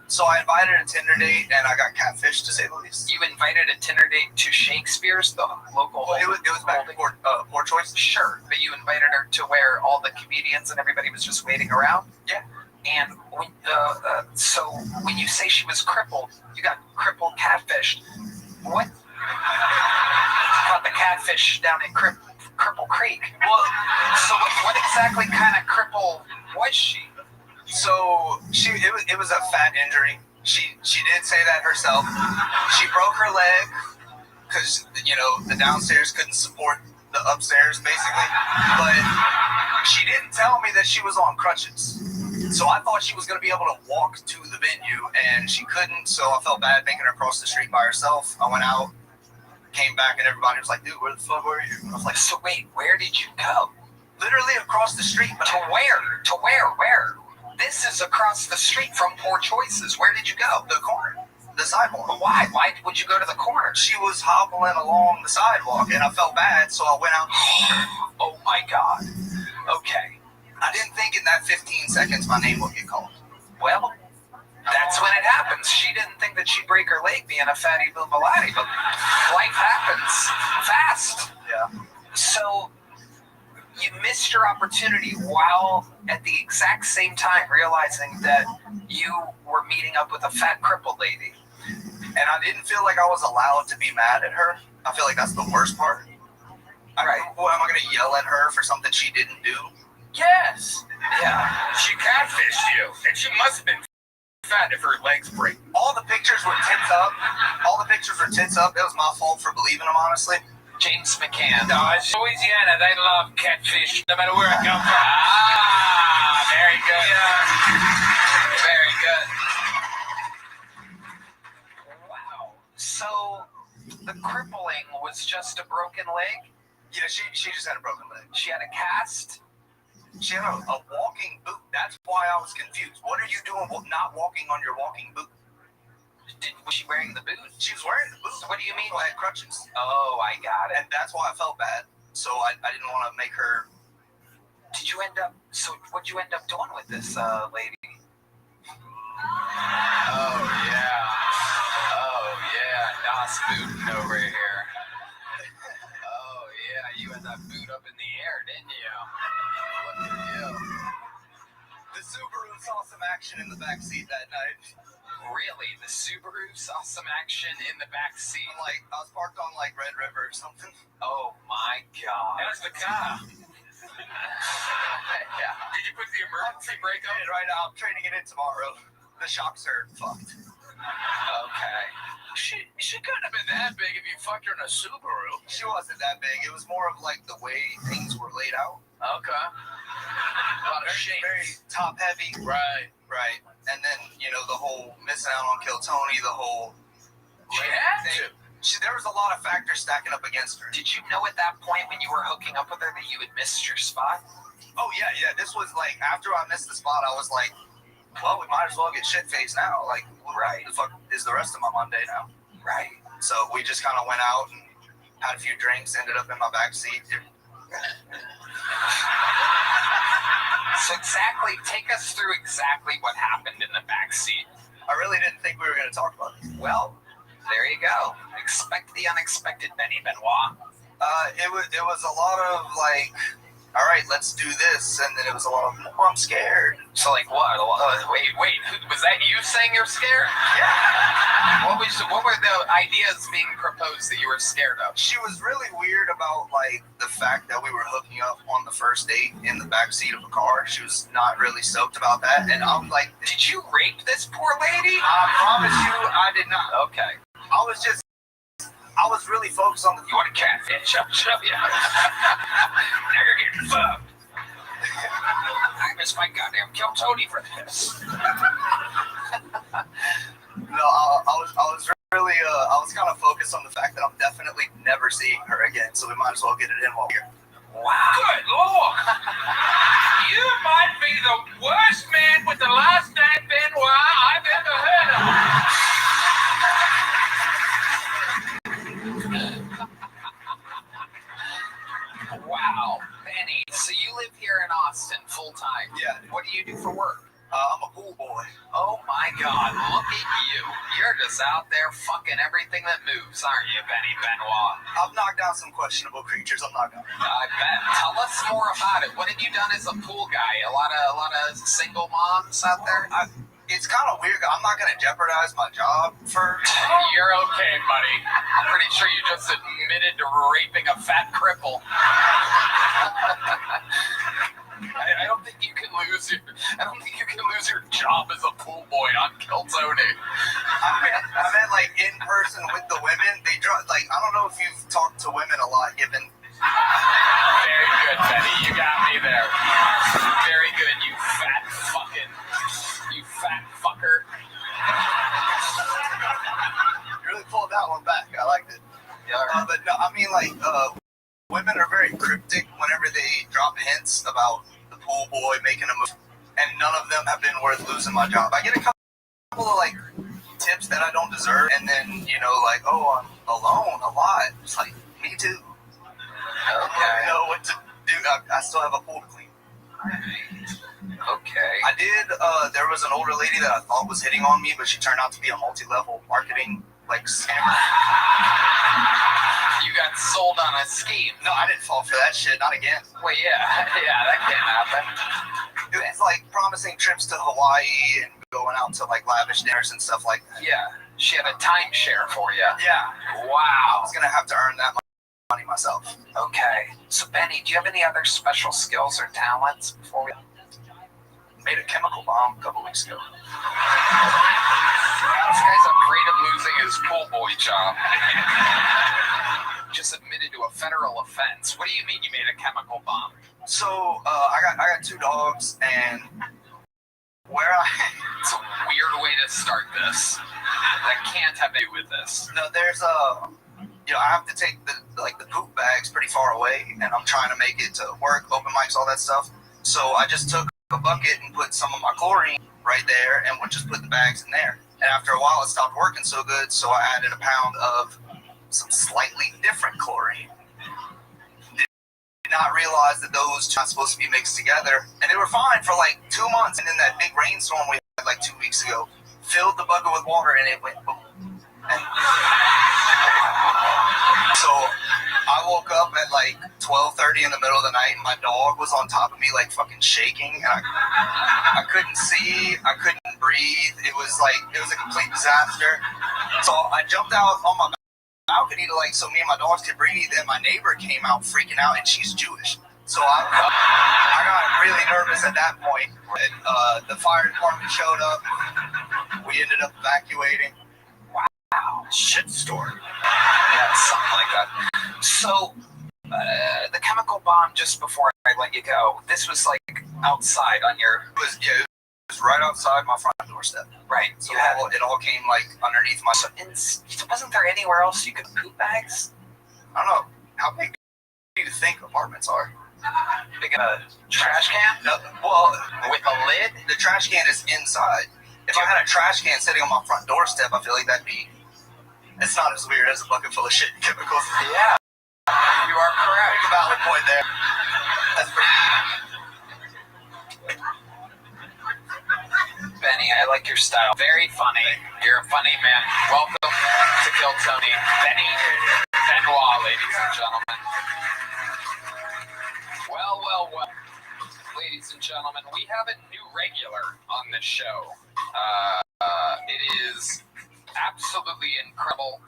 So I invited a Tinder date, and I got catfished, to say the least. You invited a Tinder date to Shakespeare's, the local... Well, it was back for Poor Choice. Sure, but you invited her to where all the comedians and everybody was just waiting around? Yeah. And when, so when you say she was crippled, you got crippled catfished. What? Caught the catfish down in Cripple Creek. Well, so what exactly kind of cripple was she? So it was a fat injury. She did say that herself. She broke her leg because, you know, the downstairs couldn't support the upstairs, basically. But she didn't tell me that she was on crutches. So I thought she was going to be able to walk to the venue, and she couldn't, so I felt bad making her cross the street by herself. I went out, came back, and everybody was like, dude, where the fuck were you? And I was like, so wait, where did you go? Literally across the street. But to where? To where? Where? This is across the street from Poor Choices. Where did you go? The corner. The sidewalk. But why? Why would you go to the corner? She was hobbling along the sidewalk, and I felt bad, so I went out. Oh my God. Okay. I didn't think in that 15 seconds my name would get called. Well, that's when it happens. She didn't think that she'd break her leg being a fatty boomalati, but life happens fast. Yeah. So you missed your opportunity while at the exact same time realizing that you were meeting up with a fat crippled lady. And I didn't feel like I was allowed to be mad at her. I feel like that's the worst part. Right. Well, am I going to yell at her for something she didn't do? Yes. Yeah. She catfished you, and she must have been fat if her legs break. All the pictures were tits up. It was my fault for believing them, honestly. James McCann. No, it's Louisiana. They love catfish, no matter where I come from. Ah, very good. Yeah. Very good. Wow. So the crippling was just a broken leg? Yeah, she just had a broken leg. She had a cast? She had a walking boot. That's why I was confused. What are you doing not walking on your walking boot? Was she wearing the boot? She was wearing the boot. So what do you mean? I had crutches. Oh, I got it. And that's why I felt bad. So I didn't want to make her. So what'd you end up doing with this lady? Oh, yeah. Nas booting over here. Oh, yeah. You had that boot up in the air, didn't you? Look at you. The Subaru saw some action in the back seat that night. Really? The Subaru saw some action in the back seat? Like, I was parked on, like, Red River or something. Oh, my God. That's the car. Yeah. Did you put the emergency brake on? Right now, I'm trading it in tomorrow. The shocks are fucked. Okay. She couldn't have been that big if you fucked her in a Subaru. She wasn't that big. It was more of, like, the way things were laid out. Okay. A lot of shapes. Very top-heavy. Right. Right. And then, you know, the whole missing out on Kill Tony, the whole... She had to. There was a lot of factors stacking up against her. Did you know at that point when you were hooking up with her that you had missed your spot? Oh, yeah. This was, like, after I missed the spot, I was like, well, we might as well get shit-faced now. Like, right. The fuck is the rest of my Monday now? Right. So we just kind of went out and had a few drinks, ended up in my backseat. So take us through exactly what happened in the back seat. I really didn't think we were going to talk about it. Well, there you go. Expect the unexpected, Benny Benoit. It was a lot of like, all right, let's do this, and then it was a lot of, I'm scared. So like what? Wait, was that you saying you're scared? Yeah. What were the ideas being proposed that you were scared of? She was really weird about like the fact that we were hooking up on the first date in the backseat of a car. She was not really stoked about that, and I'm like, did you rape this poor lady? I promise you, I did not. Okay. I was really focused on the. You want a catfish? Shove you. Now you're getting fucked. I miss my goddamn Kill Tony for this. No, I was really I was kind of focused on the fact that I'm definitely never seeing her again, so we might as well get it in while we're here. Wow. Good Lord. You might be the worst man with the last name Benoit I've ever heard of. Wow, Benny. So you live here in Austin full time? Yeah. What do you do for work? I'm a pool boy. Oh my God! Look at you. You're just out there fucking everything that moves, aren't you, Benny Benoit? I've knocked down some questionable creatures. I'm not gonna. I bet. Tell us more about it. What have you done as a pool guy? A lot of single moms out there. It's kind of weird. I'm not gonna jeopardize my job for. You're okay, buddy. I'm pretty sure you just admitted to raping a fat cripple. I don't think you can lose your job as a pool boy on Kill Tony. I meant like in person with the women. They draw like I don't know if you've talked to women a lot, given. Very good, Benny. You got me there. Very good, you fat fucker. You really pulled that one back. I liked it. Yeah. But no, I mean like women are very cryptic whenever they drop hints about the pool boy making a move, and none of them have been worth losing my job. I get a couple of like tips that I don't deserve, and then like, oh, I'm alone a lot. It's like me too. Okay. I know what to do. I still have a pool to clean. Okay. I did. There was an older lady that I thought was hitting on me, but she turned out to be a multi-level marketing scammer. You got sold on a scheme. No, I didn't fall for that shit. Not again. Well, yeah, that can't happen. It was like promising trips to Hawaii and going out to like lavish dinners and stuff like that. Yeah, she had a timeshare for you. Yeah. Wow. I was gonna have to earn that money myself. Okay. So Benny, do you have any other special skills or talents before we made a chemical bomb a couple weeks ago? This guy's afraid of losing his pool boy job. Just admitted to a federal offense. What do you mean you made a chemical bomb? So I got 2 dogs, and it's a weird way to start this. That can't have to do with this. No, I have to take the poop bags pretty far away, and I'm trying to make it to work, open mics, all that stuff. So I just took a bucket and put some of my chlorine right there, and would just put the bags in there. And after a while, it stopped working so good, so I added a pound of some slightly different chlorine. Did not realize that those two are not supposed to be mixed together, and they were fine for like 2 months. And then that big rainstorm we had like 2 weeks ago filled the bucket with water, and it went boom. And so I woke up at like 12:30 in the middle of the night, and my dog was on top of me like fucking shaking, and I couldn't see, I couldn't breathe. It was a complete disaster. So I jumped out on my balcony to so me and my dogs could breathe, and my neighbor came out freaking out, and she's Jewish. So I got really nervous at that point. And, the fire department showed up. We ended up evacuating. Wow, shitstorm. Yeah, something like that. So, the chemical bomb, just before I let you go, this was outside on your... It was right outside my front doorstep. Right. So it all came underneath my... So wasn't there anywhere else you could poop bags? I don't know. How big do you think apartments are? Big trash can? No, well, with a lid? The trash can is inside. If I had a trash can sitting on my front doorstep, I feel like that'd be... It's not as weird as a bucket full of shit and chemicals. Yeah. You are correct. A valid point there. That's pretty... Benny, I like your style. Very funny. You're a funny man. Welcome to Kill Tony. Benny Benoit, ladies and gentlemen. Well. Ladies and gentlemen, we have a new regular on this show. It is absolutely incredible.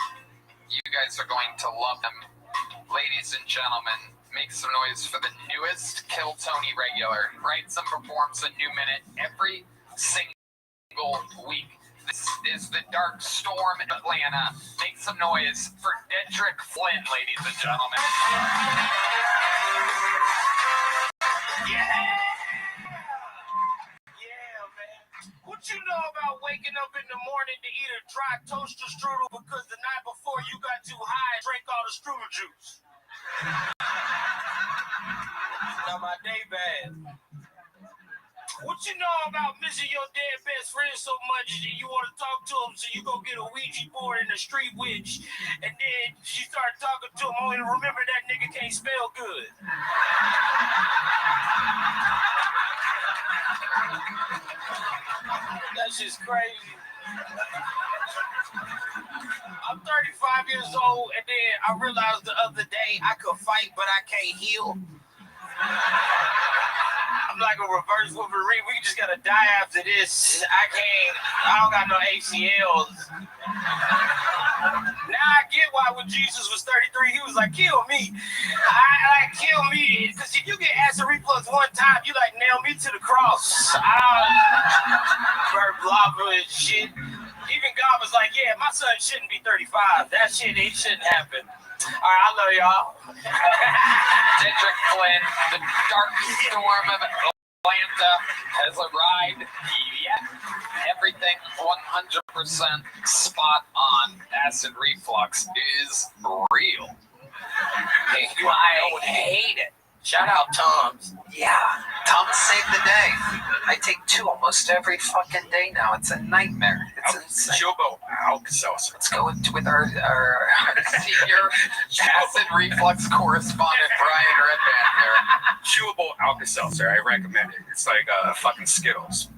You guys are going to love them. Ladies and gentlemen, make some noise for the newest Kill Tony regular. Writes and performs a new minute every single week. This is the Dark Storm in Atlanta. Make some noise for Dedrick Flynn, ladies and gentlemen. Yeah, man. What you know about waking up in the morning to eat a dry toaster strudel because the night before you got too high and drank all the strudel juice? Now my day bad. What you know about missing your dead best friend so much that you want to talk to him, so you go get a Ouija board and a street witch, and then you start talking to him, only to remember that nigga can't spell good. That's just crazy. I'm 35 years old, and then I realized the other day I could fight, but I can't heal. I'm like a reverse Wolverine. We just gotta die after this. I don't got no ACLs. Now I get why when Jesus was 33, he was like, kill me. Kill me. Because if you get acid reflux one time, you nail me to the cross. Burn lava and shit. Even God was like, yeah, my son shouldn't be 35. That shit, it shouldn't happen. All right, I love y'all. Dedrick Flynn, the Dark Storm of Atlanta has arrived. Yeah, everything 100% spot on. Acid reflux is real. I hate it. Shout out Tom's. Yeah, Tom's saved the day. I take 2 almost every fucking day now. It's a nightmare. It's insane. Chobo Alka-Seltzer. Let's go with our senior acid reflux correspondent, Brian Redband here. Chewable Alka-Seltzer. I recommend it. It's like fucking Skittles.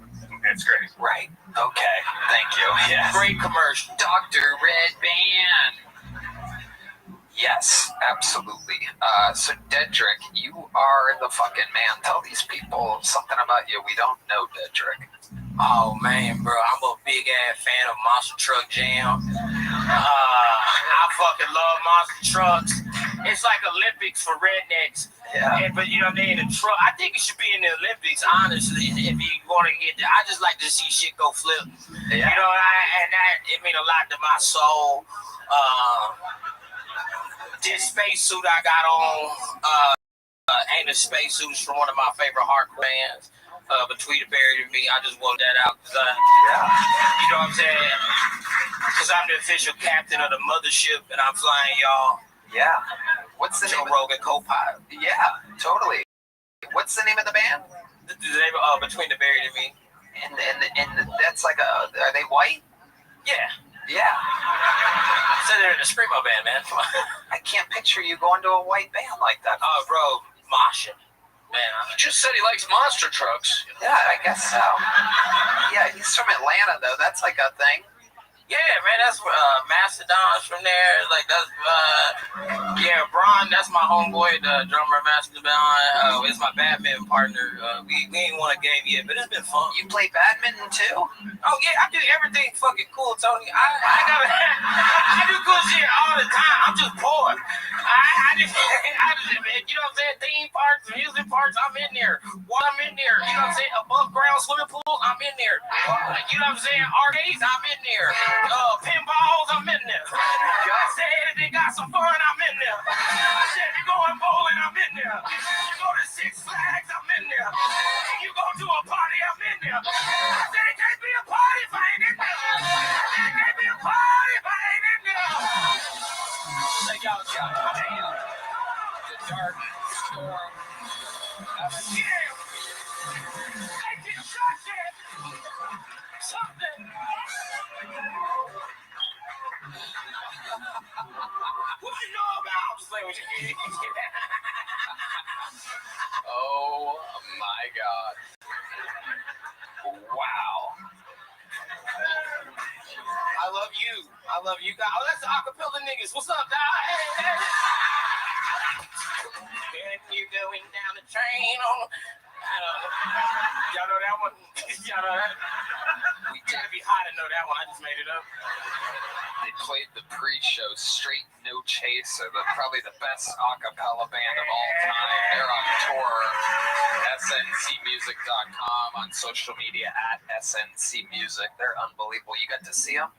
It's great. Right. Okay. Thank you. Yes. Great commercial. Dr. Redband. Yes, absolutely. So, Dedrick, you are the fucking man. Tell these people something about you we don't know, Dedrick. Oh, man, bro. I'm a big-ass fan of Monster Truck Jam. I fucking love monster trucks. It's like Olympics for rednecks. Yeah. But, they in a truck. I think it should be in the Olympics, honestly, if you want to get there. I just like to see shit go flip. Yeah. It mean a lot to my soul. This spacesuit I got on ain't a spacesuit. It's from one of my favorite hardcore bands. between the buried and me. I just wanted that out because you know what I'm saying? Because I'm the official captain of the mothership and I'm flying y'all. Yeah. What's the Joe name? Rogan co-pilot. Yeah, totally. What's the name of the band? The name of Between the Buried and Me. And that's like are they white? Yeah. Yeah. So they're in a screamo band, man. Come on. I can't picture you going to a white band like that. Oh, bro, moshing. Man, He just said he likes monster trucks. Yeah, I guess so. Yeah, he's from Atlanta though. That's like a thing. yeah, man, that's Mastodon's from there. Like that's yeah, Bron, that's my homeboy, the drummer of Mastodon. It's my badminton partner. We ain't won a game yet, but it's been fun. You play badminton too? Oh yeah, I do everything fucking cool, Tony. I do cool shit all the time. I'm just poor. I just you know what I'm saying? Theme parks, music parks, I'm in there. While I'm in there, you know what I'm saying? Above ground swimming pool, I'm in there. You know what I'm saying? Arcades, I'm in there. Pinballs, I'm in there. I said they got some fun, I'm in there. I said you going bowling, I'm in there. You go to Six Flags, I'm in there. You go to a party, I'm in there. I said it can't be a party if I ain't in there. I said it can't be a party if I ain't in there. Like y'all got the dark storm. Yeah. I did something. Something. What you know about? I'm just playing with you. Oh my God. Wow. I love you. I love you guys. Oh, that's the acapella niggas. What's up, dog? Hey, hey. And you're going down the train on. I don't know. Y'all know that one? Y'all know that? We gotta be high to know that one. I just made it up. They played the pre-show straight no chaser, probably the best a cappella band of all time. They're on tour. SNCmusic.com, on social media at SNCmusic. They're unbelievable. You got to see them?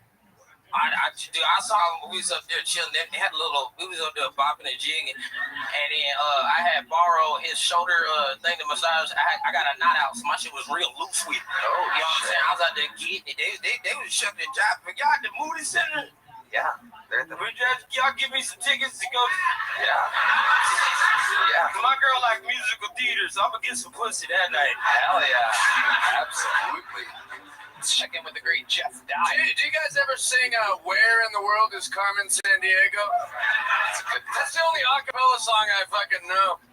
I saw him. We was up there chilling. They had we was up there bopping and jigging. And then I had borrowed his shoulder thing to massage. I got a knot out, so my shit was real loose with it. Oh, you know what I'm saying? I was out there getting it. They was shucking and jiving. Y'all at the Moody Center? Yeah. Y'all give me some tickets to go. Yeah. Yeah. My girl like musical theater, so I'm going to get some pussy that night. Hell yeah. Absolutely. Let's check in with the great Jeff Dye. Do you guys ever sing Where in the World is Carmen Sandiego? That's the only a cappella song I fucking know.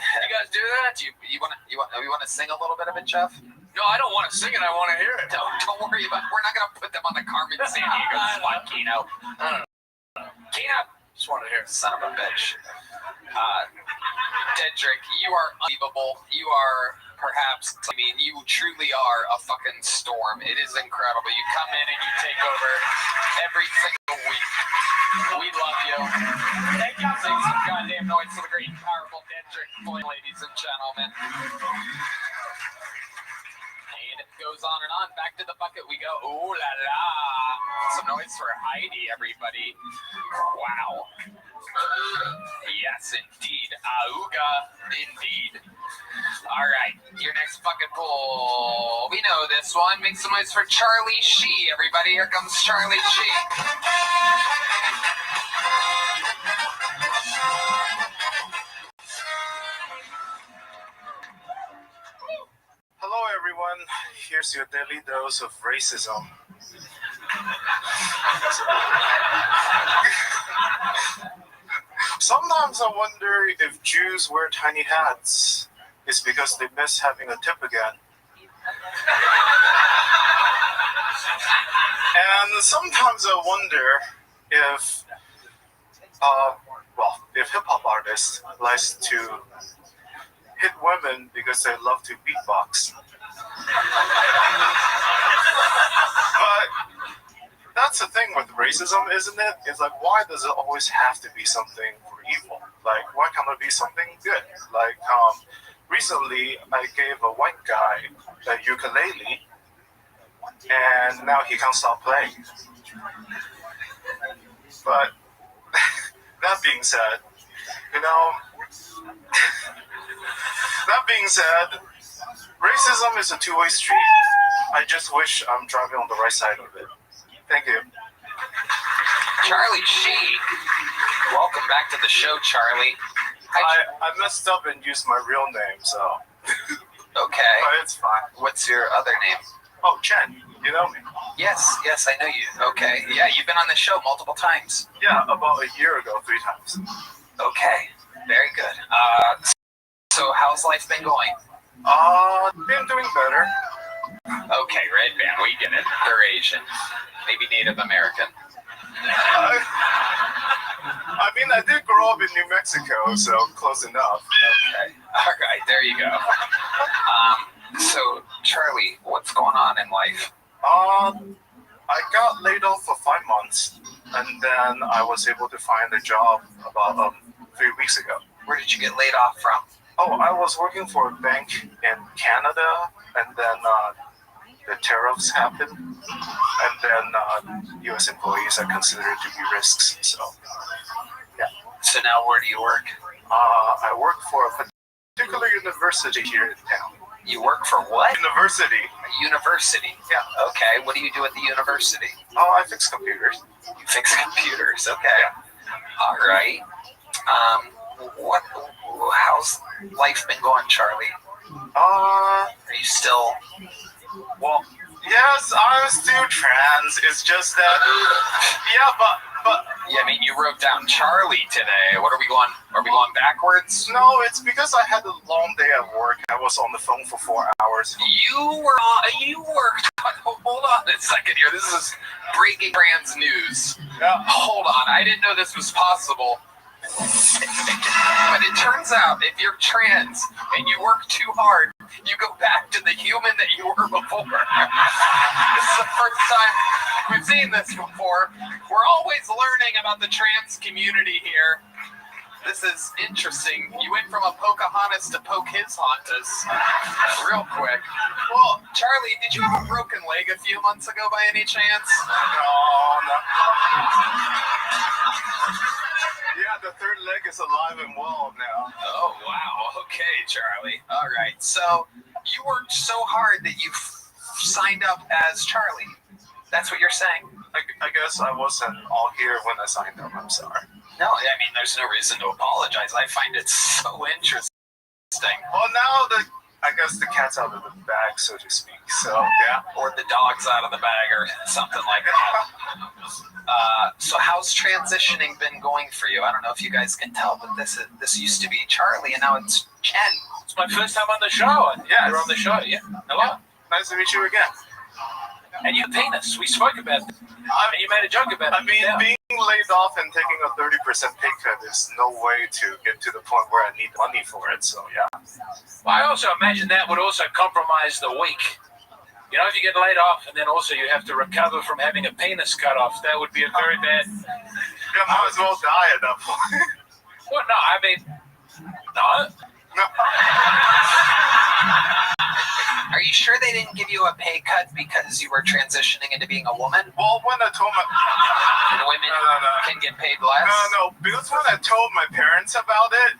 You guys do that? You want to sing a little bit of it, Jeff? No, I don't want to sing it. I want to hear it. Don't worry about it. We're not going to put them on the Carmen Sandiego spot, Keno. Keno. Just want to hear it. Son of a bitch. Dedrick, you are unbelievable. You are perhaps, you truly are a fucking storm. It is incredible. You come in and you take over every single week. We love you. Thank you. Make some goddamn noise for the great and powerful Dedrick, ladies and gentlemen. And it goes on and on. Back to the bucket we go. Ooh la la. Some noise for Heidi, everybody. Wow. Yes, indeed. Auga, indeed. All right, your next bucket pull. We know this one. Make some noise for Charlie Shee, everybody. Here comes Charlie Shee. Hello, everyone. Here's your daily dose of racism. Sometimes I wonder if Jews wear tiny hats. It's because they miss having a tip again. And sometimes I wonder if, if hip-hop artists like to hit women because they love to beatbox. But that's the thing with racism, isn't it? It's like, why does it always have to be something for evil? Like, why can't it be something good? Like, recently I gave a white guy a ukulele, and now he can't stop playing. But that being said, Racism is a two-way street. I just wish I'm driving on the right side of it. Thank you. Charlie Sheen. Welcome back to the show, Charlie. I messed up and used my real name, so. Okay. But it's fine. What's your other name? Oh, Chen. You know me. Yes, I know you. Okay. Yeah, you've been on the show multiple times. Yeah, about a year ago, 3 times. Okay. Very good. So how's life been going? Been doing better. Okay, Red Band, we get it. They're Asian. Maybe Native American. I mean, I did grow up in New Mexico, so close enough. Okay. All right, there you go. So, Charlie, what's going on in life? I got laid off for 5 months, and then I was able to find a job about 3 weeks ago. Where did you get laid off from? Oh, I was working for a bank in Canada, and then the tariffs happened, and then U.S. employees are considered to be risks. So, yeah. So now where do you work? I work for a particular university here in town. You work for what? University. A university? Yeah. Okay, what do you do at the university? Oh, I fix computers. You fix computers, okay. Yeah. All right. How's life been going, Charlie? Are you still... Well, yes, I'm still trans. It's just that, yeah, but. Yeah, I mean, you wrote down Charlie today. What are we going? Are we going backwards? No, it's because I had a long day at work. I was on the phone for 4 hours. You worked. Hold on a second here. This is breaking trans news. Yeah. Hold on. I didn't know this was possible. But it turns out if you're trans and you work too hard, you go back to the human that you were before. This is the first time we've seen this before. We're always learning about the trans community here. This is interesting. You went from a Pocahontas to Pocahontas real quick. Well, Charlie, did you have a broken leg a few months ago by any chance? No. Yeah, the third leg is alive and well now. Oh, wow. Okay, Charlie. All right. So you worked so hard that you signed up as Charlie. That's what you're saying? I guess I wasn't all here when I signed up. I'm sorry. No, I mean, there's no reason to apologize. I find it so interesting. Well, now I guess the cat's out of the bag, so to speak. So, yeah. Or the dog's out of the bag or something like that. So how's transitioning been going for you? I don't know if you guys can tell, but this used to be Charlie, and now it's Chen. It's my first time on the show. Yeah, you're on the show. Yeah. Hello. Yeah. Nice to meet you again. And your penis. We spoke about it. And you made a joke about it. I mean, being laid off and taking a 30% pay cut is no way to get to the point where I need money for it. So, yeah. Well, I also imagine that would also compromise the week. You know, if you get laid off and then also you have to recover from having a penis cut off, that would be a very bad... Yeah, might as well die at that point. Well, no, I mean... No. Are you sure they didn't give you a pay cut because you were transitioning into being a woman? Well, when I told my... And women can get paid less? No, because when I told my parents about it,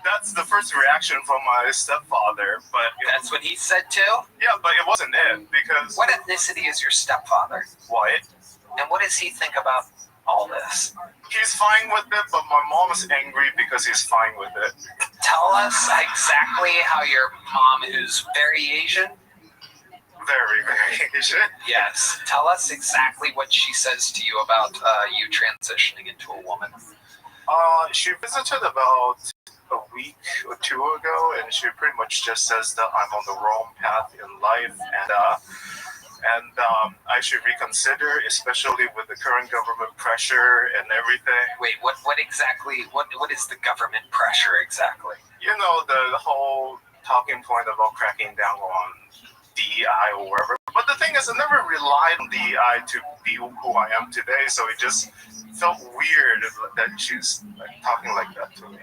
that's the first reaction from my stepfather, but... That's what he said too? Yeah, but it wasn't it, because... What ethnicity is your stepfather? White. And what does he think about all this? He's fine with it, but my mom is angry because he's fine with it. Tell us exactly how your mom is very Asian? Very, very Asian. Yes. Tell us exactly what she says to you about you transitioning into a woman. She visited about a week or two ago, and she pretty much just says that I'm on the wrong path in life, and I should reconsider, especially with the current government pressure and everything. Wait, what exactly? What is the government pressure exactly? You know, the whole talking point about cracking down on DEI or wherever. But the thing is, I never relied on DEI to be who I am today, so it just felt weird that she's talking like that to me.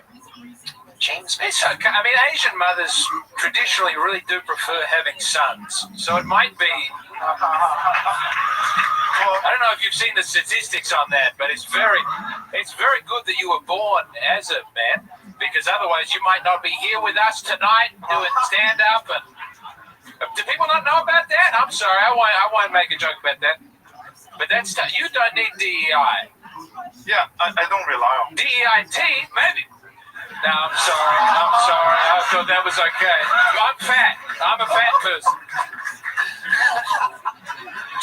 James, it's okay. I mean, Asian mothers traditionally really do prefer having sons, so it might be. I don't know if you've seen the statistics on that, but it's very good that you were born as a man, because otherwise you might not be here with us tonight doing stand up and Do people not know about that? I'm sorry. I want to make a joke about that. But that's you don't need DEI. Yeah, I don't rely on DEIT, maybe. No, I'm sorry. I thought that was okay. I'm fat. I'm a fat person.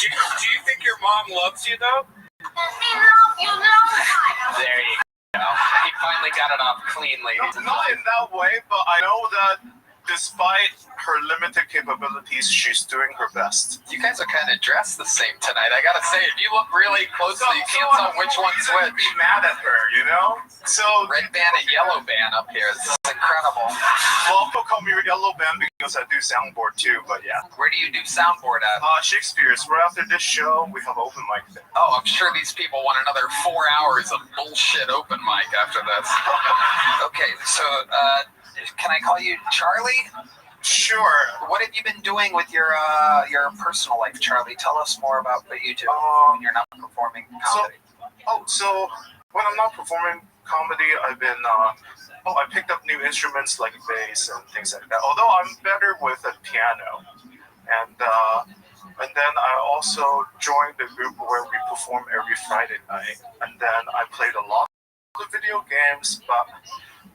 Do you think your mom loves you though? Let me love you long time. There you go. He finally got it off cleanly. Not in that way, but I know that despite her limited capabilities, she's doing her best. You guys are kind of dressed the same tonight. I gotta say, if you look really closely, you can't tell which one's which. Be mad at her, you know? So red band and yellow band up here. This is incredible. Well, people call me yellow band because I do soundboard too, but yeah. Where do you do soundboard at? Shakespeare's. Right after this show, we have open mic thing. Oh, I'm sure these people want another 4 hours of bullshit open mic after this. Okay, so can I call you Charlie? Sure. What have you been doing with your personal life, Charlie? Tell us more about what you do when you're not performing comedy. So when I'm not performing comedy, I've been I picked up new instruments like bass and things like that. Although I'm better with a piano, and then I also joined the group where we perform every Friday night, and then I played a lot of video games,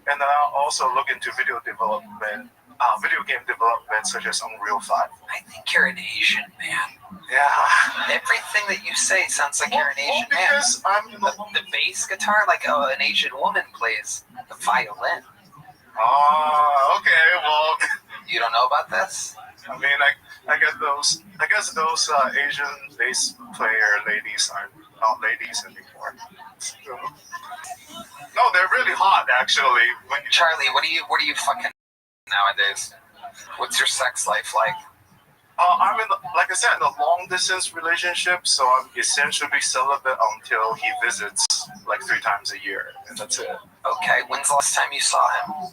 and then I also look into video game development such as Unreal 5. I think you're an Asian man. Yeah. Everything that you say sounds like you're an Asian man. Because I'm the bass guitar, like an Asian woman plays the violin. Okay, well. You don't know about this? I mean, I guess those Asian bass player ladies are not ladies anymore. So, no, they're really hot actually. Charlie, what do you fucking nowadays? What's your sex life like? I'm like I said, in a long distance relationship, so I'm essentially celibate until he visits like 3 times a year, and that's it. Okay, when's the last time you saw him?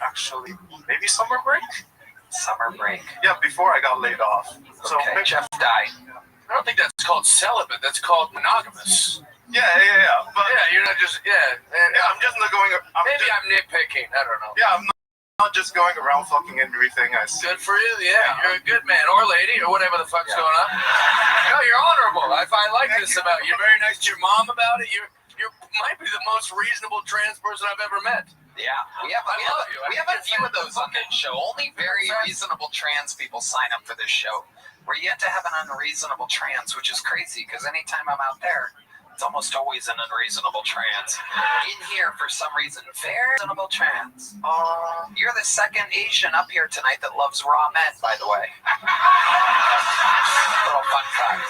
Actually, maybe summer break. Summer break. Yeah, before I got laid off. So okay, Jeff died. I don't think that's called celibate. That's called monogamous. Yeah. But yeah, you're not just I'm just not going. I'm nitpicking. I don't know. Yeah, I'm not just going around fucking everything I see. Good for you. Yeah, you're a good man or lady or whatever the fuck's going on. No, you're honorable. I like this about you. You're very nice to your mom about it. You might be the most reasonable trans person I've ever met. Yeah, we have a few of those on this show. Only very reasonable trans people sign up for this show. We're yet to have an unreasonable trans, which is crazy because anytime I'm out there, it's almost always an unreasonable trans. In here, for some reason, very reasonable trans. You're the second Asian up here tonight that loves raw men, by the way. Little fun fact.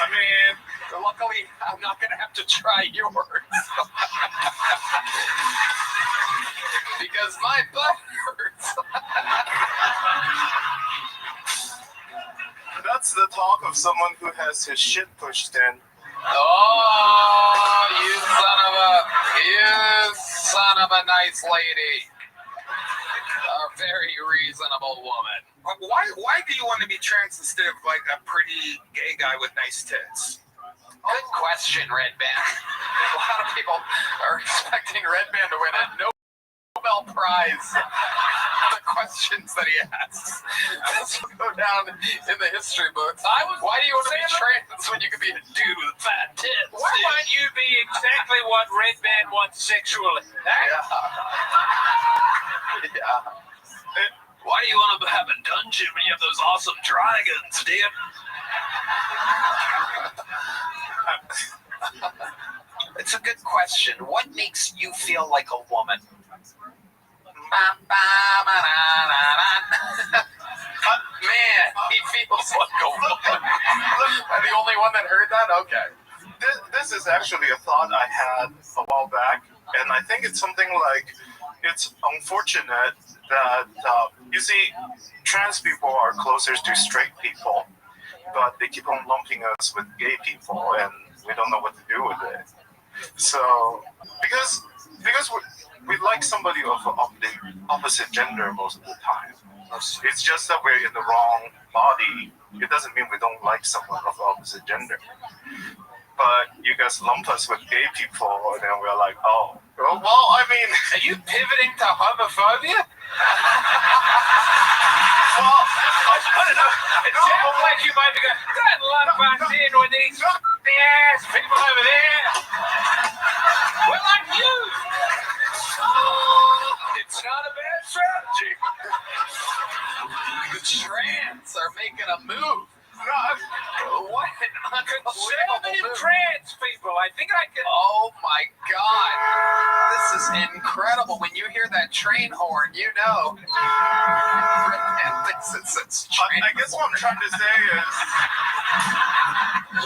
I mean, luckily, I'm not going to have to try yours. Because my butt hurts. That's the talk of someone who has his shit pushed in. Oh, you son of a nice lady. A very reasonable woman. Why do you want to be trans instead of like a pretty gay guy with nice tits? Good question, Red Band. A lot of people are expecting Red Band to win a Nobel Prize. The questions that he asks. This will go down in the history books. Why do you want to be trans when you could be a dude with fat tits? Why might you be exactly what Red Band wants sexually? Yeah. Why do you want to have a dungeon when you have those awesome dragons, dude? It's a good question. What makes you feel like a woman? Man, he feels like a woman. Am I the only one that heard that? Okay. This is actually a thought I had a while back, and I think it's something like, it's unfortunate that, you see, trans people are closer to straight people, but they keep on lumping us with gay people, and we don't know what to do with it. So, because we like somebody of the opposite gender most of the time. It's just that we're in the wrong body. It doesn't mean we don't like someone of the opposite gender. But you guys lump us with gay people, and then we're like, oh. Well, I mean... Are you pivoting to homophobia? Well, I don't know. It sounds like you might be going, that love I'm seeing with these ass people over there. Well, I'm you. It's not a bad strategy. The trans are making a move. What an Conservative unbelievable move. trans people. I think I could. Oh my God. This is incredible. When you hear that train horn, you know. Red thinks it's train I guess what I'm trying to say is,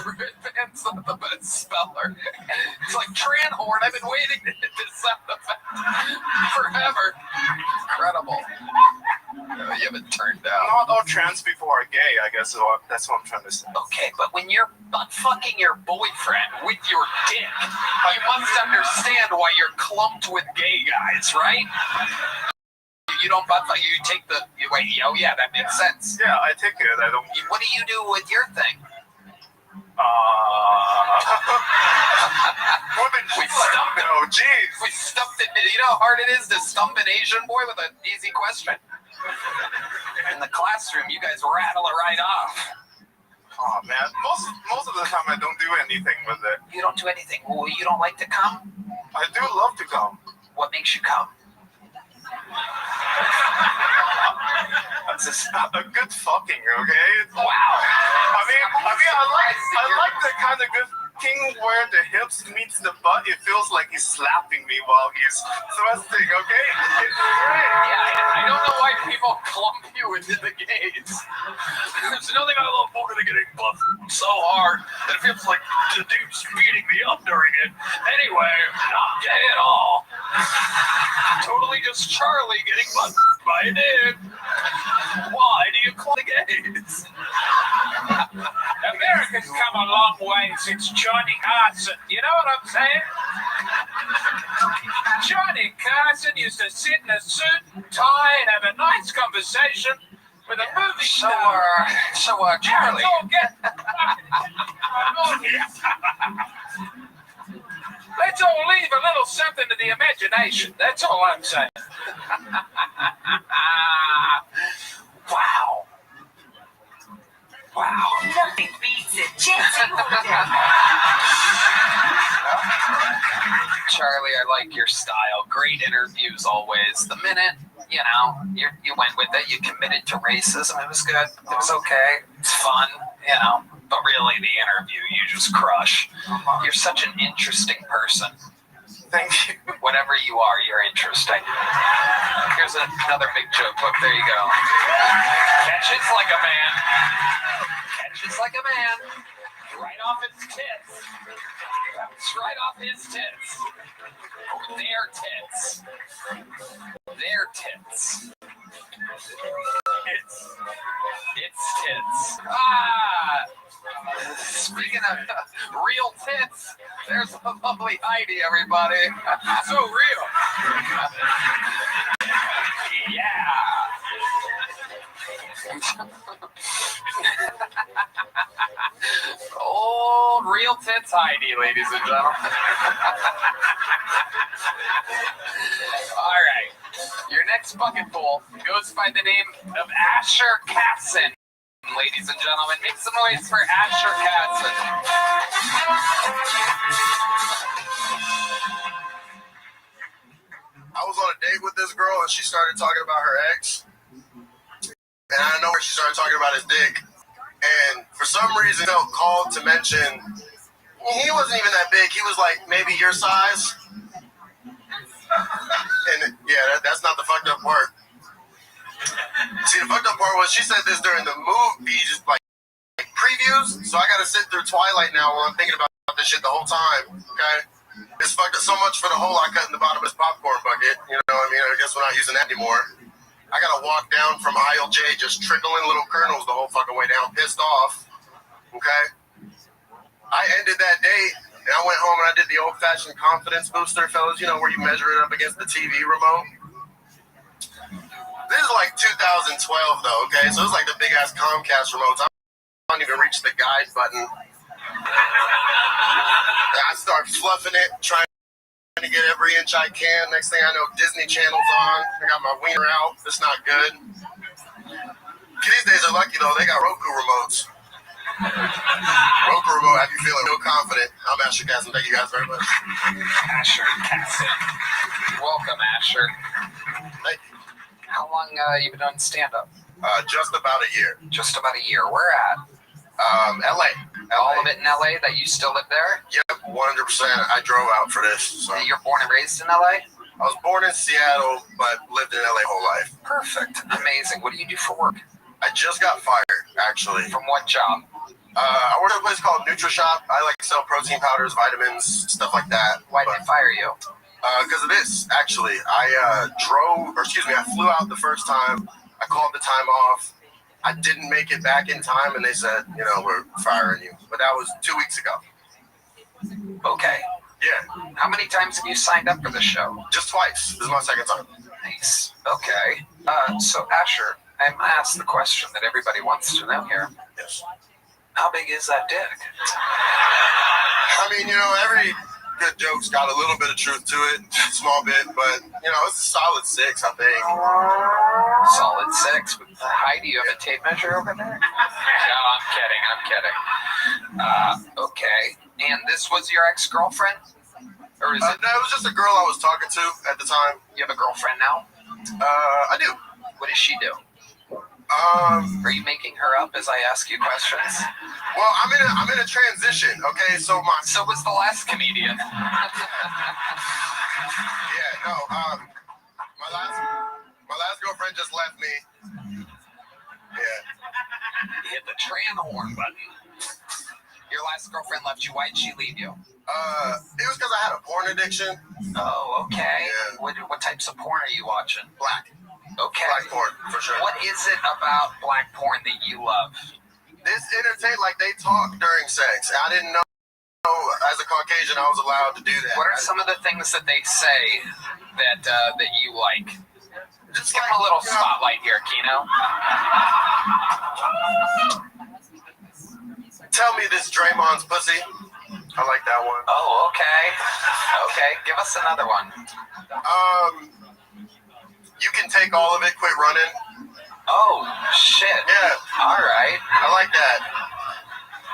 Red Band's not the best speller. It's like train horn. I've been waiting to hit this sound effect forever. Incredible. You haven't turned down. not all trans people are gay, I guess that's what I'm trying to say. Okay, but when you're butt fucking your boyfriend with your dick, you must understand why you're clumped with gay guys, right? You don't butt fuck. You take the. Wait. Oh yeah, that makes sense. Yeah, I take it. I don't. What do you do with your thing? We stumped it. Oh, jeez. We stumped it. You know how hard it is to stump an Asian boy with an easy question? In the classroom, you guys rattle it right off. Oh man, most of the time I don't do anything with it. You don't do anything. Well, you don't like to come? I do love to come. What makes you come? Just a good fucking, okay? Wow. I like the kind of good thing where the hips meets the butt. It feels like he's slapping me while he's thrusting, okay? It's great. Yeah, I don't know why people clump you into the gays. There's nothing I love more than getting buffed so hard that it feels like the dude's beating me up during it. Anyway, not gay at all. Totally just Charlie getting buffed by a dude. Why do you clump the gays? America's come a long way since Johnny Carson. You know what I'm saying? Johnny Carson used to sit in a suit and tie and have a nice conversation with a movie star. Charlie. Let's all leave a little something to the imagination. That's all I'm saying. Wow. Wow. Nothing beats it. Charlie, I like your style. Great interviews always. The minute, you went with it. You committed to racism. It was good. It was okay. It's fun, But really, the interview, you just crush. You're such an interesting person. Thank you. Whatever you are, you're interesting. Here's another big joke book. There you go. Catches like a man. Catches like a man. Right off its tits. That's right off his tits. Their tits. Their tits. It's tits. Speaking of real tits, there's a lovely Heidi, everybody. So real. Yeah. Old real tits Heidi, ladies and gentlemen. All right. Your next bucket full goes by the name of Asher Katzen. Ladies and gentlemen, make some noise for Asher Katzen. I was on a date with this girl and she started talking about her ex. And out of nowhere, she started talking about his dick. And for some reason, I felt called to mention he wasn't even that big. He was like maybe your size. And yeah, that's not the fucked up part. See, the fucked up part was she said this during the movie, just like previews. So I got to sit through Twilight now where I'm thinking about this shit the whole time. Okay, it's fucked up so much for the hole I cut in the bottom of his popcorn bucket. You know what I mean? I guess we're not using that anymore. I gotta walk down from aisle J, just trickling little kernels the whole fucking way down, pissed off. Okay, I ended that date and I went home and I did the old-fashioned confidence booster, fellas. You know where you measure it up against the TV remote. This is like 2012 though, okay? So it's like the big ass Comcast remotes. I don't even reach the guide button. I start fluffing it, trying to get every inch I can. Next thing I know, Disney Channel's on. I got my wiener out. It's not good. These days are lucky though. They got Roku remotes. Roku remote have you feeling real confident. I'm Asher Casson. Thank you guys very much. Asher Casson. Welcome, Asher. Thank you. How long you been doing stand-up? Just about a year. Just about a year. Where at? LA. All of it in LA? That you still live there? Yep, 100%. I drove out for this. So. You're born and raised in LA? I was born in Seattle, but lived in LA whole life. Perfect. Amazing. What do you do for work? I just got fired, actually. From what job? I work at a place called NutriShop. I like to sell protein powders, vitamins, stuff like that. Why did they fire you? Because of this, actually. I flew out the first time. I called the time off. I didn't make it back in time, and they said, we're firing you. But that was 2 weeks ago. Okay. Yeah. How many times have you signed up for the show? Just twice. This is my second time. Nice. Okay. So, Asher, I'm going to ask the question that everybody wants to know here. Yes. How big is that dick? I mean, every good joke's got a little bit of truth to it, small bit, but, it's a solid 6, I think. Solid 6. Hi, do you have a tape measure over there? No, I'm kidding. Okay. And this was your ex-girlfriend? Or is it? No, it was just a girl I was talking to at the time. You have a girlfriend now? I do. What does she do? Are you making her up as I ask you questions? Well, I'm in a transition. Okay, so was the last comedian. Yeah, no. My last girlfriend just left me. Yeah. You hit the Tran horn button. Your last girlfriend left you. Why'd she leave you? It was because I had a porn addiction. Oh, okay. Yeah. What types of porn are you watching? Black. Okay. Black porn, for sure. What is it about black porn that you love? This entertainment, like they talk during sex. I didn't know as a Caucasian I was allowed to do that. What are some of the things that they say that you like? Just give them a little spotlight here, Kino. Tell me this Draymond's pussy. I like that one. Oh, okay. Okay, give us another one. You can take all of it, quit running. Oh, shit. Yeah. All right. I like that.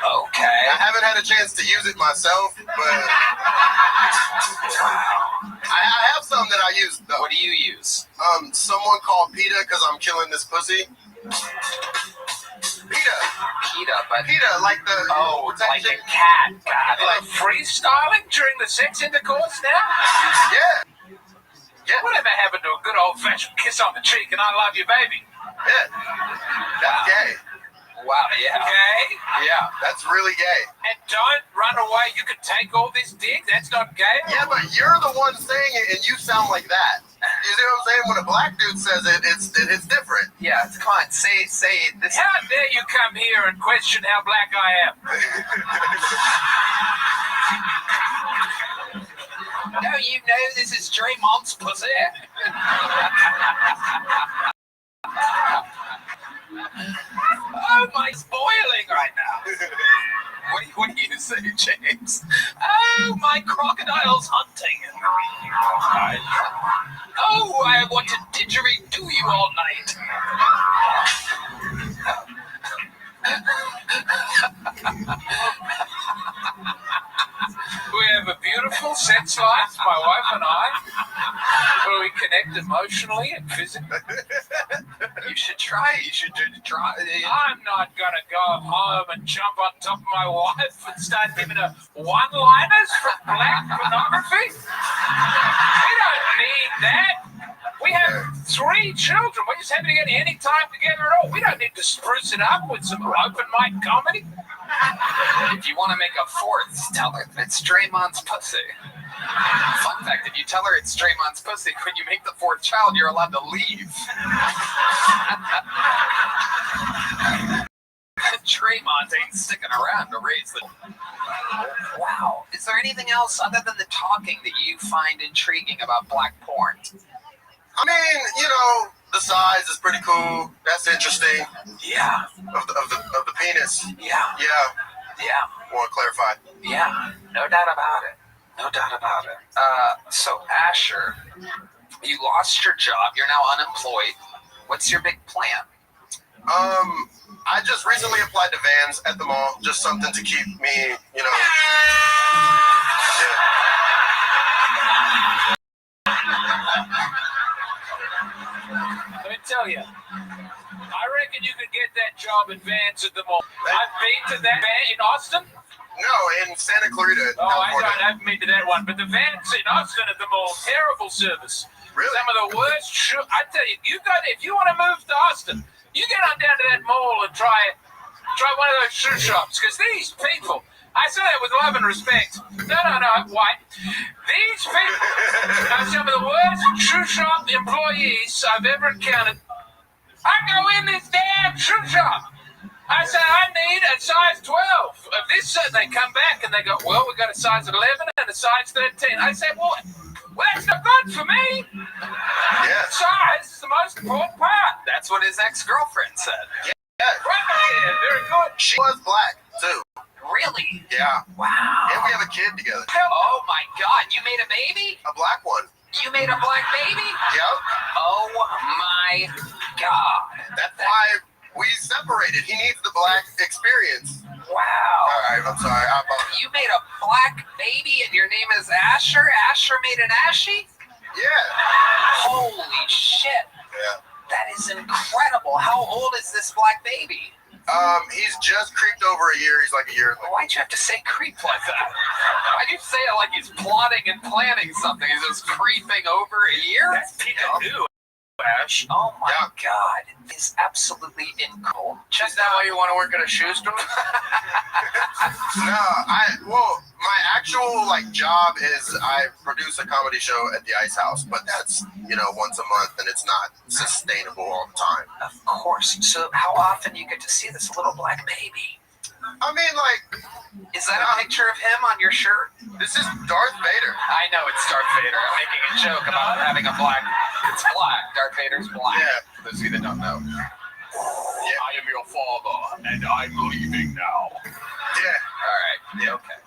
Okay. I haven't had a chance to use it myself, but I have some that I use, though. What do you use? Someone called PETA because I'm killing this pussy. PETA, but... PETA, like the... Oh, like a cat. God, Like freestyling during the sex intercourse now? Yeah. Yeah. Whatever happened to a good old-fashioned kiss on the cheek and I love you, baby? Yeah. That's gay. Wow, yeah. Okay? Yeah, that's really gay. And don't run away. You can take all this dick. That's not gay. Yeah, but you're the one saying it and you sound like that. You see what I'm saying? When a black dude says it, it's different. Yeah, come on, say it. This. How dare you come here and question how black I am? No, you know this is Draymond's pussy. Oh, my boiling right now. What do you say, James? Oh, my crocodile's hunting. Oh, I want to didgeridoo you all night. We have a beautiful sex life, my wife and I, where we connect emotionally and physically. You should try. You should try. I'm not going to go home and jump on top of my wife and start giving her one-liners from black pornography. We don't need that. We have 3 children. We just haven't had any time together at all. We don't need to spruce it up with some open mic comedy. If you want to make a 4th, tell her that it's Draymond's pussy. Fun fact, if you tell her it's Draymond's pussy, when you make the 4th child, you're allowed to leave. Draymond ain't sticking around to raise the... Wow. Is there anything else other than the talking that you find intriguing about black porn? I mean, the size is pretty cool. That's interesting. Yeah. Of the penis. Yeah. Yeah. Yeah. Want to clarify? Yeah. No doubt about it. No doubt about it. So Asher, you lost your job. You're now unemployed. What's your big plan? I just recently applied to Vans at the mall. Just something to keep me, you know. Let me tell you, I reckon you could get that job in Vans at the mall. I've been to that van in Austin. No, in Santa Clarita. Oh, I haven't been to that one, but the Vans in Austin at the mall, terrible service. Really? Some of the worst. I tell you, if you want to move to Austin, you get on down to that mall and try one of those shoe shops, because these people, I say that with love and respect. No, white. These people are some of the worst shoe shop employees I've ever encountered. I go in this damn shoe shop. I say, I need a size 12 of this. They come back and they go, well, we got a size 11 and a size 13. I say, well, that's not good for me. Yeah. Size is the most important part. That's what his ex-girlfriend said. Yeah. Right, very good. She was black, too. Really? Yeah. Wow. And we have a kid together. Oh my God, you made a baby? A black one. You made a black baby? Yep. Oh my God. That's why we separated. He needs the black experience. Wow. All right, I'm sorry. You made a black baby and your name is Asher? Asher made an Ashy? Yeah. Holy shit. Yeah. That is incredible. How old is this black baby? He's just creeped over a year. He's like a year. Why'd you have to say creep like that? Why'd you say it like he's plotting and planning something? He's just creeping over a year? That's Peekaboo, Ash. Oh my God. It's absolutely incredible. Is that why you want to work at a shoe store? No, my actual job is I produce a comedy show at the Ice House, but that's once a month, and it's not sustainable all the time. Of course. So how often do you get to see this little black baby? I mean, is that a picture of him on your shirt? This is Darth Vader. I know it's Darth Vader. I'm making a joke about having a black. It's black. Darth Vader's black. Yeah, those of you that don't know. Yeah. I am your father, and I'm leaving now. Yeah. All right. Yeah. Okay.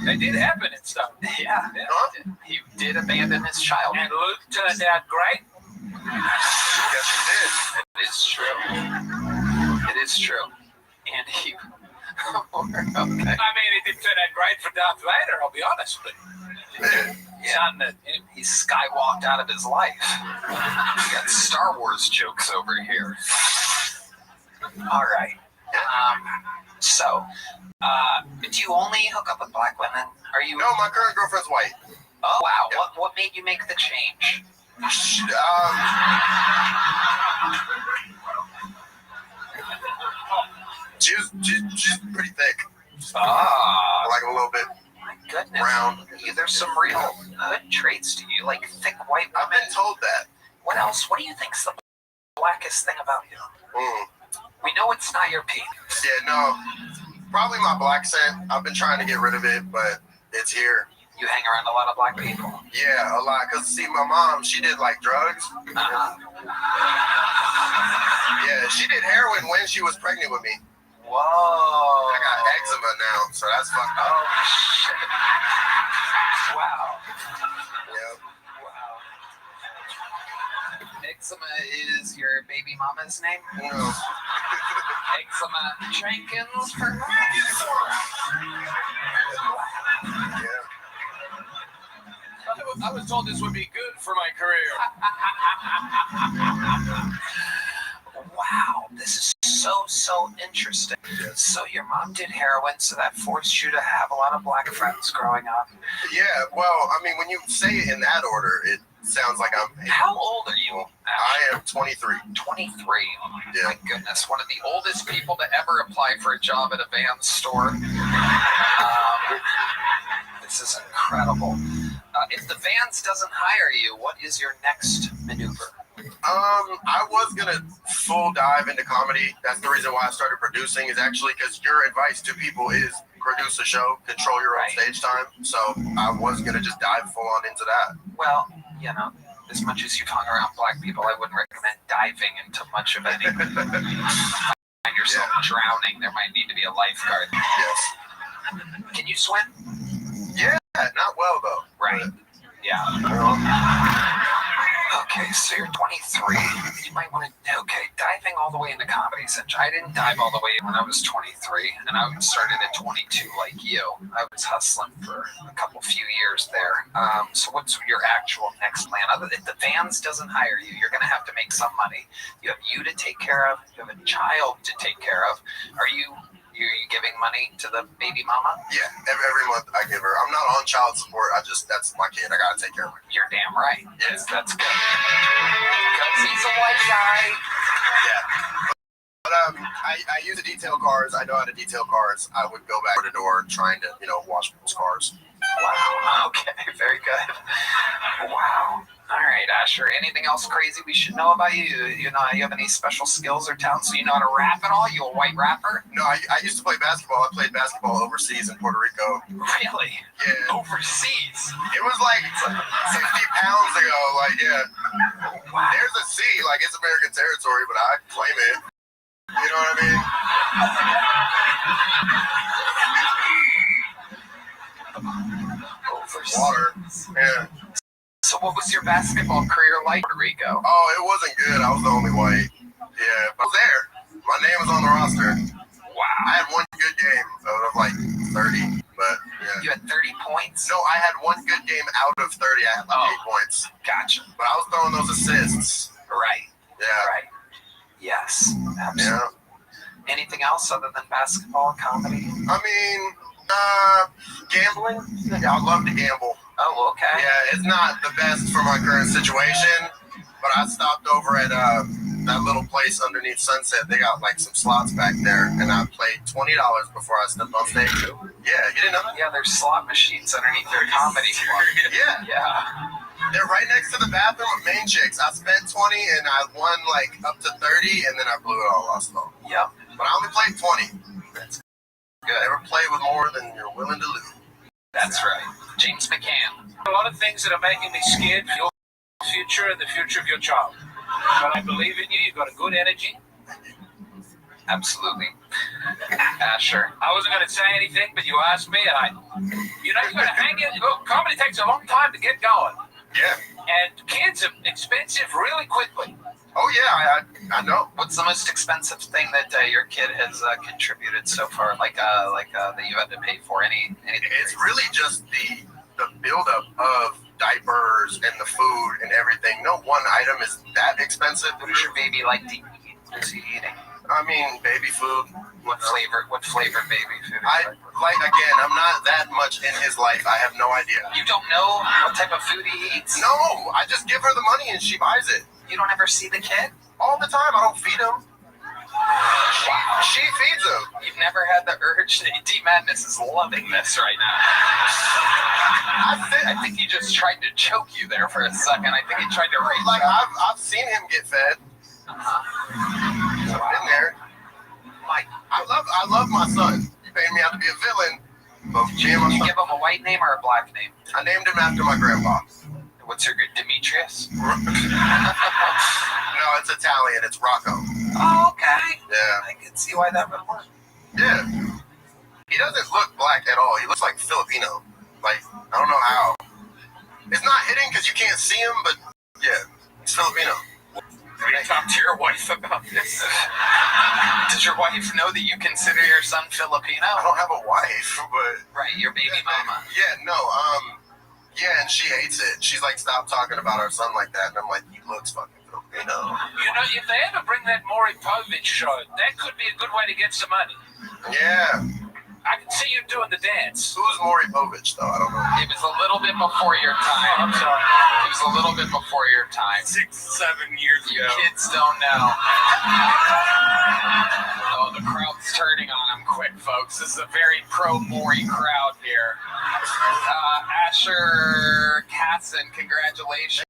They did happen and stuff. Yeah. He did abandon his child. And Luke turned out great. Yes, he did. It is true. It is true. And he. Okay. I mean, it didn't turn out great for Darth Vader, I'll be honest with you. Yeah, he skywalked out of his life. We got Star Wars jokes over here. All right. So, do you only hook up with black women? Are you? No, my current girlfriend's white. Oh wow! Yeah. What made you make the change? She's pretty thick. Ah, like a little bit. My goodness. Brown. There's some real good traits to you, like thick white women. I've been told that. What else? What do you think's the blackest thing about you? We know it's not your penis. Yeah, no. Probably my black scent. I've been trying to get rid of it, but it's here. You hang around a lot of black people. Yeah, a lot. Because, see, my mom, she did, drugs. Yeah, she did heroin when she was pregnant with me. Whoa. I got eczema now, so that's fucked up. Oh, shit. Wow. Yep. Wow. Eczema is your baby mama's name? No. Eczema Jenkins for her? Yeah. I was told this would be good for my career. Wow, this is so interesting. So your mom did heroin, so that forced you to have a lot of black friends growing up. Yeah, well, I mean, when you say it in that order, it sounds like I'm... How old are you? I am 23. 23? Yeah. My goodness, one of the oldest people to ever apply for a job at a Vans store. This is incredible. If the Vans doesn't hire you, what is your next maneuver? I was gonna full dive into comedy. That's the reason why I started producing, is actually because your advice to people is produce a show, control your own stage time. So I was gonna just dive full on into that. Well, as much as you've hung around black people, I wouldn't recommend diving into much of anything. Find yourself drowning, there might need to be a lifeguard. Yes. Can you swim? Yeah, not well though. Right. Yeah. Okay, so you're 23. You might want to, diving all the way into comedy. Since I didn't dive all the way when I was 23, and I started at 22 like you. I was hustling for a few years there. So what's your actual next plan? Other than if the Vans doesn't hire you, you're going to have to make some money. You have you to take care of. You have a child to take care of. Are you giving money to the baby mama? Yeah, every month I give her. I'm not on child support. That's my kid. I gotta take care of her. You're damn right. Yes, that's good. Because he's a white guy. Yeah. But I use the detail cars. I know how to detail cars. I would go back to the door trying to, wash people's cars. Wow. Okay. Very good. Wow. All right, Asher. Anything else crazy we should know about you? You have any special skills or talents? So you know how to rap at all? You a white rapper? No, I used to play basketball. I played basketball overseas in Puerto Rico. Really? Yeah. Overseas? It was like 60 pounds ago. Like, yeah. Wow. There's a sea. Like, it's American territory, but I claim it. You know what I mean? Water. Yeah. So what was your basketball career like in Puerto Rico? Oh, it wasn't good. I was the only white. Yeah, but I was there. My name was on the roster. Wow. I had one good game out of like 30, but yeah. You had 30 points? No, I had one good game out of 30. I had like 8 points. Gotcha. But I was throwing those assists. Right. Yeah. Right. Yes. Absolutely. Yeah. Anything else other than basketball, comedy? I mean, gambling. I love to gamble. Oh, okay. Yeah, it's not the best for my current situation, but I stopped over at that little place underneath Sunset. They got like some slots back there, and I played $20 before I stepped on stage. Yeah, you didn't know that? Yeah, there's slot machines underneath their comedy club. Yeah. Yeah. They're right next to the bathroom of Main Chicks. I spent 20 and I won like up to 30, and then I blew it all, lost it all. Yep. But I only played 20. That's good. Never play with more than you're willing to lose. That's right. James McCann. A lot of things that are making me scared for your future and the future of your child. But I believe in you. You've got a good energy. Absolutely. Sure. I wasn't going to say anything, but you asked me, and you got to hang in. Look, comedy takes a long time to get going. Yeah. And kids are expensive really quickly. Oh, yeah, I know. What's the most expensive thing that your kid has contributed so far? Like that you had to pay for? Anything? It's really just the buildup of diapers and the food and everything. No one item is that expensive. What does your baby like to eat? What is he eating? I mean, baby food. What flavor baby food? Again, I'm not that much in his life. I have no idea. You don't know what type of food he eats? No, I just give her the money and she buys it. You don't ever see the kid? All the time. I don't feed him. She feeds him. You've never had the urge? D Madness is loving this right now. I think he just tried to choke you there for a second. I think he tried to rape you. I've seen him get fed. I've been there. I love my son. You paid me out to be a villain. But Did you give him a white name or a black name? I named him after my grandpa. What's your good? Demetrius? No, it's Italian. It's Rocco. Oh, okay. Yeah. I can see why that would work. Yeah. He doesn't look black at all. He looks like Filipino. Like, I don't know how. It's not hitting because you can't see him, but yeah, he's Filipino. Have you talked to your wife about this? Does your wife know that you consider your son Filipino? I don't have a wife, but... Right, your baby mama. Yeah, no, yeah, and she hates it. She's like, stop talking about our son like that. And I'm like, he looks fucking Filipino. You know, if they ever bring that Maury Povich show, that could be a good way to get some money. Yeah. I can see you doing the dance. Who's Maury Povich, though? I don't know. It was a little bit before your time. I'm sorry. It was a little bit before your time. 6-7 years ago. You kids don't know. Oh, the crowd's turning on him quick, folks. This is a very pro-Maury crowd here. Asher Casson, congratulations.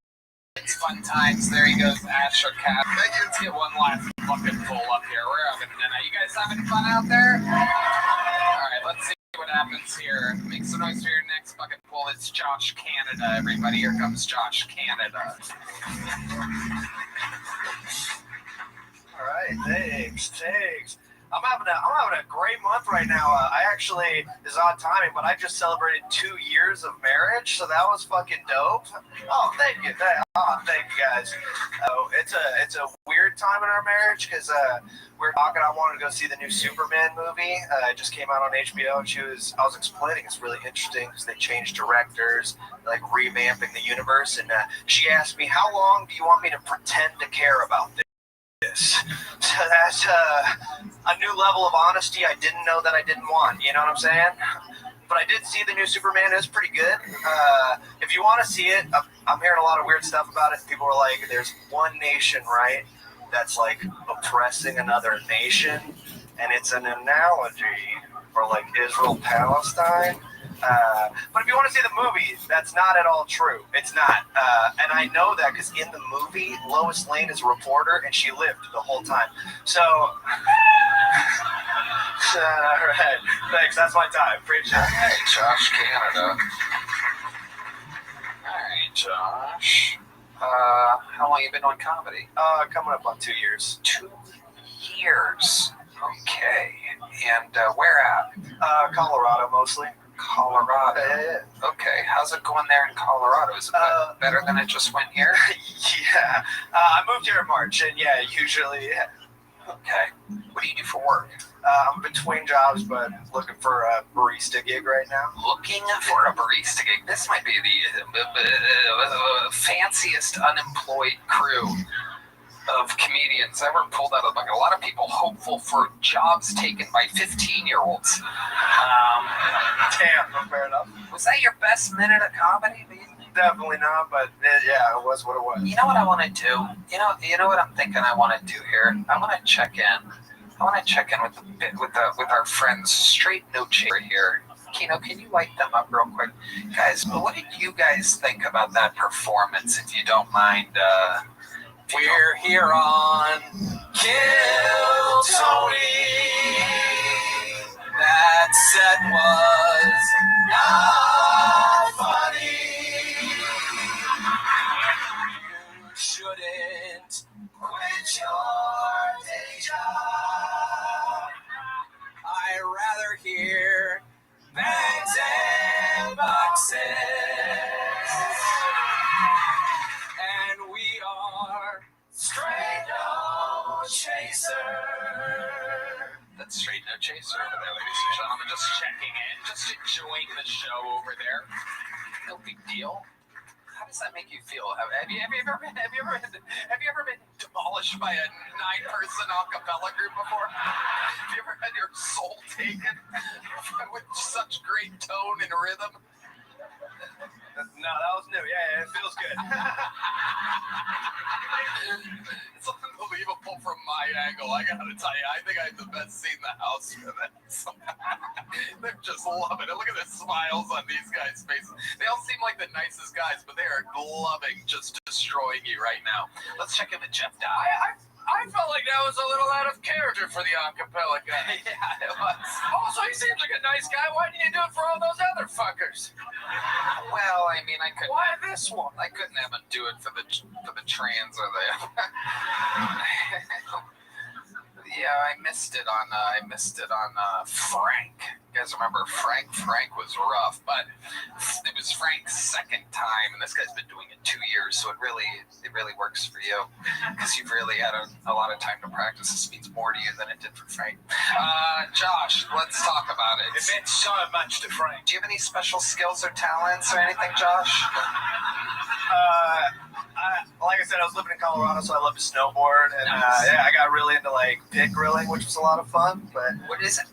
Fun times. There he goes, Asher Casson. Thank you. Let's get one last fucking pull up here. We're having a night. You guys having fun out there? Alright, let's see what happens here. Make some noise for your next bucket pull. It's Josh Canada, everybody. Here comes Josh Canada. All right, thanks. I'm having a great month right now. I actually, is odd timing, but I just celebrated 2 years of marriage, so that was fucking dope. Oh, thank you. Thank you guys. It's a weird time in our marriage because we were talking. I wanted to go see the new Superman movie. It just came out on HBO, and I was explaining it's really interesting because they changed directors, like revamping the universe, and she asked me, how long do you want me to pretend to care about this? So that's a new level of honesty I didn't know that I didn't want. You know what I'm saying? But I did see the new Superman. It was pretty good. If you want to see it, I'm hearing a lot of weird stuff about it. People are like, there's one nation, right, that's like oppressing another nation, and it's an analogy for like Israel-Palestine. But if you want to see the movie, that's not at all true. It's not. And I know that because in the movie, Lois Lane is a reporter, and she lived the whole time. So, all right. Thanks. That's my time. Appreciate it. Hey, Josh, Canada. All right, Josh. How long you been on comedy? Coming up on 2 years. 2 years. Okay. And where at? Colorado, mostly. Colorado. Okay, how's it going there in Colorado? Is it better than it just went here? Yeah. I moved here in March, and yeah, usually. Yeah. Okay. What do you do for work? I'm between jobs, but looking for a barista gig right now. Looking for a barista gig? This might be the fanciest unemployed crew of comedians ever pulled out of the bucket. A lot of people hopeful for jobs taken by 15-year-olds. Damn, fair enough. Was that your best minute of comedy? Definitely not, but yeah, it was what it was. You know what I want to do? You know what I'm thinking I want to do here? I want to check in. I want to check in with our friends, Straight No Chaser here. Kino, can you light them up real quick? Guys, what did you guys think about that performance, if you don't mind? We're here on Kill Tony. That set was not funny. You shouldn't quit your day job. I'd rather hear bags and boxes. And we are Straight No Chaser. That's Straight No Chaser over there, ladies and gentlemen. Just checking in, just enjoying the show over there. No big deal. How does that make you feel? Have you ever been demolished by a 9-person a cappella group before? Have you ever had your soul taken with such great tone and rhythm? No, that was new. Yeah, it feels good. It's unbelievable from my angle. I gotta tell you, I think I have the best seat in the house for this. They're just loving it. Look at the smiles on these guys' faces. They all seem like the nicest guys, but they are loving just destroying you right now. Let's check in with Jeff Dye. I felt like that was a little out of character for the acapella guy. Yeah, it was. Also, he seems like a nice guy. Why didn't you do it for all those other fuckers? Well, I mean, I couldn't. Why this one? I couldn't have him do it for the trans or the. Yeah, I missed it on Frank. You guys remember Frank? Frank was rough, but it was Frank's second time, and this guy's been doing it 2 years, so it really works for you because you've really had a lot of time to practice. This means more to you than it did for Frank. Josh, let's talk about it. It meant so much to Frank. Do you have any special skills or talents or anything, Josh? Like I said, I was living in Colorado, so I love to snowboard, and yeah, I got really into like pit grilling, which was a lot of fun. But what is it?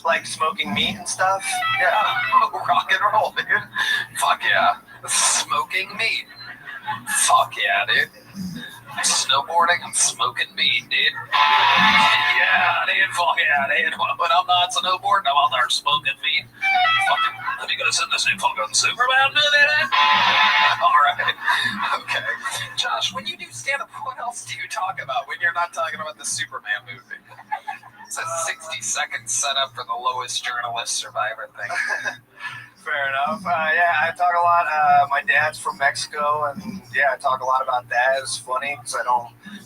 Like smoking meat and stuff. Yeah, rock and roll, dude. Fuck yeah, smoking meat. Fuck yeah, dude. Snowboarding and smoking meat, dude. Yeah, dude. Fuck yeah, dude. When I'm not snowboarding, I'm out there smoking meat. Fucking, let me go send this new fucking Superman to that. All right. Okay. Josh, when you do stand-up, what else do you talk about when you're not talking about the Superman movie? It's a 60-second setup for the lowest journalist survivor thing. Fair fair enough. Yeah, I talk a lot. My dad's from Mexico, and yeah, I talk a lot about that. It's funny because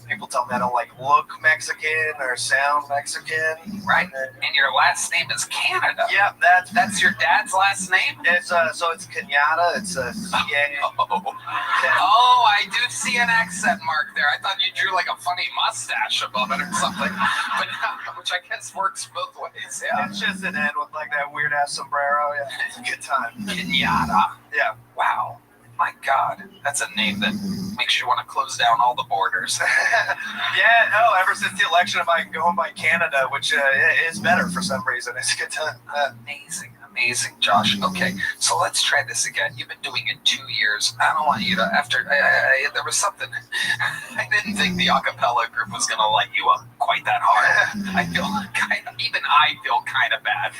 people tell me I don't like look Mexican or sound Mexican. Right. And your last name is Canada. Yeah, that's your dad's last name? It's so it's Kenyatta. It's Oh, I do see an accent mark there. I thought you drew like a funny mustache above it or something, but which I guess works both ways. Yeah. It's just an N with like that weird ass sombrero. Yeah, it's a good time. Kenyatta. Yeah. Wow. My God, that's a name that makes you want to close down all the borders. Yeah, no, ever since the election, if I can go home by Canada, which is better for some reason. It's a good time. Amazing, Josh. Okay, so let's try this again. You've been doing it 2 years. I don't want you to, there was something. I didn't think the acapella group was going to light you up quite that hard. I feel kind of bad.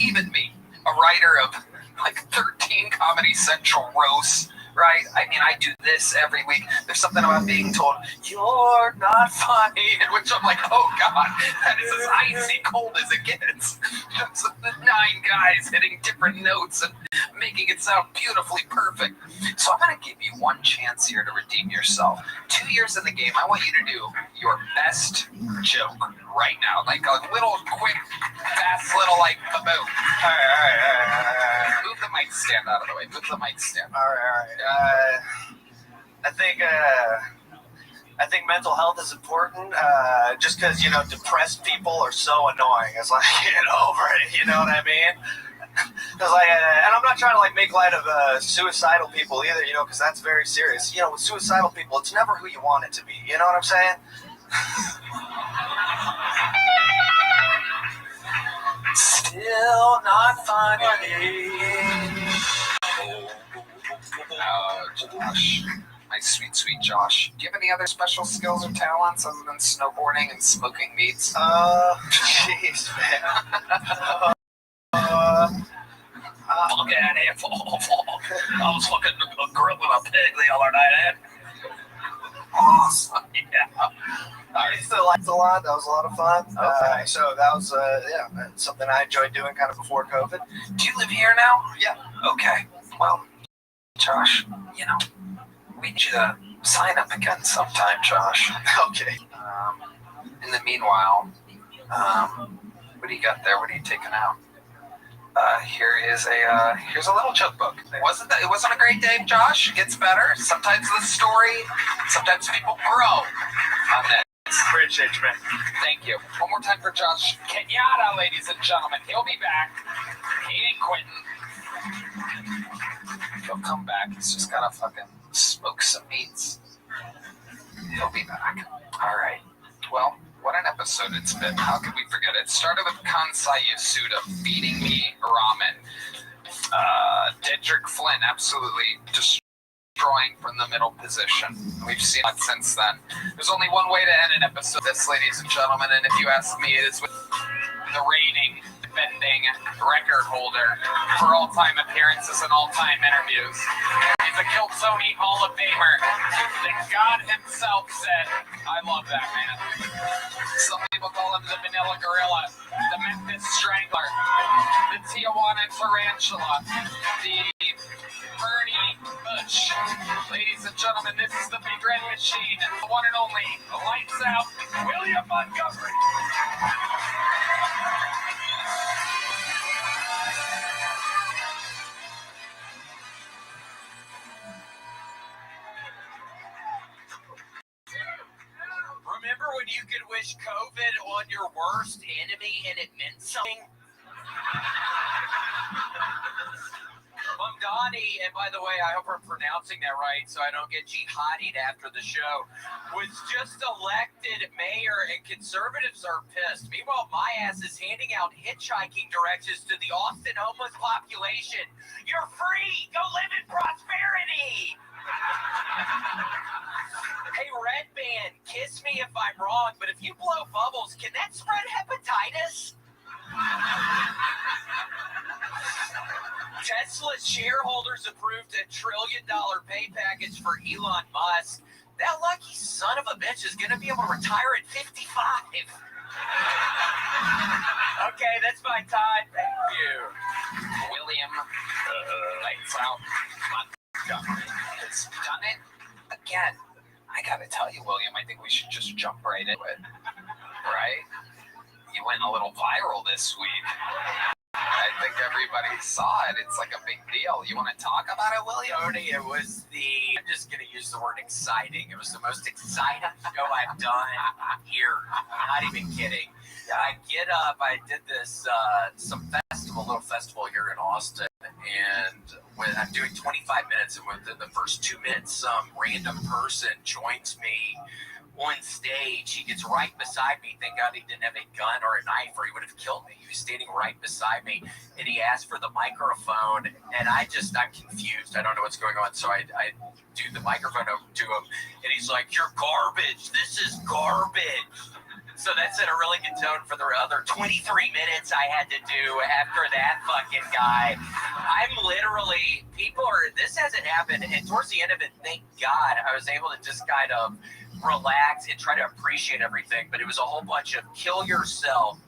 Even me, a writer of like 13 Comedy Central roasts, right? I mean, I do this every week. There's something about being told, you're not funny, in which I'm like, oh God, that is as icy cold as it gets. Just 9 guys hitting different notes and making it sound beautifully perfect. So I'm going to give you one chance here to redeem yourself. 2 years in the game, I want you to do your best joke right now. Like a little quick, fast little like kaboom. All right. Move the mic stand out of the way. Move the mic stand. All right. I think mental health is important. Just because depressed people are so annoying. It's like get over it. You know what I mean? Because and I'm not trying to make light of suicidal people either. Because that's very serious. With suicidal people, it's never who you want it to be. You know what I'm saying? Still not funny. Oh, Josh. My sweet, sweet Josh. Do you have any other special skills or talents other than snowboarding and smoking meats? Jeez, man. Fuck out here, I was fucking grilling a pig the other night. Awesome. Yeah. I used to like it a lot. That was a lot of fun. Okay. So that was, something I enjoyed doing kind of before COVID. Do you live here now? Yeah. Okay. Well, Josh, we need you to sign up again sometime, Josh. Okay. In the meanwhile, what do you got there? What are you taking out? Here's a little joke book. It wasn't a great day, Josh. It gets better. Sometimes sometimes people grow on that. Appreciate you, man. Thank you. One more time for Josh Kenyatta, ladies and gentlemen. He'll be back. He ain't quitting. He'll come back. He's just gotta fucking smoke some meats. He'll be back. All right. Well, what an episode it's been. How could we forget it? It started with Kansai Yasuda feeding me ramen. Dedrick Flynn absolutely destroying from the middle position. We've seen that since then. There's only one way to end an episode, this, ladies and gentlemen, and if you ask me, it is with the reigning, defending record holder for all-time appearances and all-time interviews. He's a Kiltsoni Hall of Famer. That God himself said, I love that man. Some people call him the Vanilla Gorilla, the Memphis Strangler, the Tijuana Tarantula, the Bernie Bush. Ladies and gentlemen, this is the Big Red Machine, the one and only, lights out, William Montgomery. Remember when you could wish COVID on your worst enemy and it meant something? Mamdani, and by the way, I hope I'm pronouncing that right so I don't get jihadied after the show, was just elected mayor and conservatives are pissed. Meanwhile, my ass is handing out hitchhiking directions to the Austin homeless population. You're free! Go live in prosperity! Hey, Red Band, kiss me if I'm wrong, but if you blow bubbles, can that spread hepatitis? Tesla shareholders approved $1 trillion pay package for Elon Musk. That lucky son of a bitch is going to be able to retire at 55. Okay, that's my time. Thank you. William, lights out. Has done it again. I gotta tell you, William, I think we should just jump right into it. Right? You went a little viral this week. I think everybody saw it. It's like a big deal. You want to talk about it, William? Tony, it was I'm just going to use the word exciting. It was the most exciting show I've done here. I'm not even kidding. I get up, I did this, little festival here in Austin, and when I'm doing 25 minutes, and within the first 2 minutes, some random person joins me on stage. He gets right beside me. Thank God he didn't have a gun or a knife, or he would have killed me. He was standing right beside me, and he asked for the microphone, and I'm confused. I don't know what's going on, so I do the microphone over to him, and he's like, "You're garbage. This is garbage." So that set a really good tone for the other 23 minutes I had to do after that fucking guy. I'm literally, this hasn't happened, and towards the end of it, thank God, I was able to just kind of relax and try to appreciate everything, but it was a whole bunch of kill yourself,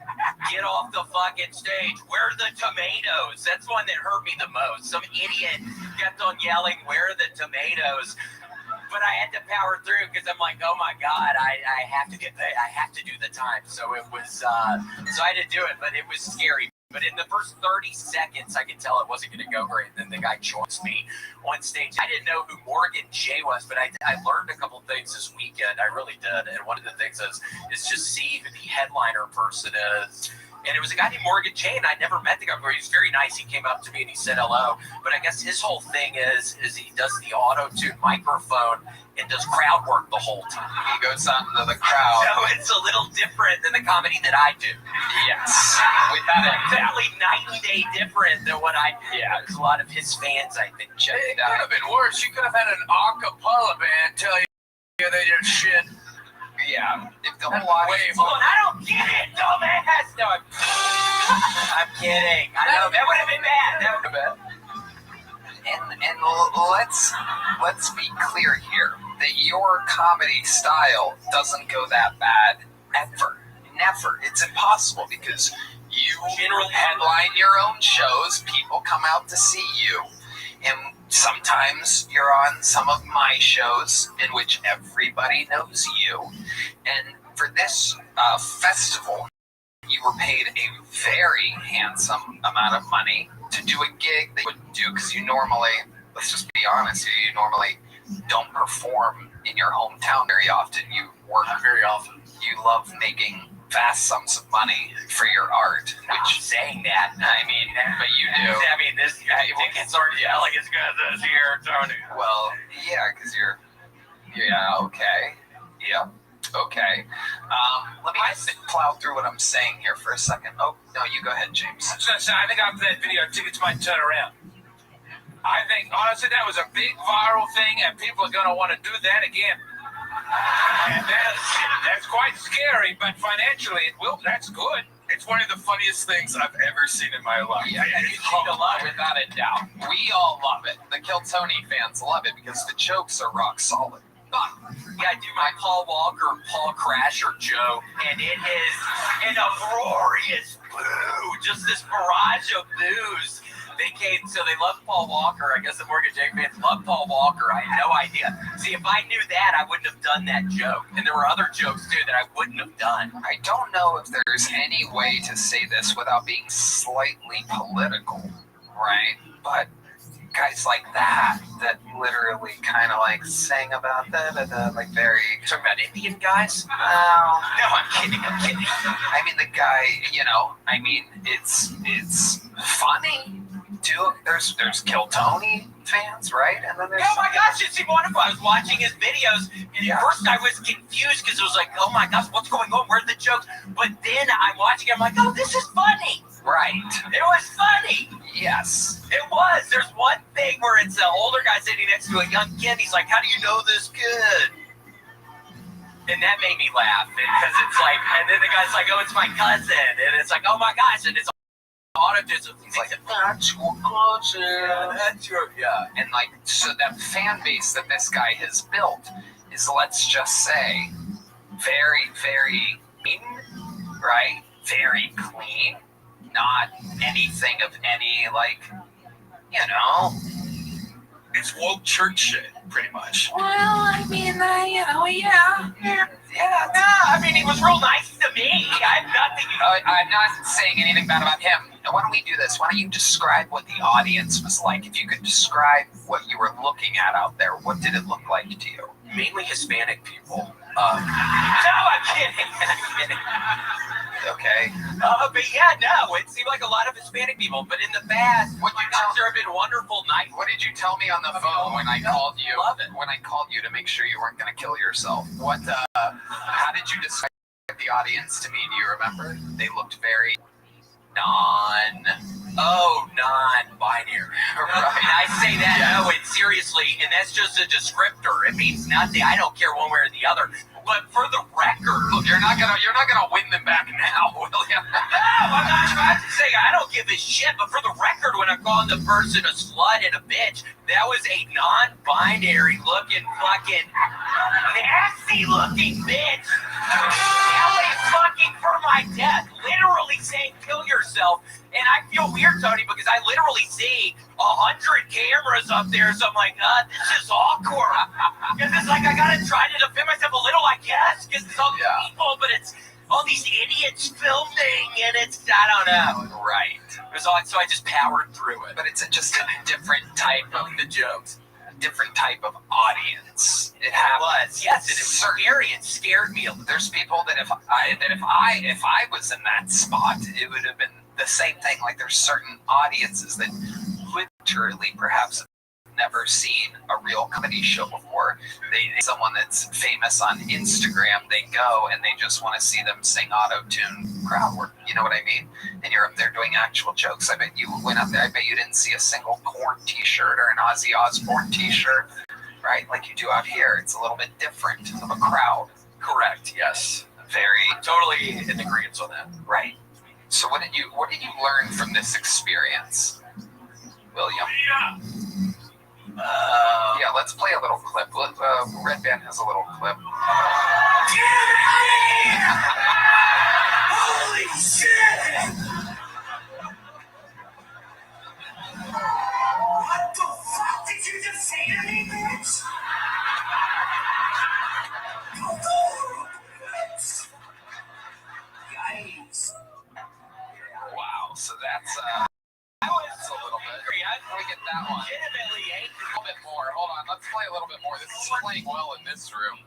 get off the fucking stage, where are the tomatoes? That's one that hurt me the most. Some idiot kept on yelling, where are the tomatoes? But I had to power through because I'm like, oh my God, I have to get paid. I have to do the time. So it was, so I had to do it, but it was scary. But in the first 30 seconds, I could tell it wasn't going to go great. And then the guy joins me on stage. I didn't know who Morgan J was, but I learned a couple things this weekend. I really did. And one of the things is just see who the headliner person is. And it was a guy named Morgan J, and I never met the guy before. He was very nice. He came up to me and he said hello. But I guess his whole thing is he does the auto-tune microphone and does crowd work the whole time. He goes out into the crowd. So it's a little different than the comedy that I do. Yes. Without a Exactly night and day different than what I do. Yeah. There's a lot of his fans, I think, check It it could out. have been worse. You could have had an acapella band tell you they did shit. Yeah. If the whole audience. Hold on, I don't get it, dumbass. No, I'm kidding. I know that would have been bad. That would have been. And let's be clear here that your comedy style doesn't go that bad ever. Never. It's impossible because you generally headline your own shows. People come out to see you. And sometimes you're on some of my shows in which everybody knows you. And for this festival, you were paid a very handsome amount of money to do a gig that you wouldn't do because you normally, let's just be honest here, you normally don't perform in your hometown very often. You work very often. You love making vast sums of money for your art. Which saying that, I mean, but you do. I mean, this tickets aren't selling as good as here, Tony. Well, yeah, because yeah, okay. Yeah, okay. Let me just plow through what I'm saying here for a second. Oh, no, you go ahead, James. I think after that video, tickets might turn around. I think, honestly, that was a big viral thing, and people are going to want to do that again. And that's quite scary, but financially, that's good. It's one of the funniest things I've ever seen in my life. Yeah, you seem to love it, without a doubt. We all love it. The Kill Tony fans love it because the jokes are rock solid. Yeah, I do my Paul Walker, Paul Crasher joke, and it is an uproarious boo, just this barrage of boos. They came, so they love Paul Walker. I guess the Morgan J fans love Paul Walker. I had no idea. See, if I knew that, I wouldn't have done that joke. And there were other jokes, too, that I wouldn't have done. I don't know if there's any way to say this without being slightly political, right? But guys like that literally kind of like sang about like very... You're talking about Indian guys? No, I'm kidding. I mean, the guy, I mean, it's funny. There's Kill Tony fans, right? And then there's oh my gosh, it's wonderful. I was watching his videos, and at first I was confused because it was like, oh my gosh, what's going on? Where are the jokes? But then I'm watching it, I'm like, oh, this is funny. Right. It was funny. Yes. It was. There's one thing where it's an older guy sitting next to a young kid. He's like, how do you know this kid? And that made me laugh because it's like, and then the guy's like, oh, it's my cousin. And it's like, oh my gosh. And it's autism. He's like, that's your cousin. That's your, yeah. And like, so that fan base that this guy has built is, let's just say, very, very mean, right? Very clean. Not anything of any, like, you know. It's woke church shit, pretty much. Well, I mean, yeah. No, I mean, he was real nice to me. I have nothing. I'm not saying anything bad about him. Now, why don't we do this? Why don't you describe what the audience was like? If you could describe what you were looking at out there, what did it look like to you? Mainly Hispanic people. No, I'm kidding. Okay. But yeah, no, it seemed like a lot of Hispanic people. But in the past, there have been wonderful nights. What did you tell me on the phone when I called you? Love it. When I called you to make sure you weren't going to kill yourself? How did you describe the audience to me? Do you remember? They looked very non-binary. Right. And I say that, no, and seriously, and that's just a descriptor. It means nothing. I don't care one way or the other. But for the record, look, you're not gonna win them back now, William. No, I'm not trying to say I don't give a shit. But for the record, when I'm calling the person a slut and a bitch, that was a non-binary looking, fucking nasty looking bitch. Yelling fucking for my death, literally saying kill yourself. And I feel weird, Tony, because I literally see 100 cameras up there, so I'm like, this is awkward. Because it's like I gotta try to defend myself a little, I guess, because it's all these people, but it's all these idiots filming, and it's, I don't know. Right. It was all, so I just powered through it. But it's just a different type of the jokes. Different type of audience. It was, yes, and it was scary. It scared me. There's people that if I was in that spot, it would have been the same thing. Like there's certain audiences that literally perhaps have never seen a real comedy show before. Someone that's famous on Instagram, they go and they just want to see them sing auto-tune crowd work. You know what I mean? And you're up there doing actual jokes. I bet you went up there. I bet you didn't see a single Korn t-shirt or an Ozzy Osbourne t-shirt, right? Like you do out here. It's a little bit different of a crowd. Correct. Yes. Very totally in agreement on that. Right. So what did you learn from this experience, William? Yeah, let's play a little clip. Red Band has a little clip. Holy shit! What the fuck did you just say to me, bitch? Yikes. Wow, so that's a little bit. Let me get that one. A little bit more. Hold on, let's play a little bit more. This is playing well in this room.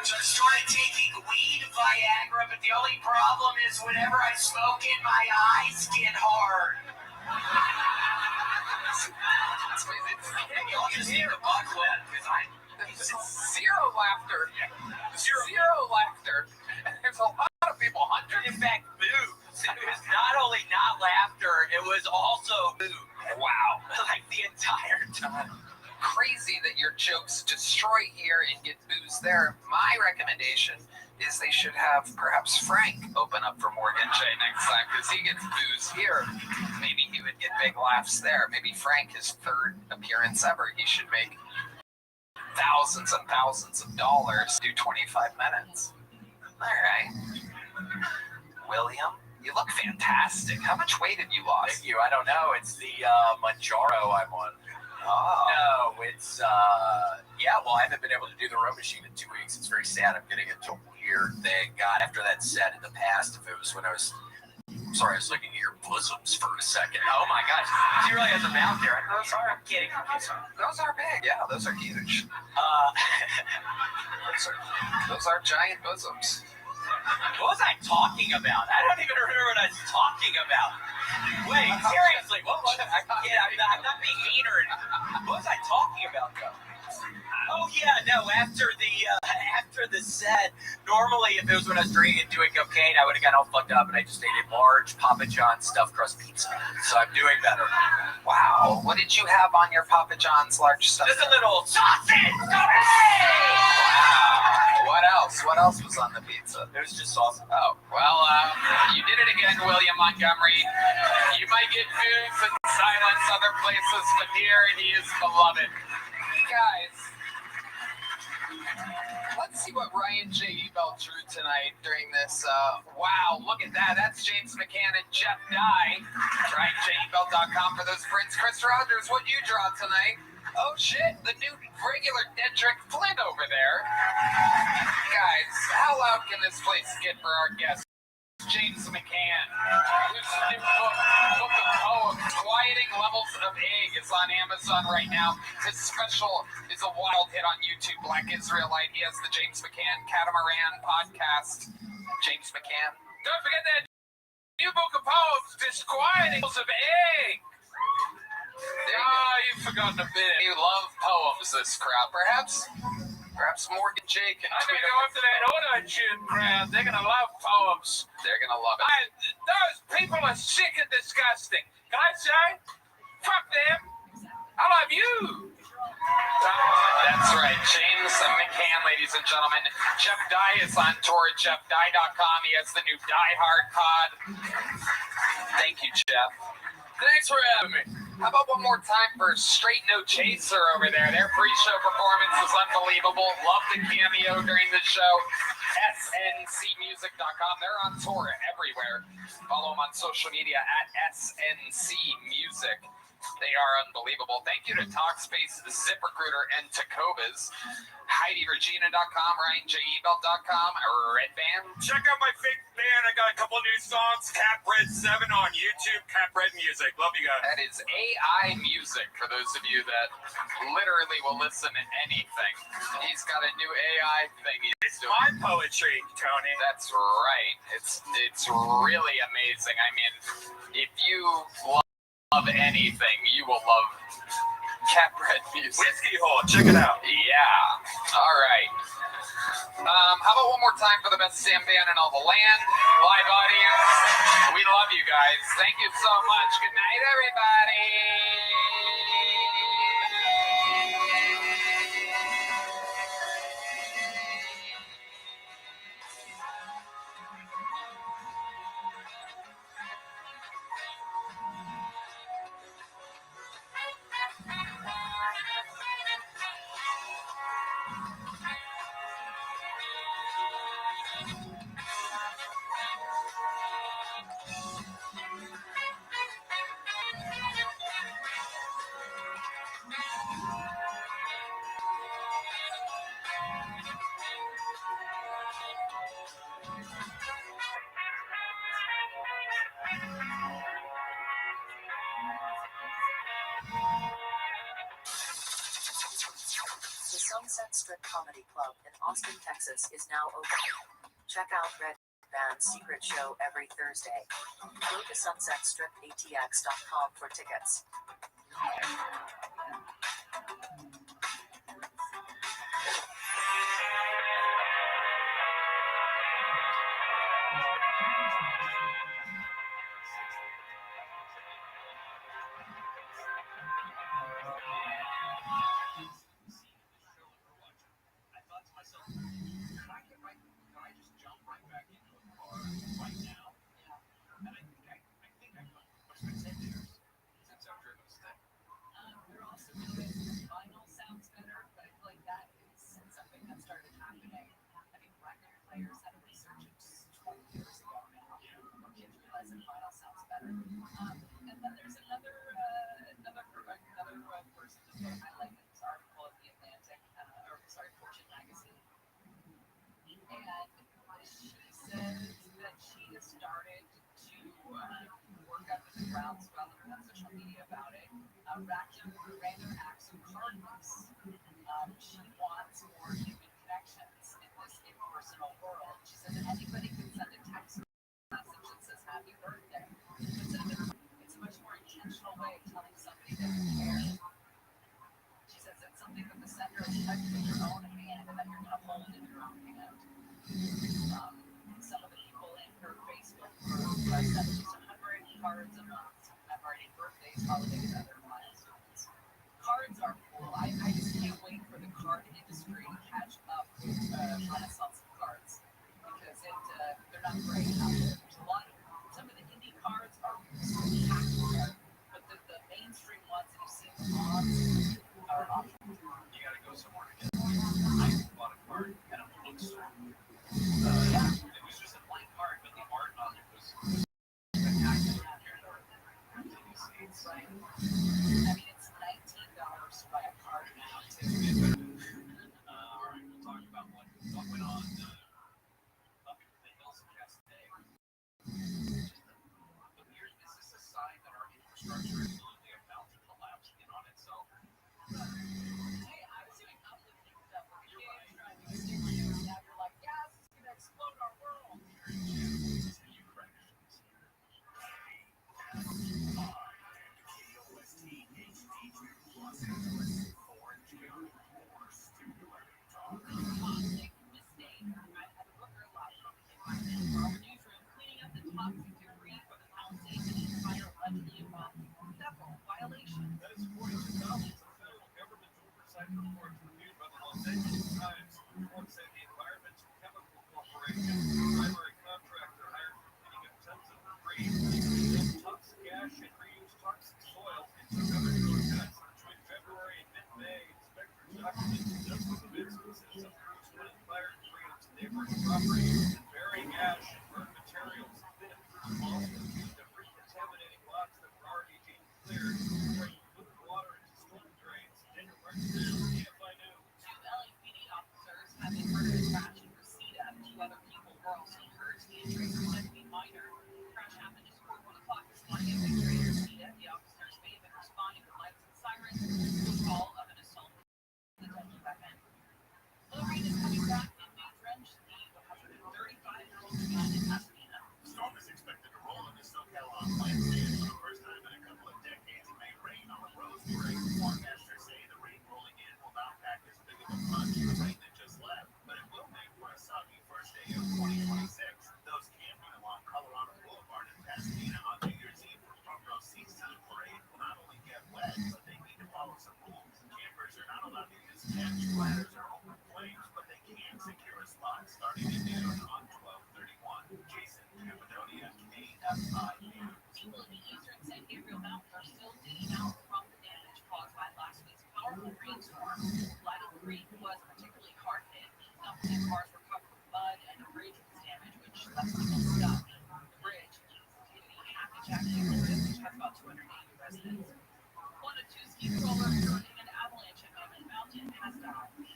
Just started taking weed, Viagra, but the only problem is whenever I smoke it, my eyes get hard. You'll just hear a butt clip because Zero laughter. Zero laughter. There's a lot of people, hundreds. In fact, boos. It was not only not laughter, it was also boo. Wow. Like the entire time. Crazy that your jokes destroy here and get boos there. My recommendation is they should have perhaps Frank open up for Morgan J next time because he gets boos here. Maybe he would get big laughs there. Maybe Frank, his third appearance ever, he should make thousands and thousands of dollars, do 25 minutes. All right. William, you look fantastic. How much weight have you lost? Thank you. I don't know. It's the Manjaro I'm on. Oh. No, it's, well, I haven't been able to do the row machine in 2 weeks. It's very sad. I'm getting into a weird thing. God, after that set in the past, if it was when I was, sorry, I was looking at your bosoms for a second. Oh my gosh. She really has a mouth there. I'm kidding. Those are big. Yeah, those are huge. Those are giant bosoms. What was I talking about? I don't even remember what I was talking about. Wait, seriously, what was it? I'm not being mean or anything. What was I talking about, though? Oh, yeah, no, after the set, normally if it was when I was drinking and doing cocaine, I would have gotten all fucked up, and I just ate a large Papa John's stuffed crust pizza. So I'm doing better. Wow. What did you have on your Papa John's large stuffed? Just a little sausage! Wow. What else? What else was on the pizza? It was just sausage. Oh, well, you did it again, William Montgomery. You might get foods in silence other places, but here he is beloved. Guys, see what Ryan J. Ebel drew tonight during this. Wow, look at that. That's James McCann and Jeff Dye. RyanJEbel.com for those prints. Chris Rogers, what'd you draw tonight? Oh shit, the new regular Dedrick Flynn over there. Guys, how loud can this place get for our guest? James McCann, whose new book of poems, Quieting Levels of Egg, is on Amazon right now. His special is a wild hit on YouTube, Black Israelite. He has the James McCann Catamaran podcast. James McCann. Don't forget that new book of poems, Disquieting Levels of Egg. You've forgotten a bit. You love poems, this crowd. Perhaps Morgan J. can I'm going tweet to go up to that auto-tune crowd. They're going to love poems. They're going to love it. Those people are sick and disgusting. Can I say? Fuck them. I love you. That's right. James McCann, ladies and gentlemen. Jeff Dye is on tour at JeffDye.com. He has the new Die Hard pod. Thank you, Jeff. Thanks for having me. How about one more time for Straight No Chaser over there? Their pre-show performance was unbelievable. Love the cameo during the show. SNCmusic.com. They're on tour everywhere. Follow them on social media at SNCmusic. They are unbelievable. Thank you to Talkspace, ZipRecruiter, and Tacobas. HeidiRegina.com, RyanJEbel.com, Red Band. Check out my fake band. I got a couple new songs. Capred 7 on YouTube. Capred Music. Love you guys. That is AI music for those of you that literally will listen to anything. He's got a new AI thing he's doing. My poetry, Tony. That's right. It's really amazing. I mean, if you love anything, you will love Capred music. Whiskey Hole. Check it out. Yeah. All right. How about one more time for the best Sam band in all the land? Live audience. We love you guys. Thank you so much. Good night, everybody. The Sunset Strip Comedy Club in Austin, Texas is now open. Check out Red Band's secret show every Thursday. Go to sunsetstripatx.com for tickets. it's $19 to buy a card now, too. All right, we'll talk about what went on up in the hills of Castaneda. But is this a sign that our infrastructure is literally about to collapse in on itself? Hey, I was doing uplifting stuff with the kids, trying to get stickers. Now you're like, yes, it's going to explode our world.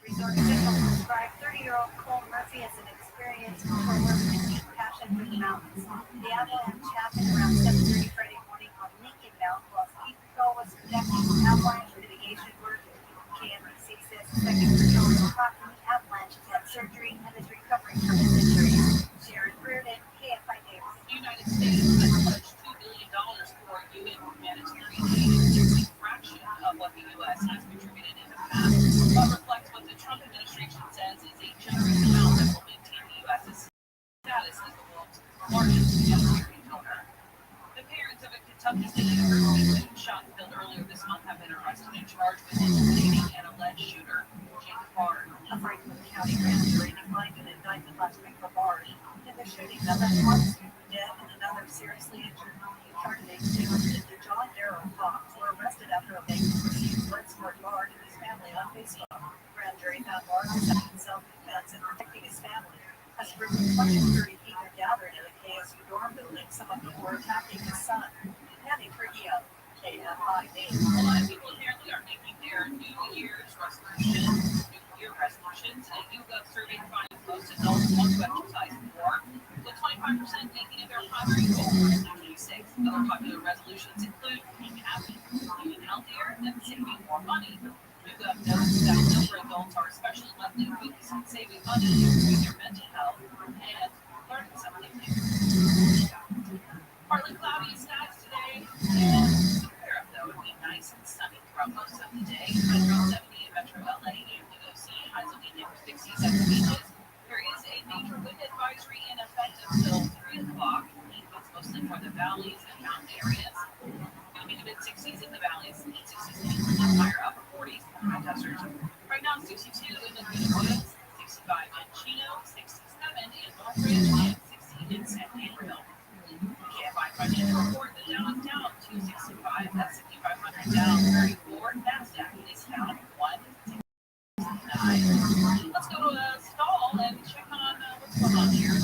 Resort officials describe 30-year-old Cole Murphy as an experienced performer with a deep passion for the mountains. The avalanche happened around 7:30 Friday morning on Lincoln Mountain, while Cole was conducting avalanche mitigation work. KMBC says the second patrol was caught in the avalanche, had surgery, and is recovering from his injuries. Sharon Reardon, KFI News. The United States has pledged $2 billion for UN humanitarian aid, a fraction of what the U.S. has contributed in the past, but reflects what the Trump administration says is a generous amount that will maintain the U.S.'s status as the world's largest humanitarian donor. The parents of a Kentucky State University student shot and killed earlier this month have been arrested and charged with intimidating an alleged shooter, Jacob Bard. A Franklin County grand jury declined an indictment last week for Bard. In the shooting that left one student dead and another seriously injured, Targeting to John Darrow Fox were arrested after a bankruptcy proceedings led Smart Bard and his family on Facebook. Grand jury found Bard was in self-defense and protecting his family. As a group of 20 to 30 people gathered in a KSU dorm building, some of them were attacking his son. Andy Trujillo, KFI News. A lot of people apparently are making their New Year's resolutions, and a YouGov survey finds most adults want to exercise more, with 25% making it their primary goal for 2026. Other popular resolutions include being happy, eating healthier, and saving more money. YouGov notes that younger adults are especially likely to focus on saving money, improving their mental health, and learning something new. Partly cloudy skies today, and clear up though. It'll be nice and sunny throughout most of the day. Metro 70 in Metro LA and UOC, highs will be near 60s at the beaches. There is a major wind advisory in effect until 3 o'clock. It's mostly for the valleys and mountain areas. It'll be the mid-60s in the valleys, mid-60s in higher upper 40s in the high deserts. Right now, 62 in the Green Woods, 65 in Chino, 67 in Northridge, and 60 in San Gabriel. KFI Financial Report, the Dow is down 265, that's 5,500 down 34, NASDAQ is down 169. Let's go to a stall and check on what's going on here.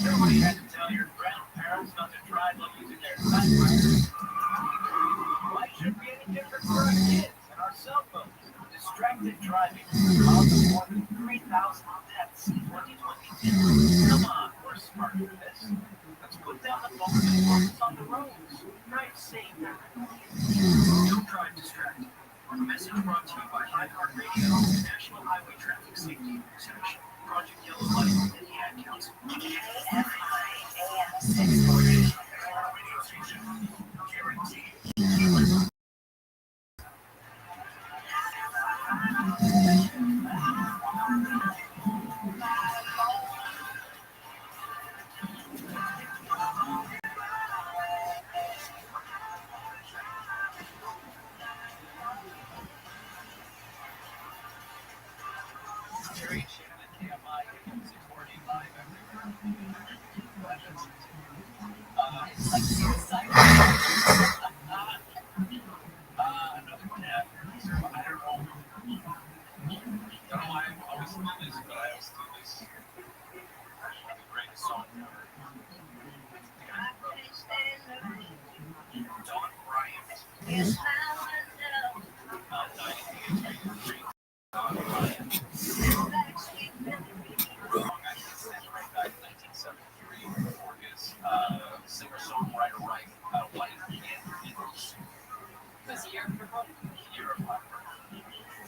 Nobody had to tell your grandparents not to drive while using their typewriters. Why should be any different for our kids and our cell phones? Distracted driving caused more than 3,000 deaths in 2022. Come on, we're smarter than this. Let's put down the phone and focus on the roads. Drive safe. Don't drive distracted. A message brought to you by iHeartRadio, National Highway Traffic Safety Administration, Project Yellow Light, and the Ad Council. KFI AM 640. Radio station. Guaranteed.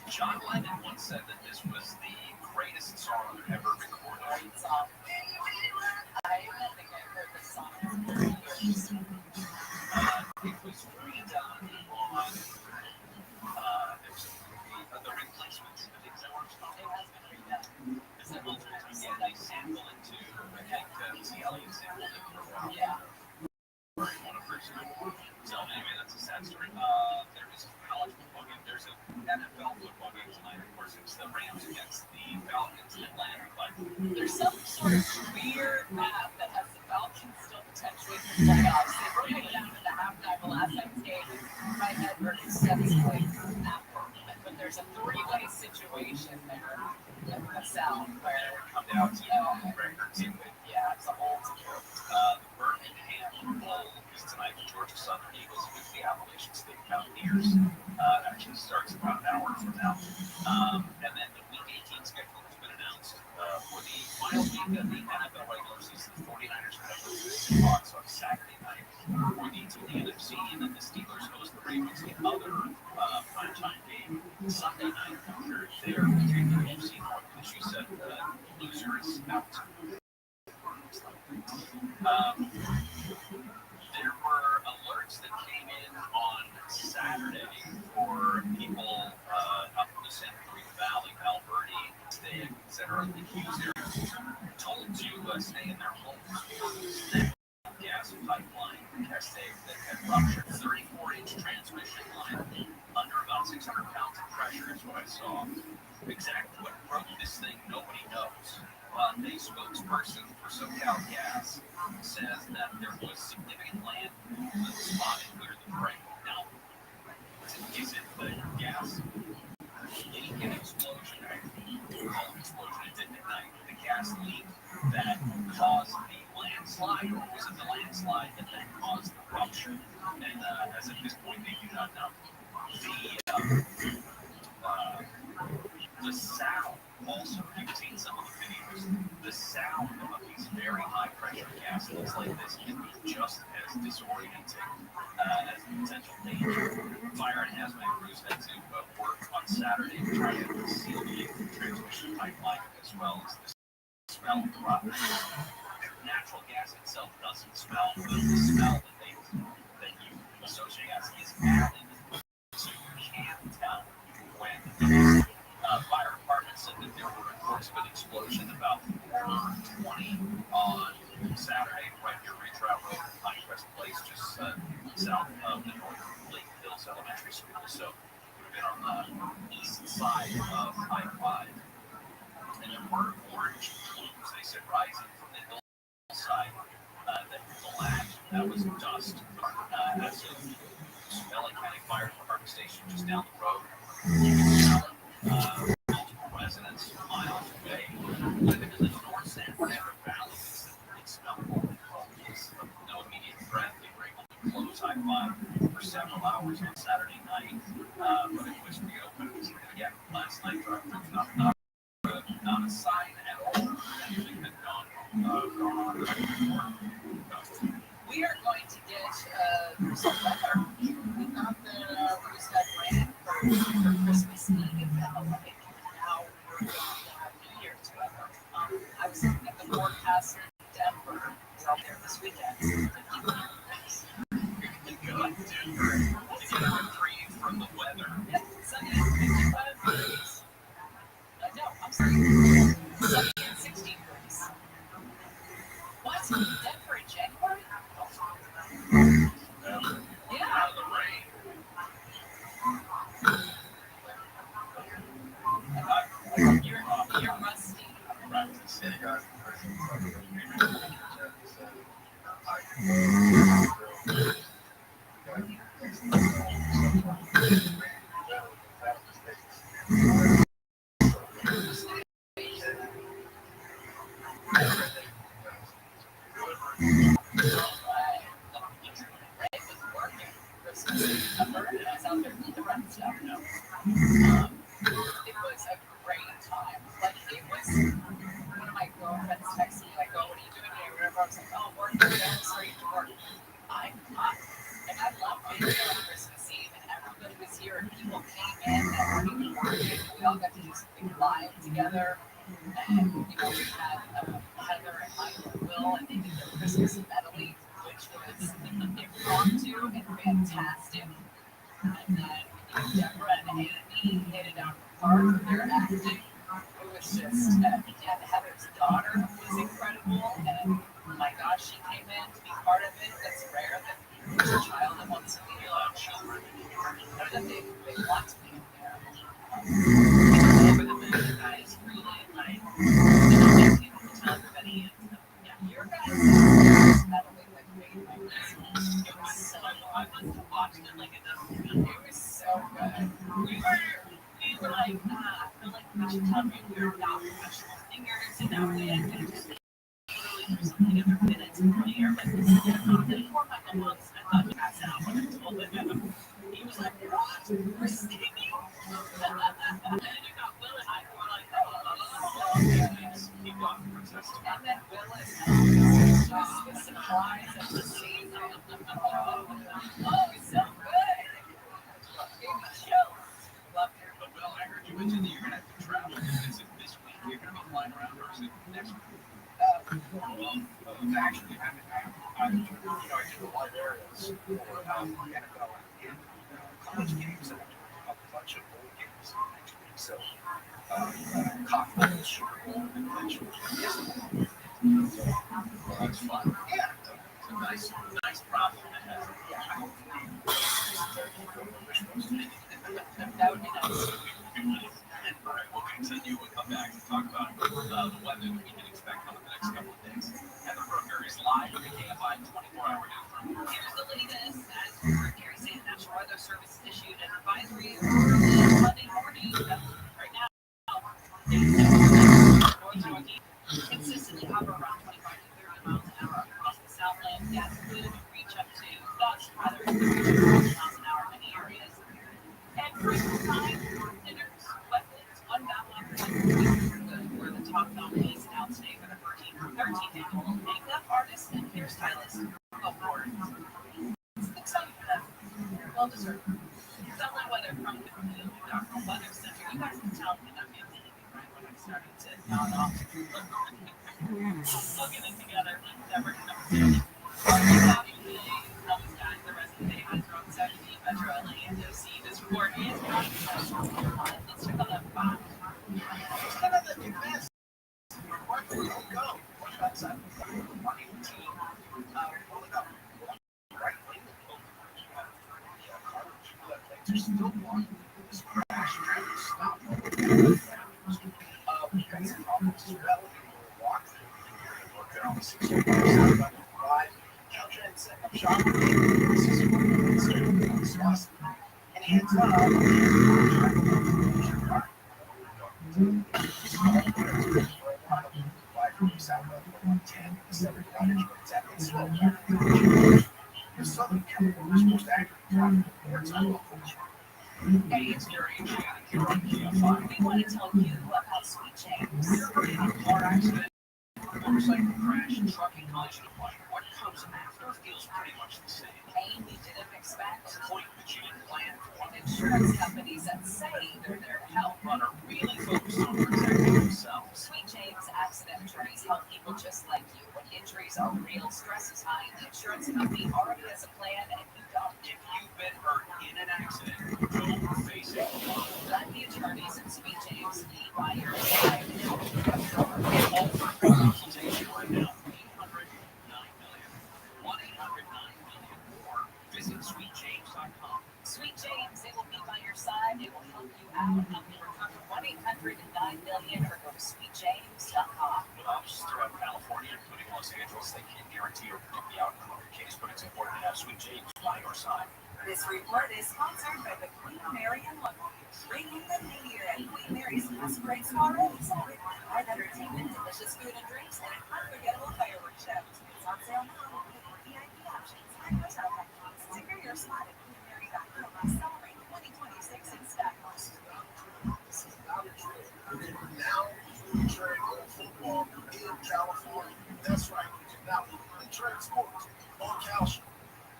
John Lennon once said that this was the greatest song ever recorded. Great song. I think I've heard this song for years. It was redone on the replacements. It has been redone. Is that yeah, they sample it to, I think, Missy Elliott sampled it for a while. Yeah. One of her songs. So anyway, that's a sad story. There is a college football game. There's an NFL football game tonight. Of course, it's the Rams against the Falcons in Atlanta. But there's some sort of weird map that has the Falcons still potentially in the playoffs. They broke it down in the halftime of last night's game. My head is 7 points from that moment. But there's a three-way situation there in the South where it comes down to records. Yeah, it's a whole deal. The Birmingham Bowl is tonight. The Georgia Southern Eagles against the Appalachian State Mountaineers. Actually starts about an hour from now. And then the Week 18 schedule has been announced for the final week of the NFL regular season. The 49ers have the Seahawks on Saturday night for the NFC, and then the Steelers host the Ravens. The other primetime game Sunday night after their victory in the NFC North, which you said loser is out. There were alerts that came in on Saturday for people up in the Santa Cruz Valley, Alberti, etc., the Hughes area, told to stay in their homes because the gas pipeline has mistake that had ruptured 34-inch transmission line under about 600 pounds of pressure is what I saw. Exactly what broke this thing, nobody knows. But a spokesperson for SoCal Gas says that there was significant land movement spotted near the break. Now, is it the gas leak and explosion? It didn't ignite. The gas leak that caused the landslide, or was it the landslide that then caused the rupture? And as of this point, they do not know. The sound, also, you've seen some of the videos, the sound of these very high pressure gas leaks like this can be just as disorienting as the potential danger. Fire and hazmat crews had to work on Saturday to try to seal the transmission pipeline as well as the smell of the rotten. Natural gas itself doesn't smell, but the smell that you associate gas is added, so you can't tell when. Fire department said that there were reports of an explosion about 4:20 on Saturday, right near Ridge Route Road in Pinecrest Place, just south of the North Lake Hills Elementary School. So we've been on the east side of I-5. And there were orange plumes, they said, rising from the hillside. That was dust. That's a Smelly County Fire Department station just down the road. Multiple residents miles away. Living in the North San Fernando Valley, it smelled horrible. No immediate threat. They were able to close I-5 for several hours on Saturday night, but it was reopened again last night. Not a sign at all that anything had gone on. We are going to get some weather. We thought that we just had rain for Christmas Eve, and now we're going to have New Year's weather. I was looking at the forecast in Denver. It's out there this weekend. You got to get a reprieve from the weather. Yeah, sunny and 55 degrees. No, I'm sorry. Sunny and 16 degrees. What? Denver in January? Yeah. Out of the rain. You're rusty. It was a great time. Like, it was one of my girlfriends texted me, like, oh, what are you doing here? Whatever. I was like, oh, working, I'm straight to work. I'm not. And I love being there on Christmas Eve, and everybody was here, and people came in that weren't even working. We all got to do something live together. And, you know, we had Heather and Michael and Will, and they did their Christmas medley, which was impromptu and fantastic. And then Deborah and Andy hit it out of the park. They're acting. It was just, and Heather's daughter was incredible. And oh my gosh, she came in to be part of it. That's rare that there's a child that wants to be children. Or that they want to be in there. Over the moon, guys, really, like, people to tell everybody. And your guys' medley with me. It was so, I must have watched it like it was so good. We were like, I feel like we should tell you we're not professional singers, and now we had to just literally do something every minute to clear. But this is it. Poor Michael Monks, I thought he passed out when I told him. He was like, what? We're singing? And then you got Will and I were like, oh, okay. Keep going, princess. And then Will is just with some eyes and the scene. Oh, it's so good. Gave me chills. Loved it. But Will, I heard you mention that you're going to have to travel. Is it this week you're going to be flying around, or is it next week? Actually, I did the live areas for NFL and college games, and a bunch of bowl games next week. So, Cocktails, Super Bowl, and eventually. So, that's fun. Yeah. a nice problem to have. That would be nice. All right, we'll continue. We'll come back and talk about the weather that we can expect over the next couple of days. Heather Brooker is live with the KFI 24-hour news. Here's the latest. As Gary said, the National Weather Service issued an advisory early Monday morning. Right now, consistently hover around 25 to 30 miles an hour across the Southland. That could reach up to gust weather 30 miles an hour in many areas. And critical time, dinners, weapons, unbound were the top nominees out today for the 13th annual makeup artist and hairstylist award. It's exciting for them. Well deserved. Southland weather from the National Weather Center. You guys can tell me that I'm right when I'm starting to nod off. We'll get it together. Never know. Cloudy today. Sunny skies the rest of the day. Highs around 70. Metro LA and OC. This report is not let's check out that box. It's kind of the best. Where do we go? What about that? 118. Rolling up. Right lane. They're still blocking this crash. Stop. We got some problems as well. Walk. Look at all the 65. Caltrain set up shop. This is and hands up. Southern California's most accurate. Hey, it's Gary and Shannon here on KFI. We want to tell you about Sweet James. A car accident, motorcycle crash, trucking collision. What comes after feels pretty much the same. Pain you didn't expect. The point that you didn't plan for. Insurance companies that say they're there to help but are really focused on protecting themselves. Sweet James accident attorneys help people just like you. When injuries are real, stress is high, the insurance company already has a plan, and you don't. If you've been hurt in an accident, don't face it alone. Let the attorneys at Sweet James be by your side. Call for a consultation right now. 800-9-million. 1-800-9-million. Or visit sweetjames.com. Sweet James, they will be by your side. They will help you out. Help you recover. 1-800-9-million or go to sweetjames.com. With offices throughout California, including Los Angeles, they can't guarantee or predict the outcome of your case, but it's important to have Sweet James by your side. This report is sponsored by the Queen Mary and Local. Ringing the new year at Queen Mary's has great already with live entertainment, delicious food and drinks, and an unforgettable fireworks show. It's on sale now with VIP options and hotel packages. Secure your spot at QueenMary.com. Celebrate 2026 in style. Now, trade football in California. That's right. Now, we trade sports on Calcium.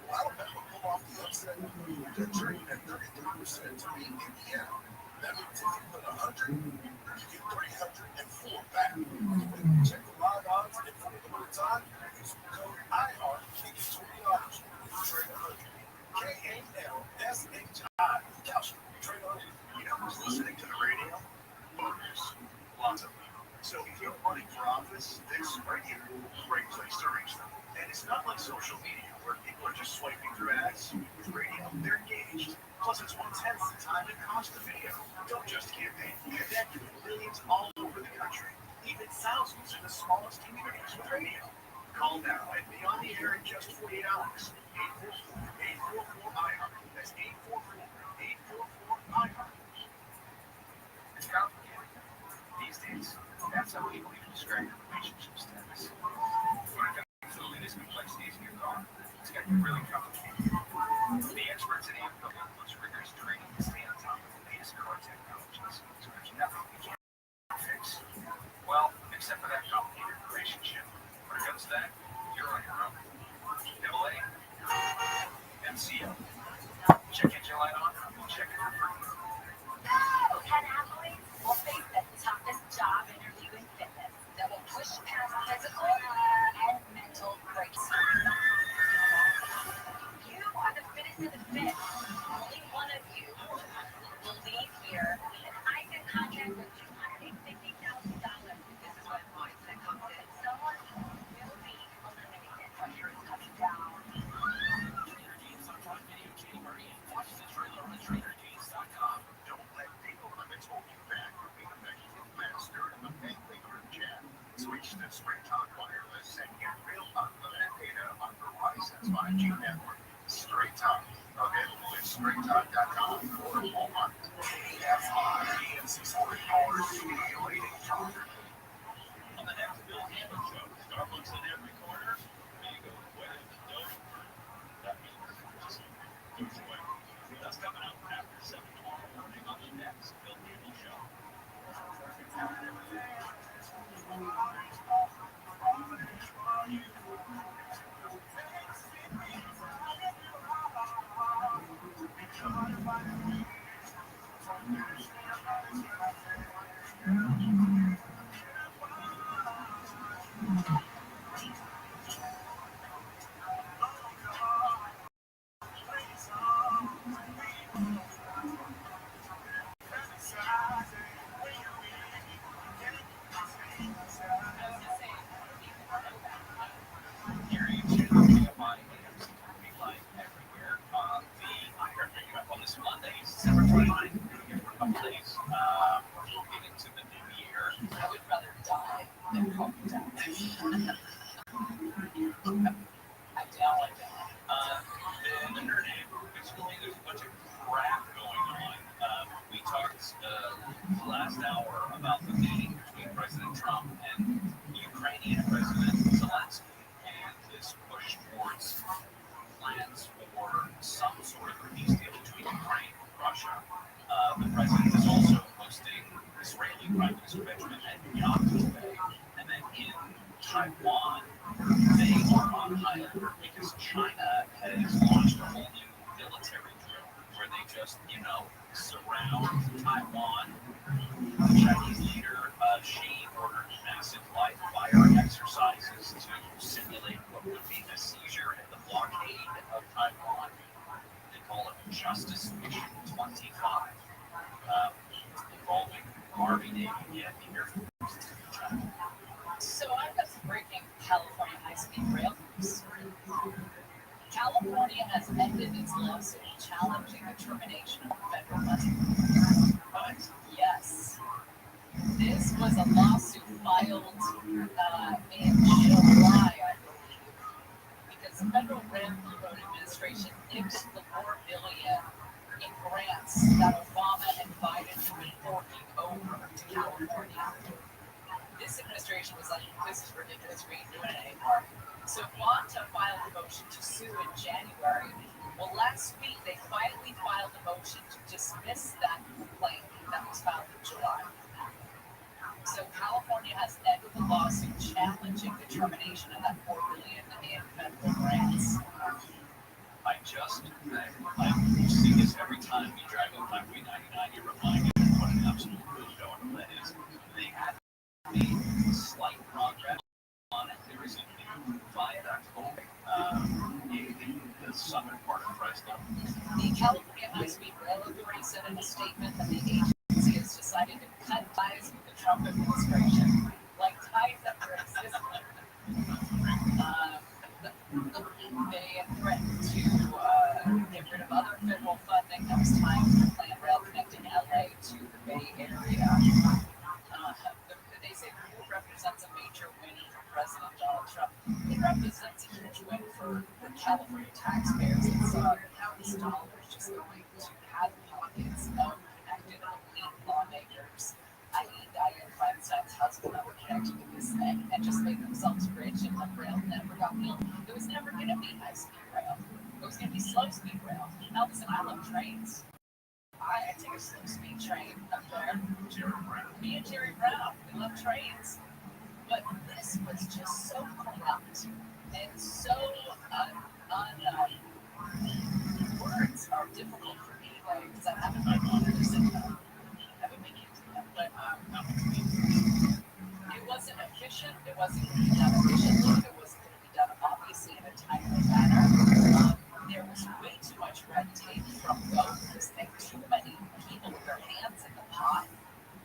Alabama pulled off the upset. They're trading at 33% to beat Indiana. That means if you put 100, you get 304 back. Check the live odds and for the limited time, use code IHEART and get $20 when you trade 100. KALSHI. Calcium. Trade 100. You know who's listening to the radio? Voters. Lots of them. So if you're running for office, this right here is a great place to reach them. And it's not like social media where people are just swiping through ads. With radio, they're engaged. Plus, it's 1/10 the time it costs to video. Don't just campaign. Connect with millions all over the country, even thousands in the smallest communities with radio. Call now and be on the air in just 48 hours. 844-844-IHEART. That's 844-844-IHEART. It's complicated. These days, that's how people even describe your relationship status. Absolutely, this complexity is in your car. It's got you really complicated. The experts at AMCO includes rigorous training to stay on top of the latest car technologies. So there's nothing you can't fix. Well, except for that complicated relationship. When it comes to that, you're on your own. AA, MCO. Check engine light on. We'll check it for free. Can athletes will face the toughest job interview in fitness that will push past physical and mental breaks. You are the fittest of the fit. Only one of you will leave here with an ISIN contract for $250,000. This is what mindset comes in. Someone will be eliminated from your insurance company. SpringTime.com or Walmart. EFI and 640 callers stimulating talk. On the next Bill Hammond show, Starbucks in every corner. Mango with dough. That means just goes away. That's coming up after 7 tomorrow morning on the next Bill Hammond show. On this Monday, December 29th, for a couple days, looking into the new year. I would rather die than call you down. I'm down like that. The Nerd Ape, basically, there's a bunch of crap going on. We talked last hour about the meeting between President Trump and Ukrainian President Zelensky and this push towards plans for some sort of peace deal between Ukraine and Russia. The president is also hosting Israeli Prime Minister Benjamin Netanyahu today, and then in Taiwan, they are on high alert because China has launched a whole new military drill where they just, surround Taiwan. The Chinese leader, Xi, ordered massive live fire exercises to simulate what would be the seizure and the blockade of Taiwan. They call it Justice Mission 25, involving Army, Navy, and the Air Force. So I've got some breaking California high-speed rail news. California has ended its lawsuit challenging the termination of the federal budget. But yes, this was a lawsuit filed in July, I believe, because the Federal Railroad Administration nixed the $4 billion in grants that Obama and Biden had been forking over to California. This administration was like, this is ridiculous, we ain't doing it anymore. So Quanta filed a motion to sue in January. Well, last week they finally filed a motion to dismiss that complaint that was filed in July. So California has ended the lawsuit challenging the termination of that $4 billion in federal grants. I see this every time you drive on Highway 99, you're reminded of what an absolute boondoggle that is. They have made slight progress on it. There is a new viaduct opening in the southern part of Fresno. The California High-Speed Rail Authority said in a statement that the agency has decided to cut ties with the Trump administration, like ties that were existing. They threatened to get rid of other federal funding that was tied to the planned rail connecting LA to the Bay Area. They say the move represents a major win for President Donald Trump. It represents a huge win for the California taxpayers. It's countless dollars just going to have pockets of connected elite lawmakers, i.e. Dianne Feinstein's husband, that were connected to this thing and just made themselves rich, and the rail never got built. It was never going to be high-speed rail. It was going to be slow-speed rail. Now, listen, I love trains. I take a slow-speed train up there. Me and Jerry Brown, we love trains. But this was just so corrupt and so words are difficult for me, because I haven't been used to them. I haven't been used to them, but it wasn't efficient. It wasn't going to be done efficiently. It wasn't going to be done, obviously, in a timely manner. There was way too much red tape from both this thing. Too many people with their hands in the pot.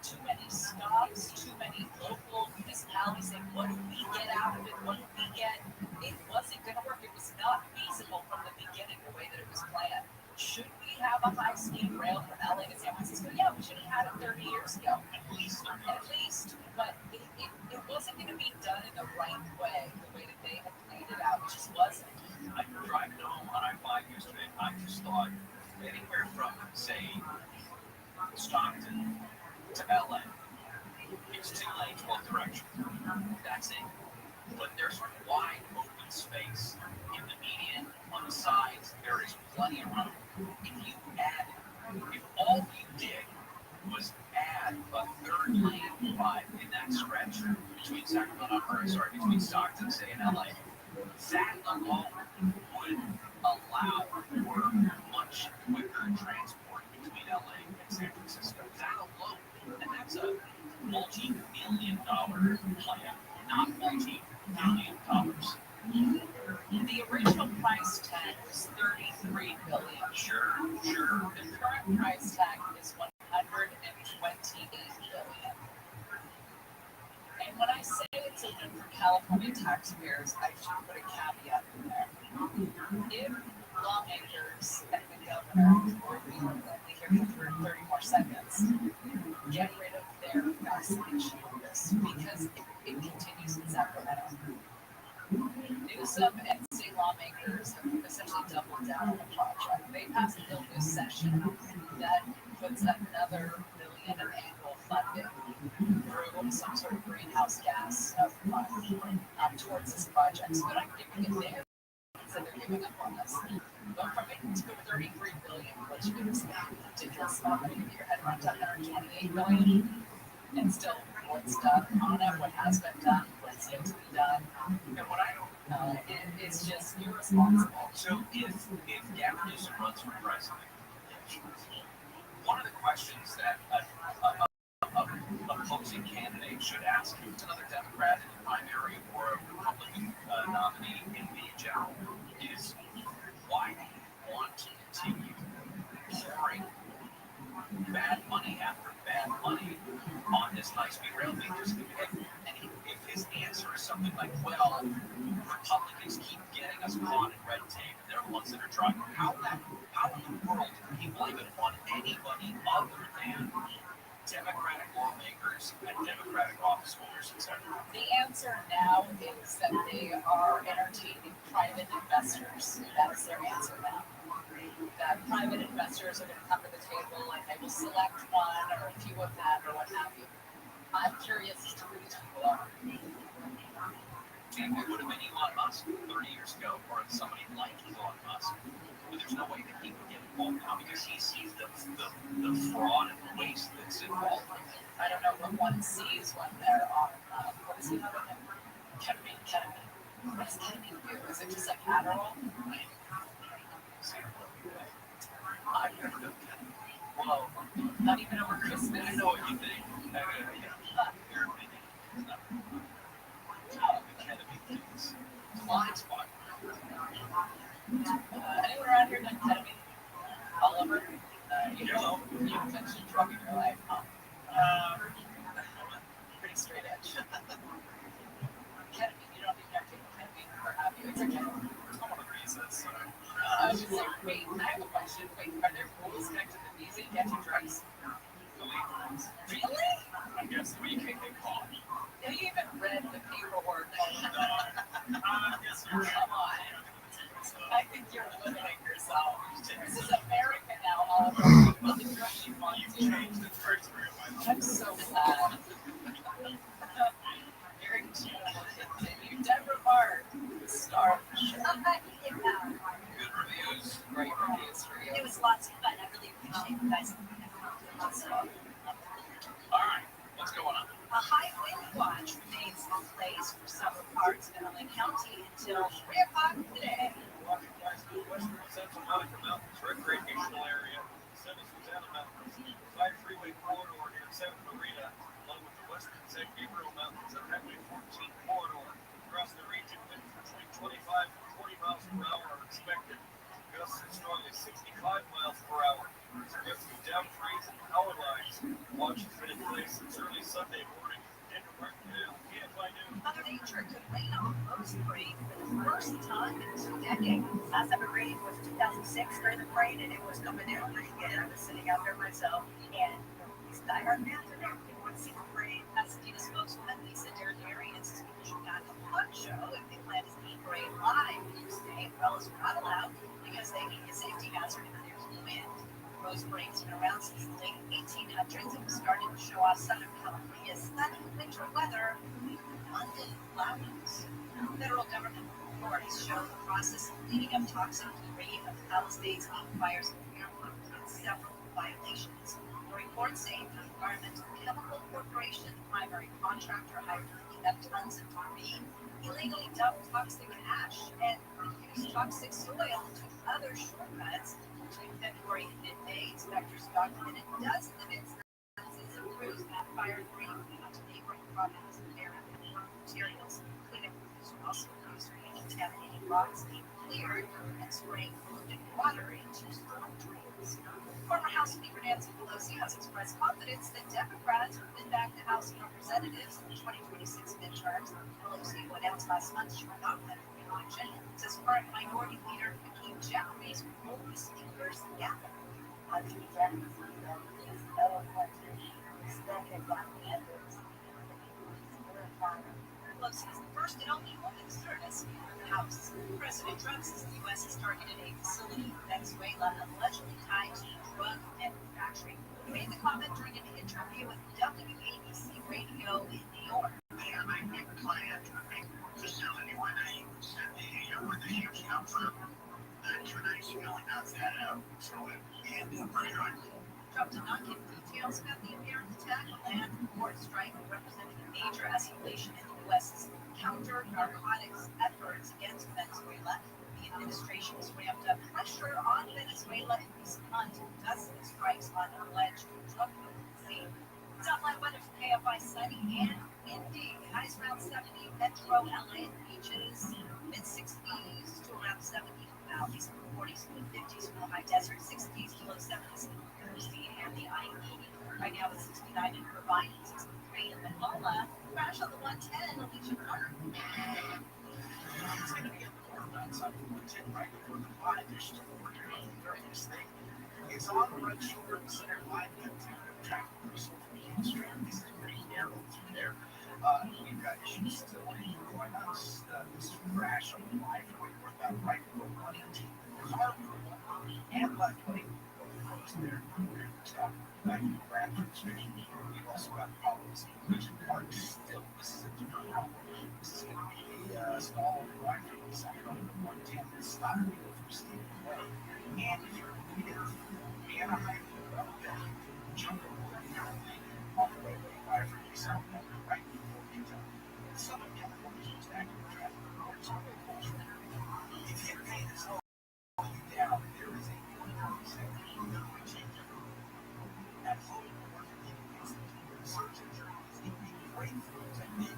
Too many stops. Too many local municipalities saying, what do we get out of it? What do we get? It wasn't going to work. It was not feasible from the beginning, the way that it was planned. Should we have a high-speed rail from LA to San Francisco? Yeah, we should have had it 30 years ago. At least. But it wasn't going to be done in the right way, the way that they had planned it out. It just wasn't. I was driving home on I-5 yesterday, and I just thought, anywhere from, say, Stockton to LA. It's 2 lanes both directions. That's it. But there's wide open space in the median, on the sides. There is plenty of room. If all you did was add a third lane wide in that stretch between between Stockton, say, and LA, that alone would allow for much quicker transport between LA and San Francisco. That alone, and that's a multi-million-dollar plan, not multi-billion dollars. The original price tag was $33 billion. Sure. The current price tag is $128 billion. And when I say it's a win for California taxpayers, I should put a caveat in there. If lawmakers and the governor, or we only here for 30 more seconds, get rid of their fascination with this, because it continues in Sacramento. Newsom and state lawmakers have essentially doubled down on the project. They passed a bill this session that puts another $1 billion in annual funding through some sort of greenhouse gas fund towards this project. So they're not giving it there, so they're giving up on this. But from it to $33 billion, which is a ridiculous amount of money to your head around $128 billion, and still what's done on it, what has been done, what's yet to be done. And what I don't it's just irresponsible. So if Gavin Newsom runs for president, one of the questions that a opposing candidate should ask another Democrat in the primary or a Republican nominee in the general is, why do you want to continue pouring bad money after bad money on this high-speed rail thing? And if his answer is something like, well, Republicans keep getting us caught in red tape, and they're the ones that are driving, how in the world can people even want anybody other than Democratic lawmakers and Democratic office holders, etc.? The answer now is that they are entertaining private investors. That is their answer now. That private investors are going to come to the table and they will select one or a few of them or what have you. I'm curious as to who these people are. And it would have been Elon Musk 30 years ago, or somebody like Elon Musk. But there's no way that he would get involved now because he sees the fraud and the waste that's involved. I don't know what one sees when they're on, what is he having? Ketamine. What does ketamine do? Is it just like Adderall? I've never done ketamine. Well, not even over Christmas. I know what you think. Blind spot. Anyone around here done ketamine? Oliver? You mentioned drug in your life, huh? Pretty straight edge. Ketamine, you don't even have to take ketamine or have you. It's okay. One of the reasons. I was just like, wait, I have a question. Wait, are there rules connected to music catching drugs? Really? I guess the weekend they call it. Have you even read the paperwork? Yes, Come on. I think you're limiting yourself. This is America now, Oliver. What the drugs you want to changed the first I'm so glad. Very continue. Deborah Bart, star of the show. Good reviews. Great reviews for you. It was lots of fun. I really appreciate you guys. All right, what's going on? A high wind watch remains in place for several parts of LA County until 3 o'clock today. Western Central Monica Mountains recreational area, Santa Susana Mountains, 5 freeway corridor near Santa Marina, along with the Western San Gabriel Mountains and Highway 14 corridor. Across the region, winds between 25 and 40 miles per hour are expected. Gusts as strong as 65 miles per hour. Risk of down freeze and power lines. Watch has been in place since early Sunday morning. Andrew Martindale, KFI News. Mother Nature could rain on most parade for the first time in 2 decades. Last time it rained was 2006 during the parade, and it was coming down pretty good. I was sitting out there myself, and these diehard fans are there. They want to see the parade. Pasadena spokeswoman Lisa Derriere insists people should not have a fun show if they plan to see the parade live Tuesday. Umbrellas are not allowed because they need a safety hazard if there's wind. Rose Springs been around since the late 1800s and started to show off Southern California's stunning winter weather. Abundant clouds. Federal government authorities show the process of cleaning up toxic debris of Palisades heat fires in Fairmont and several violations. The report saying the Environmental Chemical Corporation, the primary contractor hired to clean up tons of debris, illegally dumped toxic ash and used toxic soil to other shortcuts. Between February and mid-May, inspectors documented dozens of instances of crews that fired briefly to neighboring provinces of air materials. Cleanup crews were also used for contaminated rocks being cleared and spraying polluted water into storm drains. Former House Speaker Nancy Pelosi has expressed confidence that Democrats will win back the House of Representatives in the 2026 midterms. Pelosi, who announced last month she would not run for re-election, says current Minority Leader Hakeem Jeffries will be speakers gavel. Pelosi is the first and only woman to serve as Speaker of the House. President Trump says the U.S. has targeted a facility in Venezuela allegedly tied to drug manufacturing. He made the comment during an interview with WABC Radio in New York. Yeah, I never planned to sell anyone where the ships come from. Tonight's really not that out. So it ended pretty good. Trump did not give details about the apparent attack. A land report strike represented a major escalation in the U.S.'s counter-narcotics efforts against Venezuela. The administration has ramped up pressure on Venezuela in recent months with dozens of strikes on alleged drug potency. Top-line weather for KFI sunny and windy. Highs around 70 Metro LA beaches, mid-60s to around 70 valleys, 40s to the 50s for the high desert, 60s to low 70s in Jersey and the IE. Right now it's 69 in Irvine, 63 in Manila. Crash on the 110, Alicia Park. It's going to be a little nuts on the 110 right before the line. They're still working on the various thing. It's on the right shoulder of the center line. Traffic reversal from King Street. This is pretty narrow through there. We've got issues still going on. This crash on the line northbound right before 118. Car and left lane closed there. Stop back in Bradford Street. We've also got problems in Vision Park still. This is a different problem. This is going to be a stall right from the center of the 110 stop from Stephen Way. And if you're near Anaheim, jump over all the way by from the south right before Utah. Southern California is active traffic. If you pay this all down, there is a 1% change at home or search engine is giving breakthroughs and the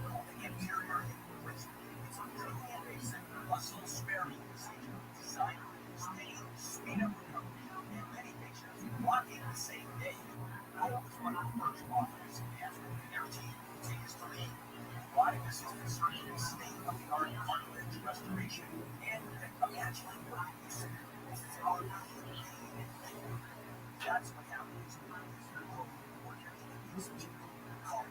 interior inputs. It's a really invasive muscle-sparing procedure designed to speed up recovery, and many patients want it the same day. I always want to first offers after their team take history. Robotic assisted surgery, state-of-the-art cartilage restoration, and actually working this is all that's what happens. Call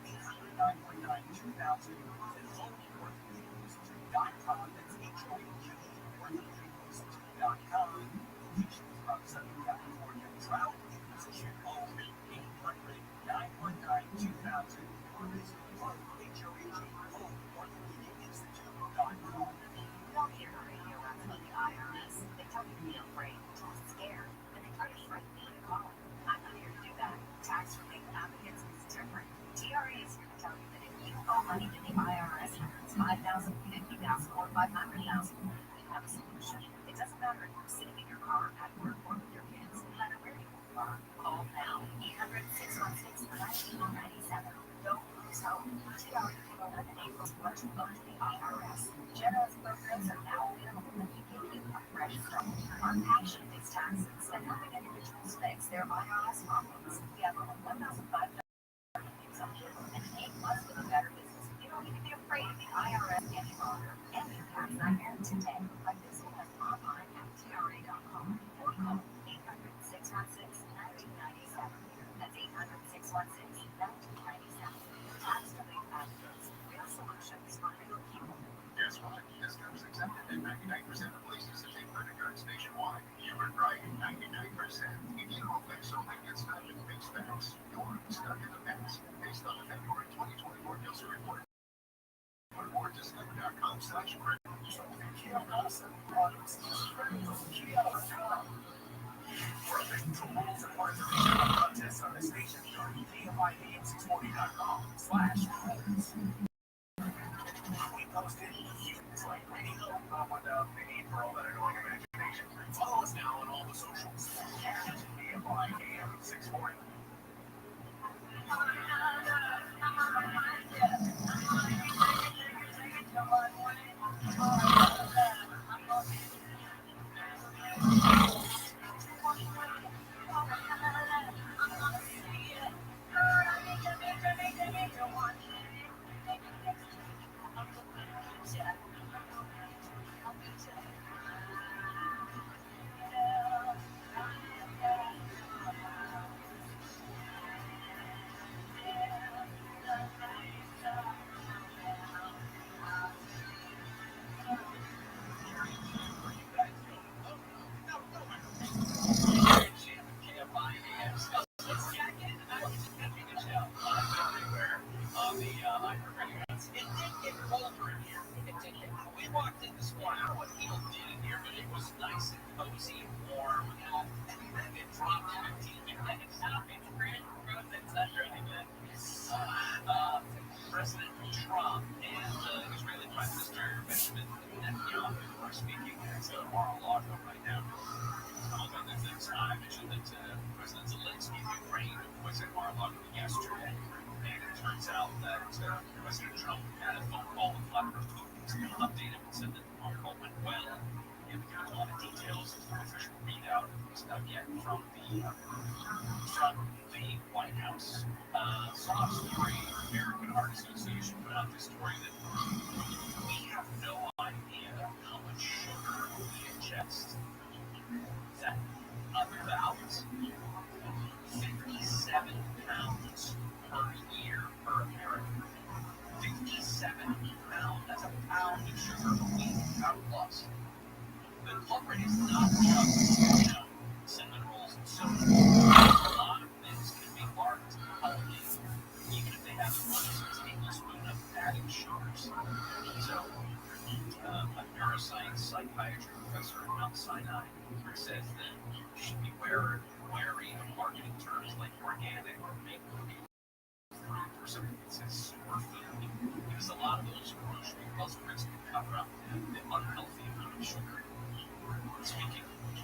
800-919-2000 and homeworkinstitute.com. That's HOME-workinstitute.com. Locations from Southern California. Travel Inquisition home 800-919-2000 or visit HOME-workinstitute.com. Don't hear the radio ads about the IRS. They tell you to be afraid, scared, and they try to frighten you to call. I'm not here to do that. Tax relief advocates is different. TRA is here to tell you that if you owe money to the IRS, it's $5,000, $50,000, or $500,000, you have a solution. It doesn't matter if you're sitting in your car at work or with your kids, no matter where you are. Call now. 800-616-1997. Don't lose hope. TRA will eliminate those what you owe to the IRS. Generous programs are now available that can give you a fresh start. On action-based taxes and helping individuals fix their IRS problems. We have over 1,500 exemptions and an A+ with a better business. You don't need to be afraid of the IRS any longer. And your tax nightmare today by visiting us online at TRA.com or call 800-616-1997. That's 800-616-1997. Tax relief advocates. Real solutions for real Contests on the station on KFIAM640.com/polls. We posted huge like radio on the need for all that annoying imagination. Follow us now on all the socials. KFIAM640. We walked in this morning. I don't know what people did in here, but it was nice and cozy and warm. And then it dropped 15 minutes. President Trump and Israeli Prime Minister Benjamin Netanyahu are speaking at Mar-a-Lago right now. Among other things, I mentioned that President Zelensky of Ukraine was at Mar-a-Lago yesterday, and it turns out that President Trump had a phone call with Vladimir Putin to update him and said that the phone call went well. He haven't given a lot of details of the official readout yet from the White House. Sob Story, American Heart Association, put out this story that we have no idea how much sugar we ingest. Is that about 57 pounds per year per American? 57 pounds. That's a pound of sugar a week, pound plus. The culprit is not just, cinnamon rolls and soda. A lot of things can be marked healthy, even if they have one tablespoon of added sugars. So, a neuroscience psychiatry professor at Mount Sinai says that you should be wary of marketing terms like organic or make cooking or something that says superfood, because a lot of those grocery buzzwords can cover up the unhealthy amount of sugar. Speaking of which,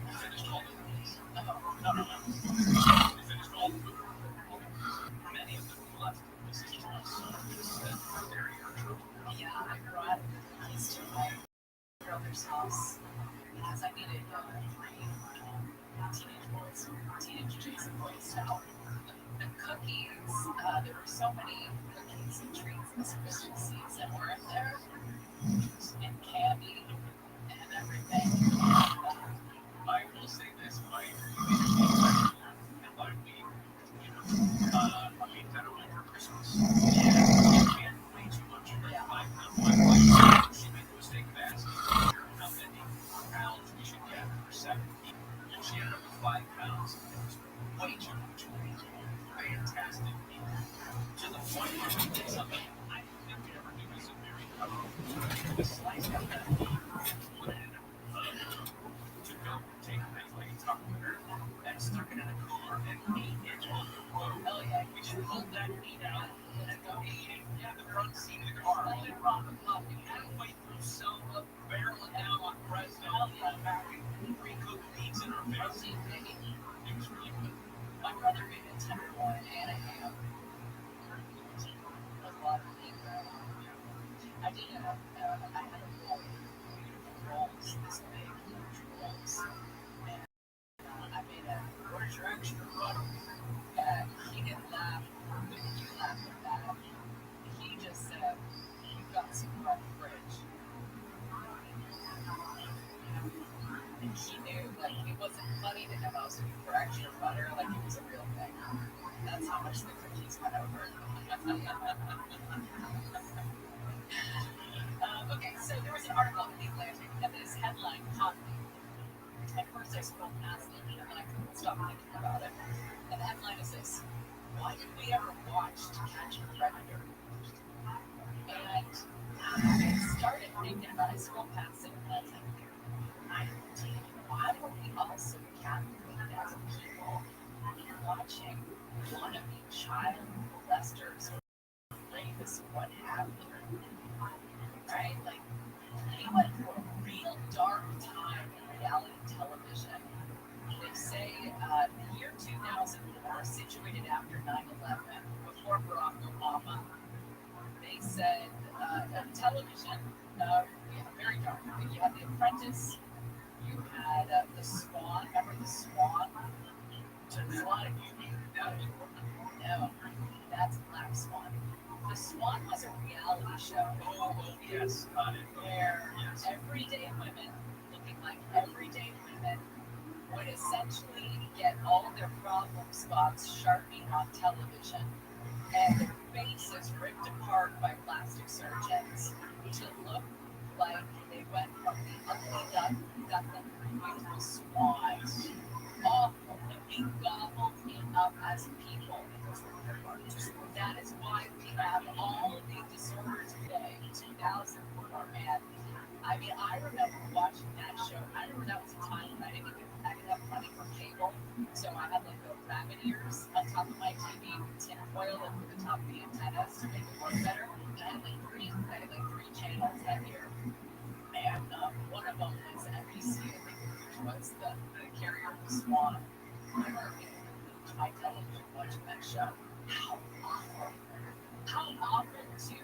we finished all the movies. No. We finished all the movies. Many of them left Mrs. Trump's very urgent. Yeah, I brought these to my brother's house because I needed 3 teenage Jason boys to help. The cookies, there were so many cookies and treats this Christmas season were in there, and candy and everything. I will say this, my that away for Christmas. Yeah, we had way too much. My wife, she made the mistake of asking how many pounds we should get for 7 people. And she ended up with 5 pounds. It was way too much. Fantastic. To the point where we did something I didn't think we'd ever do as a married couple. We sliced up that meat, put it in a to go take a nice lady Tupperware and stuck it in a cooler and ate it on the road. Oh yeah, We should pull that meat out and go eat it in the front seat of the car. Let it run the coffee. Halfway through Selma, barreling down on Fresno, packing pre-cooked meats in our face. It was really good. My brother made a tenderloin and a ham. With a lot of meat. I did I had a bowl of rolls, this big, huge rolls. And I made where's your extra butter? He didn't laugh. He laughed at that. He just said, you've got some from the fridge. And he knew, like, it wasn't funny to him. I was looking for extra butter, like it was a real thing. That's how much the cookies went over. Okay, so there was an article in The Atlantic, and this headline caught me. At first I scrolled past it, and then I couldn't stop thinking about it. And the headline is this: why did we ever watch To Catch a Predator? And I started thinking about it, I scrolled past it, and I was like, why don't we also captivate as a situated after 9/11, before Barack Obama. They said television, very dark. You had The Apprentice, you had The Swan. Remember The Swan? No, that's Black Swan. The Swan was a reality show. Oh, yes, where everyday women, looking like everyday women, would essentially get all their problem spots sharpened on television, and their faces ripped apart by plastic surgeons to look like they went from the ugly duckling beautiful swans, awful, being gobbled up as people. That is why we have all of these disorders today. 2004, man. I mean, I remember watching that show. I remember that was a time when I didn't have money for cable, so I had like the rabbit ears on top of my TV with tinfoil over the top of the antennas to make it work better. And I had like three channels that year, and one of them was NBC, I think, which was the carrier of the Swan. I remember my television watching that show. How awful! How awful to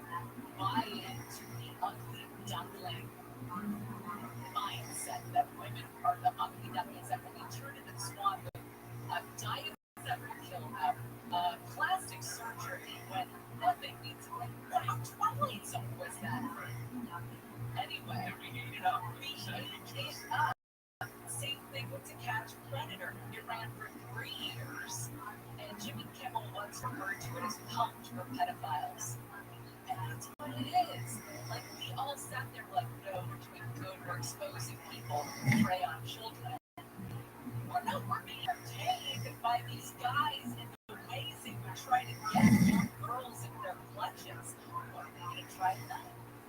buy into the ugly duckling mindset that women are the ugly ducklings that when they turn into the swan, diets that will kill them, plastic surgery when nothing needs like what was that? Anyway, we hate it up. Same thing with To Catch a Predator. It ran for 3 years, and Jimmy Kimmel once referred to it as punked for pedophiles. And that's what it is. Like, we all sat there like, no, we're doing good, we're exposing people who prey on children. We're being entertained by these guys in the ways they would try to get young girls in their clutches. What are they going to try to do?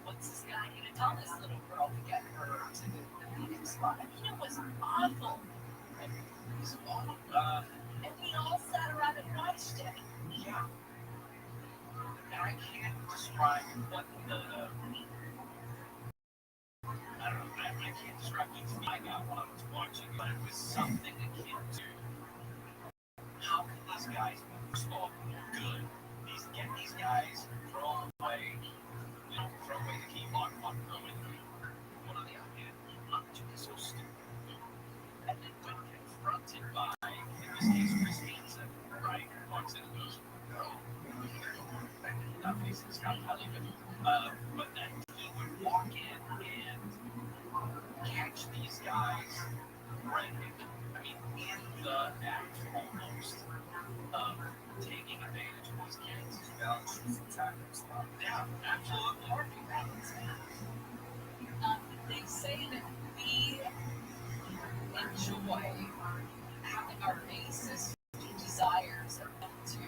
What's this guy going to tell this little girl to get her to the meeting spot? I mean, it was awful. And we all sat around and watched it. Yeah. And I can't describe what I don't know, I can't describe the feeling I got while I was watching, but it was something akin to how can these guys be so good? Get these guys, throw away the key, lock, throw away the key. What on the other hand, not to be so stupid. And then when confronted by, in this case, Chris Hansen, right, walks in and goes, no, that face is not telling him. But then he would walk in and catch these guys in the act almost of taking advantage of these kids. Yeah, absolutely. They say that we enjoy having our basest desires are meant to.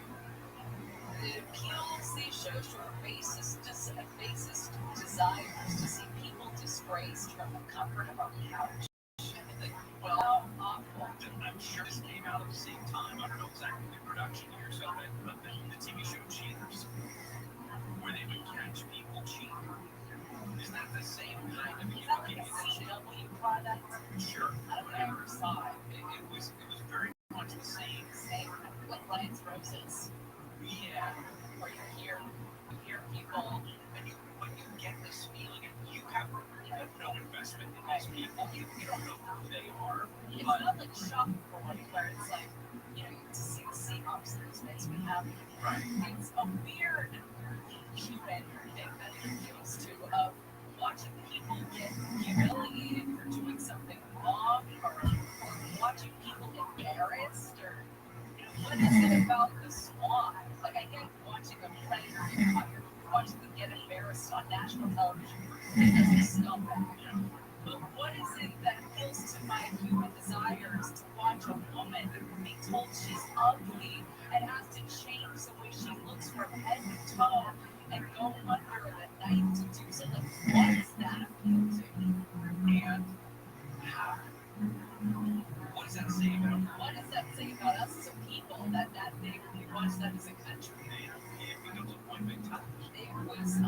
It appeals these shows to our basest desires to see people disgraced from the comfort of our couch. Well, awful. I'm sure this came out at the same time. I don't know exactly the production years of it, but the TV show Cheaters, where they would catch people cheating. Is that the same kind of CW product? Sure. I don't know. I never saw it. It was very much the same. Like Ryan's Roses. Yeah. Where you hear people, and you get this feeling, and you have no investment in these people. You don't know who they are. It's not like Shock for one, where it's like, you to see the Seahawks in this makes me happy. Right. It's a weird human thing that it appeals to of watching people get humiliated for doing something wrong, or watching people embarrassed, or what is it about the Swan? Like, I get watching a predator, watching them get embarrassed on national television as a scumbag. But what is it that appeals to my human desires to watch a woman be told she's ugly and has to change the way she looks from head to toe and go under the knife to do so? Like, what does that appeal to? And what does that say about us? What does that say about us as a people? That they watch that as a country? It becomes a point big time. It was a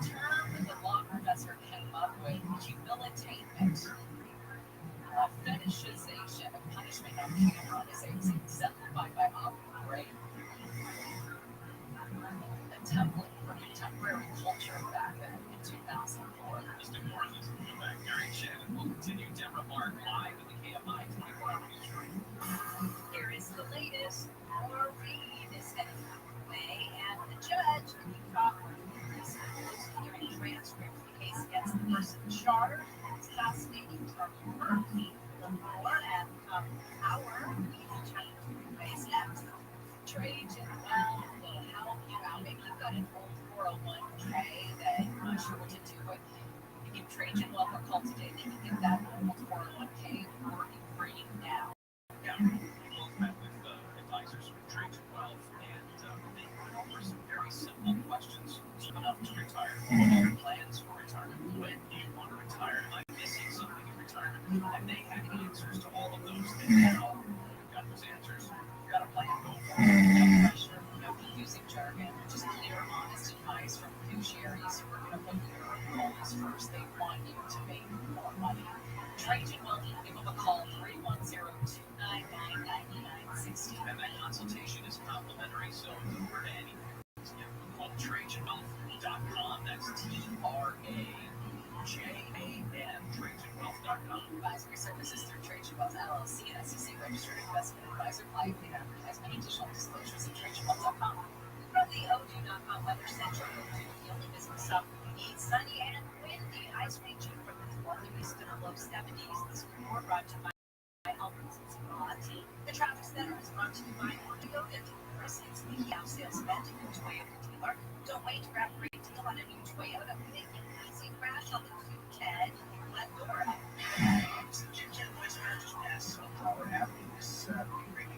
term that the law professor came up with: humilitainment. Fetishization of punishment on camera is exemplified by Abu Ghraib. Our facelift. Trajan Wealth will help you out. Maybe you've got an old 401k that you're not sure what to do with. You give Trajan Wealth a call today. They can get that old 401k working for you now. Yeah, we both met with advisors from Trajan Wealth, and they went over some very simple questions. Coming up to retire. What are your plans for retirement? When do you want to retire? Am I missing something in retirement? And they have answers to all of those things. Now, we've got those answers. We've got a plan going forward. No pressure, no confusing jargon, just clear, honest advice from fiduciaries who are going to put your goals first. They want you to make more money. Trajan Wealth, give them a call, 310-299-9960. And that consultation is complimentary, so if you were to anything, call TrajanWealth.com. That's TRAJAN, TrajanWealth.com. Advisory services through Trajan Wealth LLC, an SEC registered investment advisor. Client paid advertisement. Additional disclosures at TrajanWealth.com. From the O2.com Weather Center, the only business stop you need. Sunny and windy. Highs ranging from the northeast to the low 70s. This report brought to you by Albertsons Quality. The traffic center is brought to you by Toyota. Proceeds the Yao sales event at your Toyota dealer. Don't wait to grab a great deal on a new Toyota. Make an easy crash on the Q10. Let go of it. Q10 Voice Managers Pass on Power Avenue is really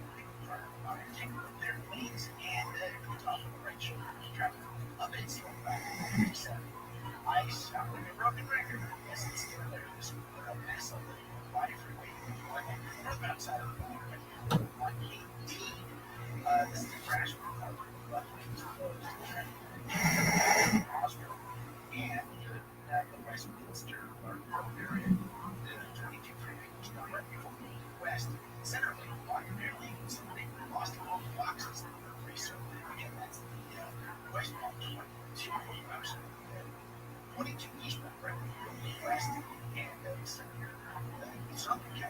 taking up their lanes and on top of the right shoulder traffic. It's going back to 57. Ice, I'm with a broken record. Yes, it's still there. This will put a pass on the body freeway. Northbound side of the highway. 118. This is a crash with a left lane is closed. Oscar and the Westminster area. The 22 freeway was directly west. Center lane blocked their lanes. They lost all the boxes. So again, that's the westbound 22 west. 22 eastbound, right? West and Southern California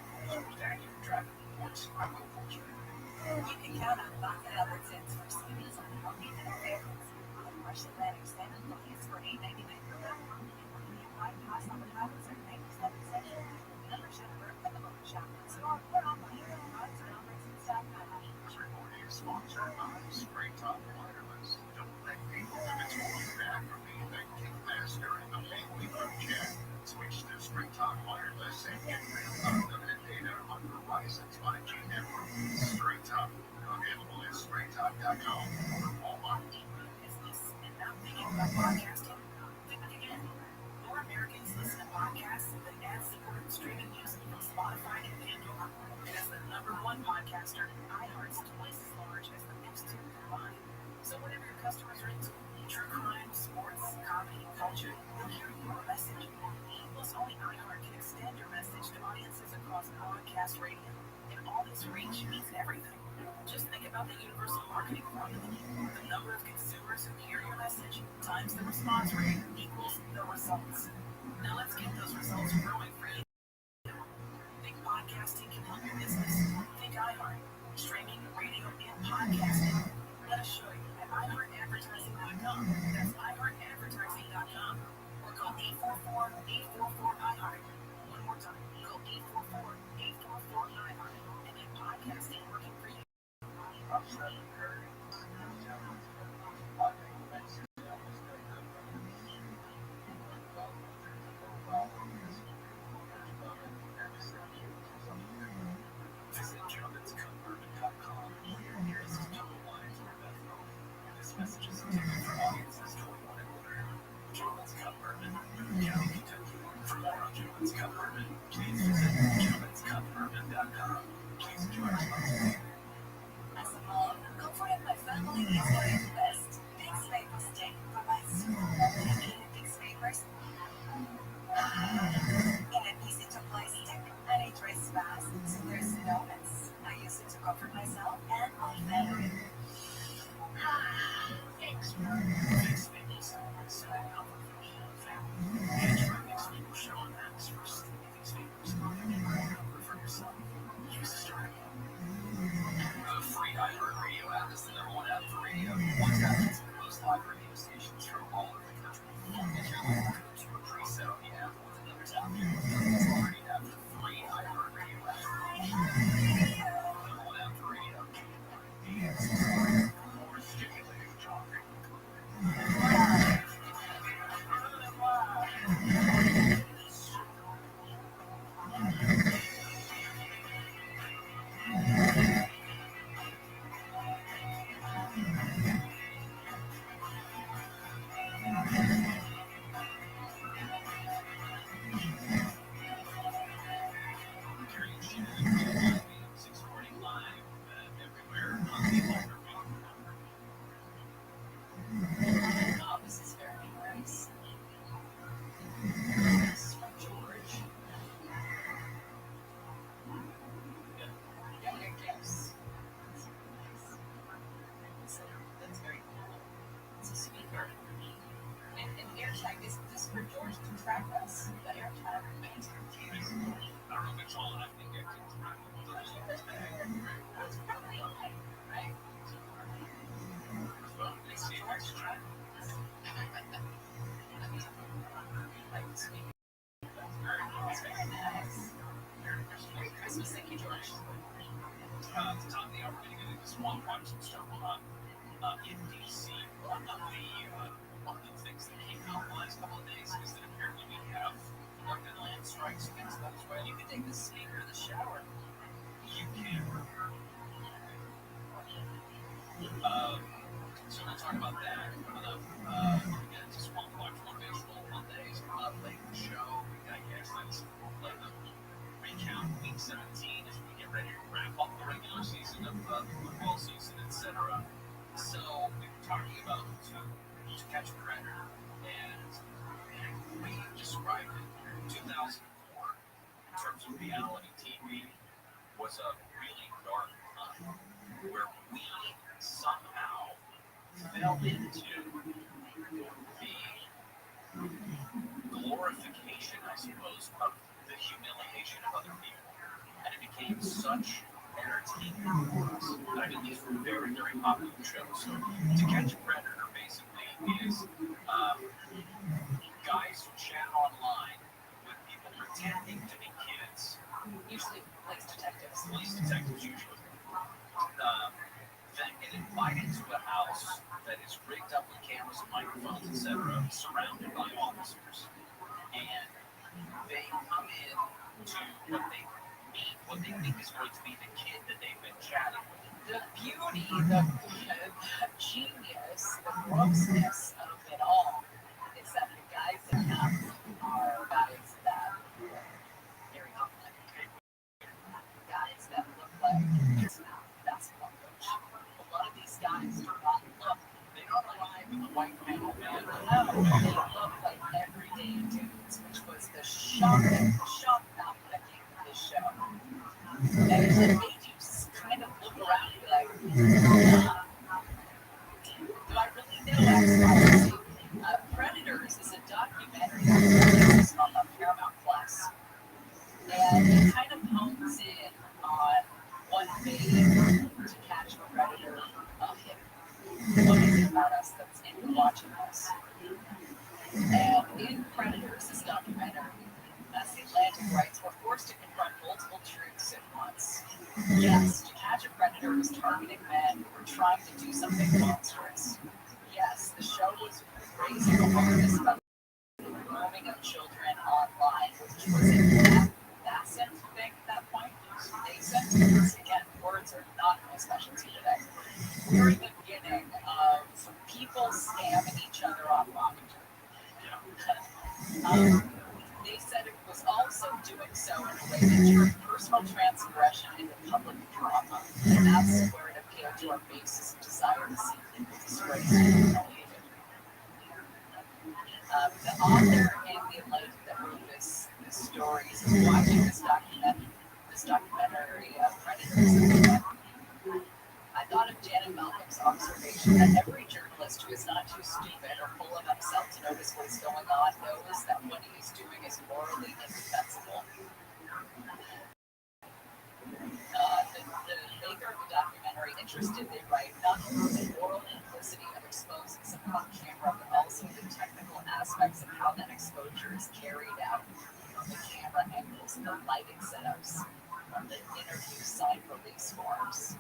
was active traffic reports. I'm going for sure. You can count on Buck at Albertsons for sweeties on healthy and favorites. The Russian Atlantic salmon filets for $8.99 per pound. White House avocados are 97 cents. Membership for a minimum shop. So we're online at Albertsons.com. This recording is sponsored by Spray Top Wireless. Don't let people limits hold you back from being that kick master in the family group chat. Switch to Spray Top Wireless and get real unlimited data on Verizon's 5G network. Spray Top, available at spraytop.com or Walmart. Business and not thinking about podcasting? Think again. More Americans listen to podcasts than ad-supported streaming music from Spotify and Pandora. And as the #1 podcaster, iHeart's twice as large as the next two combined. So whatever your customers are into, true crime, sports, comedy, culture, they'll hear your message. Plus, only iHeart can extend your message to audiences across broadcast radio. And all this reach means everything. Just think about the universal marketing formula. The number of consumers who hear your message times the response rate equals the results. Now let's get those results growing for you. Think podcasting can help your business. Think iHeart. Streaming, radio, and podcasting. Let us show you at iHeartAdvertising.com. That's iHeartAdvertising.com. Or call 844-844-iHeart. One more time. Call 844-844-iHeart. And get podcasting working for you. Visit gentlemen'scutbourbon.com or your nearest Total Wine or Bethel. This message is intended for audiences 21 and older. Gentlemen's Cup Bourbon, County, Kentucky. For more on Gentlemen's Cup Bourbon, please visit gentlemen'scutbourbon.com. Please enjoy our sponsor. As a mom, comforting my family is what I do best. Big Paper steak for my super dedicated Big Papers. In an easy-to-place stick, and it dries fast, so there's no mess. I use it to comfort myself and my family. Thanks. Fix Maples. So comfort for the whole family. Catch our Fix Maple show on Max for Fix Papers. Comfort for yourself. Use the story. on, I think I can throw those in this bag. That's probably okay, right? Well, let's see. Let's try. Very nice. Merry Christmas. Thank you, George. It's top of the hour. We're going to get into Swamp Watch some stuff in DC. One of the things that came out the last couple of days is that apparently we have London land strikes against Venezuela. You can take the speaker of the shower. You can. So we'll talk about that coming up. We'll get into Swamp Watch Motivational Mondays late in the show. We got guests that's play the recount week 17 as we get ready to wrap up the regular season of the football season, etc. So we were talking about to catch a predator, and we described it. 2004 in terms of reality TV was a really dark time where we somehow fell into the glorification, I suppose, of the humiliation of other people. And it became such entertainment for us. I mean, these were very, very popular shows. So To Catch a Predator basically is guys who chat online with people pretending to be kids. Usually police detectives. Police detectives, usually. Then get invited to a house that is rigged up with cameras and microphones, etc., surrounded by officers. And they come in to what they meet, what they think is going to be the kid that they've been chatting with. The beauty, the genius, the grossness of it all is that the guys that come are guys that very often guys that look like basketball coach. A lot of these guys do not look, they don't arrive with a white panel man. No, they look like everyday dudes, which was the shock outpacking of this show. And it made you kind of look around and be like, do I really know that? Predators is a documentary that's on Paramount Plus. And it kind of hones in on what made To Catch a Predator hit. What is it about us that's into watching us? And in Predators, this documentary, as the Atlantic rights were forced to confront multiple truths at once. Yes, To Catch a Predator was targeting men who were trying to do something monstrous. Yes, the show was raising awareness about the grooming of children online, which was a nascent thing at that point. Nascent, again, words are not my specialty today. We're in the beginning of people scamming each other on Robinhood. They said it was also doing so in a way that turned personal transgression into public drama. And that's where it appealed to our basis of desire to see people disgraced and humiliated. The author and the Atlantic that wrote this story is watching this documentary, Predators. I thought of Janet Malcolm's observation that every journalist who is not too stupid or full of himself to notice what is going on knows that what he is doing is morally indefensible. The maker of the documentary, interested, they write, not only the moral implicity of exposing someone on camera, but also the technical aspects of how that exposure is carried out, from the camera angles and the lighting setups, from the interview side release forms.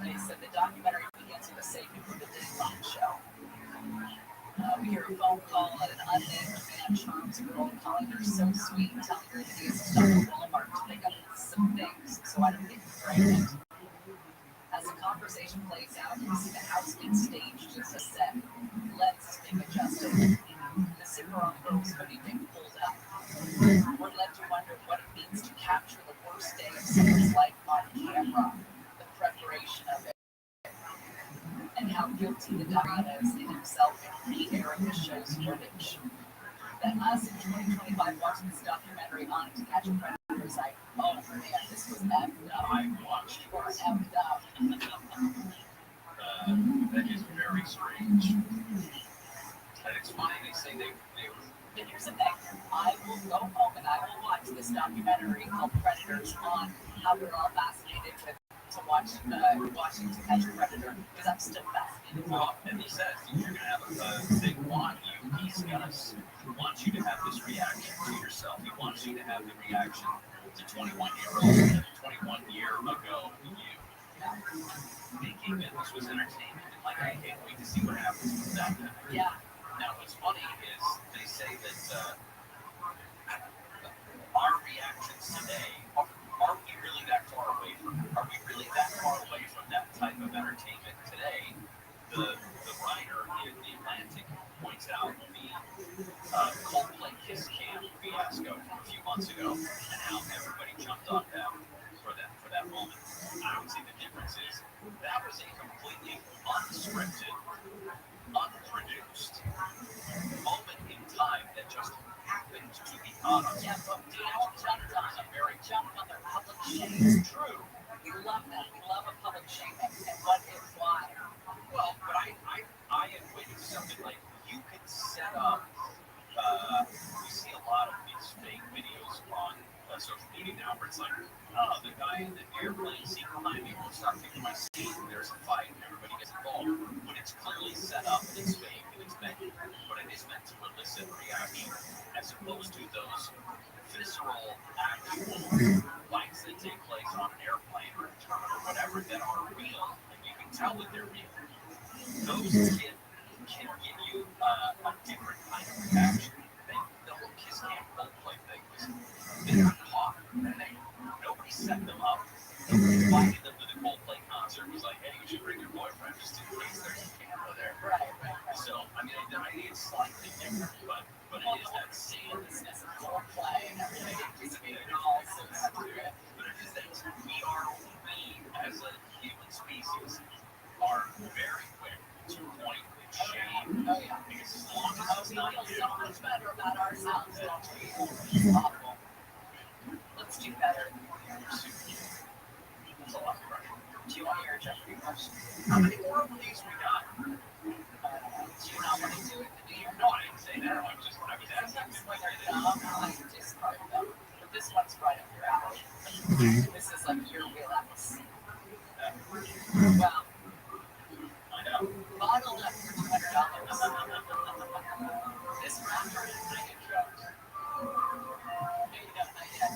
They said the documentary begins with a segment from the Dateline show. We hear a phone call and an unnamed man charms a girl, calling her so sweet, telling her that he has stopped at Walmart to pick up some things so I don't get pregnant. As the conversation plays out, we see the house being staged as a set, lenses being adjusted, the zipper on the girl's hoodie being pulled up. We're led to wonder what it means to capture the worst day of someone's life on camera, the preparation of it, and how guilty the doctor is in himself in re-airing the show's footage. That us in 2025 watching this documentary on To Catch a Predator is like, oh man, this was effed up. I watched it. Effed up. That is very strange. And it's funny, they say they and here's the thing, I will go home and I will research on how we're all fascinated to watch watching To Catch a Predator, because I'm still fascinated. Well, and he says you're going to have they want you, these guys want you to have this reaction to yourself. He wants you to have the reaction to 21-year-olds and 21 year ago you. Thinking that this was entertainment. Like, I can't wait to see what happens with that. Yeah. Now, what's funny is they say that our reactions today, are we really that far away from it? Are we really that far away from that type of entertainment today? The writer in The Atlantic points out the Coldplay Kiss Cam fiasco from a few months ago and how everybody jumped on them for that moment. I would say the difference is that was a completely unscripted, unproduced moment in time that just happened to be on us. Yeah, but we all jumped on their public shame. True. We love that. We love a public shame. And what is why? Well, but I equate something like you could set up. We see a lot of these fake videos on social media now where it's like, oh, the guy in the airplane seat behind me will start kicking my seat and there's a fight and everybody gets involved. But it's clearly set up and it's fake and it's meant, but it is meant to elicit reaction as opposed to those visceral, actual fights that take place on an airplane or a terminal or whatever that are real and you can tell that they're real. Those can give you a different kind of reaction. The whole Kiss Cam Coldplay thing was they got caught and nobody set them up. Nobody invited them to the Coldplay concert. It was like, hey, you should bring your boyfriend just in case there's a camera there. Right. So, I mean, it's slightly different, but it is that same Coldplay and everything. But it is that we as a human species are very quick to point and shame. Oh, yeah. Because as long as it's not we feel you, so much better about ourselves. it's awful. Let's do better. That's a lot of pressure. Do you want to hear a Jeopardy question? How many more of these we got? Do you not want to do it? No, I didn't say that. I was asking. Sometimes when they're dumb, I like to discard them. But this one's right up your alley. This is like your wheelhouse. Well, I know. Bottled up for $200. This rapper is making drugs. Maybe not yet.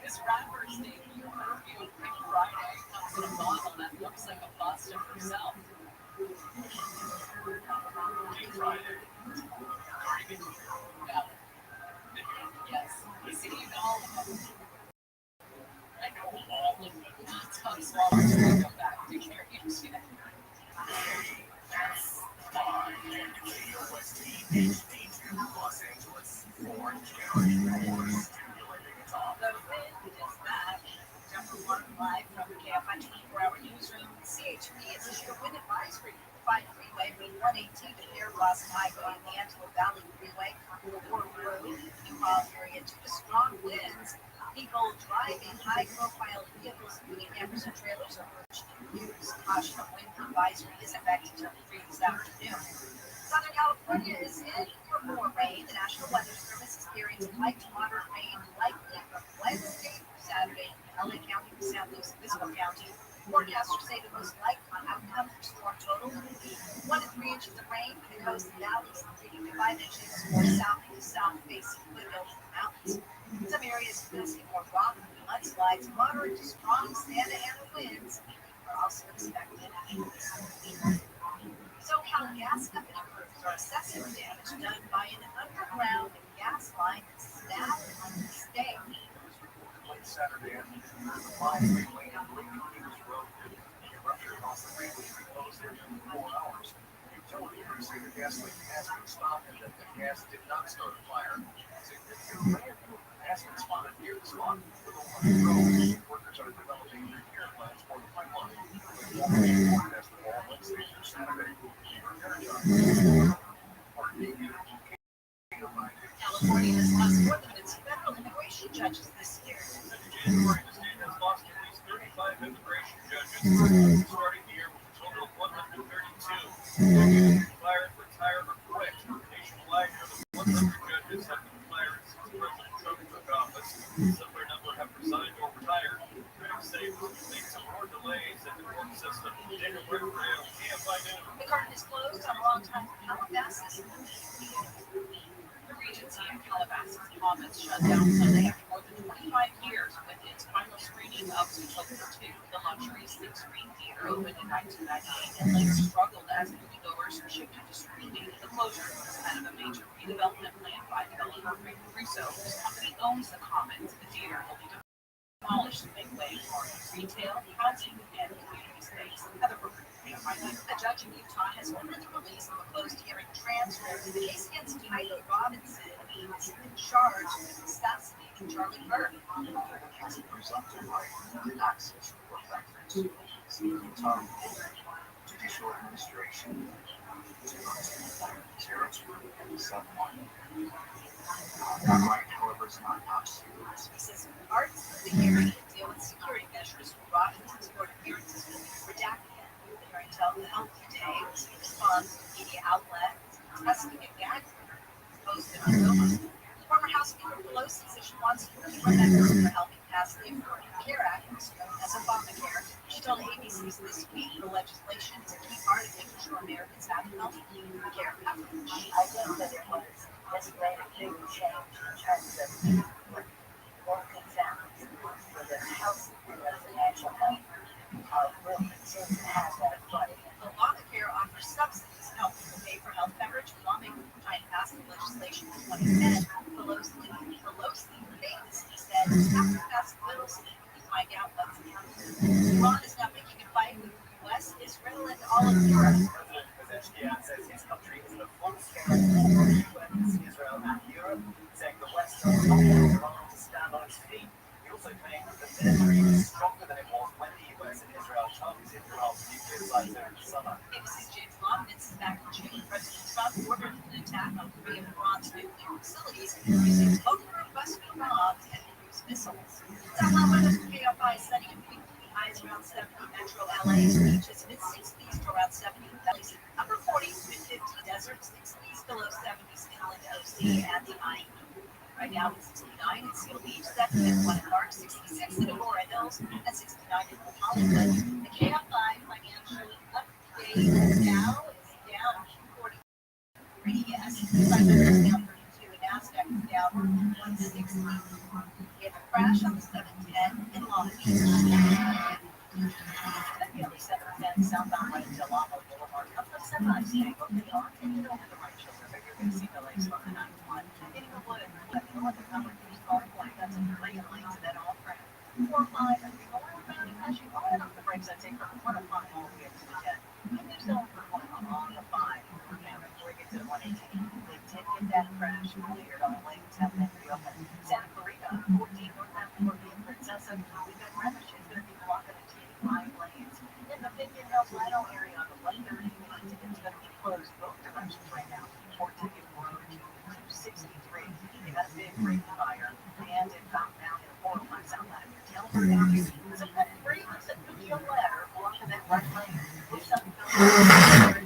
This rapper's debut perfume Pink Friday comes in a bottle that looks like a bust of herself. Pink Friday. Cardi B. No. Yes. You see, you know all of them. I know all of them. Tom Swallows will go back. Do care. You see that? Los Angeles, Orange County, The wind is back. Number one live from KFI 24-hour newsroom. CHP has issued a wind advisory. 5 freeway, Route 118 to near Boston Highway and the Antelope Valley Freeway, Fort Road, New Hall area due to strong winds. People driving high-profile vehicles, including campers and trailers, are urged to use caution. A wind advisory is effective until 3 this afternoon. Southern California is in for more rain. The National Weather Service is experiencing light to moderate rain likely from Wednesday through Saturday in LA County to San Luis Obispo County. Forecasters say the most likely outcome for storm total will be 1 to 3 inches of rain for the coast and valleys, and 3 to 5 inches for south-facing foothills and mountains. Some areas could see more rock and mudslides. Moderate to strong Santa Ana winds are also expected. SoCal gas company crews are assessing damage done by an underground gas line snapped on the state. Late Saturday afternoon, the line lane on Lake Peters Road erupted across the freeway and closed there for 4 hours. Utility crews say the gas leak has been stopped and that the gas did not start a fire. Significant fire has been spotted near the spot. Workers are developing repair plans for the pipeline. As the ball Wednesday through Saturday, California has lost more than its federal immigration judges this year. January, the state has lost at least 35 immigration judges, starting the year with a total of 132. Fired, retired, or quit. Nationwide, more than 100 judges have been fired since President Trump took office. A similar number have resigned or retired. The curtain is closed on a long-time Calabasas. The Regency in Calabasas Commons shut down Sunday after more than 25 years with its final screening of Zootopia 2. The luxury six-screen theater opened in 1998 and later struggled as moviegoers shifted to streaming. The closure was kind of a major redevelopment plan by developer Rick Russo, whose company owns the Commons. The theater will be demolished to make way for retail, housing, and community space. A judge in Utah has ordered the release of a closed hearing transcript in the case against Tyler Robinson. He's been charged with assassinating Charlie Bird. Access for records. Utah Judicial Administration 202-01. That right, however, is not absolute. He says parts of the hearing that deal with security measures for Robinson's court appearances will be redacted. The hearing held today was in response to media outlets testing a gag order posted on Goma. Former House Speaker Pelosi says she wants to run that bill for helping pass the Affordable Care Act, known as Obamacare. She told ABC this week the legislation is a key part of making sure Americans have health care coverage. I think that it was this made a big change in terms of working families for the health and the financial health of Wilmington to have that funding. Obamacare offers subsidies to help people pay for health coverage. Lawmakers were trying to pass the legislation in 2010. Pelosi famously said, "Have to pass bills so that we can find out what's happening." Iran is now making a fight with the U.S., Israel, and all of Europe. President says his country is in a full-scale war with weapons, Israel and Europe, saying the West is not Iran to stand on its feet. He also claimed that the military is stronger than it was when the US and Israel targeted Iran's nuclear sites over the summer. ABC's James Loftus is back in June. President Trump ordered an attack on three of Iran's nuclear facilities using bunker-busting bombs and cruise missiles. Top level of KFI sunny and windy, highs around 70 metro LA, beaches mid-60s to around 70 valleys, upper 40s, mid-50 desert, 60s below 70s still in OC and the IE. Right now it's 69 in Seal Beach, 71 in Park, 66 in Aurora Hills, and 69 in Hollywood. The KFI financial update now is down 43. Yes, is down 32, and NASDAQ is down 160. We have a crash on the 710 in Long Beach. Nearly 710 southbound right to Lamo Boulevard. Up from 7 staying open on and you don't have the right shoulder, but you're going to see delays on the 91. Hitting the wood, let me know what the number is on point. That's a delay to that off ramp. 4-5, and we're going around and as you are off the brakes, I take from 1 to 5 all the way up to the 10. I'm just going for 1 on the 5. Now, before we get to the 118, they did get that crash cleared on the lane 10 minute reopen. Santa Clarita, 14 northbound 14 Princessa. We've got Remish is going to be blocking the T5 lanes. In the Vineyard Hills Lino area on the 130, it's going to be closed both directions right now. Fort Ticket Road to 263. They got a big brake fire, and in Fountain in 405 Southland. Tailford Avenue is a pet free that put you a ladder blocking that right lane. With some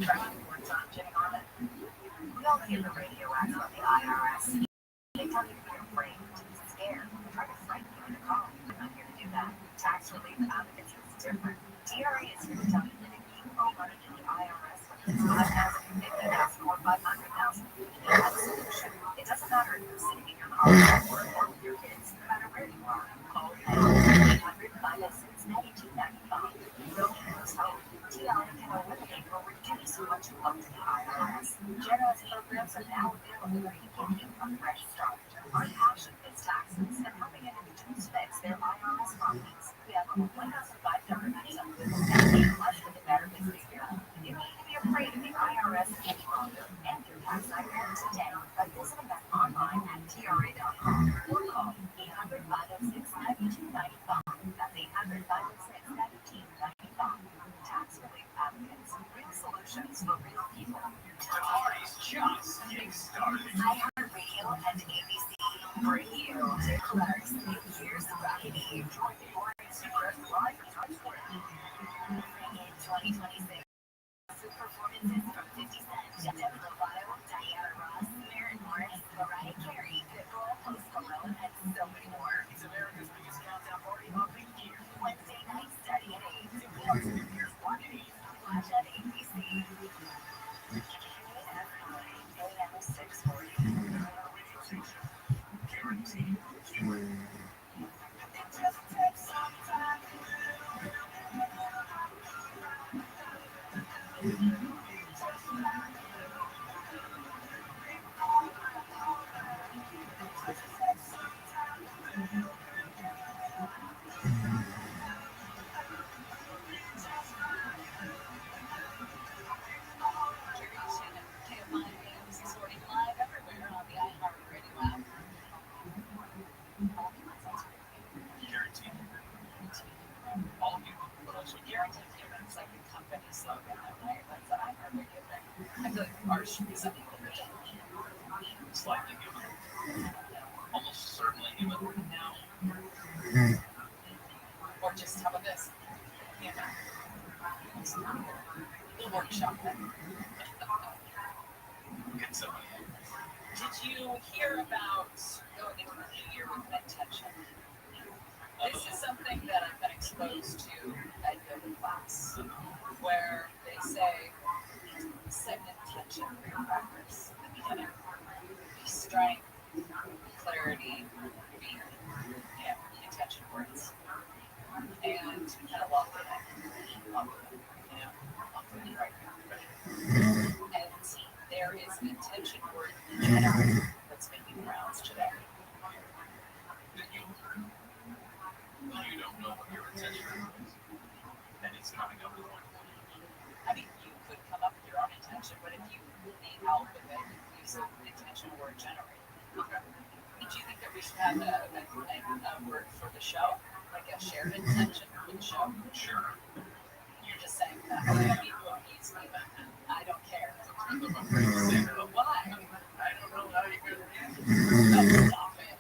traffic reports on getting on it. We all hear the radio ads on the IRS. They tell you to be afraid, to be scared, try to frighten you into calling. I'm not here to do that. Tax relief advocacy is different. TRA is here to tell you that if you owe money to the IRS, it's $5,000, $50,000, or $500,000. You have a solution. It doesn't matter if you're sitting in your car or with your kids. No matter where you are, call 800-506-9295. Don't lose hope. TRA can eliminate or reduce what you owe to the IRS. Generous programs are now available where you can keep a fresh start. Our passion is taxes and helping individuals fix their IRS problems. We have over 1,500 episodes and less than a better business year. You need to be afraid of the IRS any longer and your tax IRS today by visiting us online at TRA.com or call 800-506-9295. That's 800-506-9295. Tax relief advocates, real solutions for real people. The party's just getting started. iHeartRadio and ABC bring you to Clark's New Year's Rocket Eve. Join the Oregon Seacrest live in Times Square. Bring in 2026 performances from 50 Cent, Demi Lovato, Diana Ross, Maren Morris, Mariah Carey, Pitbull, Post Malone, and so many more. It's America's biggest countdown party of the year. Wednesday night starting at 8. Clark's New Year's Rocket Eve. Guaranteed. All of you, but also Guaranteed humans, like the company slogan, right? That's what I heard. I feel like ours should be something original. slightly human. Almost certainly human now. Or just how about this? Yeah. We'll workshop that. Get some. Did you hear about going into the new year with an intention? This is something that I've been exposed to at yoga class, where they say, set an intention for your practice at the beginning. Be strength, clarity, be, the intention words. And kind of walk with it. Walk with it right now. And there is an intention word generator that's making rounds today. You don't know what your intention is, and it's coming up with one. I mean, you could come up with your own intention, but if you need help with it, use an intention word generator. Okay. Do you think that we should have a word for the show? Like a shared intention for the show? Sure. You're just saying that. I mean, you appease me, but I don't care. I'm afraid to say that. Why? I don't know how you could. Oh, stop it.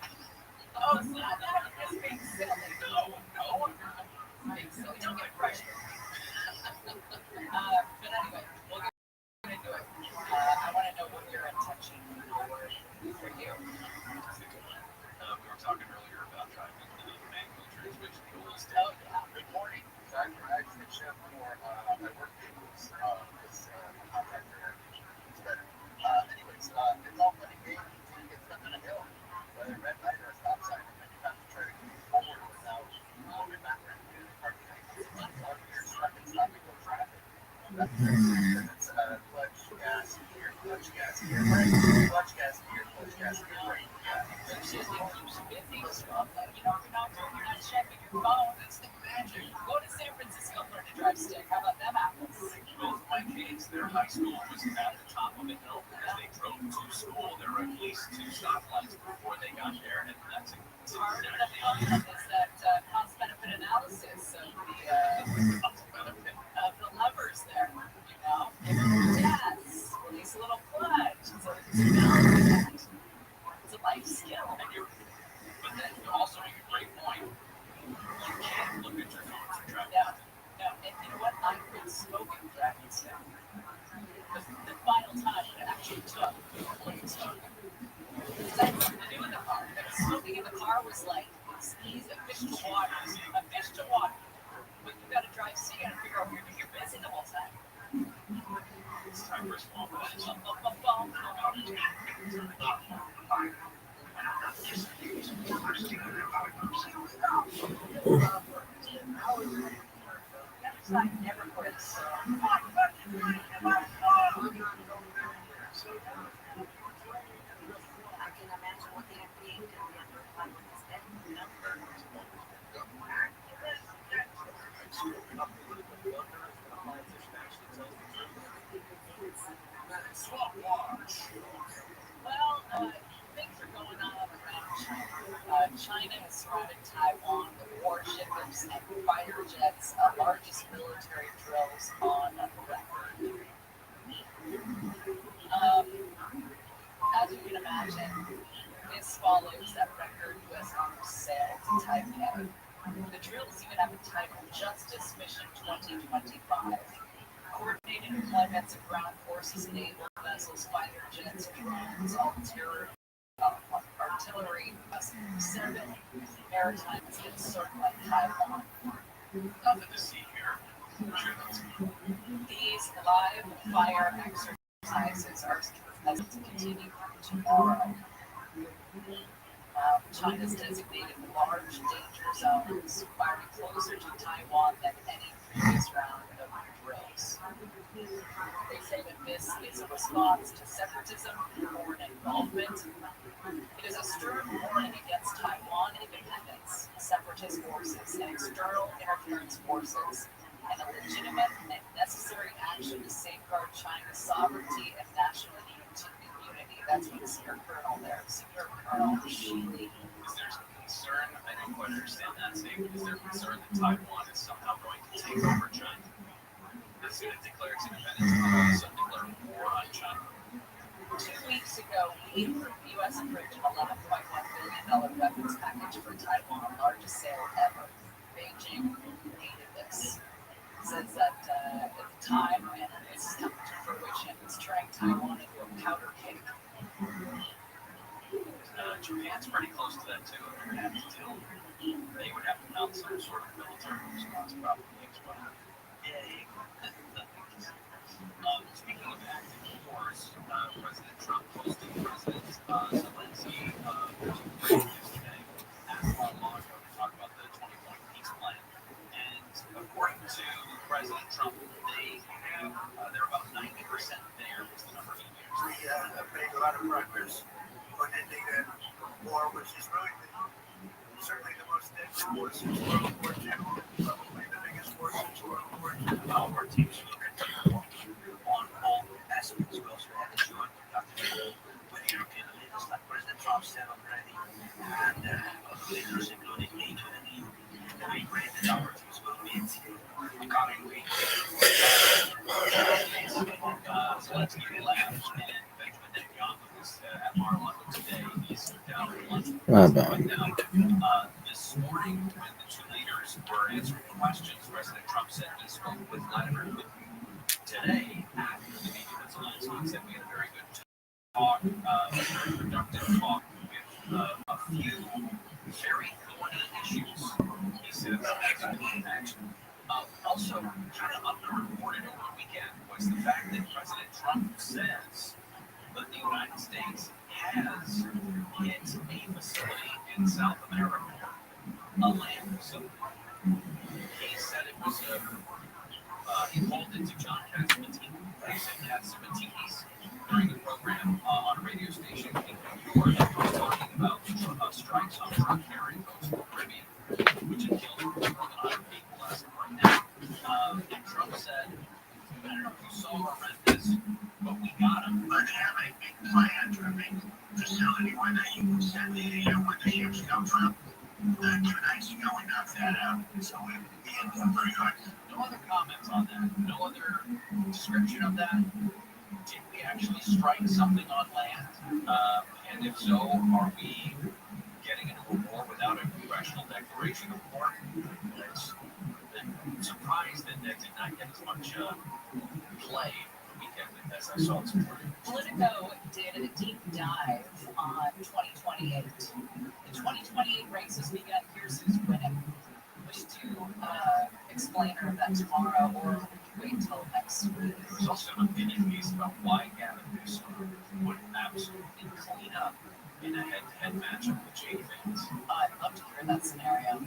Oh, it's not that. It's being silly. No. Being silly. Don't get pressure. But anyway, we'll get into it. I want to know what your intention for you. We were talking earlier about driving the manual transmission tools. Oh, yeah. Good morning. I actually shift for my work vehicles. This contractor, it's better. Anyways, it's all funny games until you get stuck on a hill, whether red light or a stop sign, and then you have to try to move forward without moving backward. You're stuck in stopping traffic. That's it's clutch, gas, gear, clutch, gas, gear, brake, clutch, gas, gear, clutch, gas, gear, brake. So it keeps you busy. You're not checking your phone. It's the magic. Go to San Francisco, learn to drive stick. How about them apples? Both my kids, their high school was at the top of a hill. As they drove to school, there were at least 2 stoplights before they got there, and that's Part of the fun is that cost-benefit analysis of the levers there. Give them gas, release a little clutch. So it's a balance act. It's a life skill. But then you also make a great point. You can't look at your phone for driving. No, and you know what? I quit smoking driving still. The final time it actually took quitting smoking. Because I had something to do in the car. Smoking in the car was like, it's easy, a fish to water. A fish to water. But you gotta drive, so you gotta figure out where you're busy the whole time. It's time for a small pause. Never quits. I can imagine what the FDA could be like with this dead number. Well, things are going on around China. China has surrounded Taiwan with warships and fighter jets, largest military drills on record. As you can imagine, this follows that record U.S. arms sale to Taipei. The drills even have a title, Justice Mission 2025. Coordinated deployments of ground forces, naval vessels, fighter jets, drones, artillery, civil, maritime has been circling Taiwan. Nothing to see here. These live fire exercises are expected to continue tomorrow. China's designated large danger zones, firing closer to Taiwan than any previous round of drills. say that this is a response to separatism and foreign involvement. It is a stern warning against Taiwan independence, separatist forces, and external interference forces, and a legitimate and necessary action to safeguard China's sovereignty and national unity. That's what Senior Colonel there, Senior Colonel Sheely. Is there concern? I don't quite understand that statement. Is there concern that Taiwan is somehow going to take over China? As soon as it declares independence, all of a sudden declare war on China. 2 weeks ago, the U.S. approved an $11.1 billion weapons package for Taiwan, largest sale ever. Beijing hated this. It says that at the time, and this is coming to fruition, it's turning Taiwan into a powder keg. Japan's pretty close to that too. They would have to mount some sort of military response probably as well. Speaking of active wars, President Trump hosted President Zelensky yesterday at Mar-a-Lago to talk about the 20-point peace plan. And according to President Trump, they're about 90% there was the number he used. We have made a lot of progress on ending that war, which is really certainly the most deadly war since World War II, probably the biggest war since World War II. Our team should look at on all aspects. We also have to join with European leaders like President Trump said already, and leaders including NATO and the EU. We pray that our teams will meet the coming week. Zelensky left, and Benjamin Netanyahu was at Mar-a-Lago today. He's down at lunch. This morning, when the two leaders were answering questions, President Trump said he spoke with Vladimir Putin today after the meeting with Zelensky. He said we had a very good talk, a very productive talk with a few very thorny issues. He said also, kind of underreported over the weekend was the fact that President Trump says that the United States has hit a facility in South America, a land facility. He said it was he called it to John Catsimatidis. He said Catsimatidis during a program on a radio station in New York. He was talking about strikes on truck carrying folks in the Caribbean, which had killed more than 100 people as of right now. And Trump said, I don't know if you saw or read this, but we got him. But they have a big plan to make facility where they can send where the ships come from. 2 nights ago, we knocked that out. So we're pretty good. No other comments on that. No other description of that. Did we actually strike something on land? And if so, are we getting into a war without a congressional declaration of war? I'm surprised that did not get as much play the weekend as I saw this morning. Politico did a deep dive on 2028. The 2028 races begun. Here's who's winning. Wish to explain her that tomorrow or wait until next week. There was also an opinion piece about why Gavin Newsom would absolutely clean up in a head-to-head matchup with Jay Vance. I'd love to hear that scenario.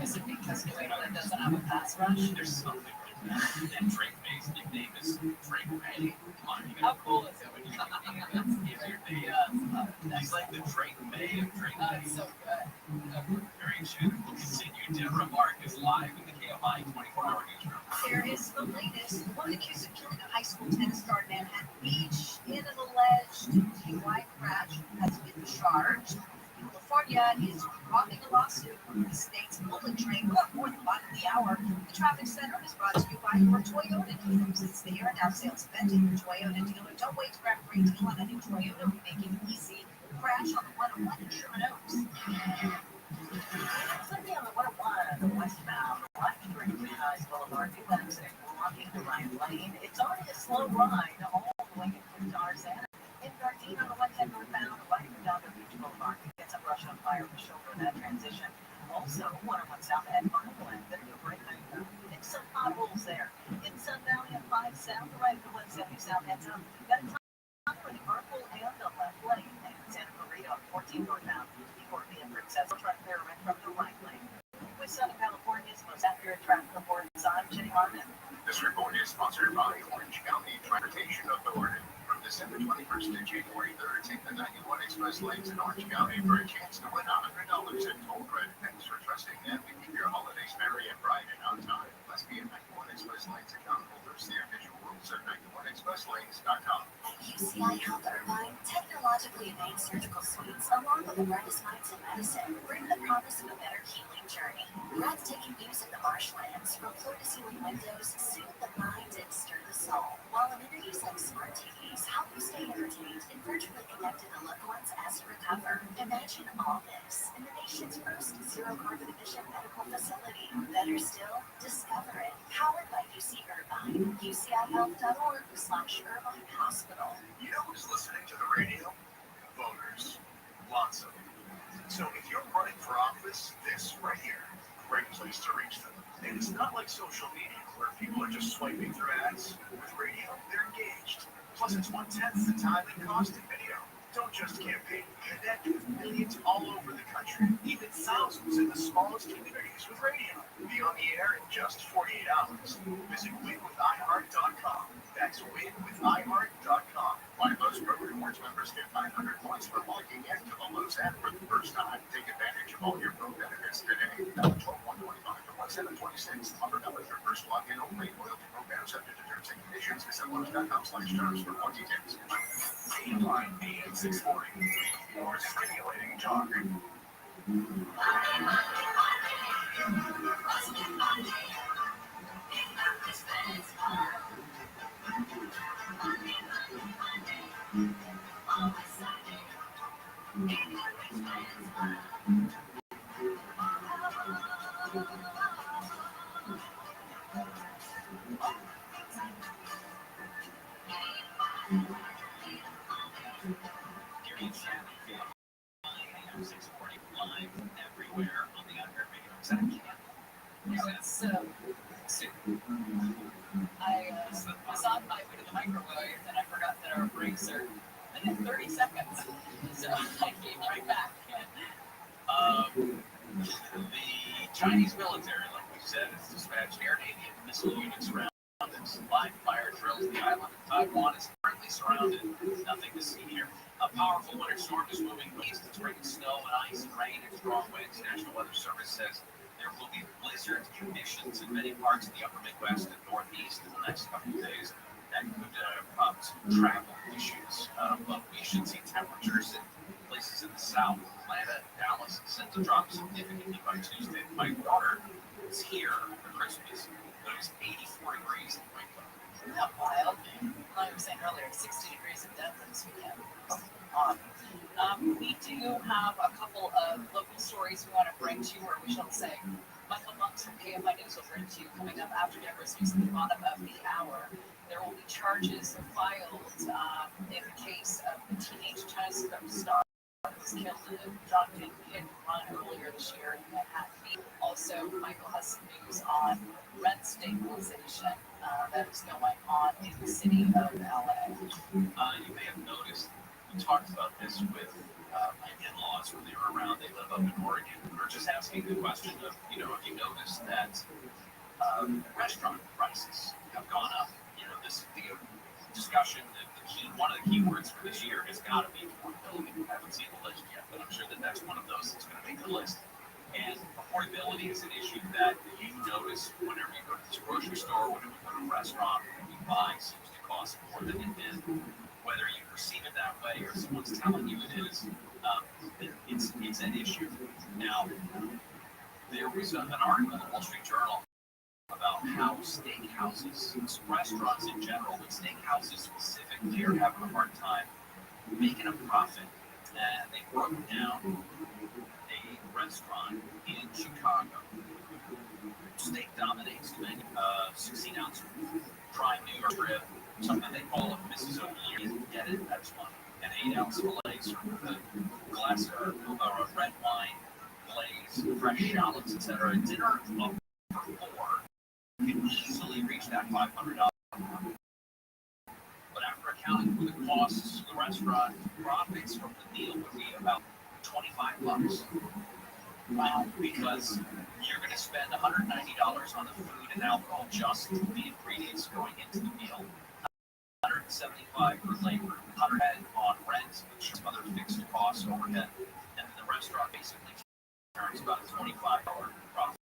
Is it because New England doesn't have a pass rush? There's something like that. And Drake May's nickname is Drake May. Come on, how cool is it when you he's like the Drake May of Drake May. So good. Very good. We'll continue. Deborah Mark is live in the KMI 24-hour newsroom. There is the latest. One accused of killing a high school tennis star in Manhattan Beach in an alleged DUI crash has been charged. California is dropping a lawsuit from the state's bullet train more than bottom of the hour. The traffic center is brought to you by your Toyota dealers. It's the Air Now sales event at your Toyota dealer. Don't wait to grab a great deal on a new Toyota. We make it easy. Crash on the 101 in Sherman Oaks. Sunday on the 101, the westbound, walking through Green Eyes Boulevard, new exit, walking to Ryan Lane. It's already a slow ride all the way to Tarzan. In Gardena on the 110 northbound, right down to Beach Boulevard. Get some brush on fire for shoulder in that transition. Also, 101 south at Parkland, the new break. Fix some potholes there. In Sun Valley at 5 south, right at the 170 south heads up. Got a ton for the Purple and the left lane. And Santa Maria on 14 northbound. Before being Princess, try to clear right from the right lane. With Southern California's most accurate traffic report inside. I'm Jenny Harmon. This report is sponsored by Orange County Transportation Authority. From December 21st to January 3rd, take the 91 Express lanes in Orange County for a chance to win $100 in toll credit. Thanks for trusting them to keep your holidays merry and bright and on time. Must be a 91 Express Lanes account holders. The official rules are 91expresslanes.com. UCI Health Irvine, technologically advanced surgical suites, along with the brightest minds in medicine, bring the promise of a better healing journey. Breathtaking views of the marshlands, from floor-to-ceiling windows, soothe the mind and stir the soul, while amenities like smart TVs help you stay entertained and virtually connected to loved ones as you recover. Imagine all this in the nation's first zero-carbon emission medical facility. Better still, discover it. Powered by UC Irvine, UCIHealth.org/Irvine Hospital. You know who's listening to the radio? Voters. Lots of them. So if you're running for office, this right here, great place to reach them. And it's not like social media where people are just swiping through ads. With radio, they're engaged. Plus, it's 1/10 the time and cost in video. Don't just campaign. Connect with millions all over the country, even thousands in the smallest communities with radio. Be on the air in just 48 hours. Visit winwithiheart.com. That's winwithiheart.com. Why most Rover Rewards members get 500 points for logging into the Lowe's app for the first time. Take advantage of all your Pro benefits today. Number 12125 to 1726. Offer valid for first login only. Loyalty programs subject to terms and conditions. Visit Lowe's.com/terms for more details. AM 640. More stimulating talk. I was on my way to the microwave and I forgot that our breaks are in 30 seconds. So I came right back. The Chinese military, like we said, has dispatched air, navy, and missile units around its live fire drills. The island of Taiwan is currently surrounded. Nothing to see here. A powerful winter storm is moving east. It's bringing snow and ice and rain and strong winds. National Weather Service says there will be blizzard conditions in many parts of the upper Midwest and Northeast in the next couple of days. That could prompt some travel issues. But we should see temperatures in places in the south, Atlanta, Dallas, set to drop significantly by Tuesday. My daughter was here for Christmas, but it was 84 degrees in Waco. Not wild. Like I was saying earlier, 60 degrees in Denver this weekend. We do have a couple of local stories we want to bring to you, or we shall say, Michael Monks from KFI News will bring to you coming up after Deborah's News at the bottom of the hour. There will be charges filed in the case of the teenage tennis star who was killed in a drunk and hit and run earlier this year in Manhattan. Also, Michael has some news on rent stabilization that is going on in the city of LA. You may have noticed, we talked about this with my in-laws when they were around. They live up in Oregon. We were just asking the question of, have you noticed that restaurant prices have gone up? The discussion, one of the key words for this year has got to be affordability. I haven't seen the list yet, but I'm sure that that's one of those that's going to make the list. And affordability is an issue that you notice whenever you go to the grocery store, whenever you go to a restaurant, when you buy seems to cost more than it did. Whether you perceive it that way or someone's telling you it is, it's an issue. Now, there was an article in the Wall Street Journal about how steakhouses, restaurants in general, but steakhouses specifically are having a hard time making a profit. And they broke down a restaurant in Chicago. Steak dominates the menu. 16-ounce prime New York rib, something they call a Mississippi. You didn't get it, that's one. An 8-ounce fillets with a glass or a red wine, glaze, fresh shallots, etc. Dinner for 4 can easily reach that $500 mark. But after accounting for the costs of the restaurant, profits from the deal would be about $25. Wow. Because you're going to spend $190 on the food and alcohol, just the ingredients going into the meal. $175 for labor, $100 on rent, which is other fixed costs overhead, and then the restaurant basically turns about a $25 profit.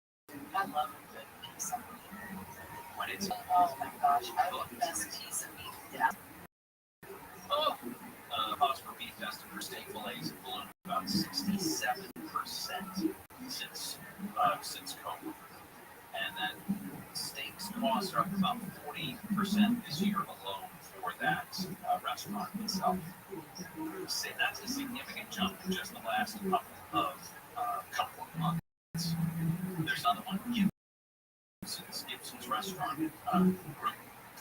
I love a good piece of meat. When it's Oh my gosh, I love the best piece of meat. Yeah. Cost per beef estimate for steak fillets have ballooned about 67% since COVID. And then steaks costs are up about 40% this year alone for that restaurant itself. So that's a significant jump in just the last couple of months. There's another one, Gibson's restaurant group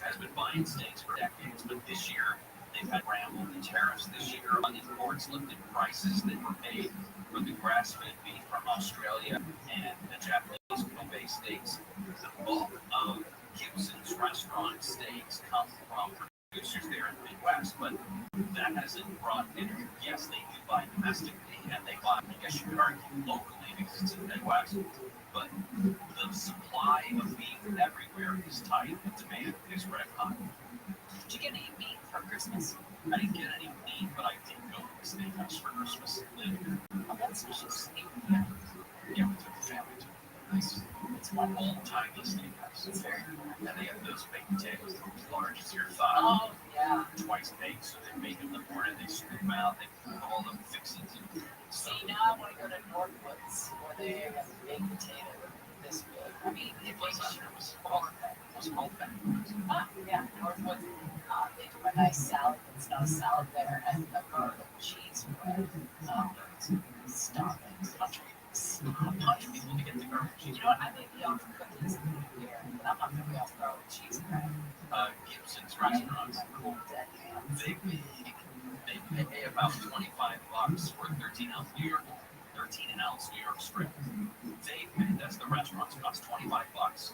has been buying steaks for decades, but this year they've had ramble and tariffs this year on imports lifted prices that were paid for the grass-fed beef from Australia and the Japanese Kobe steaks. The bulk of Gibson's restaurant steaks come from producers there in the Midwest, but that hasn't brought in. Yes, they do buy domestically, and they buy, I guess you could argue, locally because it's in the Midwest, but the supply of beef everywhere is tight and demand is red hot. Did you get any meat for Christmas? I didn't get any meat, but I did go to the steakhouse for Christmas. Oh, that's nice. Yeah, we took the family to it. Nice. It's one old-timey steakhouse. It's very cool. And they have those baked potatoes that are as large as your thigh. Oh, yeah. Twice baked, so they make them in the morning, they scoop them out, they put all the fixings in. See, now I want to go to Northwoods where they have baked potato this good. I mean, it was all of that. It was called that. Yeah, Northwoods. They do a nice salad. It's not a salad there, and the garlic cheese bread. Stop it. Punch people to get the garlic cheese. You know what? I may be off cookies here, but I'm not going to be off garlic cheese bread. Gibson's restaurants. Cool dead ham. They pay about $25 for a 13-ounce New York strip. That's the restaurant's cost $25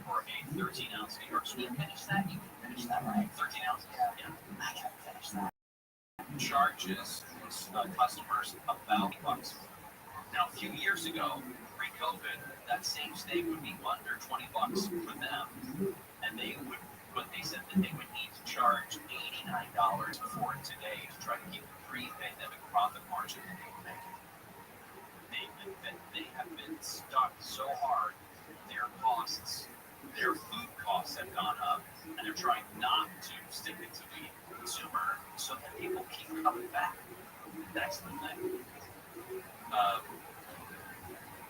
for a 13-ounce New York strip. You finish that? You can finish that, right? 13 ounces? Yeah. I can't finish that. Charges customers about $20. Now, a few years ago, pre-COVID, that same steak would be under $20 for them, and they said that they would need to charge $89 for it today to try to keep the pre-pandemic profit margin that they were making. They have been stuck so hard, their food costs have gone up, and they're trying not to stick it to the consumer so that people keep coming back. That's the thing.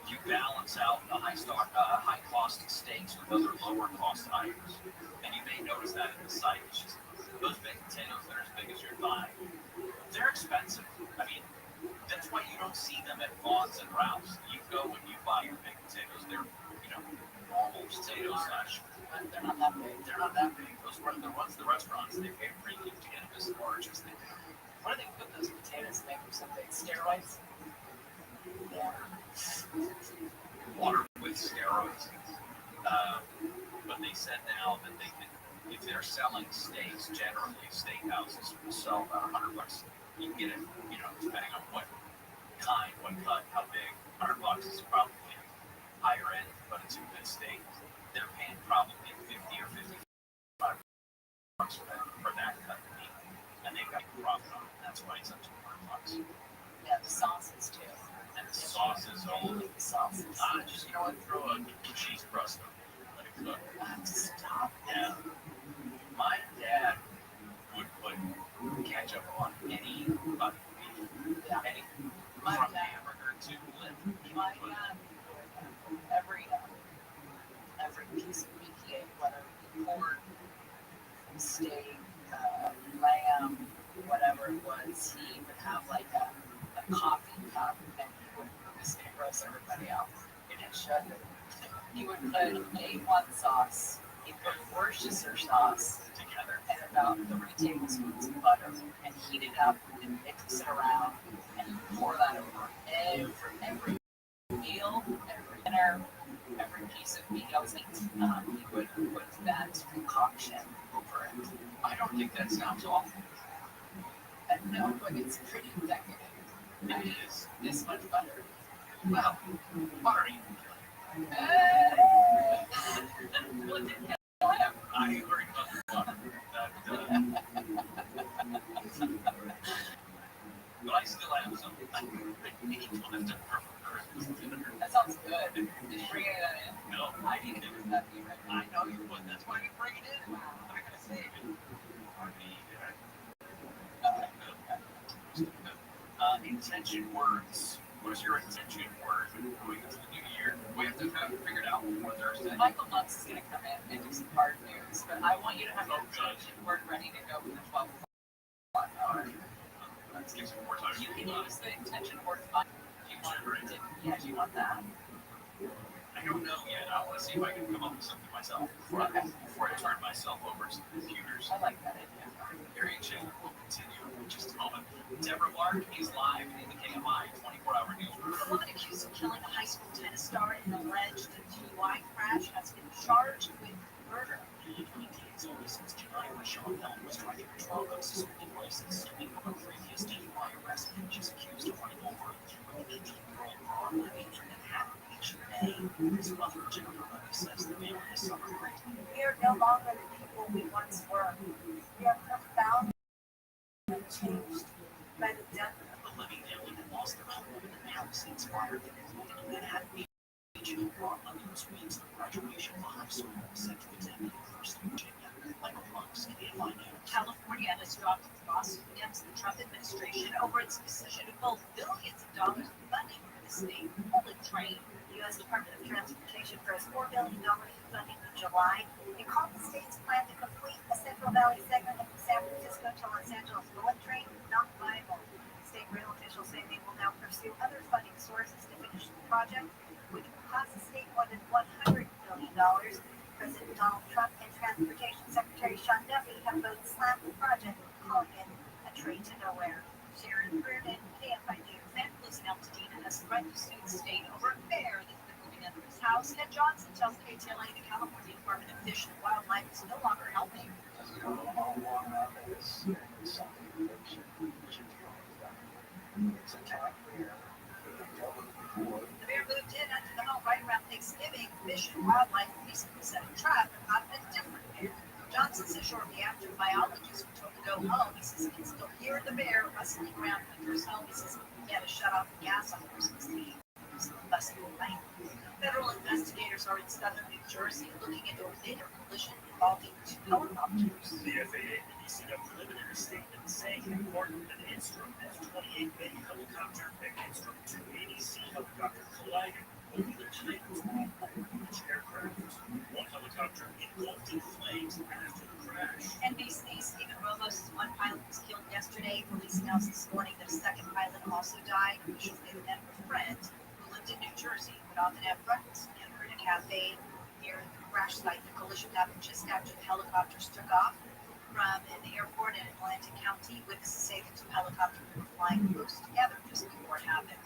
You balance out the high-cost steaks with other lower-cost items, and you may notice that in the site. It's just those baked potatoes that are as big as your thigh, they're expensive. I mean, that's why you don't see them at Vaughn's and Ralph's. You go when you buy your baked potatoes, they're normal potatoes. They're not that big. They're not that big. Those were the ones, the restaurants, they pay a premium to get them as large as they do. What do they put those potatoes to make them so big? Steroids? Water with steroids. But they said now that they can, if they're selling steaks, generally steakhouses will sell about $100. You can get it, depending on what kind, what cut, how big. $100 is probably higher end, but it's a good steak. They're paying probably $50 or $55 for that cut of meat, and they've got a profit on it. That's why it's up to $100. Yeah, the sauces too. And the sauces, The sauces. just throw a cheese crust on it, let it cook. Stop. Yeah. My dad would put ketchup on any bucket of beef. Yeah. Any My from dad- hamburger to lip. My dad, every piece of meat he ate, whether it be pork, steak, lamb, whatever it was, he would have like a coffee cup and he would roast everybody else. And it shouldn't. He would put A1 sauce, he'd put Worcestershire sauce together and about 3 tablespoons of butter and heat it up and mix it around and pour that over every meal, every dinner, every piece of meat I was eating. He would put that concoction over it. I don't think that sounds awful. And no, but it's pretty decadent. It is. This much butter. Well, Mari. I ain't worried about the water. But I still have some. That sounds good. Did you bring any of that in? No, I need to do that. I know you would. That's why you bring it in. I'm not gonna save it. Intention words. What's your intention word going into the new year? We have to have it figured out before Thursday. Michael Lux is going to come in and do some hard news, but I want you to have your intention word ready to go for the 12 o'clock hour. Let's give some more time. You can use the intention word fun. Yeah, do you want that? I don't know yet. I want to see if I can come up with something myself before I turn myself over to the computers. I like that idea. Your exchange will continue in just a moment. Deborah Lark is live in the KMI 24-hour newsroom. A woman accused of killing a high school tennis star in an alleged DUI crash has been charged with murder. 20 days only since July, when Sean Helen was driving her 12 suspended license to make up a previous DUI arrest. She's accused of running over a 18-year-old Ron Levy in Manhattan each May. His mother, Jennifer Levy, says the family is suffering greatly. We are no longer the people we once were. We are profoundly changed by the death of The Levy family had lost their home in the Palisades fire that included a Manhattan beach. Ron Levy was weeks of graduation from high school, set to attend the University of Virginia. Michael Fox, KFI News. California has dropped its lawsuit against the Trump administration over its decision to pull billions of dollars in funding for the state bullet train. The U.S. Department of Transportation froze $4 billion in funding in July. It called the state's plan to complete the Central Valley segment of the San Francisco to Los Angeles bullet train not viable. State rail officials say they will now pursue other funding sources to finish the project, which will cost the state more than $100 billion. President Donald Trump and Transportation Secretary Sean Duffy have both slammed the project, calling it a train to nowhere. Sharon Reardon, KFI News. Santa Cruz in Altadena has threatened to sue the state over a bear that's been moving under his house. Ed Johnson tells KTLA the California Department of Fish and Wildlife is no longer helping. The bear moved in under the home right around Thanksgiving. Fish and Wildlife recently set a trap and caught a different bear. Johnson says shortly after, biologists were told to go home. He says he can still hear the bear rustling around under his home. He says he had to shut off the gas on Christmas Eve. It was a busted night. Federal investigators are in southern New Jersey looking into a fatal collision involving two helicopters. The FAA released a preliminary statement saying in court that an Instrument F-28B helicopter and Instrument 280C helicopter collided. Only the Titans were each aircraft. One helicopter engulfed in flames after the crash. NBC's Stephen Ramos' one pilot was killed yesterday. Police announced this morning that a second pilot also died. Officials say the men were friends who lived in New Jersey, would often have breakfast together in a cafe near the crash site. The collision happened just after the helicopters took off from an airport in Atlantic County. Witnesses say the two helicopters were flying close together just before it happened.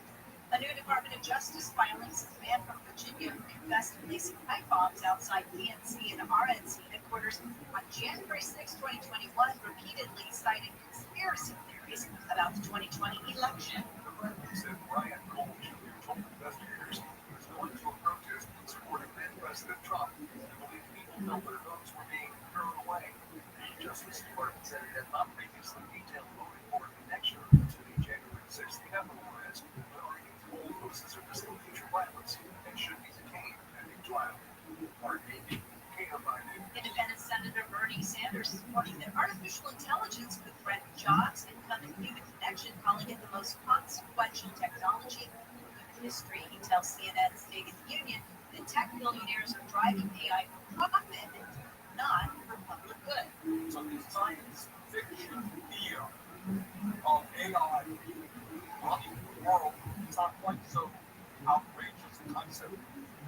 A new Department of Justice filing says a man from Virginia who confessed to placing pipe bombs outside PNC and RNC headquarters on January 6, 2021, repeatedly cited conspiracy theories about the 2020 election. Said Brian Cole Jr. told investigators he was going to a protest in support of then-President Trump and believed people felt their votes were being thrown away. The Justice Department said it had not previously detailed voting for a connection to the January 6th Capitol riots, but argued poll votes are just future violence and should be detained pending trial. RBB, KFI News. Independent Senator Bernie Sanders is warning that artificial intelligence could threaten jobs, income, and human connection, calling it the most consequential technology in human history. He tells CNN's State of the Union that tech billionaires are driving AI for profit, not for public good. So the science fiction fear of AI rocking the world is not quite so outrageous a concept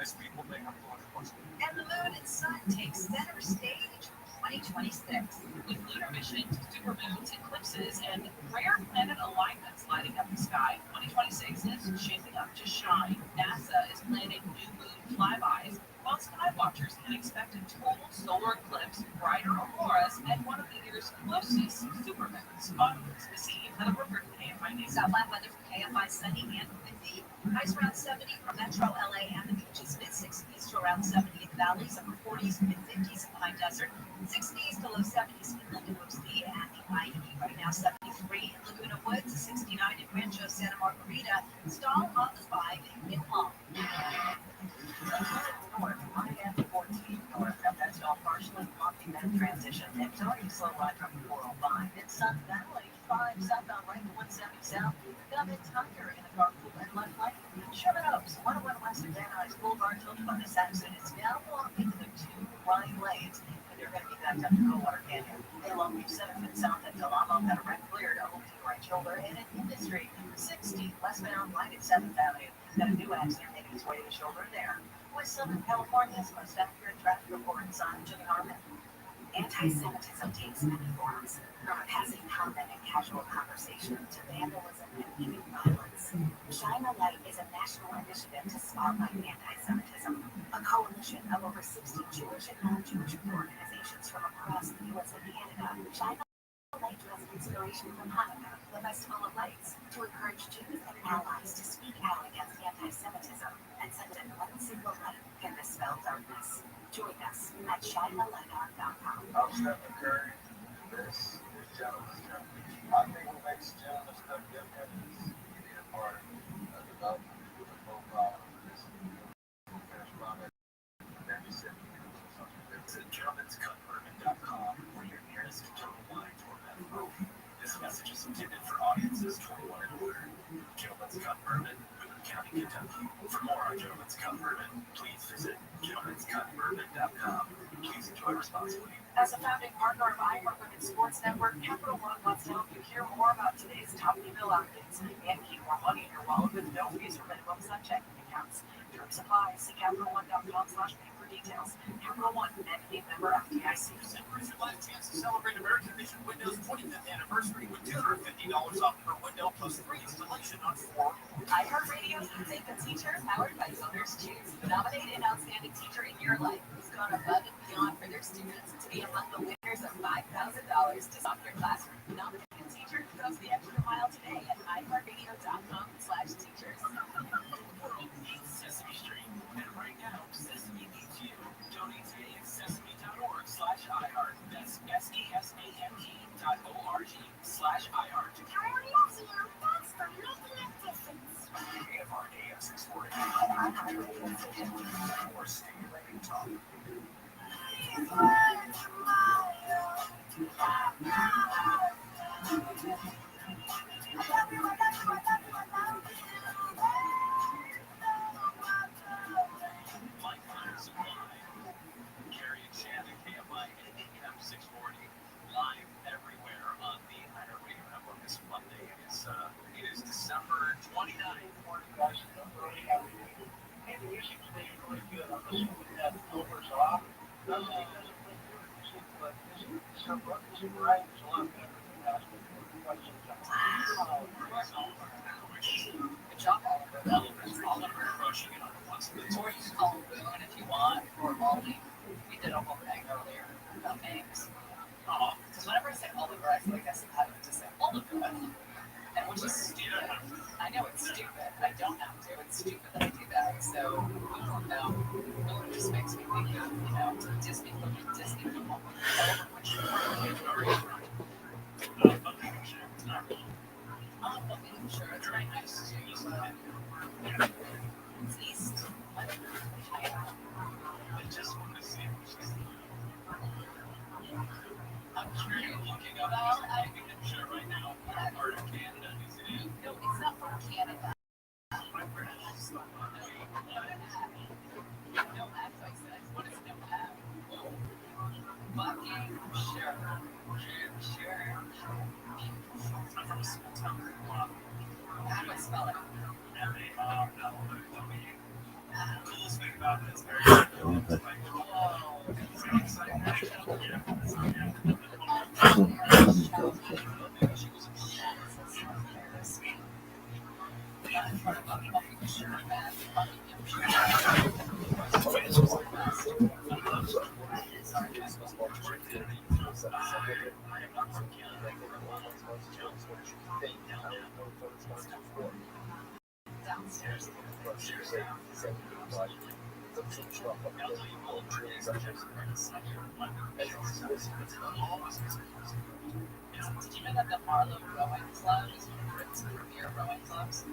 as people may have thought it was. And the moon and sun take center stage in 2026 with lunar missions, supermoons, eclipses, and rare planet alignments lighting up the sky. 2026 is shaping up to shine. NASA is planning new moon flybys, while sky watchers can expect a total solar eclipse, brighter auroras, and one of the year's closest supermoons. On the scene, Heather Brooker, KFI News. Southland weather for KFI sunny and windy. Highs around 70 for Metro LA and the beaches, mid-60s to around 70 in the valleys, upper 40s to mid-50s in the high desert, 60s to low 70s in Lincoln, Oakley, and the IE. Right now, 73 in Laguna Woods, 69 in Rancho Santa Margarita, Stall on the 5 in Palm. North, I-14 north, that's all partially blocking that transition. It's already slow ride from 405. In Sun Valley, 5 southbound right to 170 south. Got a tire in the carpool and left lane. Sherman Oaks, 101 west of Van Nuys Boulevard, tilted by the Saxon. It's now blocked into the 2 right lanes, and you're going to be backed up to Coldwater Canyon. Along Beach Center and south at Del Amo, got a red clear to Old right shoulder, and in Industry, 60 westbound right at 7th Avenue. Got a new accident making its way to the shoulder there. West Southern California's most accurate traffic report sign Jimmy Harmon. Anti-Semitism takes many forms, from a passing comment and casual conversation to vandalism and even violence. Shine a Light is a national initiative to spotlight anti-Semitism, a coalition of over 60 Jewish and non-Jewish organizations from across the U.S. and Canada. Shine a Light draws inspiration from Hanukkah, the Festival of Lights, to encourage Jews and allies to speak out against anti-Semitism and send an unsingle light can dispel darkness. Join us at shinealight.com. I'm Stephen Curry. This is Gentleman's Cup. I think what makes Gentleman's Cup different is you need a part of development with a profile of this finished product. Then you sit and do something different. Visit gentleman'scupbourbon.com for your nearest total wine format. This message is intended for audiences 21 and older. Gentleman's Cup Bourbon, Boone County, Kentucky. For more on Gentleman's Cup Bourbon, please visit gentleman'scupbourbon.com. Please enjoy responsibly. As a founding partner of Iowa Women's Sports Network, Capital One wants to help you hear more about today's top email updates and keep more money in your wallet with no fees or minimums on checking accounts. Terms apply. See CapitalOne.com/pay for details. Capital One, and member FDIC. December is your last chance to celebrate American Vision Windows' 25th anniversary with $250 off per window plus free installation on 4. iHeartRadio's Take the Teacher, powered by Voters Choose. Nominate an outstanding teacher in your life who's gone above and beyond for their students to be among the winners of $5,000 to stop your classroom. Nominate a teacher who goes the extra mile today at iHeartRadio.com/teachers. The world needs Sesame Street, and right now, Sesame needs you. Donate today at sesame.org/iHeart. That's SESAME.org/iHeart. That's for making a difference. AM 640. Or stimulating talk. Carrie and Shannon, KFI, AM 640, live everywhere on the iHeartRadio network this Monday. It is December 29th. Maybe we should play really good on this one. We have overs off. Doesn't make us play good music, but some brothers who write is a lot better than us. Good job, Oliver approaching it on once of the Or you can call him Boone if you want, or Molly. We did a whole thing earlier about names. Because whenever I say Oliver, I feel like I have to say Oliver. And which is stupid. I know it's stupid. I don't have to. It's stupid that I do that. So, no, it just makes me think of, Disney people. Sure, it's very nice to use that. It's East. I just want to see I'm curious looking up. I'm sure right now, what part of Canada is it in? No, it's not from Canada. My British is so funny. No F, I said. What is no F? Fucking sure. I'm from a small town. How do I spell it? Coolest thing about it is very Did you know that the Marlow Rowing Club is one of Britain's premier rowing clubs?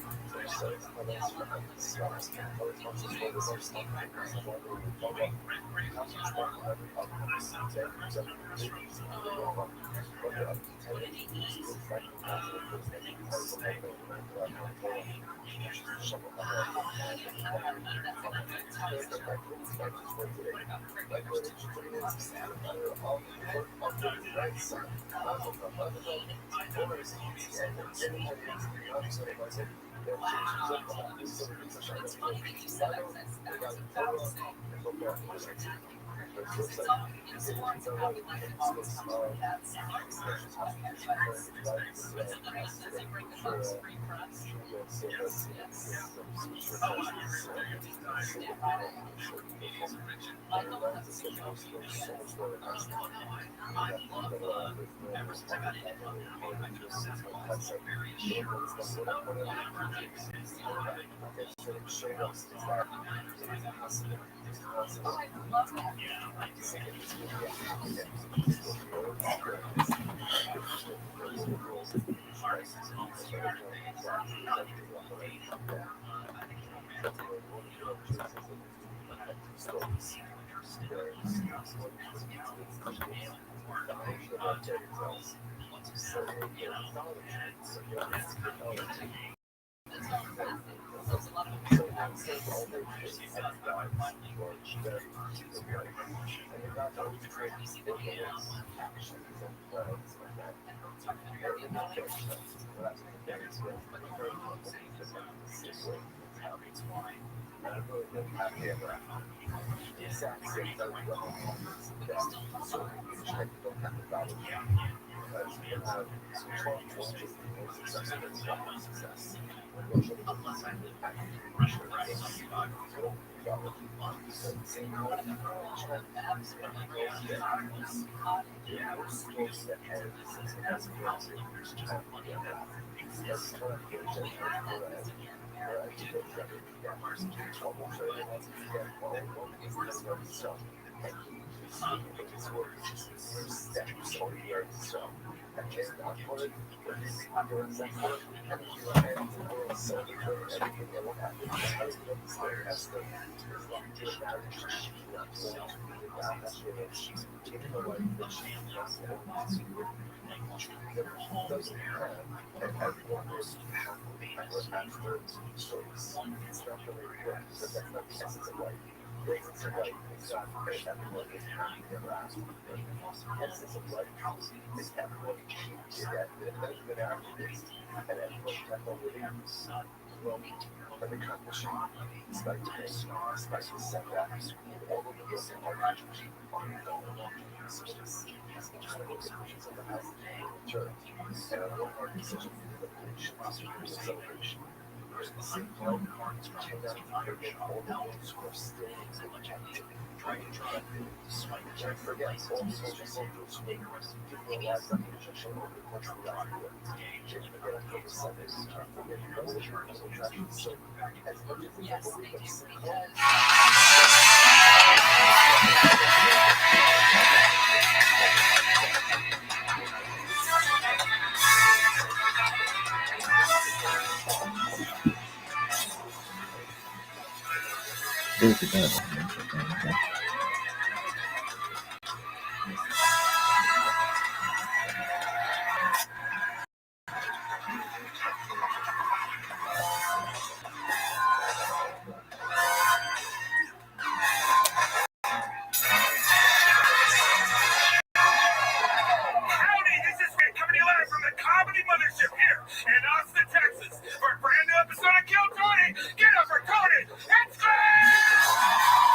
Howdy, this is Rick coming to you live from the Comedy Mothership here in Austin, Texas for a brand new episode of Kill Tony. Get up for Tony and scream!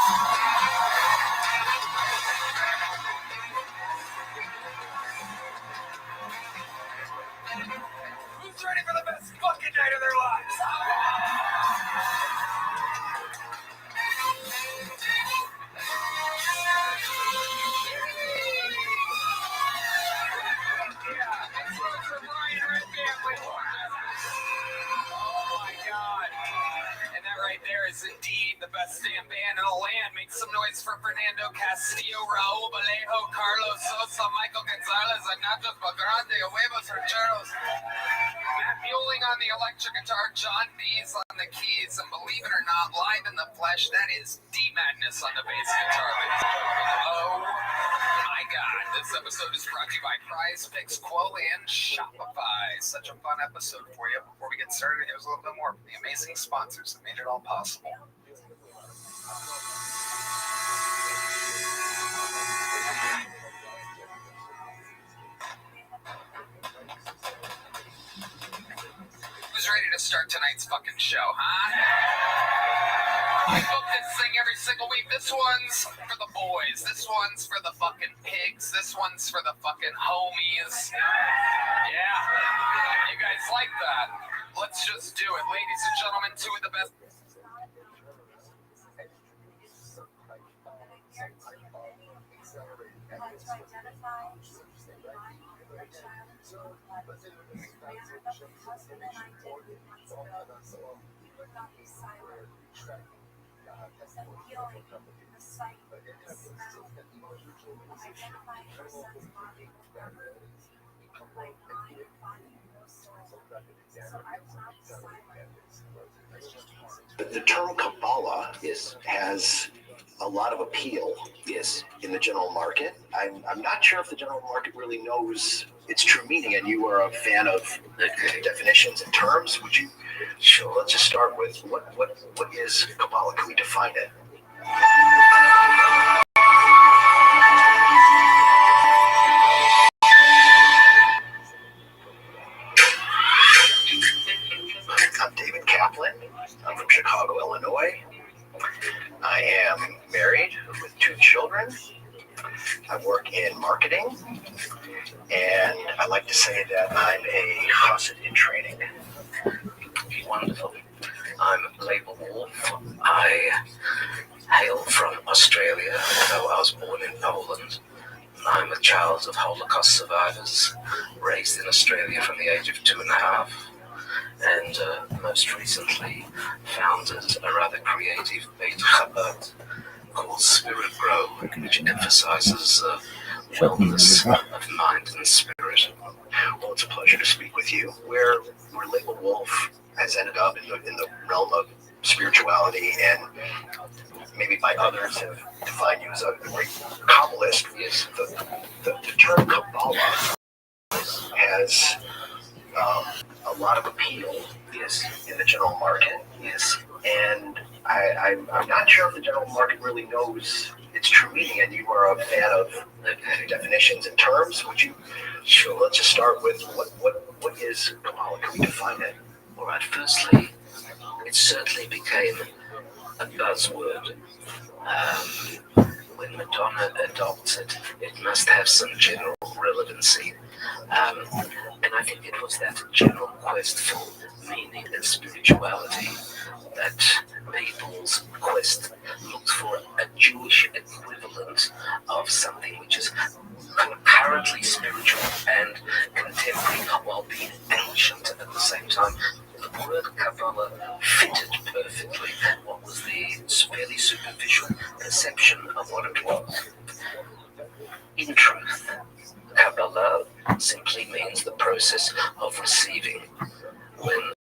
Fernando Castillo, Raul Vallejo, Carlos Sosa, Michael Gonzalez, Ignacio Belgrande, Huevos Rancheros, Matt Mueling on the electric guitar, John Dees on the keys, and believe it or not, live in the flesh, that is D-Madness on the bass guitar. Oh my God, this episode is brought to you by Prize Picks, Quo, and Shopify. Such a fun episode for you. Before we get started, here's a little bit more from the amazing sponsors that made it all possible. Who's ready to start tonight's fucking show, huh? I book this thing every single week. This one's for the boys. This one's for the fucking pigs. This one's for the fucking homies. Yeah, you guys like that? Let's just do it. Ladies and gentlemen, two of the best. The term Kabbalah has a lot of appeal in the general market. I'm not sure if the general market really knows its true meaning, and you are a fan of definitions and terms. Would you? Sure. Let's just start with what is Kabbalah? Can we define it? I'm David Kaplan. I'm from Chicago, Illinois. I am married with 2 children. I work in marketing, and I like to say that I'm a Chassid in training. Wonderful. I'm Label Wolf. I hail from Australia, though I was born in Poland. I'm a child of Holocaust survivors, raised in Australia from the age of 2.5. And most recently founded a rather creative Beit Chabad called Spirit Grow, which emphasizes wellness of mind and spirit. Well, it's a pleasure to speak with you. Where Label Wolf has ended up in the realm of spirituality, and maybe by others have defined you as a great Kabbalist. Yes. The term Kabbalah has a lot of appeal in the general market. Yes. And I'm not sure if the general market really knows its true meaning, and you are a fan of definitions and terms. Would you? Sure. Let's just start with what is Kabbalah? Can we define it? All right. Firstly, it certainly became a buzzword. When Madonna adopts it, it must have some general relevancy. And I think it was that general quest for meaning and spirituality that people's quest looked for a Jewish equivalent of something which is concurrently spiritual and contemporary while being ancient at the same time. The word Kabbalah fitted perfectly what was the fairly superficial perception of what it was. In truth, Kabbalah simply means the process of receiving. When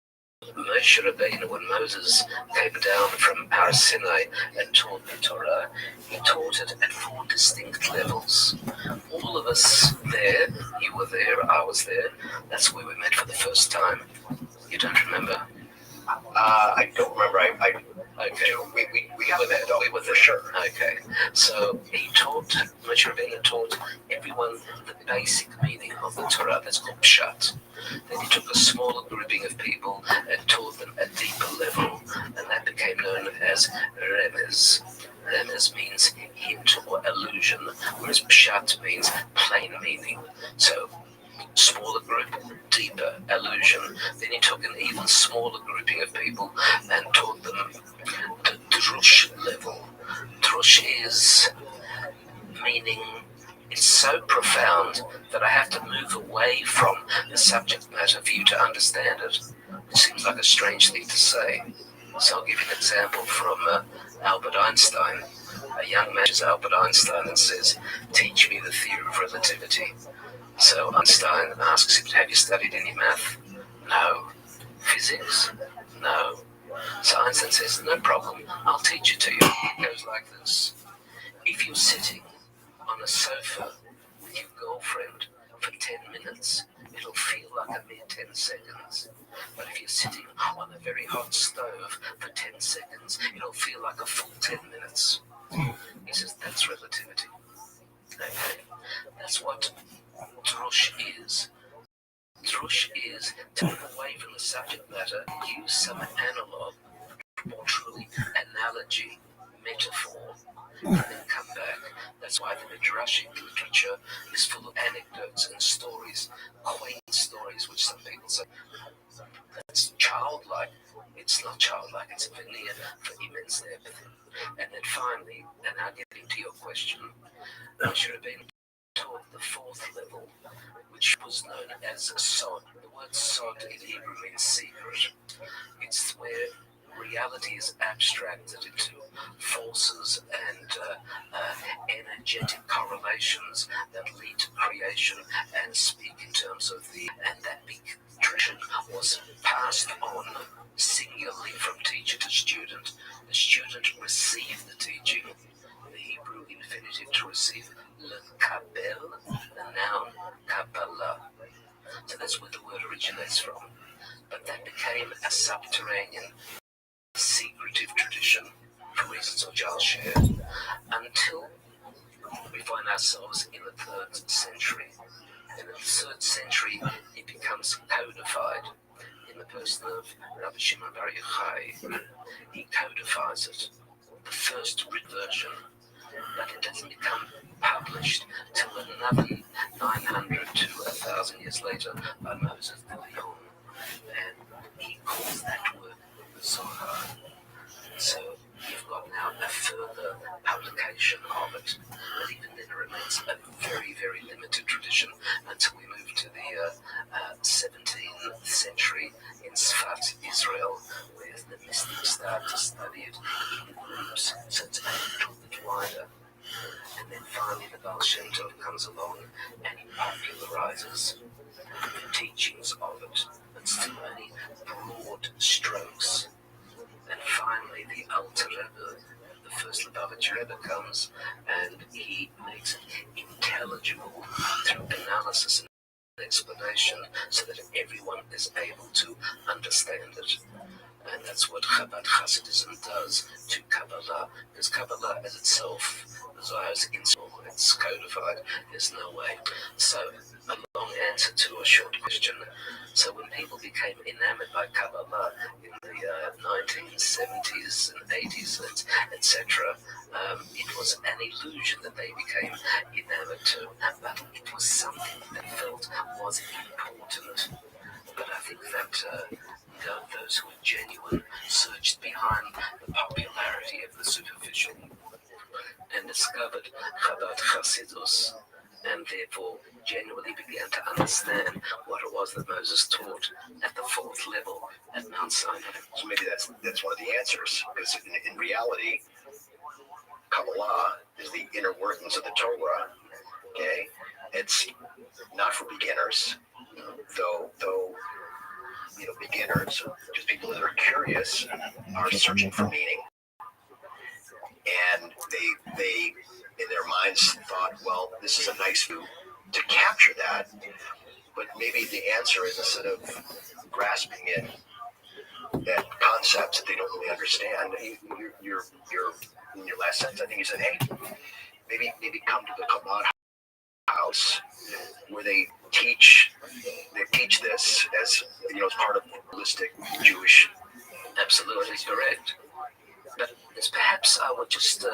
Moshe Rabbeinu, when Moses came down from Har Sinai and taught the Torah, he taught it at 4 distinct levels. All of us there, you were there, I was there, that's where we met for the first time. You don't remember? I don't remember. Okay. We were for sure. Okay. So Moshe Rabbeinu taught everyone the basic meaning of the Torah. That's called Pshat. Then he took a smaller grouping of people and taught them a deeper level, and that became known as Remez. Remez means hint or allusion, whereas Pshat means plain meaning. So smaller group, deeper allusion. Then he took an even smaller grouping of people and taught them the Drush level. Drush is meaning, it's so profound that I have to move away from the subject matter for you to understand it. It seems like a strange thing to say. So I'll give you an example from Albert Einstein. A young man is Albert Einstein and says, "Teach me the theory of relativity." So Einstein asks him, "Have you studied any math?" "No." "Physics?" "No." So Einstein says, "No problem, I'll teach it to you." It goes like this. If you're sitting on a sofa with your girlfriend for 10 minutes, it'll feel like a mere 10 seconds. But if you're sitting on a very hot stove for 10 seconds, it'll feel like a full 10 minutes. He says, that's relativity. Okay? That's what drush is. Drush is to move away from the subject matter, use some analog, or truly analogy, metaphor, and then come back. That's why the Midrashic literature is full of anecdotes and stories, quaint stories, which some people say that's childlike. It's not childlike, it's a veneer for immense depth. And then finally, and now getting to your question, I should have been taught the fourth level, which was known as sod. The word sod in Hebrew means secret. It's where reality is abstracted into forces and energetic correlations that lead to creation and speak in terms of and that big tradition was passed on singularly from teacher to student. The student received the teaching. The Hebrew infinitive to receive, lekabel, the noun kabbalah. So that's where the word originates from. But that became a subterranean, secretive tradition, for reasons which I'll share, until we find ourselves in the 3rd century. In the 3rd century, it becomes codified in the person of Rabbi Shimon Bar Yochai. He codifies it, the first written version, but it doesn't become published till another 900 to 1,000 years later by Moses de Leon, and he calls that work the Zohar. So you've got now a further publication of it, but even then it remains a very, very limited tradition until we move to the 17th century in Sfat, Israel, where the mystics start to study it in groups, so it's a little bit wider. And then finally the Baal Shem Tov comes along and he popularizes the teachings of it, but still only broad strokes. And finally, the Alter Rebbe, the first Lubavitcher Rebbe, comes and he makes it intelligible through analysis and explanation so that everyone is able to understand it. And that's what Chabad Hasidism does to Kabbalah, because Kabbalah as itself, the Zohar is insoluble, it's codified, there's no way. So, a long answer to a short question. So when people became enamored by Kabbalah in the 1970s and 80s, etc., it was an illusion that they became enamored to, but it was something they felt was important. But I think that those who were genuine searched behind the popularity of the superficial and discovered Chabad Hasidus, and therefore genuinely began to understand what it was that Moses taught at the 4th level at Mount Sinai. So maybe that's one of the answers, because in reality, Kabbalah is the inner workings of the Torah. Okay, it's not for beginners, though beginners, just people that are curious, are searching for meaning, and they in their minds thought, well, this is a nice view to capture that, but maybe the answer is, instead of grasping it at concepts that they don't really understand, you're in your last sentence, I think you said, hey, maybe come to the Chabad house where they teach this as as part of holistic Jewish. Absolutely correct. But perhaps I would just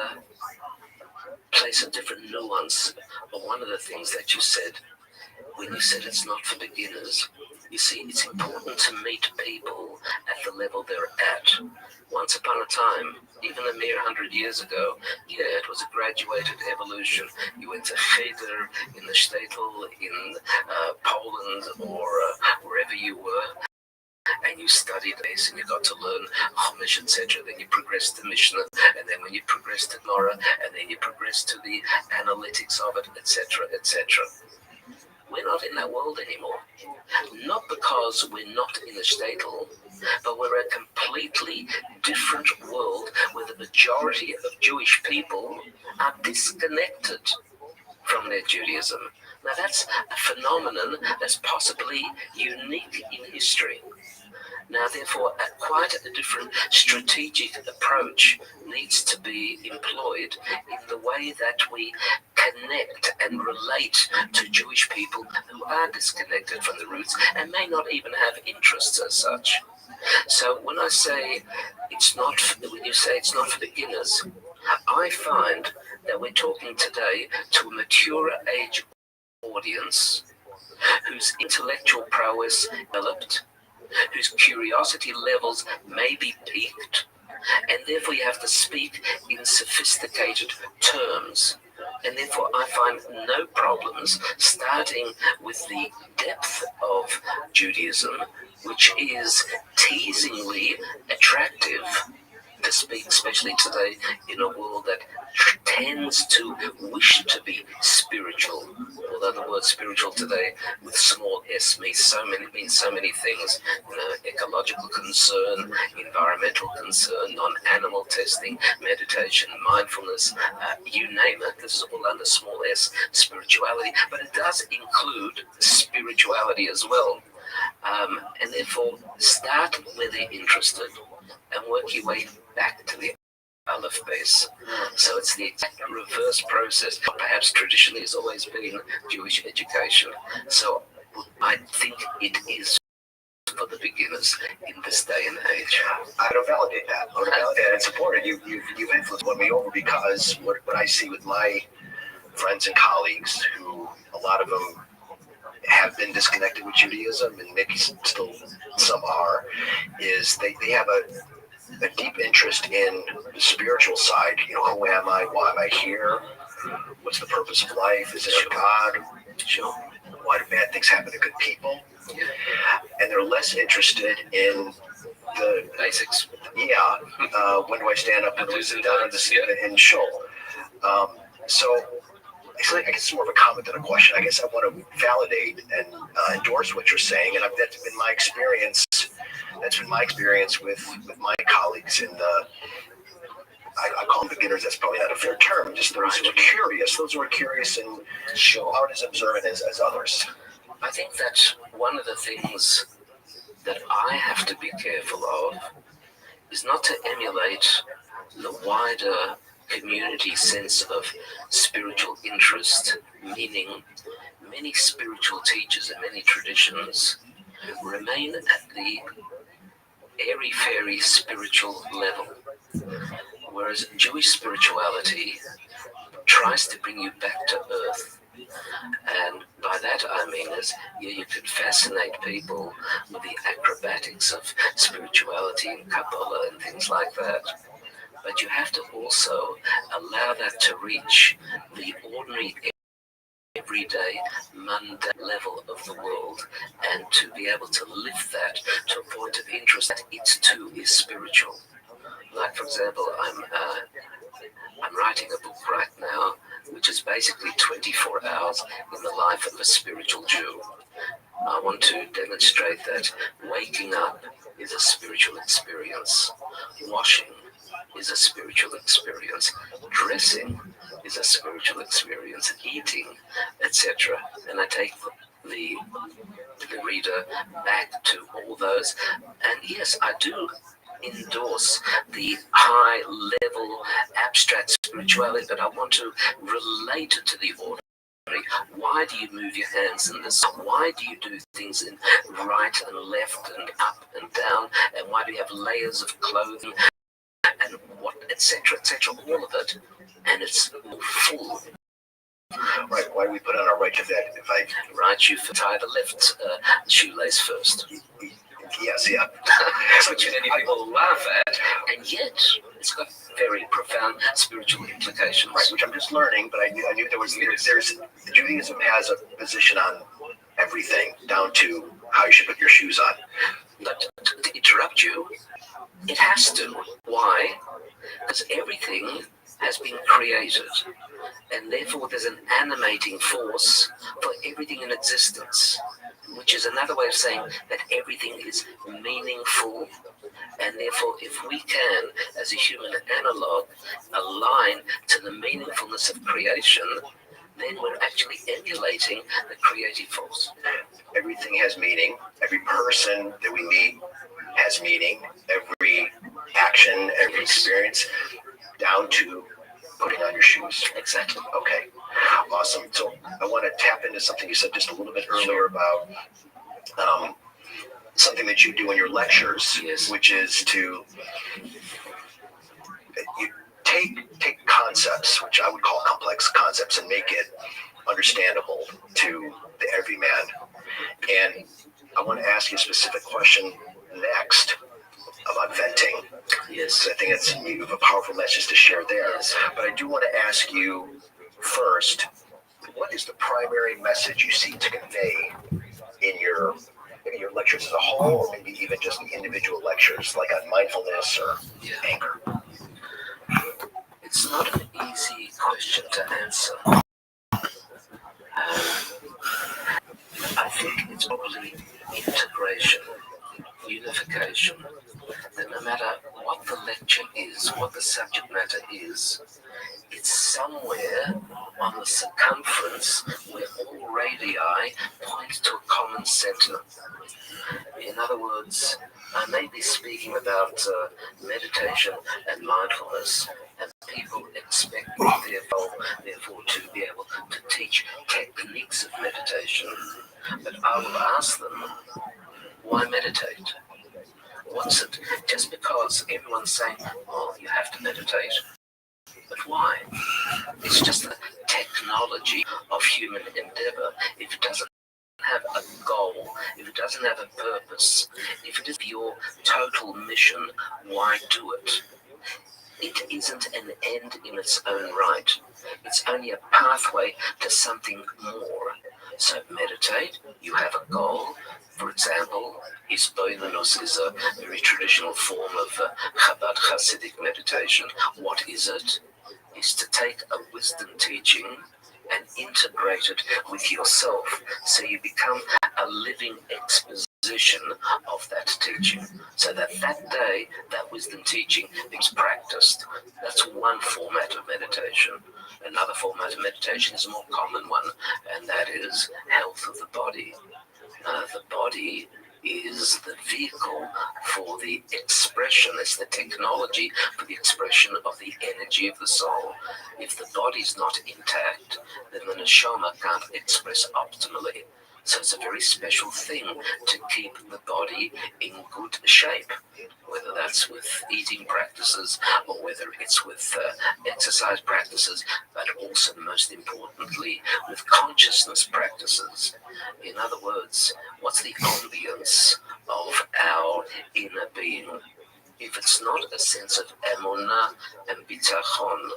place a different nuance on one of the things that you said when you said it's not for beginners. You see, it's important to meet people at the level they're at. Once upon a time, even a mere 100 years ago, it was a graduated evolution. You went to Cheder, in the Shtetl, in Poland, or wherever you were, and you studied this and you got to learn Chumash, etc. Then you progressed to Mishnah, and then when you progressed to Gemara, and then you progressed to the analytics of it, etc., etc. We're not in that world anymore. Not because we're not in a shtetl, but we're a completely different world where the majority of Jewish people are disconnected from their Judaism. Now that's a phenomenon that's possibly unique in history. Now, therefore, quite a different strategic approach needs to be employed in the way that we connect and relate to Jewish people who are disconnected from the roots and may not even have interests as such. So when I say when you say it's not for beginners, I find that we're talking today to a mature age audience whose intellectual prowess developed, whose curiosity levels may be piqued, and therefore you have to speak in sophisticated terms. And therefore I find no problems starting with the depth of Judaism, which is teasingly attractive to speak, especially today in a world that tends to wish to be spiritual. Although the word spiritual today with small s means so many things. Ecological concern, environmental concern, non-animal testing, meditation, mindfulness, you name it. This is all under small s, spirituality, but it does include spirituality as well. And therefore start where they're interested and work your way back to the Aleph base. So it's the exact reverse process. Perhaps traditionally has always been Jewish education. So I think it is for the beginners in this day and age. I don't validate that. I don't validate that and support it. You've influenced me over because what I see with my friends and colleagues, who a lot of them have been disconnected with Judaism, and maybe still some are, is they have a deep interest in the spiritual side. Who am I? Why am I here? What's the purpose of life? Is there a God? Why do bad things happen to good people? And they're less interested in the basics. Yeah. When do I stand up and sit down in shul? So I guess it's more of a comment than a question. I guess I want to validate and endorse what you're saying, and that's been my experience. That's been my experience with my colleagues in the. I call them beginners. That's probably not a fair term. Just those who are curious. Those who are curious and aren't as observant as others. I think that one of the things that I have to be careful of is not to emulate the wider community sense of spiritual interest, meaning many spiritual teachers and many traditions remain at the airy-fairy spiritual level, whereas Jewish spirituality tries to bring you back to earth. And by that I mean you can fascinate people with the acrobatics of spirituality and Kabbalah and things like that. But you have to also allow that to reach the ordinary, everyday, mundane level of the world, and to be able to lift that to a point of interest that it too is spiritual. Like, for example, I'm writing a book right now, which is basically 24 hours in the life of a spiritual Jew. I want to demonstrate that waking up is a spiritual experience. Washing is a spiritual experience. Dressing is a spiritual experience. Eating, etc. And I take the reader back to all those. And yes, I do endorse the high level abstract spirituality, but I want to relate it to the ordinary. Why do you move your hands in this? Why do you do things in right and left and up and down? And why do you have layers of clothing and what, etc., all of it? And it's full. Right, why do we put on our right to that? If I right, you tie the left shoelace first. Yes, yeah. Which many people laugh at, and yet it's got very profound spiritual implications. Right, which I'm just learning, but I knew there's Judaism has a position on everything, down to how you should put your shoes on. But interrupt you. It has to. Why? Because everything has been created, and therefore there's an animating force for everything in existence, which is another way of saying that everything is meaningful. And therefore, if we can, as a human analog, align to the meaningfulness of creation, then we're actually emulating the creative force. Everything has meaning. Every person that we meet has meaning. Every action, every experience, down to putting on your shoes. Exactly. Okay. Awesome. So I want to tap into something you said just a little bit earlier about something that you do in your lectures, yes, which is to you take concepts, which I would call complex concepts, and make it understandable to the everyman. And I want to ask you a specific question next about venting. Yes. I think you have a powerful message to share there. Yes. But I do want to ask you first, what is the primary message you seek to convey in your lectures as a whole, or maybe even just the individual lectures, like on mindfulness or anger? It's not an easy question to answer. I think it's probably integration, unification, that no matter what the lecture is, what the subject matter is, it's somewhere on the circumference where all radii point to a common center. In other words, I may be speaking about meditation and mindfulness, and people expect me, therefore, to be able to teach techniques of meditation. But I will ask them, why meditate? What's it? Just because everyone's saying, oh, you have to meditate. But why? It's just the technology of human endeavor. If it doesn't have a goal, if it doesn't have a purpose, if it is your total mission, why do it? It isn't an end in its own right. It's only a pathway to something more. So meditate, you have a goal. For example, Isboinanus is a very traditional form of Chabad Hasidic meditation. What is it? Is to take a wisdom teaching and integrate it with yourself, so you become a living exposition of that teaching, so that day that wisdom teaching is practiced. That's one format of meditation. Another format of meditation is a more common one, and that is health of the body. The body is the vehicle for the expression, it's the technology for the expression of the energy of the soul. If the body's not intact, then the neshama can't express optimally. So it's a very special thing to keep the body in good shape, whether that's with eating practices or whether it's with exercise practices, but also most importantly with consciousness practices. In other words, what's the ambience of our inner being? If it's not a sense of emunah and bitachon,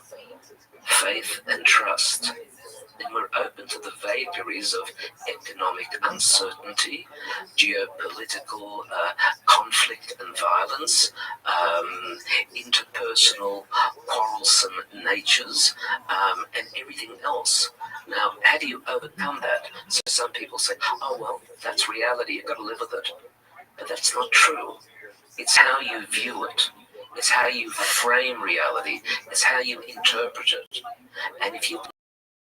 faith and trust, then we're open to the vagaries of economic uncertainty, geopolitical conflict and violence, interpersonal quarrelsome natures, and everything else. Now, how do you overcome that? So some people say, oh, well, that's reality, you've got to live with it. But that's not true. It's how you view it. It's how you frame reality. It's how you interpret it. And if you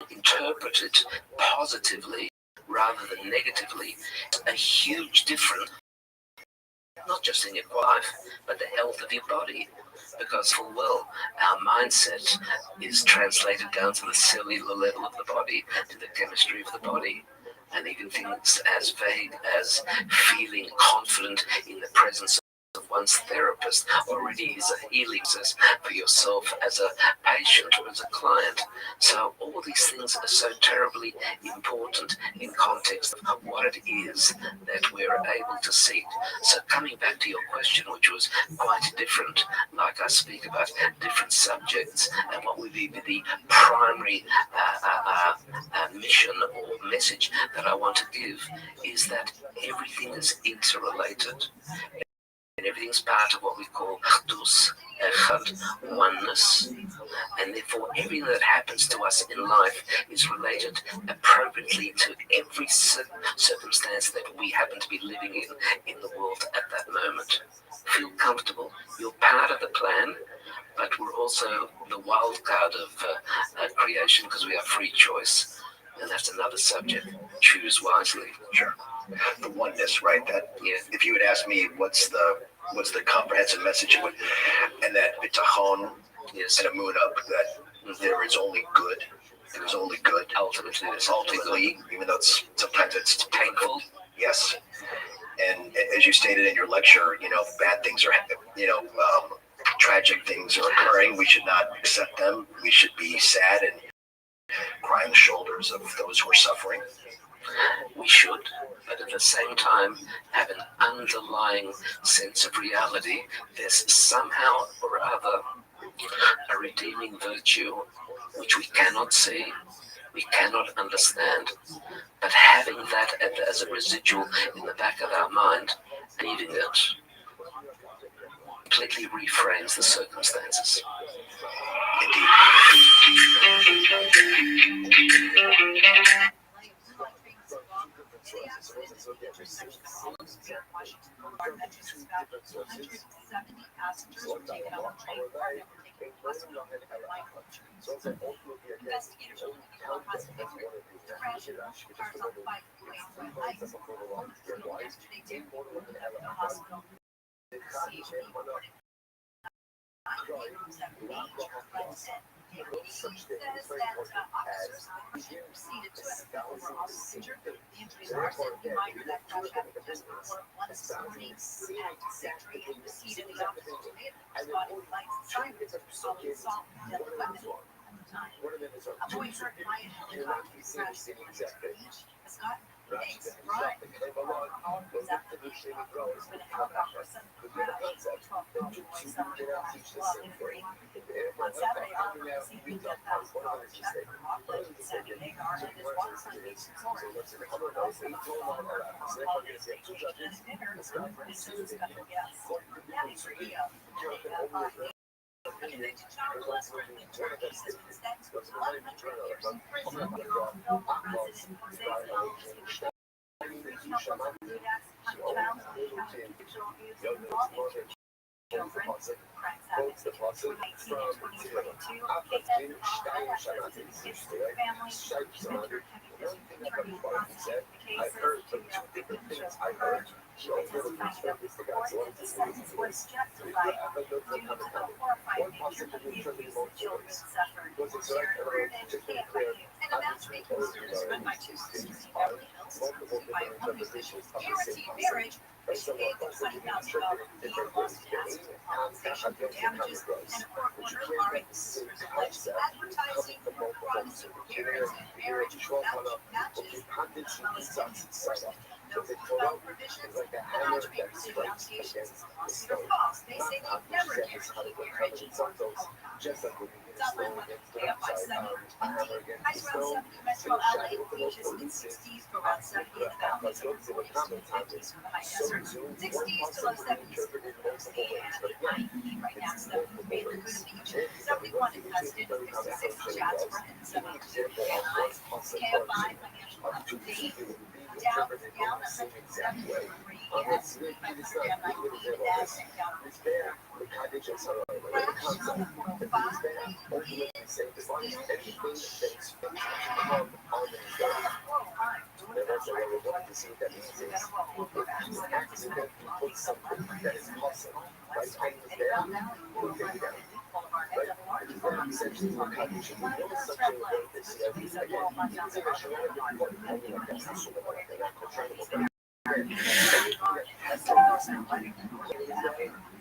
interpret it positively rather than negatively, a huge difference, not just in your life, but the health of your body. Because full well, our mindset is translated down to the cellular level of the body, to the chemistry of the body. And even things as vague as feeling confident in the presence of one's therapist already is a healing process for yourself as a patient or as a client. So all these things are so terribly important in context of what it is that we're able to seek. So coming back to your question, which was quite different, like I speak about different subjects, and what would be the primary mission or message that I want to give is that everything is interrelated. And everything everything's part of what we call Achdus, Echad, oneness. And therefore, everything that happens to us in life is related appropriately to every circumstance that we happen to be living in the world at that moment. Feel comfortable. You're part of the plan, but we're also the wild card of creation because we have free choice. And that's another subject. Choose wisely. Sure. The oneness, right? That, yeah. If you would ask me what's the comprehensive message, and that bitachon, yes, and a moon up, that there is only good. There is only good. Ultimately, even though sometimes it's painful. Yes. And as you stated in your lecture, bad things are, tragic things are occurring. We should not accept them. We should be sad and cry on the shoulders of those who are suffering. We should, but at the same time have an underlying sense of reality. There's somehow or other a redeeming virtue which we cannot see, we cannot understand, but having that as a residual in the back of our mind, needing it, completely reframes the circumstances. Passengers were taken on the train or they were taken to hospital with investigators are looking for a possible crash and cars on the bike way through lights. Yesterday, too, the hospital received reported 9 says that officers proceeded to an overall injured. The injuries are said to be minor. That crash happened just before 1 this morning at Secretary and proceeded the officer to responding with lights and sirens, assault and deadly weapon at the time. A boy hurt by a helicopter crash in the beach has gotten eggs fried. Was after the there's been a helicopter suddenly crashed. 12-year-old boy suffered a glove injury. On Saturday, Oliver received a $10,000 check from Rothschild in San Diego and his waterfront beach resort. Richard also organization and dinner for his special guests. Daddy for Rio. A convicted child molester in Turkey has been sentenced to 100 years in prison. Belmont resident Jose Alves regional public food acts have found sexual abuse involving children. Crimes happened between 2018 and 2022. Cases against families mentored having district attorney prosecute the cases. 2-year-old victim was heard. They testified at this court that the sentence was justified due to the horrifying nature of the abuse the children suffered. Sharon Bird and Kate White, and a matchmaking service run by 2 sisters in Beverly Hills, by a woman who's guaranteed marriage, which gave the $20,000 fee and lost asked compensation for damages, and a court order barring the sisters' alleged advertising for promise of guaranteed marriage matches, enforcement. No provisions, the matchmaker sued allegations of lawsuit are false. They say they never guaranteed marriage. Dublin weather today up by 7 windy. Highs around 70 metro LA, beaches mid-60s to around 70 in the valleys, and 40s to mid-50s for the high deserts. 60s to low 70s for the Coastal and 90 right now. 7 for Baylor Good Beach, 71 in Tustin, 66 in Jasper, and 72 in Anaheim. KFI financial up to date. Down 173. Yes, by the Nasdaq down. Crash on the 405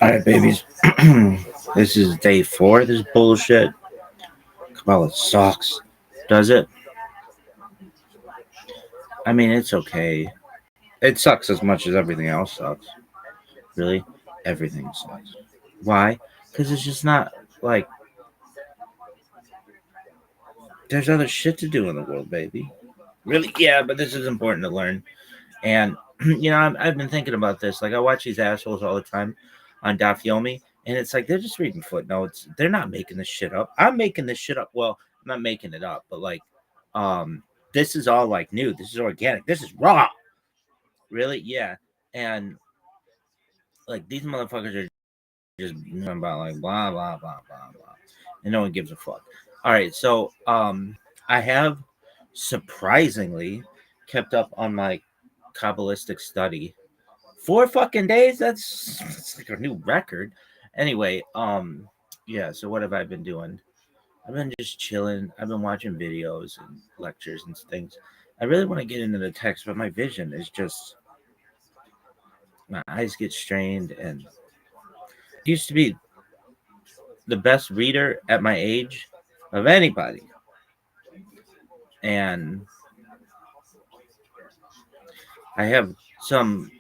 All right, babies. This is day 4 of this bullshit. Kabbalah sucks. Does it? I mean, it's okay. It sucks as much as everything else sucks. Really? Everything sucks. Why? Because it's just not like there's other shit to do in the world, baby. Really? Yeah, but this is important to learn. And, I've been thinking about this. Like, I watch these assholes all the time. on Daf Yomi, and it's like they're just reading footnotes. They're not making this shit up. I'm making this shit up. Well, I'm not making it up, but like, this is all like new. This is organic. This is raw. Really, yeah. And like these motherfuckers are just about like blah blah blah blah blah, and no one gives a fuck. All right, so I have surprisingly kept up on my Kabbalistic study. 4 fucking days. That's like a new record. Anyway, yeah. So what have I been doing? I've been just chilling. I've been watching videos and lectures and things. I really want to get into the text, but my vision is just my eyes get strained, and I used to be the best reader at my age of anybody, and I have some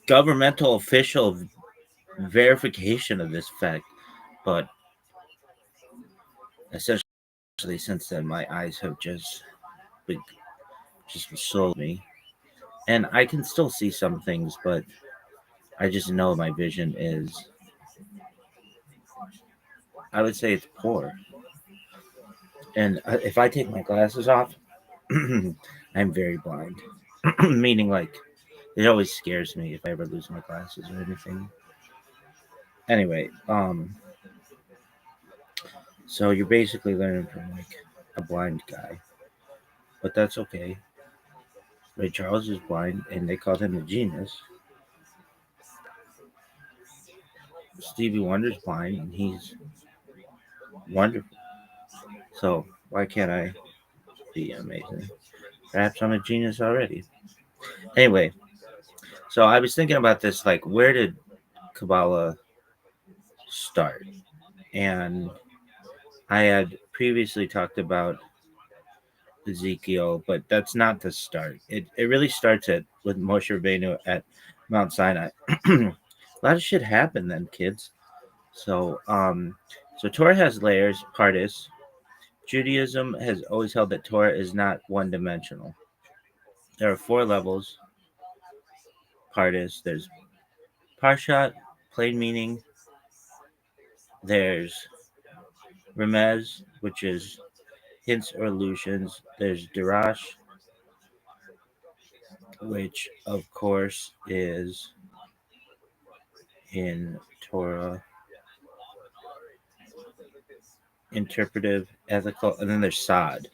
governmental official verification of this fact, but essentially since then my eyes have just sold me, and I can still see some things, but I just know my vision is, I would say it's poor. And if I take my glasses off, I'm very blind. Meaning, like, it always scares me if I ever lose my glasses or anything. Anyway, so you're basically learning from like a blind guy, but that's okay. Ray Charles is blind, and they called him a genius. Stevie Wonder's blind, and he's wonderful. So why can't I be amazing? Perhaps I'm a genius already. Anyway, so I was thinking about this, like, where did Kabbalah start? And I had previously talked about Ezekiel, but that's not the start. It really starts with Moshe Rabbeinu at Mount Sinai. A lot of shit happened then, kids. So so Torah has layers, partis. Judaism has always held that Torah is not one-dimensional. There are 4 levels. Partis. There's Parshat, plain meaning. There's Remez, which is hints or allusions. There's Dirash, which of course is in Torah, interpretive, ethical, and then there's Sod,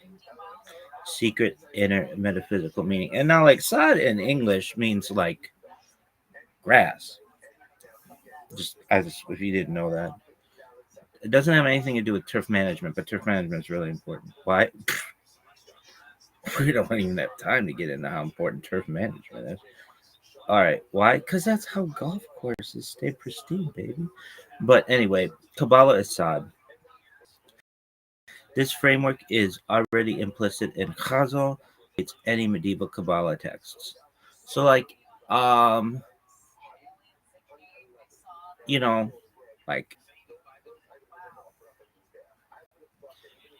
secret, inner, metaphysical meaning. And now, like, Sod in English means like grass. Just as if you didn't know that. It doesn't have anything to do with turf management, but turf management is really important. Why? We don't even have time to get into how important turf management is. All right, why? Because that's how golf courses stay pristine, baby. But anyway, Kabbalah is Sod. This framework is already implicit in Chazal. It's any medieval Kabbalah texts. So, like, you know, like,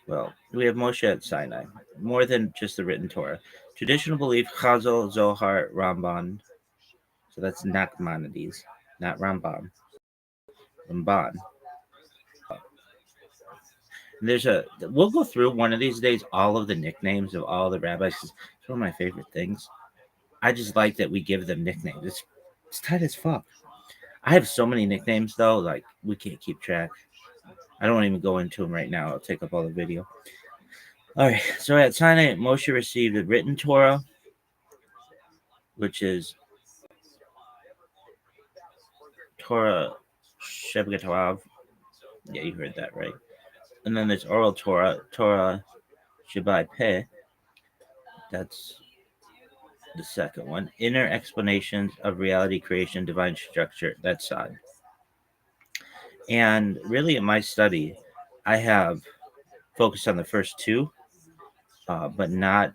well, we have Moshe at Sinai, more than just the written Torah. Traditional belief, Chazal, Zohar, Ramban. So that's Nachmanides, not Ramban. Ramban. We'll go through one of these days all of the nicknames of all the rabbis. It's one of my favorite things. I just like that we give them nicknames. It's tight as fuck. I have so many nicknames though, like we can't keep track. I don't even go into them right now. I'll take up all the video. All right, so at Sinai, Moshe received a written Torah, which is Torah Shebet. Yeah, you heard that right. And then there's oral Torah, Torah Shabai Peh. That's the second one. Inner explanations of reality, creation, divine structure. That's Sod. And really, in my study, I have focused on the first 2, but not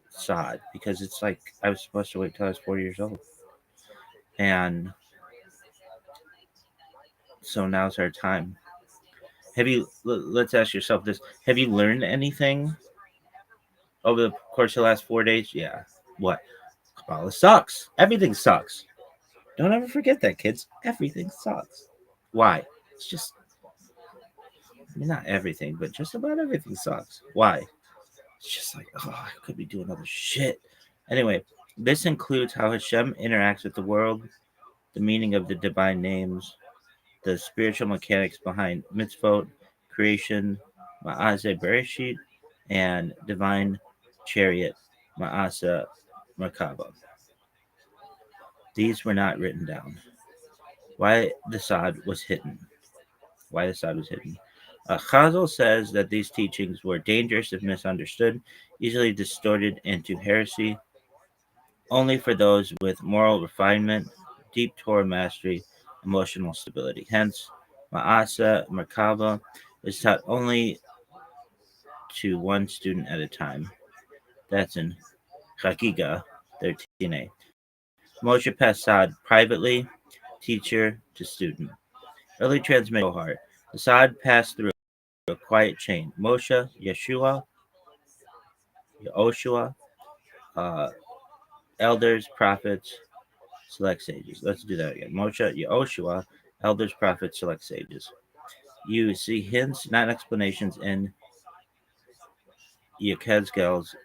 Sod, because it's like I was supposed to wait till I was 4 years old. And so now's our time. Let's ask yourself this. Have you learned anything over the course of the last 4 days? Yeah. What? Kabbalah sucks. Everything sucks. Don't ever forget that, kids. Everything sucks. Why? It's just, I mean, not everything, but just about everything sucks. Why? It's just like, oh, I could be doing other shit. Anyway, this includes how Hashem interacts with the world, the meaning of the divine names, the spiritual mechanics behind mitzvot, creation, Ma'aseh Bereshit, and divine chariot, Ma'aseh Merkava. These were not written down. Why the Sod was hidden. Chazal says that these teachings were dangerous if misunderstood, easily distorted into heresy, only for those with moral refinement, deep Torah mastery, emotional stability. Hence, Ma'aseh Merkava is taught only to one student at a time. That's in Chagiga 13a. Moshe passed Sod privately, teacher to student. Early transmission Zohar. The Sod passed through a quiet chain. Moshe, Yeshua, Yehoshua, elders, prophets, select sages. Let's do that again. Moshe, Yehoshua, elders, prophets, select sages. You see hints, not explanations, in Yechezkel's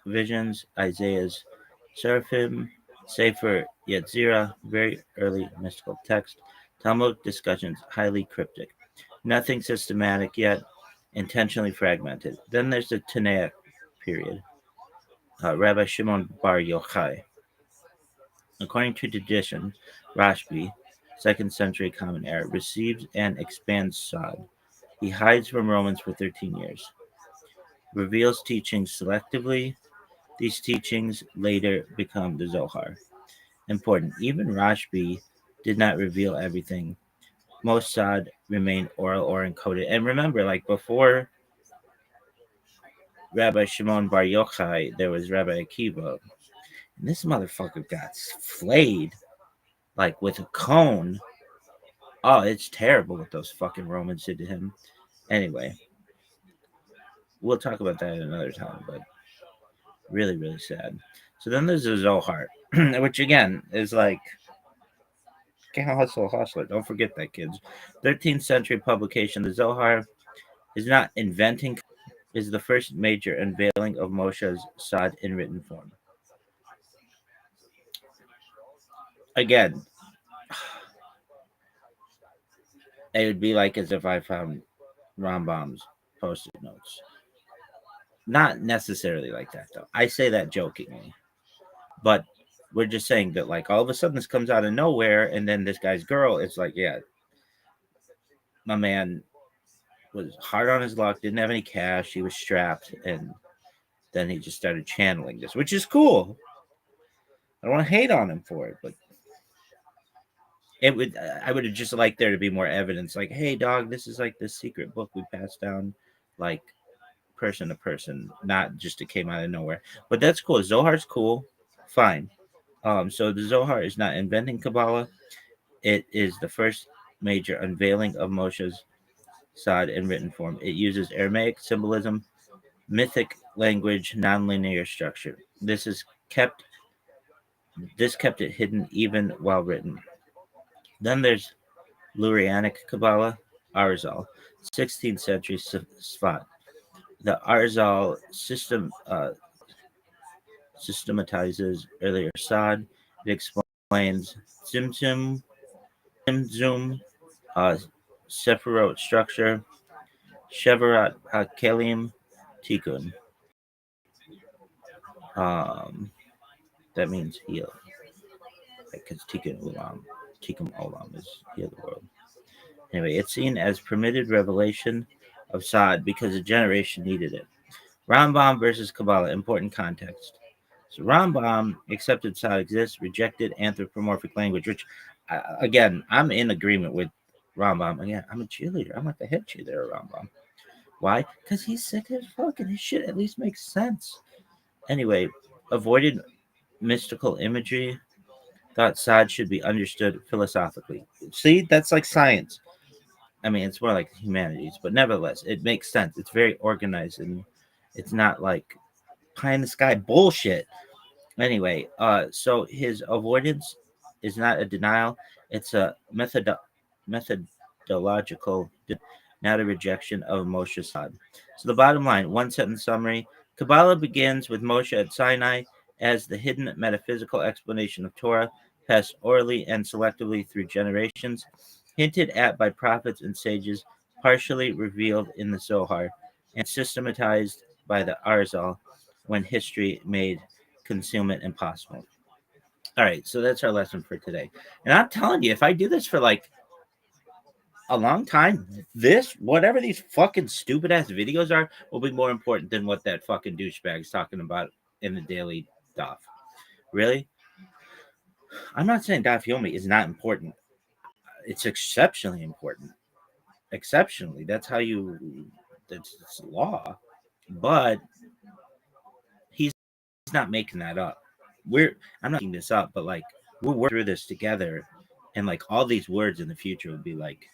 visions, Isaiah's seraphim, Sefer Yetzirah, very early mystical text, Talmud discussions, highly cryptic. Nothing systematic yet, intentionally fragmented. Then there's the Tanaic period. Rabbi Shimon Bar Yochai. According to tradition, Rashbi, 2nd century Common Era, receives and expands Sod. He hides from Romans for 13 years. Reveals teachings selectively. These teachings later become the Zohar. Important. Even Rashbi did not reveal everything. Most Sod remained oral or encoded. And remember, like before Rabbi Shimon Bar Yochai, there was Rabbi Akiva. And this motherfucker got flayed like with a cone. Oh, it's terrible what those fucking Romans did to him. Anyway, we'll talk about that another time, but really, really sad. So then there's the Zohar, which again is like, hustler. Don't forget that, kids. 13th century publication. The Zohar is not inventing, is the first major unveiling of Moshe's Sod in written form. Again, it would be like as if I found Rambam's post-it notes. Not necessarily like that, though. I say that jokingly. But we're just saying that, like, all of a sudden this comes out of nowhere, and then this guy's girl is like, yeah, my man was hard on his luck, didn't have any cash, he was strapped, and then he just started channeling this, which is cool. I don't want to hate on him for it, but I would have just liked there to be more evidence, like, hey, dog, this is like this secret book we passed down, like, person to person, not just it came out of nowhere. But that's cool. Zohar's cool. Fine. So the Zohar is not inventing Kabbalah. It is the first major unveiling of Moshe's Sod in written form. It uses Aramaic symbolism, mythic language, nonlinear structure. This kept it hidden even while written. Then there's Lurianic Kabbalah, Arzal, 16th century Sfat. The Arzal systematizes earlier Sod. It explains Tzimtzum, Sephirot structure, Shevarat HaKelim, Tikkun. That means heal. Because Tikkun Olam is heal the world. Anyway, it's seen as permitted revelation of Sod because a generation needed it. Rambam versus Kabbalah, important context. So Rambam accepted Sod exists, rejected anthropomorphic language, which, again, I'm in agreement with Rambam. Again, I'm a cheerleader. I'm like the head cheerleader of Rambam. Why? Because he's sick as fuck, and his shit at least makes sense. Anyway, avoided mystical imagery, thought Sod should be understood philosophically. See, that's like science. I mean, it's more like humanities, but nevertheless, it makes sense. It's very organized, and it's not like pie in the sky bullshit. Anyway, so his avoidance is not a denial; it's a methodological, not a rejection of Moshe's God. So the bottom line, one sentence summary: Kabbalah begins with Moshe at Sinai as the hidden metaphysical explanation of Torah, passed orally and selectively through generations, hinted at by prophets and sages, partially revealed in the Zohar, and systematized by the Arzal when history made concealment impossible. All right, so that's our lesson for today. And I'm telling you, if I do this for like a long time, this, whatever these fucking stupid ass videos are, will be more important than what that fucking douchebag is talking about in the daily Daf. Really? I'm not saying Daf Yomi is not important. It's exceptionally important. Exceptionally. That's how you, it's law. But he's not making that up. I'm not making this up, but like we're working through this together, and like all these words in the future will be like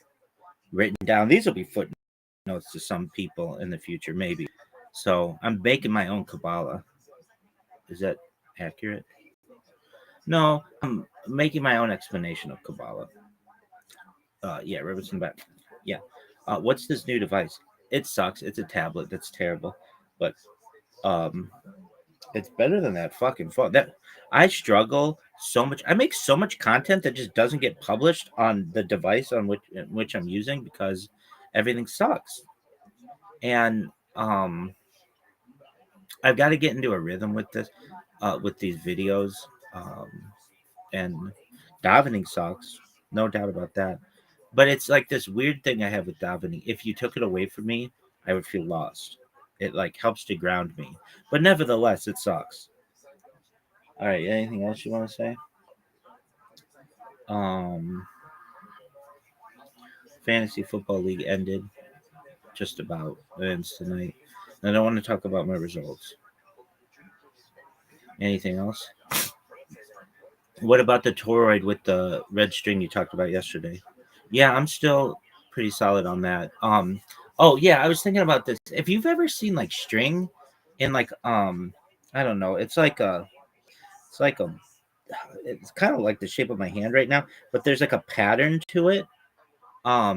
written down. These will be footnotes to some people in the future, maybe. So I'm making my own Kabbalah. Is that accurate? No, I'm making my own explanation of Kabbalah. Yeah, Robertson back. Yeah. What's this new device? It sucks. It's a tablet. That's terrible. But it's better than that fucking phone. That I struggle so much. I make so much content that just doesn't get published on the device on which I'm using because everything sucks. And I've got to get into a rhythm with this, with these videos. And davening sucks, no doubt about that. But it's like this weird thing I have with davening. If you took it away from me, I would feel lost. It like helps to ground me, but nevertheless, it sucks. All right, anything else you want to say? Fantasy football league ended just about. It ends tonight. And I don't want to talk about my results. Anything else? What about the toroid with the red string you talked about yesterday? Yeah, I'm still pretty solid on that. Oh yeah, I was thinking about this. If you've ever seen like string in like I don't know, it's like a it's kind of like the shape of my hand right now, but there's like a pattern to it. How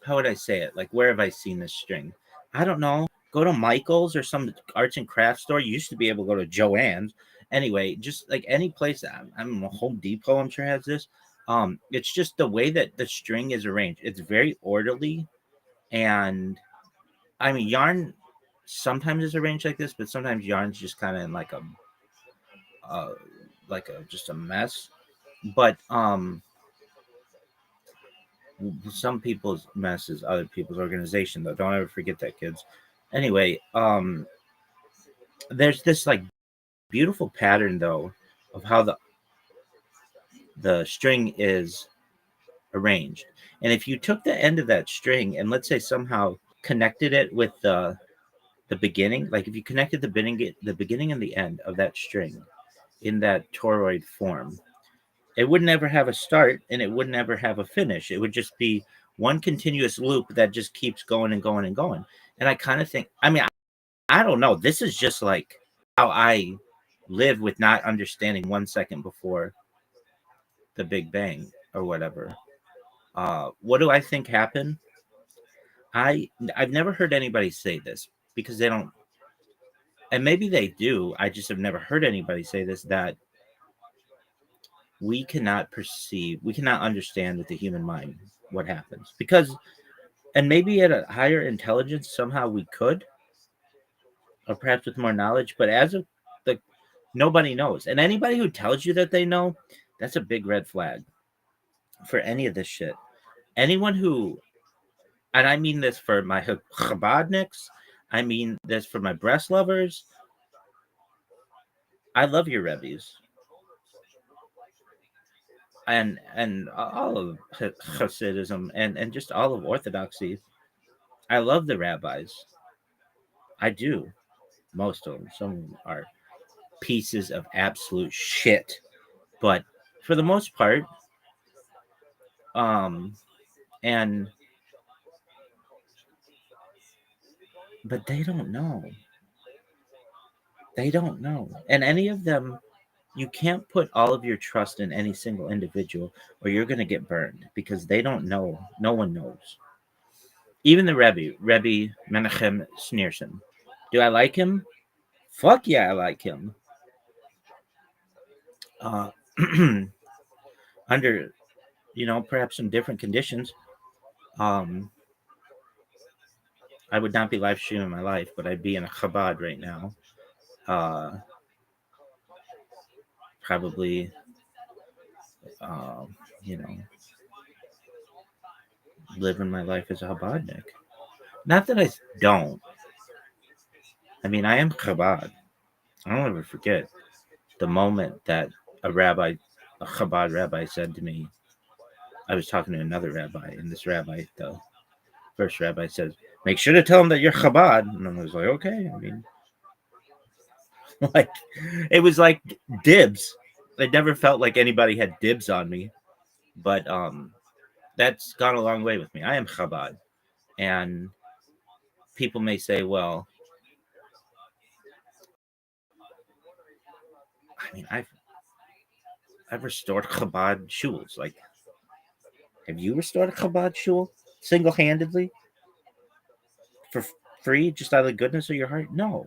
would I say it? Like where have I seen this string? I don't know. Go to Michael's or some arts and crafts store. You used to be able to go to Joann's. Anyway, just like any place. I'm Home Depot. I'm sure has this. It's just the way that the string is arranged. It's very orderly, and I mean yarn sometimes is arranged like this, but sometimes yarn's just kind of in like a just a mess. But some people's mess is other people's organization though. Don't ever forget that, kids. Anyway, there's this like beautiful pattern though of how the string is arranged. And if you took the end of that string and let's say somehow connected it with the beginning, like if you connected the beginning and the end of that string in that toroid form, it would never have a start and it would never have a finish. It would just be one continuous loop that just keeps going and going and going. And I kind of think, I mean, I don't know. This is just like how I live with not understanding 1 second before the Big Bang or whatever. What do I think happened? I've never heard anybody say this because they don't, and maybe they do. I just have never heard anybody say this, that we cannot understand with the human mind what happens because, and maybe at a higher intelligence somehow we could, or perhaps with more knowledge, but as of the nobody knows, and anybody who tells you that they know, that's a big red flag for any of this shit. Anyone who, and I mean this for my Chabadniks, I mean this for my breast lovers. I love your Rebbes. And all of Hasidism and just all of Orthodoxy. I love the rabbis. I do. Most of them. Some of them are pieces of absolute shit. But for the most part, and but they don't know. They don't know. And any of them You can't put all of your trust in any single individual, or you're going to get burned because they don't know. No one knows. Even the Rebbe Menachem Schneerson. Do I like him? Fuck yeah, I like him. Under, perhaps some different conditions, I would not be live streaming my life, but I'd be in a Chabad right now. Probably, you know, living my life as a Chabadnik. Not that I don't. I mean, I am Chabad. I don't ever forget the moment that a Chabad rabbi said to me, I was talking to another rabbi, and this rabbi, the first rabbi, says, "Make sure to tell him that you're Chabad." And I was like, okay. I mean, like, it was like dibs. It never felt like anybody had dibs on me, but that's gone a long way with me. I am Chabad, and people may say, well, I mean, I've restored Chabad shuls. Like, have you restored a Chabad shul single-handedly for free, just out of the goodness of your heart? No.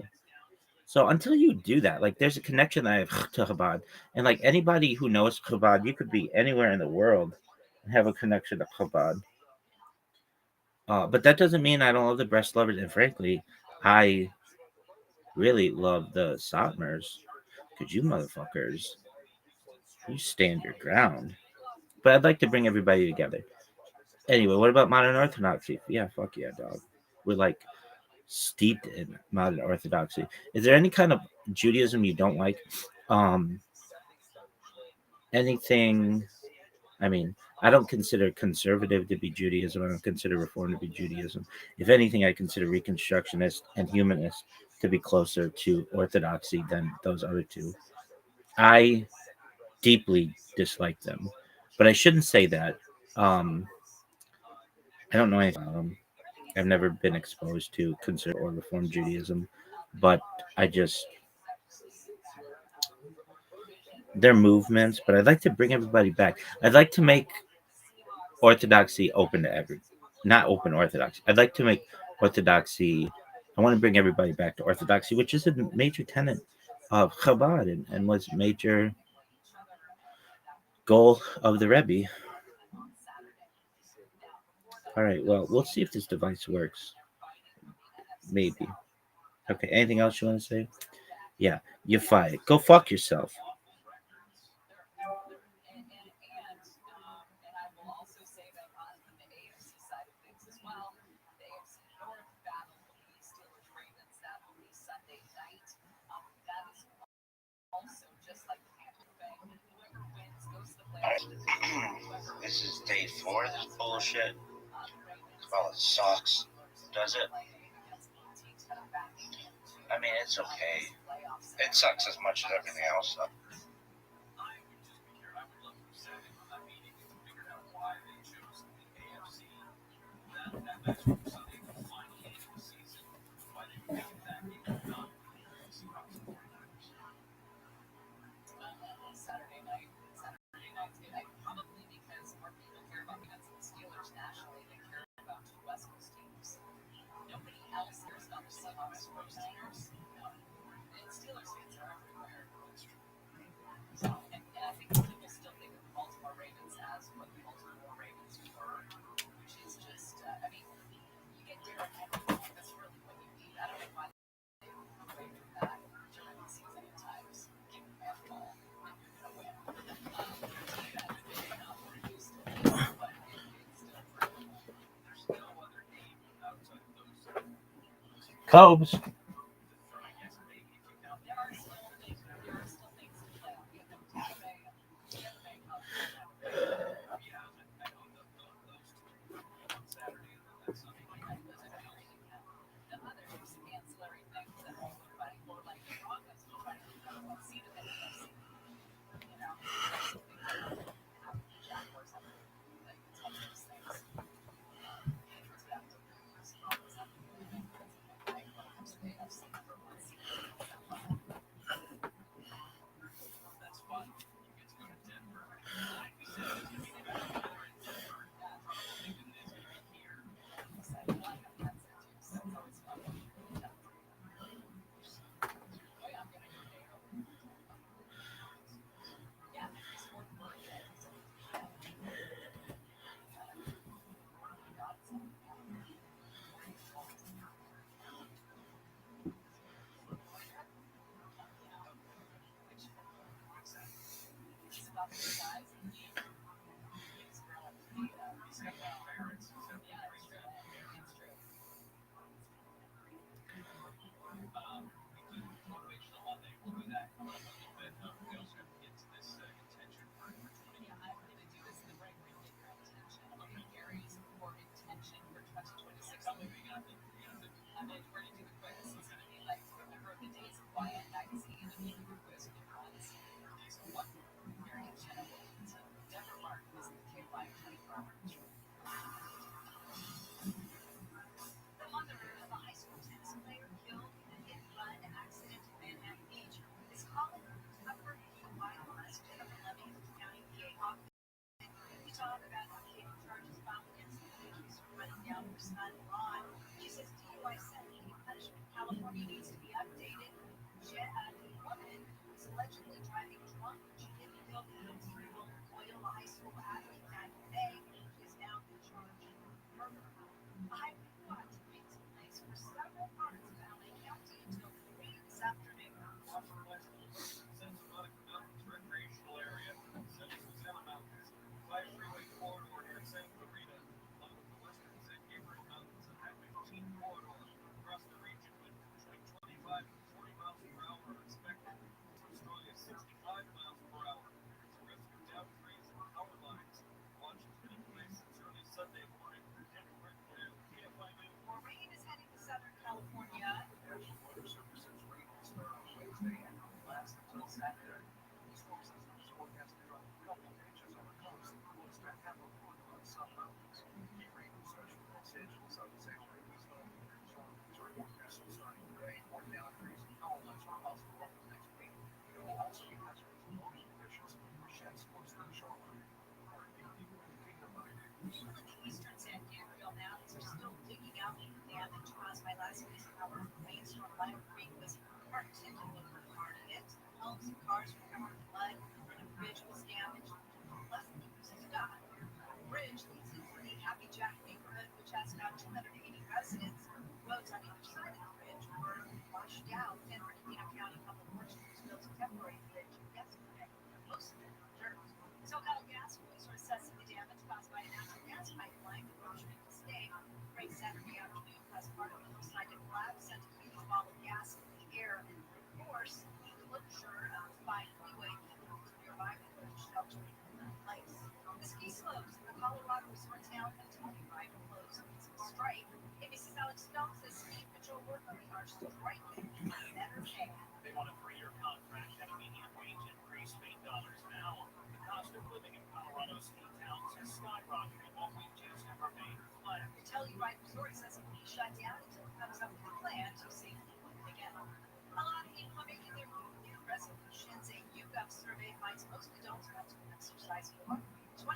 So until you do that, like, there's a connection that I have to Chabad, and like anybody who knows Chabad, you could be anywhere in the world and have a connection to Chabad. But that doesn't mean I don't love the breast lovers, and frankly, I really love the Satmars, because you motherfuckers, you stand your ground. But I'd like to bring everybody together. Anyway, what about modern orthodoxy? Yeah, fuck yeah, dog. We're like steeped in modern orthodoxy. Is there any kind of Judaism you don't like? Anything? I mean, I don't consider conservative to be Judaism. I don't consider Reform to be Judaism. If anything, I consider Reconstructionist and Humanist to be closer to Orthodoxy than those other two. I deeply dislike them, but I shouldn't say that. I don't know anything about them. I've never been exposed to conservative or Reform Judaism, but they're movements, but I'd like to bring everybody back. I'd like to make Orthodoxy open to not open Orthodoxy. I'd like to make Orthodoxy, I want to bring everybody back to Orthodoxy, which is a major tenet of Chabad and was a major goal of the Rebbe. All right, well, we'll see if this device works. Maybe. Okay, anything else you want to say? Yeah, you're fired. Go fuck yourself. This is day 4 of this bullshit. All it sucks. Does it? I mean, it's okay. It sucks as much as everything else, though. Cobes. Some cars were covered in blood, and a bridge was damaged. Less than 2% died. The bridge leads into the Happy Jack neighborhood, which has about 280 residents. Roads on either side of the bridge were washed out. San Bernardino County Public Works built a temporary bridge yesterday. Most of it was dirt. SoCal Gas Boys are assessing the damage caused by a natural gas pipeline that ruptured in the state late Saturday afternoon as part of a hillside lab sent a huge ball of gas into the air. Of course, the closure of 5 freeway vehicles nearby the bridge sheltering in place. The ski slopes in the Colorado resort town continue to close in some strike. ABC's Alex Stone says ski patrol workers are striking for better pay. They want a 3-year contract and a median wage increase of $8 an hour. The cost of living in Colorado ski towns has skyrocketed while wages have remained flat. The Telluride Resort says it will be shut down until it comes up with a plan to safely open again. A lot of people are making their New Year resolutions. A YouGov survey finds most adults want to exercise more. 25%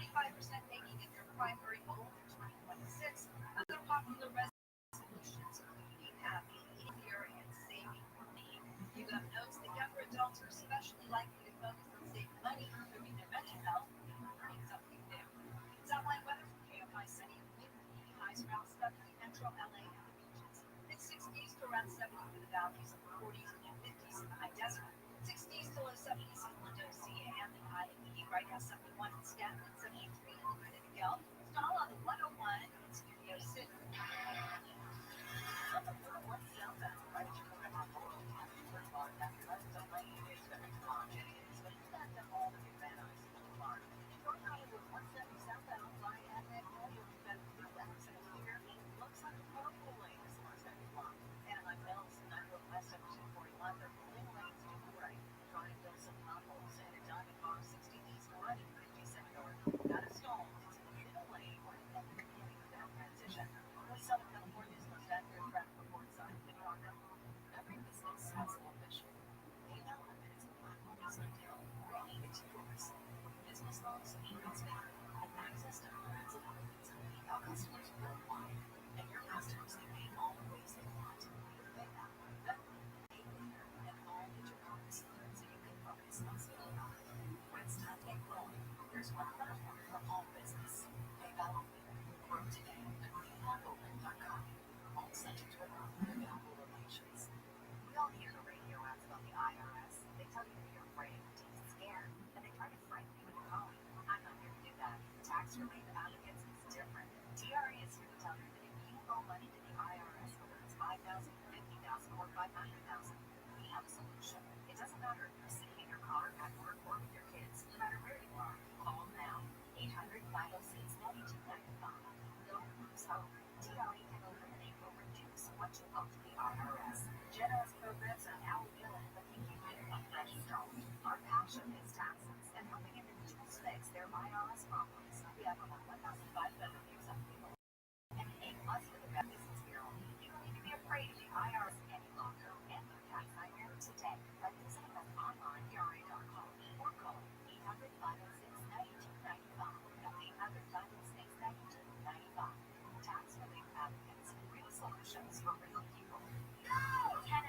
making it their primary goal for 2026. Other popular resolutions include eating happy, easier, and saving money. YouGov notes that younger adults are especially likely to focus on saving money, improving their mental health, and learning something new. It's outline weather from KFI Sunny and windy, highs around 70, Metro LA and the beaches. Mid-60s to around 70 for the valleys, 40s and 50s in the high desert. 60s to low 70s in Ladosia and the IE. Right now 71 in Stanton and 73 in Laguna Niguel. It's all on the 101 in Studio City. There's one platform for all business. PayPal Grow today at PayPalOpen.com. All subject to available locations. We all hear the radio ads about the IRS. They tell you that you're afraid, scared, and they try to frighten you into calling. I'm not here to do that. Tax-related advocates is different. TRA is here to tell you that if you owe money to the IRS, whether it's $5,000, $50,000, or $500,000, we have a solution. It doesn't matter if you're sitting in your car, at work, or with your kids. No matter where you are, call now. 800-506-9295. Don't lose hope. TRA can eliminate or reduce what you owe to the IRS. Generous programs are now willing to keep you in a fresh start. Our passion is taxes and helping individuals fix their IRS problems. We have over 1,500 years of people and A+ for the Better Business Bureau. You don't need to be afraid of the IRS any longer. End your tax nightmare today by visiting us online, TRA.com, or call 800-506-9295. That's 800-506-9295. Tax relief advocates, real solutions for real people. 10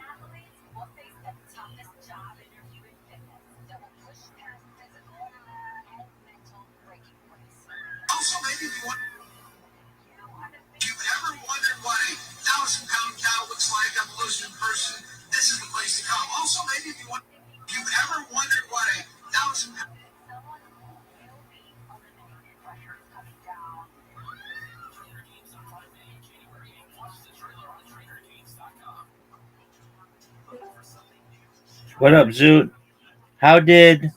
athletes will face the toughest job interview in fitness. Double push past physical and mental breaking points. Also, maybe if you've ever wondered what a 1,000-pound cow looks like up close in person, this is the place to come. Also, maybe if you've ever wondered what a 1,000-pound What up, Zoot? How did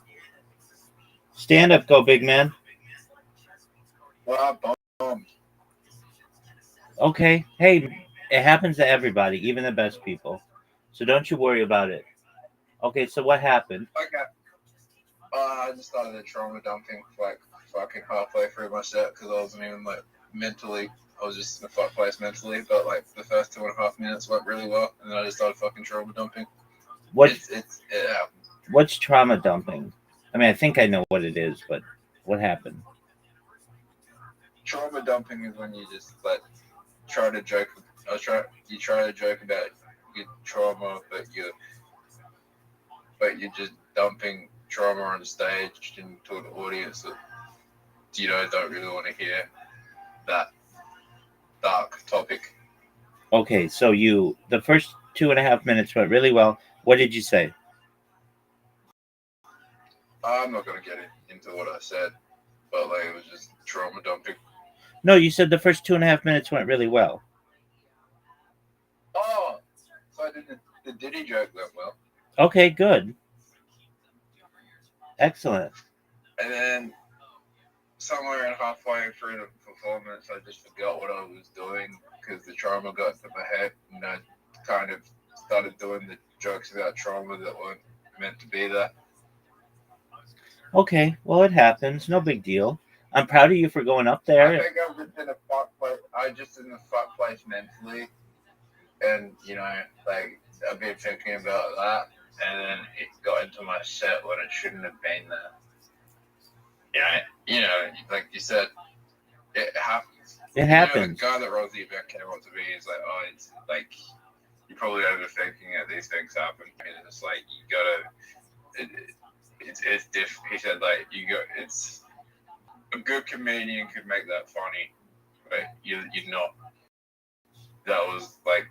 stand-up go, big man? Okay. Hey, it happens to everybody, even the best people. So don't you worry about it. Okay, so what happened? Okay. I just started the trauma dumping like fucking halfway through my set because I wasn't even like mentally. I was just in a fuck place mentally, but like the first 2.5 minutes went really well, and then I just started fucking trauma dumping. What? It happened. What's trauma dumping? I mean, I think I know what it is, but what happened? Trauma dumping is when you just like try to joke. You try to joke about your trauma, but you dumping trauma on stage into an audience that don't really want to hear that dark topic. Okay, so the first 2.5 minutes went really well. What did you say? I'm not gonna get into what I said, but like it was just trauma dumping. No, you said the first 2.5 minutes went really well. Oh, so I did the Diddy joke went well. Okay, good. Excellent. And then somewhere in halfway through the performance, I just forgot what I was doing because the trauma got to my head, and I kind of started doing the jokes about trauma that weren't meant to be there. Okay, well, it happens. No big deal. I'm proud of you for going up there. I think I'm just in a fuck place. I'm just in the fuck place mentally, and like I've been thinking about that, and then it got into my set when it shouldn't have been there. Like you said, it happens. It happens. The guy that wrote the event came up to me. He's like, "Oh, it's like you're probably overthinking it. These things happen." And it's like you gotta. It's different. He said like it's a good comedian could make that funny, but you're not. That was like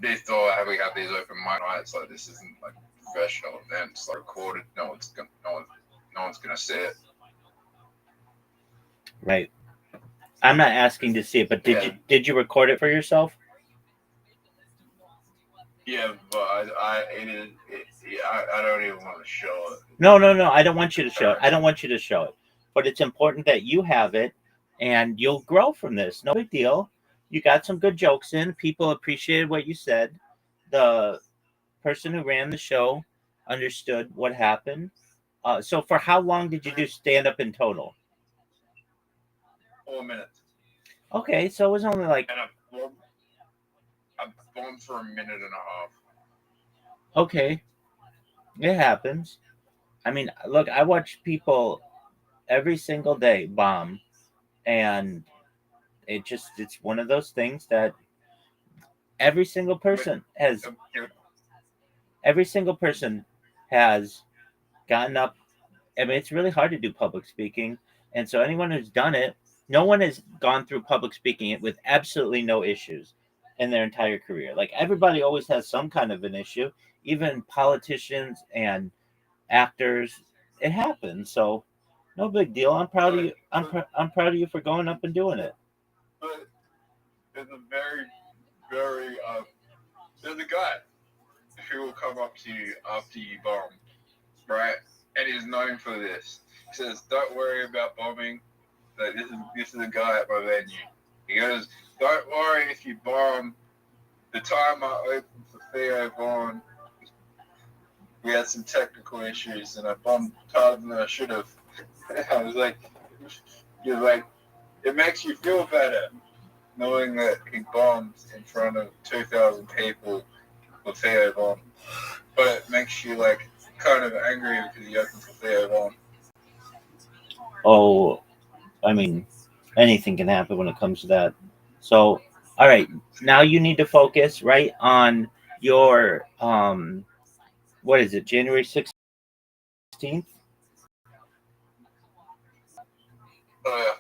they thought we have these open mic nights, like this isn't like professional events, like recorded. No one's gonna see it. Right. I'm not asking to see it, but did you record it for yourself? Yeah, but I don't even want to show it. No. I don't want you to show it. I don't want you to show it. But it's important that you have it, and you'll grow from this. No big deal. You got some good jokes in. People appreciated what you said. The person who ran the show understood what happened. So for how long did you do stand-up in total? 4 minutes. Okay, so it was only like... And I've gone for a minute and a half. Okay. It happens. I mean, look, I watch people every single day bomb, and it's one of those things that every single person has gotten up. I mean, it's really hard to do public speaking, and so anyone who's done it, no one has gone through public speaking with absolutely no issues in their entire career. Like, everybody always has some kind of an issue, even politicians and actors. It happens. So no big deal. I'm proud of you. I'm proud of you for going up and doing it. But there's a very, very there's a guy who will come up to you after you bomb, right? And he's known for this. He says, "Don't worry about bombing. Like, this is a guy at my venue." He goes, "Don't worry if you bomb. The time I opened for Theo Vaughn, we had some technical issues, and I bombed harder than I should have." I was like, "You're like, it makes you feel better knowing that he bombed in front of 2,000 people for Theo Vaughn, but it makes you like kind of angry because you opened for Theo Vaughn." Oh, I mean, anything can happen when it comes to that. So, all right, now you need to focus right on your what is it, January 16th? Oh yeah.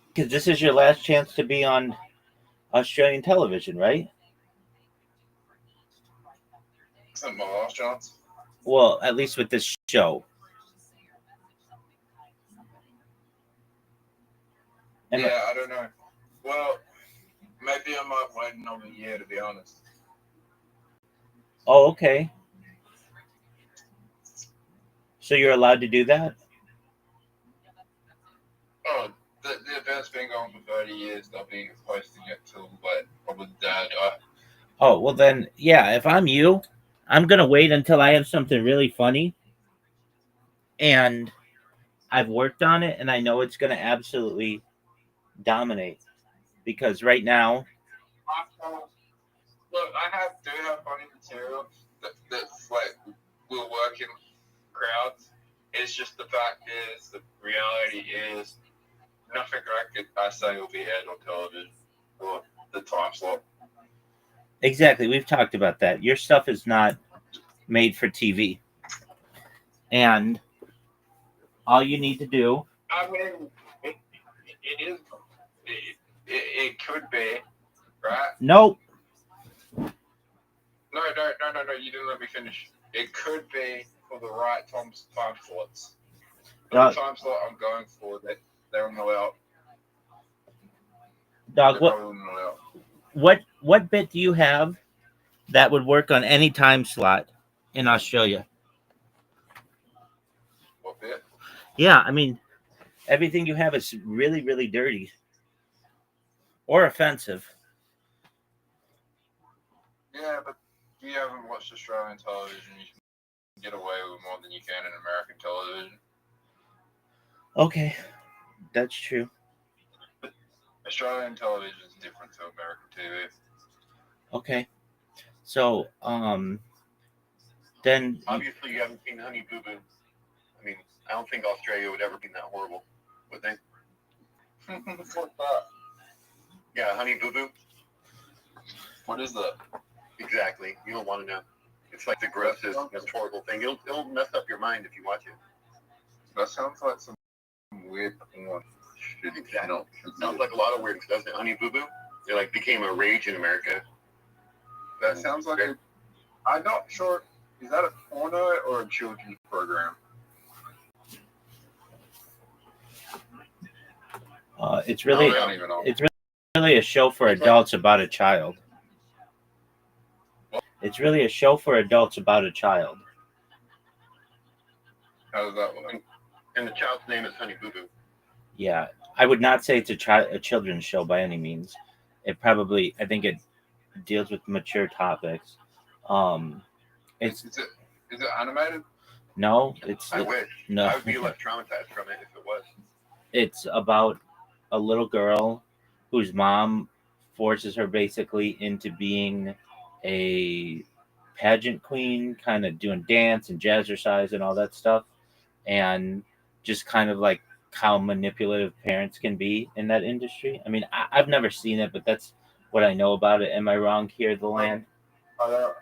Because this is your last chance to be on Australian television, right? It's not my last chance. Well, at least with this show. Yeah, I don't know. Well, maybe I might wait another year, to be honest. Oh, okay. So you're allowed to do that? Oh, the event's been going for 30 years. They'll be posting it till like probably the day I die. Oh, well then, yeah, if I'm you, I'm going to wait until I have something really funny and I've worked on it and I know it's going to absolutely dominate. Because right now... Look, I do have funny material that's like, will work in crowds. It's just the fact is, the reality is, nothing I say will be aired on television or the time slot. Exactly. We've talked about that. Your stuff is not made for TV. And all you need to do. I mean, it is. It could be, right? Nope. No. You didn't let me finish. It could be for the right time slots. For the time slot I'm going for, that they won't allow. Dog, what bit do you have that would work on any time slot in Australia? What bit? Yeah, I mean, everything you have is really, really dirty or offensive. Yeah, but you haven't watched Australian television. You can get away with more than you can in American television. Okay, that's true. Australian television is different to American TV. Okay, so then obviously you haven't seen Honey Boo Boo. I mean, I don't think Australia would ever be that horrible, would they? What's that? Yeah, Honey Boo Boo. What is that? Exactly. You don't want to know. It's like the grossest, most horrible thing. It'll mess up your mind if you watch it. That sounds like some weird porn. Exactly. It sounds like a lot of weird stuff. Doesn't it? Honey Boo Boo. It like became a rage in America. That sounds like a. I'm not sure. Is that a porno or a children's program? It's really a show for adults about a child. It's really a show for adults about a child. How does that look? And the child's name is Honey Boo Boo. Yeah, I would not say it's a children's show by any means. I think it deals with mature topics. It's is it animated? No, I wish. No. I would be less traumatized from it if it was. It's about a little girl whose mom forces her basically into being a pageant queen, kind of doing dance and jazzercise and all that stuff, and just kind of like how manipulative parents can be in that industry. I mean, I've never seen it, but that's what I know about it. Am I wrong here, the land? I don't.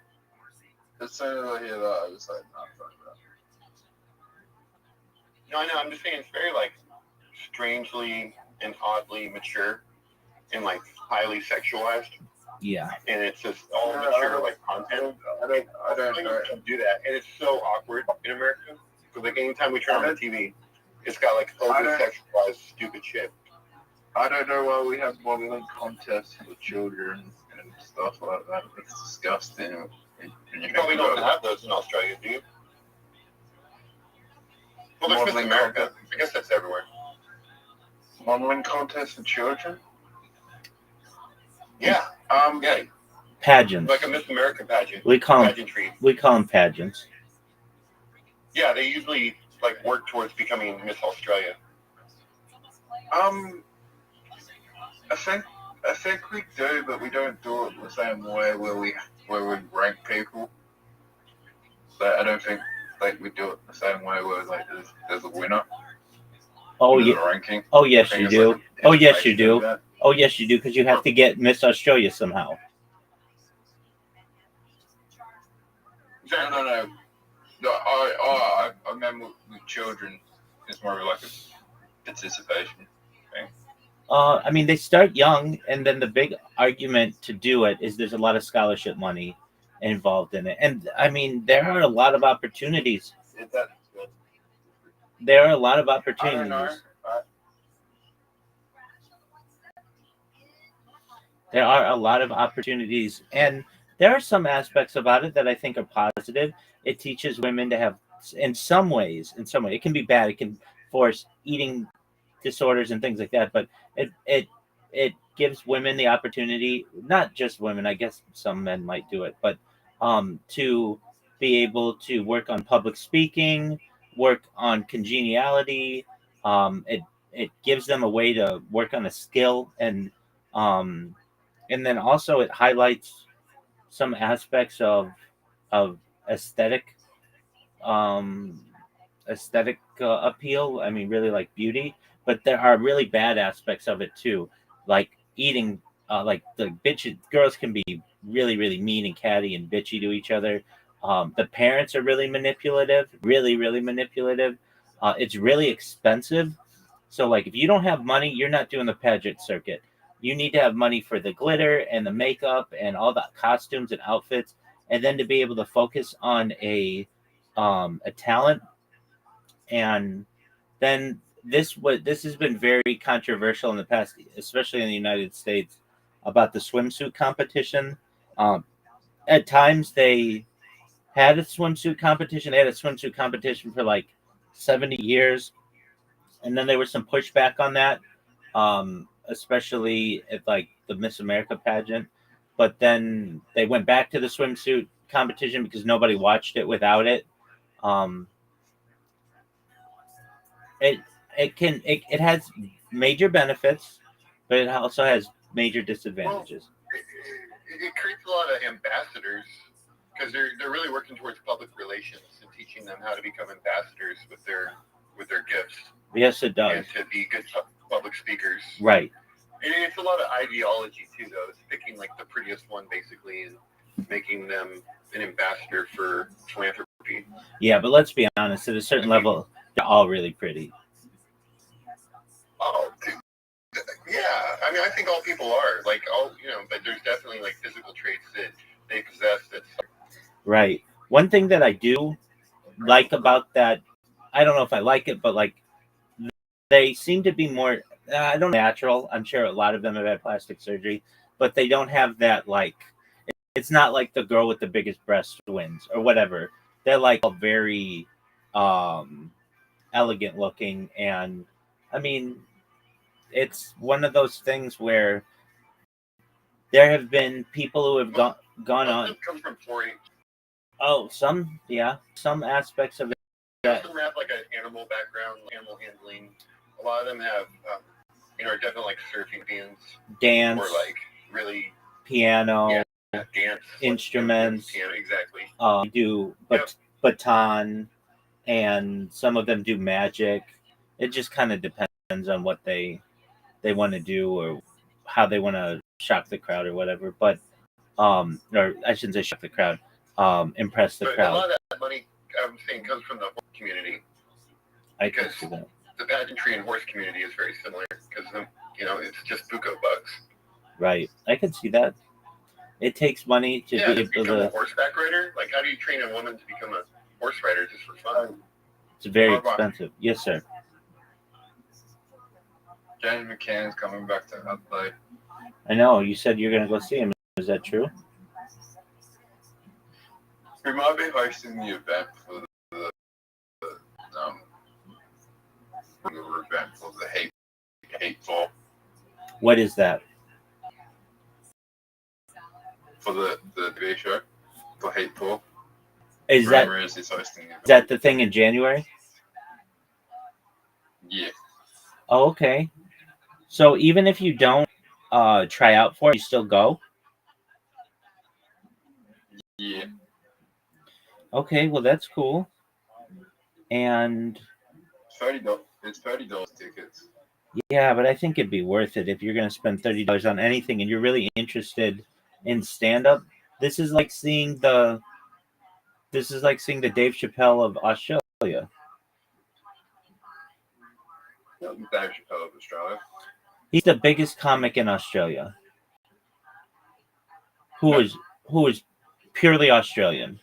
As soon as I hear that, I just like, no, fuck that. No, I know. I'm just saying it's very like strangely and oddly mature and like highly sexualized. Yeah. And it's just all mature like content. I don't do that, and it's so awkward in America. So like anytime we turn on the TV, it's got like over sexualized stupid shit. I don't know why we have modeling contests for children and stuff like that. It's disgusting. You probably don't have those in Australia, do you? Well, there's Miss America. I guess that's everywhere. Modeling contests for children? Yeah. Yeah. Pageants. Like a Miss America pageant. We call pageantry. them pageants. Yeah, they usually like work towards becoming Miss Australia. I think we do, but we don't do it the same way where we rank people. So I don't think like we do it the same way where like there's a winner. Oh yeah. Ranking. Oh yes, you do. Like oh yes, you do. Oh yes, you do, because you have to get Miss Australia somehow. No. I remember with children, it's more like a participation thing. I mean, they start young, and then the big argument to do it is there's a lot of scholarship money involved in it. And I mean, there are a lot of opportunities. There are a lot of opportunities. I don't know. There are a lot of opportunities, and there are some aspects about it that I think are positive. It teaches women to have, in some ways, it can be bad. It can force eating disorders and things like that, but it gives women the opportunity, not just women, I guess some men might do it, but to be able to work on public speaking, work on congeniality. It gives them a way to work on a skill, and then also it highlights some aspects of aesthetic appeal. I mean, really like beauty, but there are really bad aspects of it too, like eating like the girls can be really, really mean and catty and bitchy to each other. The parents are really manipulative, really, really manipulative. It's really expensive. So, like, if you don't have money, you're not doing the pageant circuit. You need to have money for the glitter and the makeup and all the costumes and outfits, and then to be able to focus on a talent. And then this has been very controversial in the past, especially in the United States, about the swimsuit competition. At times they had a swimsuit competition. They had a swimsuit competition for like 70 years, and then there was some pushback on that, especially at like the Miss America pageant. But then they went back to the swimsuit competition because nobody watched it without it. It has major benefits, but it also has major disadvantages. It creates a lot of ambassadors because they're really working towards public relations and teaching them how to become ambassadors with their gifts. Yes, it does. And to be good public speakers. Right. And it's a lot of ideology too, though. It's picking like the prettiest one basically and making them an ambassador for philanthropy. Yeah, but let's be honest. At a certain level, they're all really pretty. Oh, yeah. I mean, I think all people are like all but there's definitely like physical traits that they possess. That's right. One thing that I do like about that, I don't know if I like it, but like they seem to be more. I don't know, natural. I'm sure a lot of them have had plastic surgery, but they don't have that like. It's not like the girl with the biggest breast wins or whatever. They're like all very elegant looking, and I mean, it's one of those things where there have been people who have gone on. Comes from 4-H. Oh, some aspects of it. Some have like an animal background, animal handling. A lot of them have, are definitely like surfing bands, dance, or like really piano, dance instruments. Piano, exactly. Do baton, and some of them do magic. It just kind of depends on what they want to do or how they want to shock the crowd or whatever. But or I shouldn't say shock the crowd. Impress the crowd. A lot of that money, I'm saying, comes from the horse community. Because the pageantry and horse community is very similar because it's just buco bucks. Right, I can see that. It takes money to be able become to a horseback rider. Like, how do you train a woman to become a horse rider just for fun? It's very expensive. Yes, sir. Jen McCann's coming back to LA. I know. You said you're going to go see him. Is that true? We might be hosting the event for the event for the hateful. What is that? For the TV show for hateful. Is that the thing in January? Yeah. Oh, okay. So even if you don't try out for it, you still go? Yeah. Okay, well that's cool. And $30. It's $30 tickets. Yeah, but I think it'd be worth it if you're going to spend $30 on anything and you're really interested in stand-up. This is like seeing the Dave Chappelle of Australia. Dave Chappelle of Australia. He's the biggest comic in Australia. Who is purely Australian.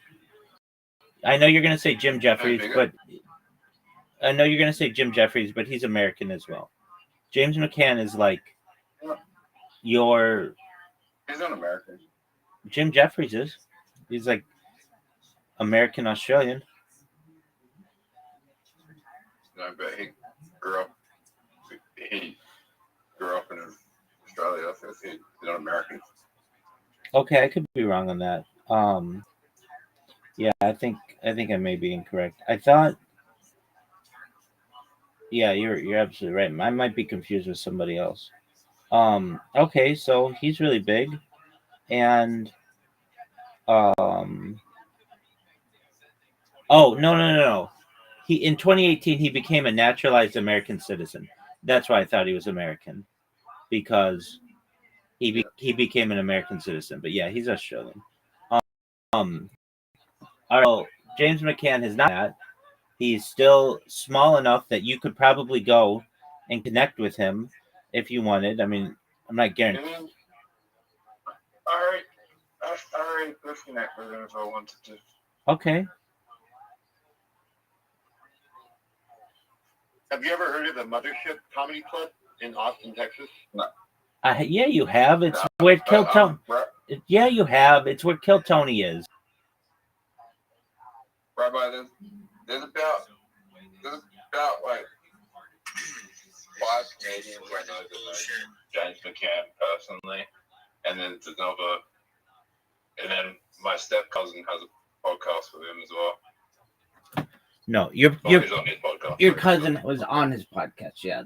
I know you're going to say Jim Jeffries, but he's American as well. James McCann is like He's not American. Jim Jeffries is. He's like American Australian. No, but he grew up in Australia. So he's not American. Okay, I could be wrong on that. Yeah, I think I may be incorrect. I thought. Yeah, you're absolutely right. I might be confused with somebody else. Okay, so he's really big, and oh no. In 2018 he became a naturalized American citizen. That's why I thought he was American, because He became an American citizen, but yeah, he's Australian. All right, well, James McCann has not that. He's still small enough that you could probably go and connect with him if you wanted. I mean, I'm not guaranteeing. All right, let's connect with him if I wanted to. Okay. Have you ever heard of the Mothership Comedy Club in Austin, Texas? No. Yeah, you have. It's where Kill Tony. Yeah, you have. It's where Kill Tony is. Rabbi, there's about like 5 Canadians I know that know James McCann personally, and then there's another, and then my step cousin has a podcast with him as well. No, He's on his podcast. your cousin was on his podcast. Yeah,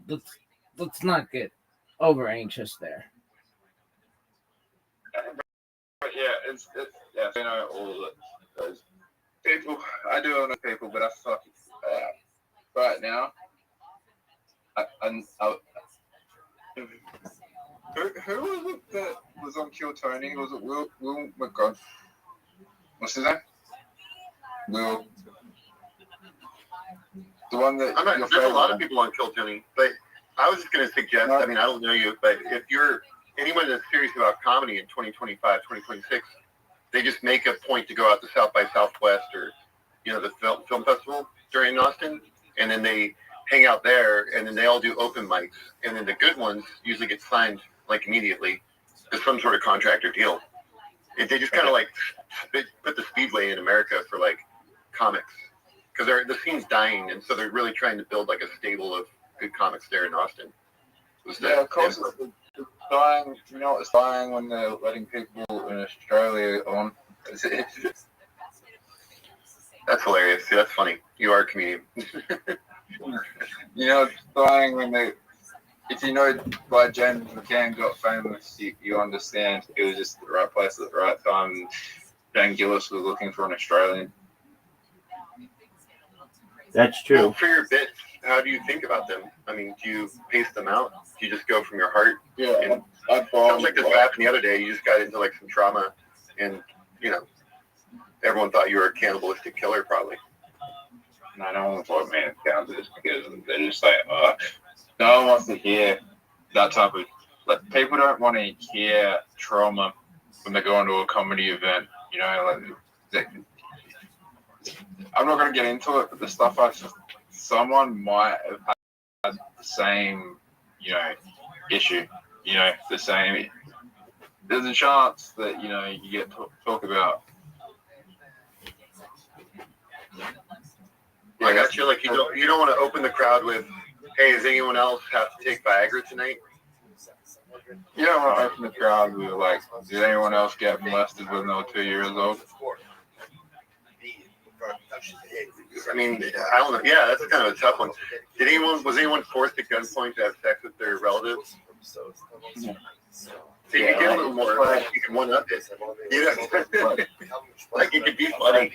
let's not get over anxious there. But yeah, it's you know, all of those people. I do know people, but I fucking right now. Who was it that was on Kill Tony? Was it Will McGon? What's his name? Will. The one that there's a lot of people on Kill Tony, but I was just going to suggest. I mean, I don't know you, but if you're anyone that's serious about comedy in 2025, 2026, they just make a point to go out to South by Southwest or, you know, the film festival during Austin, and then they hang out there, and then they all do open mics, and then the good ones usually get signed like immediately to some sort of contract or deal. They just kind of like put the speedway in America for like comics, because the scene's dying, and so they're really trying to build like a stable of good comics there in Austin. Yeah, of course. It's dying. You know, it's dying when they're letting people in Australia on. That's hilarious. See, that's funny. You are a comedian. You know, it's dying when they. If you know why James McCann got famous, you understand it was just the right place at the right time. Dan Gillis was looking for an Australian. That's true. Well, for your bits, how do you think about them? I mean, do you pace them out? Do you just go from your heart? Yeah. And sounds like this happened the other day. You just got into like some trauma, and you know, everyone thought you were a cannibalistic killer, probably. No, no one thought man down to this because they're just like, no one wants to hear that type of. Like, people don't want to hear trauma when they go into a comedy event. You know, like. I'm not going to get into it, but the stuff someone might have had the same, you know, issue, you know, the same. There's a chance that, you know, you get to talk about. I got you. Like you don't want to open the crowd with, "Hey, does anyone else have to take Viagra tonight?" You don't want to open the crowd with like, "Did anyone else get molested when they were 2 years old?" I mean, I don't know. Yeah, that's kind of a tough one. Was anyone forced at gunpoint to have sex with their relatives? Yeah. See, you get a little more, like, you can one up it. You know? Like, it could be funny.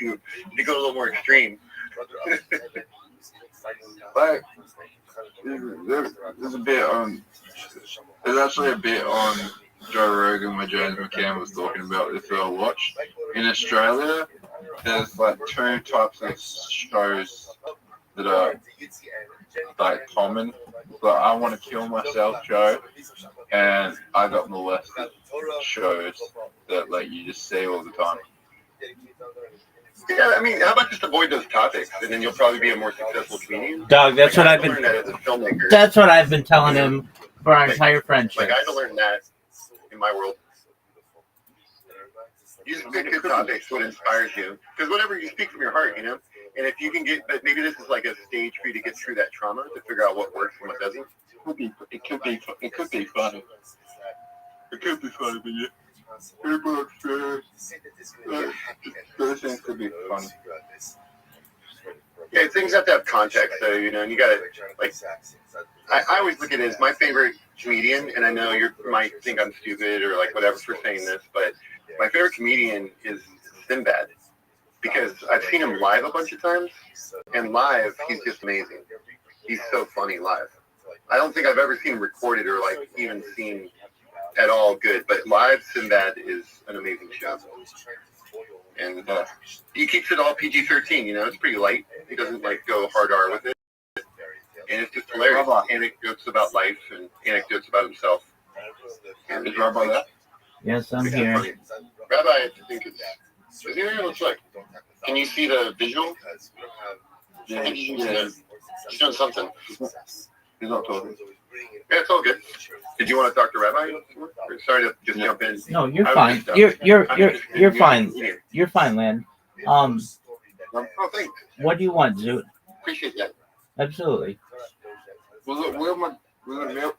You go a little more extreme. Like, there's a bit on. There's actually a bit on Joe Rogan where James McCann was talking about this that I watched. In Australia, there's like 2 types of shows that are like common. The I Want to Kill Myself show, and I Got Molested shows that like you just see all the time. Yeah, I mean, how about just avoid those topics, and then you'll probably be a more successful comedian. Dog, that's like, what I've been. That as a filmmaker. That's what I've been telling him for our entire friendship. Like I had to learn that in my world. Use good topics, what inspires you, because whatever you speak from your heart, you know. And if you can get, but maybe this is like a stage for you to get through that trauma to figure out what works and what doesn't. It could be funny. It could be funny, but yeah. People are sure. Those things could be funny. Yeah, things have to have context, though, you know, and you gotta, like, I always look at it as my favorite comedian, and I know you might think I'm stupid or, like, whatever for saying this, but my favorite comedian is Sinbad, because I've seen him live a bunch of times, and live, he's just amazing. He's so funny live. I don't think I've ever seen him recorded or, like, even seen at all good. But live Sinbad is an amazing show. And he keeps it all PG-13, you know, it's pretty light. He doesn't like go hard R with it. And it's just hilarious. Anecdotes about life and anecdotes about himself. And is Rabbi there? Yes, I'm here. Rabbi, I think is he here? Looks like. Can you see the visual? Yeah, he's doing something. He's not talking. Yeah, it's all good. Did you want to talk to Rabbi? Sorry to just jump in. No, you're fine. You're fine. You're fine, Len. Oh, thanks. What do you want, Zoot? Appreciate that. Absolutely. Will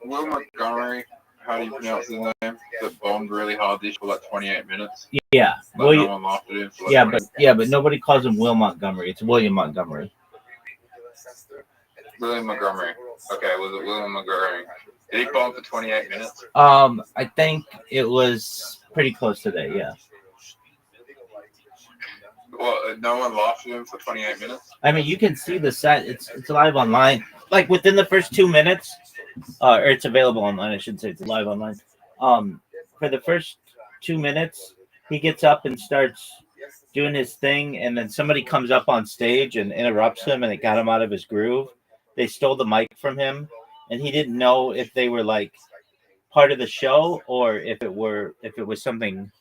Montgomery, how do you pronounce his name? That bombed really hard this for like 28 minutes. Yeah. Like no one laughed at him for like but nobody calls him Will Montgomery. It's William Montgomery. William Montgomery. Okay, was it William Montgomery? Did he bomb for 28 minutes? I think it was pretty close to that. Yeah. Well, no one laughed at him for 28 minutes. I mean, you can see the set. It's live online. Like within the first 2 minutes, or it's available online. I should say it's live online. For the first 2 minutes, he gets up and starts doing his thing, and then somebody comes up on stage and interrupts him, and it got him out of his groove. They stole the mic from him, and he didn't know if they were like part of the show or if it was something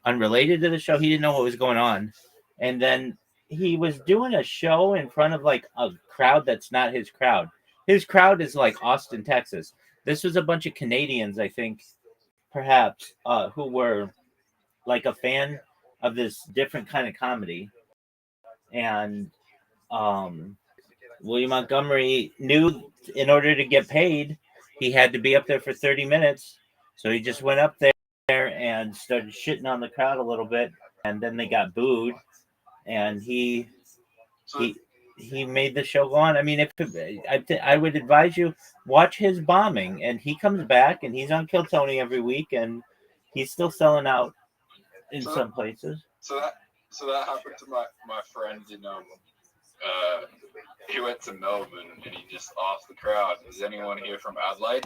unrelated to the show. He didn't know what was going on, and then he was doing a show in front of like a crowd that's not his crowd. His crowd is like Austin, Texas. This was a bunch of Canadians, I think, perhaps, who were like a fan of this different kind of comedy. And William Montgomery knew in order to get paid, he had to be up there for 30 minutes. So he just went up there and started shitting on the crowd a little bit. And then they got booed. And he made the show go on. I mean, I would advise you watch his bombing, and he comes back and he's on Kill Tony every week, and he's still selling out in some places. So that happened to my friend. He went to Melbourne and he just asked the crowd, "Is anyone here from Adelaide?"